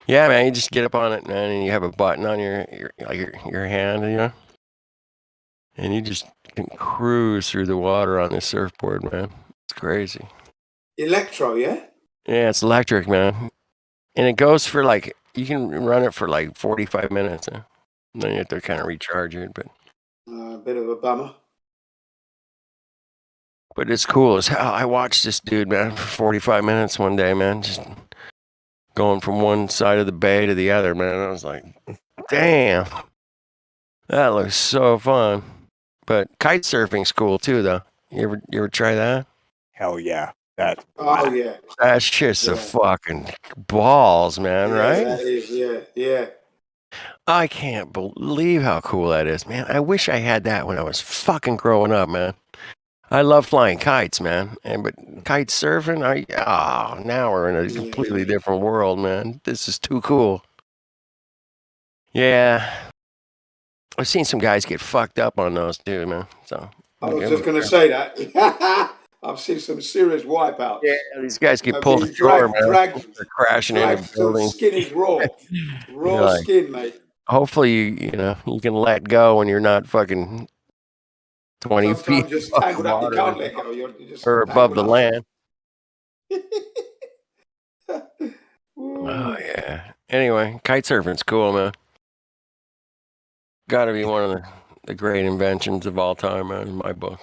[SPEAKER 6] Yeah, man, you just get up on it, man, and you have a button on your hand, you know? And you just can cruise through the water on this surfboard, man. It's crazy.
[SPEAKER 18] Electro, yeah?
[SPEAKER 6] Yeah, it's electric, man. And it goes for like, you can run it for like 45 minutes. And then you have to kind of recharge it, but
[SPEAKER 18] A bit of a bummer.
[SPEAKER 6] it's cool as hell. I watched this dude, man, for 45 minutes one day, man, just going from one side of the bay to the other, man. I was like, damn, that looks so fun. But kite surfing's cool too, though. You ever try that?
[SPEAKER 19] Hell yeah.
[SPEAKER 18] Yeah.
[SPEAKER 6] That shit's the fucking balls, man, right?
[SPEAKER 18] That is, yeah.
[SPEAKER 6] I can't believe how cool that is, man. I wish I had that when I was fucking growing up, man. I love flying kites, man. But kite surfing, now we're in a completely different world, man. This is too cool. Yeah. I've seen some guys get fucked up on those too, man. So
[SPEAKER 18] I was just going to say that. I've seen some serious wipeouts.
[SPEAKER 6] Yeah, these guys get pulled ashore, man. They're crashing into buildings.
[SPEAKER 18] Skin is raw. Raw skin, mate.
[SPEAKER 6] Hopefully, you can let go when you're not fucking 20 feet
[SPEAKER 18] just
[SPEAKER 6] above
[SPEAKER 18] tangled
[SPEAKER 6] the
[SPEAKER 18] up, you
[SPEAKER 6] water
[SPEAKER 18] can't let go. You're just
[SPEAKER 6] or above the
[SPEAKER 18] tangled
[SPEAKER 6] land. Oh, yeah. Anyway, kite surfing's cool, man. Got to be one of the great inventions of all time, man, in my book.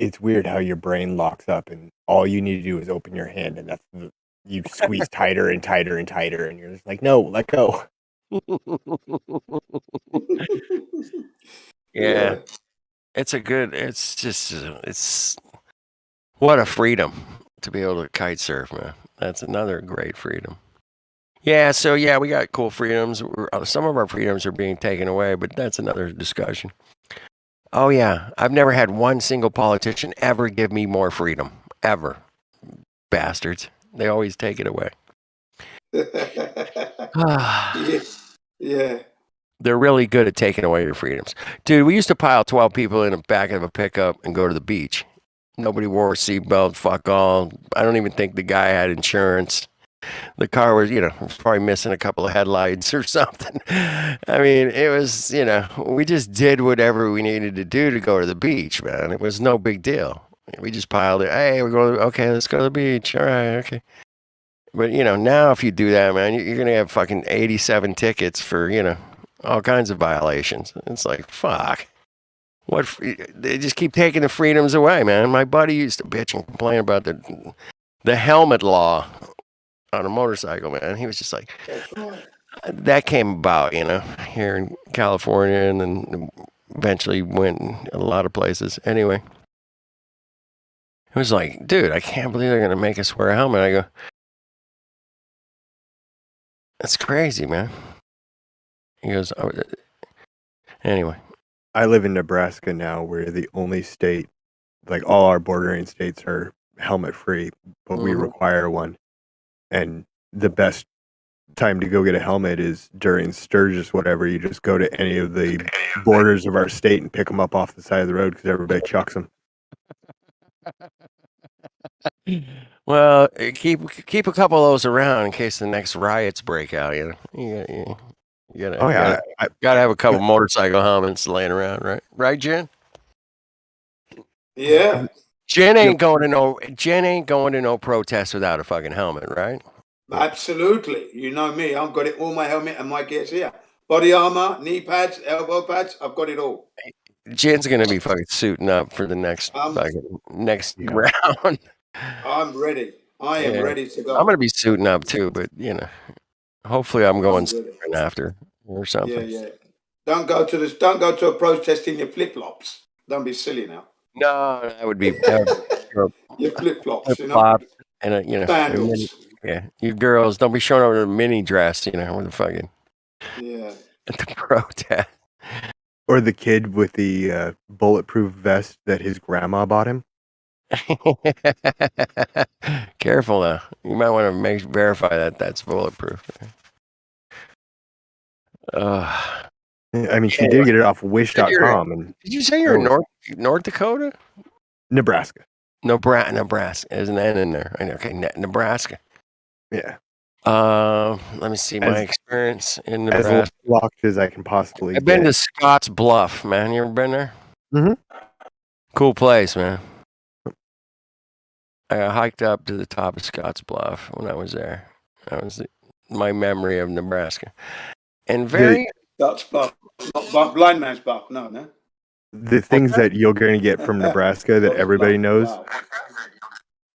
[SPEAKER 19] it's weird how your brain locks up, and all you need to do is open your hand, and you squeeze tighter and tighter and tighter, and you're just like, no, let go.
[SPEAKER 6] Yeah. It's what a freedom to be able to kite surf, man. That's another great freedom. Yeah, so yeah, we got cool freedoms. Some of our freedoms are being taken away, but that's another discussion. Oh yeah, I've never had one single politician ever give me more freedom, ever. Bastards. They always take it away.
[SPEAKER 18] Yeah.
[SPEAKER 6] They're really good at taking away your freedoms. Dude, we used to pile 12 people in the back of a pickup and go to the beach. Nobody wore a seatbelt, fuck all. I don't even think the guy had insurance. The car was, was probably missing a couple of headlights or something. I mean, it was, we just did whatever we needed to do to go to the beach, man. It was no big deal. We just piled it. Hey, we're going, okay, let's go to the beach. All right, okay. But, now if you do that, man, you're going to have fucking 87 tickets for, all kinds of violations. It's like, fuck. They just keep taking the freedoms away, man. My buddy used to bitch and complain about the helmet law on a motorcycle, man. He was just like, that came about, here in California, and then eventually went a lot of places. Anyway, it was like, dude, I can't believe they're going to make us wear a helmet. I go, that's crazy, man. He goes, oh. Anyway.
[SPEAKER 19] I live in Nebraska now. We're the only state, like all our bordering states are helmet free, but we require one. And the best time to go get a helmet is during Sturgis, whatever. You just go to any of the borders of our state and pick them up off the side of the road because everybody chucks them.
[SPEAKER 6] Well, keep a couple of those around in case the next riots break out. You gotta have a couple motorcycle helmets laying around, right? Right, Jen?
[SPEAKER 18] Yeah.
[SPEAKER 6] Jen ain't going to no protest without a fucking helmet, right?
[SPEAKER 18] Absolutely. You know me. I've got it, all my helmet and my gears here. Body armor, knee pads, elbow pads. I've got it all.
[SPEAKER 6] Jen's gonna be fucking suiting up for the next round.
[SPEAKER 18] I'm ready. I am ready to go.
[SPEAKER 6] I'm gonna be suiting up too, but hopefully I'm going after or something.
[SPEAKER 18] Yeah. Don't go to a protest in your flip flops. Don't be silly now.
[SPEAKER 6] No, that would be
[SPEAKER 18] your flip flops,
[SPEAKER 6] and
[SPEAKER 18] sandals.
[SPEAKER 6] You girls don't be showing over the mini dress, with the fucking at the protest.
[SPEAKER 19] Or the kid with the bulletproof vest that his grandma bought him.
[SPEAKER 6] Careful now. You might want to verify that that's bulletproof.
[SPEAKER 19] I mean, she did get it off Wish.com.
[SPEAKER 6] Did you say you're in North Dakota?
[SPEAKER 19] Nebraska.
[SPEAKER 6] Nebraska. There's an N in there. Okay, Nebraska.
[SPEAKER 19] Yeah.
[SPEAKER 6] Let me see my experience in Nebraska.
[SPEAKER 19] As locked as I can possibly.
[SPEAKER 6] I've been to Scotts Bluff, man. You ever been there?
[SPEAKER 19] Mm-hmm.
[SPEAKER 6] Cool place, man. I hiked up to the top of Scotts Bluff when I was there. That was my memory of Nebraska. And
[SPEAKER 18] Scotts Bluff, not Blind Man's Bluff. No.
[SPEAKER 19] The things that you're going to get from Nebraska that everybody knows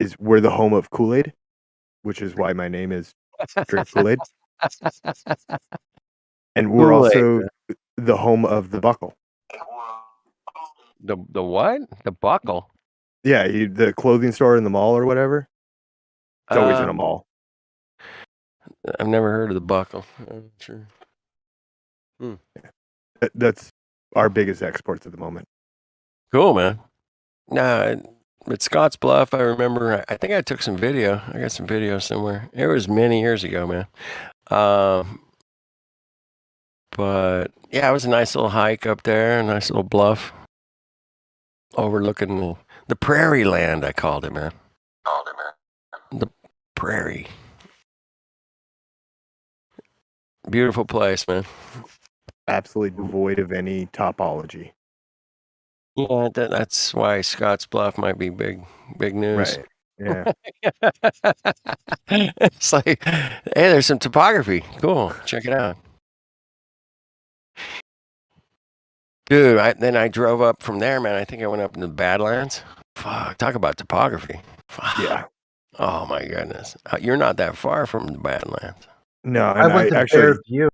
[SPEAKER 19] is we're the home of Kool-Aid, which is why my name is Drink Kool-Aid. And we're also the home of the buckle.
[SPEAKER 6] The what? The buckle?
[SPEAKER 19] Yeah, the clothing store in the mall or whatever. It's always in a mall.
[SPEAKER 6] I've never heard of the buckle. I'm sure.
[SPEAKER 19] That's our biggest exports at the moment.
[SPEAKER 6] Cool, man. Nah, at Scotts Bluff, I remember, I think I took some video. I got some video somewhere. It was many years ago, man. But yeah, it was a nice little hike up there, a nice little bluff overlooking the prairie land, I called it, man. The prairie. Beautiful place, man.
[SPEAKER 19] Absolutely devoid of any topology.
[SPEAKER 6] Yeah, that's why Scotts Bluff might be big news.
[SPEAKER 19] Right. Yeah.
[SPEAKER 6] It's like, hey, there's some topography. Cool. Check it out. Dude, then I drove up from there, man. I think I went up in the Badlands. Fuck, talk about topography. Fuck.
[SPEAKER 19] Yeah.
[SPEAKER 6] Oh my goodness, you're not that far from the Badlands.
[SPEAKER 19] No,
[SPEAKER 23] I
[SPEAKER 19] and
[SPEAKER 23] went to
[SPEAKER 19] actually,
[SPEAKER 23] Bear Butte.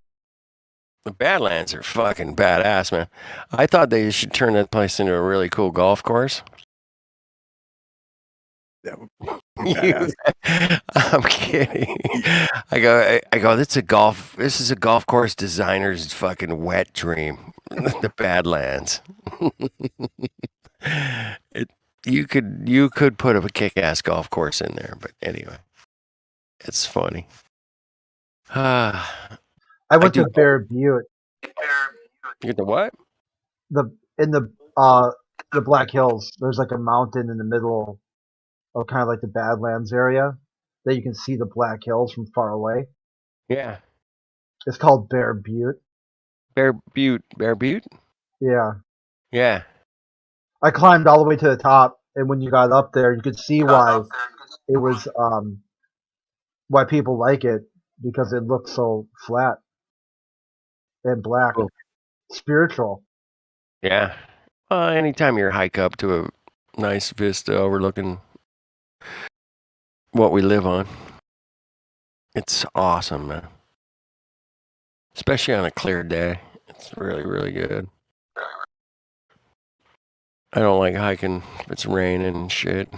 [SPEAKER 6] The Badlands are fucking badass, man. I thought they should turn that place into a really cool golf course.
[SPEAKER 19] that would be badass.
[SPEAKER 6] I'm kidding. I go. This is a golf course designer's fucking wet dream. The Badlands. You could put a kick-ass golf course in there, but anyway, it's funny.
[SPEAKER 23] I went to Bear Butte.
[SPEAKER 6] You get the what?
[SPEAKER 23] In the Black Hills. There's like a mountain in the middle of kind of like the Badlands area that you can see the Black Hills from far away.
[SPEAKER 6] Yeah.
[SPEAKER 23] It's called Bear Butte.
[SPEAKER 6] Bear Butte?
[SPEAKER 23] Yeah.
[SPEAKER 6] Yeah.
[SPEAKER 23] I climbed all the way to the top, and when you got up there, you could see why it was why people like it, because it looks so flat and black, spiritual.
[SPEAKER 6] Yeah. Anytime you hike up to a nice vista overlooking what we live on, it's awesome, man. Especially on a clear day. It's really, really good. I don't like hiking if it's raining and shit.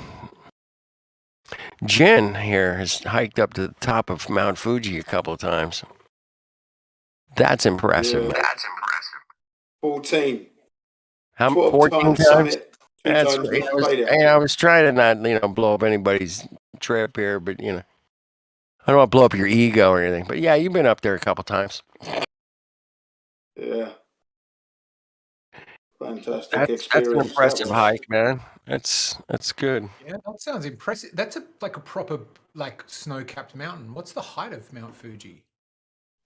[SPEAKER 6] Jen here has hiked up to the top of Mount Fuji a couple of times. That's impressive.
[SPEAKER 18] Yeah.
[SPEAKER 6] Man.
[SPEAKER 18] That's impressive. 14.
[SPEAKER 6] How
[SPEAKER 18] 14
[SPEAKER 6] times?
[SPEAKER 18] summit, 2
[SPEAKER 6] That's
[SPEAKER 18] times
[SPEAKER 6] great.
[SPEAKER 18] failure.
[SPEAKER 6] I was trying to not, blow up anybody's trip here, but I don't want to blow up your ego or anything. But yeah, you've been up there a couple times.
[SPEAKER 18] Yeah. Fantastic
[SPEAKER 6] That's
[SPEAKER 18] experience.
[SPEAKER 6] an impressive hike, man. That's good.
[SPEAKER 22] Yeah, that sounds impressive. That's like a proper snow-capped mountain. What's the height of Mount Fuji?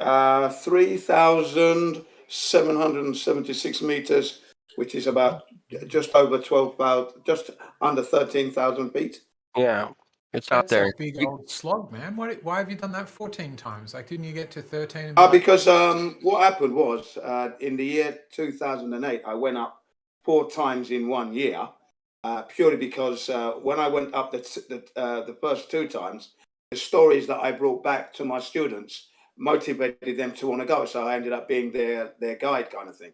[SPEAKER 18] 3,776 meters, which is about just over 12,000, just under 13,000 feet.
[SPEAKER 6] Yeah, it's
[SPEAKER 22] That's
[SPEAKER 6] out there.
[SPEAKER 22] a big old slog, man. Why have you done that 14 times? Like, didn't you get to 13?
[SPEAKER 18] Because what happened was in the year 2008, I went up 4 times in 1 year, purely because when I went up the first 2 times, the stories that I brought back to my students motivated them to want to go. So I ended up being their guide kind of thing.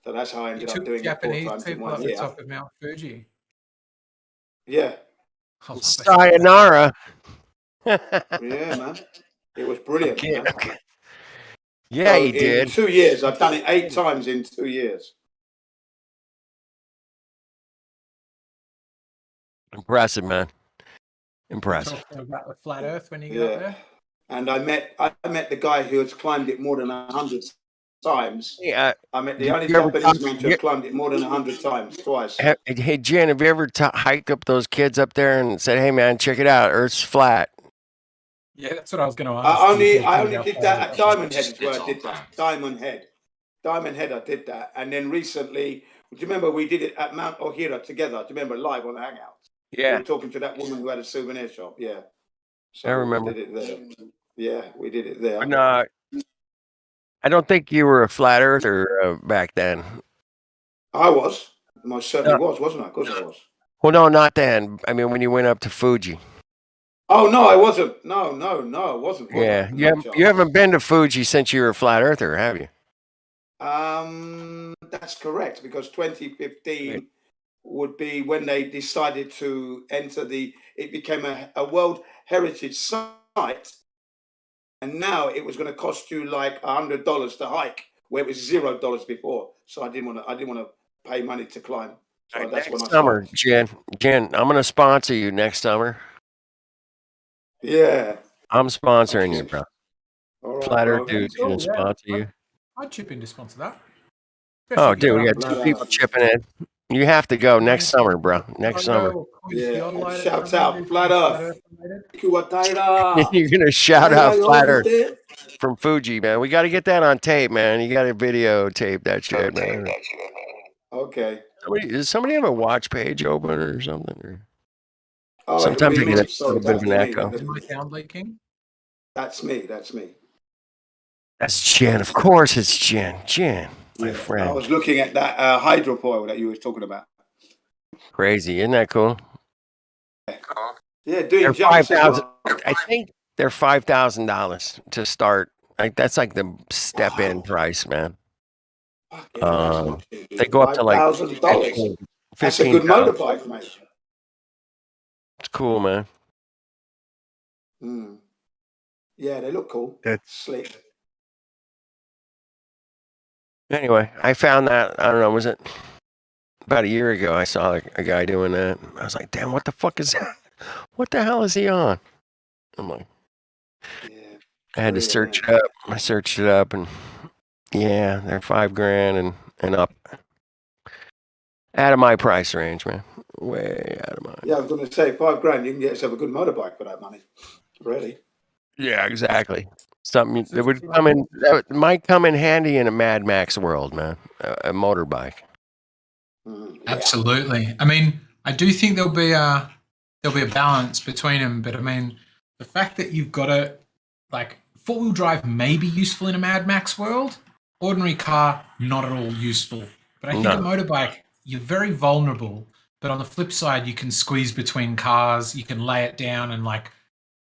[SPEAKER 18] So that's how I ended up doing
[SPEAKER 22] Japanese
[SPEAKER 18] it 4 times in
[SPEAKER 22] people
[SPEAKER 18] 1
[SPEAKER 22] at the
[SPEAKER 18] year.
[SPEAKER 22] top of Mount Fuji.
[SPEAKER 18] Yeah.
[SPEAKER 6] Sayonara.
[SPEAKER 18] Yeah, man. It was brilliant.
[SPEAKER 6] Okay,
[SPEAKER 18] man.
[SPEAKER 6] okay. Yeah,
[SPEAKER 18] So
[SPEAKER 6] you did.
[SPEAKER 18] In 2 years, I've done it 8 times in 2 years.
[SPEAKER 6] Impressive, man. Impressive.
[SPEAKER 22] Talking about the flat Earth when you get up there.
[SPEAKER 18] And I met the guy who has climbed it more than 100 times.
[SPEAKER 6] Yeah.
[SPEAKER 18] I met the
[SPEAKER 6] You
[SPEAKER 18] only
[SPEAKER 6] ever
[SPEAKER 18] Japanese man to
[SPEAKER 6] you-
[SPEAKER 18] have climbed it more than 100 times, twice.
[SPEAKER 6] Hey, Jen, have you ever hiked up those kids up there and said, "Hey, man, check it out. Earth's flat"?
[SPEAKER 22] Yeah, that's what I was going to ask.
[SPEAKER 18] I only did that at Diamond Head is where I did that. Diamond Head, I did that. And then recently, do you remember we did it at Mount Ohira together? Do you remember live on the Hangouts?
[SPEAKER 6] Yeah.
[SPEAKER 18] We were talking to that woman who had a souvenir shop. Yeah. So
[SPEAKER 6] I remember.
[SPEAKER 18] We did it there. Yeah, we did it there.
[SPEAKER 6] But no, I don't think you were a flat earther back then.
[SPEAKER 18] I was. Most certainly was, wasn't I? Of course I was.
[SPEAKER 6] Well, no, not then. I mean, when you went up to Fuji.
[SPEAKER 18] Oh no, I wasn't. No, I wasn't.
[SPEAKER 6] Yeah, you haven't been to Fuji since you were a flat earther, have you?
[SPEAKER 18] That's correct, because 2015 would be when they decided to enter it became a World Heritage Site, and now it was going to cost you like $100 to hike, where it was $0 before. So I didn't want to pay money to climb. So that's when I
[SPEAKER 6] Next summer,
[SPEAKER 18] started.
[SPEAKER 6] Jen, I'm going to sponsor you next summer.
[SPEAKER 18] Yeah.
[SPEAKER 6] I'm sponsoring you, bro.
[SPEAKER 18] All right,
[SPEAKER 6] Flat Earth
[SPEAKER 18] bro.
[SPEAKER 6] dude's going to sponsor you.
[SPEAKER 22] I'd chip in to sponsor that.
[SPEAKER 6] Oh, dude, we got 2 people chipping in. You have to go next summer, bro. Next summer.
[SPEAKER 18] Yeah. Shout out Flat Earth.
[SPEAKER 6] You're going to shout out Flat Earth from Fuji, man. We got to get that on tape, man. You got to videotape that shit, man.
[SPEAKER 18] Okay.
[SPEAKER 6] Does somebody have a watch page open or something? Or?
[SPEAKER 18] Oh,
[SPEAKER 6] Sometimes I
[SPEAKER 18] it'll be
[SPEAKER 6] get
[SPEAKER 18] me.
[SPEAKER 6] a
[SPEAKER 18] Sorry,
[SPEAKER 6] little bit of an
[SPEAKER 18] that's me.
[SPEAKER 6] echo.
[SPEAKER 22] Is my sound leaking?
[SPEAKER 18] That's me.
[SPEAKER 6] That's Jen. Of course it's Jen. Jen, my
[SPEAKER 18] I
[SPEAKER 6] friend.
[SPEAKER 18] was looking at that hydrofoil that you were talking about.
[SPEAKER 6] Crazy, isn't that cool?
[SPEAKER 18] Yeah, doing
[SPEAKER 6] They're
[SPEAKER 18] jumps as
[SPEAKER 6] 5,000.
[SPEAKER 18] well.
[SPEAKER 6] I think they're $5,000 to start. Like that's like the step in price, man. They go up to like
[SPEAKER 18] $5,000. That's a good
[SPEAKER 6] 15,000.
[SPEAKER 18] motorbike, mate.
[SPEAKER 6] It's cool, man.
[SPEAKER 18] Mm. Yeah, they look cool. Slick.
[SPEAKER 6] Anyway, I found that, I don't know, was it about a year ago? I saw a guy doing that. I was like, damn, what the fuck is that? What the hell is he on? I'm like, I had to search it up. I searched it up, and yeah, they're $5,000 and up. Out of my price range, man. Way out of mine.
[SPEAKER 18] Yeah, I was going to say $5,000. You can get yourself a good motorbike for that money. Really?
[SPEAKER 6] Yeah, exactly. Something that would come in, that might come in handy in a Mad Max world, man. A motorbike.
[SPEAKER 22] Absolutely. I mean, I do think there'll be a balance between them, but I mean, the fact that you've got a like four-wheel drive may be useful in a Mad Max world. Ordinary car, not at all useful. But I think a motorbike, you're very vulnerable. But on the flip side, you can squeeze between cars. You can lay it down and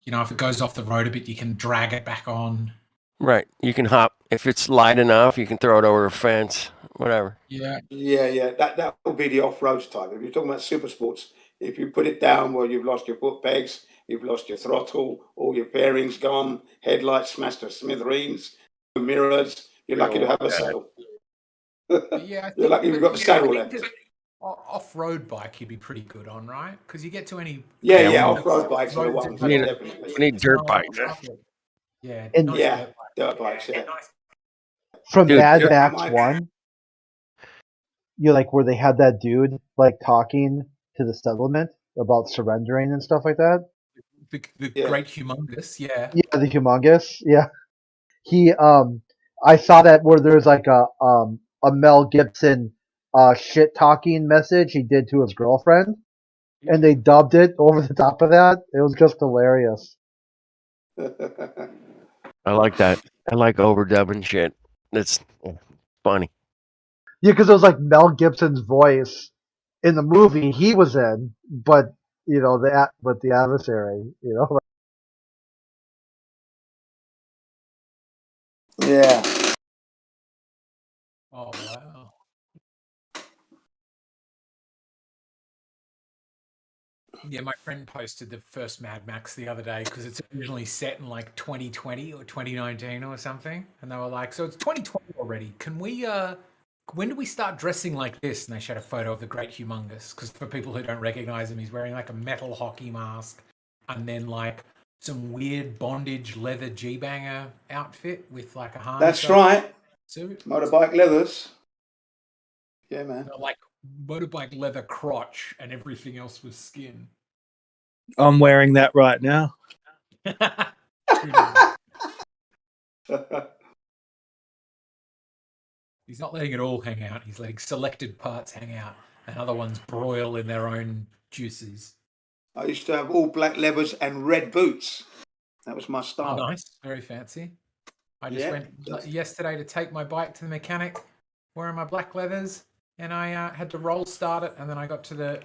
[SPEAKER 22] if it goes off the road a bit, you can drag it back on.
[SPEAKER 6] Right. You can hop. If it's light enough, you can throw it over a fence, whatever.
[SPEAKER 18] Yeah. That will be the off-road type. If you're talking about super sports, if you put it down where you've lost your foot pegs, you've lost your throttle, all your bearings gone, headlights smashed to smithereens, mirrors, you're lucky to have a saddle.
[SPEAKER 22] Yeah,
[SPEAKER 18] You're lucky you've got the saddle left.
[SPEAKER 22] Off-road bike you'd be pretty good on, right? Because you get to any
[SPEAKER 18] off-road bikes are the ones.
[SPEAKER 6] We need dirt bikes.
[SPEAKER 22] Yeah,
[SPEAKER 23] And
[SPEAKER 18] dirt bikes. Yeah.
[SPEAKER 23] From
[SPEAKER 6] Dude,
[SPEAKER 23] Mad
[SPEAKER 6] yeah.
[SPEAKER 23] Max 1, you like where they had that dude like talking to the settlement about surrendering and stuff like that.
[SPEAKER 22] The great humongous, yeah.
[SPEAKER 23] Yeah, the humongous. Yeah, he I saw that where there's like a Mel Gibson shit talking message he did to his girlfriend, and they dubbed it over the top of that. It was just hilarious.
[SPEAKER 6] I like that. I like overdubbing shit. That's funny.
[SPEAKER 23] Yeah, because it was like Mel Gibson's voice in the movie he was in, but the adversary,
[SPEAKER 18] Yeah.
[SPEAKER 22] Oh wow. Yeah, my friend posted the first Mad Max the other day because it's originally set in like 2020 or 2019 or something, and they were like, "So it's 2020 already. Can we? When do we start dressing like this?" And they showed a photo of the Great Humongous. Because for people who don't recognize him, he's wearing like a metal hockey mask, and then like some weird bondage leather G-banger outfit with like a harness.
[SPEAKER 18] That's right.
[SPEAKER 22] Suit.
[SPEAKER 18] Motorbike leathers. Yeah, man.
[SPEAKER 22] Like motorbike leather crotch, and everything else was skin.
[SPEAKER 10] I'm wearing that right now.
[SPEAKER 22] He's not letting it all hang out. He's letting selected parts hang out, and other ones broil in their own juices.
[SPEAKER 18] I used to have all black leathers and red boots. That was my style.
[SPEAKER 22] Oh, nice. Very fancy. I just went yesterday to take my bike to the mechanic wearing my black leathers, and I had to roll start it, and then I got to the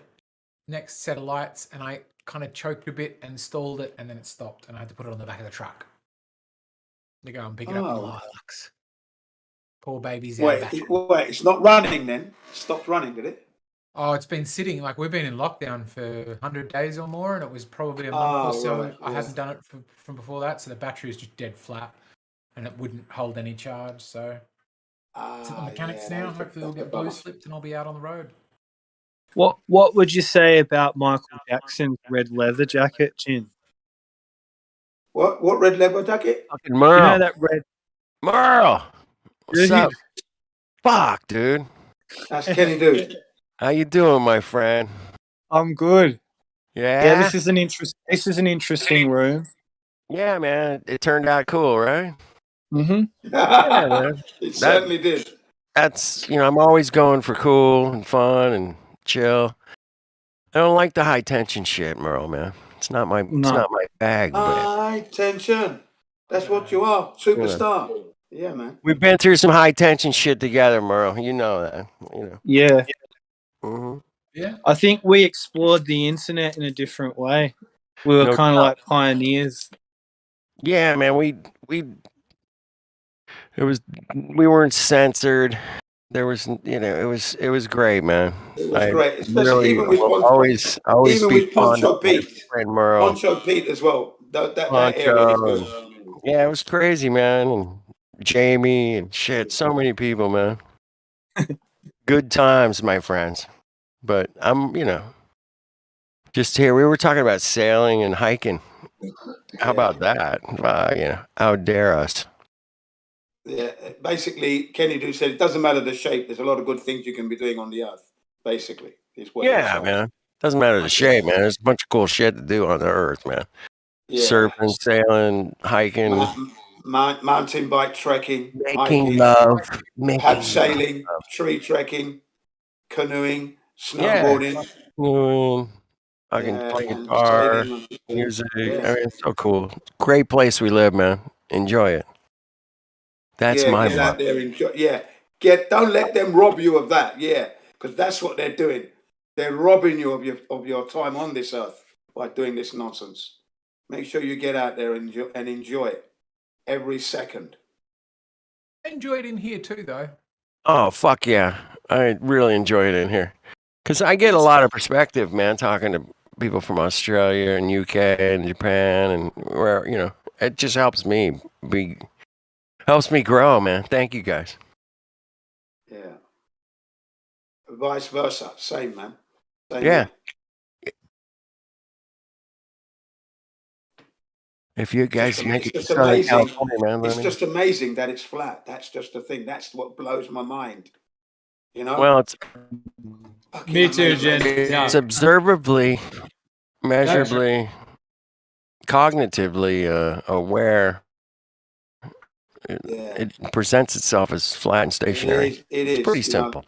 [SPEAKER 22] next set of lights, and I kind of choked a bit and stalled it, and then it stopped, and I had to put it on the back of the truck. To go and pick it up in the lilacs. Poor baby's out of battery.
[SPEAKER 18] Wait, it's not running then? It stopped running, did it?
[SPEAKER 22] Oh, it's been sitting. Like, we've been in lockdown for 100 days or more, and it was probably a month or so.
[SPEAKER 18] Right,
[SPEAKER 22] I hadn't done it from before that, so the battery is just dead flat, and it wouldn't hold any charge. So it's at the mechanics now. Hopefully, it'll get blue slipped, and I'll be out on the road.
[SPEAKER 10] What would you say about Michael Jackson's red leather jacket, Jin?
[SPEAKER 18] What red leather jacket?
[SPEAKER 6] Fucking Merle.
[SPEAKER 10] You know that red
[SPEAKER 6] Merle. What's up? Fuck, dude.
[SPEAKER 18] That's Kenny Dude.
[SPEAKER 6] How you doing, my friend?
[SPEAKER 10] I'm good.
[SPEAKER 6] Yeah.
[SPEAKER 10] Yeah, this is an interesting room.
[SPEAKER 6] Yeah, man. It turned out cool, right?
[SPEAKER 10] Mm-hmm.
[SPEAKER 6] Yeah, man.
[SPEAKER 18] It certainly did.
[SPEAKER 6] That's I'm always going for cool and fun and chill. I don't like the high tension shit, Merle, man. It's not my bag.
[SPEAKER 18] High tension. That's what you are. Superstar. Yeah, man.
[SPEAKER 6] We've been through some high tension shit together, Merle. You know that.
[SPEAKER 10] Yeah.
[SPEAKER 6] Mm-hmm.
[SPEAKER 22] Yeah.
[SPEAKER 10] I think we explored the internet in a different way. We were
[SPEAKER 6] No
[SPEAKER 10] kind of
[SPEAKER 6] doubt.
[SPEAKER 10] like pioneers.
[SPEAKER 6] Yeah, man. We we weren't censored. There was, it was great, man.
[SPEAKER 18] It was
[SPEAKER 6] I
[SPEAKER 18] great, especially
[SPEAKER 6] really
[SPEAKER 18] even with
[SPEAKER 6] will always
[SPEAKER 18] even
[SPEAKER 6] be
[SPEAKER 18] with
[SPEAKER 6] fond of
[SPEAKER 18] Poncho
[SPEAKER 6] my
[SPEAKER 18] Pete,
[SPEAKER 6] friend Merle.
[SPEAKER 18] Poncho Pete as well. That area is good.
[SPEAKER 6] Poncho. Yeah, it was crazy, man. And Jamie and shit. So many people, man. Good times, my friends. But I'm, just here. We were talking about sailing and hiking. How about that? How dare us?
[SPEAKER 18] Yeah, basically, Kenny Do said it doesn't matter the shape. There's a lot of good things you can be doing on the earth. Basically, is what you're
[SPEAKER 6] Yeah,
[SPEAKER 18] saying.
[SPEAKER 6] man. Doesn't matter the shape, man. There's a bunch of cool shit to do on the earth, man.
[SPEAKER 18] Yeah.
[SPEAKER 6] Surfing, sailing, hiking,
[SPEAKER 18] Mountain bike trekking,
[SPEAKER 6] making
[SPEAKER 18] hiking,
[SPEAKER 6] love, making
[SPEAKER 18] abseiling, tree trekking, canoeing, snowboarding.
[SPEAKER 6] I can play
[SPEAKER 18] and
[SPEAKER 6] guitar,
[SPEAKER 18] sailing.
[SPEAKER 6] music.
[SPEAKER 18] Yeah.
[SPEAKER 6] I mean, it's so cool. Great place we live, man. Enjoy it. That's my
[SPEAKER 18] get out
[SPEAKER 6] motto.
[SPEAKER 18] there, enjoy. Yeah, don't let them rob you of that. Yeah, because that's what they're doing. They're robbing you of your time on this earth by doing this nonsense. Make sure you get out there and enjoy it every second.
[SPEAKER 22] I enjoy it in here too, though.
[SPEAKER 6] Oh, fuck yeah. I really enjoy it in here. Because I get a lot of perspective, man, talking to people from Australia and UK and Japan and where, it just helps me grow, man. Thank you guys.
[SPEAKER 18] Yeah. Vice versa. Same, man. Same
[SPEAKER 6] Yeah.
[SPEAKER 18] way.
[SPEAKER 6] If you guys make it to
[SPEAKER 18] It's just
[SPEAKER 6] Southern
[SPEAKER 18] amazing.
[SPEAKER 6] California, man,
[SPEAKER 18] It's
[SPEAKER 6] let me.
[SPEAKER 18] just amazing that it's flat. That's just the thing. That's what blows my mind.
[SPEAKER 6] Well, it's
[SPEAKER 11] Me too, Jen. Yeah.
[SPEAKER 6] it's observably, measurably, cognitively aware. It presents itself as flat and stationary.
[SPEAKER 18] It
[SPEAKER 6] It's
[SPEAKER 18] is,
[SPEAKER 6] pretty
[SPEAKER 18] you know.
[SPEAKER 6] simple.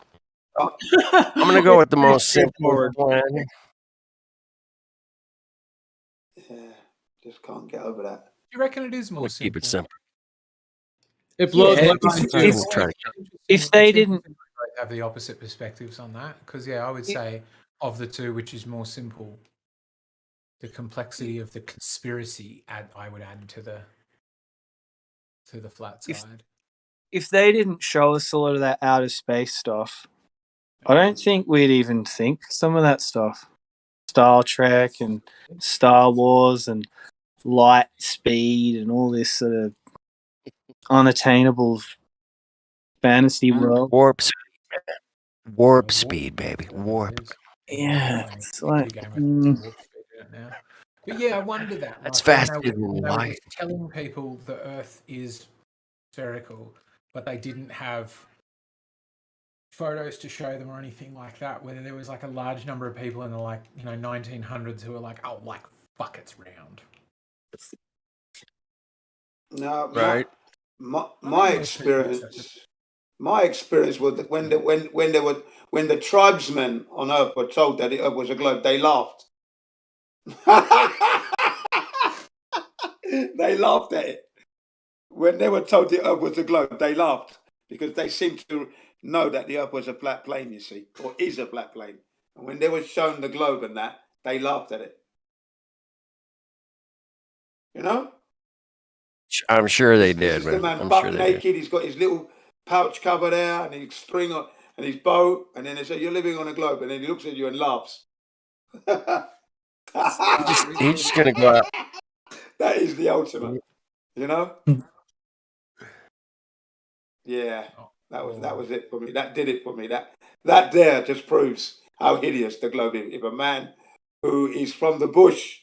[SPEAKER 6] I'm gonna go with the most simple
[SPEAKER 10] straightforward.
[SPEAKER 6] plan.
[SPEAKER 18] Yeah, just can't get over that.
[SPEAKER 22] You reckon it is more
[SPEAKER 6] Let's keep it simple.
[SPEAKER 11] It blows
[SPEAKER 10] Yeah,
[SPEAKER 11] my mind too.
[SPEAKER 10] if they didn't,
[SPEAKER 22] have the opposite perspectives on that, because I would say of the two, which is more simple, the complexity of the conspiracy I would add to the flat side.
[SPEAKER 10] if they didn't show us a lot of that outer space stuff, I don't think we'd even think some of that stuff. Star Trek and Star Wars and light speed and all this sort of unattainable fantasy world.
[SPEAKER 6] Warp speed, baby. Warp.
[SPEAKER 10] Yeah, it's like.
[SPEAKER 22] But yeah, I wonder that.
[SPEAKER 6] That's
[SPEAKER 22] when
[SPEAKER 6] faster
[SPEAKER 22] they
[SPEAKER 6] than
[SPEAKER 22] were
[SPEAKER 6] light.
[SPEAKER 22] telling people the Earth is spherical, but they didn't have photos to show them or anything like that. Whether there was like a large number of people in the 1900s who were like, "Oh, fuck, it's round."
[SPEAKER 18] No,
[SPEAKER 6] right.
[SPEAKER 18] My experience was that when the tribesmen on Earth were told that the Earth was a globe, they laughed. They laughed at it. When they were told the Earth was a globe, they laughed because they seemed to know that the Earth was a flat plane, you see, or is a flat plane. And when they were shown the globe and that, they laughed at it. You know?
[SPEAKER 6] I'm sure they did,
[SPEAKER 18] This is the
[SPEAKER 6] man.
[SPEAKER 18] man
[SPEAKER 6] I'm
[SPEAKER 18] butt
[SPEAKER 6] sure they did.
[SPEAKER 18] naked. He's got his little pouch cover there and his string on and his bow. And then they say, "You're living on a globe." And then he looks at you and laughs.
[SPEAKER 6] He's just gonna go out.
[SPEAKER 18] That is the ultimate, you know? Yeah, that was it for me. That did it for me. That there just proves how hideous the globe is. If a man who is from the bush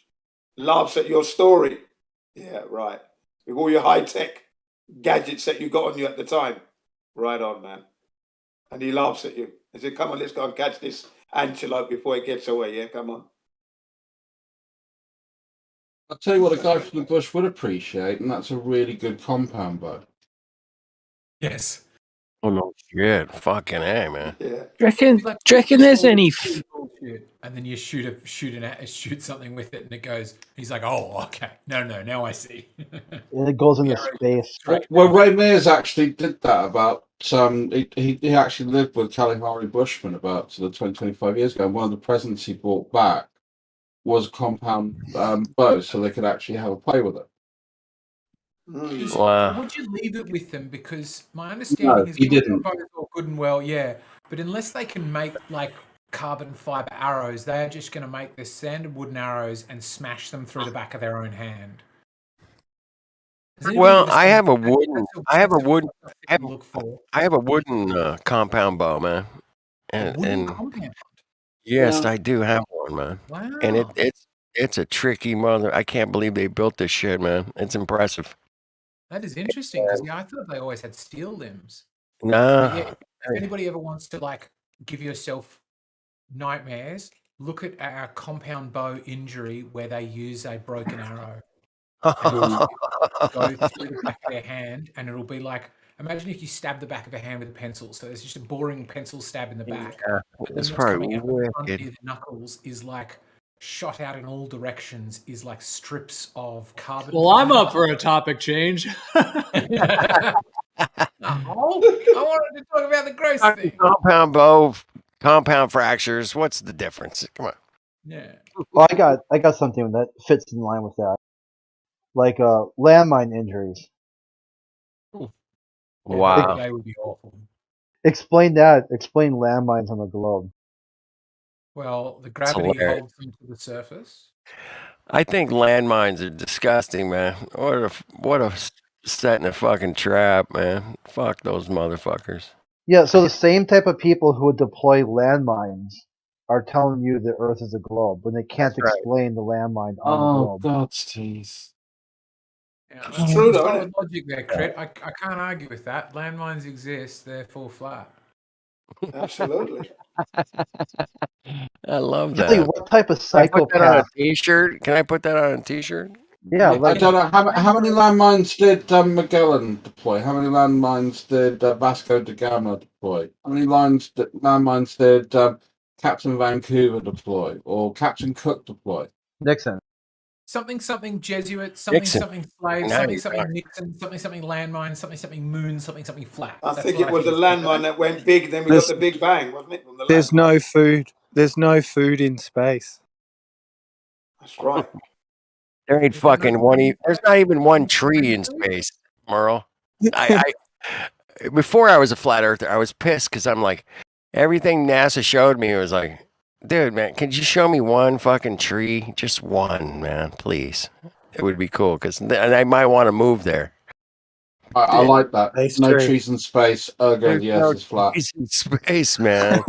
[SPEAKER 18] laughs at your story, yeah, right. With all your high tech gadgets that you got on you at the time, right on, man. And he laughs at you. He said, "Come on, let's go and catch this antelope before it gets away." Yeah, come on.
[SPEAKER 1] I'll tell you what a guy from the bush would appreciate, and that's a really good compound bow.
[SPEAKER 22] Yes.
[SPEAKER 6] Oh no shit! Fucking A, man.
[SPEAKER 18] Yeah.
[SPEAKER 12] Do you reckon there's any?
[SPEAKER 22] Bullshit. And then you shoot something with it, and it goes. He's like, "Oh, okay, no, now I see."
[SPEAKER 23] And it goes into space.
[SPEAKER 1] Well, Ray Mears actually did that about he actually lived with Kalahari Bushman about sort of 25 years ago. And one of the presents he brought back was a compound bow, so they could actually have a play with it.
[SPEAKER 22] Wow. Would you leave it with them? Because my understanding is
[SPEAKER 1] he didn't.
[SPEAKER 22] bows are good and well, yeah, but unless they can make like carbon fiber arrows, they are just going to make the standard wooden arrows and smash them through the back of their own hand.
[SPEAKER 6] Well, I have a wooden compound bow, man. And
[SPEAKER 22] compound.
[SPEAKER 6] yes,
[SPEAKER 22] Yeah.
[SPEAKER 6] I do have one, man.
[SPEAKER 22] Wow.
[SPEAKER 6] And it's a tricky mother. I can't believe they built this shit, man. It's impressive.
[SPEAKER 22] That is interesting because I thought they always had steel limbs.
[SPEAKER 6] Nah.
[SPEAKER 22] But yeah, if anybody ever wants to like give yourself nightmares, look at our compound bow injury where they use a broken arrow. And go through the back of their hand, and it'll be like, imagine if you stab the back of a hand with a pencil. So there's just a boring pencil stab in the back.
[SPEAKER 6] Yeah,
[SPEAKER 22] But then
[SPEAKER 6] it's
[SPEAKER 22] what's coming
[SPEAKER 6] probably
[SPEAKER 22] out the front
[SPEAKER 6] wicked.
[SPEAKER 22] near the knuckles is like shot out in all directions, is like strips of carbon.
[SPEAKER 11] Well, I'm up for a topic change.
[SPEAKER 22] I wanted to talk about the gross thing.
[SPEAKER 6] Compound bow, compound fractures. What's the difference? Come on.
[SPEAKER 22] Yeah.
[SPEAKER 23] Well, I got something that fits in line with that, like landmine injuries.
[SPEAKER 6] Wow.
[SPEAKER 22] They would be awful.
[SPEAKER 23] Explain that. Explain landmines on the globe.
[SPEAKER 22] Well, the gravity
[SPEAKER 6] hilarious.
[SPEAKER 22] holds them to the surface.
[SPEAKER 6] I think landmines are disgusting, man. What a setting a fucking trap, man. Fuck those motherfuckers.
[SPEAKER 23] Yeah, so the same type of people who would deploy landmines are telling you the Earth is a globe when they can't
[SPEAKER 6] right.
[SPEAKER 23] explain the landmine on the
[SPEAKER 1] Oh,
[SPEAKER 23] globe.
[SPEAKER 1] God, jeez.
[SPEAKER 22] Yeah,
[SPEAKER 18] It's true, though,
[SPEAKER 22] solid
[SPEAKER 18] isn't it?
[SPEAKER 22] logic there, Crit. I can't argue with that. Landmines exist, therefore flat.
[SPEAKER 18] Absolutely.
[SPEAKER 6] I love
[SPEAKER 23] Tell you
[SPEAKER 6] that.
[SPEAKER 23] what type of
[SPEAKER 6] Can I put that on a
[SPEAKER 23] psychopath.
[SPEAKER 6] t-shirt? Can I put that on a t-shirt?
[SPEAKER 23] Yeah,
[SPEAKER 1] I
[SPEAKER 23] like
[SPEAKER 1] don't know how many landmines did Magellan deploy? How many landmines did Vasco da Gama deploy? How many landmines did Captain Vancouver deploy or Captain Cook deploy?
[SPEAKER 23] Nixon.
[SPEAKER 22] Something Jesuit, something
[SPEAKER 6] Nixon.
[SPEAKER 22] slave,
[SPEAKER 6] Now
[SPEAKER 22] something
[SPEAKER 6] you're talking.
[SPEAKER 22] Nixon, something landmine, something moon, something flat.
[SPEAKER 18] I
[SPEAKER 22] That's
[SPEAKER 18] think
[SPEAKER 22] what
[SPEAKER 18] it was the
[SPEAKER 22] it's
[SPEAKER 18] landmine that went big, then we got the Big Bang, wasn't it? From the
[SPEAKER 10] There's
[SPEAKER 18] landmine.
[SPEAKER 10] no food. There's no food in space.
[SPEAKER 18] That's right.
[SPEAKER 6] There ain't fucking one. There's not even one tree in space, Merle. Before I was a flat earther, I was pissed because I'm like, everything NASA showed me was like, dude, man, could you show me one fucking tree? Just one, man, please. It would be cool because I might want to move there.
[SPEAKER 1] I like that.
[SPEAKER 23] Space
[SPEAKER 1] No
[SPEAKER 23] tree.
[SPEAKER 1] trees in space. Ergo,
[SPEAKER 6] There's
[SPEAKER 1] yes,
[SPEAKER 6] no
[SPEAKER 1] it's flat.
[SPEAKER 6] trees in space, man.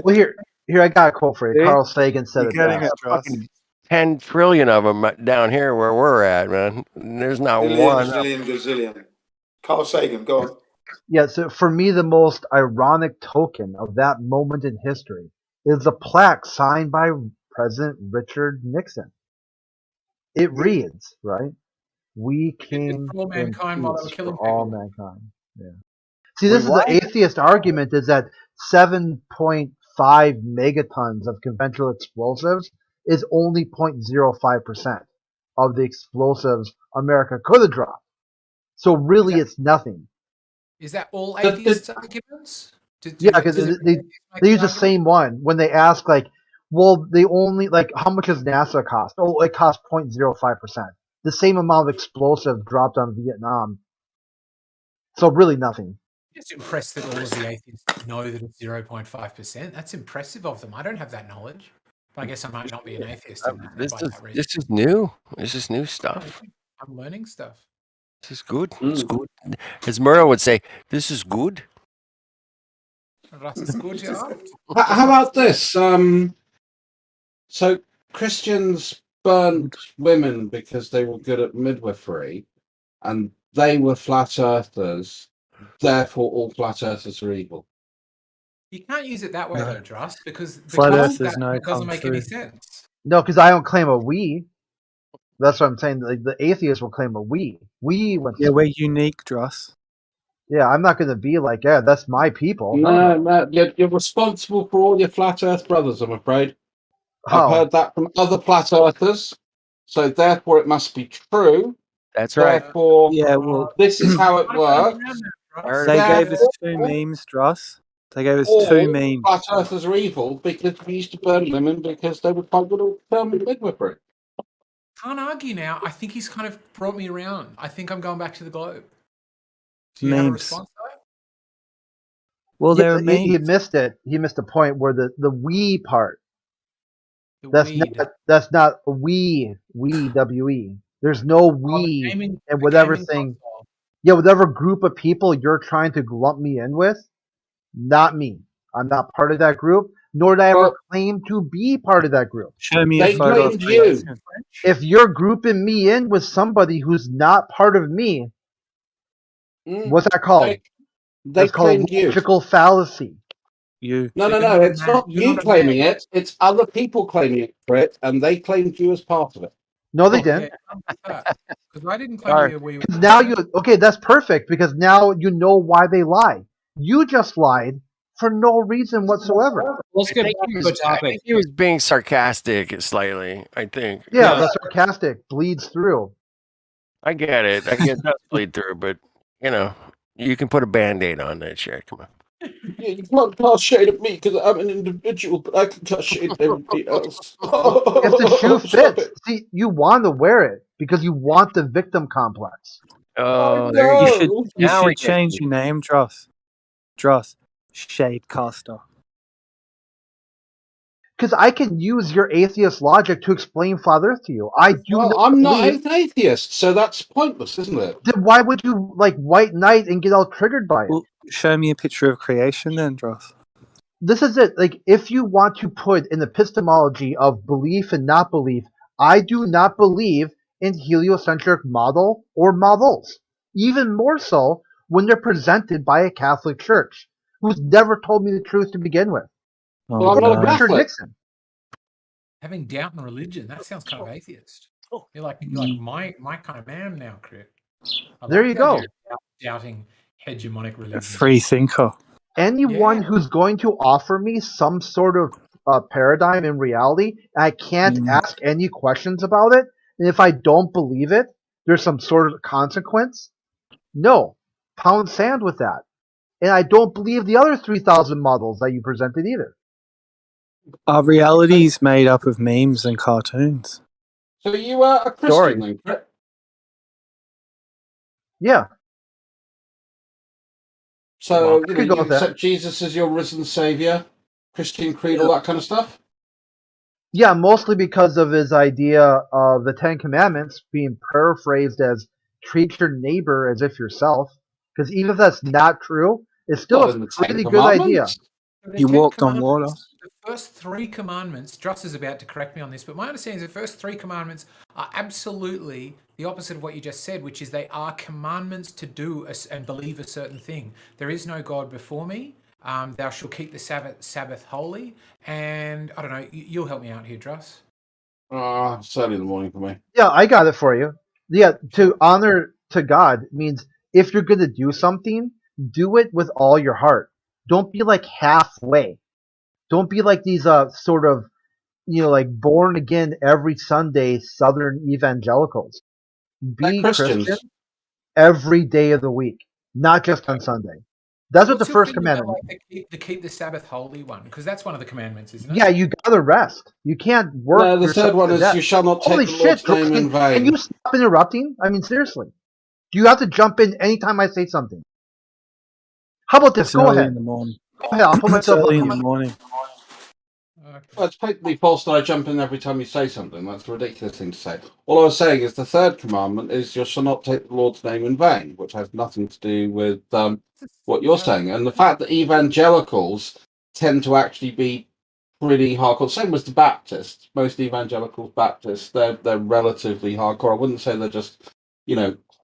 [SPEAKER 23] Well, here I got a quote for you.
[SPEAKER 6] See?
[SPEAKER 23] Carl Sagan said
[SPEAKER 6] You
[SPEAKER 23] it
[SPEAKER 6] getting
[SPEAKER 23] best.
[SPEAKER 6] it, fucking 10 trillion of them down here where we're at, man. There's not
[SPEAKER 18] Billion,
[SPEAKER 6] one.
[SPEAKER 18] zillion, gazillion. Carl Sagan, go on.
[SPEAKER 23] Yeah, so for me, the most ironic token of that moment in history is the plaque signed by President Richard Nixon. It reads, right? We came
[SPEAKER 22] for all
[SPEAKER 23] in
[SPEAKER 22] mankind while they were
[SPEAKER 23] peace
[SPEAKER 22] killing
[SPEAKER 23] for all
[SPEAKER 22] people.
[SPEAKER 23] mankind. Yeah. See, this is
[SPEAKER 6] Wait,
[SPEAKER 23] the atheist argument: is that 7.5 megatons of conventional explosives is only 0.05% of the explosives America could have dropped. So really, it's nothing.
[SPEAKER 22] Is that all atheists' arguments?
[SPEAKER 23] Yeah, because they use the same one when they ask, like, well, they only, like, how much does NASA cost? Oh, it costs 0.05%. The same amount of explosive dropped on Vietnam. So really nothing.
[SPEAKER 22] Just impressed that all of the atheists know that it's 0.5%. That's impressive of them. I don't have that knowledge. But I guess I might not be an atheist in that.
[SPEAKER 6] This
[SPEAKER 22] by
[SPEAKER 6] is
[SPEAKER 22] that reason.
[SPEAKER 6] this is new. This is new stuff.
[SPEAKER 22] I'm learning stuff.
[SPEAKER 6] This is good. It's good. As Murrow would say, this is good.
[SPEAKER 22] Das ist gut, ja.
[SPEAKER 1] How about this? So Christians burnt women because they were good at midwifery, and they were flat earthers. Therefore, all flat earthers are evil.
[SPEAKER 22] You can't use it that way,
[SPEAKER 23] No.
[SPEAKER 22] though, Dross, because
[SPEAKER 23] Flat
[SPEAKER 22] because
[SPEAKER 23] Earth is
[SPEAKER 22] that
[SPEAKER 23] no
[SPEAKER 22] doesn't
[SPEAKER 23] kung
[SPEAKER 22] make
[SPEAKER 23] fu.
[SPEAKER 22] any sense.
[SPEAKER 23] No, because I don't claim a we. That's what I'm saying. Like, the atheists will claim a we. We went.
[SPEAKER 10] Yeah, we're unique, Dross.
[SPEAKER 23] Yeah, I'm not going to be like, yeah, that's my people.
[SPEAKER 1] No, you're responsible for all your flat Earth brothers, I'm afraid. I've
[SPEAKER 23] How?
[SPEAKER 1] heard that from other flat Earthers, so therefore it must be true.
[SPEAKER 6] That's right.
[SPEAKER 1] Therefore,
[SPEAKER 10] Yeah, well,
[SPEAKER 1] this is how it works.
[SPEAKER 10] they gave us two
[SPEAKER 1] Therefore,
[SPEAKER 10] memes, Dross. They gave us two
[SPEAKER 1] all
[SPEAKER 10] memes.
[SPEAKER 1] flat Earthers are evil because we used to burn women because they were quite good at filming midwifery.
[SPEAKER 22] Can't argue now. I think he's kind of brought me around. I think I'm going back to the globe. Do you have a
[SPEAKER 10] Memes.
[SPEAKER 22] response though?
[SPEAKER 10] Well, they're
[SPEAKER 23] he
[SPEAKER 10] memes.
[SPEAKER 23] missed it. He missed the point where the we part.
[SPEAKER 22] The
[SPEAKER 23] That's
[SPEAKER 22] weed.
[SPEAKER 23] that's not we we. There's no we
[SPEAKER 22] gaming-
[SPEAKER 23] and
[SPEAKER 22] the
[SPEAKER 23] whatever
[SPEAKER 22] gaming
[SPEAKER 23] thing.
[SPEAKER 22] console.
[SPEAKER 23] Yeah, whatever group of people you're trying to lump me in with, not me. I'm not part of that group, nor did I ever claim to be part of that group.
[SPEAKER 10] Show me a
[SPEAKER 1] They
[SPEAKER 10] photo of
[SPEAKER 1] claimed you.
[SPEAKER 10] creation.
[SPEAKER 23] If you're grouping me in with somebody who's not part of me, what's that called?
[SPEAKER 1] They
[SPEAKER 23] That's called
[SPEAKER 1] claimed you.
[SPEAKER 23] logical fallacy.
[SPEAKER 10] You.
[SPEAKER 1] No, it's not you claiming it. It's other people claiming it for it, and they claimed you as part of it.
[SPEAKER 23] No, they didn't.
[SPEAKER 22] Because I didn't claim
[SPEAKER 23] Sorry.
[SPEAKER 22] you. We
[SPEAKER 23] 'Cause now you okay? That's perfect because now you know why they lie. You just lied for no reason whatsoever.
[SPEAKER 11] Let's get back to the
[SPEAKER 6] I
[SPEAKER 11] topic.
[SPEAKER 6] think he was being sarcastic slightly. I think.
[SPEAKER 23] Yeah, the sarcastic bleeds through.
[SPEAKER 6] I get it. I get that bleed through, but you know, you can put a band-aid on that shit. Come on.
[SPEAKER 1] Yeah, you can't cast shade at me because I'm an individual, but I can cast shade at everybody else.
[SPEAKER 23] If the shoe
[SPEAKER 1] Stop
[SPEAKER 23] fits, see, you want to wear it because you want the victim complex.
[SPEAKER 6] Oh,
[SPEAKER 1] there
[SPEAKER 10] You should
[SPEAKER 1] go.
[SPEAKER 10] you
[SPEAKER 6] Now
[SPEAKER 10] should
[SPEAKER 6] we get
[SPEAKER 10] change
[SPEAKER 6] it.
[SPEAKER 10] your name, Dross. Dross. Shadecaster.
[SPEAKER 23] Because I can use your atheist logic to explain flat Earth to you. I do
[SPEAKER 1] Well,
[SPEAKER 23] not
[SPEAKER 1] I'm not
[SPEAKER 23] believe.
[SPEAKER 1] an atheist, so that's pointless, isn't it?
[SPEAKER 23] Then why would you like White Knight and get all triggered by it?
[SPEAKER 10] Well, show me a picture of creation then, Dross.
[SPEAKER 23] This is it. Like, if you want to put an epistemology of belief and not belief, I do not believe in heliocentric model or models. Even more so when they're presented by a Catholic Church, who's never told me the truth to begin with.
[SPEAKER 1] Well, I'm not a
[SPEAKER 23] Richard
[SPEAKER 1] Catholic.
[SPEAKER 23] Nixon.
[SPEAKER 22] having doubt in religion. That sounds kind of atheist. You're like my kind of man now, Crit.
[SPEAKER 23] There you
[SPEAKER 22] the
[SPEAKER 23] go.
[SPEAKER 22] idea of doubting hegemonic religion.
[SPEAKER 10] Free thinker.
[SPEAKER 23] Anyone who's going to offer me some sort of paradigm in reality, I can't ask any questions about it, and if I don't believe it, there's some sort of consequence. No, pound sand with that. And I don't believe the other 3,000 models that you presented either.
[SPEAKER 10] Our reality is made up of memes and cartoons.
[SPEAKER 1] So you are a Christian then, correct?
[SPEAKER 23] Yeah.
[SPEAKER 1] So
[SPEAKER 23] I could go
[SPEAKER 1] you
[SPEAKER 23] with that.
[SPEAKER 1] accept Jesus as your risen savior, Christian creed, all that kind of stuff.
[SPEAKER 23] Yeah, mostly because of his idea of the Ten Commandments being paraphrased as treat your neighbor as if yourself. Because even if that's not true, it's still
[SPEAKER 1] Not
[SPEAKER 23] a
[SPEAKER 1] in the Ten
[SPEAKER 23] pretty good idea.
[SPEAKER 1] Commandments.
[SPEAKER 22] The
[SPEAKER 10] You
[SPEAKER 22] Ten
[SPEAKER 10] walked on water.
[SPEAKER 22] Commandments, the first three commandments, Dross is about to correct me on this, but my understanding is the first three commandments are absolutely the opposite of what you just said, which is they are commandments to do and believe a certain thing. There is no God before me. Thou shalt keep the Sabbath holy. And I don't know, you'll help me out here, Dross.
[SPEAKER 1] It's early in the morning for me.
[SPEAKER 23] Yeah, I got it for you. Yeah, to honor to God means if you're going to do something, do it with all your heart. Don't be like halfway. Don't be like these sort of, like born again every Sunday Southern evangelicals. Be
[SPEAKER 1] Christians.
[SPEAKER 23] Christian every day of the week, not just on Sunday. That's what the first commandment means.
[SPEAKER 22] To keep the Sabbath holy one, because that's one of the commandments, isn't it?
[SPEAKER 23] Yeah, you gotta rest. You can't work.
[SPEAKER 1] No, the
[SPEAKER 23] yourself
[SPEAKER 1] third one
[SPEAKER 23] to
[SPEAKER 1] is
[SPEAKER 23] death.
[SPEAKER 1] you shall not take
[SPEAKER 23] Holy
[SPEAKER 1] the
[SPEAKER 23] shit,
[SPEAKER 1] Lord's name
[SPEAKER 23] Brooks,
[SPEAKER 1] in vain.
[SPEAKER 23] Can you stop interrupting? I mean, seriously. Do you have to jump in anytime I say something? How about this?
[SPEAKER 10] It's
[SPEAKER 23] Go
[SPEAKER 10] early
[SPEAKER 23] ahead.
[SPEAKER 10] in the morning.
[SPEAKER 23] Go ahead. I'll put
[SPEAKER 10] It's
[SPEAKER 23] myself
[SPEAKER 10] early
[SPEAKER 23] on
[SPEAKER 10] in the
[SPEAKER 23] mute.
[SPEAKER 10] morning.
[SPEAKER 1] Well, it's patently false that I jump in every time you say something. That's a ridiculous thing to say. All I was saying is the third commandment is you shall not take the Lord's name in vain, which has nothing to do with what you're saying. And the fact that evangelicals tend to actually be pretty hardcore, same as the Baptists. Most evangelicals, Baptists, they're relatively hardcore. I wouldn't say they're just,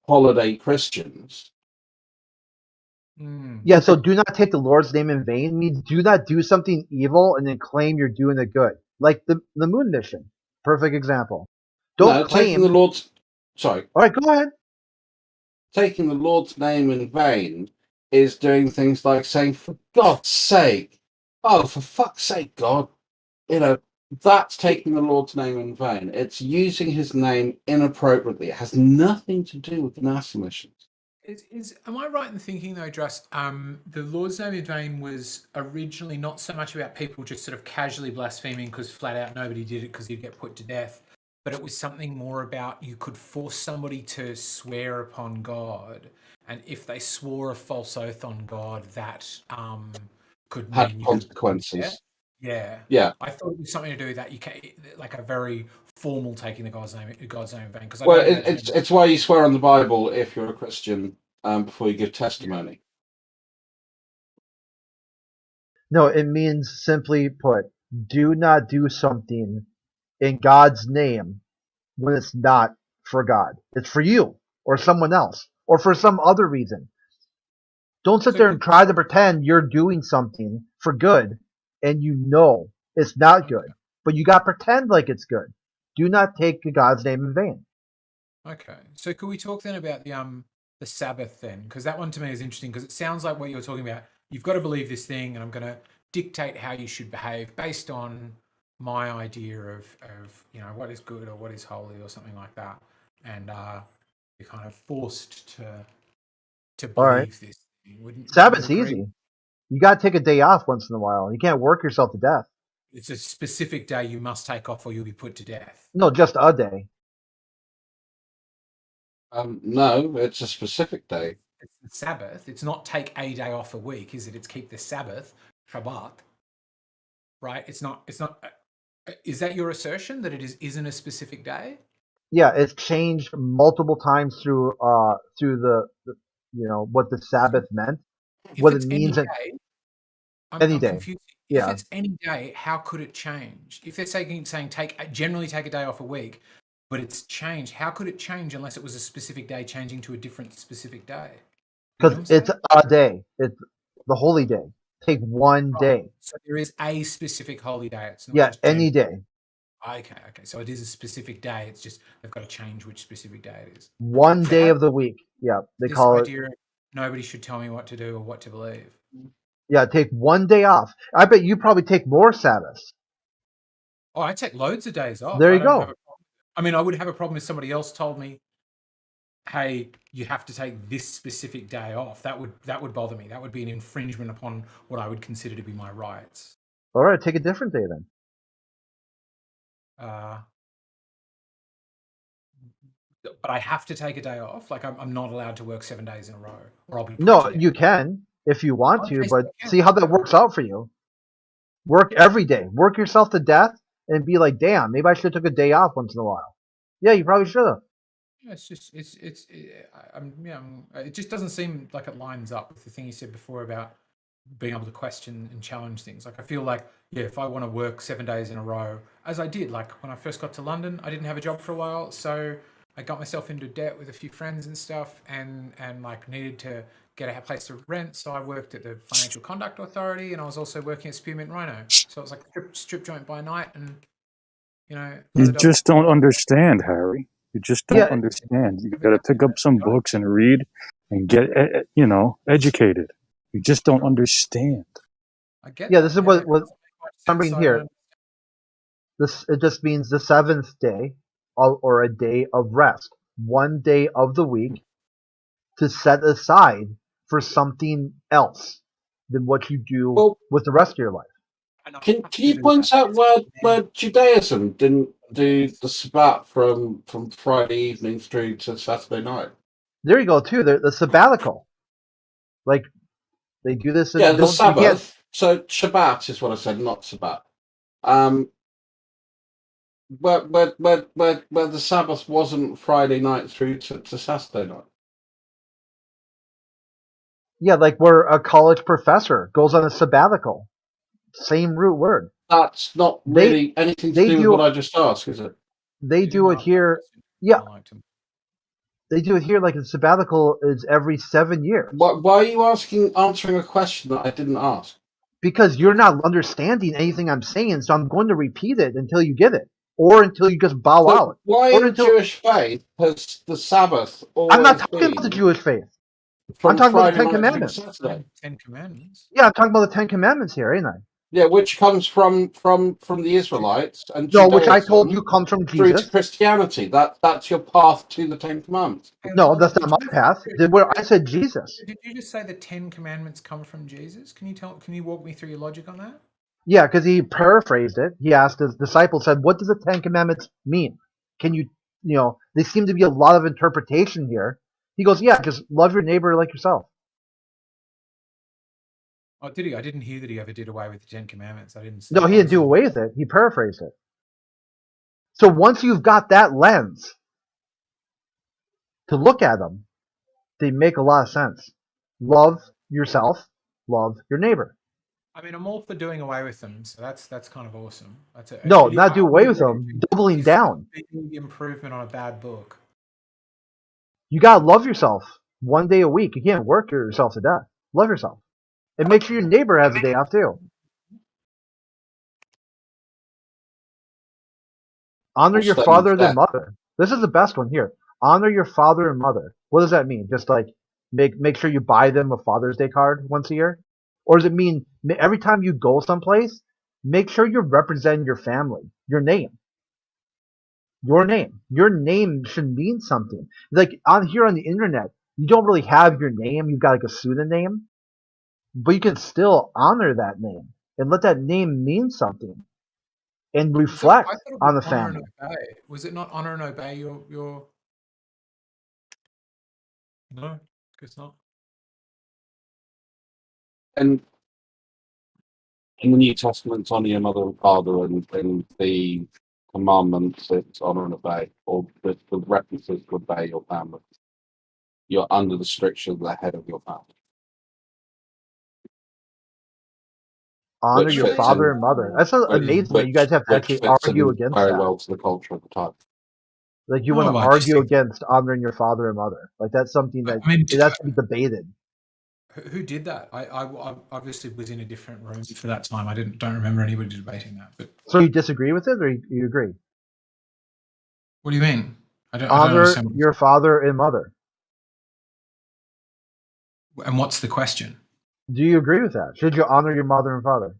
[SPEAKER 1] holiday Christians.
[SPEAKER 23] Yeah, so do not take the Lord's name in vain means do not do something evil and then claim you're doing it good. Like the moon mission. Perfect example. Don't claim.
[SPEAKER 1] Taking the Lord's... Sorry.
[SPEAKER 23] All right, go ahead.
[SPEAKER 1] Taking the Lord's name in vain is doing things like saying, "For God's sake, oh, for fuck's sake, God," you know, that's taking the Lord's name in vain. It's using His name inappropriately. It has nothing to do with the NASA missions.
[SPEAKER 22] Am I right in thinking though, Just the Lord's name in vain was originally not so much about people just sort of casually blaspheming because flat out nobody did it because you'd get put to death, but it was something more about you could force somebody to swear upon God, and if they swore a false oath on God, that could
[SPEAKER 1] Had
[SPEAKER 22] mean you could be put to death.
[SPEAKER 1] consequences.
[SPEAKER 22] Yeah,
[SPEAKER 1] Yeah.
[SPEAKER 22] I thought it was something to do with that. You can like a very formal taking the God's name in vain because I
[SPEAKER 1] Well,
[SPEAKER 22] don't imagine
[SPEAKER 1] it's why you swear on the Bible if you're a Christian before you give testimony.
[SPEAKER 23] No, it means simply put, do not do something in God's name when it's not for God. It's for you or someone else or for some other reason. Don't sit there and try to pretend you're doing something for good and you know it's not good, but you got to pretend like it's good. Do not take God's name in vain.
[SPEAKER 22] Okay, so could we talk then about the Sabbath then? Because that one to me is interesting because it sounds like what you're talking about. You've got to believe this thing, and I'm going to dictate how you should behave based on my idea of what is good or what is holy or something like that, and you're kind of forced to
[SPEAKER 23] All right.
[SPEAKER 22] believe this thing. Wouldn't you
[SPEAKER 23] Sabbath's
[SPEAKER 22] agree?
[SPEAKER 23] easy. You got to take a day off once in a while. You can't work yourself to death.
[SPEAKER 22] It's a specific day you must take off or you'll be put to death.
[SPEAKER 23] No, just a day.
[SPEAKER 1] No, it's a specific day.
[SPEAKER 22] It's the Sabbath. It's not take a day off a week, is it? It's keep the Sabbath, Shabbat. Right? It's not. Is that your assertion that it isn't a specific day?
[SPEAKER 23] Yeah, it's changed multiple times through the what the Sabbath meant,
[SPEAKER 22] If
[SPEAKER 23] what it
[SPEAKER 22] it's any
[SPEAKER 23] means.
[SPEAKER 22] day,
[SPEAKER 23] Any
[SPEAKER 22] I'm
[SPEAKER 23] day.
[SPEAKER 22] confused.
[SPEAKER 23] Yeah.
[SPEAKER 22] If it's any day, how could it change? If they're saying generally take a day off a week, but it's changed, how could it change unless it was a specific day changing to a different specific day?
[SPEAKER 23] Because it's a day. It's the holy day. Take one day.
[SPEAKER 22] So there is a specific holy day. It's not
[SPEAKER 23] Yeah,
[SPEAKER 22] just
[SPEAKER 23] any day.
[SPEAKER 22] Okay. So it is a specific day. It's just they've got to change which specific day it is.
[SPEAKER 23] One
[SPEAKER 22] So
[SPEAKER 23] day
[SPEAKER 22] how-
[SPEAKER 23] of the week. Yeah, they
[SPEAKER 22] this
[SPEAKER 23] call it.
[SPEAKER 22] idea of nobody should tell me what to do or what to believe.
[SPEAKER 23] Yeah, take one day off. I bet you probably take more Sabbaths.
[SPEAKER 22] Oh, I take loads of days off.
[SPEAKER 23] There
[SPEAKER 22] I
[SPEAKER 23] you
[SPEAKER 22] don't
[SPEAKER 23] go.
[SPEAKER 22] have a problem. I mean, I would have a problem if somebody else told me, "Hey, you have to take this specific day off." That would bother me. That would be an infringement upon what I would consider to be my rights.
[SPEAKER 23] All right, take a different day then.
[SPEAKER 22] But I have to take a day off. Like I'm not allowed to work 7 days in a row, or I'll be put
[SPEAKER 23] No,
[SPEAKER 22] to death.
[SPEAKER 23] you can if you want to,
[SPEAKER 22] Okay,
[SPEAKER 23] but
[SPEAKER 22] so I can.
[SPEAKER 23] see how that works out for you. Work every day. Work yourself to death and be like, damn, maybe I should have took a day off once in a while. Yeah, you probably should have.
[SPEAKER 22] Yeah, it's just it just doesn't seem like it lines up with the thing you said before about being able to question and challenge things. Like I feel like if I want to work 7 days in a row, as I did, like when I first got to London, I didn't have a job for a while, so I got myself into debt with a few friends and stuff, and like needed to get a place to rent, so I worked at the Financial Conduct Authority, and I was also working at Spearmint Rhino, so it was like a strip joint by night, and
[SPEAKER 17] You just don't understand, Harry. You just don't
[SPEAKER 23] Yeah.
[SPEAKER 17] understand. You got to pick up some books and read and get, educated. You just don't understand.
[SPEAKER 22] I get
[SPEAKER 23] Yeah,
[SPEAKER 22] that.
[SPEAKER 23] this is what I'm reading here. It just means the seventh day, or a day of rest, one day of the week to set aside for something else than what you do with the rest of your life.
[SPEAKER 1] Can you point out where Judaism didn't do the Sabbath from Friday evening through to Saturday night?
[SPEAKER 23] There you go too. The sabbatical, like they do this.
[SPEAKER 1] Yeah, the Sabbath. So Shabbat is what I said, not Sabbath. But the Sabbath wasn't Friday night through to Saturday night.
[SPEAKER 23] Yeah, like where a college professor goes on a sabbatical. Same root word.
[SPEAKER 1] That's not really anything to do with what I just asked, is it?
[SPEAKER 23] They do it here. Yeah. They do it here like a sabbatical is every 7 years.
[SPEAKER 1] Why are you answering a question that I didn't ask?
[SPEAKER 23] Because you're not understanding anything I'm saying, so I'm going to repeat it until you get it. Or until you just bow out.
[SPEAKER 1] Why
[SPEAKER 23] or
[SPEAKER 1] in Jewish faith has the Sabbath always
[SPEAKER 23] I'm not talking
[SPEAKER 1] been...
[SPEAKER 23] about the Jewish faith.
[SPEAKER 1] from
[SPEAKER 23] talking about the
[SPEAKER 1] Friday
[SPEAKER 23] Ten
[SPEAKER 1] night through
[SPEAKER 23] Commandments.
[SPEAKER 1] Saturday.
[SPEAKER 22] Ten Commandments.
[SPEAKER 23] Yeah, I'm talking about the Ten Commandments here, ain't I?
[SPEAKER 1] Yeah, which comes from the Israelites and
[SPEAKER 23] No, which I told
[SPEAKER 1] Judaism
[SPEAKER 23] you comes from
[SPEAKER 1] through to
[SPEAKER 23] Jesus.
[SPEAKER 1] Christianity. That's your path to the Ten Commandments.
[SPEAKER 23] No, that's not my path. I said Jesus.
[SPEAKER 22] Did you just say the Ten Commandments come from Jesus? Can you walk me through your logic on that?
[SPEAKER 23] Yeah, because he paraphrased it. He asked his disciples, said, "What does the Ten Commandments mean? Can you, they seem to be a lot of interpretation here." He goes, "Yeah, just love your neighbor like yourself."
[SPEAKER 22] Oh, did he? I didn't hear that he ever did away with the Ten Commandments. I didn't.
[SPEAKER 23] No, he didn't do away with it. He paraphrased it. So once you've got that lens to look at them, they make a lot of sense. Love yourself, love your neighbor.
[SPEAKER 22] I mean, I'm all for doing away with them, so that's kind of awesome.
[SPEAKER 23] No, not do away with them, doubling down.
[SPEAKER 22] The improvement on a bad book.
[SPEAKER 23] You gotta love yourself one day a week. You can't work yourself to death. Love yourself. And make sure your neighbor has a day off too. Honor your father and mother. This is the best one here. Honor your father and mother. What does that mean? Just like make sure you buy them a Father's Day card once a year? Or does it mean every time you go someplace, make sure you're representing your family, your name? Your name. Your name should mean something. Like on here on the internet, you don't really have your name. You've got like a pseudonym. But you can still honor that name and let that name mean something and reflect on the family.
[SPEAKER 22] Was it not honor and obey your? No, guess not.
[SPEAKER 1] And in the New Testament, honor your mother and father, and in the commandments, it's honor and obey, or the references to obey your family. You're under the stricture of the head of your family.
[SPEAKER 23] Honor your father and mother. That's amazing that you guys have to actually argue against
[SPEAKER 1] very
[SPEAKER 23] that.
[SPEAKER 1] well to the culture of the time.
[SPEAKER 23] Like you want to argue against honoring your father and mother. Like that's something that it has to be debated.
[SPEAKER 22] Who did that? I obviously was in a different room for that time. I don't remember anybody debating that. But
[SPEAKER 23] so you disagree with it, or you agree?
[SPEAKER 22] What do you mean? I don't
[SPEAKER 23] honor
[SPEAKER 22] understand.
[SPEAKER 23] your father and mother.
[SPEAKER 22] And what's the question?
[SPEAKER 23] Do you agree with that? Should you honor your mother and father?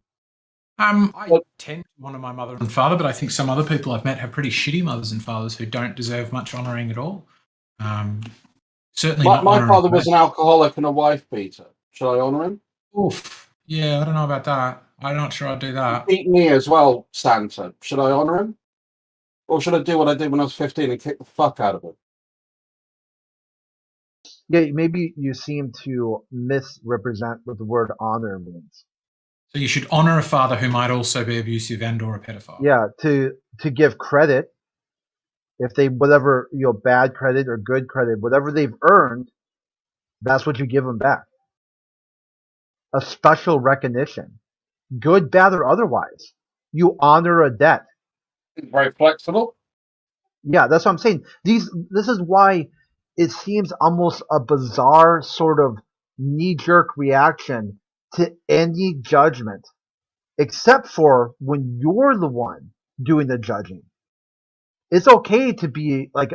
[SPEAKER 22] I tend to honor my mother and father, but I think some other people I've met have pretty shitty mothers and fathers who don't deserve much honoring at all. Certainly not.
[SPEAKER 1] My father was an alcoholic and a wife beater. Should I honor him?
[SPEAKER 22] Oof. Yeah, I don't know about that. I'm not sure I'd do that.
[SPEAKER 1] He beat me as well, Santa. Should I honor him? Or should I do what I did when I was 15 and kick the fuck out of him?
[SPEAKER 23] Yeah, maybe you seem to misrepresent what the word honor means.
[SPEAKER 22] So you should honor a father who might also be abusive and or a pedophile.
[SPEAKER 23] Yeah, to give credit, if they whatever bad credit or good credit, whatever they've earned, that's what you give them back. A special recognition, good, bad, or otherwise. You honor a debt.
[SPEAKER 1] Very flexible.
[SPEAKER 23] Yeah, that's what I'm saying. This is why it seems almost a bizarre sort of knee-jerk reaction to any judgment, except for when you're the one doing the judging. It's okay to be like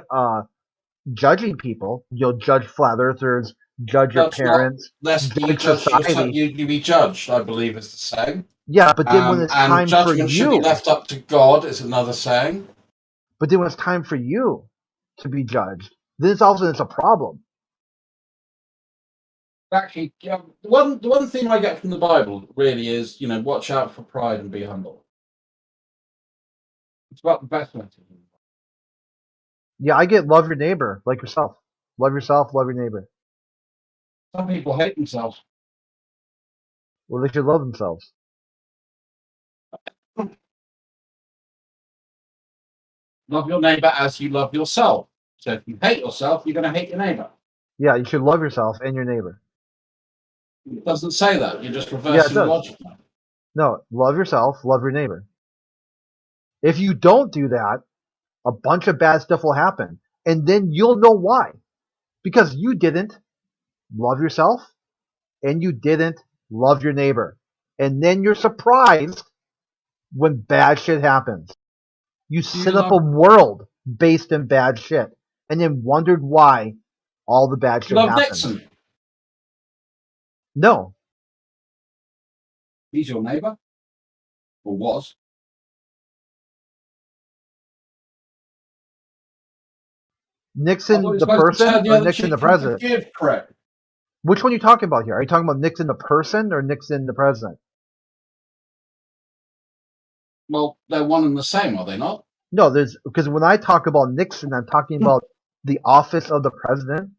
[SPEAKER 23] judging people. You'll judge flat earthers, judge your parents, judge society.
[SPEAKER 1] You be judged, I believe, is the saying.
[SPEAKER 23] Yeah, but then when it's time for
[SPEAKER 1] judgment should be
[SPEAKER 23] you,
[SPEAKER 1] left up to God is another saying.
[SPEAKER 23] but then when it's time for you to be judged, then it's a problem.
[SPEAKER 1] Actually, the one thing I get from the Bible really is, watch out for pride and be humble. It's about the best message.
[SPEAKER 23] Yeah, I get love your neighbor like yourself. Love yourself, love your neighbor.
[SPEAKER 1] Some people hate themselves.
[SPEAKER 23] Well, they should love themselves.
[SPEAKER 1] Love your neighbor as you love yourself. So if you hate yourself, you're going to hate your neighbor.
[SPEAKER 23] Yeah, you should love yourself and your neighbor.
[SPEAKER 1] It doesn't say that. You're just reversing the logic.
[SPEAKER 23] No, love yourself, love your neighbor. If you don't do that, a bunch of bad stuff will happen. And then you'll know why. Because you didn't love yourself and you didn't love your neighbor. And then you're surprised when bad shit happens. You set up a world based in bad shit and then wondered why all the bad shit happened.
[SPEAKER 1] Nixon.
[SPEAKER 23] No.
[SPEAKER 1] He's your neighbor? Or was?
[SPEAKER 23] Nixon
[SPEAKER 1] you're
[SPEAKER 23] the
[SPEAKER 1] supposed to
[SPEAKER 23] person
[SPEAKER 1] turn the
[SPEAKER 23] or
[SPEAKER 1] other
[SPEAKER 23] Nixon the
[SPEAKER 1] cheek and
[SPEAKER 23] president?
[SPEAKER 1] forgive, correct?
[SPEAKER 23] Which one are you talking about here? Are you talking about Nixon the person or Nixon the president?
[SPEAKER 1] Well, they're one and the same, are they not?
[SPEAKER 23] No, there's because when I talk about Nixon, I'm talking about the office of the president.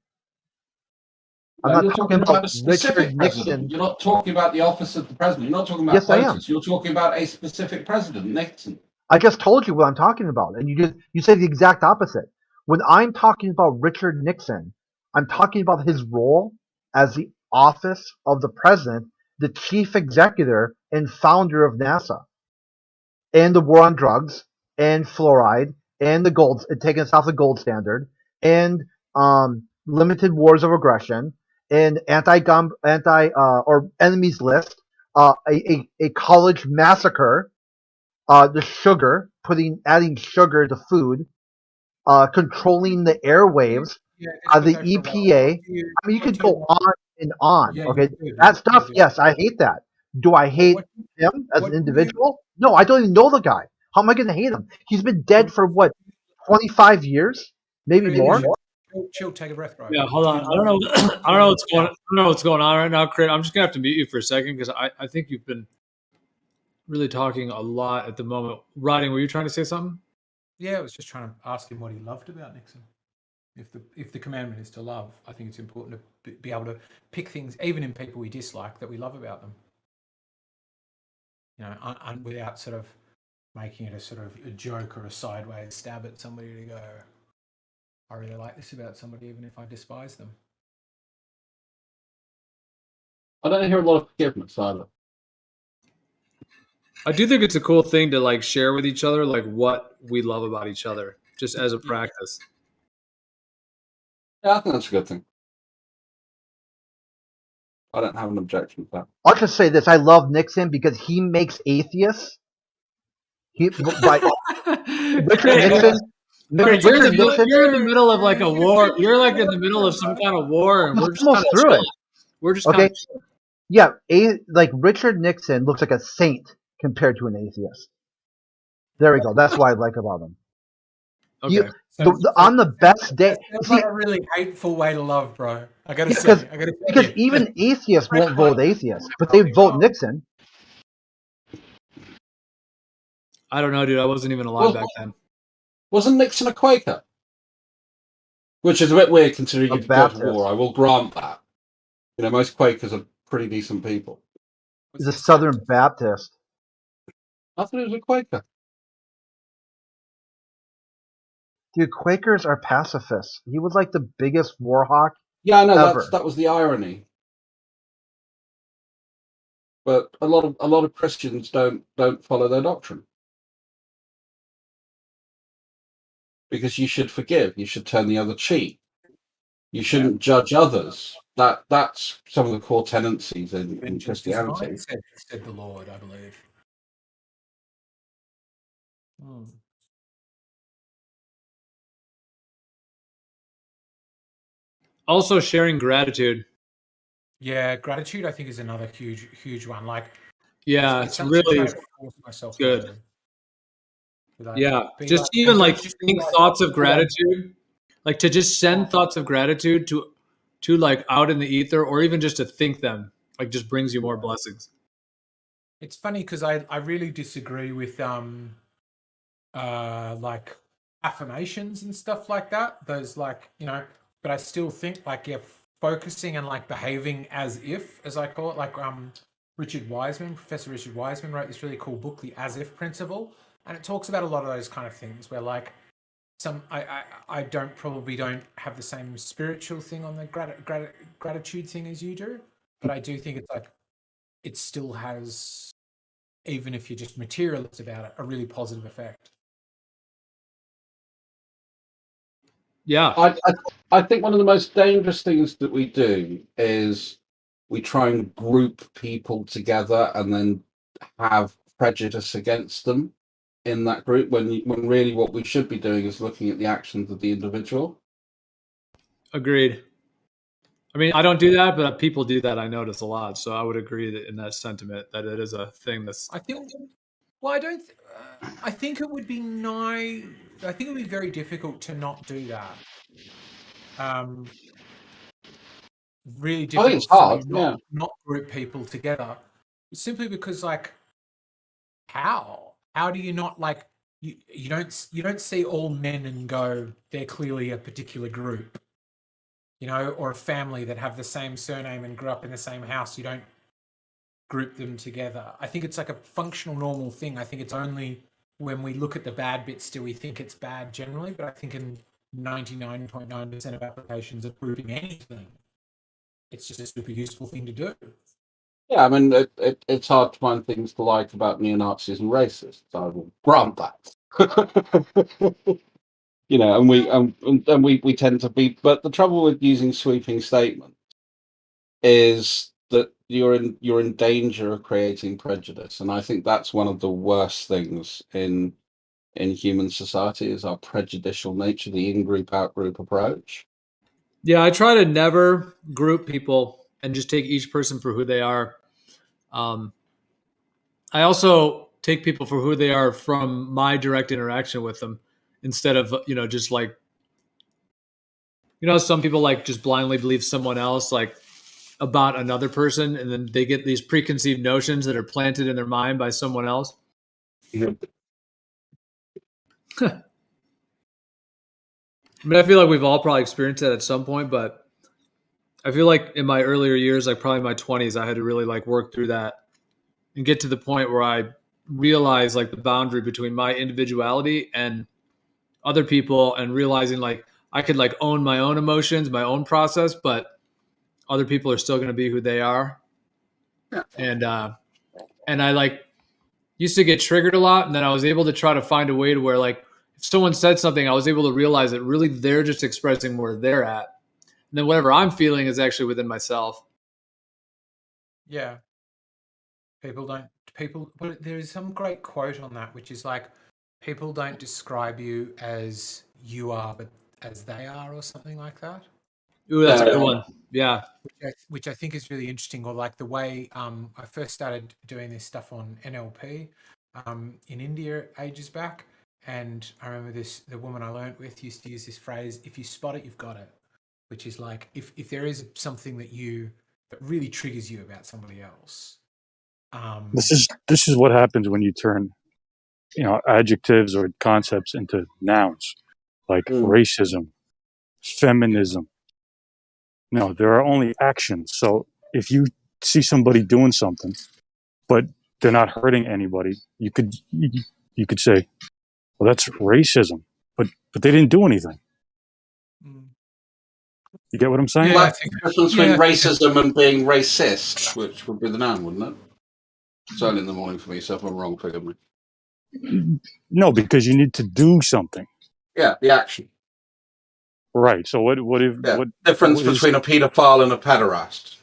[SPEAKER 23] I'm
[SPEAKER 1] No,
[SPEAKER 23] not
[SPEAKER 1] you're
[SPEAKER 23] talking
[SPEAKER 1] talking
[SPEAKER 23] about
[SPEAKER 1] about the specific
[SPEAKER 23] Richard
[SPEAKER 1] president.
[SPEAKER 23] Nixon.
[SPEAKER 1] You're not talking about the office of the president. You're not talking about
[SPEAKER 23] Yes, I am.
[SPEAKER 1] POTUS. You're talking about a specific president, Nixon.
[SPEAKER 23] I just told you what I'm talking about, and you say the exact opposite. When I'm talking about Richard Nixon, I'm talking about his role as the office of the president, the chief executive and founder of NASA, and the war on drugs, and fluoride, and the gold, taking us off the gold standard, and limited wars of aggression, and anti-gun, or enemies list, a college massacre, the sugar, adding sugar to food, controlling the airwaves, the EPA. I mean, you could go on and on.
[SPEAKER 22] Yeah,
[SPEAKER 23] Okay,
[SPEAKER 22] you do.
[SPEAKER 23] that stuff.
[SPEAKER 22] You do.
[SPEAKER 23] Yes, I hate that. Do I hate him as an individual? No, I don't even know the guy. How am I going to hate him? He's been dead for what, 25 years, maybe more.
[SPEAKER 22] Chill, take a breath, bro.
[SPEAKER 11] Yeah, hold on. I don't know. I don't know what's going. I don't know what's going on right now, Crit. I'm just gonna have to mute you for a second because I think you've been really talking a lot at the moment. Riding, were you trying to say something?
[SPEAKER 22] Yeah, I was just trying to ask him what he loved about Nixon. If the commandment is to love, I think it's important to be able to pick things, even in people we dislike, that we love about them. You know, without sort of making it a sort of a joke or a sideways stab at somebody to go, I really like this about somebody, even if I despise them.
[SPEAKER 1] I don't hear a lot of forgiveness either.
[SPEAKER 11] I do think it's a cool thing to like share with each other, like what we love about each other, just as a practice.
[SPEAKER 1] Yeah, I think that's a good thing. I don't have an objection to that.
[SPEAKER 23] I'll just say this: I love Nixon because he makes atheists. Richard Nixon.
[SPEAKER 11] You're in the middle of like a war. You're like in the middle of some kind of war, and we're just
[SPEAKER 23] almost
[SPEAKER 11] kind of
[SPEAKER 23] through it.
[SPEAKER 11] We're just
[SPEAKER 23] Okay.
[SPEAKER 11] kind of
[SPEAKER 23] Yeah, like Richard Nixon looks like a saint compared to an atheist. There we go. That's what I like about him.
[SPEAKER 22] Okay.
[SPEAKER 23] On the best day,
[SPEAKER 22] That's
[SPEAKER 23] see,
[SPEAKER 22] like a really hateful way to love, bro. I gotta
[SPEAKER 23] because,
[SPEAKER 22] say.
[SPEAKER 23] because even atheists won't vote atheist, but they vote Nixon.
[SPEAKER 11] I don't know, dude. I wasn't even alive back then.
[SPEAKER 1] Wasn't Nixon a Quaker? Which is a bit weird considering he did go to
[SPEAKER 23] Baptist.
[SPEAKER 1] war. I will grant that. You know, most Quakers are pretty decent people.
[SPEAKER 23] He's a Southern Baptist.
[SPEAKER 1] I thought he was a Quaker.
[SPEAKER 23] Dude, Quakers are pacifists. He was like the biggest war hawk.
[SPEAKER 1] Yeah, I know
[SPEAKER 23] ever.
[SPEAKER 1] that was the irony. But a lot of Christians don't follow their doctrine. Because you should forgive, you should turn the other cheek. You shouldn't judge others. That's some of the core tendencies in Christianity.
[SPEAKER 22] Said the Lord, I believe.
[SPEAKER 11] Also, sharing gratitude.
[SPEAKER 22] Yeah, gratitude I think is another huge one. Like,
[SPEAKER 11] Yeah, it's
[SPEAKER 22] something I'm
[SPEAKER 11] really
[SPEAKER 22] trying to force myself
[SPEAKER 11] good.
[SPEAKER 22] into. Like,
[SPEAKER 11] Yeah,
[SPEAKER 22] be
[SPEAKER 11] just
[SPEAKER 22] like-
[SPEAKER 11] even
[SPEAKER 22] and
[SPEAKER 11] like
[SPEAKER 22] don't just be
[SPEAKER 11] think
[SPEAKER 22] like-
[SPEAKER 11] thoughts of gratitude, like to just send thoughts of gratitude to like out in the ether, or even just to think them, like just brings you more blessings.
[SPEAKER 22] It's funny because I really disagree with like affirmations and stuff like that. Those like, you know, but I still think like focusing and like behaving as if, as I call it, like Professor Richard Wiseman wrote this really cool book, The As If Principle, and it talks about a lot of those kind of things where like I don't have the same spiritual thing on the gratitude thing as you do, but I do think it's like it still has, even if you're just materialist about it, a really positive effect.
[SPEAKER 11] Yeah.
[SPEAKER 1] I think one of the most dangerous things that we do is we try and group people together and then have prejudice against them in that group when really what we should be doing is looking at the actions of the individual.
[SPEAKER 11] Agreed. I mean, I don't do that, but people do that. I notice a lot. So I would agree that in that sentiment that it is a thing that's.
[SPEAKER 22] I think. Well, I don't. I think it would be I think it would be very difficult to not do that. Really
[SPEAKER 1] I think
[SPEAKER 22] difficult
[SPEAKER 1] it's
[SPEAKER 22] for
[SPEAKER 1] hard.
[SPEAKER 22] you
[SPEAKER 1] Yeah.
[SPEAKER 22] not group people together, simply because like, how do you not like you don't see all men and go they're clearly a particular group, or a family that have the same surname and grew up in the same house. You don't group them together. I think it's like a functional normal thing. I think it's only when we look at the bad bits do we think it's bad generally, but I think in 99.9% of applications of grouping anything, it's just a super useful thing to do.
[SPEAKER 1] Yeah, I mean, it's hard to find things to like about neo-Nazis and racists. I will grant that. And we tend to be. But the trouble with using sweeping statements is that you're in danger of creating prejudice, and I think that's one of the worst things in human society is our prejudicial nature, the in-group, out-group approach.
[SPEAKER 11] Yeah, I try to never group people and just take each person for who they are. I also take people for who they are from my direct interaction with them instead of, just like, some people like just blindly believe someone else like about another person, and then they get these preconceived notions that are planted in their mind by someone else. I mean, I feel like we've all probably experienced that at some point, but I feel like in my earlier years, like probably my 20s, I had to really like work through that and get to the point where I realized like the boundary between my individuality and other people, and realizing like I could like own my own emotions, my own process, but other people are still going to be who they are.
[SPEAKER 1] Yeah.
[SPEAKER 11] And I like used to get triggered a lot, and then I was able to try to find a way to where like if someone said something, I was able to realize that really they're just expressing where they're at. And then whatever I'm feeling is actually within myself.
[SPEAKER 22] Yeah. Well, there is some great quote on that, which is like, people don't describe you as you are, but as they are, or something like that.
[SPEAKER 11] Ooh, that's a good one. Yeah.
[SPEAKER 22] Which I think is really interesting. Or like the way I first started doing this stuff on NLP in India ages back. And I remember the woman I learnt with used to use this phrase, if you spot it, you've got it. Which is like, if there is something that really triggers you about somebody else.
[SPEAKER 17] This is what happens when you turn, adjectives or concepts into nouns, like racism, feminism. No, there are only actions. So if you see somebody doing something, but they're not hurting anybody, you could say, well, that's racism, but they didn't do anything. You get what I'm saying?
[SPEAKER 1] Well, that's the difference between racism and being racist, which would be the noun, wouldn't it? It's early in the morning for me, so if I'm wrong, forgive me.
[SPEAKER 17] No, because you need to do something.
[SPEAKER 1] Yeah, the action.
[SPEAKER 17] Right. So what
[SPEAKER 1] difference between a paedophile and a pederast?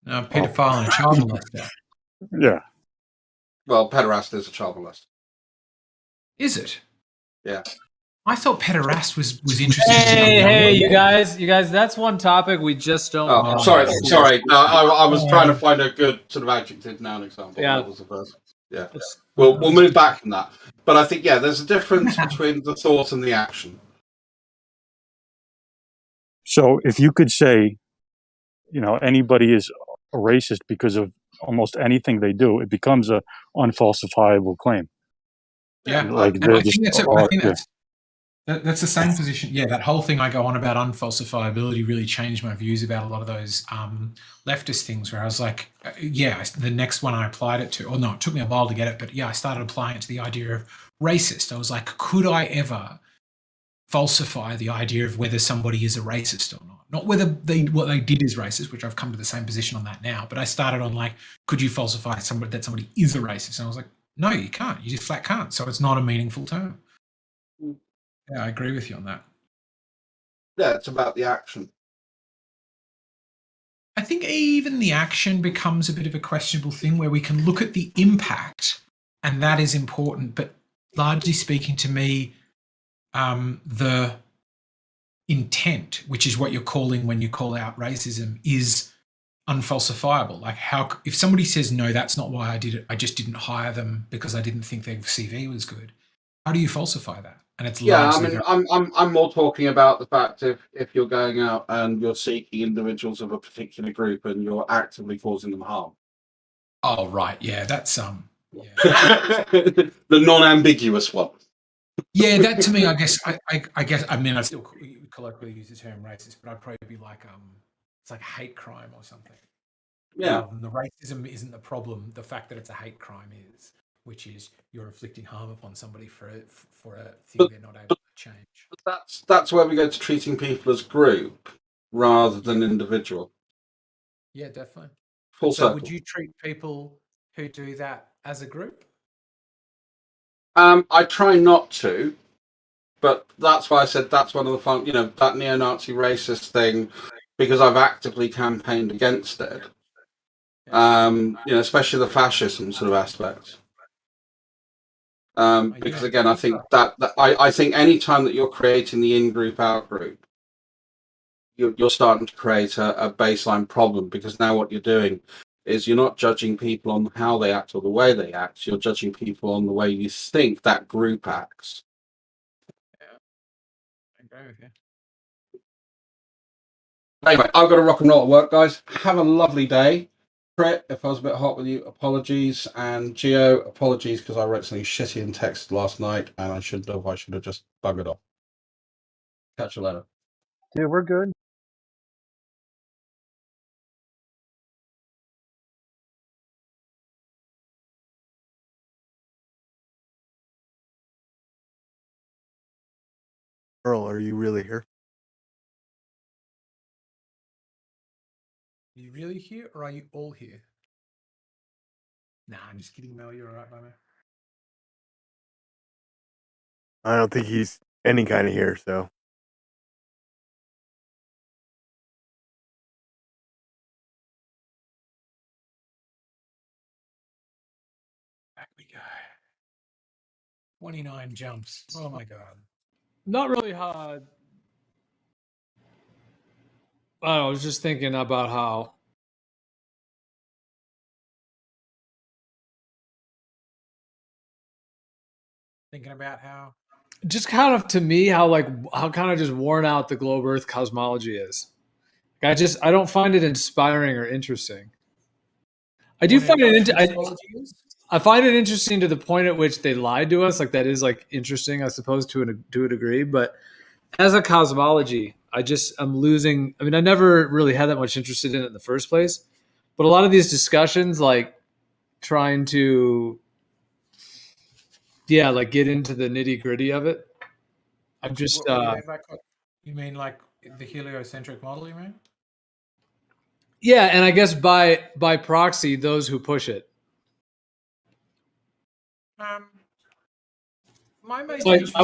[SPEAKER 22] A paedophile and a child molester.
[SPEAKER 17] Yeah.
[SPEAKER 1] Well, pederast is a child molester.
[SPEAKER 22] Is it?
[SPEAKER 1] Yeah.
[SPEAKER 22] I thought pederast was interesting.
[SPEAKER 11] Hey, you guys, that's one topic we just don't.
[SPEAKER 1] Oh, sorry. No, I was trying to find a good sort of adjective noun example.
[SPEAKER 11] Yeah.
[SPEAKER 1] That was the first. Yeah. We'll move back from that. But I think, there's a difference between the thought and the action.
[SPEAKER 17] So if you could say, anybody is a racist because of almost anything they do, it becomes a unfalsifiable claim.
[SPEAKER 22] Yeah,
[SPEAKER 17] like
[SPEAKER 22] I think that's the same position. Yeah, that whole thing I go on about unfalsifiability really changed my views about a lot of those leftist things, where I was like, the next one I applied it to, or no, it took me a while to get it, but I started applying it to the idea of racist. I was like, could I ever falsify the idea of whether somebody is a racist or not? Not whether what they did is racist, which I've come to the same position on that now, but I started on like, could you falsify that somebody is a racist? And I was like, no, you can't. You just flat can't. So it's not a meaningful term. Yeah, I agree with you on that.
[SPEAKER 1] Yeah, it's about the action.
[SPEAKER 22] I think even the action becomes a bit of a questionable thing, where we can look at the impact, and that is important. But largely speaking, to me, the intent, which is what you're calling when you call out racism, is unfalsifiable. Like, how if somebody says no, that's not why I did it, I just didn't hire them because I didn't think their CV was good, how do you falsify that? And it's
[SPEAKER 1] Yeah, I
[SPEAKER 22] largely
[SPEAKER 1] mean, I'm more talking about the fact if you're going out and you're seeking individuals of a particular group and you're actively causing them harm.
[SPEAKER 22] Oh right, yeah, that's
[SPEAKER 1] the non-ambiguous one.
[SPEAKER 22] Yeah, that to me, I guess, I mean, I still colloquially use the term racist, but I'd probably be like, it's like hate crime or something.
[SPEAKER 1] Yeah.
[SPEAKER 22] The racism isn't the problem. The fact that it's a hate crime is, which is you're inflicting harm upon somebody for a thing they're not able to change.
[SPEAKER 1] That's where we go to treating people as group rather than individual.
[SPEAKER 22] Yeah, definitely.
[SPEAKER 1] Full
[SPEAKER 22] So
[SPEAKER 1] circle.
[SPEAKER 22] would you treat people who do that as a group?
[SPEAKER 1] I try not to, but that's why I said that's one of the fun, that neo-Nazi racist thing, because I've actively campaigned against it. Especially the fascism sort of aspect. Because again, I think I think any time that you're creating the in-group, out-group, you're starting to create a baseline problem, because now what you're doing is you're not judging people on how they act or the way they act. You're judging people on the way you think that group acts.
[SPEAKER 22] Yeah, I agree with you.
[SPEAKER 1] Anyway, I've got to rock and roll at work, guys. Have a lovely day. Crit, if I was a bit hot with you, apologies. And Geo, apologies because I wrote something shitty in text last night and I should have just buggered off. Catch you later.
[SPEAKER 23] Dude, we're good.
[SPEAKER 19] Earl, are you really here?
[SPEAKER 22] Are you really here, or are you all here? Nah, I'm just kidding, Mel. You're all right, by me.
[SPEAKER 19] I don't think he's any kind of here, so.
[SPEAKER 22] Back we go. 29 jumps. Oh my god.
[SPEAKER 11] Not really hard. I don't know, I was just thinking about how
[SPEAKER 22] Thinking about how
[SPEAKER 11] just kind of, to me, how kind of just worn out the globe Earth cosmology is. I don't find it inspiring or interesting. I do find it I find it interesting to the point at which they lied to us. Like, that is like interesting, I suppose, to a degree. But as a cosmology, I'm losing. I mean, I never really had that much interest in it in the first place. But a lot of these discussions, like trying to, like get into the nitty gritty of it. I'm just.
[SPEAKER 22] You mean like the heliocentric model? You mean?
[SPEAKER 11] Yeah, and I guess by proxy, those who push it.
[SPEAKER 22] My main
[SPEAKER 11] Like,
[SPEAKER 22] interest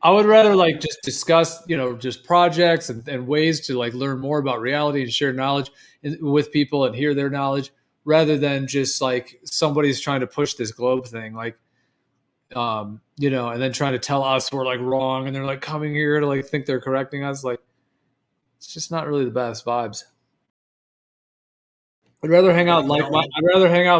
[SPEAKER 11] I would rather like just discuss, just projects and ways to like learn more about reality and share knowledge with people and hear their knowledge, rather than just like somebody's trying to push this globe thing, like, and then trying to tell us we're like wrong, and they're like coming here to like think they're correcting us. Like, it's just not really the best vibes. I'd rather hang out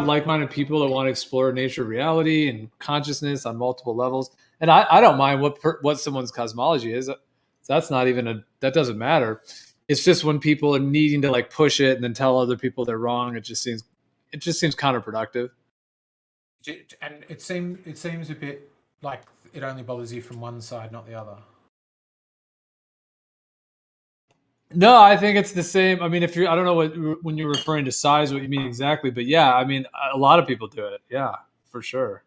[SPEAKER 11] like-minded people that want to explore nature of reality and consciousness on multiple levels. And I don't mind what someone's cosmology is. That's not even that doesn't matter. It's just when people are needing to like push it and then tell other people they're wrong, it just seems counterproductive.
[SPEAKER 22] And it seems a bit like it only bothers you from one side, not the other.
[SPEAKER 11] No, I think it's the same. I mean, I don't know when you're referring to size, what you mean exactly, but yeah, I mean, a lot of people do it. Yeah, for sure.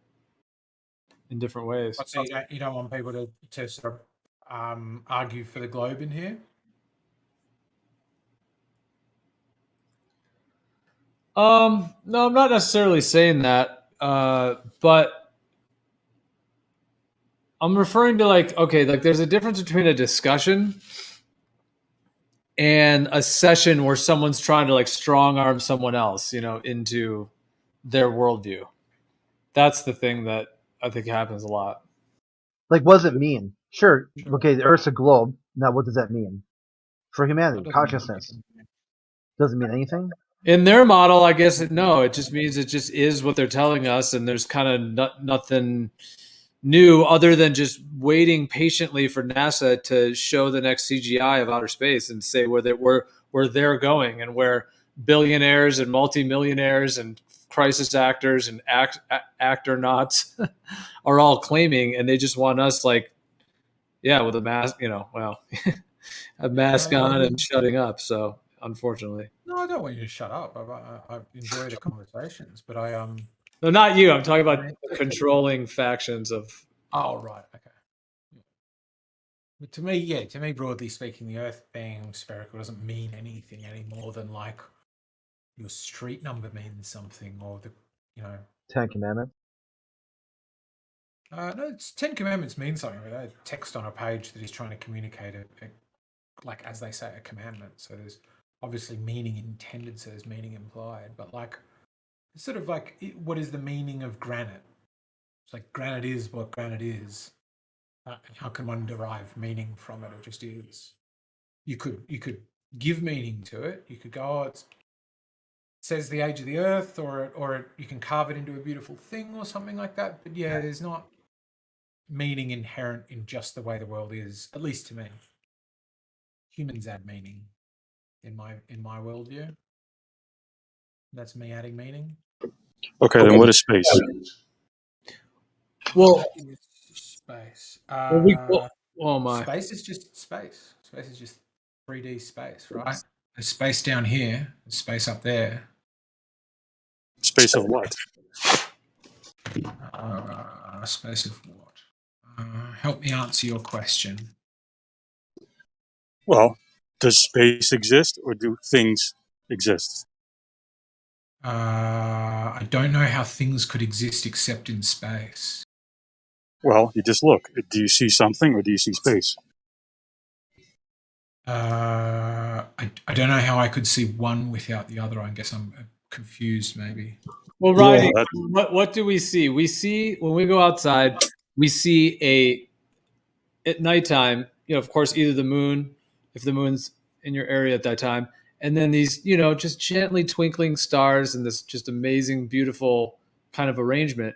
[SPEAKER 11] In different ways.
[SPEAKER 22] So you don't want people to sort of argue for the globe in here?
[SPEAKER 11] No, I'm not necessarily saying that, but I'm referring to like there's a difference between a discussion and a session where someone's trying to like strong arm someone else, into their worldview. That's the thing that I think happens a lot.
[SPEAKER 23] Like, what does it mean? Sure, okay, the Earth's a globe. Now, what does that mean for humanity? Consciousness doesn't mean anything.
[SPEAKER 11] In their model, I guess no. It just means it just is what they're telling us, and there's kind of nothing new other than just waiting patiently for NASA to show the next CGI of outer space and say where they're going and where billionaires and multimillionaires and crisis actors and actor knots are all claiming, and they just want us like, yeah, with a mask, a mask on and shutting up. So unfortunately.
[SPEAKER 22] No, I don't want you to shut up. I enjoy the conversations, but
[SPEAKER 11] No, not you. I'm talking about the controlling factions of.
[SPEAKER 22] Oh, right. Okay. But to me, broadly speaking, the Earth being spherical doesn't mean anything any more than like your street number means something, or the,
[SPEAKER 23] 10 Commandments.
[SPEAKER 22] No, it's 10 Commandments mean something. Right? Text on a page that is trying to communicate like as they say, a commandment. So there's obviously meaning intended, so there's meaning implied. But like, it's sort of like, what is the meaning of granite? It's like granite is what granite is. How can one derive meaning from it? It just is. You could give meaning to it. You could go, oh, it says the age of the Earth, or you can carve it into a beautiful thing or something like that. But yeah, there's not meaning inherent in just the way the world is, at least to me. Humans add meaning in my worldview. That's me adding meaning.
[SPEAKER 17] Okay, then what is space?
[SPEAKER 11] Well,
[SPEAKER 22] space.
[SPEAKER 11] Oh my.
[SPEAKER 22] Space is just space. Space is just 3D space, right? There's space down here. There's space up there.
[SPEAKER 17] Space of what?
[SPEAKER 22] Space of what? Help me answer your question.
[SPEAKER 17] Well, does space exist or do things exist?
[SPEAKER 22] I don't know how things could exist except in space.
[SPEAKER 17] Well, you just look. Do you see something or do you see space?
[SPEAKER 22] I don't know how I could see one without the other. I guess I'm confused, maybe.
[SPEAKER 11] Well, Riley, what do we see? We see when we go outside, we see at nighttime, of course, either the moon, if the moon's in your area at that time, and then these, just gently twinkling stars and this just amazing, beautiful kind of arrangement.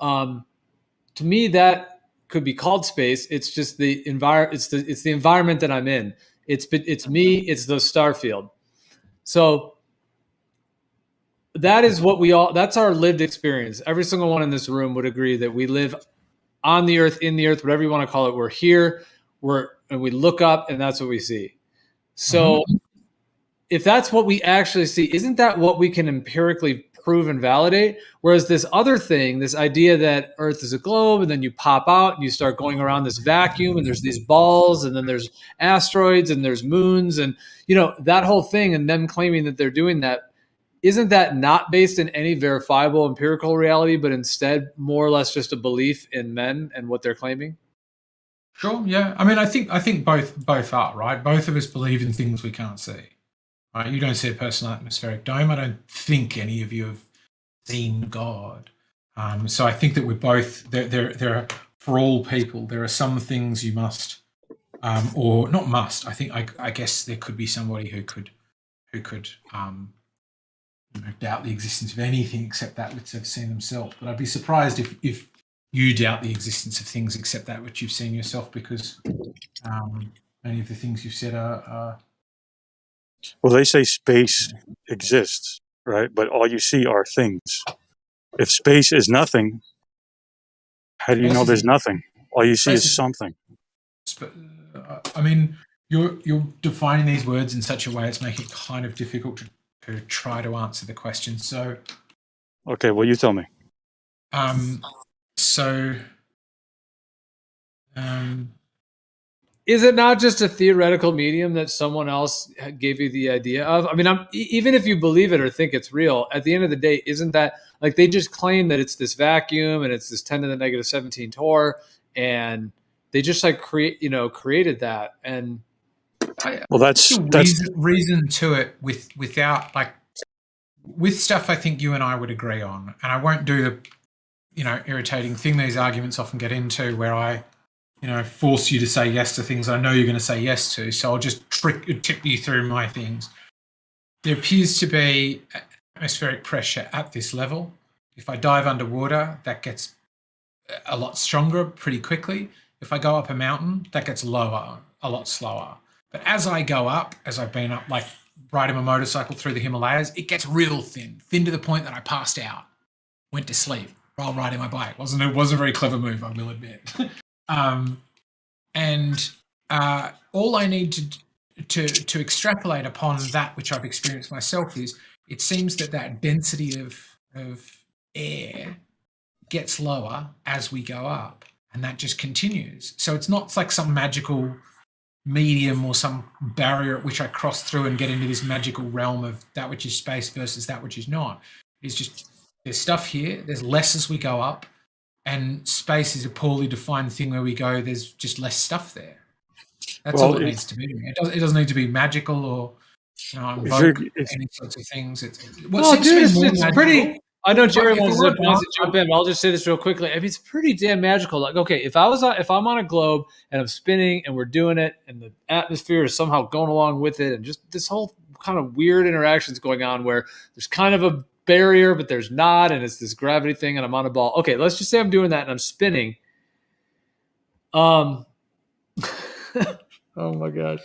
[SPEAKER 11] To me, that could be called space. It's just the environment. It's the environment that I'm in. It's me. It's the star field. So that is what that's our lived experience. Every single one in this room would agree that we live on the earth, in the earth, whatever you want to call it. We're here, and we look up and that's what we see. So if that's what we actually see, isn't that what we can empirically prove and validate? Whereas this other thing, this idea that Earth is a globe and then you pop out and you start going around this vacuum and there's these balls and then there's asteroids and there's moons and, that whole thing and them claiming that they're doing that, isn't that not based in any verifiable empirical reality, but instead more or less just a belief in men and what they're claiming?
[SPEAKER 22] Sure, yeah. I mean, I think both are, right? Both of us believe in things we can't see. Right? You don't see a personal atmospheric dome. I don't think any of you have seen God. So I think that we're both there are, for all people, there are some things you must, or not must. I guess there could be somebody who could doubt the existence of anything except that which they've seen themselves. But I'd be surprised if you doubt the existence of things except that which you've seen yourself, because many of the things you've said are
[SPEAKER 17] Well, they say space exists, right? But all you see are things. If space is nothing, how do you know there's nothing? All you see is something.
[SPEAKER 22] I mean, you're defining these words in such a way it's making it kind of difficult to try to answer the question. So,
[SPEAKER 17] okay, well, you tell me.
[SPEAKER 11] Is it not just a theoretical medium that someone else gave you the idea of? I mean, even if you believe it or think it's real, at the end of the day, isn't that like they just claim that it's this vacuum and it's this 10 to the negative 17 torr, and they just like created that. And
[SPEAKER 17] well, that's
[SPEAKER 22] reason to it without like with stuff I think you and I would agree on, and I won't do the irritating thing these arguments often get into where I force you to say yes to things I know you're going to say yes to. So I'll just tip you through my things. There appears to be atmospheric pressure at this level. If I dive underwater, that gets a lot stronger pretty quickly. If I go up a mountain, that gets lower, a lot slower. But as I go up, as I've been up, like riding my motorcycle through the Himalayas, it gets real thin to the point that I passed out, went to sleep while riding my bike. It wasn't a very clever move, I will admit. All I need to extrapolate upon that which I've experienced myself is it seems that density of air gets lower as we go up, and that just continues. So it's not like some magical medium or some barrier at which I cross through and get into this magical realm of that which is space versus that which is not. It's just there's stuff here, there's less as we go up, and space is a poorly defined thing where we go, there's just less stuff there. That's all it needs to be. It doesn't need to be magical or invoke any sorts of things. It's
[SPEAKER 11] pretty. I know Jerry wants to jump in, but I'll just say this real quickly. I mean, it's pretty damn magical. Like, okay, if I'm on a globe and I'm spinning and we're doing it, and the atmosphere is somehow going along with it, and just this whole kind of weird interactions going on where there's kind of a barrier, but there's not, and it's this gravity thing, and I'm on a ball. Okay, let's just say I'm doing that and I'm spinning. Oh my gosh.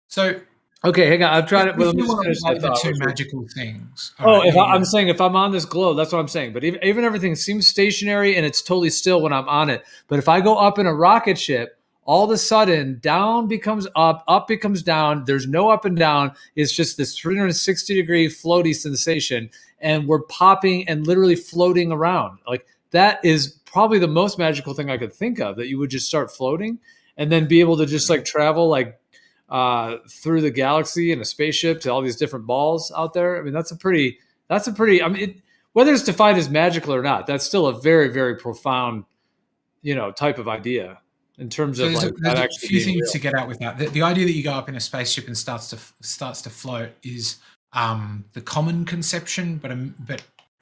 [SPEAKER 22] So
[SPEAKER 11] okay, hang on. I'm trying to.
[SPEAKER 22] Well, the two magical things.
[SPEAKER 11] I'm saying if I'm on this globe, that's what I'm saying. But even everything seems stationary and it's totally still when I'm on it. But if I go up in a rocket ship, all of a sudden down becomes up becomes down. There's no up and down. It's just this 360-degree floaty sensation, and we're popping and literally floating around. Like that is probably the most magical thing I could think of. That you would just start floating and then be able to just like travel like. Through the galaxy in a spaceship to all these different balls out there. I mean, that's a pretty, I mean, whether it's defined as magical or not, that's still a very, very profound, type of idea in terms of
[SPEAKER 22] there's
[SPEAKER 11] like
[SPEAKER 22] there's
[SPEAKER 11] that
[SPEAKER 22] a
[SPEAKER 11] actually
[SPEAKER 22] few
[SPEAKER 11] being
[SPEAKER 22] things
[SPEAKER 11] real.
[SPEAKER 22] to get out with that. The idea that you go up in a spaceship and starts to float is the common conception, but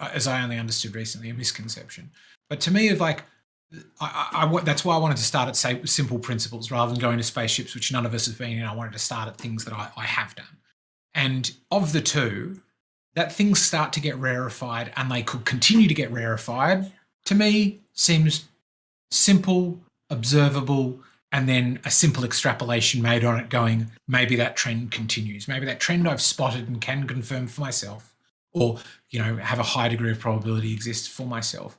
[SPEAKER 22] as I only understood recently, a misconception. But to me, of like, that's why I wanted to start at simple principles rather than going to spaceships, which none of us have been in. I wanted to start at things that I have done. And of the two, that things start to get rarefied and they could continue to get rarefied, to me, seems simple, observable, and then a simple extrapolation made on it going, maybe that trend continues. Maybe that trend I've spotted and can confirm for myself, or, have a high degree of probability exists for myself.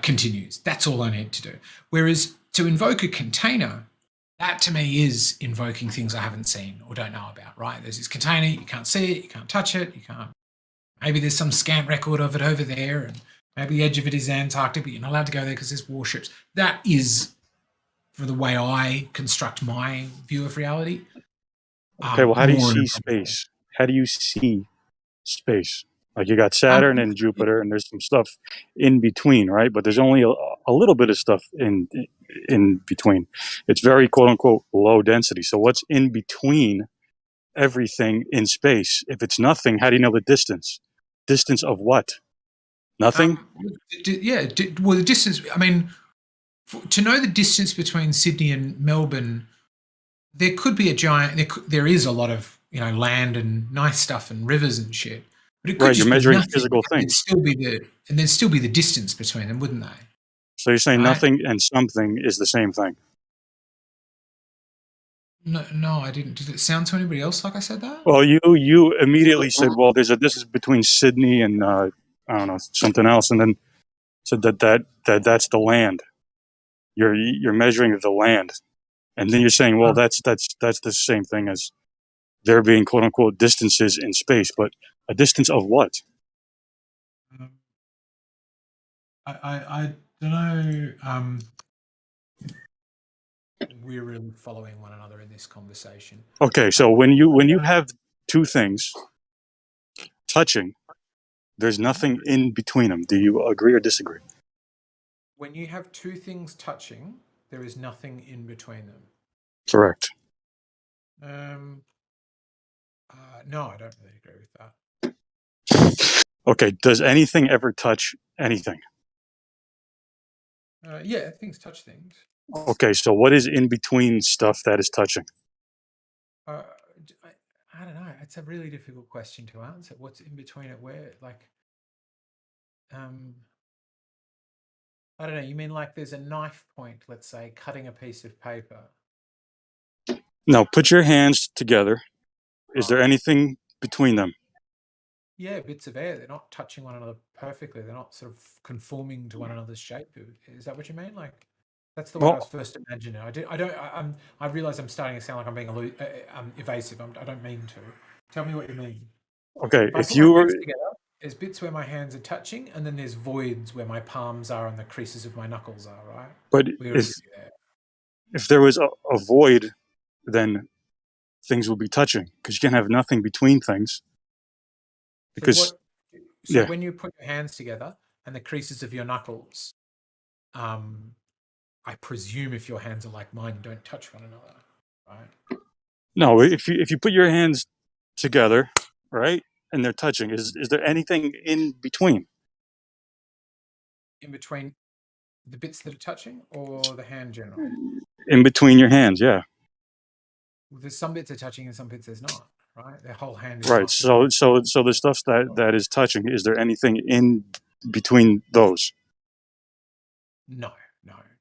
[SPEAKER 22] Continues. That's all I need to do. Whereas to invoke a container, that to me is invoking things I haven't seen or don't know about, right? There's this container, you can't see it, you can't touch it, maybe there's some scant record of it over there, and maybe the edge of it is Antarctic, but you're not allowed to go there because there's warships. That is, for the way I construct my view of reality.
[SPEAKER 17] Okay, well, how do you see space? How do you see space? Like you got Saturn and Jupiter, and there's some stuff in between, right? But there's only a little bit of stuff in between. It's very quote unquote low density. So what's in between everything in space? If it's nothing, how do you know the distance? Distance of what? Nothing?
[SPEAKER 22] Well, the distance, I mean, to know the distance between Sydney and Melbourne, there could be there is a lot of, land and nice stuff and rivers and shit. But it could just
[SPEAKER 17] you're measuring
[SPEAKER 22] nothing,
[SPEAKER 17] physical things.
[SPEAKER 22] There'd still be the distance between them, wouldn't they?
[SPEAKER 17] So you're saying nothing and something is the same thing?
[SPEAKER 22] No, I didn't. Did it sound to anybody else like I said that?
[SPEAKER 17] Well, you immediately said, well, there's a distance between Sydney and I don't know, something else, and then said that's the land. You're measuring the land, and then you're saying, well, that's the same thing as there being quote unquote distances in space, but a distance of what?
[SPEAKER 22] I don't know. We're really following one another in this conversation.
[SPEAKER 17] Okay, so when you have two things touching, there's nothing in between them. Do you agree or disagree?
[SPEAKER 22] When you have two things touching, there is nothing in between them.
[SPEAKER 17] Correct.
[SPEAKER 22] No, I don't really agree with that.
[SPEAKER 17] Okay, does anything ever touch anything?
[SPEAKER 22] Yeah, things touch things.
[SPEAKER 17] Okay, so what is in between stuff that is touching?
[SPEAKER 22] I don't know. It's a really difficult question to answer. What's in between it? Where, like, I don't know. You mean like there's a knife point, let's say, cutting a piece of paper?
[SPEAKER 17] No, put your hands together. Is there anything between them?
[SPEAKER 22] Yeah, bits of air. They're not touching one another perfectly. They're not sort of conforming to one another's shape. Is that what you mean? Like, that's the way I was
[SPEAKER 17] Well,
[SPEAKER 22] first imagining it. I realize I'm starting to sound like I'm being evasive. I don't mean to. Tell me what you mean.
[SPEAKER 17] okay,
[SPEAKER 22] If I
[SPEAKER 17] if
[SPEAKER 22] put my
[SPEAKER 17] you were,
[SPEAKER 22] hands together, there's bits where my hands are touching, and then there's voids where my palms are and the creases of my knuckles are. Right?
[SPEAKER 17] but
[SPEAKER 22] We already agree there.
[SPEAKER 17] if there was a void, then things would be touching because you can have nothing between things. Because
[SPEAKER 22] So
[SPEAKER 17] yeah,
[SPEAKER 22] when you put your hands together and the creases of your knuckles, I presume if your hands are like mine, you don't touch one another, right?
[SPEAKER 17] no, if you put your hands together, right, and they're touching, is there anything in between?
[SPEAKER 22] In between the bits that are touching or the hand generally?
[SPEAKER 17] In between your hands, yeah.
[SPEAKER 22] Well, there's some bits are touching and some bits there's not, right? The whole hand is
[SPEAKER 17] Right.
[SPEAKER 22] not just
[SPEAKER 17] So the stuff that is touching, is there anything in between those?
[SPEAKER 22] no.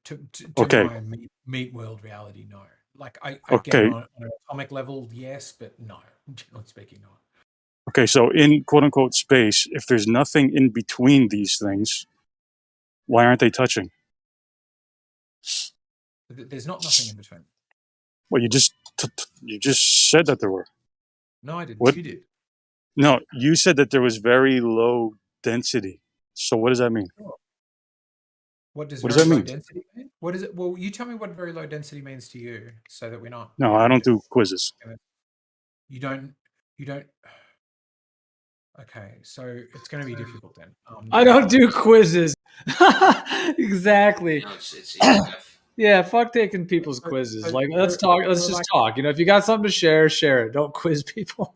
[SPEAKER 22] To
[SPEAKER 17] Okay.
[SPEAKER 22] my meat world reality, no. Like I get
[SPEAKER 17] Okay.
[SPEAKER 22] it on an atomic level, yes, but no. Generally speaking, no.
[SPEAKER 17] Okay. So in quote unquote space, if there's nothing in between these things, why aren't they touching?
[SPEAKER 22] There's nothing in between.
[SPEAKER 17] Well, you just said that there were.
[SPEAKER 22] No, I didn't.
[SPEAKER 17] What?
[SPEAKER 22] You did.
[SPEAKER 17] No, you said that there was very low density. So what does that mean?
[SPEAKER 22] Sure. What does
[SPEAKER 17] What does
[SPEAKER 22] very
[SPEAKER 17] that
[SPEAKER 22] low
[SPEAKER 17] mean?
[SPEAKER 22] density mean? What is it? Well, you tell me what very low density means to you, so that we're not.
[SPEAKER 17] No, I don't do quizzes.
[SPEAKER 22] You don't. Okay, so it's going to be difficult then.
[SPEAKER 11] I don't do quizzes. Exactly.
[SPEAKER 9] You know, it's
[SPEAKER 11] Yeah, fuck taking people's quizzes. Like, let's talk. Let's just talk. You know, if you got something to share, share it. Don't quiz people.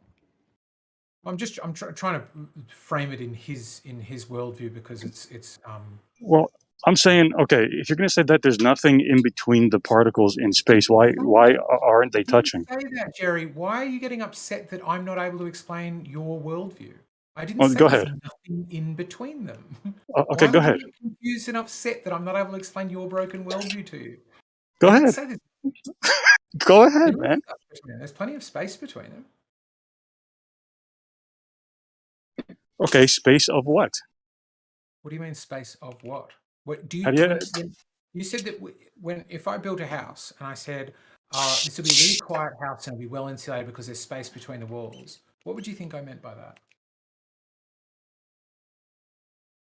[SPEAKER 22] I'm trying to frame it in his worldview because it's.
[SPEAKER 17] Well, I'm saying, okay, if you're going to say that there's nothing in between the particles in space, why aren't they touching?
[SPEAKER 22] Say that, Jerry. Why are you getting upset that I'm not able to explain your worldview? I didn't
[SPEAKER 17] Well,
[SPEAKER 22] say
[SPEAKER 17] go
[SPEAKER 22] there's
[SPEAKER 17] ahead.
[SPEAKER 22] nothing in between them.
[SPEAKER 17] Okay,
[SPEAKER 22] Why
[SPEAKER 17] go
[SPEAKER 22] would
[SPEAKER 17] ahead.
[SPEAKER 22] you get confused and upset that I'm not able to explain your broken worldview to you?
[SPEAKER 17] Go
[SPEAKER 22] I didn't
[SPEAKER 17] ahead.
[SPEAKER 22] say there's.
[SPEAKER 17] Go ahead, man.
[SPEAKER 22] There's plenty of space between them.
[SPEAKER 17] Okay, space of what?
[SPEAKER 22] What do you mean space of what? What do you?
[SPEAKER 17] How do you-
[SPEAKER 22] When you said that if I built a house and I said this will be a really quiet house and it'll be well insulated because there's space between the walls, what would you think I meant by that?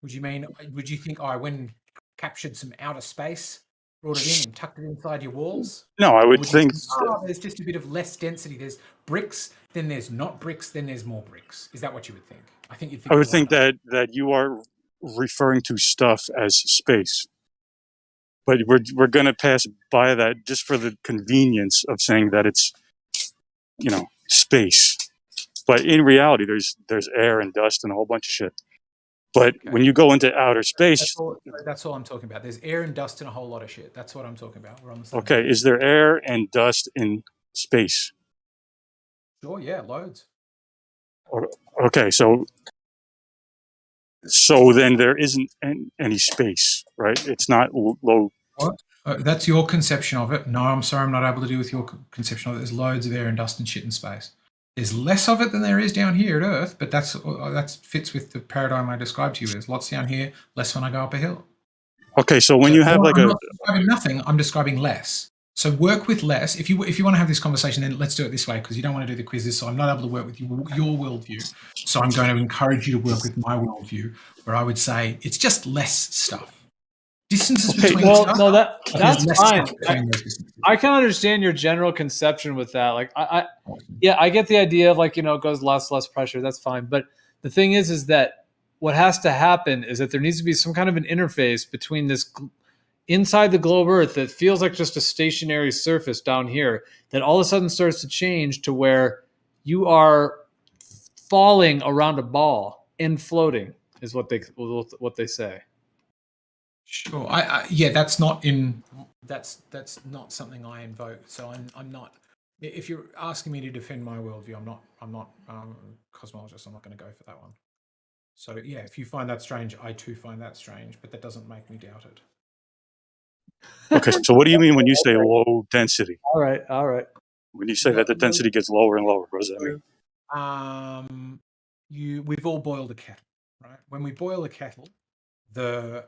[SPEAKER 22] Would you think I went and captured some outer space, brought it in and tucked it inside your walls?
[SPEAKER 17] No, I would
[SPEAKER 22] you
[SPEAKER 17] think.
[SPEAKER 22] there's just a bit of less density. There's bricks, then there's not bricks, then there's more bricks. Is that what you would think? I think you'd think.
[SPEAKER 17] I would think that you are referring to stuff as space, but we're going to pass by that just for the convenience of saying that it's, space. But in reality, there's air and dust and a whole bunch of shit. But when you go into outer space,
[SPEAKER 22] That's all I'm talking about. There's air and dust and a whole lot of shit. That's what I'm talking about. We're on the same.
[SPEAKER 17] okay, is there air and dust in space?
[SPEAKER 22] Sure, yeah, loads.
[SPEAKER 17] Okay, so then there isn't any space, right? It's not low.
[SPEAKER 22] What? That's your conception of it. No, I'm sorry, I'm not able to do with your conception of it. There's loads of air and dust and shit in space. There's less of it than there is down here at Earth, but that fits with the paradigm I described to you. There's lots down here, less when I go up a hill.
[SPEAKER 17] Okay, so when you have
[SPEAKER 22] I'm not describing nothing, I'm describing less. So work with less. If you want to have this conversation, then let's do it this way because you don't want to do the quizzes. So I'm not able to work with your worldview. So I'm going to encourage you to work with my worldview, where I would say it's just less stuff. Distances between stuff.
[SPEAKER 11] No, that's fine. I can understand your general conception with that. Like, I get the idea of it goes less pressure. That's fine. But the thing is that what has to happen is that there needs to be some kind of an interface between this inside the globe Earth that feels like just a stationary surface down here that all of a sudden starts to change to where you are falling around a ball and floating is what they say.
[SPEAKER 22] Sure. Yeah, that's not in. That's not something I invoke. So I'm not. If you're asking me to defend my worldview, I'm not cosmologist. I'm not going to go for that one. So yeah, if you find that strange, I too find that strange, but that doesn't make me doubt it.
[SPEAKER 17] Okay, so what do you mean when you say low density?
[SPEAKER 22] All right, all right.
[SPEAKER 17] When you say that the density gets lower and lower, what does that mean?
[SPEAKER 22] We've all boiled a kettle, right? When we boil a kettle, the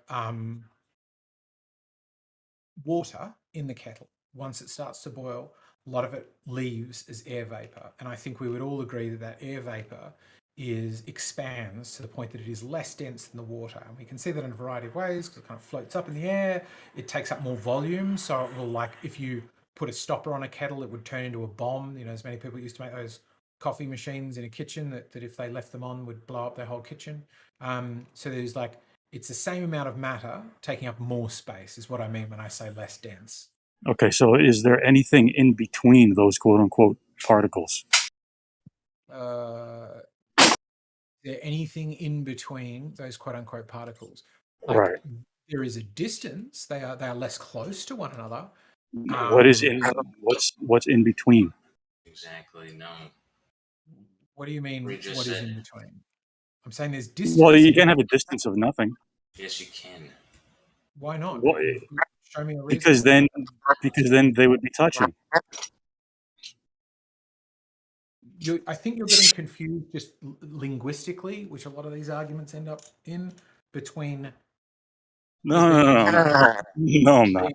[SPEAKER 22] water in the kettle, once it starts to boil, a lot of it leaves as air vapor. And I think we would all agree that air vapor expands to the point that it is less dense than the water. And we can see that in a variety of ways, because it kind of floats up in the air. It takes up more volume. So it will, like, if you put a stopper on a kettle, it would turn into a bomb. You know, as many people used to make those coffee machines in a kitchen that if they left them on would blow up their whole kitchen. So there's like, it's the same amount of matter taking up more space is what I mean when I say less dense.
[SPEAKER 17] Okay, so is there anything in between those quote unquote particles?
[SPEAKER 22] Is there anything in between those quote unquote particles? Like,
[SPEAKER 17] Right.
[SPEAKER 22] there is a distance. They are less close to one another.
[SPEAKER 17] What is in what's in between?
[SPEAKER 9] Exactly. No.
[SPEAKER 22] What do you mean?
[SPEAKER 9] We
[SPEAKER 22] What
[SPEAKER 9] just
[SPEAKER 22] is
[SPEAKER 9] said
[SPEAKER 22] in between? I'm saying there's distance.
[SPEAKER 17] Well, you can't have a distance of nothing.
[SPEAKER 9] Yes, you can.
[SPEAKER 22] Why not?
[SPEAKER 17] Well,
[SPEAKER 22] Show me a reason.
[SPEAKER 17] because then they would be touching.
[SPEAKER 22] I think you're getting confused just linguistically, which a lot of these arguments end up in, between
[SPEAKER 17] No, I'm not.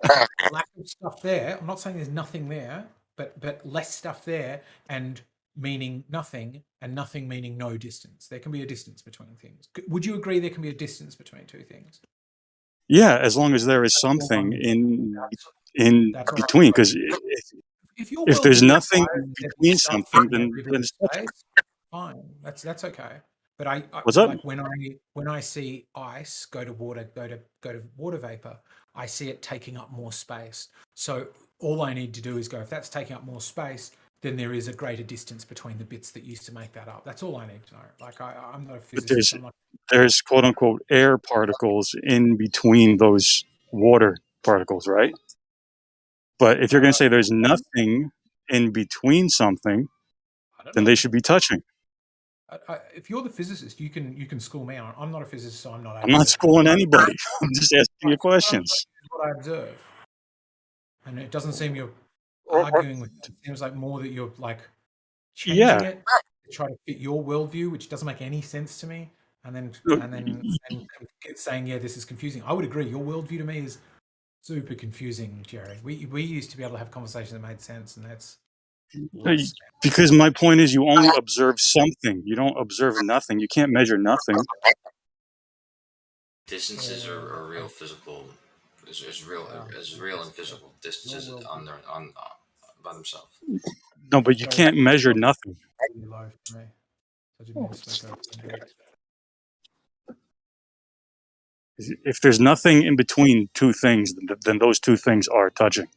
[SPEAKER 22] lack of stuff there. I'm not saying there's nothing there, but less stuff there, and meaning nothing, and nothing meaning no distance. There can be a distance between things. Would you agree there can be a distance between two things?
[SPEAKER 17] Yeah, as long as there is something in between. Because if there's nothing between something, then it's touching.
[SPEAKER 22] Fine, that's okay. But I
[SPEAKER 17] What's up?
[SPEAKER 22] like when I see ice go to water vapor, I see it taking up more space. So all I need to do is go, if that's taking up more space, then there is a greater distance between the bits that used to make that up. That's all I need to know. Like I'm not a physicist.
[SPEAKER 17] But there's quote unquote air particles in between those water particles, right? But if you're going to say there's nothing in between something, then they should be touching.
[SPEAKER 22] If you're the physicist, you can school me. I'm not a physicist, so I'm not.
[SPEAKER 17] I'm not schooling anybody. I'm just asking you questions.
[SPEAKER 22] What I observe, and it doesn't seem you're arguing with it. It seems like more that you're like changing it to try to fit your worldview, which doesn't make any sense to me. And then saying, yeah, this is confusing. I would agree. Your worldview to me is super confusing, Jerry. We used to be able to have conversations that made sense, and that's
[SPEAKER 17] because my point is you only observe something. You don't observe nothing. You can't measure nothing.
[SPEAKER 9] Distances are real physical. It's real and physical distances by themselves.
[SPEAKER 17] No, but you can't measure nothing. If there's nothing in between two things, then those two things are touching.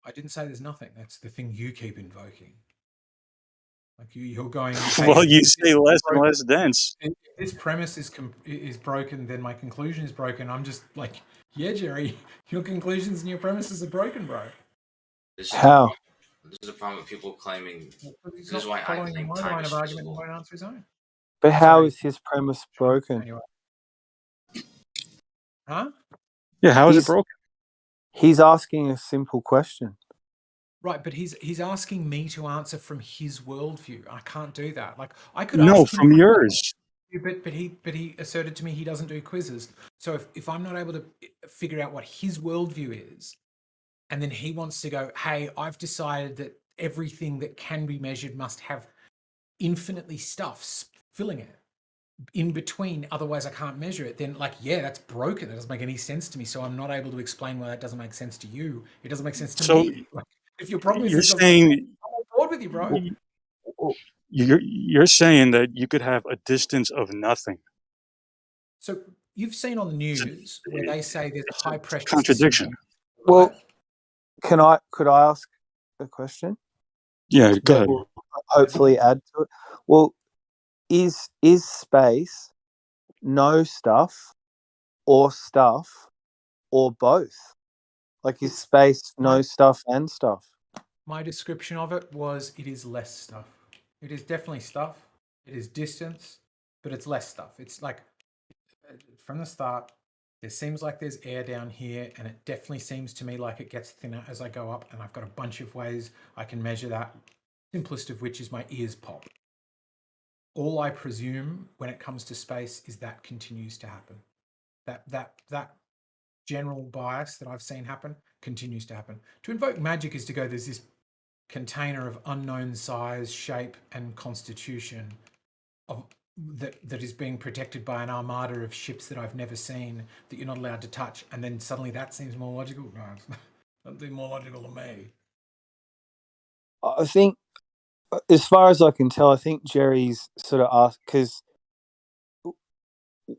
[SPEAKER 22] I didn't say there's nothing. That's the thing you keep invoking. Like you're going.
[SPEAKER 17] Well, you say less and less dense.
[SPEAKER 22] If this premise is broken, then my conclusion is broken. I'm just like, yeah, Jerry, your conclusions and your premises are broken, bro.
[SPEAKER 10] How?
[SPEAKER 9] This is a problem with people claiming. This is why I think
[SPEAKER 22] my
[SPEAKER 9] time
[SPEAKER 22] line
[SPEAKER 9] is
[SPEAKER 22] of argument
[SPEAKER 9] physical.
[SPEAKER 22] won't answer his own.
[SPEAKER 10] But how is his premise broken?
[SPEAKER 22] Anyway. Huh?
[SPEAKER 17] Yeah, how is it broken?
[SPEAKER 10] He's asking a simple question.
[SPEAKER 22] Right, but he's asking me to answer from his worldview. I can't do that. Like I could
[SPEAKER 17] No,
[SPEAKER 22] ask him
[SPEAKER 17] from yours.
[SPEAKER 22] But he asserted to me he doesn't do quizzes. So if I'm not able to figure out what his worldview is, and then he wants to go, hey, I've decided that everything that can be measured must have infinitely stuff filling it in between, otherwise I can't measure it, then like, yeah, that's broken. That doesn't make any sense to me. So I'm not able to explain why that doesn't make sense to you. It doesn't make sense to me. Like, if your problem is
[SPEAKER 17] you're
[SPEAKER 22] this
[SPEAKER 17] saying,
[SPEAKER 22] I'm on board with you, bro.
[SPEAKER 17] You're saying that you could have a distance of nothing.
[SPEAKER 22] So you've seen on the news where they say there's a high pressure
[SPEAKER 17] contradiction.
[SPEAKER 22] system,
[SPEAKER 10] Well, could I ask a question?
[SPEAKER 17] Yeah, go
[SPEAKER 10] That
[SPEAKER 17] ahead.
[SPEAKER 10] will hopefully add to it. Well, is space no stuff or stuff or both? Like, is space no stuff and stuff?
[SPEAKER 22] My description of it was it is less stuff. It is definitely stuff. It is distance, but it's less stuff. It's like from the start, there seems like there's air down here, and it definitely seems to me like it gets thinner as I go up, and I've got a bunch of ways I can measure that, simplest of which is my ears pop. All I presume when it comes to space is that continues to happen. That general bias that I've seen happen continues to happen. To invoke magic is to go, there's this container of unknown size, shape, and constitution of that is being protected by an armada of ships that I've never seen that you're not allowed to touch, and then suddenly that seems more logical. No, it's something more logical to me.
[SPEAKER 10] I think, as far as I can tell, I think Jerry's sort of asked, because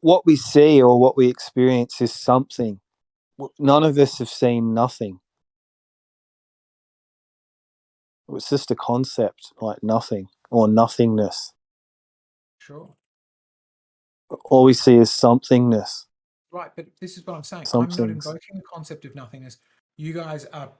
[SPEAKER 10] what we see or what we experience is something. None of us have seen nothing. It's just a concept, like nothing or nothingness.
[SPEAKER 22] Sure.
[SPEAKER 10] All we see is somethingness.
[SPEAKER 22] Right, but this is what I'm saying.
[SPEAKER 10] Some
[SPEAKER 22] I'm not
[SPEAKER 10] things.
[SPEAKER 22] invoking the concept of nothingness. You guys are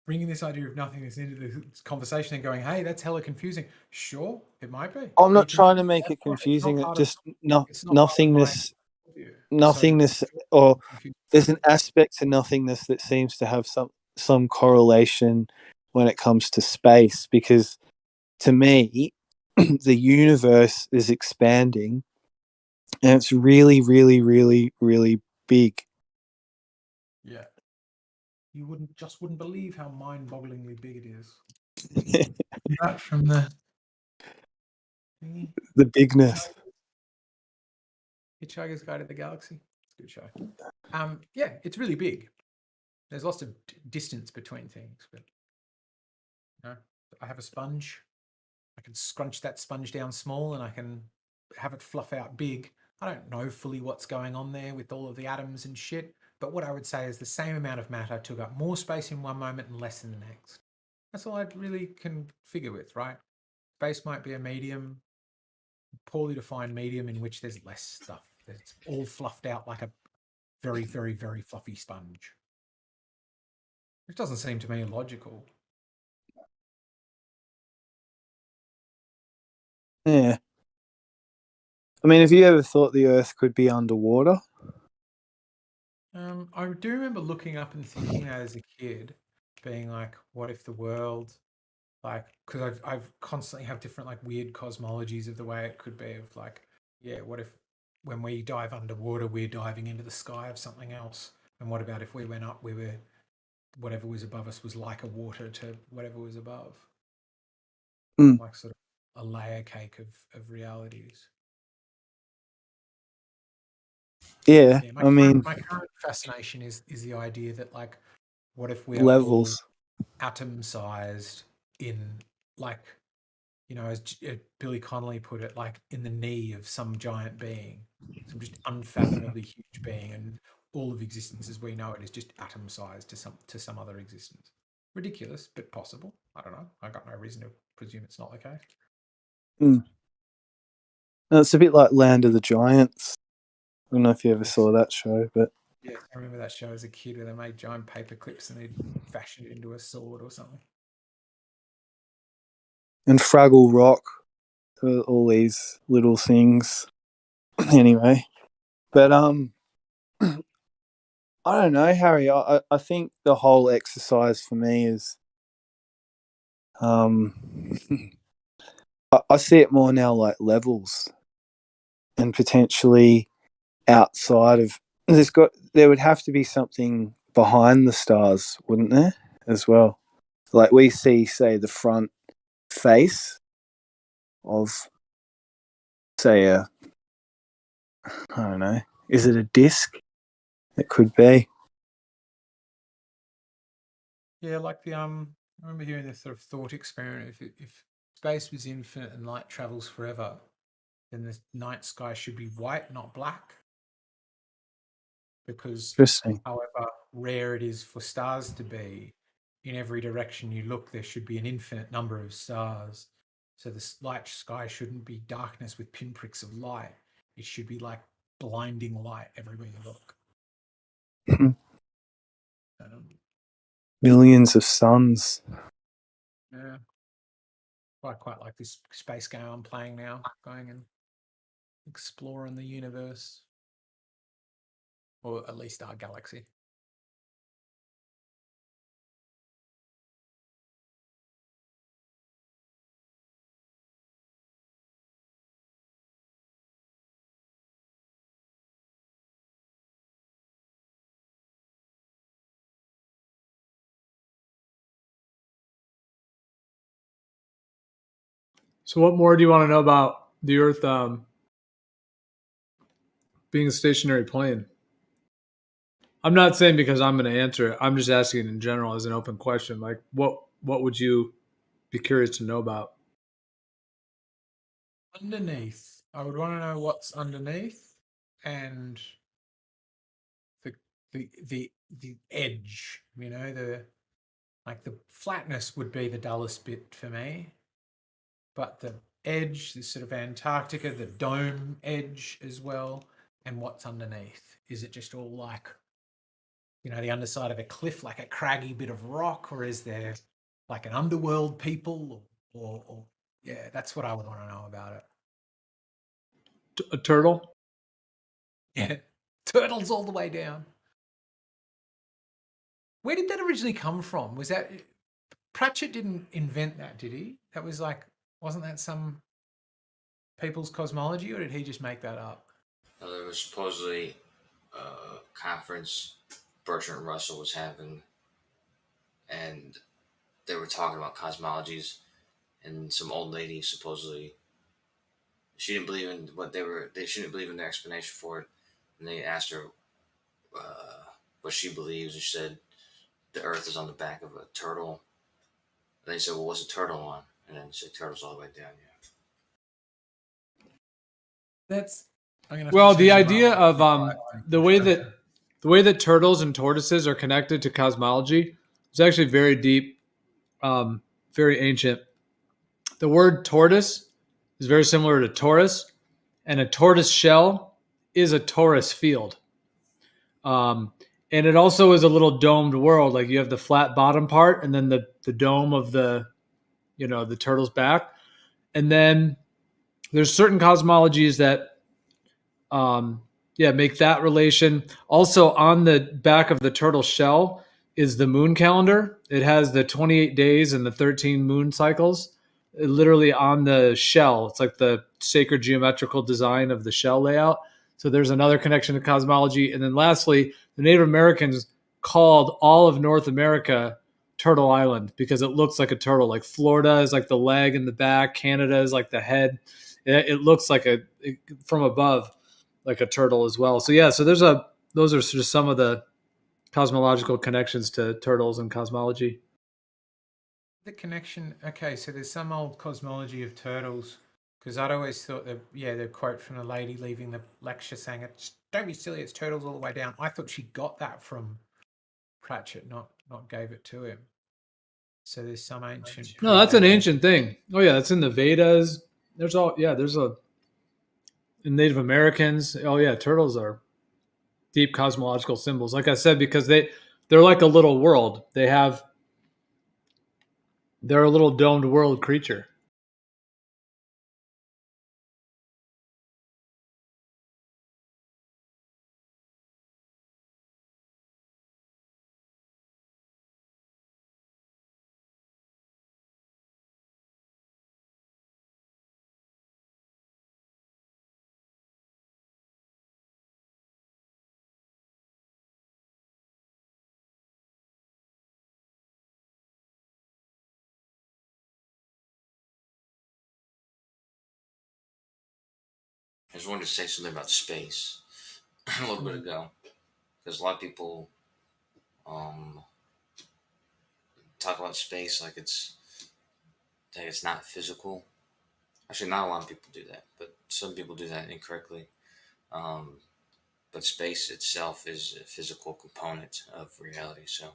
[SPEAKER 22] bringing this idea of nothingness into this conversation and going, hey, that's hella confusing. Sure, it might be.
[SPEAKER 10] I'm not
[SPEAKER 22] Be
[SPEAKER 10] trying to
[SPEAKER 22] confusing.
[SPEAKER 10] make
[SPEAKER 22] That's
[SPEAKER 10] it
[SPEAKER 22] fine.
[SPEAKER 10] confusing. It just
[SPEAKER 22] it's not part of my
[SPEAKER 10] nothingness.
[SPEAKER 22] view.
[SPEAKER 10] Nothingness,
[SPEAKER 22] So,
[SPEAKER 10] or
[SPEAKER 22] confusing.
[SPEAKER 10] there's an aspect to nothingness that seems to have some correlation when it comes to space, because to me the universe is expanding and it's really, really, really, really big.
[SPEAKER 22] Yeah. You wouldn't believe how mind-bogglingly big it is. That from the thingy.
[SPEAKER 10] The bigness.
[SPEAKER 22] Hitchhiker's Guide to the Galaxy. It's a good show. Yeah, it's really big. There's lots of distance between things, but I have a sponge. I can scrunch that sponge down small and I can have it fluff out big. I don't know fully what's going on there with all of the atoms and shit, but what I would say is the same amount of matter took up more space in one moment and less in the next. That's all I really can figure with, right? Space might be a medium, poorly defined medium in which there's less stuff. It's all fluffed out like a very, very, very fluffy sponge. Which doesn't seem to me illogical.
[SPEAKER 10] Yeah. I mean, have you ever thought the Earth could be underwater?
[SPEAKER 22] I do remember looking up and thinking that as a kid, being like, what if the world, like, because I've constantly have different like weird cosmologies of the way it could be, of like, yeah, what if when we dive underwater, we're diving into the sky of something else? And what about if we went up, we were, whatever was above us was like a water to whatever was above? Like sort of a layer cake of realities.
[SPEAKER 10] Yeah,
[SPEAKER 22] my
[SPEAKER 10] I mean,
[SPEAKER 22] my current fascination is the idea that, like, what if we are
[SPEAKER 10] levels.
[SPEAKER 22] all atom sized in, like, you know, as Billy Connolly put it, like in the knee of some giant being, some just unfathomably huge being, and all of existence as we know it is just atom sized to some other existence. Ridiculous, but possible. I don't know. I got no reason to presume it's not the case.
[SPEAKER 10] It's a bit like Land of the Giants. I don't know if you ever saw that show, but
[SPEAKER 22] Yeah, I remember that show as a kid where they made giant paper clips and they'd fashion it into a sword or something.
[SPEAKER 10] and Fraggle Rock, all these little things. Anyway, but I don't know, Harry. I think the whole exercise for me is I see it more now like levels, and potentially outside of there would have to be something behind the stars, wouldn't there, as well? Like we see, say, the front face of, say, I don't know, is it a disc? It could be.
[SPEAKER 22] Yeah, like the I remember hearing this sort of thought experiment. If space was infinite and light travels forever, then the night sky should be white, not black. Because
[SPEAKER 10] Interesting.
[SPEAKER 22] however rare it is for stars to be, in every direction you look, there should be an infinite number of stars. So the light sky shouldn't be darkness with pinpricks of light. It should be like blinding light everywhere you look.
[SPEAKER 10] Millions of suns.
[SPEAKER 13] Yeah. I quite like this space game I'm playing now, going and exploring the universe, or at least our galaxy.
[SPEAKER 11] So, what more do you want to know about the Earth being a stationary plane? I'm not saying because I'm going to answer it. I'm just asking in general as an open question. Like, what would you be curious to know about?
[SPEAKER 13] Underneath, I would want to know what's underneath, and the edge. You know, the flatness would be the dullest bit for me, but the edge, the sort of Antarctica, the dome edge as well, and what's underneath. Is it just all like, you know, the underside of a cliff, like a craggy bit of rock, or is there like an underworld people, or yeah, that's what I would want to know about it.
[SPEAKER 11] A turtle?
[SPEAKER 13] Yeah, turtles all the way down. Where did that originally come from? Was that Pratchett didn't invent that, did he? That was like, wasn't that some people's cosmology, or did he just make that up?
[SPEAKER 9] There was supposedly a conference Bertrand Russell was having, and they were talking about cosmologies, and some old lady supposedly, she didn't believe in what they shouldn't believe in their explanation for it, and they asked her what she believes, and she said the Earth is on the back of a turtle. And they said, well, what's a turtle on? And then she said, turtle's all the way down, yeah.
[SPEAKER 13] That's
[SPEAKER 11] well, the idea of the way that turtles and tortoises are connected to cosmology is actually very deep, very ancient. The word tortoise is very similar to Taurus, and a tortoise shell is a torus field. And it also is a little domed world. Like you have the flat bottom part, and then the dome of the turtle's back, and then there's certain cosmologies that make that relation. Also, on the back of the turtle shell is the moon calendar. It has the 28 days and the 13 moon cycles. Literally on the shell, it's like the sacred geometrical design of the shell layout. So there's another connection to cosmology. And then lastly, the Native Americans called all of North America Turtle Island because it looks like a turtle. Like Florida is like the leg and the back. Canada is like the head. It looks like from above, like a turtle as well. So yeah, so those are just some of the cosmological connections to turtles and cosmology.
[SPEAKER 13] The connection, okay, so there's some old cosmology of turtles, because I'd always thought that, the quote from the lady leaving the lecture saying, don't be silly, it's turtles all the way down. I thought she got that from Pratchett, not gave it to him. So there's some ancient...
[SPEAKER 11] No, that's an ancient thing. Oh yeah, that's in the Vedas. There's in Native Americans. Oh yeah, turtles are deep cosmological symbols. Like I said, because they're like a little world. They're a little domed world creature.
[SPEAKER 9] I just wanted to say something about space a little bit ago, because a lot of people talk about space like it's not physical. Actually, not a lot of people do that, but some people do that incorrectly. But space itself is a physical component of reality, so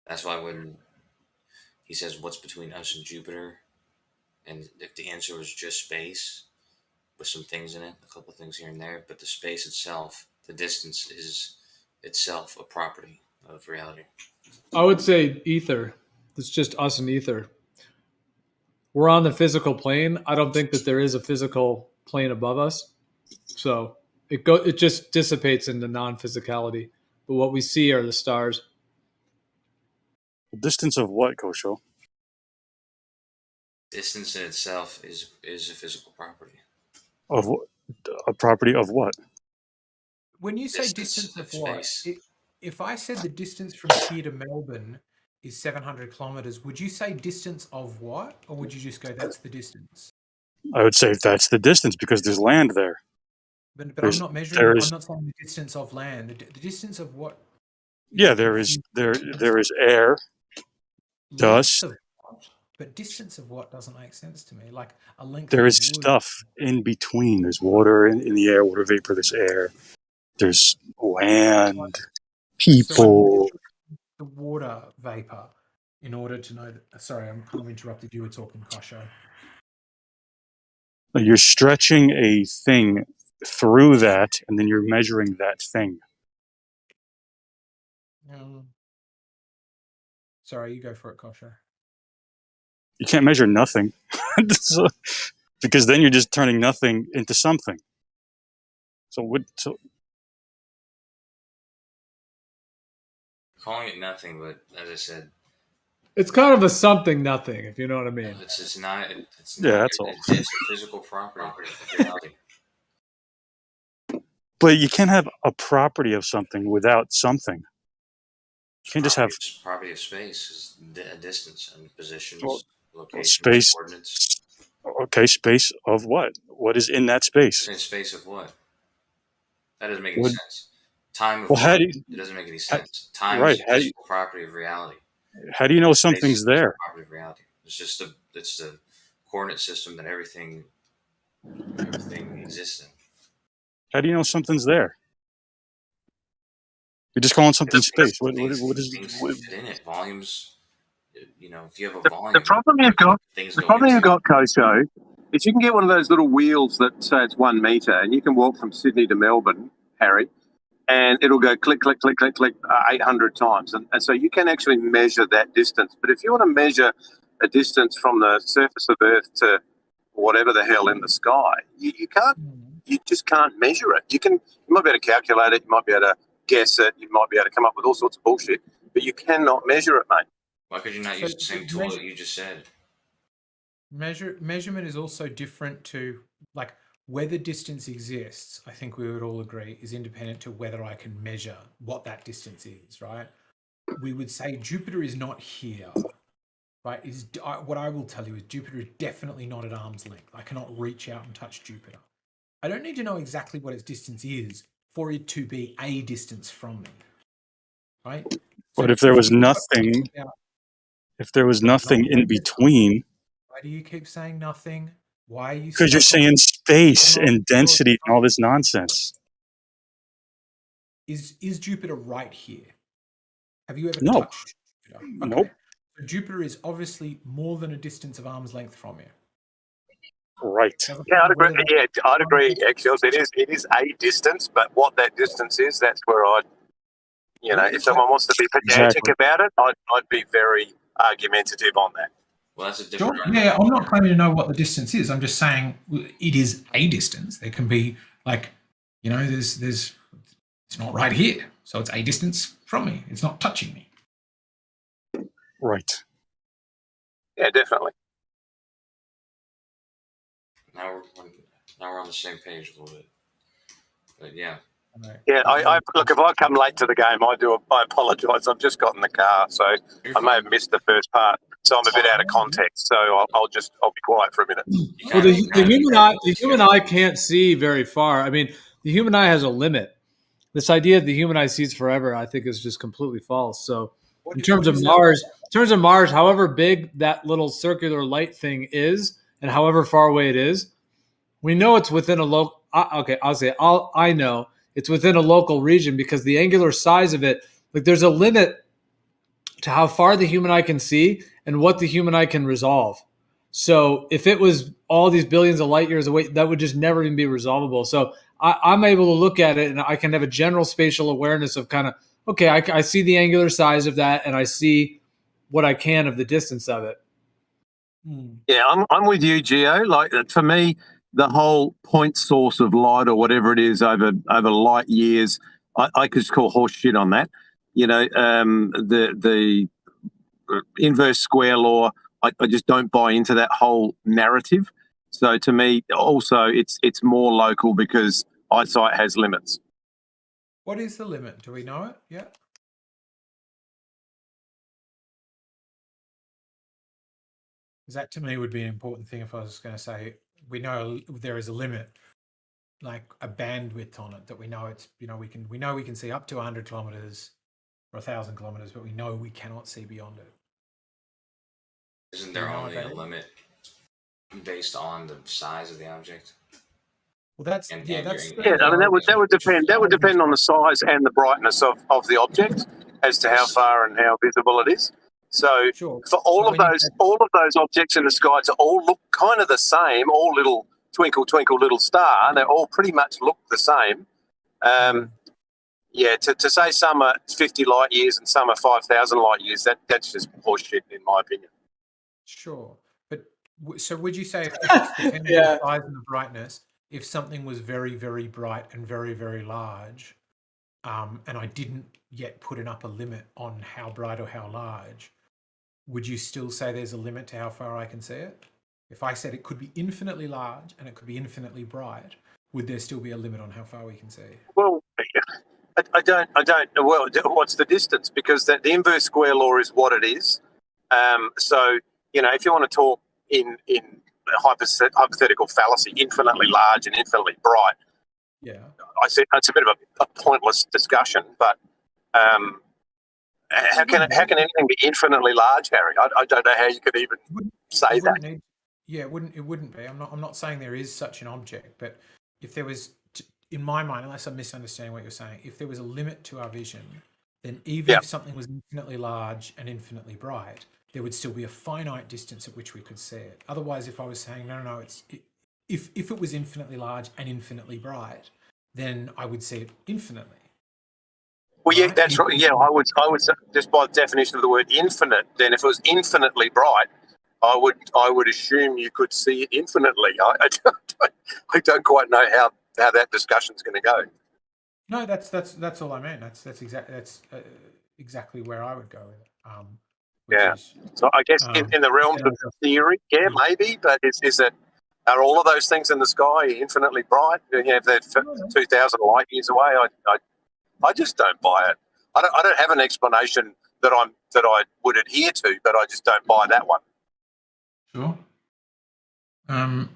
[SPEAKER 9] that's why when he says what's between us and Jupiter, and if the answer was just space with some things in it, a couple things here and there, but the space itself, the distance is itself a property of reality?
[SPEAKER 11] I would say ether. It's just us and ether. We're on the physical plane. I don't think that there is a physical plane above us. So it just dissipates into non-physicality. But what we see are the stars.
[SPEAKER 17] The distance of what, Kosho?
[SPEAKER 9] Distance in itself is a physical property.
[SPEAKER 17] Of a property of what?
[SPEAKER 13] When you say distance of what, if I said the distance from here to Melbourne is 700 kilometers, would you say distance of what? Or would you just go, that's the distance?
[SPEAKER 17] I would say that's the distance because there's land there.
[SPEAKER 13] But I'm not measuring, I'm not saying the distance of land. The distance of what?
[SPEAKER 17] Yeah, there is air, dust.
[SPEAKER 13] But distance of what doesn't make sense to me. Like a length
[SPEAKER 17] There
[SPEAKER 13] of
[SPEAKER 17] is
[SPEAKER 13] wood.
[SPEAKER 17] stuff in between. There's water in the air, water vapor, there's air. There's land, people.
[SPEAKER 13] So the water vapor in order to know that. Sorry, I'm kind of interrupted. You were talking, Kosho.
[SPEAKER 17] You're stretching a thing through that, and then you're measuring that thing.
[SPEAKER 13] Sorry, you go for it, Kosho.
[SPEAKER 17] You can't measure nothing because then you're just turning nothing into something. So
[SPEAKER 9] Calling it nothing, but as I said,
[SPEAKER 11] It's kind of a something nothing, if you know what I mean.
[SPEAKER 9] it's not. It's
[SPEAKER 17] Yeah,
[SPEAKER 9] not.
[SPEAKER 17] that's all.
[SPEAKER 9] It's a physical property of reality.
[SPEAKER 17] But you can't have a property of something without something. You can't just have
[SPEAKER 9] Property of space is a distance and positions, locations,
[SPEAKER 17] space.
[SPEAKER 9] coordinates.
[SPEAKER 17] Okay, space of what? What is in that space?
[SPEAKER 9] In space of what? That doesn't make any sense. Time of
[SPEAKER 17] Well, how
[SPEAKER 9] what?
[SPEAKER 17] do you,
[SPEAKER 9] It doesn't make any sense. Time
[SPEAKER 17] right,
[SPEAKER 9] is a physical property of reality.
[SPEAKER 17] How do you know
[SPEAKER 9] Space
[SPEAKER 17] something's
[SPEAKER 9] is a
[SPEAKER 17] there?
[SPEAKER 9] property of reality. It's just it's the coordinate system that everything exists in.
[SPEAKER 17] How do you know something's there? You're just calling something space. What is
[SPEAKER 9] Things fit in it? Volumes. You know, if you have a volume.
[SPEAKER 15] The problem you've got, Kosho, is you can get one of those little wheels that say it's 1 meter, and you can walk from Sydney to Melbourne, Harry, and it'll go click, click, click, click, click 800 times. And so you can actually measure that distance. But if you want to measure a distance from the surface of Earth to whatever the hell in the sky, you can't. You just can't measure it. You might be able to calculate it. You might be able to guess it. You might be able to come up with all sorts of bullshit, but you cannot measure it, mate.
[SPEAKER 9] Why could you not use the same tool that you just said?
[SPEAKER 13] Measurement is also different to, like, whether distance exists, I think we would all agree, is independent to whether I can measure what that distance is, right? We would say Jupiter is not here, right? What I will tell you is Jupiter is definitely not at arm's length. I cannot reach out and touch Jupiter. I don't need to know exactly what its distance is for it to be a distance from me, right?
[SPEAKER 17] But if there was nothing, in between,
[SPEAKER 13] why do you keep saying nothing? Why are you?
[SPEAKER 17] Because you're saying space and density and all this nonsense.
[SPEAKER 13] Is Jupiter right here? Have you ever
[SPEAKER 17] No.
[SPEAKER 13] touched Jupiter? Okay.
[SPEAKER 17] Nope.
[SPEAKER 13] So Jupiter is obviously more than a distance of arm's length from you.
[SPEAKER 17] Right.
[SPEAKER 15] Yeah, I'd agree. Yeah, I'd agree. Actually, it is a distance, but what that distance is, that's where I'd, if someone wants to be pedantic about it, I'd be very argumentative on that.
[SPEAKER 9] Well, that's a different.
[SPEAKER 13] Yeah, I'm not claiming to know what the distance is. I'm just saying it is a distance. There can be there's it's not right here, so it's a distance from me. It's not touching me.
[SPEAKER 17] Right.
[SPEAKER 15] Yeah, definitely.
[SPEAKER 9] Now we're on the same page a little bit, but yeah.
[SPEAKER 15] Yeah, I look. If I come late to the game, I apologise. I've just got in the car, so I may have missed the first part. So I'm a bit out of context. So I'll be quiet for a minute.
[SPEAKER 11] Well, the human eye can't see very far. I mean, the human eye has a limit. This idea that the human eye sees forever, I think, is just completely false. So, in terms of Mars, however big that little circular light thing is, and however far away it is, we know it's within a local. I know it's within a local region because the angular size of it, like, there's a limit to how far the human eye can see and what the human eye can resolve. So if it was all these billions of light years away, that would just never even be resolvable. So I'm able to look at it and I can have a general spatial awareness of kind of, okay, I see the angular size of that and I see what I can of the distance of it.
[SPEAKER 15] Yeah, I'm with you, Gio. Like for me, the whole point source of light or whatever it is over light years, I could just call horse shit on that. You know, the inverse square law, I just don't buy into that whole narrative. So to me, also, it's more local because eyesight has limits.
[SPEAKER 13] What is the limit? Do we know it yet? That to me would be an important thing if I was going to say, we know there is a limit, like a bandwidth on it, that we know it's, you know, we can see up to 100 kilometers or 1,000 kilometers, but we know we cannot see beyond it.
[SPEAKER 9] Isn't there only a limit based on the size of the object?
[SPEAKER 13] Well, that's
[SPEAKER 15] I mean that would depend on the size and the brightness of the object as to how far and how visible it is. So for all of those objects in the sky to all look kind of the same, all little twinkle twinkle little star, they all pretty much look the same. Yeah, to say some are 50 light years and some are 5,000 light years, that's just horseshit in my opinion.
[SPEAKER 13] Sure, but so would you say if it's depending on the size and the brightness, if something was very, very bright and very, very large, and I didn't yet put an upper limit on how bright or how large, would you still say there's a limit to how far I can see it? If I said it could be infinitely large and it could be infinitely bright, would there still be a limit on how far we can see?
[SPEAKER 15] Well, I don't. Well, what's the distance? Because the inverse square law is what it is. So you know, if you want to talk in hypothetical fallacy, infinitely large and infinitely bright.
[SPEAKER 13] Yeah,
[SPEAKER 15] I see that's a bit of a pointless discussion. But how can anything be infinitely large, Harry? I don't know how you could even say that.
[SPEAKER 13] It wouldn't be. I'm not saying there is such an object, but if there was, in my mind, unless I'm misunderstanding what you're saying, if there was a limit to our vision, then even if something was infinitely large and infinitely bright, there would still be a finite distance at which we could see it. Otherwise, if I was saying no, if it was infinitely large and infinitely bright, then I would see it infinitely.
[SPEAKER 15] Well, yeah, that's right. Yeah, I would say, just by definition of the word infinite, then if it was infinitely bright, I would assume you could see it infinitely. I don't quite know how that discussion's going to go.
[SPEAKER 13] No, that's all I mean. That's exactly where I would go with it.
[SPEAKER 15] So I guess in the realms of theory, maybe, but are all of those things in the sky infinitely bright? You know, if they're 2,000 light years away, I just don't buy it. I don't have an explanation that I would adhere to, but I just don't buy that one.
[SPEAKER 22] Sure.
[SPEAKER 13] Yeah,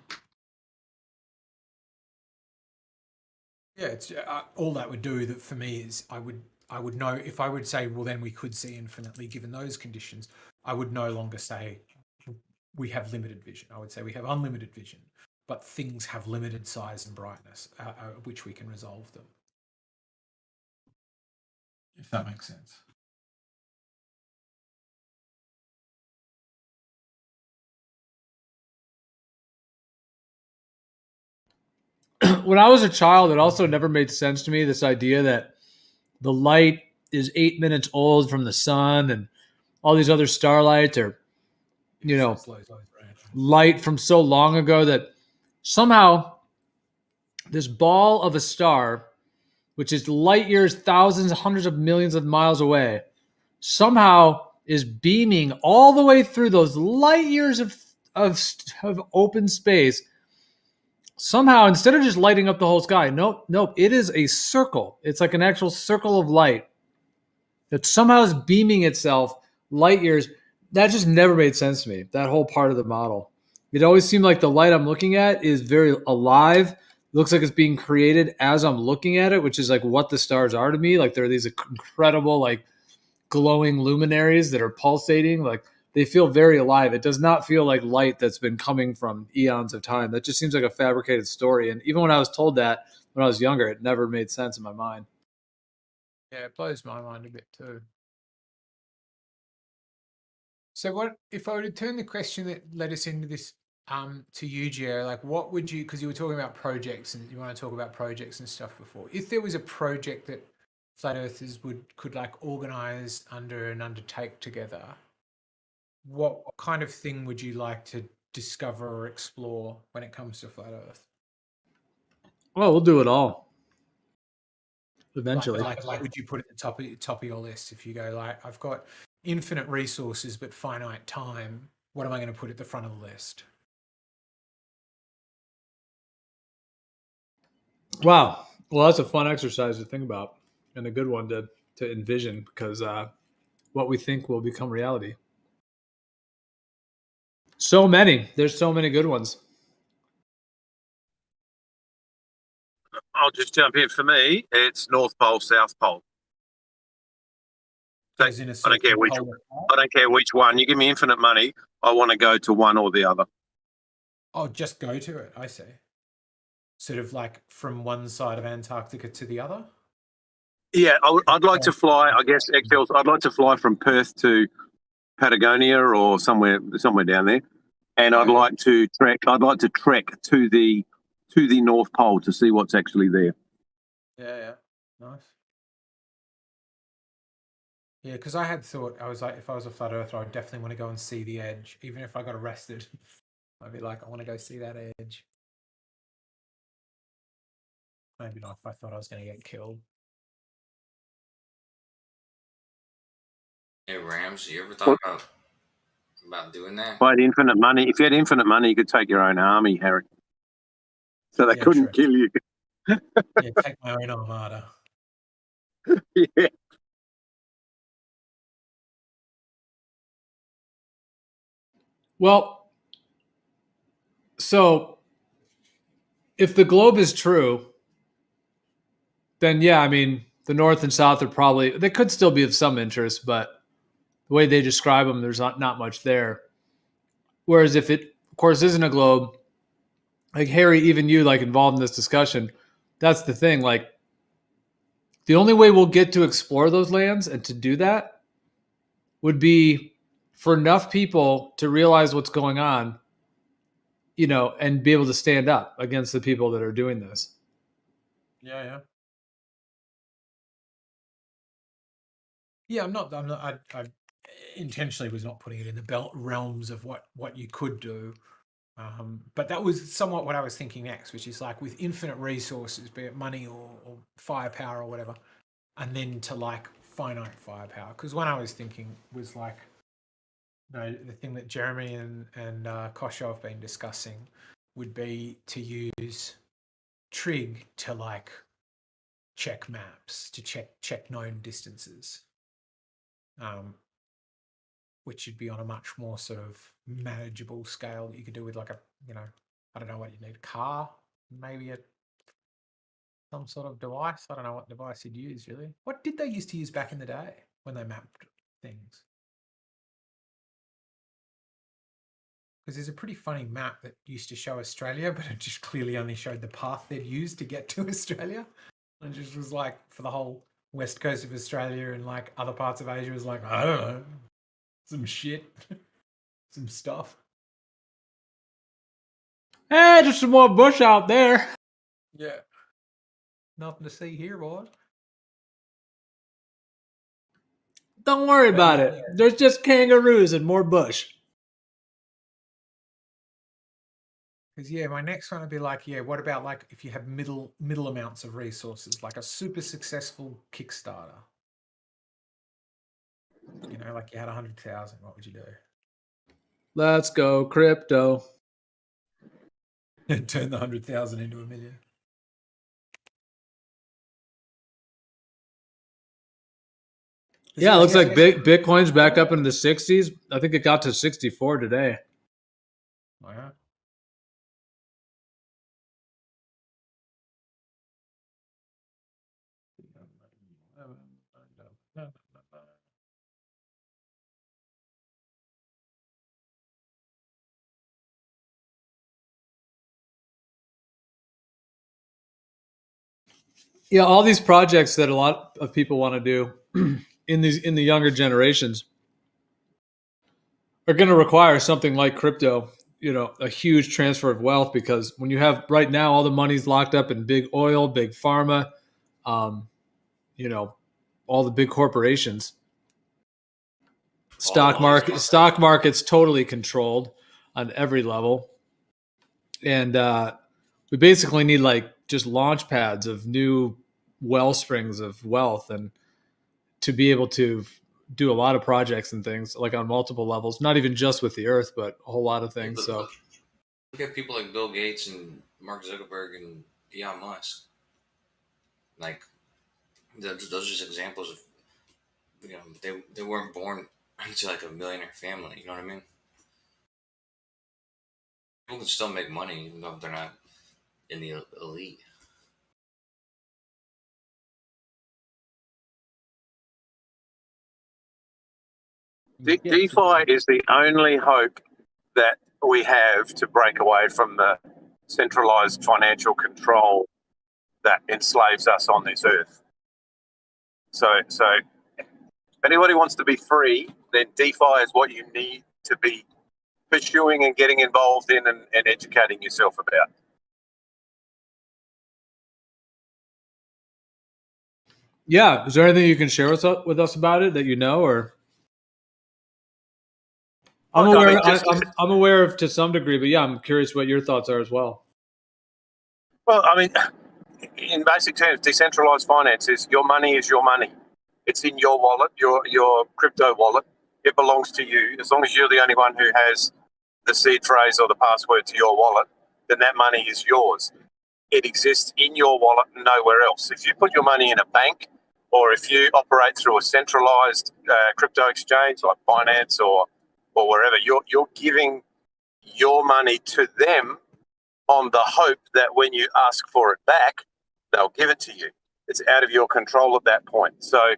[SPEAKER 13] it's all that would do that for me is I would know if I would say, well, then we could see infinitely given those conditions. I would no longer say we have limited vision. I would say we have unlimited vision, but things have limited size and brightness, which we can resolve them.
[SPEAKER 22] If that makes sense.
[SPEAKER 11] When I was a child, it also never made sense to me, this idea that the light is 8 minutes old from the sun and all these other starlights are, you know, light from so long ago that somehow this ball of a star, which is light years, thousands, hundreds of millions of miles away, somehow is beaming all the way through those light years of open space. Somehow, instead of just lighting up the whole sky, nope, it is a circle. It's like an actual circle of light that somehow is beaming itself light years. That just never made sense to me, that whole part of the model. It always seemed like the light I'm looking at is very alive. It looks like it's being created as I'm looking at it, which is like what the stars are to me. Like there are these incredible, like glowing luminaries that are pulsating. Like they feel very alive. It does not feel like light that's been coming from eons of time. That just seems like a fabricated story. And even when I was told that when I was younger, it never made sense in my mind.
[SPEAKER 13] Yeah, it blows my mind a bit too. So what if I were to turn the question that led us into this to you, Gio, like what would you, because you were talking about projects and you want to talk about projects and stuff before. If there was a project that flat earthers could like organize under and undertake together, what kind of thing would you like to discover or explore when it comes to flat earth?
[SPEAKER 11] Well, we'll do it all eventually.
[SPEAKER 13] Like what would you put at the top of your list if you go like, I've got infinite resources but finite time, what am I going to put at the front of the list?
[SPEAKER 11] Wow. Well, that's a fun exercise to think about and a good one to envision, because what we think will become reality. So many. There's so many good ones.
[SPEAKER 15] I'll just jump in. For me, it's North Pole, South Pole. So, I don't care which. I don't care which one. You give me infinite money, I want to go to one or the other.
[SPEAKER 13] Oh, just go to it. I see. Sort of like from one side of Antarctica to the other.
[SPEAKER 15] Yeah, I'd like to fly. I guess XLs. I'd like to fly from Perth to Patagonia or somewhere down there, and I'd like to trek. I'd like to trek to the North Pole to see what's actually there.
[SPEAKER 13] Yeah, nice. Yeah, because I had thought, I was like, if I was a flat earther, I would definitely want to go and see the edge. Even if I got arrested, I'd be like, I want to go see that edge. Maybe not if I thought I was going to get killed.
[SPEAKER 9] Hey, Rams, you ever thought about doing that?
[SPEAKER 15] If I had infinite money, you could take your own army, Harry. So they couldn't kill you.
[SPEAKER 13] Yeah, take my own armada.
[SPEAKER 15] Yeah.
[SPEAKER 11] Well, so if the globe is true, then yeah, I mean, the North and South are probably, they could still be of some interest, but the way they describe them, there's not much there. Whereas if it, of course, isn't a globe, like Harry, even you, like involved in this discussion, that's the thing. Like, the only way we'll get to explore those lands and to do that would be for enough people to realize what's going on, you know, and be able to stand up against the people that are doing this.
[SPEAKER 13] Yeah. Yeah, I intentionally was not putting it in the belt realms of what you could do. But that was somewhat what I was thinking next, which is like with infinite resources, be it money or firepower or whatever, and then to like finite firepower. Because one I was thinking was like, you know, the thing that Jeremy and Kosho have been discussing would be to use Trig to like check maps, to check known distances. Which should be on a much more sort of manageable scale that you could do with like a, you know, I don't know what you need, a car, maybe some sort of device. I don't know what device you'd use really. What did they used to use back in the day when they mapped things? Because there's a pretty funny map that used to show Australia, but it just clearly only showed the path they'd used to get to Australia. And it just was like for the whole west coast of Australia and like other parts of Asia was like, I don't know. Some shit. Some stuff.
[SPEAKER 11] Hey, just some more bush out there.
[SPEAKER 13] Yeah. Nothing to see here, boy.
[SPEAKER 11] Don't worry about it. There's just kangaroos and more bush.
[SPEAKER 13] Because yeah, my next one would be like, yeah, what about like if you have middle amounts of resources, like a super successful Kickstarter? You know, like you had 100,000, what would you do?
[SPEAKER 11] Let's go crypto.
[SPEAKER 13] Turn the 100,000 into $1 million.
[SPEAKER 11] Yeah, it looks like Bitcoin's back up in the 60s. I think it got to 64 today.
[SPEAKER 13] Wow.
[SPEAKER 11] Yeah, all these projects that a lot of people want to do in the younger generations are going to require something like crypto. a huge transfer of wealth, because when you have right now all the money's locked up in big oil, big pharma, all the big corporations. Stock market's totally controlled on every level, and we basically need just launch pads of new well springs of wealth, and to be able to do a lot of projects and things on multiple levels, not even just with the Earth, but a whole lot of things. So
[SPEAKER 9] look at people like Bill Gates and Mark Zuckerberg and Elon Musk. Those are just examples of, they weren't born into a millionaire family. You know what I mean? People can still make money even though they're not in the elite.
[SPEAKER 15] DeFi is the only hope that we have to break away from the centralized financial control that enslaves us on this earth. So if anybody wants to be free, then DeFi is what you need to be pursuing and getting involved in and educating yourself about.
[SPEAKER 11] Yeah, is there anything you can share with us about it that or? I'm aware of to some degree, but yeah, I'm curious what your thoughts are as well.
[SPEAKER 15] Well, in basic terms, decentralized finance is your money is your money. It's in your wallet, your crypto wallet. It belongs to you. As long as you're the only one who has the seed phrase or the password to your wallet, then that money is yours. It exists in your wallet and nowhere else. If you put your money in a bank, or if you operate through a centralized crypto exchange like Binance or wherever, you're giving your money to them on the hope that when you ask for it back, they'll give it to you. It's out of your control at that point. So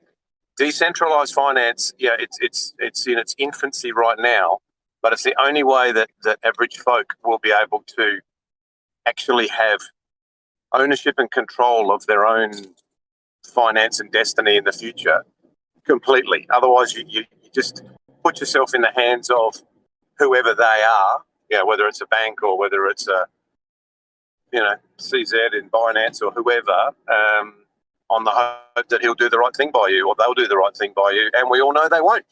[SPEAKER 15] decentralized finance, it's in its infancy right now, but it's the only way that average folk will be able to actually have ownership and control of their own finance and destiny in the future completely. Otherwise, you just put yourself in the hands of whoever they are, whether it's a bank or whether it's a, CZ in Binance or whoever, on the hope that he'll do the right thing by you or they'll do the right thing by you. And we all know they won't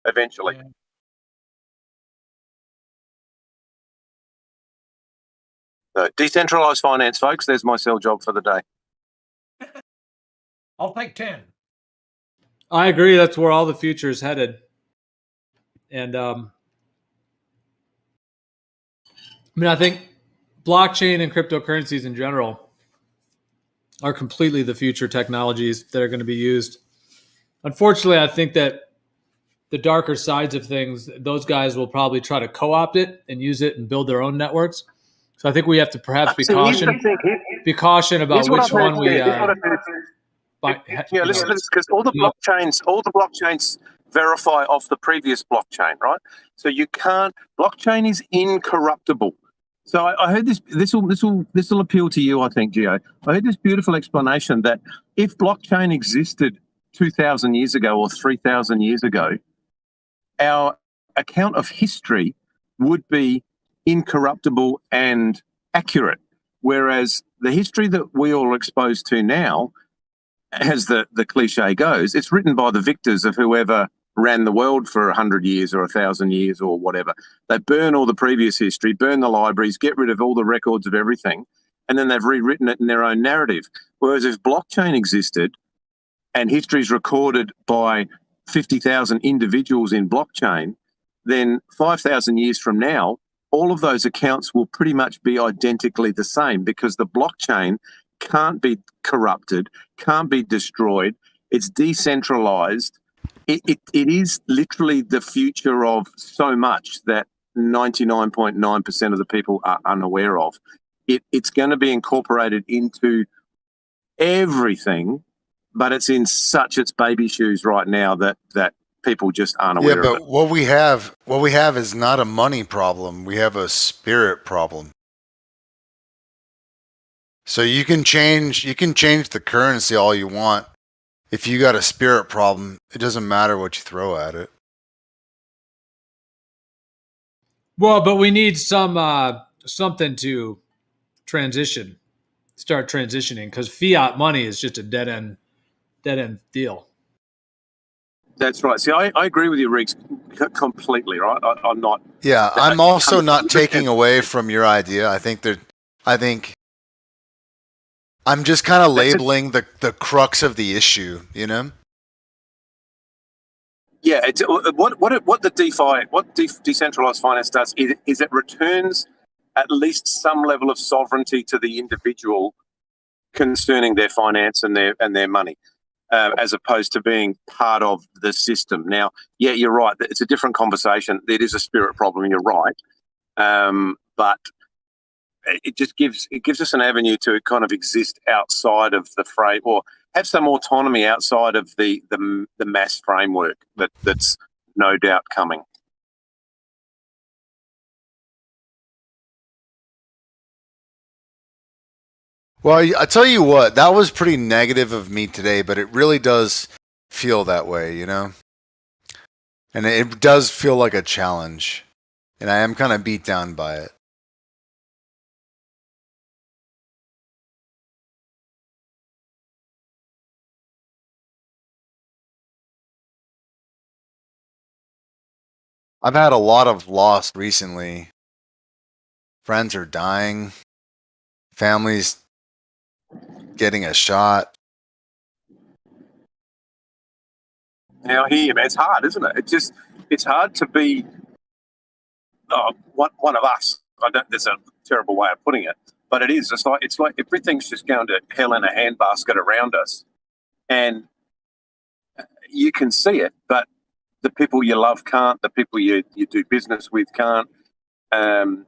[SPEAKER 15] eventually. So decentralized finance, folks, there's my sell job for the day.
[SPEAKER 13] I'll take 10.
[SPEAKER 11] I agree. That's where all the future is headed. And I think blockchain and cryptocurrencies in general are completely the future technologies that are going to be used. Unfortunately, I think that the darker sides of things, those guys will probably try to co-opt it and use it and build their own networks. So I think we have to perhaps be cautious about which one we.
[SPEAKER 15] Listen to this, because all the blockchains verify off the previous blockchain, right? So you can't. Blockchain is incorruptible. So I heard this. This will appeal to you, I think, Gio. I heard this beautiful explanation that if blockchain existed 2,000 years ago or 3,000 years ago, our account of history would be incorruptible and accurate, whereas the history that we all are exposed to now, as the cliche goes, it's written by the victors of whoever ran the world for 100 years or 1,000 years or whatever. They burn all the previous history, burn the libraries, get rid of all the records of everything, and then they've rewritten it in their own narrative. Whereas if blockchain existed and history is recorded by 50,000 individuals in blockchain, then 5,000 years from now, all of those accounts will pretty much be identically the same, because the blockchain can't be corrupted, can't be destroyed. It's decentralized. It is literally the future of so much that 99.9% of the people are unaware of. It's going to be incorporated into everything, but it's in such its baby shoes right now that people just aren't aware of it.
[SPEAKER 5] But what we have is not a money problem. We have a spirit problem. So you can change the currency all you want. If you got a spirit problem, it doesn't matter what you throw at it.
[SPEAKER 11] Well, but we need some something to start transitioning, because fiat money is just a dead end deal.
[SPEAKER 15] That's right. See, I agree with you, Riggs, completely. Right, I'm not.
[SPEAKER 5] Yeah, I'm also not
[SPEAKER 15] 100%.
[SPEAKER 5] taking away from your idea. I think I'm just kind of labeling the crux of the issue, you know?
[SPEAKER 15] Yeah, it's, what the DeFi, decentralized finance does is it returns at least some level of sovereignty to the individual concerning their finance and their money, as opposed to being part of the system. Now, yeah, you're right. It's a different conversation. It is a spirit problem. You're right, but it just gives us an avenue to kind of exist outside of the frame, or have some autonomy outside of the mass framework that's no doubt coming.
[SPEAKER 5] Well, I tell you what, that was pretty negative of me today, but it really does feel that way, you know? And it does feel like a challenge. And I am kind of beat down by it. I've had a lot of loss recently. Friends are dying. Families getting a shot.
[SPEAKER 15] Now, here, man, it's hard, isn't it? It's hard to be one of us. There's a terrible way of putting it, but it is. It's like everything's just going to hell in a handbasket around us, and you can see it, but the people you love can't. The people you do business with can't. And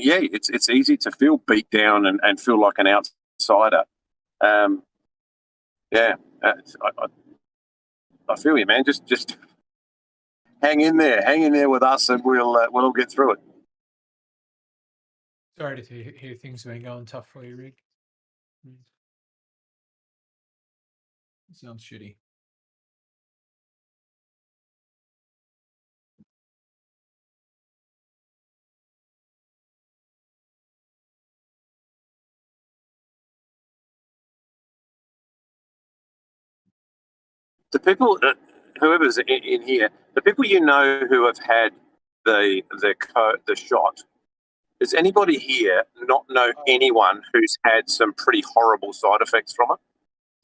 [SPEAKER 15] yeah, it's easy to feel beat down and feel like an outsider. Yeah, I feel you, man. Just hang in there with us, and we'll get through it.
[SPEAKER 13] Sorry to hear things have been going tough for you, Rick. It sounds shitty.
[SPEAKER 15] The people, whoever's in here, the people you know who have had the shot. Does anybody here not know anyone who's had some pretty horrible side effects from it?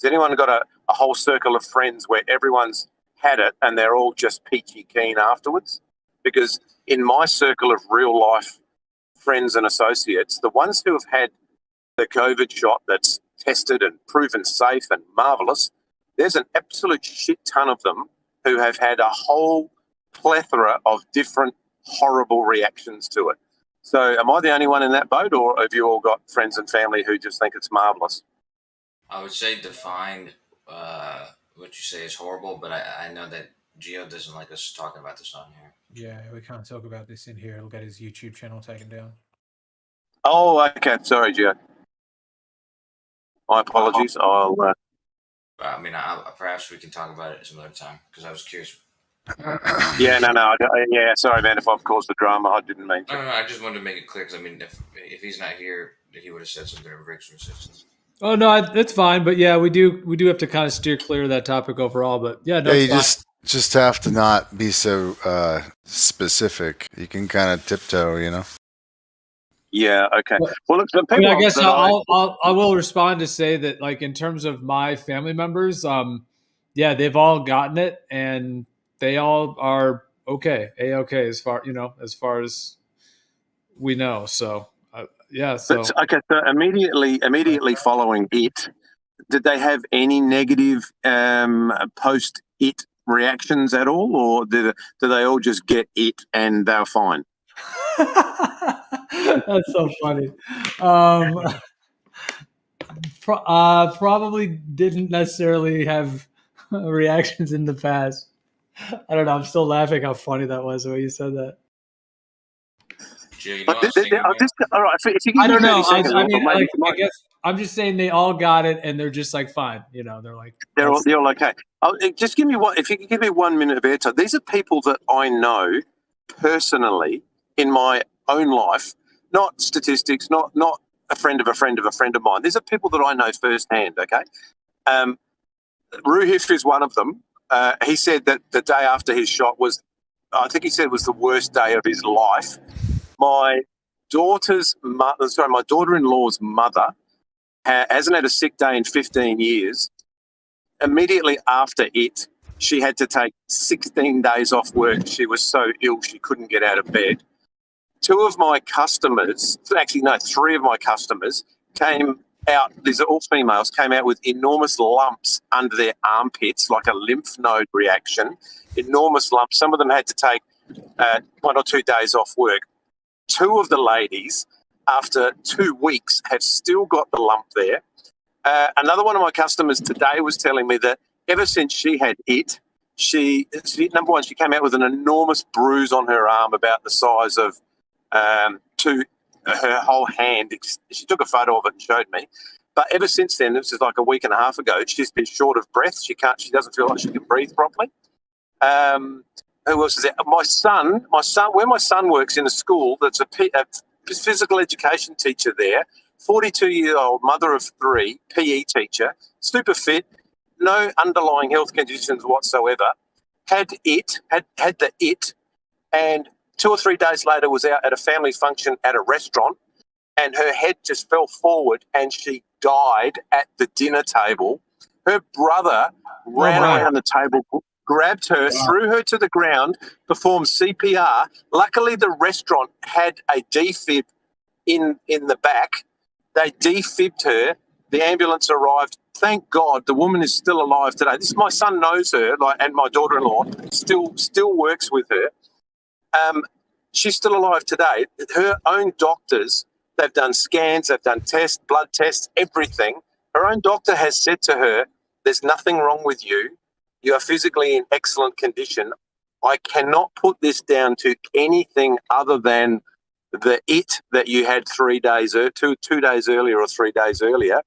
[SPEAKER 15] Has anyone got a whole circle of friends where everyone's had it and they're all just peachy keen afterwards? Because in my circle of real life friends and associates, the ones who have had the COVID shot that's tested and proven safe and marvelous, there's an absolute shit ton of them who have had a whole plethora of different horrible reactions to it. So am I the only one in that boat, or have you all got friends and family who just think it's marvelous?
[SPEAKER 9] I would say define what you say is horrible, but I know that Gio doesn't like us talking about this on here.
[SPEAKER 13] Yeah, we can't talk about this in here. It'll get his YouTube channel taken down.
[SPEAKER 15] Oh, okay. Sorry, Gio. My apologies. I'll.
[SPEAKER 9] I mean, perhaps we can talk about it some other time, because I was curious.
[SPEAKER 15] Yeah, no. Yeah, sorry, man. If I've caused the drama, I didn't mean to.
[SPEAKER 9] No. I just wanted to make it clear, because I mean, if he's not here, he would have said something in Rick's resistance.
[SPEAKER 11] Oh no, it's fine. But yeah, we do have to kind of steer clear of that topic overall. But yeah, no,
[SPEAKER 5] Yeah, you just have to not be so specific. You can kind of tiptoe, you know.
[SPEAKER 15] Yeah. Okay. Well, look, the
[SPEAKER 11] I mean,
[SPEAKER 15] people.
[SPEAKER 11] I guess I will respond to say that, like, in terms of my family members, yeah, they've all gotten it, and they all are okay, A-okay, as far as we know. So yeah. So
[SPEAKER 15] Okay. So immediately following it, did they have any negative post it reactions at all, or did they all just get it and they're fine?
[SPEAKER 11] That's so funny. Probably didn't necessarily have reactions in the past. I don't know. I'm still laughing how funny that was the way you said that.
[SPEAKER 9] Gio, you know what I was thinking about?
[SPEAKER 15] All right. If you give
[SPEAKER 11] I don't
[SPEAKER 15] me
[SPEAKER 11] know.
[SPEAKER 15] 30 seconds,
[SPEAKER 11] I mean,
[SPEAKER 15] maybe
[SPEAKER 11] I guess I'm just saying they all got it and they're just like fine. You know, they're like
[SPEAKER 15] they're all okay. Just give me if you can give me 1 minute of airtime. These are people that I know personally in my own life, not statistics, not a friend of a friend of a friend of mine. These are people that I know firsthand, okay? Ruhif is one of them. He said that the day after his shot was, I think he said, was the worst day of his life. My daughter-in-law's mother hasn't had a sick day in 15 years. Immediately after it, she had to take 16 days off work. She was so ill she couldn't get out of bed. 2 of my customers, actually no, 3 of my customers came out, these are all females, came out with enormous lumps under their armpits, like a lymph node reaction, enormous lumps. Some of them had to take 1 or 2 days off work. 2 of the ladies, after 2 weeks, have still got the lump there. Another one of my customers today was telling me that ever since she had it, she number one, she came out with an enormous bruise on her arm about the size of to her whole hand. She took a photo of it and showed me. But ever since then, this is like a week and a half ago, she's been short of breath. She doesn't feel like she can breathe properly. Who else is there? My son, where my son works in a school, that's a physical education teacher there, 42-year-old mother of 3, PE teacher, super fit, no underlying health conditions whatsoever, had the it, and 2 or 3 days later was out at a family function at a restaurant, and her head just fell forward and she died at the dinner table. Her brother ran around the table, grabbed her, threw her to the ground, performed CPR. Luckily, the restaurant had a defib in the back. They defibbed her. The ambulance arrived. Thank God the woman is still alive today. My son knows her, and my daughter-in-law still works with her. She's still alive today. Her own doctors, they've done scans, they've done tests, blood tests, everything. Her own doctor has said to her, there's nothing wrong with you. You are physically in excellent condition. I cannot put this down to anything other than the it that you had 2 days earlier or 3 days earlier.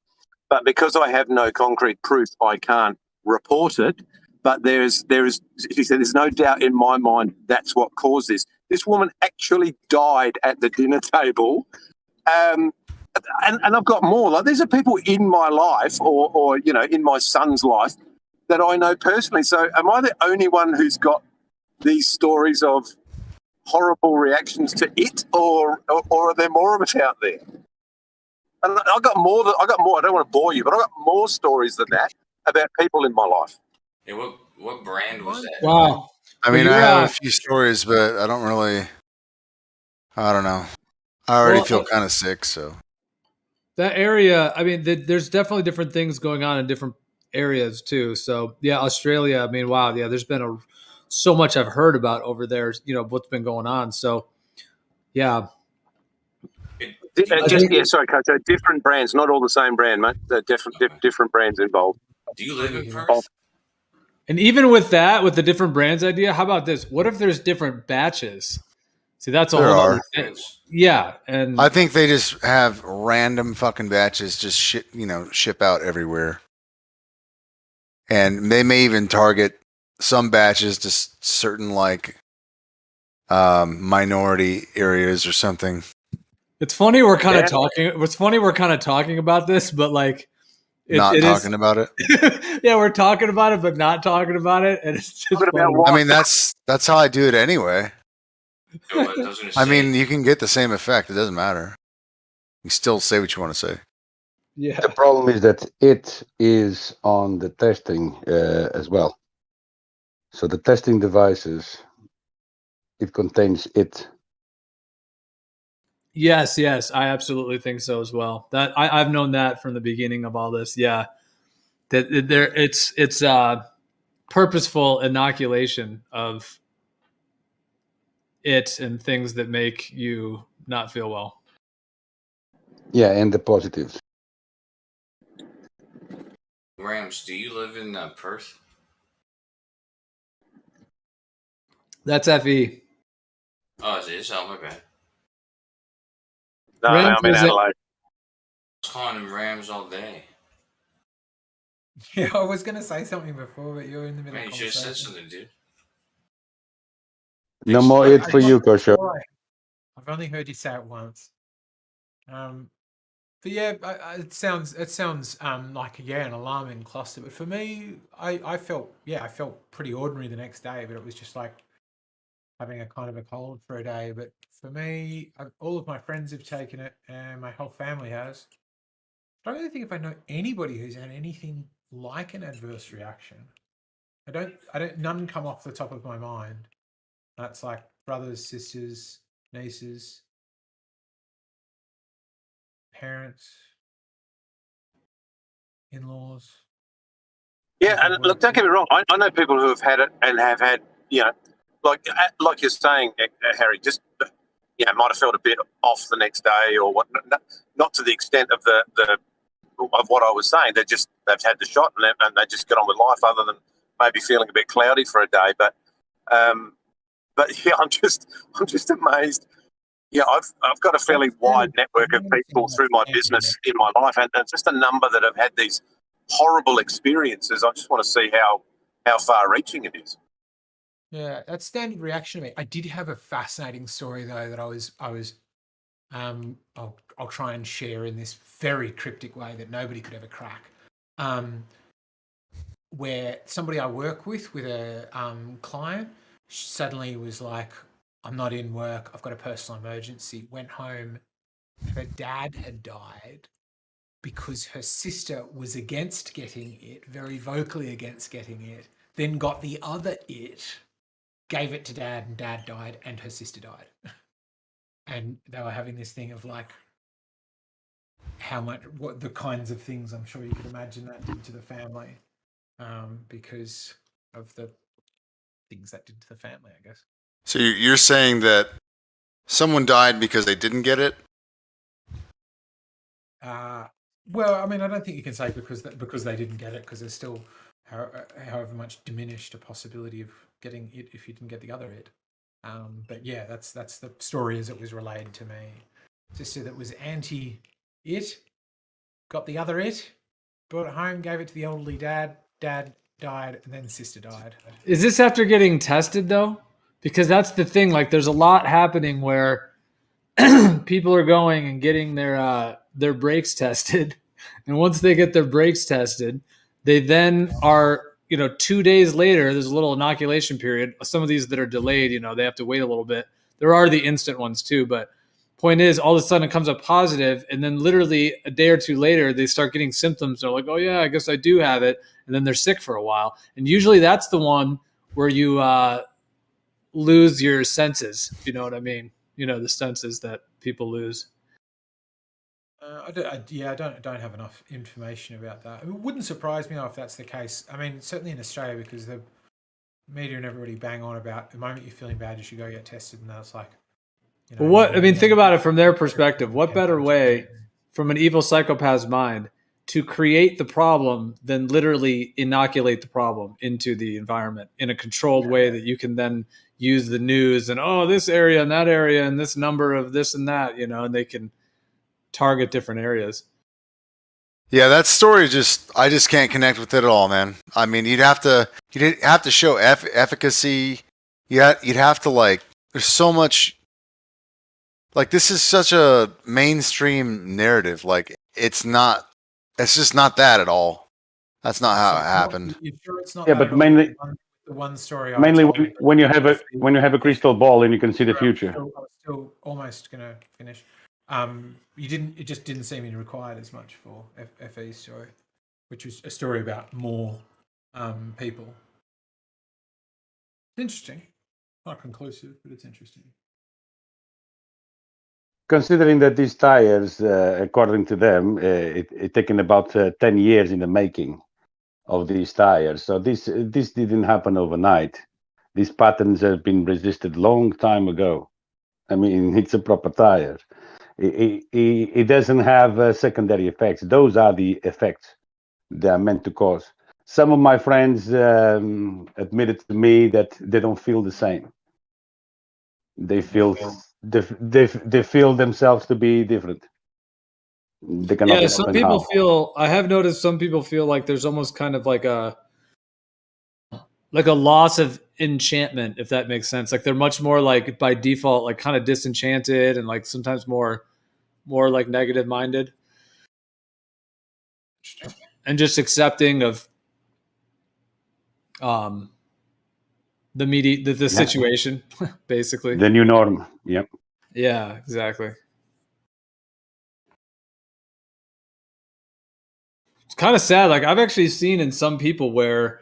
[SPEAKER 15] But because I have no concrete proof, I can't report it. But she said, there's no doubt in my mind that's what caused this. This woman actually died at the dinner table. And I've got more. Like, these are people in my life or in my son's life that I know personally. So am I the only one who's got these stories of horrible reactions to it, or are there more of it out there? And I got more. I don't want to bore you, but I got more stories than that about people in my life.
[SPEAKER 9] Yeah, what brand was that?
[SPEAKER 11] Wow.
[SPEAKER 5] I mean, I have a few stories, but I don't know. I already feel kind of sick, so.
[SPEAKER 11] That area, I mean, there's definitely different things going on in different areas too. So yeah, Australia, I mean, wow. Yeah, there's been so much I've heard about over there, what's been going on. So yeah.
[SPEAKER 15] Sorry, Coach. Different brands, not all the same brand, mate. Different brands involved.
[SPEAKER 9] Do you live in Perth?
[SPEAKER 11] And even with that, with the different brands idea, how about this? What if there's different batches? See, that's a whole other thing. Yeah, and
[SPEAKER 5] I think they just have random fucking batches just ship out everywhere. And they may even target some batches to certain minority areas or something.
[SPEAKER 11] It's funny we're kind of talking. It's funny we're kind of talking about this, but
[SPEAKER 5] not talking about it.
[SPEAKER 11] Yeah, we're talking about it, but not talking about it, and it's just.
[SPEAKER 5] I mean, that's how I do it anyway. I mean, you can get the same effect. It doesn't matter. You still say what you want to say.
[SPEAKER 11] Yeah.
[SPEAKER 3] The problem is that it is on the testing as well. So the testing devices, it contains it.
[SPEAKER 11] Yes, I absolutely think so as well. That I've known that from the beginning of all this. Yeah, that it's purposeful inoculation of it and things that make you not feel well.
[SPEAKER 3] Yeah, and the positives.
[SPEAKER 9] Rams, do you live in Perth?
[SPEAKER 11] That's FE.
[SPEAKER 9] Oh, it is? Oh, my bad.
[SPEAKER 15] No, I'm in Adelaide.
[SPEAKER 9] I was calling him Rams all day.
[SPEAKER 13] Yeah, I was going to say something before, but you're in the middle
[SPEAKER 9] Man,
[SPEAKER 13] of
[SPEAKER 9] you should have
[SPEAKER 13] conversation.
[SPEAKER 9] said something, dude.
[SPEAKER 3] No more it for you, Kosho.
[SPEAKER 13] I've only heard you say it once. But yeah, it sounds like an alarming cluster. But for me, I felt pretty ordinary the next day. But it was just like having a kind of a cold for a day. But for me, all of my friends have taken it, and my whole family has. I don't really think if I know anybody who's had anything like an adverse reaction. I don't. None come off the top of my mind. That's like brothers, sisters, nieces, parents, in-laws.
[SPEAKER 15] Yeah, and look, don't get me wrong. I know people who have had it and have had, like you're saying, Harry, just might have felt a bit off the next day or what. Not to the extent of of what I was saying. They've had the shot and they just get on with life, other than maybe feeling a bit cloudy for a day. But yeah, I'm just amazed. Yeah, I've got a fairly wide network of people through my business in my life, and just a number that have had these horrible experiences. I just want to see how far-reaching it is.
[SPEAKER 13] Yeah, that's standard reaction to me. I did have a fascinating story though that I was I'll try and share in this very cryptic way that nobody could ever crack. Where somebody I work with a client suddenly was like, I'm not in work, I've got a personal emergency, went home, her dad had died because her sister was against getting it, very vocally against getting it, then got the other it, gave it to dad, and dad died, and her sister died. And they were having this thing of like, what the kinds of things I'm sure you could imagine that did to the family, because of the things that did to the family, I guess.
[SPEAKER 5] So you're saying that someone died because they didn't get it?
[SPEAKER 13] Well, I mean, I don't think you can say because they didn't get it, because there's still however much diminished a possibility of getting it if you didn't get the other it. But yeah, that's the story as it was relayed to me. Sister that was anti it, got the other it, brought it home, gave it to the elderly dad. Dad died, and then sister died.
[SPEAKER 11] Is this after getting tested though? Because that's the thing. Like, there's a lot happening where people are going and getting their brakes tested, and once they get their brakes tested, they then are 2 days later. There's a little inoculation period. Some of these that are delayed, they have to wait a little bit. There are the instant ones too, but point is, all of a sudden it comes up positive, and then literally a day or two later, they start getting symptoms. They're like, oh yeah, I guess I do have it. And then they're sick for a while. And usually that's the one where you lose your senses. You know what I mean? The senses that people lose.
[SPEAKER 13] I don't have enough information about that. It wouldn't surprise me if that's the case. I mean, certainly in Australia, because the media and everybody bang on about the moment you're feeling bad, you should go get tested, and that's like,
[SPEAKER 11] think about it from their perspective. What better way, from an evil psychopath's mind, to create the problem than literally inoculate the problem into the environment in a controlled way that you can then use the news and, this area and that area and this number of this and that, and they can target different areas.
[SPEAKER 5] Yeah, that story I just can't connect with it at all, man. I mean, you'd have to show efficacy. You'd have to there's so much. This is such a mainstream narrative. It's just not that at all. That's not how it happened.
[SPEAKER 13] You're sure it's not?
[SPEAKER 3] Yeah, but mainly
[SPEAKER 13] the one story.
[SPEAKER 3] Mainly when you have a crystal ball and you can see the future.
[SPEAKER 13] I was still almost going to finish. It just didn't seem required as much for FE's story, which was a story about more people. It's interesting. Not conclusive, but it's interesting.
[SPEAKER 3] Considering that these tires, according to them, it taken about 10 years in the making of these tires. So this didn't happen overnight. These patterns have been resisted long time ago. I mean, it's a proper tire. It doesn't have secondary effects. Those are the effects they are meant to cause. Some of my friends admitted to me that they don't feel the same. They feel they feel themselves to be different. They cannot
[SPEAKER 11] some people feel. I have noticed some people feel like there's almost kind of like a loss of enchantment, if that makes sense. Like they're much more like by default, like kind of disenchanted and like sometimes more like negative minded, and just accepting of the situation, basically.
[SPEAKER 3] The new norm. Yep.
[SPEAKER 11] Yeah, exactly. It's kind of sad. Like I've actually seen in some people where,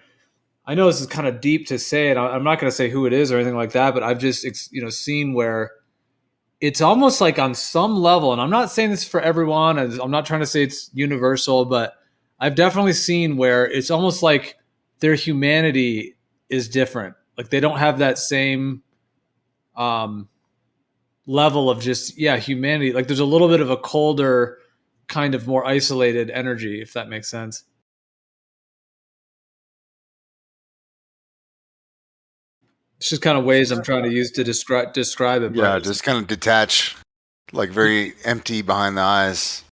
[SPEAKER 11] I know this is kind of deep to say it. I'm not going to say who it is or anything like that, but I've just seen where it's almost like on some level, and I'm not saying this for everyone, and I'm not trying to say it's universal, but I've definitely seen where it's almost like their humanity is different. Like they don't have that same level of just humanity. Like there's a little bit of a colder, kind of more isolated energy, if that makes sense. It's just kind of ways I'm trying to use to describe it.
[SPEAKER 5] Yeah, just kind of detach, like very empty behind the eyes.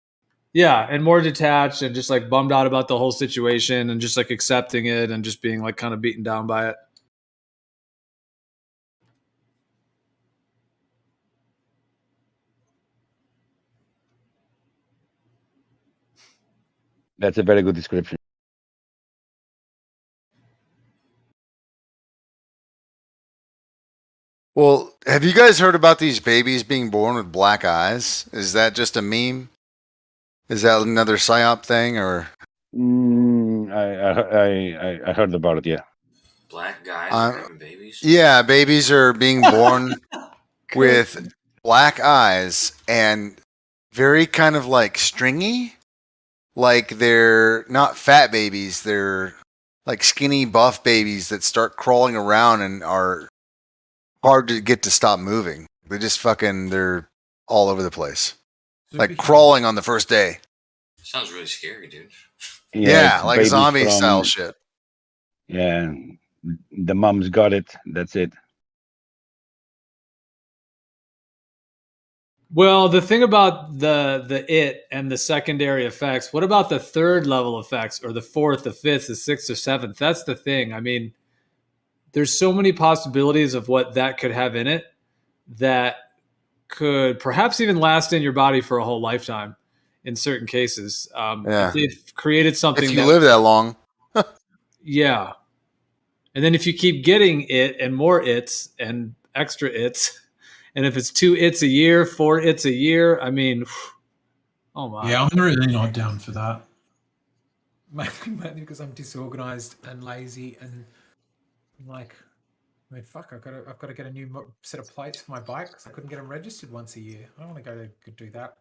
[SPEAKER 11] Yeah, and more detached and just like bummed out about the whole situation and just like accepting it and just being like kind of beaten down by it.
[SPEAKER 3] That's a very good description.
[SPEAKER 5] Well, have you guys heard about these babies being born with black eyes? Is that just a meme? Is that another psyop thing, or?
[SPEAKER 3] I heard about it. Yeah.
[SPEAKER 9] Black guys are having babies.
[SPEAKER 5] Yeah, babies are being born with black eyes and very kind of like stringy. Like they're not fat babies, they're like skinny, buff babies that start crawling around and are hard to get to stop moving. They're all over the place. Like crawling on the first day.
[SPEAKER 9] Sounds really scary, dude.
[SPEAKER 5] Yeah, like zombie style shit.
[SPEAKER 3] Yeah, the mom's got it. That's it.
[SPEAKER 11] Well, the thing about the it and the secondary effects, what about the third level effects or the fourth, the fifth, the sixth, or seventh? That's the thing. I mean, there's so many possibilities of what that could have in it that could perhaps even last in your body for a whole lifetime in certain cases. If they've created something.
[SPEAKER 5] If you live that long.
[SPEAKER 11] Yeah. And then if you keep getting it and more its and extra its, and if it's 2 its a year, 4 its a year, I mean, oh my.
[SPEAKER 22] Yeah, I'm really not down for that. Mainly because I'm disorganized and lazy and like, I mean, fuck, I've got to get a new set of plates for my bike because I couldn't get them registered once a year. I don't want to go to do that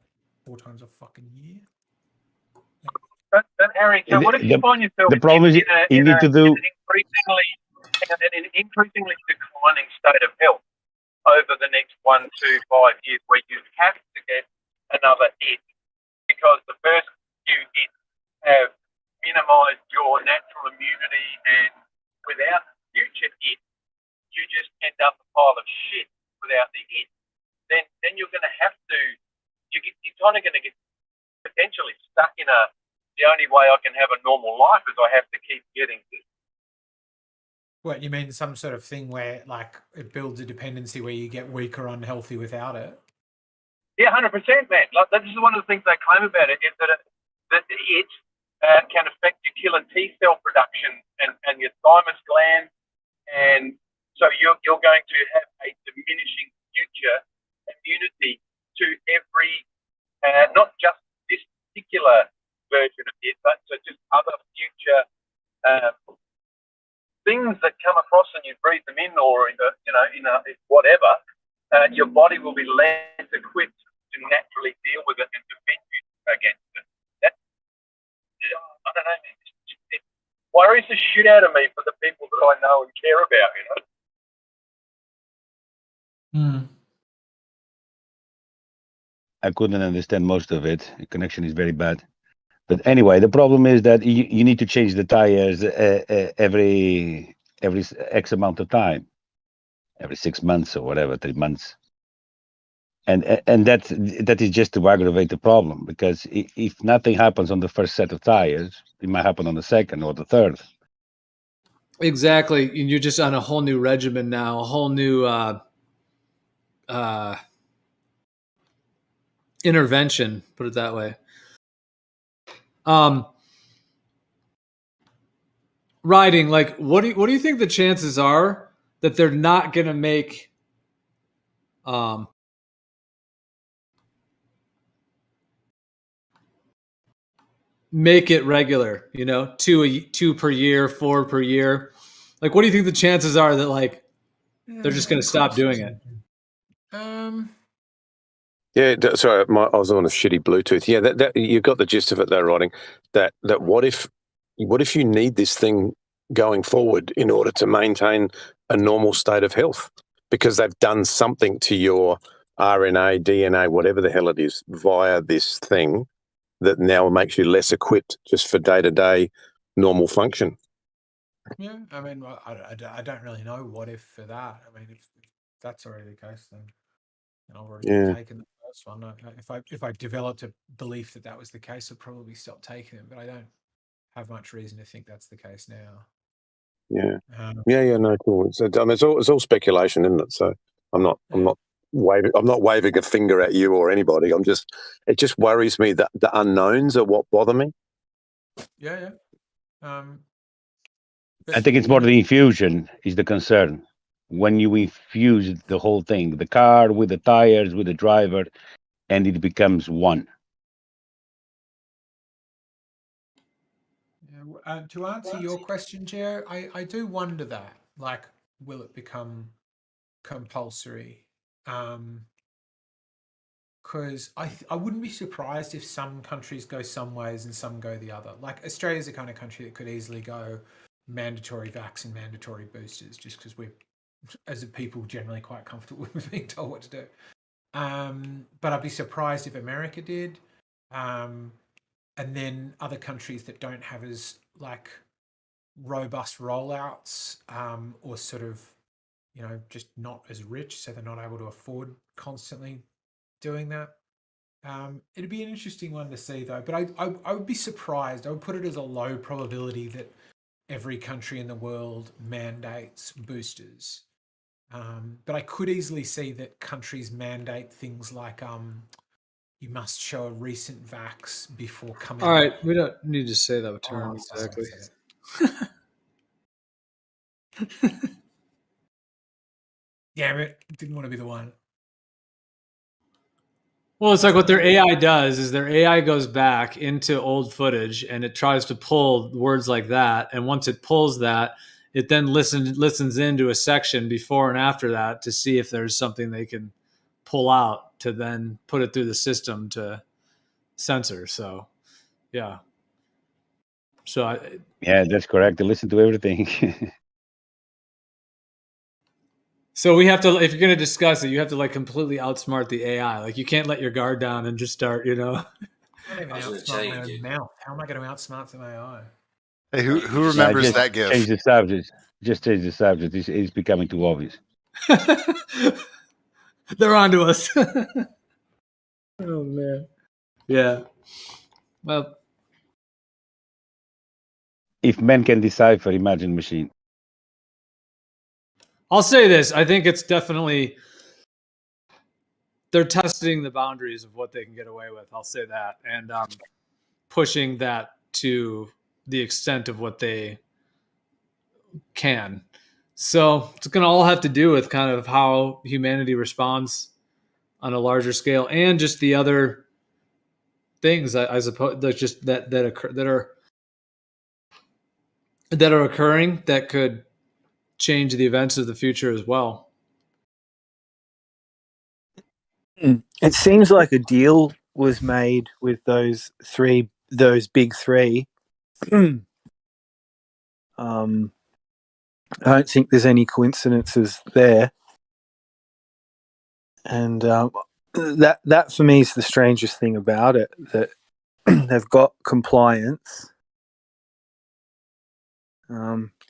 [SPEAKER 22] 4 times a fucking year.
[SPEAKER 14] But Harry, so what if you find yourself
[SPEAKER 3] the problem is you need to do
[SPEAKER 14] in an increasingly declining state of health over the next 1 to 5 years, where you have to get another it because the first few its have minimised your natural immunity, and without future it, you just end up a pile of shit without the it. Then you're going to have to, you're kind of going to get potentially stuck in the only way I can have a normal life is I have to keep getting this.
[SPEAKER 13] What, you mean some sort of thing where like it builds a dependency where you get weak or unhealthy without it?
[SPEAKER 14] Yeah, 100%, man. Like, this is one of the things they claim about it, is that it can affect your killer T cell production and your thymus gland, and so you're going to have a diminishing future immunity to every, not just this particular version of it, but to just other future things that come across and you breathe them in, or in whatever. Your body will be less equipped to naturally deal with it and defend you against it. I don't know. It worries the shit out of me for the people that I know and care about.
[SPEAKER 3] I couldn't understand most of it. The connection is very bad. But anyway, the problem is that you need to change the tires every X amount of time, every 6 months or whatever, 3 months. And that is just to aggravate the problem, because if nothing happens on the first set of tires, it might happen on the second or the third.
[SPEAKER 11] Exactly. And you're just on a whole new regimen now, a whole new intervention, put it that way. Riding, like, what do you think the chances are that they're not going to make it regular, you know, two per year, 4 per year? Like, what do you think the chances are that, like, they're just going to stop doing it?
[SPEAKER 2] Yeah, sorry, I was on a shitty Bluetooth. Yeah, that you got the gist of it, though, Roding. That what if you need this thing going forward in order to maintain a normal state of health, because they've done something to your RNA, DNA, whatever the hell it is, via this thing that now makes you less equipped just for day-to-day normal function.
[SPEAKER 13] Yeah, I mean, I don't really know what if for that. I mean, if that's already the case, then I've already
[SPEAKER 2] Yeah.
[SPEAKER 13] taken the first one. If I developed a belief that that was the case, I'd probably stop taking it. But I don't have much reason to think that's the case now.
[SPEAKER 2] Yeah,
[SPEAKER 13] Um,
[SPEAKER 2] no, cool. I mean, it's all speculation, isn't it? So I'm not waving a finger at you or anybody. It just worries me that the unknowns are what bother me.
[SPEAKER 13] Yeah.
[SPEAKER 3] I think it's more the infusion is the concern. When you infuse the whole thing, the car with the tires, with the driver, and it becomes one.
[SPEAKER 13] To answer your question, Jer, I do wonder that. Like, will it become compulsory? Because I wouldn't be surprised if some countries go some ways and some go the other. Like, Australia's the kind of country that could easily go mandatory vax and mandatory boosters, just because we're, as a people, generally quite comfortable with being told what to do. But I'd be surprised if America did. And then other countries that don't have as like robust rollouts, or sort of, you know, just not as rich, so they're not able to afford constantly doing that. It'd be an interesting one to see, though. But I would be surprised. I would put it as a low probability that every country in the world mandates boosters. But I could easily see that countries mandate things like you must show a recent vax before coming.
[SPEAKER 11] All right, we don't need to say that term exactly.
[SPEAKER 13] Damn it! Didn't want to be the one.
[SPEAKER 11] Well, it's like what their AI does is their AI goes back into old footage and it tries to pull words like that. And once it pulls that, it then listens into a section before and after that to see if there's something they can pull out to then put it through the system to censor. So, yeah. So,
[SPEAKER 3] yeah, that's correct. They listen to everything.
[SPEAKER 11] So we have to, if you're going to discuss it, you have to like completely outsmart the AI. Like you can't let your guard down and just start, you know.
[SPEAKER 13] I don't even outsmart my own mouth. How am I going to outsmart some AI?
[SPEAKER 5] Hey, who remembers that gif?
[SPEAKER 3] Change the subject. Just change the subject. It's becoming too obvious.
[SPEAKER 11] They're onto us. Oh man. Yeah. Well,
[SPEAKER 3] if men can decipher, imagine machine.
[SPEAKER 11] I'll say this. I think it's definitely, they're testing the boundaries of what they can get away with. I'll say that. And pushing that to the extent of what they can. So it's going to all have to do with kind of how humanity responds on a larger scale and just the other things, I suppose, that just that are occurring that could change the events of the future as well.
[SPEAKER 10] It seems like a deal was made with those big three. I don't think there's any coincidences there, and that for me is the strangest thing about it, that they've got compliance.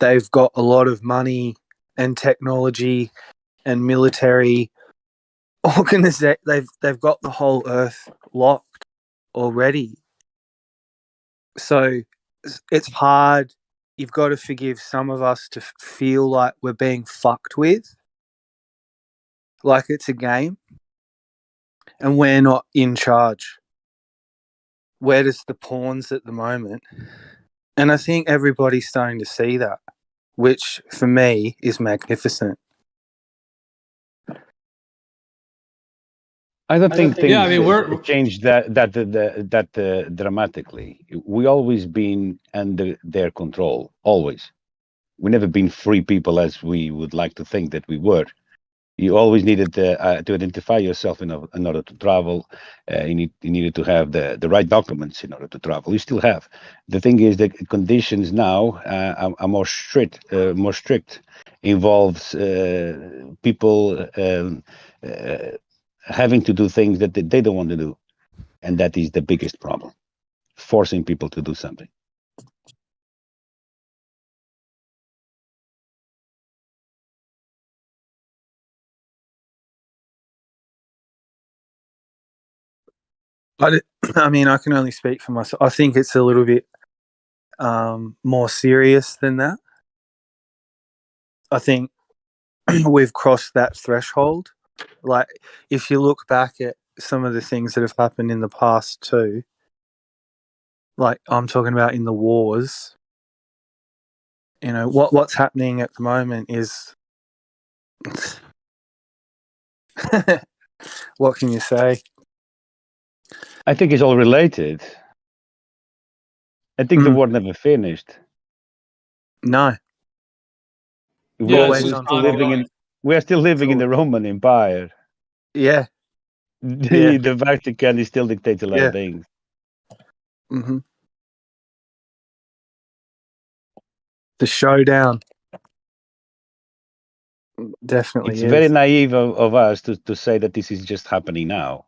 [SPEAKER 10] They've got a lot of money and technology and military organization. They've got the whole Earth locked already. So it's hard you've got to forgive some of us to feel like we're being fucked with, like it's a game, and we're not in charge. We're just the pawns at the moment. And I think everybody's starting to see that, which for me is magnificent.
[SPEAKER 3] I don't think things
[SPEAKER 11] Yeah, I mean, we're
[SPEAKER 3] changed that dramatically. We always been under their control, always. We never been free people as we would like to think that we were. You always needed to identify yourself in order to travel. You needed to have the right documents in order to travel. You still have. The thing is, the conditions now are more strict. Involves people having to do things that they don't want to do, and that is the biggest problem. Forcing people to do something.
[SPEAKER 10] I mean, I can only speak for myself. I think it's a little bit more serious than that. I think we've crossed that threshold. Like, if you look back at some of the things that have happened in the past too, like I'm talking about in the wars, you know, what's happening at the moment is what can you say?
[SPEAKER 3] I think it's all related. I think the war never finished.
[SPEAKER 10] No.
[SPEAKER 3] We are still living in the Roman Empire.
[SPEAKER 10] Yeah.
[SPEAKER 3] The Vatican still dictates a lot of things.
[SPEAKER 10] Mm-hmm. The showdown. Definitely
[SPEAKER 3] It's
[SPEAKER 10] is.
[SPEAKER 3] very naive of us to say that this is just happening now.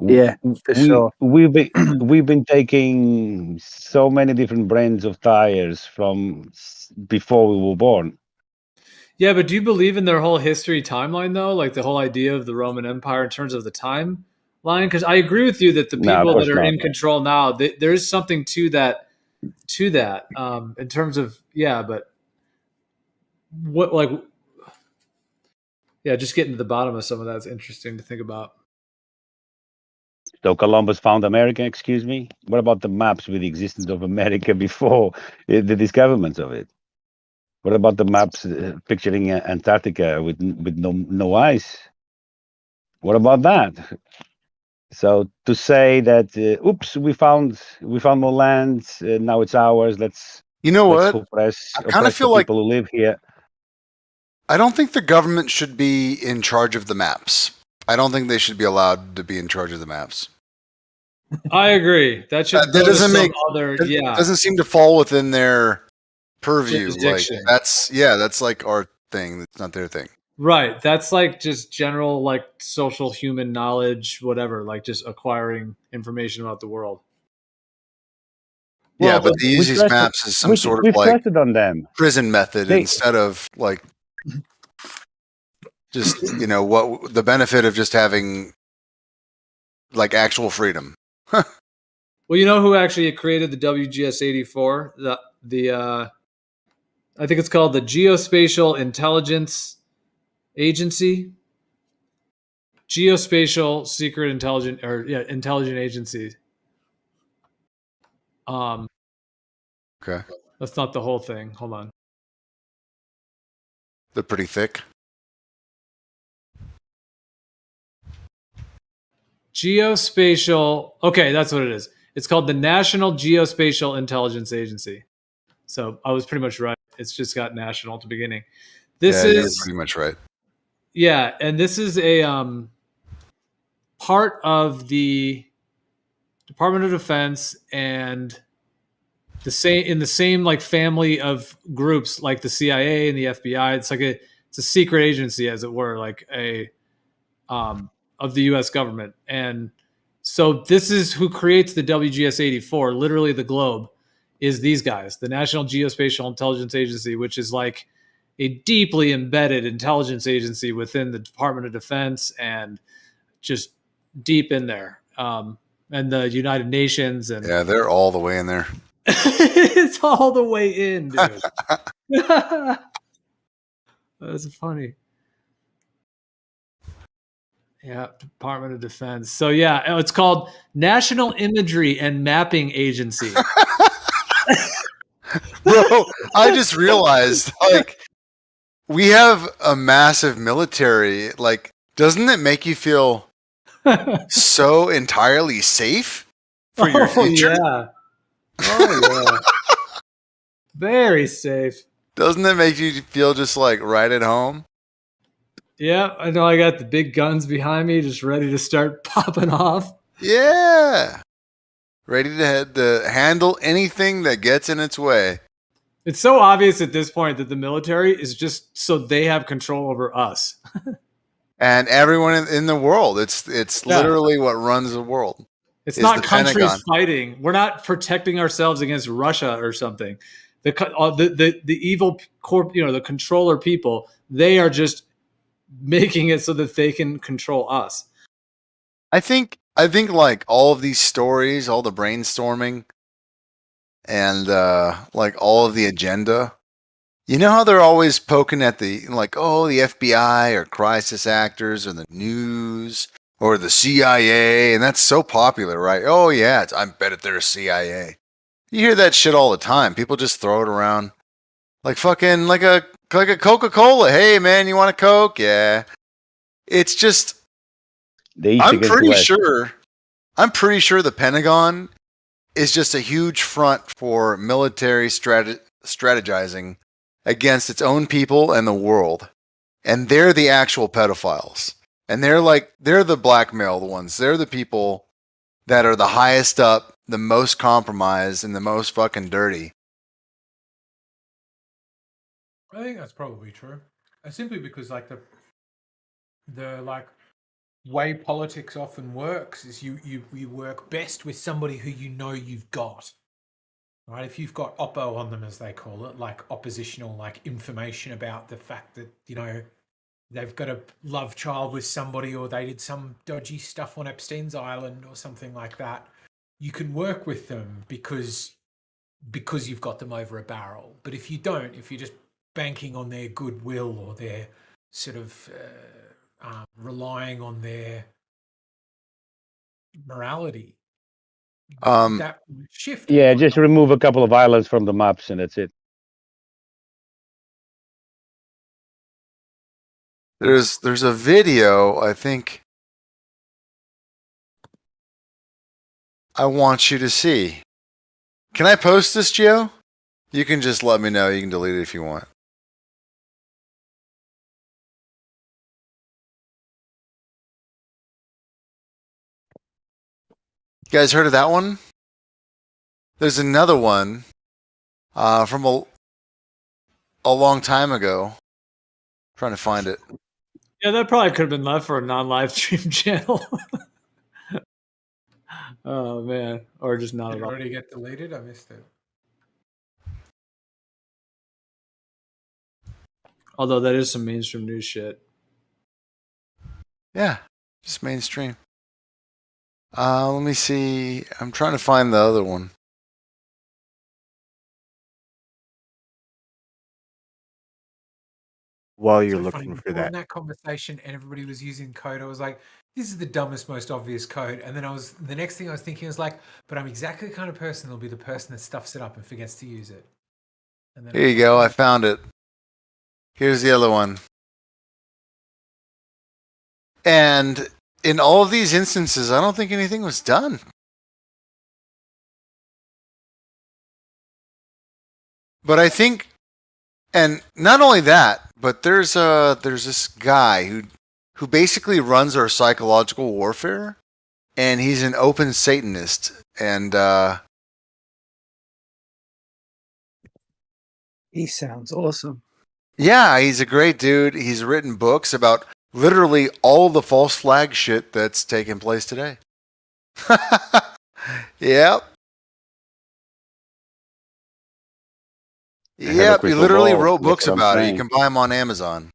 [SPEAKER 10] Yeah, for sure.
[SPEAKER 3] We've been taking so many different brands of tires from before we were born.
[SPEAKER 11] Yeah, but do you believe in their whole history timeline though? Like the whole idea of the Roman Empire in terms of the timeline? Because I agree with you that the people that are in control now, there is something to that. In terms of but what just getting to the bottom of some of that's interesting to think about.
[SPEAKER 3] So Columbus found America, excuse me? What about the maps with the existence of America before the discoverments of it? What about the maps picturing Antarctica with no ice? What about that? So to say that, oops, we found more land, now it's ours. Let's oppress
[SPEAKER 5] I kind of feel
[SPEAKER 3] the
[SPEAKER 5] like
[SPEAKER 3] people who live here.
[SPEAKER 5] I don't think the government should be in charge of the maps. I don't think they should be allowed to be in charge of the maps.
[SPEAKER 11] I agree. That should
[SPEAKER 5] that doesn't make
[SPEAKER 11] other.
[SPEAKER 5] doesn't seem to fall within their purview. Like
[SPEAKER 11] Jurisdiction.
[SPEAKER 5] that's like our thing. It's not their thing.
[SPEAKER 11] Right. That's like just general like social human knowledge, whatever, like just acquiring information about the world.
[SPEAKER 5] Yeah, but the easiest maps is some sort of like
[SPEAKER 3] on them.
[SPEAKER 5] prison method instead of like just, what the benefit of just having like actual freedom.
[SPEAKER 11] Well, you know who actually created the WGS 84? I think it's called the Geospatial Intelligence Agency. Geospatial Secret Intelligent Intelligent Agency.
[SPEAKER 5] Okay.
[SPEAKER 11] That's not the whole thing. Hold on.
[SPEAKER 5] They're pretty thick.
[SPEAKER 11] Geospatial. Okay, that's what it is. It's called the National Geospatial Intelligence Agency. So I was pretty much right. It's just got national at the beginning. This
[SPEAKER 5] you're
[SPEAKER 11] is
[SPEAKER 5] pretty much right.
[SPEAKER 11] Yeah, and this is a part of the Department of Defense and in the same like family of groups like the CIA and the FBI. It's like it's a secret agency, as it were, like a of the U.S. government. And so this is who creates the WGS 84. Literally, the globe is these guys, the National Geospatial Intelligence Agency, which is like a deeply embedded intelligence agency within the Department of Defense and just deep in there. And the United Nations. And
[SPEAKER 5] yeah, they're all the way in there.
[SPEAKER 11] It's all the way in, dude. That's funny. Yeah, Department of Defense. So yeah, it's called National Imagery and Mapping Agency.
[SPEAKER 5] Bro, I just realized, like, we have a massive military. Like, doesn't it make you feel so entirely safe for your future?
[SPEAKER 11] Yeah. Oh yeah. Very safe.
[SPEAKER 5] Doesn't it make you feel just like right at home?
[SPEAKER 11] Yeah, I know I got the big guns behind me just ready to start popping off.
[SPEAKER 5] Yeah. Ready to handle anything that gets in its way.
[SPEAKER 11] It's so obvious at this point that the military is just so they have control over us.
[SPEAKER 5] And everyone in the world. It's literally what runs the world.
[SPEAKER 11] It's
[SPEAKER 5] is
[SPEAKER 11] not
[SPEAKER 5] the
[SPEAKER 11] countries
[SPEAKER 5] Pentagon.
[SPEAKER 11] fighting. We're not protecting ourselves against Russia or something. The evil corp, the controller people, they are just making it so that they can control us.
[SPEAKER 5] I think like all of these stories, all the brainstorming, and like all of the agenda. You know how they're always poking at the FBI or crisis actors or the news or the CIA, and that's so popular, right? Oh yeah, I bet they're CIA. You hear that shit all the time. People just throw it around like fucking like a Coca-Cola. Hey man, you want a Coke? Yeah. It's just I'm pretty sure the Pentagon is just a huge front for military strategizing against its own people and the world. And they're the actual pedophiles. And they're the blackmail ones. They're the people that are the highest up, the most compromised, and the most fucking dirty.
[SPEAKER 13] I think that's probably true. Simply because like the way politics often works is you work best with somebody who you know you've got. Right? If you've got oppo on them, as they call it, like oppositional, like information about the fact that, they've got a love child with somebody or they did some dodgy stuff on Epstein's Island or something like that, you can work with them because you've got them over a barrel. But if you don't, if you're just banking on their goodwill or their sort of relying on their morality, that shift.
[SPEAKER 3] Yeah, just remove a couple of islands from the maps and that's it.
[SPEAKER 5] There's a video, I think I want you to see. Can I post this, Gio? You can just let me know. You can delete it if you want. You guys heard of that one? There's another one from a long time ago. Trying to find it.
[SPEAKER 11] Yeah, that probably could have been left for a non-live stream channel. Oh man, or just not
[SPEAKER 13] Did
[SPEAKER 11] at
[SPEAKER 13] it
[SPEAKER 11] all.
[SPEAKER 13] already get deleted? I missed it.
[SPEAKER 11] Although that is some mainstream news shit.
[SPEAKER 5] Yeah, just mainstream. Let me see. I'm trying to find the other one.
[SPEAKER 19] While you're
[SPEAKER 13] So funny,
[SPEAKER 19] looking for
[SPEAKER 13] before in
[SPEAKER 19] that.
[SPEAKER 13] that conversation and everybody was using code, I was like, this is the dumbest, most obvious code. And then the next thing I was thinking was like, but I'm exactly the kind of person that'll be the person that stuffs it up and forgets to use it. And then
[SPEAKER 5] Here you go. I found it. Here's the other one. And in all of these instances, I don't think anything was done. But I think, and not only that, but there's this guy who basically runs our psychological warfare, and he's an open Satanist, and
[SPEAKER 10] He sounds awesome.
[SPEAKER 5] yeah, he's a great dude. He's written books about literally all the false flag shit that's taking place today. Yep. Yep, he literally wrote books about it. You can buy them on Amazon.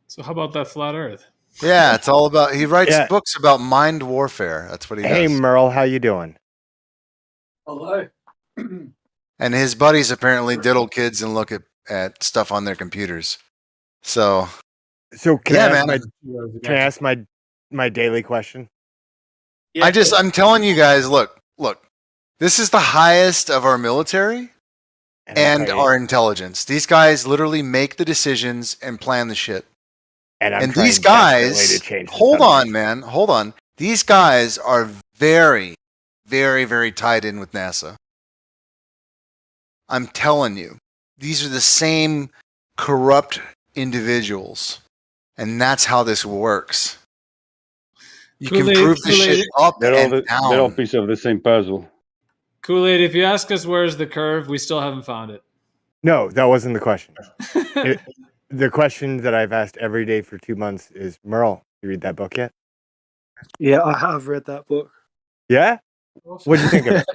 [SPEAKER 11] So how about that flat Earth?
[SPEAKER 5] Yeah, it's all about. He writes
[SPEAKER 19] Yeah.
[SPEAKER 5] books about mind warfare. That's what he
[SPEAKER 19] Hey,
[SPEAKER 5] does.
[SPEAKER 19] Merle, how you doing?
[SPEAKER 11] Hello.
[SPEAKER 5] And his buddies apparently diddle kids and look at stuff on their computers. So,
[SPEAKER 19] So can
[SPEAKER 5] yeah,
[SPEAKER 19] I ask
[SPEAKER 5] man.
[SPEAKER 19] my daily question?
[SPEAKER 5] I'm telling you guys, look. This is the highest of our military and our intelligence. These guys literally make the decisions and plan the shit.
[SPEAKER 19] And
[SPEAKER 5] these
[SPEAKER 19] trying desperately
[SPEAKER 5] guys,
[SPEAKER 19] to change the
[SPEAKER 5] hold
[SPEAKER 19] subject.
[SPEAKER 5] on, man, hold on. These guys are very, very, very tied in with NASA. I'm telling you, these are the same corrupt individuals, and that's how this works. You can prove the shit up
[SPEAKER 3] They're
[SPEAKER 5] and
[SPEAKER 3] all
[SPEAKER 5] down.
[SPEAKER 3] piece of the same puzzle.
[SPEAKER 11] Kool-Aid, if you ask us where's the curve, we still haven't found it.
[SPEAKER 19] No, that wasn't the question. The question that I've asked every day for 2 months is, Merle, you read that book yet?
[SPEAKER 10] Yeah, I have read that book.
[SPEAKER 19] Yeah? What'd you think of it?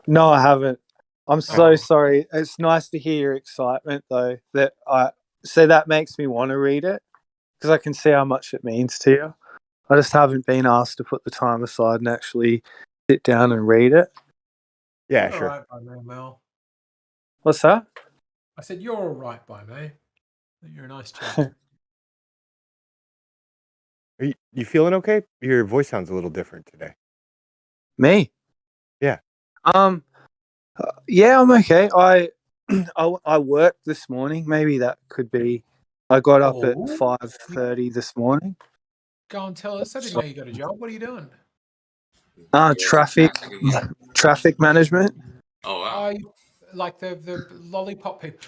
[SPEAKER 10] No, I haven't. I'm so sorry. It's nice to hear your excitement, though. That makes me want to read it because I can see how much it means to you. I just haven't been asked to put the time aside and actually sit down and read it.
[SPEAKER 19] Yeah,
[SPEAKER 13] You're all right by me, Mel.
[SPEAKER 10] What's that?
[SPEAKER 13] I said you're all right by me. You're a nice chap.
[SPEAKER 19] Are you feeling okay? Your voice sounds a little different today.
[SPEAKER 10] Me?
[SPEAKER 19] Yeah.
[SPEAKER 10] Yeah, I'm okay. I worked this morning. Maybe that could be. I got up at 5:30 this morning.
[SPEAKER 13] Go and tell us. I didn't know you got a job. What are you doing?
[SPEAKER 10] Traffic management.
[SPEAKER 9] Oh wow.
[SPEAKER 13] Like the lollipop people.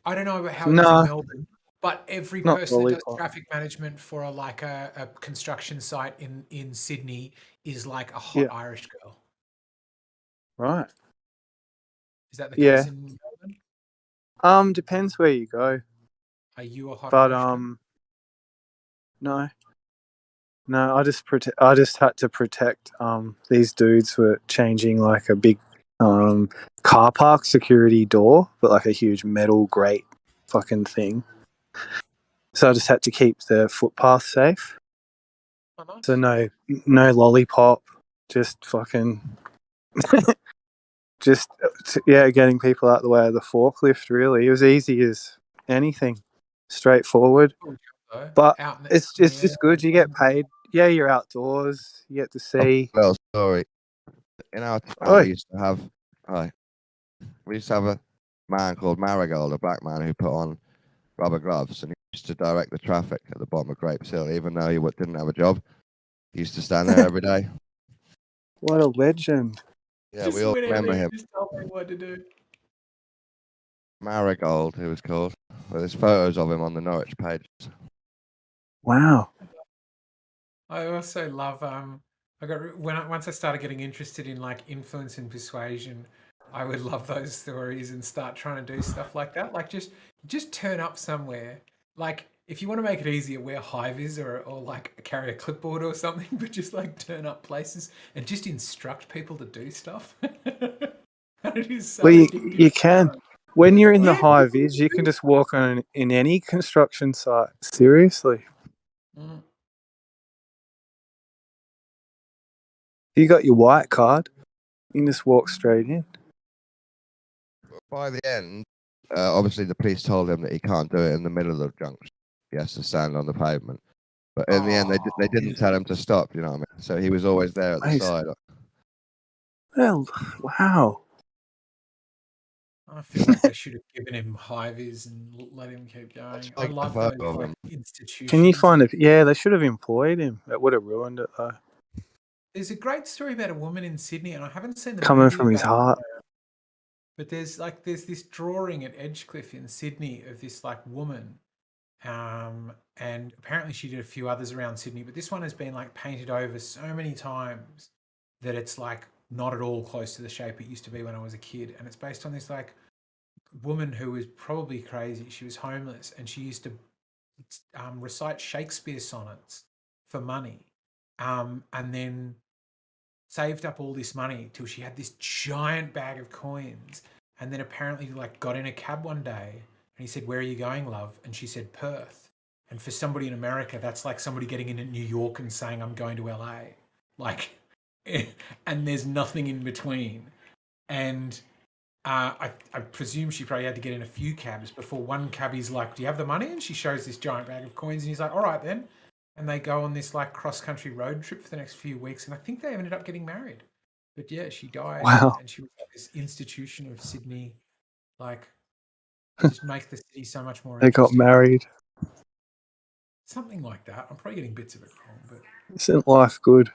[SPEAKER 13] I don't know about how it is
[SPEAKER 10] No.
[SPEAKER 13] in Melbourne, but every
[SPEAKER 10] Not
[SPEAKER 13] person that does
[SPEAKER 10] lollipop.
[SPEAKER 13] traffic management for a construction site in Sydney is like a hot Irish girl.
[SPEAKER 10] Right.
[SPEAKER 13] Is that the case in Melbourne?
[SPEAKER 10] Depends where you go.
[SPEAKER 13] Are you a hot
[SPEAKER 10] But
[SPEAKER 13] Irish girl?
[SPEAKER 10] no. I just had to protect. These dudes were changing like a big car park security door, but like a huge metal grate fucking thing. So I just had to keep the footpath safe.
[SPEAKER 13] Oh, nice.
[SPEAKER 10] So no lollipop, just fucking, getting people out the way of the forklift. Really, it was easy as anything, straightforward. But it's just good. You get paid. Yeah, you're outdoors. You get to see.
[SPEAKER 7] Well, sorry. In our town, we used to have a man called Marigold, a black man who put on rubber gloves, and he used to direct the traffic at the bottom of Grapes Hill, even though he didn't have a job. He used to stand there every day.
[SPEAKER 10] What a legend!
[SPEAKER 7] Yeah, we all remember him.
[SPEAKER 13] Just tell me what to do.
[SPEAKER 7] Marigold, he was called. Well, there's photos of him on the Norwich pages.
[SPEAKER 10] Wow.
[SPEAKER 13] I also love once I started getting interested in like influence and persuasion, I would love those stories and start trying to do stuff like that. Like just turn up somewhere. Like if you want to make it easier, wear high-vis or like carry a clipboard or something, but just like turn up places and just instruct people to do stuff. And it is so
[SPEAKER 10] Well,
[SPEAKER 13] addictive.
[SPEAKER 10] you can. When you're in the high vis, you can just walk on in any construction site. Seriously.
[SPEAKER 13] Mm.
[SPEAKER 10] You got your white card. You can just walk straight in.
[SPEAKER 7] By the end, obviously the police told him that he can't do it in the middle of the junction. He has to stand on the pavement. But in the end, they didn't tell him to stop. You know what I mean? So he was always there at the side.
[SPEAKER 10] Well, wow.
[SPEAKER 13] I feel like they should have given him high-vis and let him keep going. I
[SPEAKER 7] like the
[SPEAKER 13] love
[SPEAKER 7] photo
[SPEAKER 13] those
[SPEAKER 7] of
[SPEAKER 13] like
[SPEAKER 7] him.
[SPEAKER 13] institutions.
[SPEAKER 10] Can you find it? Yeah, they should have employed him. That would have ruined it, though.
[SPEAKER 13] There's a great story about a woman in Sydney, and I haven't seen the
[SPEAKER 10] Coming
[SPEAKER 13] movie
[SPEAKER 10] from his
[SPEAKER 13] about it,
[SPEAKER 10] heart.
[SPEAKER 13] but there's this drawing at Edgecliff in Sydney of this like woman, and apparently she did a few others around Sydney, but this one has been like painted over so many times that it's like not at all close to the shape it used to be when I was a kid, and it's based on this like woman who was probably crazy. She was homeless, and she used to recite Shakespeare sonnets for money, and then saved up all this money till she had this giant bag of coins, and then apparently like got in a cab one day and he said, "Where are you going, love?" And she said, "Perth." And for somebody in America, that's like somebody getting in at New York and saying, I'm going to LA. Like, and there's nothing in between. And I presume she probably had to get in a few cabs before one cabbie's like, do you have the money? And she shows this giant bag of coins and he's like, all right then. And they go on this like cross-country road trip for the next few weeks. And I think they ended up getting married. But yeah, she died.
[SPEAKER 12] Wow.
[SPEAKER 13] And she was like this institution of Sydney. Like, they just make the city so much more
[SPEAKER 12] They got
[SPEAKER 13] interesting.
[SPEAKER 12] married.
[SPEAKER 13] Something like that. I'm probably getting bits of it wrong, but
[SPEAKER 12] Isn't life good?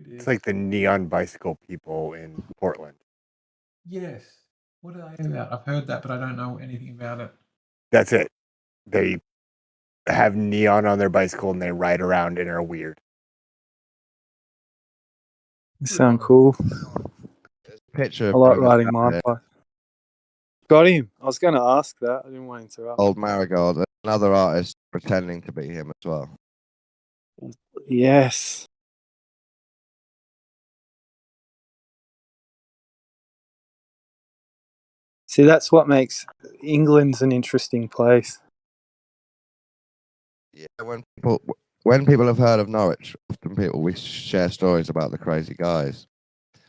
[SPEAKER 19] It's like the neon bicycle people in Portland.
[SPEAKER 13] yes. What are they about? I've heard that, but I don't know anything about it.
[SPEAKER 19] That's it. They have neon on their bicycle and they ride around and are weird.
[SPEAKER 12] You sound cool.
[SPEAKER 7] Picture
[SPEAKER 12] I
[SPEAKER 7] of
[SPEAKER 12] like
[SPEAKER 7] Plymouth
[SPEAKER 12] riding
[SPEAKER 7] down
[SPEAKER 12] my
[SPEAKER 7] there.
[SPEAKER 12] bike. Got him. I was going to ask that. I didn't want to interrupt.
[SPEAKER 7] Old Marigold, another artist pretending to be him as well.
[SPEAKER 12] Yes. See, that's what makes England's an interesting place.
[SPEAKER 7] Yeah, when people have heard of Norwich, often we share stories about the crazy guys.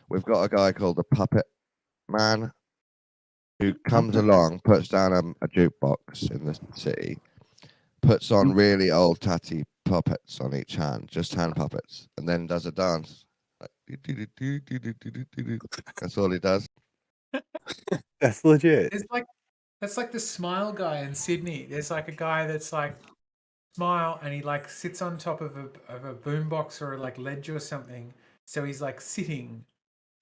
[SPEAKER 7] We've got a guy called the Puppet Man who comes along, puts down a jukebox in the city, puts on really old tatty puppets on each hand, just hand puppets, and then does a dance. That's all he does.
[SPEAKER 19] That's legit.
[SPEAKER 13] That's like the smile guy in Sydney. There's like a guy that's like smile and he like sits on top of a boombox or like ledge or something. So he's like sitting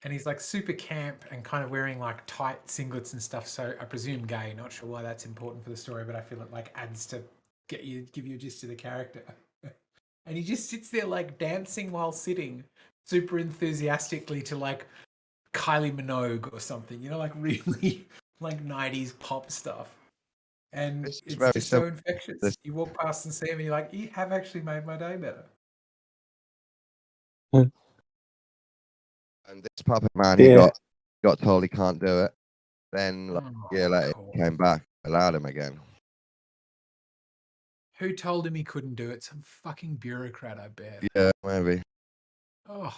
[SPEAKER 13] and he's like super camp and kind of wearing like tight singlets and stuff. So I presume gay, not sure why that's important for the story, but I feel it like adds to give you a gist of the character. And he just sits there like dancing while sitting super enthusiastically to like Kylie Minogue or something, you know, like really like 90s pop stuff. And it's
[SPEAKER 7] very
[SPEAKER 13] just so
[SPEAKER 7] simple.
[SPEAKER 13] infectious. You walk past and see him and you're like, you have actually made my day better.
[SPEAKER 7] And this Puppet Man, he got told he can't do it. Then like,
[SPEAKER 13] Oh,
[SPEAKER 7] a year later, he came back, allowed him again.
[SPEAKER 13] Who told him he couldn't do it? Some fucking bureaucrat, I bet.
[SPEAKER 7] Yeah, maybe.
[SPEAKER 13] Oh.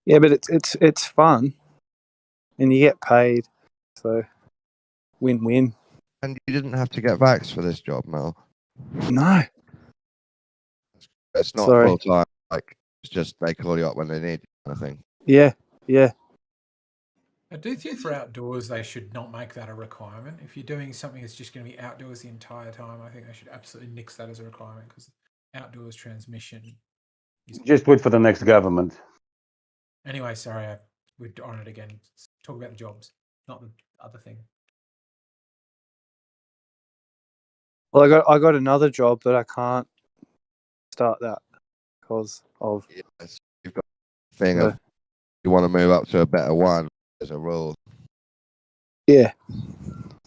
[SPEAKER 12] Yeah, but it's fun, and you get paid, so win-win.
[SPEAKER 7] And you didn't have to get vaxxed for this job, Mel.
[SPEAKER 12] No.
[SPEAKER 7] It's not
[SPEAKER 12] Sorry.
[SPEAKER 7] full time. Like it's just they call you up when they need you, kind of thing.
[SPEAKER 12] Yeah.
[SPEAKER 13] I do think for outdoors they should not make that a requirement. If you're doing something that's just going to be outdoors the entire time, I think they should absolutely nix that as a requirement because outdoors transmission.
[SPEAKER 3] Just wait for the next government.
[SPEAKER 13] Anyway, sorry, we're on it again. Let's talk about the jobs, not the other thing.
[SPEAKER 12] Well, I got another job, but I can't start that because of.
[SPEAKER 7] Yes, you've got the thing of you want to move up to a better one. There's a rule.
[SPEAKER 12] Yeah,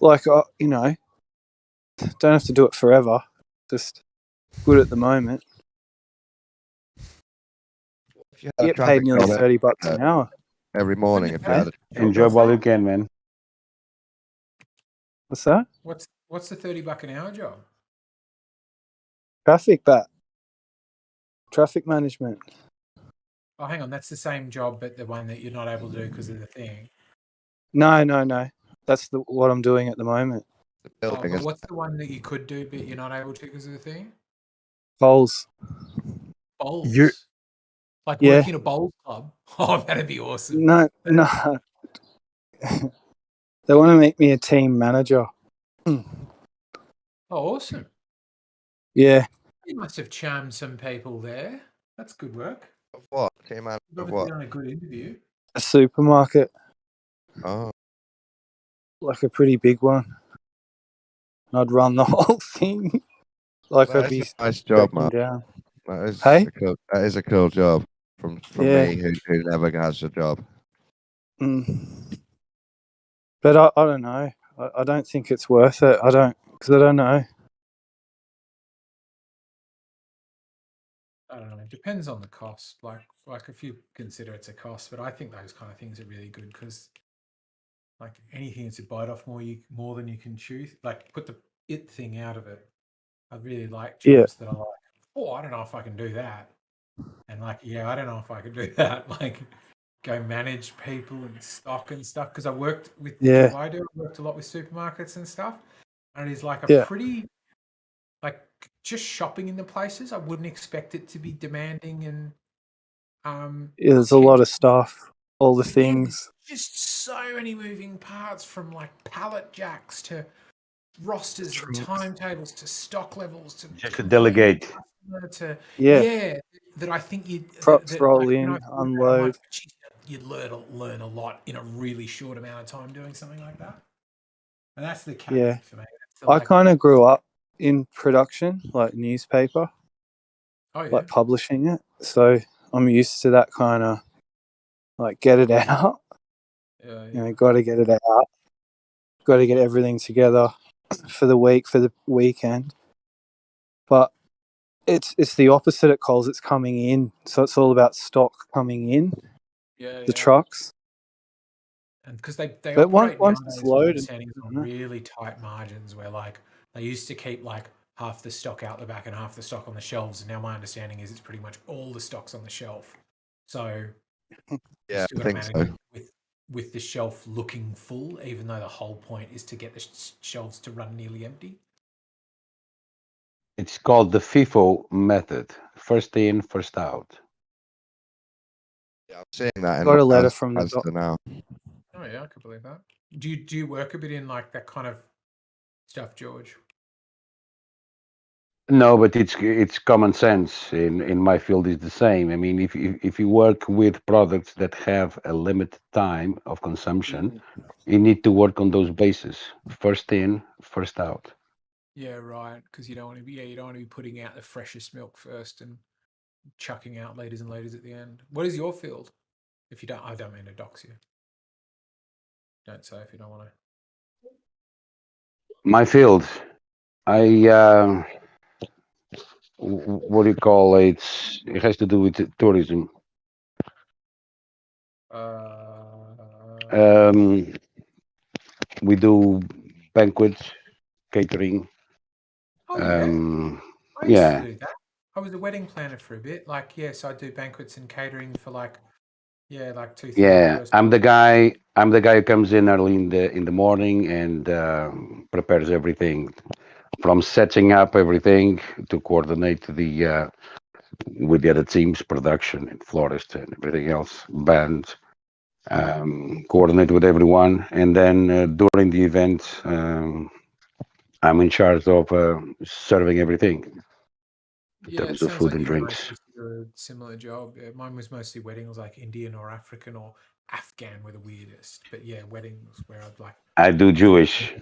[SPEAKER 12] like you know, don't have to do it forever. Just good at the moment.
[SPEAKER 7] If you
[SPEAKER 12] You get paid nearly $30 an hour
[SPEAKER 7] every morning. If you had
[SPEAKER 3] Enjoy while you can, man.
[SPEAKER 12] What's that?
[SPEAKER 13] What's the $30 an hour job?
[SPEAKER 12] Traffic management.
[SPEAKER 13] Oh, hang on, that's the same job, but the one that you're not able to do because of the thing.
[SPEAKER 12] No. That's what I'm doing at the moment.
[SPEAKER 13] Oh, but what's the one that you could do but you're not able to because of the thing?
[SPEAKER 12] Bowls.
[SPEAKER 13] Bowls. Like
[SPEAKER 12] Yeah.
[SPEAKER 13] working in a bowls club. Oh, that'd be awesome.
[SPEAKER 12] No. They want to make me a team manager.
[SPEAKER 13] Oh, awesome.
[SPEAKER 12] Yeah.
[SPEAKER 13] You must have charmed some people there. That's good work.
[SPEAKER 7] What? Team manager
[SPEAKER 13] You've
[SPEAKER 7] of
[SPEAKER 13] obviously
[SPEAKER 7] what?
[SPEAKER 13] done a good interview.
[SPEAKER 12] A supermarket.
[SPEAKER 7] Oh.
[SPEAKER 12] Like a pretty big one. I'd run the whole thing. Like
[SPEAKER 7] That
[SPEAKER 12] I'd be
[SPEAKER 7] is a nice job,
[SPEAKER 12] breaking
[SPEAKER 7] man.
[SPEAKER 12] down.
[SPEAKER 7] That is a cool job from
[SPEAKER 12] Yeah.
[SPEAKER 7] me who never has a job.
[SPEAKER 12] But I don't know. I don't think it's worth it. Because I don't know.
[SPEAKER 13] I don't know. It depends on the cost. Like if you consider it's a cost, but I think those kind of things are really good because, like anything that's a bite off more than you can chew. Like put the it thing out of it. I really like
[SPEAKER 12] Yeah.
[SPEAKER 13] jobs that are like, oh, I don't know if I can do that, and like, yeah, I don't know if I can do that. Like, go manage people and stock and stuff because I worked with the
[SPEAKER 12] Yeah.
[SPEAKER 13] job I do. I worked a lot with supermarkets and stuff, and it is like a
[SPEAKER 12] Yeah.
[SPEAKER 13] pretty like just shopping in the places. I wouldn't expect it to be demanding and
[SPEAKER 12] Yeah, there's a lot of stuff, all the
[SPEAKER 13] yeah,
[SPEAKER 12] things.
[SPEAKER 13] just so many moving parts from like pallet jacks to rosters and timetables to stock levels to
[SPEAKER 3] Just to
[SPEAKER 13] complaining
[SPEAKER 3] delegate.
[SPEAKER 13] customer to
[SPEAKER 12] Yeah.
[SPEAKER 13] that I think you
[SPEAKER 12] Trucks
[SPEAKER 13] that
[SPEAKER 12] roll
[SPEAKER 13] like when I
[SPEAKER 12] in,
[SPEAKER 13] thought about it, I'm
[SPEAKER 12] unload.
[SPEAKER 13] like, geez, you'd learn a lot in a really short amount of time doing something like that. And that's the cat
[SPEAKER 12] Yeah.
[SPEAKER 13] for me. That's the,
[SPEAKER 12] I
[SPEAKER 13] like,
[SPEAKER 12] kind of grew up in production, like newspaper,
[SPEAKER 13] oh yeah,
[SPEAKER 12] like publishing it. So I'm used to that kind of like get it out.
[SPEAKER 13] yeah,
[SPEAKER 12] You know, got to get it out. Got to get everything together for the week, for the weekend. But it's the opposite at Coles. It's coming in, so it's all about stock coming in.
[SPEAKER 13] yeah.
[SPEAKER 12] The trucks.
[SPEAKER 13] And because they
[SPEAKER 12] But
[SPEAKER 13] operate
[SPEAKER 12] once it's
[SPEAKER 13] nowadays, my
[SPEAKER 12] loaded,
[SPEAKER 13] understanding is on really tight margins where like they used to keep like half the stock out the back and half the stock on the shelves, and now my understanding is it's pretty much all the stock's on the shelf. So
[SPEAKER 7] Yeah,
[SPEAKER 13] you still
[SPEAKER 7] I
[SPEAKER 13] got to
[SPEAKER 7] think
[SPEAKER 13] manage
[SPEAKER 7] so.
[SPEAKER 13] it with the shelf looking full, even though the whole point is to get the shelves to run nearly empty.
[SPEAKER 3] It's called the FIFO method. First in, first out.
[SPEAKER 7] Yeah, I'm seeing that in
[SPEAKER 12] got
[SPEAKER 7] my
[SPEAKER 12] a letter from the
[SPEAKER 7] Asda now.
[SPEAKER 13] Oh yeah, I could believe that. Do you work a bit in like that kind of stuff, George?
[SPEAKER 3] No, but it's common sense. In my field, is the same. I mean, if you work with products that have a limited time of consumption, you need to work on those bases. First in, first out.
[SPEAKER 13] Yeah, right. Because you don't want to be putting out the freshest milk first and chucking out liters and liters at the end. What is your field? If you don't, I don't mean to dox you. Don't say if you don't want to.
[SPEAKER 3] My field, what do you call it? It has to do with tourism. We do banquets, catering.
[SPEAKER 13] Oh yeah, I used
[SPEAKER 3] Yeah,
[SPEAKER 13] to do that. I was a wedding planner for a bit. Like, yes, I do banquets and catering for like 2,000
[SPEAKER 3] yeah.
[SPEAKER 13] person.
[SPEAKER 3] I'm the guy. I'm the guy who comes in early in the morning and prepares everything, from setting up everything to coordinate the with the other teams, production and florist and everything else, band. Coordinate with everyone, and then during the event, I'm in charge of serving everything in
[SPEAKER 13] Yeah, it
[SPEAKER 3] terms of
[SPEAKER 13] sounds
[SPEAKER 3] food
[SPEAKER 13] like
[SPEAKER 3] and
[SPEAKER 13] you and I
[SPEAKER 3] drinks.
[SPEAKER 13] used to do a similar job. Yeah, mine was mostly weddings, like Indian or African or Afghan were the weirdest. But yeah, weddings where I'd like.
[SPEAKER 3] I do Jewish.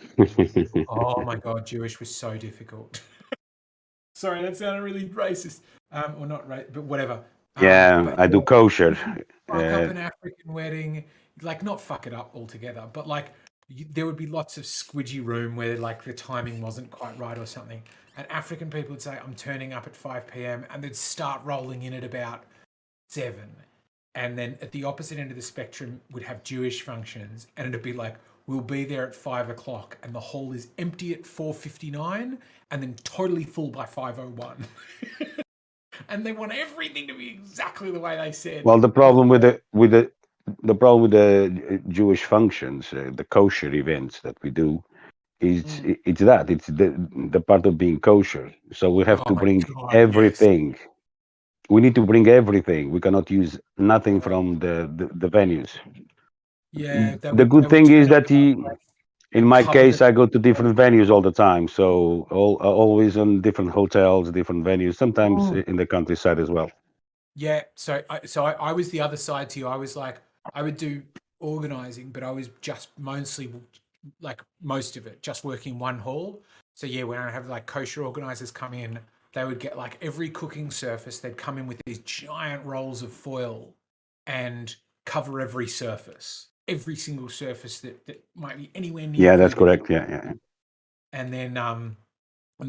[SPEAKER 13] Oh my god, Jewish was so difficult. Sorry, that sounded really racist. Or not right, but whatever.
[SPEAKER 3] Yeah,
[SPEAKER 13] But
[SPEAKER 3] I do
[SPEAKER 13] yeah,
[SPEAKER 3] kosher.
[SPEAKER 13] fuck up an African wedding, like not fuck it up altogether, but like there would be lots of squidgy room where like the timing wasn't quite right or something. And African people would say, "I'm turning up at 5 p.m." and they'd start rolling in at about 7. And then at the opposite end of the spectrum would have Jewish functions, and it'd be like, we'll be there at 5 o'clock, and the hall is empty at 4:59, and then totally full by 5:01. And they want everything to be exactly the way they said.
[SPEAKER 3] Well, the problem with the problem with the Jewish functions, the kosher events that we do, is it's the part of being kosher. So we have
[SPEAKER 13] Oh
[SPEAKER 3] to
[SPEAKER 13] my
[SPEAKER 3] bring
[SPEAKER 13] god, yes.
[SPEAKER 3] everything. We need to bring everything. We cannot use nothing from the venues.
[SPEAKER 13] Yeah,
[SPEAKER 3] The good
[SPEAKER 13] they would
[SPEAKER 3] thing is
[SPEAKER 13] turn up
[SPEAKER 3] that in
[SPEAKER 13] and
[SPEAKER 3] my
[SPEAKER 13] cover the.
[SPEAKER 3] case, I go to different venues all the time. So always on different hotels, different venues. Sometimes
[SPEAKER 13] Oh.
[SPEAKER 3] in the countryside as well.
[SPEAKER 13] Yeah, so I was the other side to you. I was like, I would do organizing, but I was just mostly like most of it just working one hall. So yeah, when I have like kosher organizers come in, they would get like every cooking surface. They'd come in with these giant rolls of foil and cover every surface, every single surface that might be anywhere near
[SPEAKER 3] Yeah, that's
[SPEAKER 13] vegan.
[SPEAKER 3] correct. Yeah.
[SPEAKER 13] And then and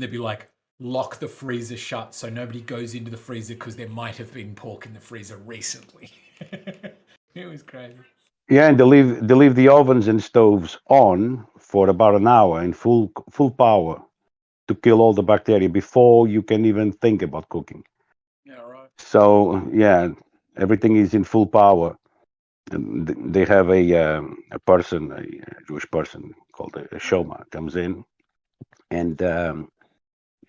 [SPEAKER 13] they'd be like, lock the freezer shut so nobody goes into the freezer because there might have been pork in the freezer recently. It was crazy.
[SPEAKER 3] Yeah, and they leave the ovens and stoves on for about an hour in full power to kill all the bacteria before you can even think about cooking.
[SPEAKER 13] Yeah, right.
[SPEAKER 3] So yeah, everything is in full power. And they have a person, a Jewish person called a shoma, comes in, and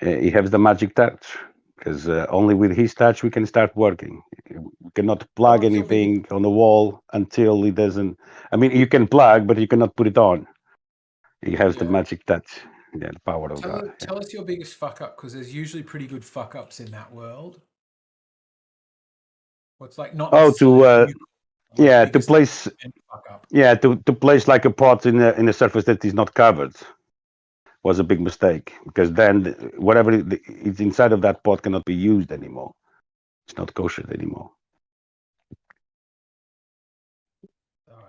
[SPEAKER 3] he has the magic touch, because only with his touch we can start working. We cannot plug anything on the wall until he doesn't. I mean, you can plug, but you cannot put it on. He has the magic touch, yeah, the power of God.
[SPEAKER 13] Tell us your biggest fuck up, because there's usually pretty good fuck ups in that world. What's like not necessarily
[SPEAKER 3] yeah, to place, yeah, to place like a pot in a surface that is not covered was a big mistake, because then whatever is inside of that pot cannot be used anymore. It's not kosher anymore.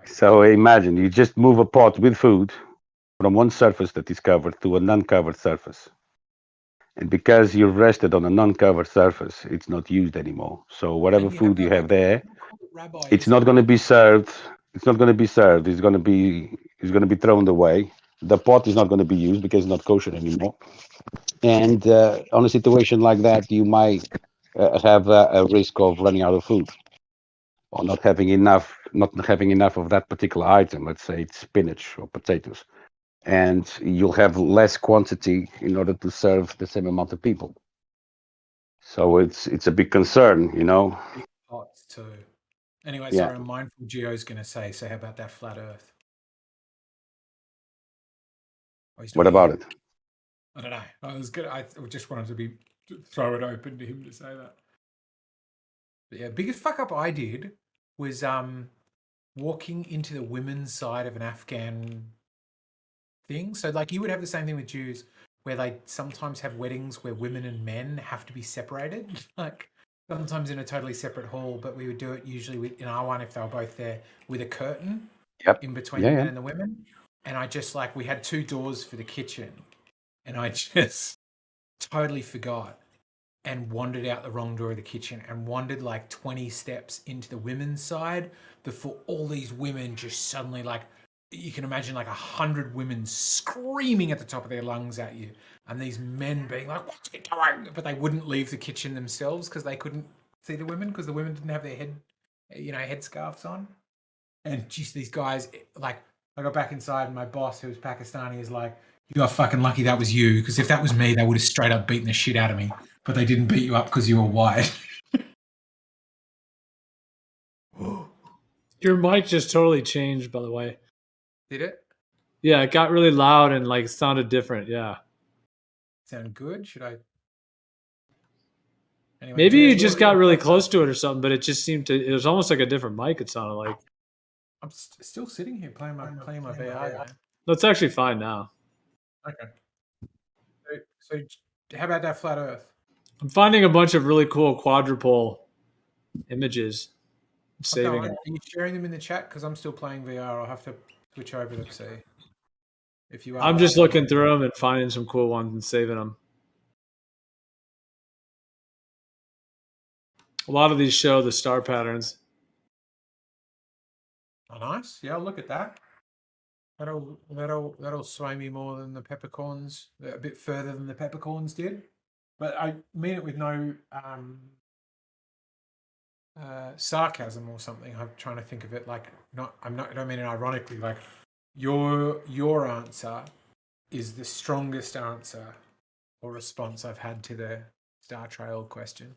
[SPEAKER 3] So imagine you just move a pot with food from one surface that is covered to a non-covered surface. And because you rested on a non-covered surface, it's not used anymore. So whatever food you have there, it's not going to be served. It's not going to be served. It's going to be thrown away. The pot is not going to be used because it's not kosher anymore. And on a situation like that, you might have a risk of running out of food, or not having enough of that particular item. Let's say it's spinach or potatoes, and you'll have less quantity in order to serve the same amount of people. So it's a big concern, you know.
[SPEAKER 13] Big pots too. Anyway,
[SPEAKER 3] Yeah.
[SPEAKER 13] sorry, I'm mindful Geo's going to say, so how about that flat earth?
[SPEAKER 3] What about it?
[SPEAKER 13] I don't know. I was good. I just wanted to throw it open to him to say that. But yeah, biggest fuck up I did was walking into the women's side of an Afghan thing. So like you would have the same thing with Jews, where they sometimes have weddings where women and men have to be separated, like sometimes in a totally separate hall. But we would do it usually in our one if they were both there with a curtain in between the men and the women. And I just we had two doors for the kitchen, and I just totally forgot and wandered out the wrong door of the kitchen and wandered like 20 steps into the women's side before all these women just suddenly you can imagine 100 women screaming at the top of their lungs at you, and these men being like, "What's he doing?" But they wouldn't leave the kitchen themselves because they couldn't see the women, because the women didn't have their headscarves on. And just these guys, I got back inside and my boss, who was Pakistani, is like, "You are fucking lucky that was you, because if that was me, they would have straight up beaten the shit out of me. But they didn't beat you up because you were white."
[SPEAKER 11] Your mic just totally changed, by the way.
[SPEAKER 13] Did it?
[SPEAKER 11] Yeah, it got really loud and sounded different. Yeah.
[SPEAKER 13] Sound good? Should I? Anyway,
[SPEAKER 11] Maybe you just got really close to it or something, but it just seemed to. It was almost like a different mic. It sounded like.
[SPEAKER 13] I'm still sitting here playing my VR game.
[SPEAKER 11] That's actually fine now.
[SPEAKER 13] Okay. So how about that flat Earth?
[SPEAKER 11] I'm finding a bunch of really cool quadrupole images. I'm saving them.
[SPEAKER 13] Are you sharing them in the chat? Because I'm still playing VR. I'll have to switch over to see. If you are.
[SPEAKER 11] I'm just looking through them and finding some cool ones and saving them. A lot of these show the star patterns.
[SPEAKER 13] Oh, nice. Yeah, I'll look at that. That'll sway me more than the peppercorns. A bit further than the peppercorns did. But I mean it with no sarcasm or something. I'm trying to think of it I don't mean it ironically. Your answer is the strongest answer or response I've had to the Star Trail question.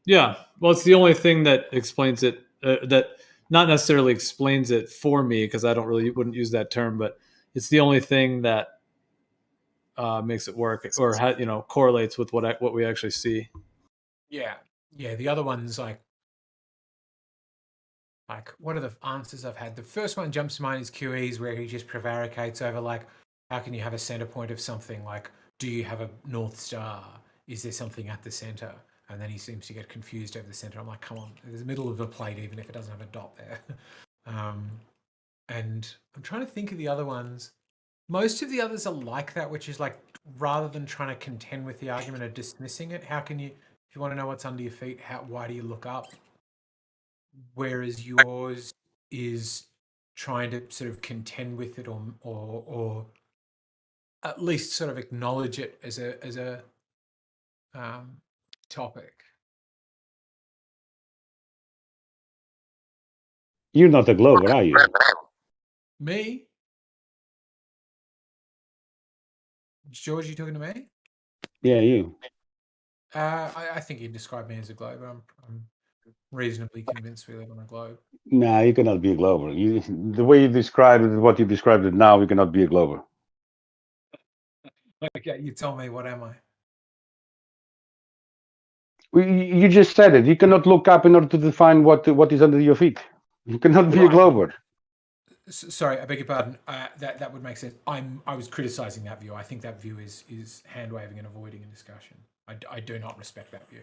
[SPEAKER 11] Yeah, well, it's the only thing that explains it. That not necessarily explains it for me, because I wouldn't use that term, but it's the only thing that makes it work, or correlates with what we actually see.
[SPEAKER 13] Yeah. The other ones like what are the answers I've had? The first one jumps to mind is QE's, where he just prevaricates over how can you have a center point of something? Do you have a North Star? Is there something at the center? And then he seems to get confused over the center. I'm like, come on, there's the middle of a plate, even if it doesn't have a dot there. And I'm trying to think of the other ones. Most of the others are like that, which is like rather than trying to contend with the argument or dismissing it, how can you, if you want to know what's under your feet, why do you look up? Whereas yours is trying to sort of contend with it or at least sort of acknowledge it as a topic.
[SPEAKER 3] You're not a Glover, are you?
[SPEAKER 13] Me? George, you talking to me?
[SPEAKER 3] Yeah, you.
[SPEAKER 13] I think you described me as a globe. I'm reasonably convinced we live on a globe.
[SPEAKER 3] Nah, you cannot be a Glover. The way you described it, what you described it now, you cannot be a Glover.
[SPEAKER 13] Okay, you tell me, what am I?
[SPEAKER 3] You just said it. You cannot look up in order to define what is under your feet. You cannot be a Glover.
[SPEAKER 13] Sorry, I beg your pardon. That would make sense. I was criticizing that view. I think that view is hand waving and avoiding a discussion. I do not respect that view.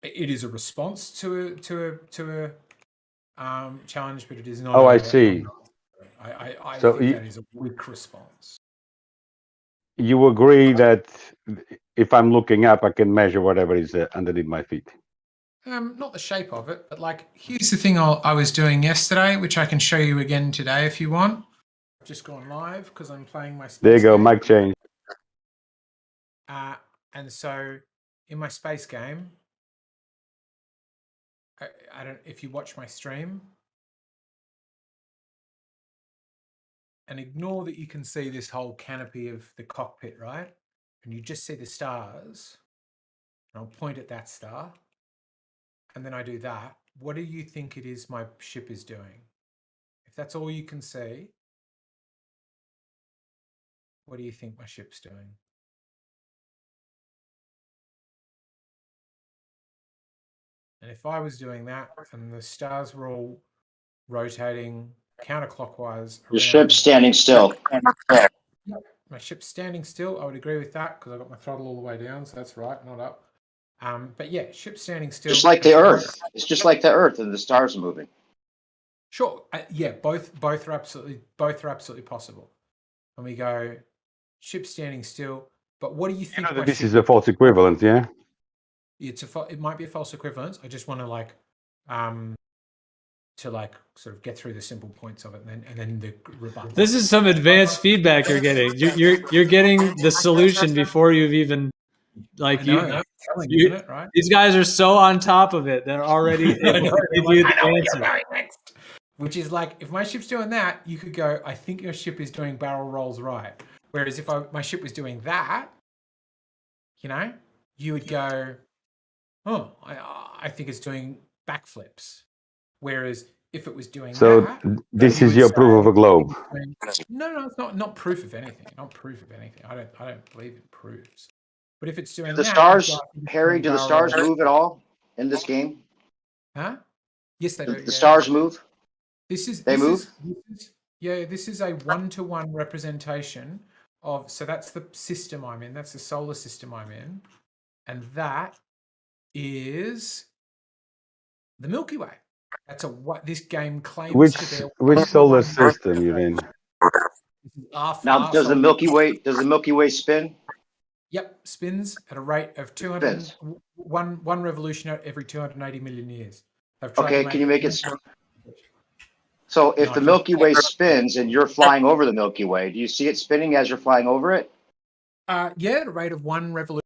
[SPEAKER 13] It is a response to a challenge, but it is not.
[SPEAKER 3] Oh, I see.
[SPEAKER 13] I
[SPEAKER 3] So
[SPEAKER 13] think that is a weak response.
[SPEAKER 3] you agree that if I'm looking up, I can measure whatever is underneath my feet.
[SPEAKER 13] Not the shape of it, but like, here's the thing I was doing yesterday, which I can show you again today if you want. I've just gone live because I'm playing my space
[SPEAKER 3] There you go,
[SPEAKER 13] game.
[SPEAKER 3] mic change.
[SPEAKER 13] And so in my space game, I don't, if you watch my stream and ignore that you can see this whole canopy of the cockpit, right? And you just see the stars, and I'll point at that star, and then I do that. What do you think it is my ship is doing? If that's all you can see, what do you think my ship's doing? And if I was doing that and the stars were all rotating counterclockwise,
[SPEAKER 4] Your ship's standing still.
[SPEAKER 13] My ship's standing still. I would agree with that because I got my throttle all the way down, so that's right, not up. But yeah, ship's standing still.
[SPEAKER 4] Just like the Earth. It's just like the Earth and the stars are moving.
[SPEAKER 13] Sure. Yeah, both are absolutely possible. And we go, ship standing still. But what do you think?
[SPEAKER 3] This is a false equivalent, yeah?
[SPEAKER 13] It might be a false equivalence. I just want to sort of get through the simple points of it, and then the rebuttal.
[SPEAKER 11] This is some advanced feedback you're getting. You're getting the solution before you've even
[SPEAKER 13] I know, that's telling, isn't it, right?
[SPEAKER 11] These guys are so on top of it. They're already able to give you the answer.
[SPEAKER 13] Which is like, if my ship's doing that, you could go, I think your ship is doing barrel rolls right. Whereas if my ship was doing that, you would go, oh, I think it's doing backflips. Whereas if it was doing that,
[SPEAKER 3] this is your proof of a globe.
[SPEAKER 13] No, it's not proof of anything. Not proof of anything. I don't believe in proofs. But if it's doing
[SPEAKER 4] The stars, Harry, do the stars move at all in this game?
[SPEAKER 13] Huh? Yes, they do.
[SPEAKER 4] The stars move? They move?
[SPEAKER 13] This is a one-to-one representation of, so that's the system I'm in. That's the solar system I'm in. And that is the Milky Way. That's what this game claims to be.
[SPEAKER 3] Which solar system you're in?
[SPEAKER 4] Now, does the Milky Way spin?
[SPEAKER 13] Yep, spins at a rate of 200 one revolution every 280 million years.
[SPEAKER 4] Okay, can you make it? So if the Milky Way spins and you're flying over the Milky Way, do you see it spinning as you're flying over it?
[SPEAKER 13] Yeah, at a rate of one revolution.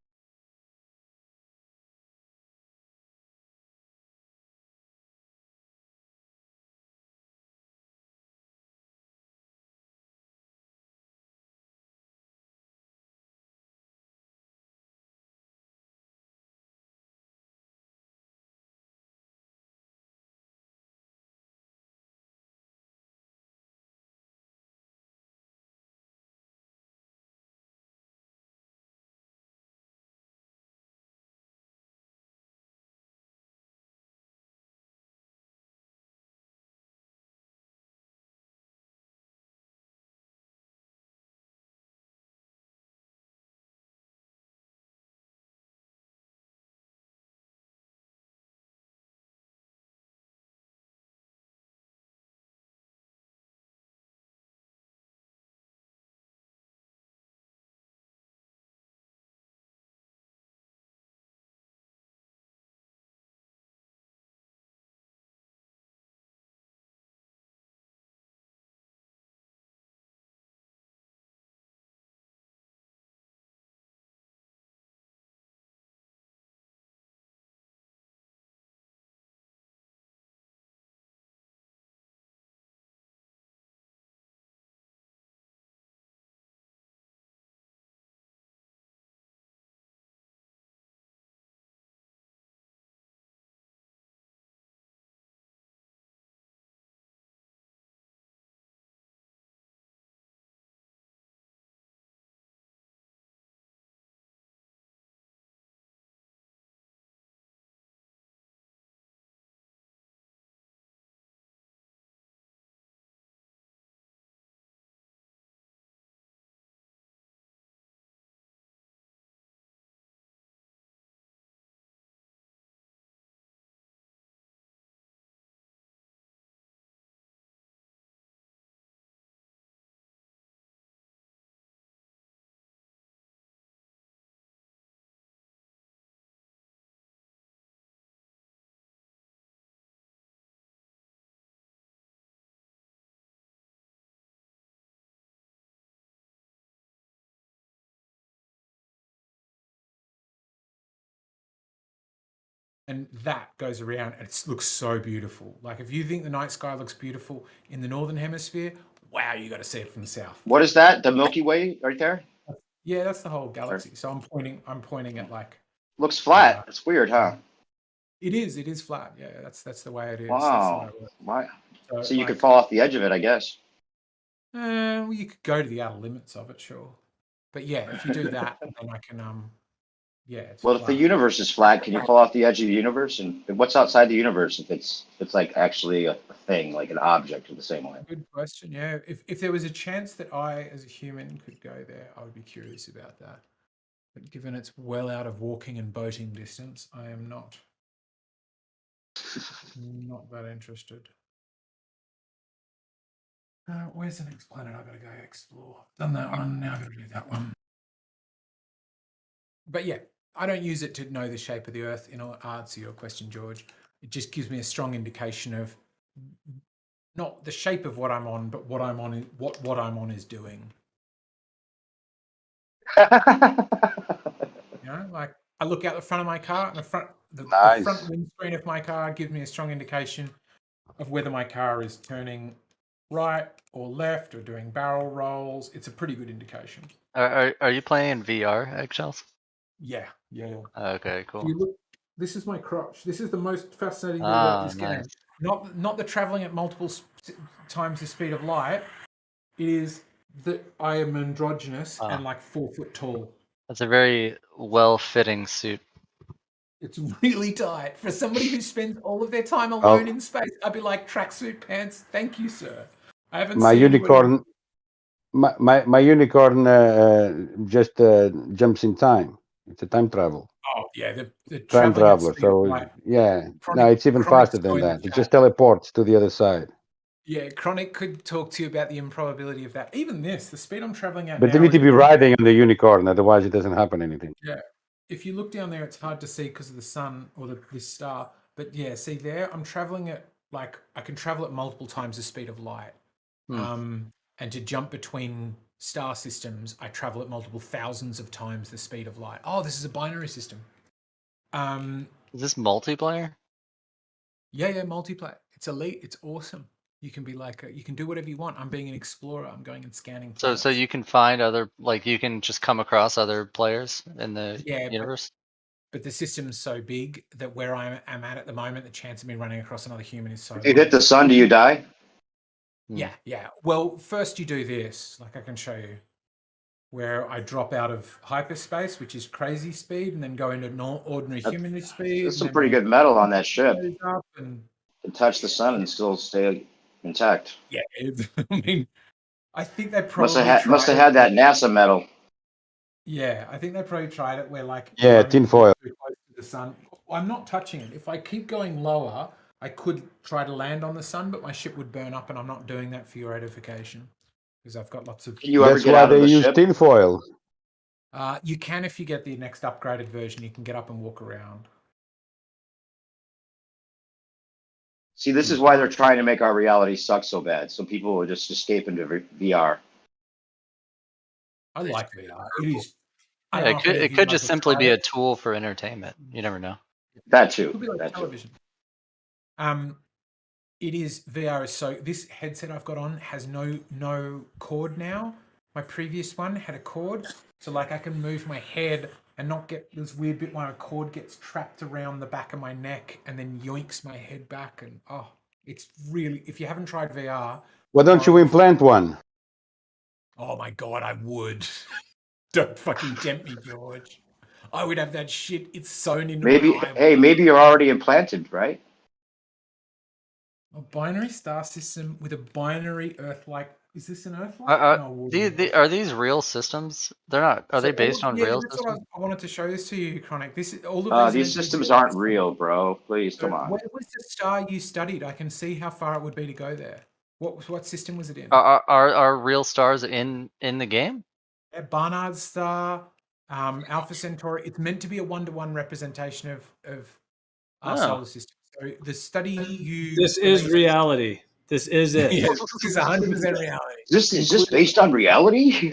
[SPEAKER 13] and that goes around and it looks so beautiful. Like if you think the night sky looks beautiful in the northern hemisphere, wow, you got to see it from the south.
[SPEAKER 4] What is that? The Milky Way right there?
[SPEAKER 13] Yeah, that's the whole galaxy. So I'm pointing at like.
[SPEAKER 4] Looks flat. It's weird, huh?
[SPEAKER 13] It is flat. Yeah, that's the way it is.
[SPEAKER 4] Wow. Why? So you
[SPEAKER 13] like,
[SPEAKER 4] could fall off the edge of it, I guess.
[SPEAKER 13] Well, you could go to the outer limits of it, sure. But yeah, if you do that, then I can yeah. It's
[SPEAKER 4] Well,
[SPEAKER 13] flat.
[SPEAKER 4] if the universe is flat, can you fall off the edge of the universe? And what's outside the universe if it's like actually a thing, like an object in the same way?
[SPEAKER 13] Good question. Yeah, if there was a chance that I, as a human, could go there, I would be curious about that. But given it's well out of walking and boating distance, I am not that interested. Where's the next planet I've got to go explore? Done that one, now I've got to do that one. But yeah, I don't use it to know the shape of the Earth in answer to your question, George. It just gives me a strong indication of not the shape of what I'm on, but what I'm on, what I'm on is doing. You know, like I look out the front of my car, and the front windscreen of my car gives me a strong indication of whether my car is turning right or left or doing barrel rolls. It's a pretty good indication.
[SPEAKER 16] Are you playing in VR, Eggshells?
[SPEAKER 13] Yeah.
[SPEAKER 16] Okay, cool.
[SPEAKER 13] You look, this is my crotch. This is the most fascinating thing about this game.
[SPEAKER 16] Nice.
[SPEAKER 13] Not the traveling at multiple times the speed of light. It is that I am androgynous and like 4 foot tall.
[SPEAKER 16] That's a very well-fitting suit.
[SPEAKER 13] It's really tight. For somebody who spends all of their time alone in space, I'd be like, tracksuit pants, thank you, sir. I haven't
[SPEAKER 3] My
[SPEAKER 13] seen
[SPEAKER 3] unicorn, my unicorn just jumps in time. It's a time travel.
[SPEAKER 13] Oh yeah, the
[SPEAKER 3] Time
[SPEAKER 13] traveling at
[SPEAKER 3] traveler.
[SPEAKER 13] speed of
[SPEAKER 3] So
[SPEAKER 13] light.
[SPEAKER 3] yeah,
[SPEAKER 13] Chronic-
[SPEAKER 3] no, it's even
[SPEAKER 13] Chronic's
[SPEAKER 3] faster than
[SPEAKER 13] going
[SPEAKER 3] that.
[SPEAKER 13] to
[SPEAKER 3] It just teleports to the other side.
[SPEAKER 13] Yeah, Chronic could talk to you about the improbability of that. Even this, the speed I'm traveling at
[SPEAKER 3] But
[SPEAKER 13] now.
[SPEAKER 3] you need to
[SPEAKER 13] is
[SPEAKER 3] be riding on the unicorn, otherwise it doesn't happen anything.
[SPEAKER 13] Yeah. If you look down there, it's hard to see because of the sun or this star. But yeah, see there, I'm traveling at like I can travel at multiple times the speed of light. And to jump between star systems, I travel at multiple thousands of times the speed of light. Oh, this is a binary system.
[SPEAKER 16] Is this multiplayer?
[SPEAKER 13] Yeah, multiplayer. It's elite. It's awesome. You can be like, you can do whatever you want. I'm being an explorer. I'm going and scanning.
[SPEAKER 16] So you can find other, like you can just come across other players in the
[SPEAKER 13] Yeah,
[SPEAKER 16] universe?
[SPEAKER 13] But the system's so big that where I am at the moment, the chance of me running across another human is so
[SPEAKER 4] If you hit the sun, do you die?
[SPEAKER 13] Yeah. Well, first you do this, like I can show you, where I drop out of hyperspace, which is crazy speed, and then go into ordinary human speed.
[SPEAKER 4] There's some pretty good metal on that ship.
[SPEAKER 13] Up and
[SPEAKER 4] To touch the sun and still stay intact.
[SPEAKER 13] yeah, I mean, I think they probably
[SPEAKER 4] Must have had that NASA metal.
[SPEAKER 13] Yeah, I think they probably tried it where like
[SPEAKER 3] tinfoil.
[SPEAKER 13] too close to the sun. I'm not touching it. If I keep going lower, I could try to land on the sun, but my ship would burn up, and I'm not doing that for your edification because I've got lots of.
[SPEAKER 3] That's why they use tinfoil.
[SPEAKER 13] You can if you get the next upgraded version. You can get up and walk around.
[SPEAKER 4] See, this is why they're trying to make our reality suck so bad, so people will just escape into VR.
[SPEAKER 13] I like VR. It is.
[SPEAKER 16] Yeah, it could just simply be a tool for entertainment. You never know.
[SPEAKER 4] That too.
[SPEAKER 13] Could be like television. It is VR is so. This headset I've got on has no cord now. My previous one had a cord, so like I can move my head and not get this weird bit where a cord gets trapped around the back of my neck and then yoinks my head back. And it's really. If you haven't tried VR,
[SPEAKER 3] Why don't you implant one?
[SPEAKER 13] oh my god, I would. Don't fucking tempt me, George. I would have that shit. It's sewn into
[SPEAKER 4] Maybe,
[SPEAKER 13] my eye.
[SPEAKER 4] hey, maybe you're already implanted, right?
[SPEAKER 13] A binary star system with a binary Earth-like. Is this an Earth-like?
[SPEAKER 16] Are these real systems? They're not. Are they based on real systems?
[SPEAKER 13] I wanted to show this to you, Chronic. This is all of
[SPEAKER 4] These systems aren't real, bro. Please, come on.
[SPEAKER 13] Where was the star you studied? I can see how far it would be to go there. What system was it in?
[SPEAKER 16] Are real stars in the game?
[SPEAKER 13] Yeah, Barnard star, Alpha Centauri. It's meant to be a 1-to-1 representation of our solar system. So the study you.
[SPEAKER 11] This is reality. This is it.
[SPEAKER 13] Yeah, this is 100% reality.
[SPEAKER 4] Is this based on reality?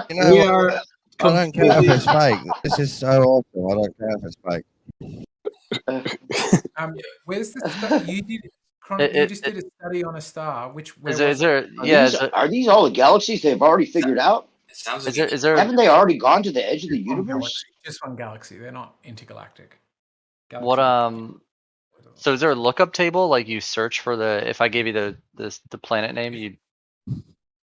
[SPEAKER 11] We are
[SPEAKER 7] I don't care if it's fake. This is so awful. I don't care if it's fake.
[SPEAKER 13] Where's the you did Chronic? You just did a study on a star. Where was it?
[SPEAKER 4] Are these all the galaxies they've already figured out?
[SPEAKER 9] It sounds
[SPEAKER 16] Is
[SPEAKER 9] like
[SPEAKER 16] there
[SPEAKER 4] Haven't they already gone to the edge of the
[SPEAKER 13] One
[SPEAKER 4] universe?
[SPEAKER 13] galaxy, just one galaxy. They're not intergalactic.
[SPEAKER 16] what so is there a lookup table, like you search for if I gave you the planet name, you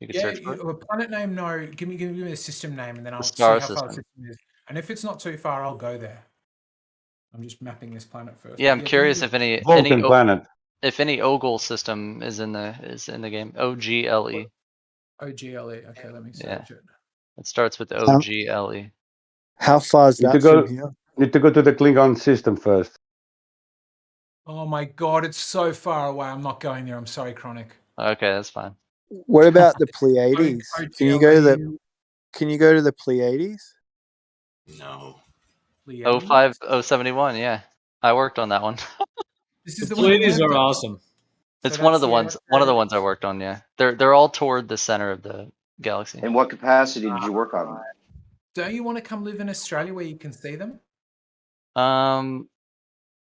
[SPEAKER 16] could search for it?
[SPEAKER 13] A planet name. No, give me the system name, and then I'll see
[SPEAKER 16] star
[SPEAKER 13] how far the
[SPEAKER 16] system.
[SPEAKER 13] system is. And if it's not too far, I'll go there. I'm just mapping this planet first.
[SPEAKER 16] Yeah, I'm
[SPEAKER 13] give me
[SPEAKER 16] curious
[SPEAKER 13] the-
[SPEAKER 16] if any
[SPEAKER 3] Vulcan planet.
[SPEAKER 16] if any Ogle system is in the game. OGLE.
[SPEAKER 13] OGLE. Okay, let me search
[SPEAKER 16] Yeah.
[SPEAKER 13] it.
[SPEAKER 16] It starts with OGLE.
[SPEAKER 10] How far is
[SPEAKER 3] Need
[SPEAKER 10] that
[SPEAKER 3] to go.
[SPEAKER 10] from here?
[SPEAKER 3] Need to go to the Klingon system first.
[SPEAKER 13] Oh my god, it's so far away. I'm not going there. I'm sorry, Chronic.
[SPEAKER 16] Okay, that's fine.
[SPEAKER 10] What about the Pleiades? Can you go to the
[SPEAKER 13] OGLE.
[SPEAKER 10] Can you go to the Pleiades?
[SPEAKER 9] No.
[SPEAKER 16] 05071, yeah. I worked on that one.
[SPEAKER 13] This is
[SPEAKER 11] The
[SPEAKER 13] the one you
[SPEAKER 11] Pleiades
[SPEAKER 13] worked
[SPEAKER 11] are
[SPEAKER 13] on?
[SPEAKER 11] awesome.
[SPEAKER 16] It's
[SPEAKER 13] So
[SPEAKER 16] one of
[SPEAKER 13] that's
[SPEAKER 16] the ones. One of the ones I worked on. Yeah, they're all toward the center of the galaxy.
[SPEAKER 4] In what capacity did you work on them?
[SPEAKER 13] Don't you want to come live in Australia where you can see them?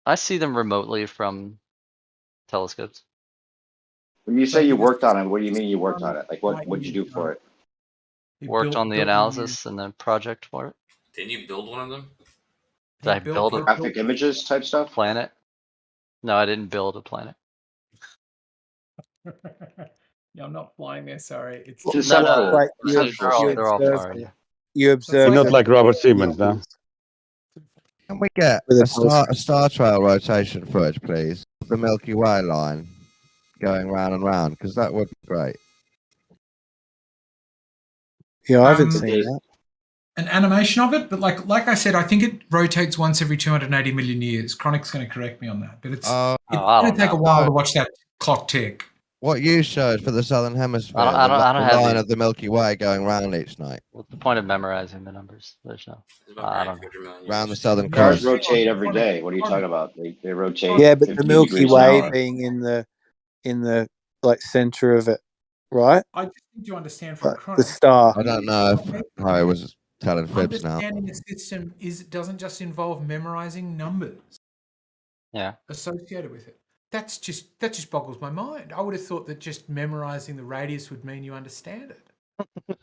[SPEAKER 16] I see them remotely from telescopes.
[SPEAKER 4] When you say you worked on it, what do you mean you worked on it? Like what did you do for it?
[SPEAKER 16] Worked on the analysis and the project for it.
[SPEAKER 9] Didn't you build one of them?
[SPEAKER 16] Did I build a
[SPEAKER 4] graphic images type stuff?
[SPEAKER 16] planet? No, I didn't build a planet.
[SPEAKER 13] Yeah, I'm not flying there. Sorry, it's
[SPEAKER 4] Conceptual.
[SPEAKER 10] Like
[SPEAKER 16] they're all far. Yeah.
[SPEAKER 10] You observe.
[SPEAKER 3] You're not
[SPEAKER 10] them.
[SPEAKER 3] like Robert Siemens, no?
[SPEAKER 7] Can we get a star trail rotation footage, please? The Milky Way line going round and round, because that would be great.
[SPEAKER 10] Yeah, I haven't seen that.
[SPEAKER 13] an animation of it, but like I said, I think it rotates once every 280 million years. Chronic's going to correct me on that, but it's going to take a while to watch that clock tick.
[SPEAKER 7] What you showed for the Southern Hemisphere,
[SPEAKER 16] I don't
[SPEAKER 7] the
[SPEAKER 16] have
[SPEAKER 7] line
[SPEAKER 16] the-
[SPEAKER 7] of the Milky Way going round each night.
[SPEAKER 16] What's the point of memorizing the numbers? There's no. I don't know.
[SPEAKER 7] Round the Southern
[SPEAKER 4] Stars
[SPEAKER 7] Cross.
[SPEAKER 4] rotate every day. What are you talking about? They rotate.
[SPEAKER 10] Yeah, but the
[SPEAKER 4] 15
[SPEAKER 10] Milky
[SPEAKER 4] degrees an
[SPEAKER 10] Way
[SPEAKER 4] hour.
[SPEAKER 10] being in the like center of it, right?
[SPEAKER 13] I just need to understand from
[SPEAKER 10] Like
[SPEAKER 13] Chronic.
[SPEAKER 10] the star.
[SPEAKER 7] I don't know if I was telling fibs now.
[SPEAKER 13] Understanding a system doesn't just involve memorizing numbers.
[SPEAKER 16] Yeah.
[SPEAKER 13] Associated with it. That just boggles my mind. I would have thought that just memorizing the radius would mean you understand it.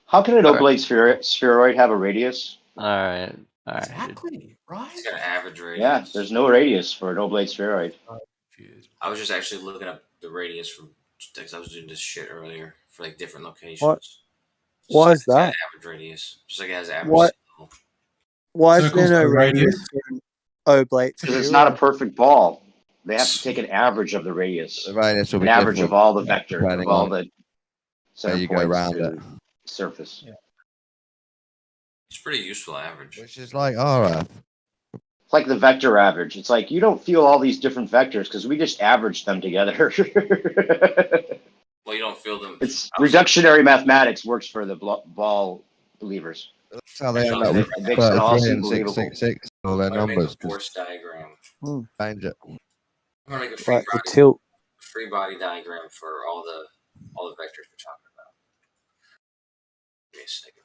[SPEAKER 4] How can an oblate spheroid have a radius?
[SPEAKER 16] All right.
[SPEAKER 13] Exactly, right?
[SPEAKER 9] It's got an average radius.
[SPEAKER 4] Yeah, there's no radius for an oblate spheroid.
[SPEAKER 9] I was just actually looking up the radius from, because I was doing this shit earlier for like different locations.
[SPEAKER 10] What? Why is
[SPEAKER 9] It's got an
[SPEAKER 10] that?
[SPEAKER 9] average radius, just like it has average.
[SPEAKER 10] What? Why is
[SPEAKER 13] Circles
[SPEAKER 10] there no
[SPEAKER 13] per radius.
[SPEAKER 10] radius for an oblate?
[SPEAKER 4] Because it's not a perfect ball. They have to take an average of the radius.
[SPEAKER 7] The radius will
[SPEAKER 4] An
[SPEAKER 7] be
[SPEAKER 4] average
[SPEAKER 7] different
[SPEAKER 4] of all the vectors,
[SPEAKER 7] depending
[SPEAKER 4] of all
[SPEAKER 7] on
[SPEAKER 4] the
[SPEAKER 7] where
[SPEAKER 4] center
[SPEAKER 7] you go
[SPEAKER 4] points
[SPEAKER 7] around
[SPEAKER 4] to
[SPEAKER 7] it.
[SPEAKER 4] surface.
[SPEAKER 9] It's pretty useful average.
[SPEAKER 7] Which is like RF.
[SPEAKER 4] It's like the vector average. It's like you don't feel all these different vectors because we just average them together.
[SPEAKER 9] Well, you don't feel them.
[SPEAKER 4] It's reductionary mathematics works for the ball believers.
[SPEAKER 7] That's how they end up with
[SPEAKER 4] It makes it awesome,
[SPEAKER 7] 33 and
[SPEAKER 4] believable.
[SPEAKER 7] 666, all their
[SPEAKER 9] I'm gonna make
[SPEAKER 7] numbers.
[SPEAKER 9] a force diagram.
[SPEAKER 7] Change it.
[SPEAKER 9] I'm gonna make a free
[SPEAKER 10] Like the
[SPEAKER 9] body,
[SPEAKER 10] tilt.
[SPEAKER 9] free body diagram for all the vectors we're talking about. Give me a second.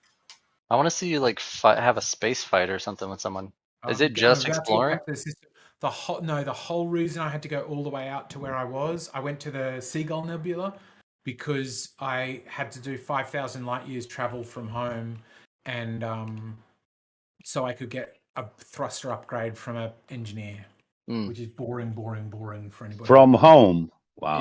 [SPEAKER 16] I want to see you like have a space fight or something with someone. Is it
[SPEAKER 13] I'm
[SPEAKER 16] just
[SPEAKER 13] about to get
[SPEAKER 16] exploring?
[SPEAKER 13] back to the system. The whole reason I had to go all the way out to where I went to the Seagull Nebula because I had to do 5,000 light years travel from home, and so I could get a thruster upgrade from an engineer, which is boring for anybody.
[SPEAKER 3] From home. Wow.